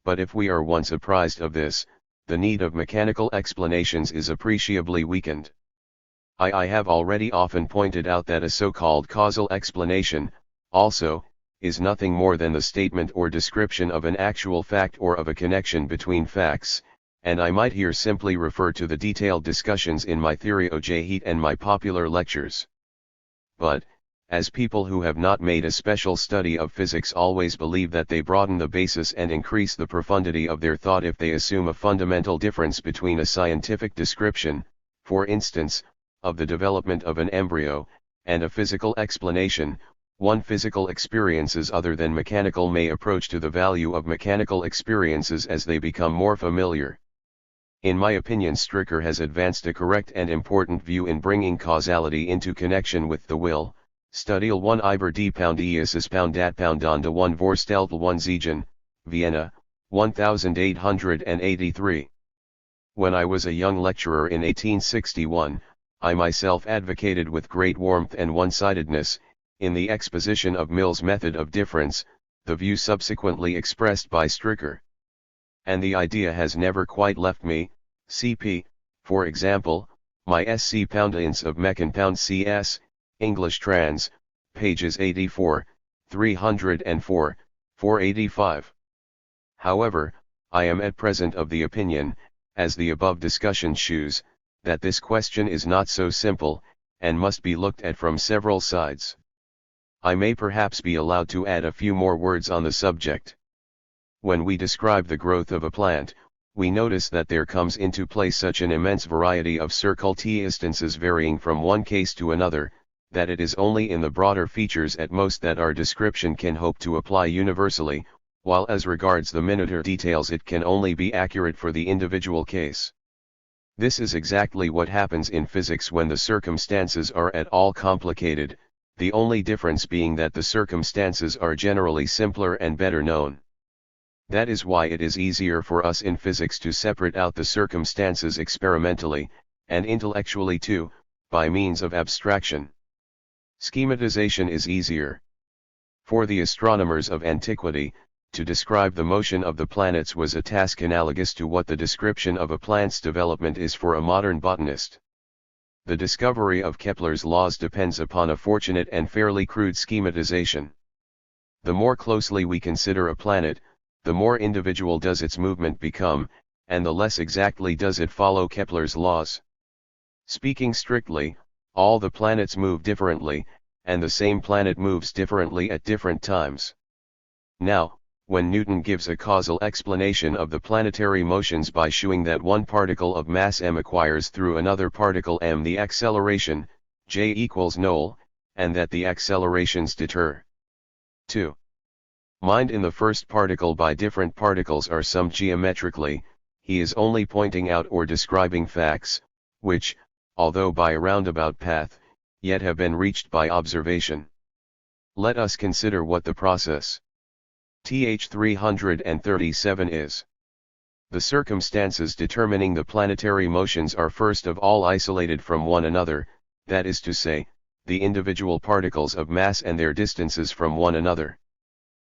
But if we are once apprised of this, the need of mechanical explanations is appreciably weakened. I have already often pointed out that a so-called causal explanation, also, is nothing more than the statement or description of an actual fact or of a connection between facts, and I might here simply refer to the detailed discussions in my theory OJ and my popular lectures. But, as people who have not made a special study of physics always believe that they broaden the basis and increase the profundity of their thought if they assume a fundamental difference between a scientific description, for instance, of the development of an embryo, and a physical explanation, one physical experiences other than mechanical may approach to the value of mechanical experiences as they become more familiar. In my opinion, Stricker has advanced a correct and important view in bringing causality into connection with the will. Studiel 1 über die Poundieses Poundat de 1 Vorsteltel 1 Ziegen, Vienna, 1883. When I was a young lecturer in 1861, I myself advocated with great warmth and one-sidedness, in the exposition of Mill's method of difference, the view subsequently expressed by Stricker. And the idea has never quite left me. Cp. for example, my SC Poundance of Mech and Pound CS, English trans, pages 84, 304, 485. However, I am at present of the opinion, as the above discussion shews, that this question is not so simple, and must be looked at from several sides. I may perhaps be allowed to add a few more words on the subject. When we describe the growth of a plant, we notice that there comes into play such an immense variety of circumstances varying from one case to another, that it is only in the broader features at most that our description can hope to apply universally, while as regards the minuter details it can only be accurate for the individual case. This is exactly what happens in physics when the circumstances are at all complicated, the only difference being that the circumstances are generally simpler and better known. That is why it is easier for us in physics to separate out the circumstances experimentally, and intellectually too, by means of abstraction. Schematization is easier. For the astronomers of antiquity, to describe the motion of the planets was a task analogous to what the description of a plant's development is for a modern botanist. The discovery of Kepler's laws depends upon a fortunate and fairly crude schematization. The more closely we consider a planet, the more individual does its movement become, and the less exactly does it follow Kepler's laws. Speaking strictly, all the planets move differently, and the same planet moves differently at different times. Now, when Newton gives a causal explanation of the planetary motions by shewing that one particle of mass m acquires through another particle m the acceleration, j equals null, and that the accelerations deter 2. Mind in the first particle by different particles are summed geometrically, he is only pointing out or describing facts, which, although by a roundabout path, yet have been reached by observation. Let us consider what the process Th 337 is. The circumstances determining the planetary motions are first of all isolated from one another, that is to say, the individual particles of mass and their distances from one another.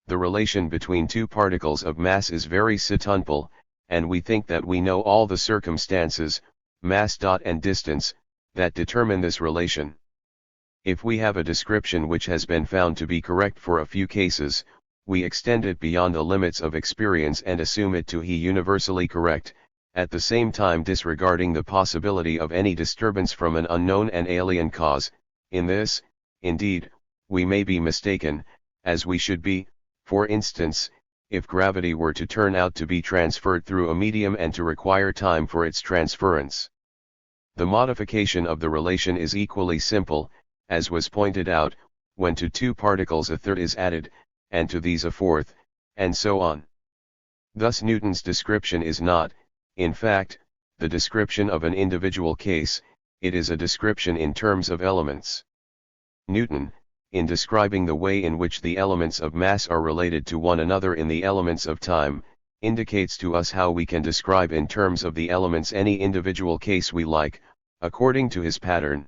The relation between two particles of mass is very simple, and we think that we know all the circumstances, mass. And distance, that determine this relation. If we have a description which has been found to be correct for a few cases, we extend it beyond the limits of experience and assume it to be universally correct, at the same time disregarding the possibility of any disturbance from an unknown and alien cause. In this, indeed, we may be mistaken, as we should be, for instance, if gravity were to turn out to be transferred through a medium and to require time for its transference. The modification of the relation is equally simple, as was pointed out, when to two particles a third is added, and to these a fourth, and so on. Thus Newton's description is not, in fact, the description of an individual case, it is a description in terms of elements. Newton, in describing the way in which the elements of mass are related to one another in the elements of time, indicates to us how we can describe in terms of the elements any individual case we like, according to his pattern.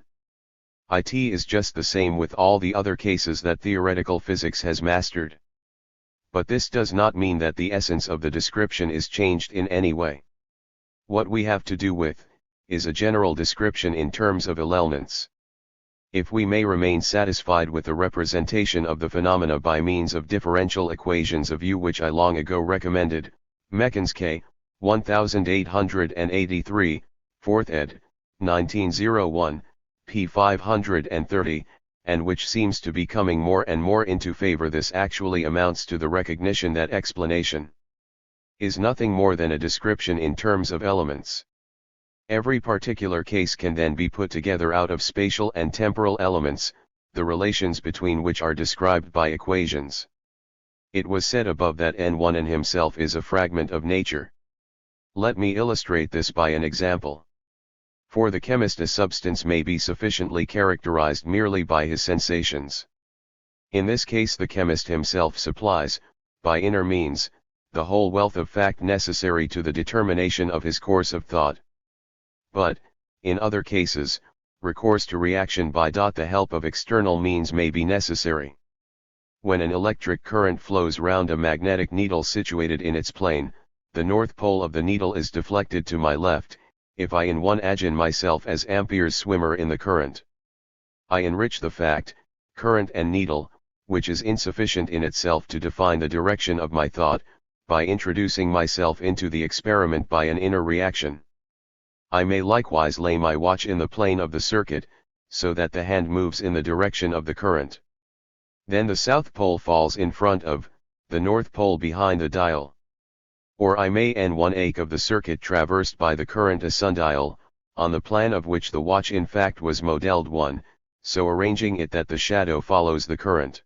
It is just the same with all the other cases that theoretical physics has mastered. But this does not mean that the essence of the description is changed in any way. What we have to do with, is a general description in terms of elements. If we may remain satisfied with the representation of the phenomena by means of differential equations, a view which I long ago recommended, Mechans K. 1883, 4th ed., 1901, p. 530, and which seems to be coming more and more into favor, this actually amounts to the recognition that explanation is nothing more than a description in terms of elements. Every particular case can then be put together out of spatial and temporal elements, the relations between which are described by equations. It was said above that N1 in himself is a fragment of nature. Let me illustrate this by an example. For the chemist, a substance may be sufficiently characterized merely by his sensations. In this case the chemist himself supplies, by inner means, the whole wealth of fact necessary to the determination of his course of thought. But, in other cases, recourse to reaction by the help of external means may be necessary. When an electric current flows round a magnetic needle situated in its plane, the north pole of the needle is deflected to my left, if I imagine myself as Ampere's swimmer in the current. I enrich the fact, current and needle, which is insufficient in itself to define the direction of my thought, by introducing myself into the experiment by an inner reaction. I may likewise lay my watch in the plane of the circuit, so that the hand moves in the direction of the current. Then the south pole falls in front of, the north pole behind the dial. Or I may N1 of the circuit traversed by the current a sundial, on the plan of which the watch in fact was modeled one, so arranging it that the shadow follows the current.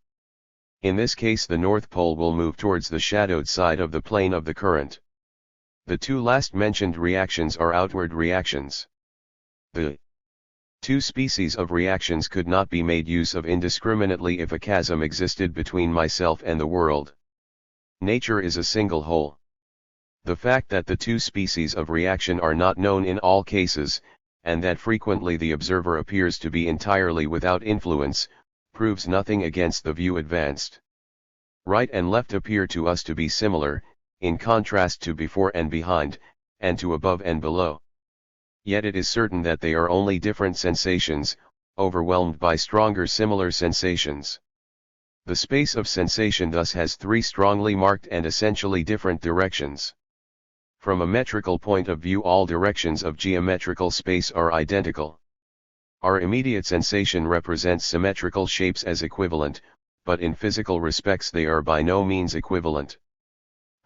In this case the north pole will move towards the shadowed side of the plane of the current. The two last mentioned reactions are outward reactions. The two species of reactions could not be made use of indiscriminately if a chasm existed between myself and the world. Nature is a single whole. The fact that the two species of reaction are not known in all cases, and that frequently the observer appears to be entirely without influence, proves nothing against the view advanced. Right and left appear to us to be similar, in contrast to before and behind, and to above and below. Yet it is certain that they are only different sensations, overwhelmed by stronger similar sensations. The space of sensation thus has three strongly marked and essentially different directions. From a metrical point of view, all directions of geometrical space are identical. Our immediate sensation represents symmetrical shapes as equivalent, but in physical respects they are by no means equivalent.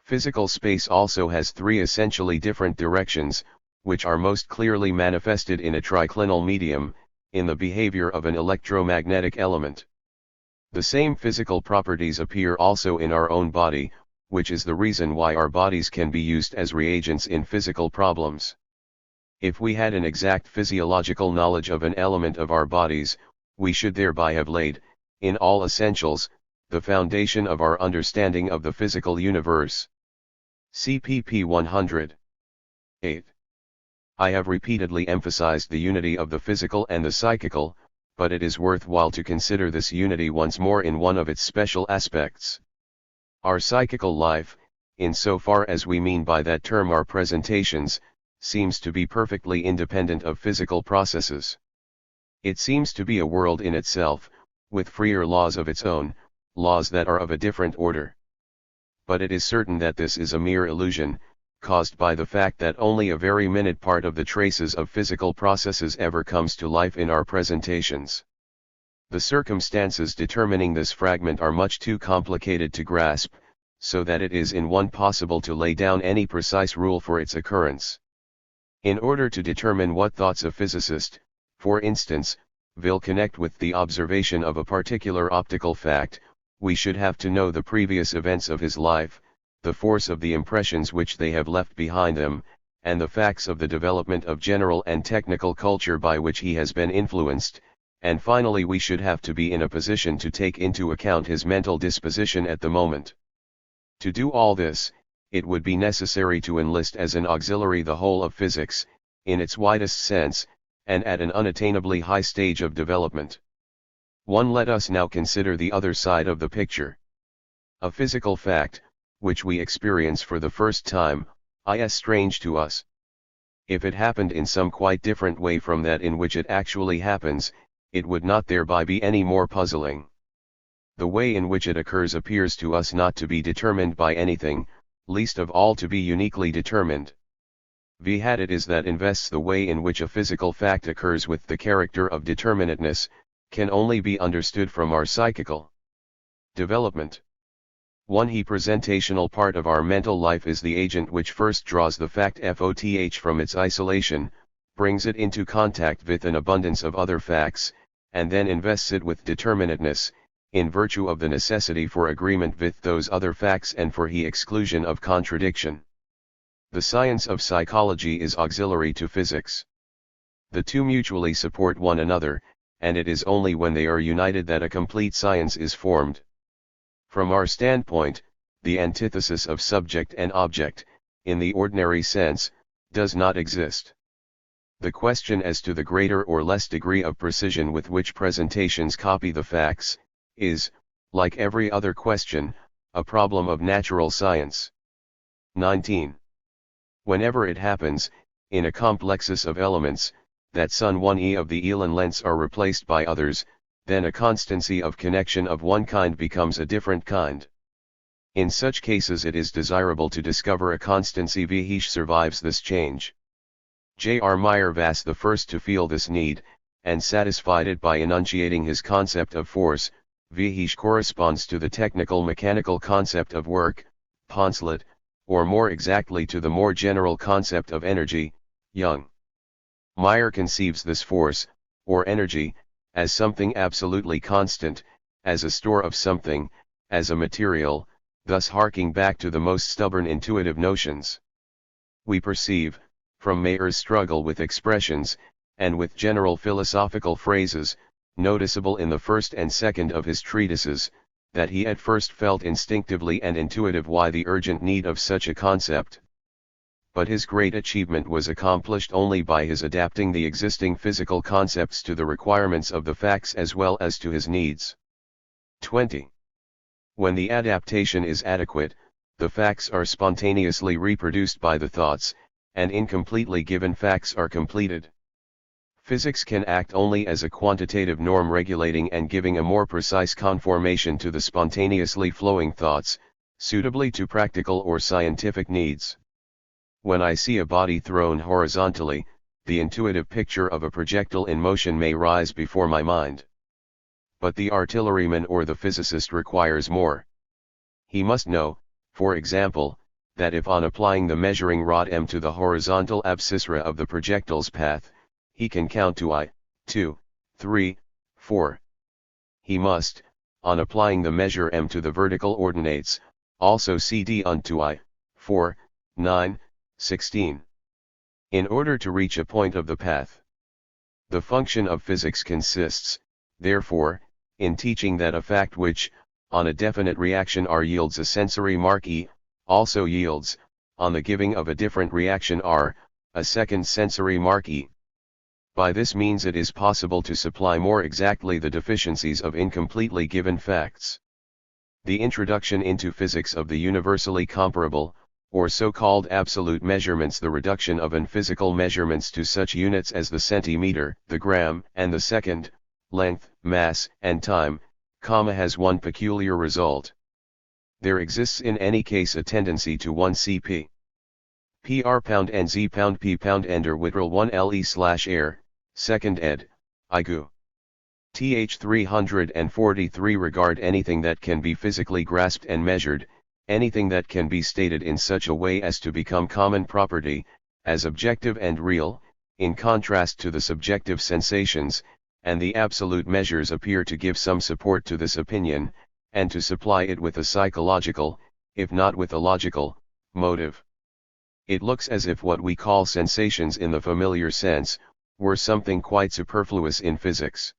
Physical space also has three essentially different directions, which are most clearly manifested in a triclinal medium, in the behavior of an electromagnetic element. The same physical properties appear also in our own body, which is the reason why our bodies can be used as reagents in physical problems. If we had an exact physiological knowledge of an element of our bodies, we should thereby have laid, in all essentials, the foundation of our understanding of the physical universe. CPP 100. 8. I have repeatedly emphasized the unity of the physical and the psychical, but it is worthwhile to consider this unity once more in one of its special aspects. Our psychical life, in so far as we mean by that term our presentations, seems to be perfectly independent of physical processes. It seems to be a world in itself, with freer laws of its own, laws that are of a different order. But it is certain that this is a mere illusion, caused by the fact that only a very minute part of the traces of physical processes ever comes to life in our presentations. The circumstances determining this fragment are much too complicated to grasp, so that it is in one possible to lay down any precise rule for its occurrence. In order to determine what thoughts a physicist, for instance, will connect with the observation of a particular optical fact, we should have to know the previous events of his life, the force of the impressions which they have left behind them, and the facts of the development of general and technical culture by which he has been influenced, and finally we should have to be in a position to take into account his mental disposition at the moment. To do all this, it would be necessary to enlist as an auxiliary the whole of physics, in its widest sense, and at an unattainably high stage of development. 1. Let us now consider the other side of the picture. A physical fact, which we experience for the first time, is strange to us. If it happened in some quite different way from that in which it actually happens, it would not thereby be any more puzzling. The way in which it occurs appears to us not to be determined by anything, least of all to be uniquely determined. What it is that invests the way in which a physical fact occurs with the character of determinateness, can only be understood from our psychical development. 1. The presentational part of our mental life is the agent which first draws the fact FOTH from its isolation, brings it into contact with an abundance of other facts, and then invests it with determinateness, in virtue of the necessity for agreement with those other facts and for the exclusion of contradiction. The science of psychology is auxiliary to physics. The two mutually support one another, and it is only when they are united that a complete science is formed. From our standpoint, the antithesis of subject and object, in the ordinary sense, does not exist. The question as to the greater or less degree of precision with which presentations copy the facts, is, like every other question, a problem of natural science. 19. Whenever it happens, in a complexus of elements, that some one of the elements are replaced by others, then a constancy of connection of one kind becomes a different kind. In such cases it is desirable to discover a constancy which survives this change. J.R. Meyer was the first to feel this need, and satisfied it by enunciating his concept of force, which corresponds to the technical mechanical concept of work, Poncelet, or more exactly to the more general concept of energy, Young. Meyer conceives this force, or energy, as something absolutely constant, as a store of something, as a material, thus harking back to the most stubborn intuitive notions. We perceive, from Meyer's struggle with expressions, and with general philosophical phrases, noticeable in the first and second of his treatises, that he at first felt instinctively and intuitive why the urgent need of such a concept. But his great achievement was accomplished only by his adapting the existing physical concepts to the requirements of the facts as well as to his needs. 20. When the adaptation is adequate, the facts are spontaneously reproduced by the thoughts, and incompletely given facts are completed. Physics can act only as a quantitative norm regulating and giving a more precise conformation to the spontaneously flowing thoughts, suitably to practical or scientific needs. When I see a body thrown horizontally, the intuitive picture of a projectile in motion may rise before my mind. But the artilleryman or the physicist requires more. He must know, for example, that if on applying the measuring rod M to the horizontal abscissa of the projectile's path, he can count to I, 2, 3, 4. He must, on applying the measure M to the vertical ordinates, also see D unto I, 4, 9, 16. In order to reach a point of the path. The function of physics consists, therefore, in teaching that a fact which, on a definite reaction R yields a sensory mark E, also yields, on the giving of a different reaction R, a second sensory mark E. By this means it is possible to supply more exactly the deficiencies of incompletely given facts. The introduction into physics of the universally comparable, or so-called absolute measurements, the reduction of physical measurements to such units as the centimeter, the gram, and the second, length, mass, and time, has one peculiar result. There exists in any case a tendency to 1 cp. PR pound and Z pound P pound ender Whittle 1 LE/air, second ed. IGU. Th 343 regard anything that can be physically grasped and measured, anything that can be stated in such a way as to become common property, as objective and real, in contrast to the subjective sensations, and the absolute measures appear to give some support to this opinion, and to supply it with a psychological, if not with a logical, motive. It looks as if what we call sensations in the familiar sense, were something quite superfluous in physics.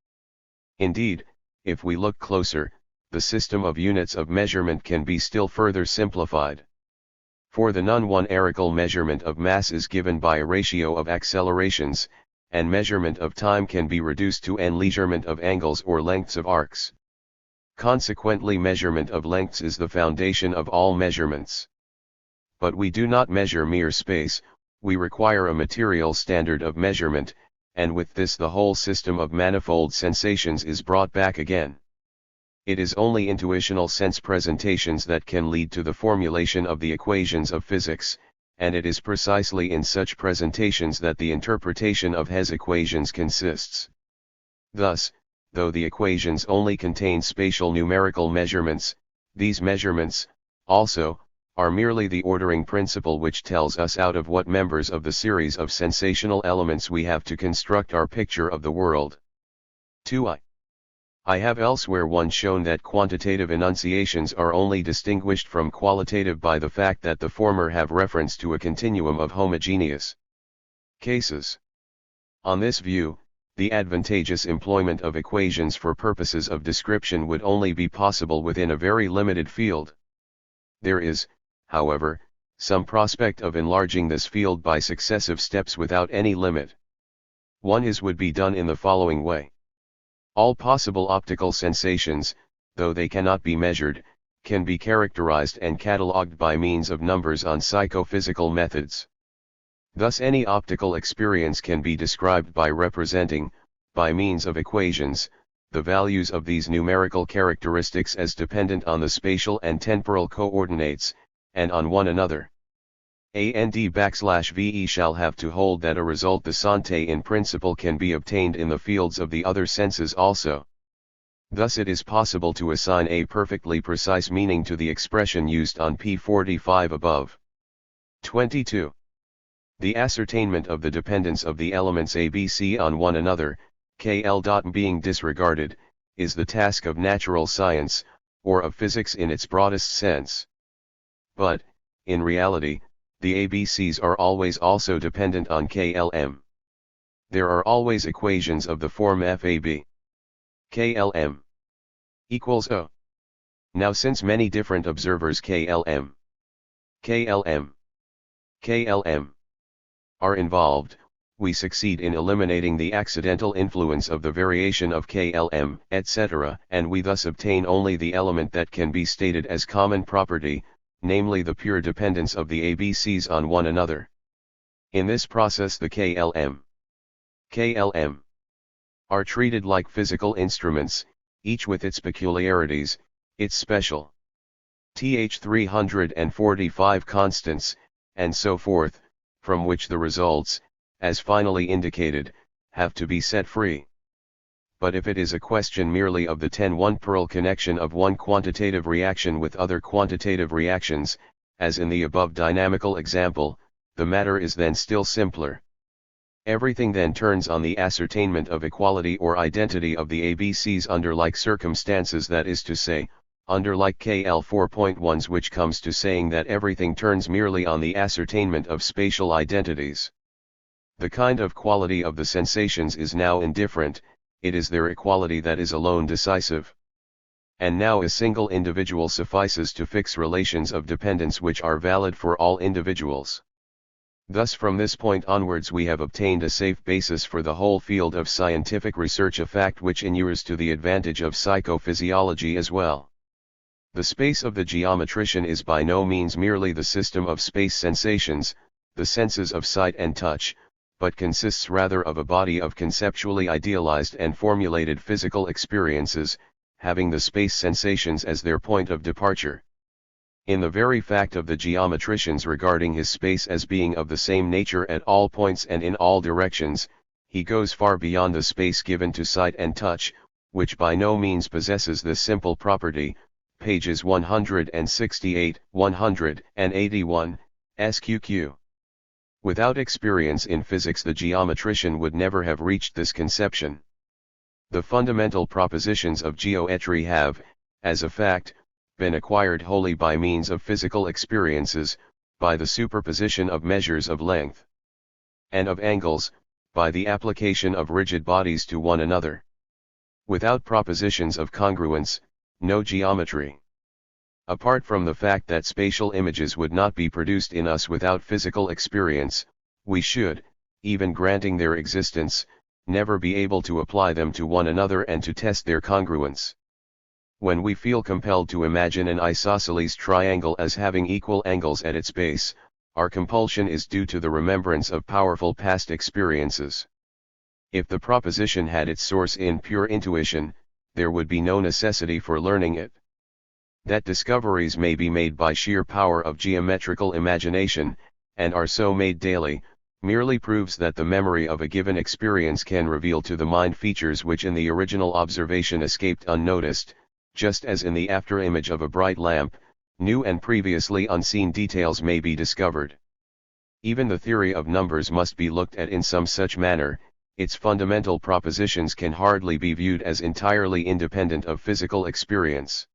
Indeed, if we look closer, the system of units of measurement can be still further simplified. For the non-one-arical measurement of mass is given by a ratio of accelerations, and measurement of time can be reduced to an measurement of angles or lengths of arcs. Consequently, measurement of lengths is the foundation of all measurements. But we do not measure mere space, we require a material standard of measurement, and with this the whole system of manifold sensations is brought back again. It is only intuitional sense presentations that can lead to the formulation of the equations of physics, and it is precisely in such presentations that the interpretation of Hess equations consists. Thus, though the equations only contain spatial numerical measurements, these measurements, also, are merely the ordering principle which tells us out of what members of the series of sensational elements we have to construct our picture of the world. 2. I have elsewhere once shown that quantitative enunciations are only distinguished from qualitative by the fact that the former have reference to a continuum of homogeneous cases. On this view, the advantageous employment of equations for purposes of description would only be possible within a very limited field. There is, however, some prospect of enlarging this field by successive steps without any limit. One would be done in the following way. All possible optical sensations, though they cannot be measured, can be characterized and catalogued by means of numbers on psychophysical methods. Thus any optical experience can be described by representing, by means of equations, the values of these numerical characteristics as dependent on the spatial and temporal coordinates, and on one another. And/VE shall have to hold that a result the sante in principle can be obtained in the fields of the other senses also. Thus it is possible to assign a perfectly precise meaning to the expression used on p45 above. 22. The ascertainment of the dependence of the elements ABC on one another, KL. Being disregarded, is the task of natural science, or of physics in its broadest sense. But, in reality, the ABCs are always also dependent on KLM. There are always equations of the form FAB. KLM equals O. Now since many different observers KLM are involved, we succeed in eliminating the accidental influence of the variation of KLM, etc., and we thus obtain only the element that can be stated as common property, namely the pure dependence of the ABCs on one another. In this process the KLM are treated like physical instruments, each with its peculiarities, its special Th 345 constants, and so forth, from which the results, as finally indicated, have to be set free. But if it is a question merely of the 10-1 connection of one quantitative reaction with other quantitative reactions, as in the above dynamical example, the matter is then still simpler. Everything then turns on the ascertainment of equality or identity of the ABCs under like circumstances, that is to say, under like KL 4.1s, which comes to saying that everything turns merely on the ascertainment of spatial identities. The kind of quality of the sensations is now indifferent, it is their equality that is alone decisive. and now a single individual suffices to fix relations of dependence which are valid for all individuals. Thus from this point onwards we have obtained a safe basis for the whole field of scientific research, a fact which inures to the advantage of psychophysiology as well. The space of the geometrician is by no means merely the system of space sensations, the senses of sight and touch, but consists rather of a body of conceptually idealized and formulated physical experiences, having the space sensations as their point of departure. In the very fact of the geometrician's regarding his space as being of the same nature at all points and in all directions, he goes far beyond the space given to sight and touch, which by no means possesses this simple property, pages 168, 181, SQQ. Without experience in physics the geometrician would never have reached this conception. The fundamental propositions of geometry have, as a fact, been acquired wholly by means of physical experiences, by the superposition of measures of length and of angles, by the application of rigid bodies to one another. Without propositions of congruence, no geometry. Apart from the fact that spatial images would not be produced in us without physical experience, we should, even granting their existence, never be able to apply them to one another and to test their congruence. When we feel compelled to imagine an isosceles triangle as having equal angles at its base, our compulsion is due to the remembrance of powerful past experiences. If the proposition had its source in pure intuition, there would be no necessity for learning it. That discoveries may be made by sheer power of geometrical imagination, and are so made daily, merely proves that the memory of a given experience can reveal to the mind features which in the original observation escaped unnoticed, just as in the after-image of a bright lamp, new and previously unseen details may be discovered. Even the theory of numbers must be looked at in some such manner. Its fundamental propositions can hardly be viewed as entirely independent of physical experience.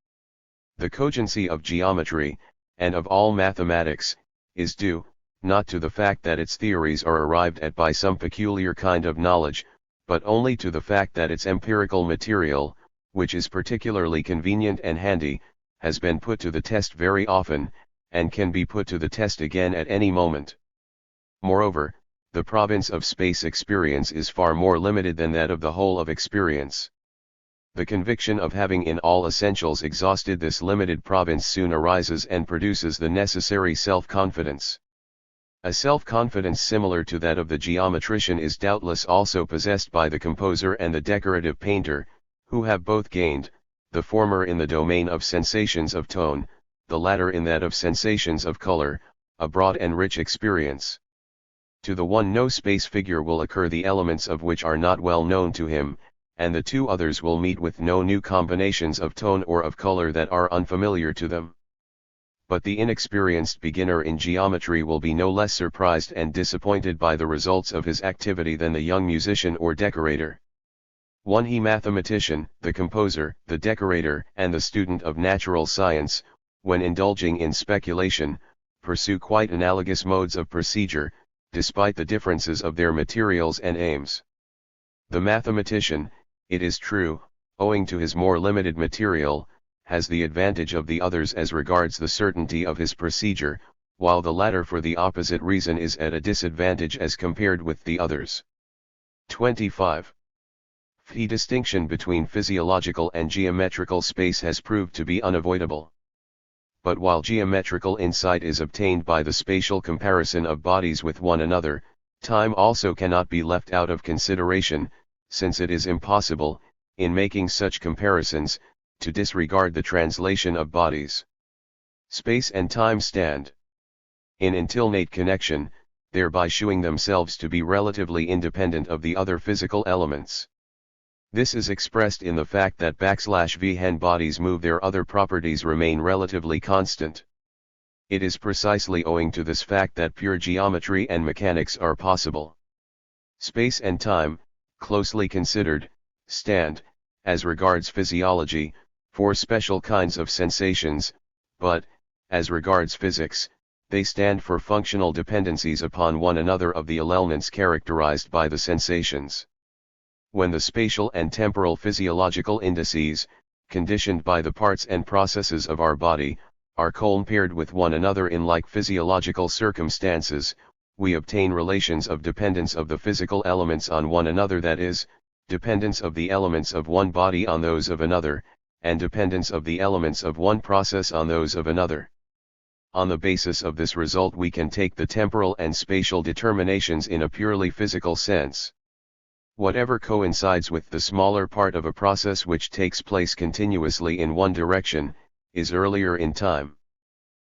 The cogency of geometry, and of all mathematics, is due, not to the fact that its theories are arrived at by some peculiar kind of knowledge, but only to the fact that its empirical material, which is particularly convenient and handy, has been put to the test very often, and can be put to the test again at any moment. Moreover, the province of space experience is far more limited than that of the whole of experience. The conviction of having in all essentials exhausted this limited province soon arises and produces the necessary self-confidence. A self-confidence similar to that of the geometrician is doubtless also possessed by the composer and the decorative painter, who have both gained, the former in the domain of sensations of tone, the latter in that of sensations of color, a broad and rich experience. To the one no space figure will occur the elements of which are not well known to him, and the two others will meet with no new combinations of tone or of color that are unfamiliar to them. But the inexperienced beginner in geometry will be no less surprised and disappointed by the results of his activity than the young musician or decorator. He mathematician, the composer, the decorator, and the student of natural science, when indulging in speculation, pursue quite analogous modes of procedure, despite the differences of their materials and aims. The mathematician, it is true, owing to his more limited material, has the advantage of the others as regards the certainty of his procedure, while the latter for the opposite reason is at a disadvantage as compared with the others. 25. The distinction between physiological and geometrical space has proved to be unavoidable. But while geometrical insight is obtained by the spatial comparison of bodies with one another, time also cannot be left out of consideration, since it is impossible, in making such comparisons, to disregard the translation of bodies. Space and time stand in intimate connection, thereby shewing themselves to be relatively independent of the other physical elements. This is expressed in the fact that \v when bodies move their other properties remain relatively constant. It is precisely owing to this fact that pure geometry and mechanics are possible. Space and time, closely considered, stand, as regards physiology, for special kinds of sensations, but, as regards physics, they stand for functional dependencies upon one another of the elements characterized by the sensations. When the spatial and temporal physiological indices, conditioned by the parts and processes of our body, are compared with one another in like physiological circumstances, we obtain relations of dependence of the physical elements on one another, that is, dependence of the elements of one body on those of another, and dependence of the elements of one process on those of another. On the basis of this result we can take the temporal and spatial determinations in a purely physical sense. Whatever coincides with the smaller part of a process which takes place continuously in one direction, is earlier in time.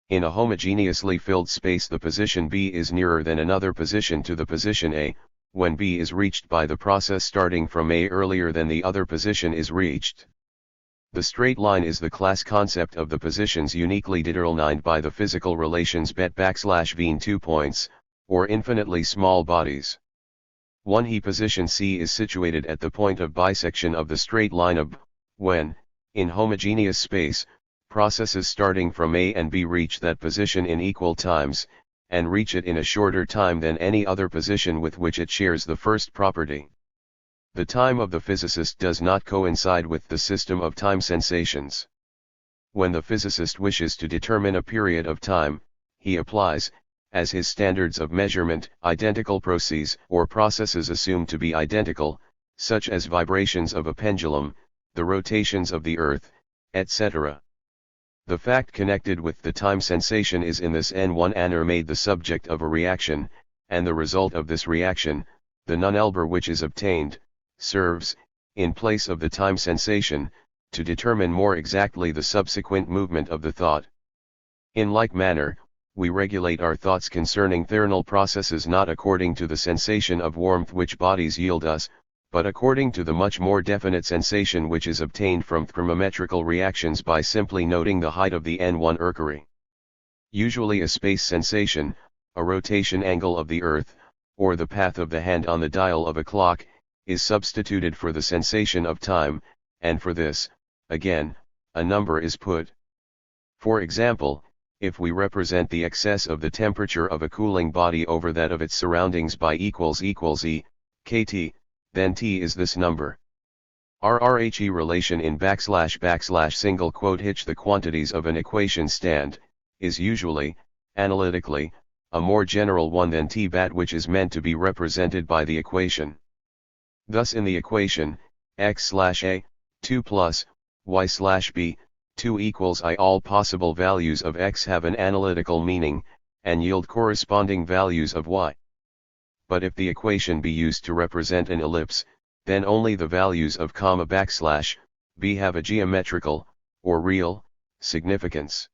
In a homogeneously filled space the position B is nearer than another position to the position A, when B is reached by the process starting from A earlier than the other position is reached. The straight line is the class concept of the positions uniquely determined by the physical relations bet_veen 2 points, or infinitely small bodies. One he position C is situated at the point of bisection of the straight line of B, when, in homogeneous space, processes starting from A and B reach that position in equal times, and reach it in a shorter time than any other position with which it shares the first property. The time of the physicist does not coincide with the system of time sensations. When the physicist wishes to determine a period of time, he applies, as his standards of measurement, identical processes or processes assumed to be identical, such as vibrations of a pendulum, the rotations of the earth, etc. The fact connected with the time sensation is in this N1 manner made the subject of a reaction, and the result of this reaction, the nullnumber which is obtained, serves, in place of the time sensation, to determine more exactly the subsequent movement of the thought. In like manner, we regulate our thoughts concerning thermal processes not according to the sensation of warmth which bodies yield us, but according to the much more definite sensation which is obtained from thermometrical reactions by simply noting the height of the N1 mercury. Usually a space sensation, a rotation angle of the earth, or the path of the hand on the dial of a clock, is substituted for the sensation of time, and for this, again, a number is put. For example, if we represent the excess of the temperature of a cooling body over that of its surroundings by E kT, then T is this number. RRHE relation in single quote hitch the quantities of an equation stand, is usually, analytically, a more general one than T bat which is meant to be represented by the equation. Thus in the equation, x/a, 2 plus, y/b, 2 equals I. All possible values of x have an analytical meaning, and yield corresponding values of y. But if the equation be used to represent an ellipse, then only the values of b have a geometrical, or real, significance.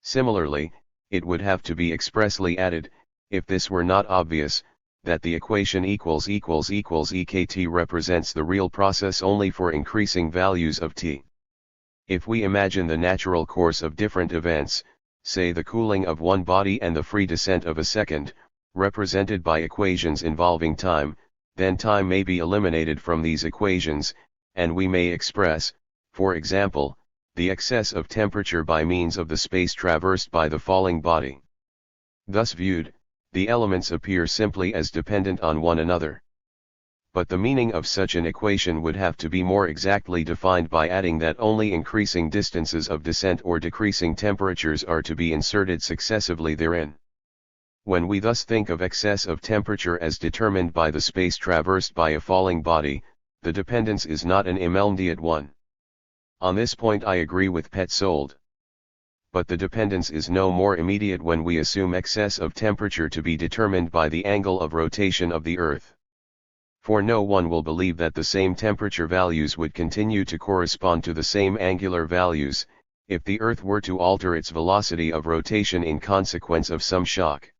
Similarly, it would have to be expressly added, if this were not obvious, that the equation EKT represents the real process only for increasing values of t. If we imagine the natural course of different events, say the cooling of one body and the free descent of a second, represented by equations involving time, then time may be eliminated from these equations, and we may express, for example, the excess of temperature by means of the space traversed by the falling body. Thus viewed, the elements appear simply as dependent on one another. But the meaning of such an equation would have to be more exactly defined by adding that only increasing distances of descent or decreasing temperatures are to be inserted successively therein. When we thus think of excess of temperature as determined by the space traversed by a falling body, the dependence is not an immediate one. On this point I agree with Petzold. But the dependence is no more immediate when we assume excess of temperature to be determined by the angle of rotation of the Earth. For no one will believe that the same temperature values would continue to correspond to the same angular values, if the Earth were to alter its velocity of rotation in consequence of some shock.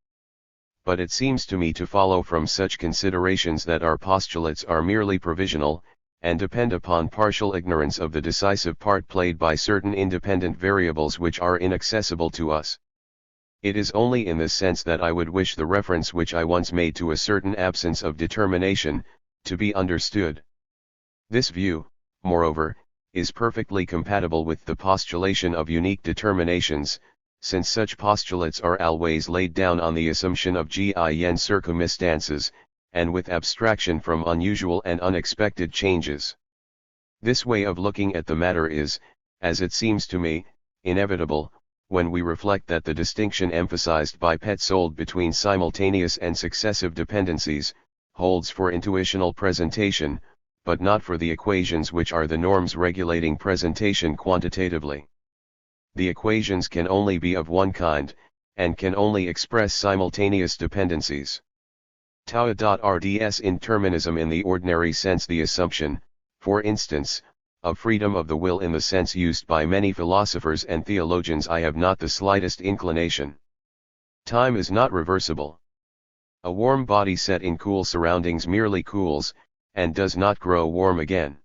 But it seems to me to follow from such considerations that our postulates are merely provisional, and depend upon partial ignorance of the decisive part played by certain independent variables which are inaccessible to us. It is only in this sense that I would wish the reference which I once made to a certain absence of determination, to be understood. This view, moreover, is perfectly compatible with the postulation of unique determinations, since such postulates are always laid down on the assumption of gin circumstances, and with abstraction from unusual and unexpected changes. This way of looking at the matter is, as it seems to me, inevitable, when we reflect that the distinction emphasized by Petzold between simultaneous and successive dependencies, holds for intuitional presentation, but not for the equations which are the norms regulating presentation quantitatively. The equations can only be of one kind, and can only express simultaneous dependencies. THIRD-WORLDISM indeterminism in the ordinary sense, the assumption, for instance, of freedom of the will in the sense used by many philosophers and theologians, I have not the slightest inclination. Time is not reversible. A warm body set in cool surroundings merely cools, and does not grow warm again.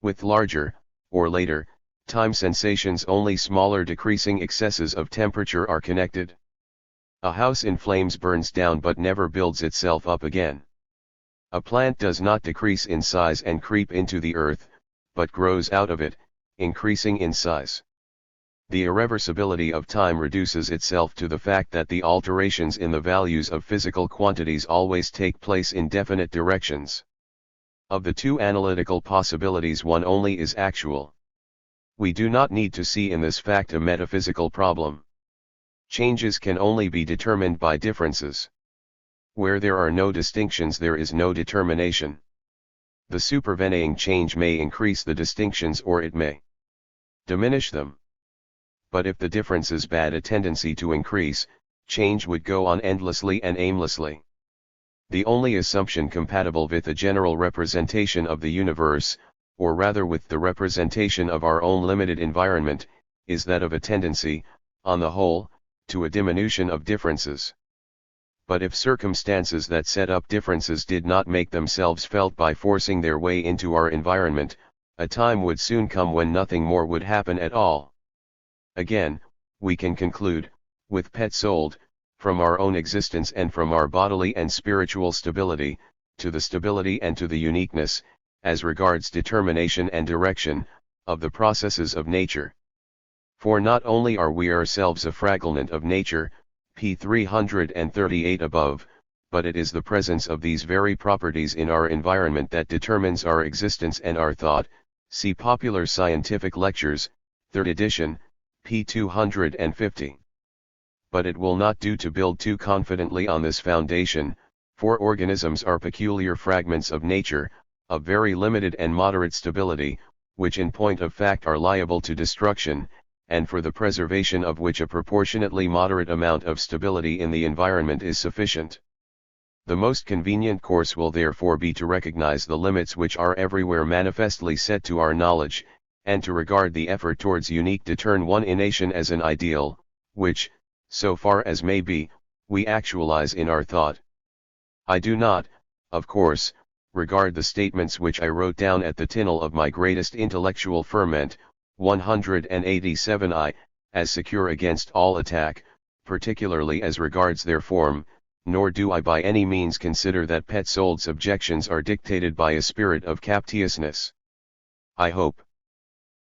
With larger, or later, time sensations only smaller decreasing excesses of temperature are connected. A house in flames burns down but never builds itself up again. A plant does not decrease in size and creep into the earth, but grows out of it, increasing in size. The irreversibility of time reduces itself to the fact that the alterations in the values of physical quantities always take place in definite directions. Of the two analytical possibilities, one only is actual. We do not need to see in this fact a metaphysical problem. Changes can only be determined by differences. Where there are no distinctions, there is no determination. The supervening change may increase the distinctions or it may diminish them. But if the differences had a tendency to increase, change would go on endlessly and aimlessly. The only assumption compatible with the general representation of the universe, or rather with the representation of our own limited environment, is that of a tendency, on the whole, to a diminution of differences. But if circumstances that set up differences did not make themselves felt by forcing their way into our environment, a time would soon come when nothing more would happen at all. Again, we can conclude, with Petzold, from our own existence and from our bodily and spiritual stability, to the stability and to the uniqueness, as regards determination and direction, of the processes of nature. For not only are we ourselves a fragment of nature, p. 338 above, but it is the presence of these very properties in our environment that determines our existence and our thought. See Popular Scientific Lectures, 3rd edition, p. 250. But it will not do to build too confidently on this foundation, for organisms are peculiar fragments of nature, of very limited and moderate stability, which in point of fact are liable to destruction, and for the preservation of which a proportionately moderate amount of stability in the environment is sufficient. The most convenient course will therefore be to recognize the limits which are everywhere manifestly set to our knowledge, and to regard the effort towards unique determination as an ideal, which, so far as may be, we actualize in our thought. I do not, of course, regard the statements which I wrote down at the tinnel of my greatest intellectual ferment, 187I, as secure against all attack, particularly as regards their form, nor do I by any means consider that Petzold's objections are dictated by a spirit of captiousness. I hope.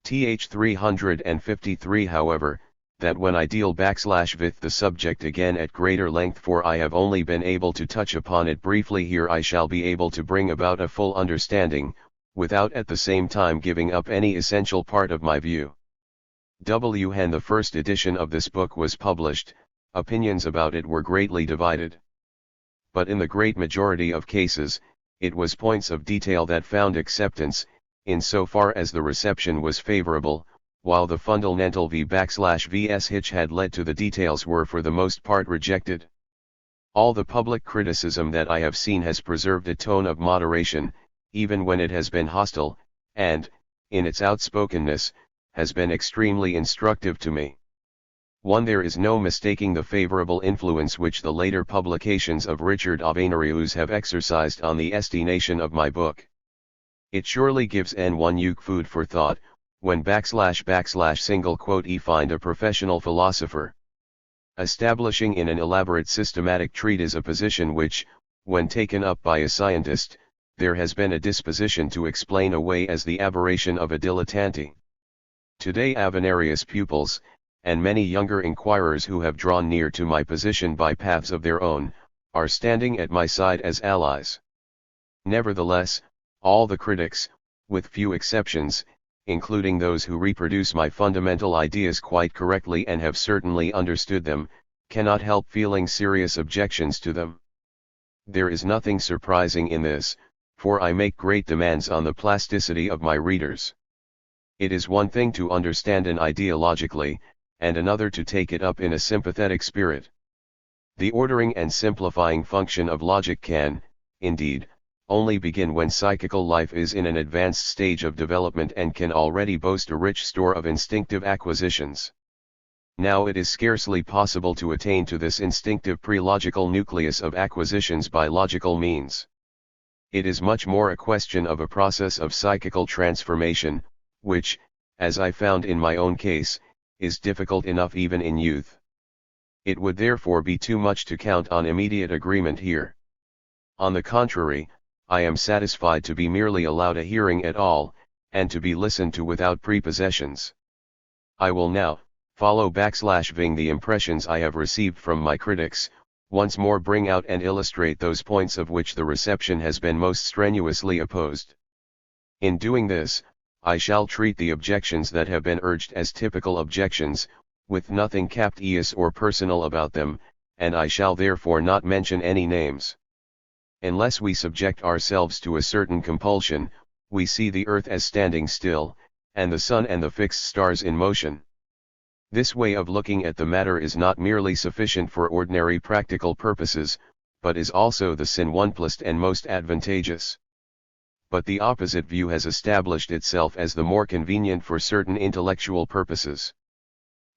Th 353 however, that when I deal with the subject again at greater length, for I have only been able to touch upon it briefly here, I shall be able to bring about a full understanding, without at the same time giving up any essential part of my view. When the first edition of this book was published, opinions about it were greatly divided. But in the great majority of cases, it was points of detail that found acceptance, in so far as the reception was favorable, while the fundamental v/vs hitch had led to the details were for the most part rejected. All the public criticism that I have seen has preserved a tone of moderation, even when it has been hostile, and, in its outspokenness, has been extremely instructive to me. There is no mistaking the favorable influence which the later publications of Richard Avenarius have exercised on the estimation of my book. It surely gives one food for thought, when / find a professional philosopher establishing in an elaborate systematic treatise a position which, when taken up by a scientist, there has been a disposition to explain away as the aberration of a dilettante. Today Avenarius' pupils, and many younger inquirers who have drawn near to my position by paths of their own, are standing at my side as allies. Nevertheless, all the critics, with few exceptions, including those who reproduce my fundamental ideas quite correctly and have certainly understood them, cannot help feeling serious objections to them. There is nothing surprising in this, for I make great demands on the plasticity of my readers. It is one thing to understand an idea logically, and another to take it up in a sympathetic spirit. The ordering and simplifying function of logic can, indeed, only begin when psychical life is in an advanced stage of development and can already boast a rich store of instinctive acquisitions. Now it is scarcely possible to attain to this instinctive pre-logical nucleus of acquisitions by logical means. It is much more a question of a process of psychical transformation, which, as I found in my own case, is difficult enough even in youth. It would therefore be too much to count on immediate agreement here. On the contrary, I am satisfied to be merely allowed a hearing at all, and to be listened to without prepossessions. I will now, following the impressions I have received from my critics, once more bring out and illustrate those points of which the reception has been most strenuously opposed. In doing this, I shall treat the objections that have been urged as typical objections, with nothing captious or personal about them, and I shall therefore not mention any names. Unless we subject ourselves to a certain compulsion, we see the earth as standing still, and the sun and the fixed stars in motion. This way of looking at the matter is not merely sufficient for ordinary practical purposes, but is also the simplest and most advantageous. But the opposite view has established itself as the more convenient for certain intellectual purposes.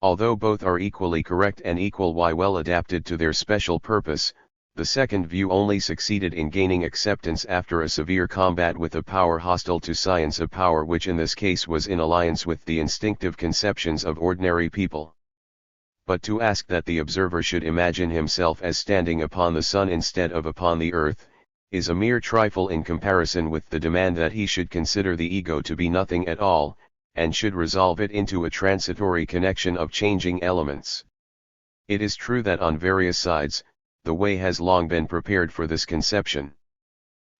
Although both are equally correct and equally well adapted to their special purpose, the second view only succeeded in gaining acceptance after a severe combat with a power hostile to science, a power which in this case was in alliance with the instinctive conceptions of ordinary people. But to ask that the observer should imagine himself as standing upon the sun instead of upon the earth, is a mere trifle in comparison with the demand that he should consider the ego to be nothing at all, and should resolve it into a transitory connection of changing elements. It is true that on various sides, the way has long been prepared for this conception.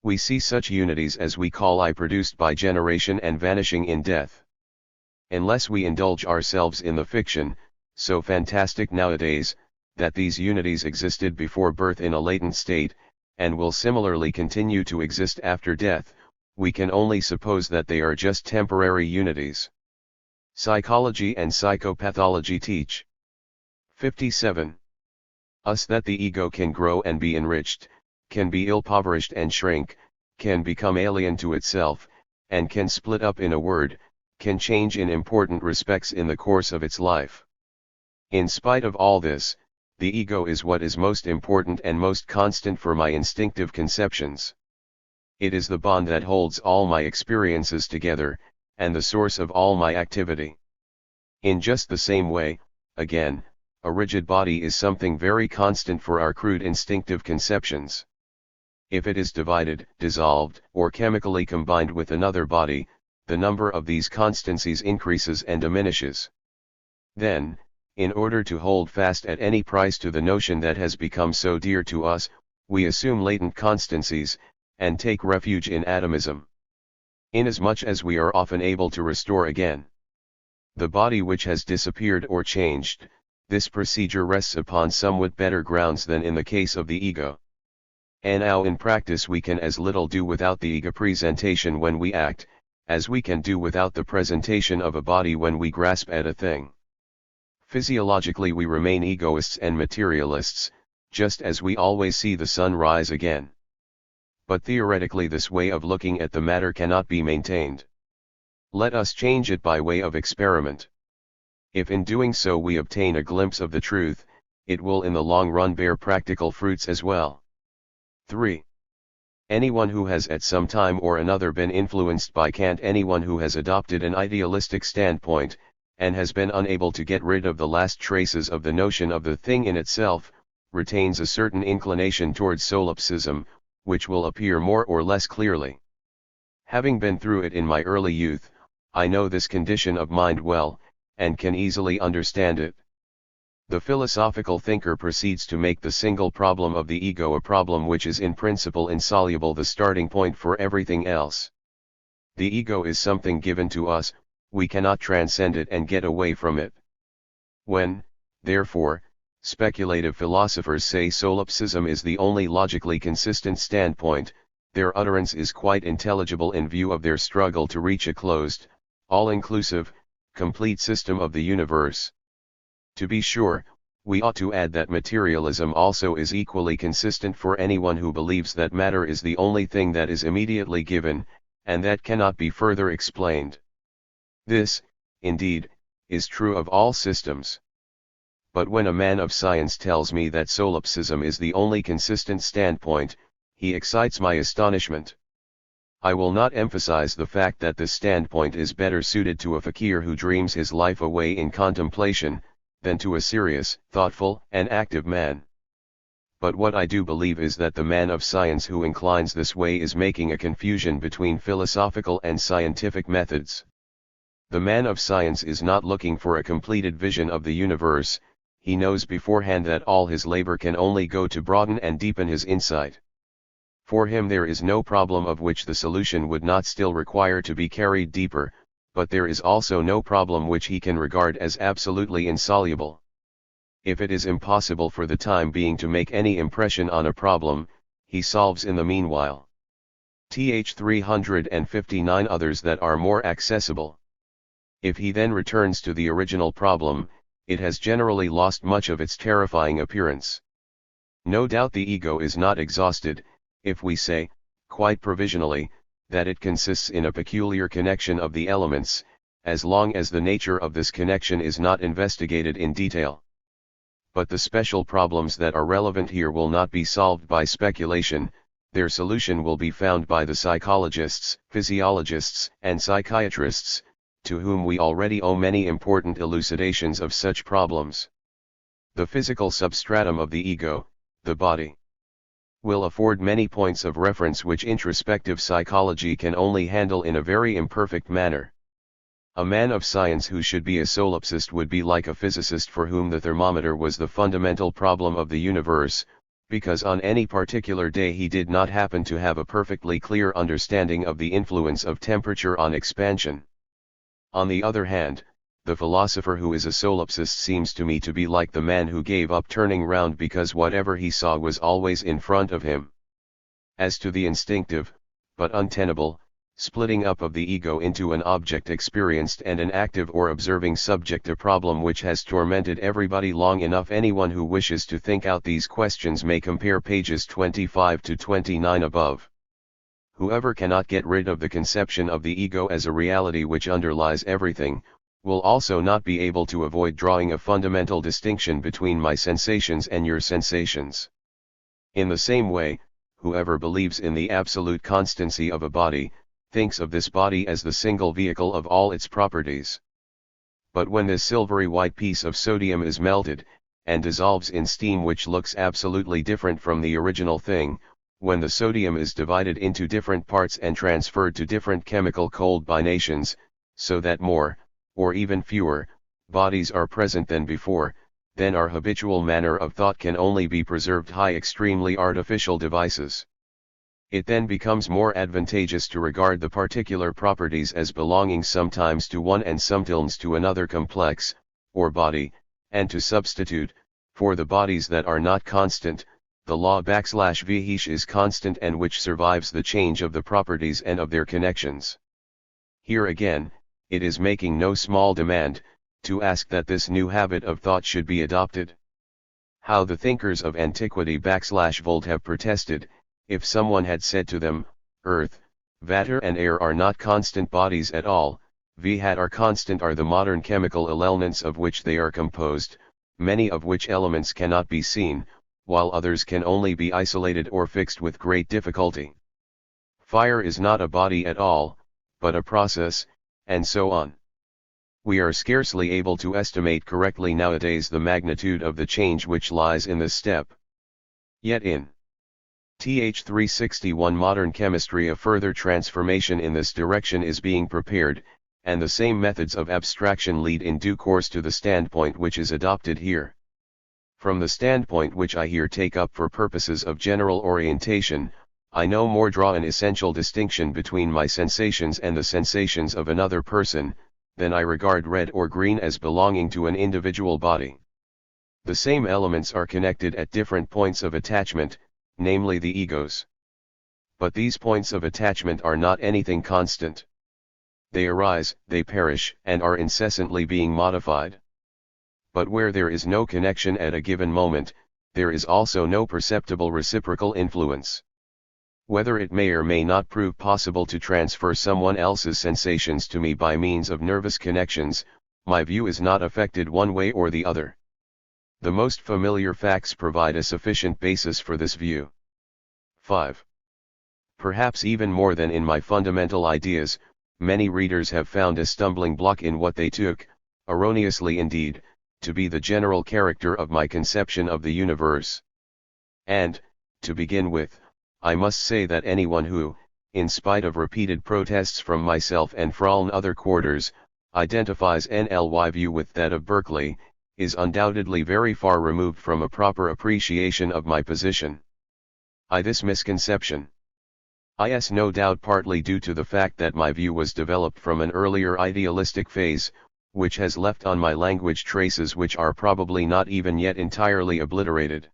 We see such unities as we call I produced by generation and vanishing in death. Unless we indulge ourselves in the fiction, so fantastic nowadays, that these unities existed before birth in a latent state, and will similarly continue to exist after death, we can only suppose that they are just temporary unities. Psychology and psychopathology teach. 57. Us that the ego can grow and be enriched, can be impoverished and shrink, can become alien to itself, and can split up, in a word, can change in important respects in the course of its life. In spite of all this, the ego is what is most important and most constant for my instinctive conceptions. It is the bond that holds all my experiences together, and the source of all my activity. In just the same way, again, a rigid body is something very constant for our crude instinctive conceptions. If it is divided, dissolved, or chemically combined with another body, the number of these constancies increases and diminishes. Then, in order to hold fast at any price to the notion that has become so dear to us, we assume latent constancies, and take refuge in atomism. Inasmuch as we are often able to restore again the body which has disappeared or changed, this procedure rests upon somewhat better grounds than in the case of the ego. And now in practice we can as little do without the ego presentation when we act, as we can do without the presentation of a body when we grasp at a thing. Physiologically we remain egoists and materialists, just as we always see the sun rise again. But theoretically this way of looking at the matter cannot be maintained. Let us change it by way of experiment. If in doing so we obtain a glimpse of the truth, it will in the long run bear practical fruits as well. 3. Anyone who has at some time or another been influenced by Kant, anyone who has adopted an idealistic standpoint, and has been unable to get rid of the last traces of the notion of the thing in itself, retains a certain inclination towards solipsism, which will appear more or less clearly. Having been through it in my early youth, I know this condition of mind well, and can easily understand it. The philosophical thinker proceeds to make the single problem of the ego a problem which is in principle insoluble, the starting point for everything else. The ego is something given to us, we cannot transcend it and get away from it. When, therefore, speculative philosophers say solipsism is the only logically consistent standpoint, their utterance is quite intelligible in view of their struggle to reach a closed, all-inclusive, complete system of the universe. To be sure, we ought to add that materialism also is equally consistent for anyone who believes that matter is the only thing that is immediately given, and that cannot be further explained. This, indeed, is true of all systems. But when a man of science tells me that solipsism is the only consistent standpoint, he excites my astonishment. I will not emphasize the fact that this standpoint is better suited to a fakir who dreams his life away in contemplation, than to a serious, thoughtful, and active man. But what I do believe is that the man of science who inclines this way is making a confusion between philosophical and scientific methods. The man of science is not looking for a completed vision of the universe, he knows beforehand that all his labor can only go to broaden and deepen his insight. For him there is no problem of which the solution would not still require to be carried deeper, but there is also no problem which he can regard as absolutely insoluble. If it is impossible for the time being to make any impression on a problem, he solves in the meanwhile. Th 359 others that are more accessible. If he then returns to the original problem, it has generally lost much of its terrifying appearance. No doubt the ego is not exhausted, if we say, quite provisionally, that it consists in a peculiar connection of the elements, as long as the nature of this connection is not investigated in detail. But the special problems that are relevant here will not be solved by speculation, their solution will be found by the psychologists, physiologists, and psychiatrists, to whom we already owe many important elucidations of such problems. The physical substratum of the ego, the body, will afford many points of reference which introspective psychology can only handle in a very imperfect manner. A man of science who should be a solipsist would be like a physicist for whom the thermometer was the fundamental problem of the universe, because on any particular day he did not happen to have a perfectly clear understanding of the influence of temperature on expansion. On the other hand, the philosopher who is a solipsist seems to me to be like the man who gave up turning round because whatever he saw was always in front of him. As to the instinctive, but untenable, splitting up of the ego into an object experienced and an active or observing subject, a problem which has tormented everybody long enough, anyone who wishes to think out these questions may compare pages 25 to 29 above. Whoever cannot get rid of the conception of the ego as a reality which underlies everything, will also not be able to avoid drawing a fundamental distinction between my sensations and your sensations. In the same way, whoever believes in the absolute constancy of a body, thinks of this body as the single vehicle of all its properties. But when this silvery white piece of sodium is melted, and dissolves in steam which looks absolutely different from the original thing, when the sodium is divided into different parts and transferred to different chemical combinations, so that more, or even fewer, bodies are present than before, then our habitual manner of thought can only be preserved by extremely artificial devices. It then becomes more advantageous to regard the particular properties as belonging sometimes to one and sometimes to another complex, or body, and to substitute, for the bodies that are not constant, the law \v is constant and which survives the change of the properties and of their connections. Here again, it is making no small demand, to ask that this new habit of thought should be adopted. How the thinkers of antiquity \Volt have protested, if someone had said to them, earth, water and air are not constant bodies at all, what are constant are the modern chemical elements of which they are composed, many of which elements cannot be seen, while others can only be isolated or fixed with great difficulty. Fire is not a body at all, but a process, and so on. We are scarcely able to estimate correctly nowadays the magnitude of the change which lies in this step. Yet in Th 361 modern chemistry a further transformation in this direction is being prepared, and the same methods of abstraction lead in due course to the standpoint which is adopted here. From the standpoint which I here take up for purposes of general orientation, I no more draw an essential distinction between my sensations and the sensations of another person, than I regard red or green as belonging to an individual body. The same elements are connected at different points of attachment, namely the egos. But these points of attachment are not anything constant. They arise, they perish, and are incessantly being modified. But where there is no connection at a given moment, there is also no perceptible reciprocal influence. Whether it may or may not prove possible to transfer someone else's sensations to me by means of nervous connections, my view is not affected one way or the other. The most familiar facts provide a sufficient basis for this view. 5. Perhaps even more than in my fundamental ideas, many readers have found a stumbling block in what they took, erroneously indeed, to be the general character of my conception of the universe. And, to begin with, I must say that anyone who, in spite of repeated protests from myself and from other quarters, identifies NLY view with that of Berkeley, is undoubtedly very far removed from a proper appreciation of my position. This misconception is no doubt partly due to the fact that my view was developed from an earlier idealistic phase, which has left on my language traces which are probably not even yet entirely obliterated.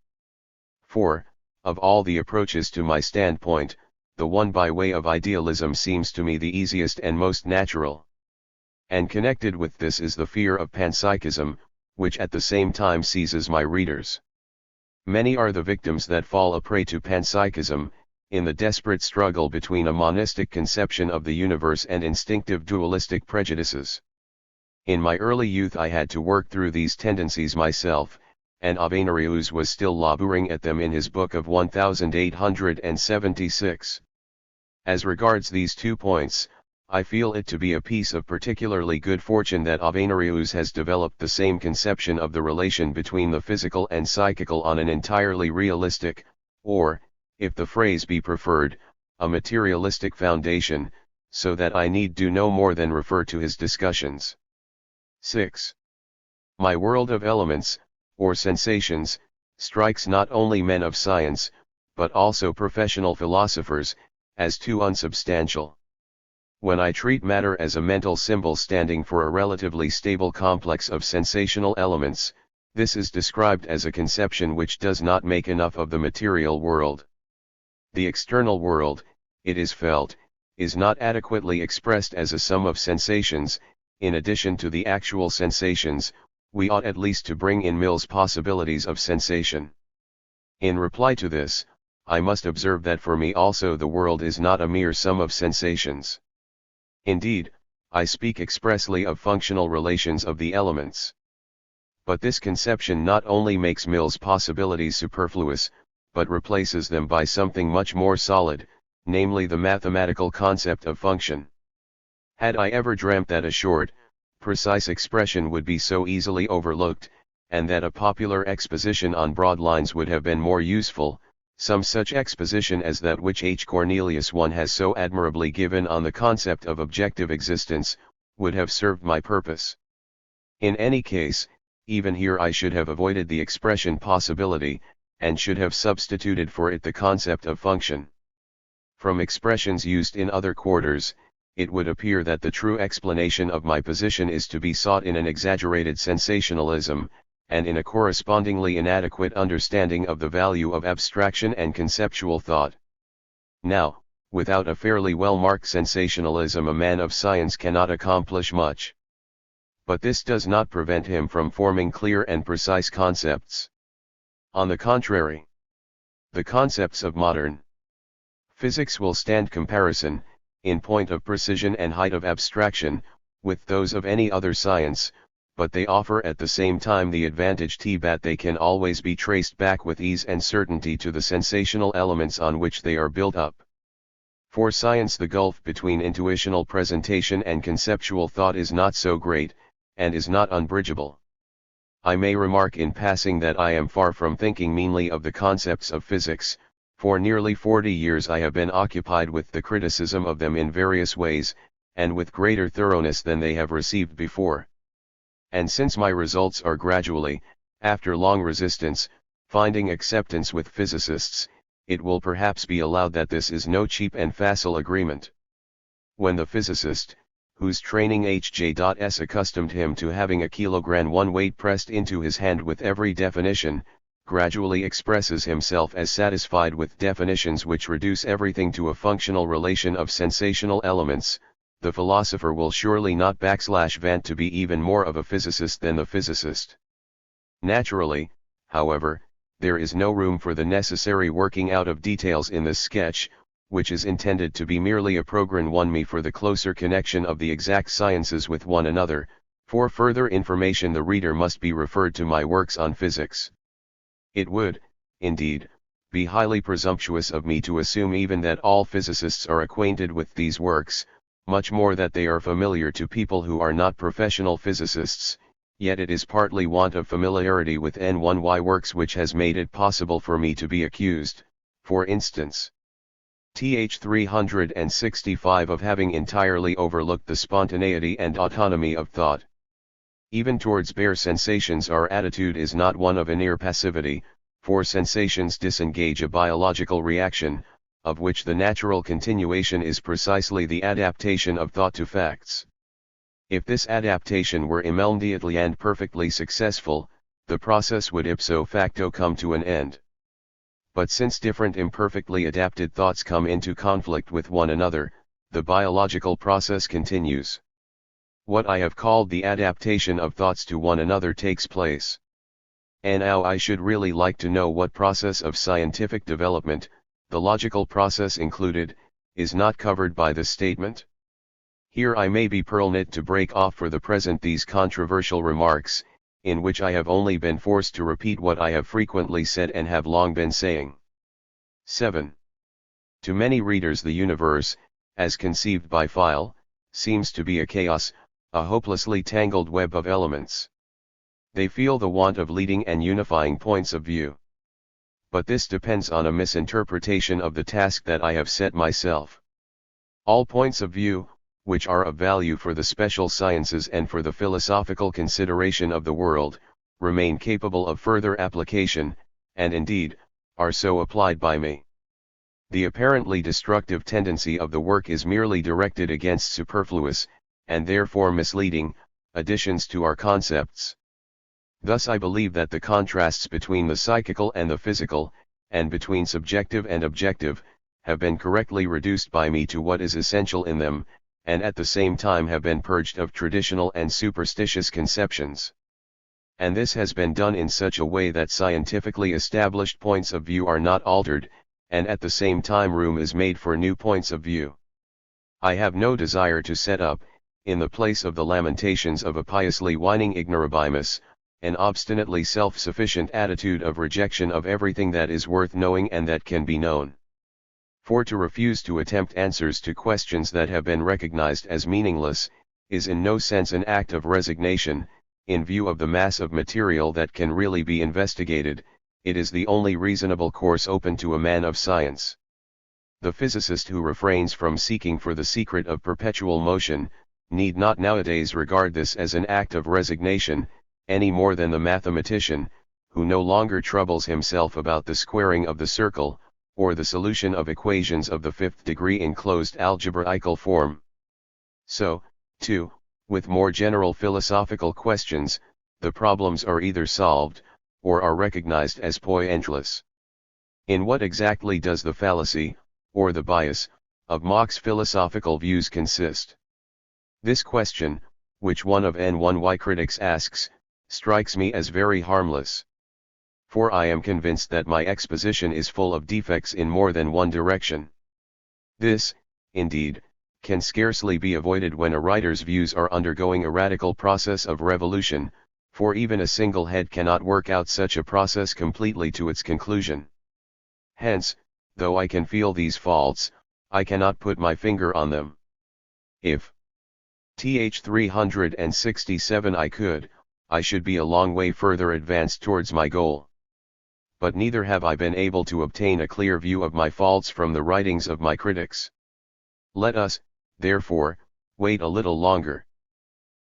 For, of all the approaches to my standpoint, the one by way of idealism seems to me the easiest and most natural. And connected with this is the fear of panpsychism, which at the same time seizes my readers. Many are the victims that fall a prey to panpsychism, in the desperate struggle between a monistic conception of the universe and instinctive dualistic prejudices. In my early youth I had to work through these tendencies myself, and Avenarius was still laboring at them in his book of 1876. As regards these 2 points, I feel it to be a piece of particularly good fortune that Avenarius has developed the same conception of the relation between the physical and psychical on an entirely realistic, or, if the phrase be preferred, a materialistic foundation, so that I need do no more than refer to his discussions. 6. My world of elements, or sensations, strikes not only men of science, but also professional philosophers, as too unsubstantial. When I treat matter as a mental symbol standing for a relatively stable complex of sensational elements, this is described as a conception which does not make enough of the material world. The external world, it is felt, is not adequately expressed as a sum of sensations. In addition to the actual sensations, we ought at least to bring in Mill's possibilities of sensation. In reply to this, I must observe that for me also the world is not a mere sum of sensations. Indeed, I speak expressly of functional relations of the elements. But this conception not only makes Mill's possibilities superfluous, but replaces them by something much more solid, namely the mathematical concept of function. Had I ever dreamt that a short, precise expression would be so easily overlooked, and that a popular exposition on broad lines would have been more useful, some such exposition as that which H. Cornelius I has so admirably given on the concept of objective existence, would have served my purpose. In any case, even here I should have avoided the expression possibility, and should have substituted for it the concept of function. From expressions used in other quarters, it would appear that the true explanation of my position is to be sought in an exaggerated sensationalism, and in a correspondingly inadequate understanding of the value of abstraction and conceptual thought. Now, without a fairly well-marked sensationalism a man of science cannot accomplish much. But this does not prevent him from forming clear and precise concepts. On the contrary, the concepts of modern physics will stand comparison, in point of precision and height of abstraction, with those of any other science, but they offer at the same time the advantage that they can always be traced back with ease and certainty to the sensational elements on which they are built up. For science the gulf between intuitional presentation and conceptual thought is not so great, and is not unbridgeable. I may remark in passing that I am far from thinking meanly of the concepts of physics. For nearly 40 years I have been occupied with the criticism of them in various ways, and with greater thoroughness than they have received before. And since my results are gradually, after long resistance, finding acceptance with physicists, it will perhaps be allowed that this is no cheap and facile agreement. When the physicist, whose training HJ's accustomed him to having a kilogram one weight pressed into his hand with every definition, gradually expresses himself as satisfied with definitions which reduce everything to a functional relation of sensational elements, the philosopher will surely not \vant to be even more of a physicist than the physicist. Naturally, however, there is no room for the necessary working out of details in this sketch, which is intended to be merely a program one me for the closer connection of the exact sciences with one another. For further information the reader must be referred to my works on physics. It would, indeed, be highly presumptuous of me to assume even that all physicists are acquainted with these works, much more that they are familiar to people who are not professional physicists, yet it is partly want of familiarity with N1Y works which has made it possible for me to be accused, for instance, Th. 365 of having entirely overlooked the spontaneity and autonomy of thought. Even towards bare sensations our attitude is not one of inert passivity, for sensations disengage a biological reaction, of which the natural continuation is precisely the adaptation of thought to facts. If this adaptation were immediately and perfectly successful, the process would ipso facto come to an end. But since different imperfectly adapted thoughts come into conflict with one another, the biological process continues. What I have called the adaptation of thoughts to one another takes place. And now I should really like to know what process of scientific development, the logical process included, is not covered by this statement. Here I may be permitted to break off for the present these controversial remarks, in which I have only been forced to repeat what I have frequently said and have long been saying. 7. To many readers the universe, as conceived by Phil, seems to be a chaos, a hopelessly tangled web of elements. They feel the want of leading and unifying points of view. But this depends on a misinterpretation of the task that I have set myself. All points of view, which are of value for the special sciences and for the philosophical consideration of the world, remain capable of further application, and indeed, are so applied by me. The apparently destructive tendency of the work is merely directed against superfluous, and therefore misleading, additions to our concepts. Thus I believe that the contrasts between the psychical and the physical, and between subjective and objective, have been correctly reduced by me to what is essential in them, and at the same time have been purged of traditional and superstitious conceptions. And this has been done in such a way that scientifically established points of view are not altered, and at the same time room is made for new points of view. I have no desire to set up, in the place of the lamentations of a piously whining ignorabimus, an obstinately self-sufficient attitude of rejection of everything that is worth knowing and that can be known. For to refuse to attempt answers to questions that have been recognized as meaningless, is in no sense an act of resignation. In view of the mass of material that can really be investigated, it is the only reasonable course open to a man of science. The physicist who refrains from seeking for the secret of perpetual motion, need not nowadays regard this as an act of resignation, any more than the mathematician, who no longer troubles himself about the squaring of the circle, or the solution of equations of the fifth degree in closed algebraical form. So, too, with more general philosophical questions, the problems are either solved, or are recognized as pointless. In what exactly does the fallacy, or the bias, of Mach's philosophical views consist? This question, which one of N1Y critics asks, strikes me as very harmless. For I am convinced that my exposition is full of defects in more than one direction. This, indeed, can scarcely be avoided when a writer's views are undergoing a radical process of revolution, for even a single head cannot work out such a process completely to its conclusion. Hence, though I can feel these faults, I cannot put my finger on them. If Th. 367 I could, I should be a long way further advanced towards my goal. But neither have I been able to obtain a clear view of my faults from the writings of my critics. Let us, therefore, wait a little longer.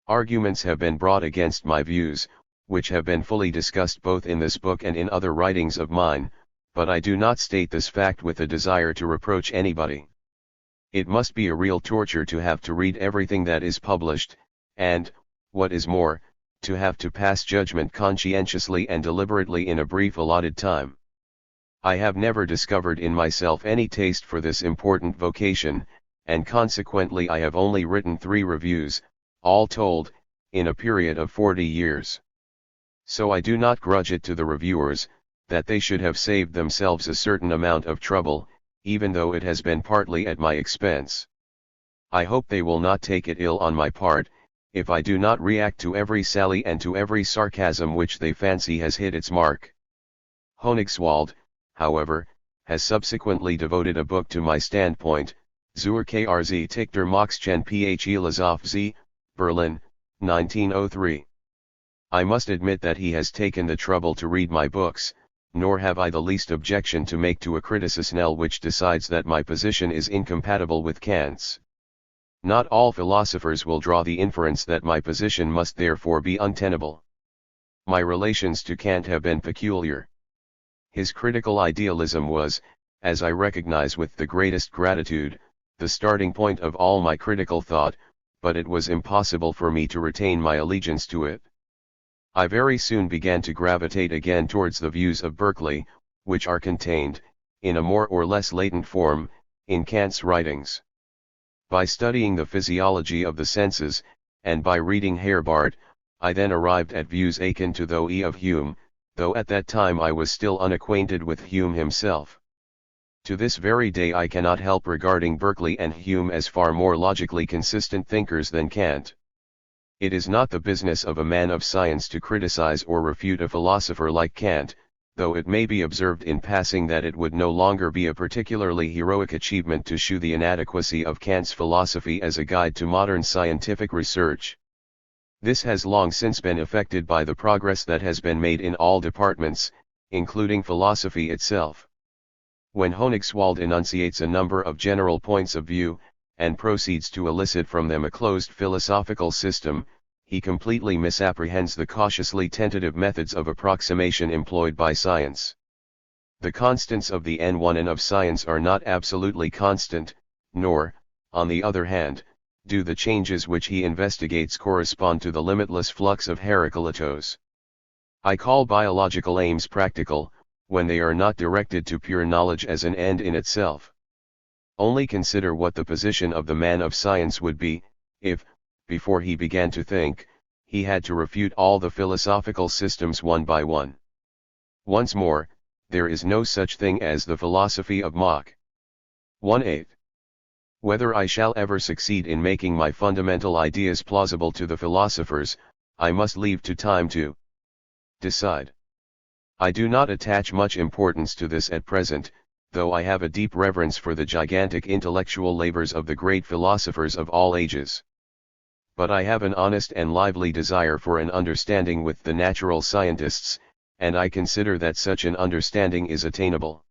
Arguments have been brought against my views, which have been fully discussed both in this book and in other writings of mine, but I do not state this fact with a desire to reproach anybody. It must be a real torture to have to read everything that is published, and, what is more, to have to pass judgment conscientiously and deliberately in a brief allotted time. I have never discovered in myself any taste for this important vocation, and consequently I have only written 3 reviews, all told, in a period of 40 years. So I do not grudge it to the reviewers, that they should have saved themselves a certain amount of trouble, even though it has been partly at my expense. I hope they will not take it ill on my part, if I do not react to every sally and to every sarcasm which they fancy has hit its mark. Hoenigswald, however, has subsequently devoted a book to my standpoint, Zur Krztik der Machschen Philosoph Berlin, 1903. I must admit that he has taken the trouble to read my books, nor have I the least objection to make to a criticisnell which decides that my position is incompatible with Kant's. Not all philosophers will draw the inference that my position must therefore be untenable. My relations to Kant have been peculiar. His critical idealism was, as I recognize with the greatest gratitude, the starting point of all my critical thought, but it was impossible for me to retain my allegiance to it. I very soon began to gravitate again towards the views of Berkeley, which are contained, in a more or less latent form, in Kant's writings. By studying the physiology of the senses, and by reading Herbart, I then arrived at views akin to those of Hume, though at that time I was still unacquainted with Hume himself. To this very day I cannot help regarding Berkeley and Hume as far more logically consistent thinkers than Kant. It is not the business of a man of science to criticize or refute a philosopher like Kant, though it may be observed in passing that it would no longer be a particularly heroic achievement to shew the inadequacy of Kant's philosophy as a guide to modern scientific research. This has long since been effected by the progress that has been made in all departments, including philosophy itself. When Hoenigswald enunciates a number of general points of view, and proceeds to elicit from them a closed philosophical system, he completely misapprehends the cautiously tentative methods of approximation employed by science. The constants of the N1 and of science are not absolutely constant, nor, on the other hand, do the changes which he investigates correspond to the limitless flux of Heraclitus. I call biological aims practical, when they are not directed to pure knowledge as an end in itself. Only consider what the position of the man of science would be, if, before he began to think, he had to refute all the philosophical systems one by one. Once more, there is no such thing as the philosophy of Mach. 1/8. Whether I shall ever succeed in making my fundamental ideas plausible to the philosophers, I must leave to time to decide. I do not attach much importance to this at present, though I have a deep reverence for the gigantic intellectual labors of the great philosophers of all ages. But I have an honest and lively desire for an understanding with the natural scientists, and I consider that such an understanding is attainable.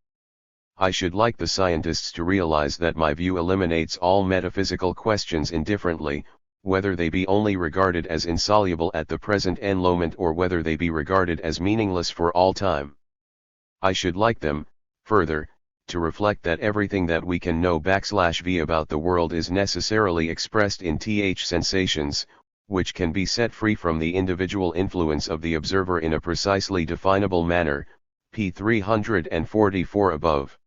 I should like the scientists to realize that my view eliminates all metaphysical questions indifferently, whether they be only regarded as insoluble at the present moment or whether they be regarded as meaningless for all time. I should like them, further, to reflect that everything that we can know \v about the world is necessarily expressed in sensations, which can be set free from the individual influence of the observer in a precisely definable manner, p. 344 above.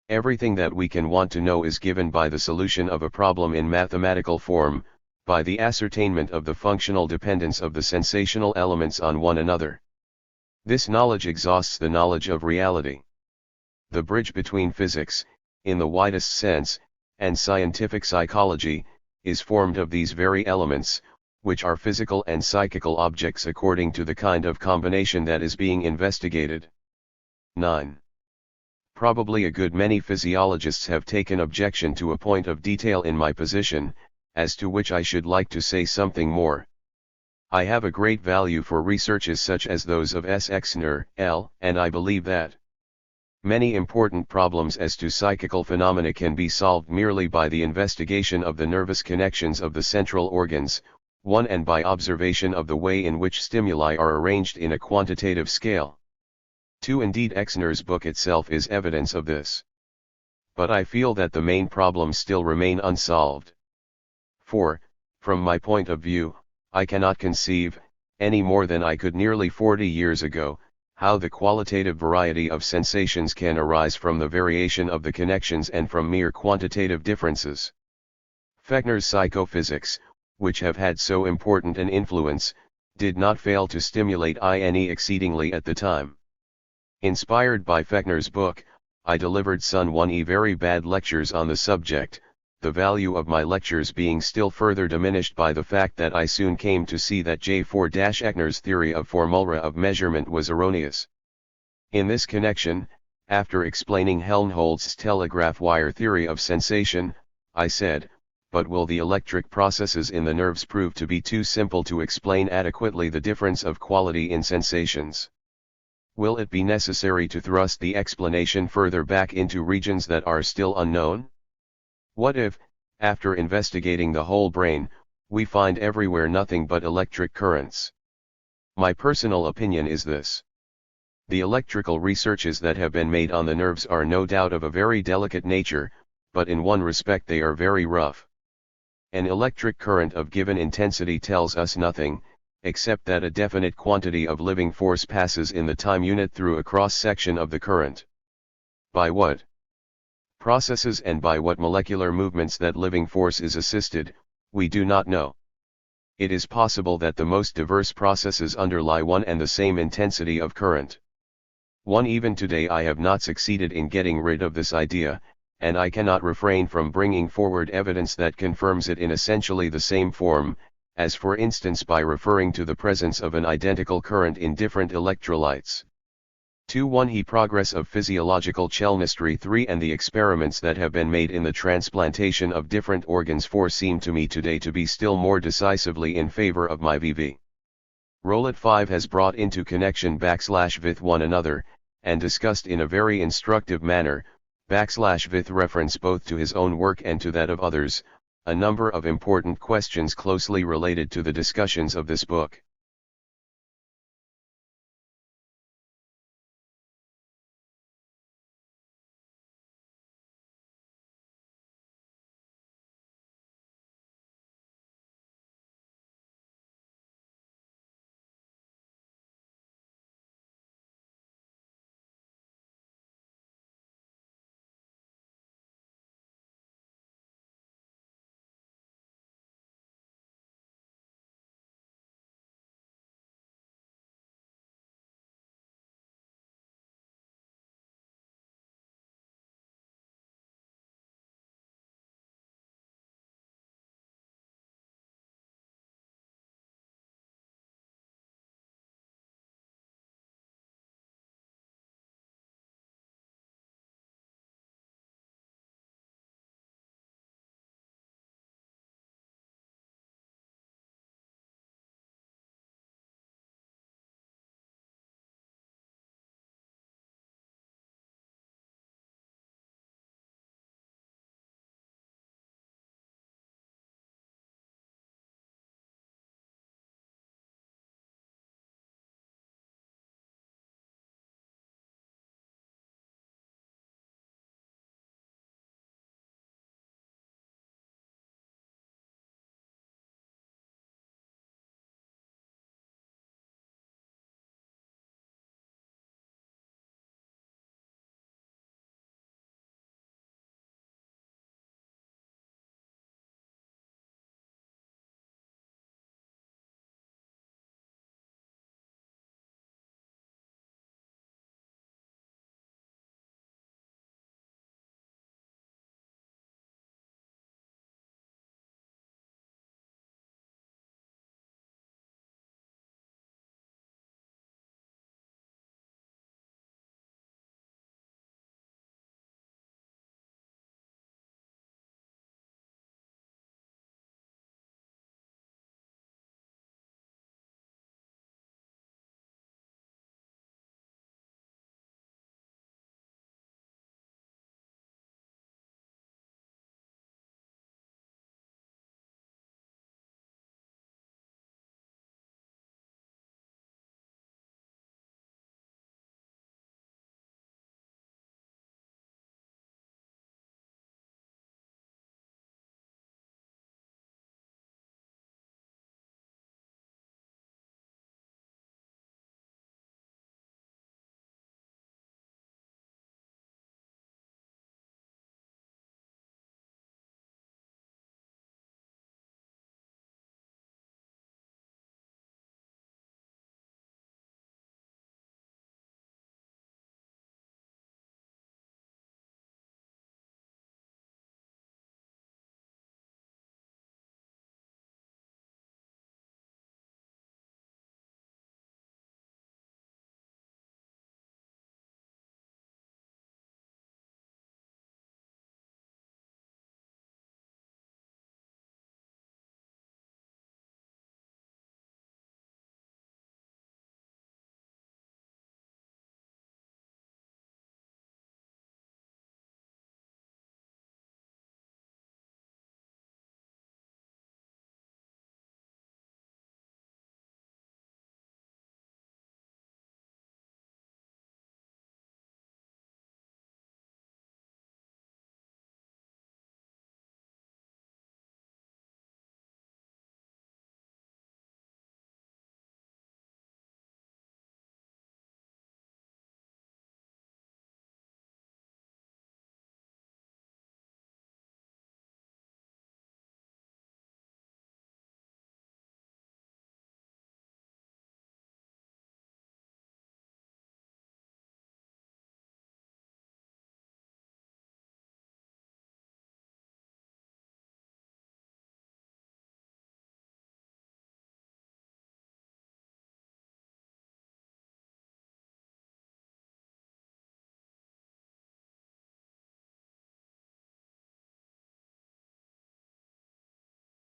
Everything that we can want to know is given by the solution of a problem in mathematical form, by the ascertainment of the functional dependence of the sensational elements on one another. This knowledge exhausts the knowledge of reality. The bridge between physics, in the widest sense, and scientific psychology, is formed of these very elements, which are physical and psychical objects according to the kind of combination that is being investigated. 9. Probably a good many physiologists have taken objection to a point of detail in my position, as to which I should like to say something more. I have a great value for researches such as those of S. Exner, L., and I believe that many important problems as to psychical phenomena can be solved merely by the investigation of the nervous connections of the central organs, and by observation of the way in which stimuli are arranged in a quantitative scale. 2. Indeed, Exner's book itself is evidence of this. But I feel that the main problems still remain unsolved. 4. From my point of view, I cannot conceive, any more than I could nearly 40 years ago, how the qualitative variety of sensations can arise from the variation of the connections and from mere quantitative differences. Fechner's psychophysics, which have had so important an influence, did not fail to stimulate me exceedingly at the time. Inspired by Fechner's book, I delivered Sun 1e very bad lectures on the subject, the value of my lectures being still further diminished by the fact that I soon came to see that J4-Echner's theory of formula of measurement was erroneous. In this connection, after explaining Helmholtz's telegraph wire theory of sensation, I said, but will the electric processes in the nerves prove to be too simple to explain adequately the difference of quality in sensations? Will it be necessary to thrust the explanation further back into regions that are still unknown? What if, after investigating the whole brain, we find everywhere nothing but electric currents? My personal opinion is this. The electrical researches that have been made on the nerves are no doubt of a very delicate nature, but in one respect they are very rough. An electric current of given intensity tells us nothing, except that a definite quantity of living force passes in the time unit through a cross-section of the current. By what processes and by what molecular movements that living force is assisted, we do not know. It is possible that the most diverse processes underlie one and the same intensity of current. Even today I have not succeeded in getting rid of this idea, and I cannot refrain from bringing forward evidence that confirms it in essentially the same form, as for instance by referring to the presence of an identical current in different electrolytes. 2. Progress of physiological chemistry. 3. And the experiments that have been made in the transplantation of different organs. 4. Seem to me today to be still more decisively in favor of my VV. Rowlett 5 has brought into connection /with one another, and discussed in a very instructive manner, /with reference both to his own work and to that of others, a number of important questions closely related to the discussions of this book.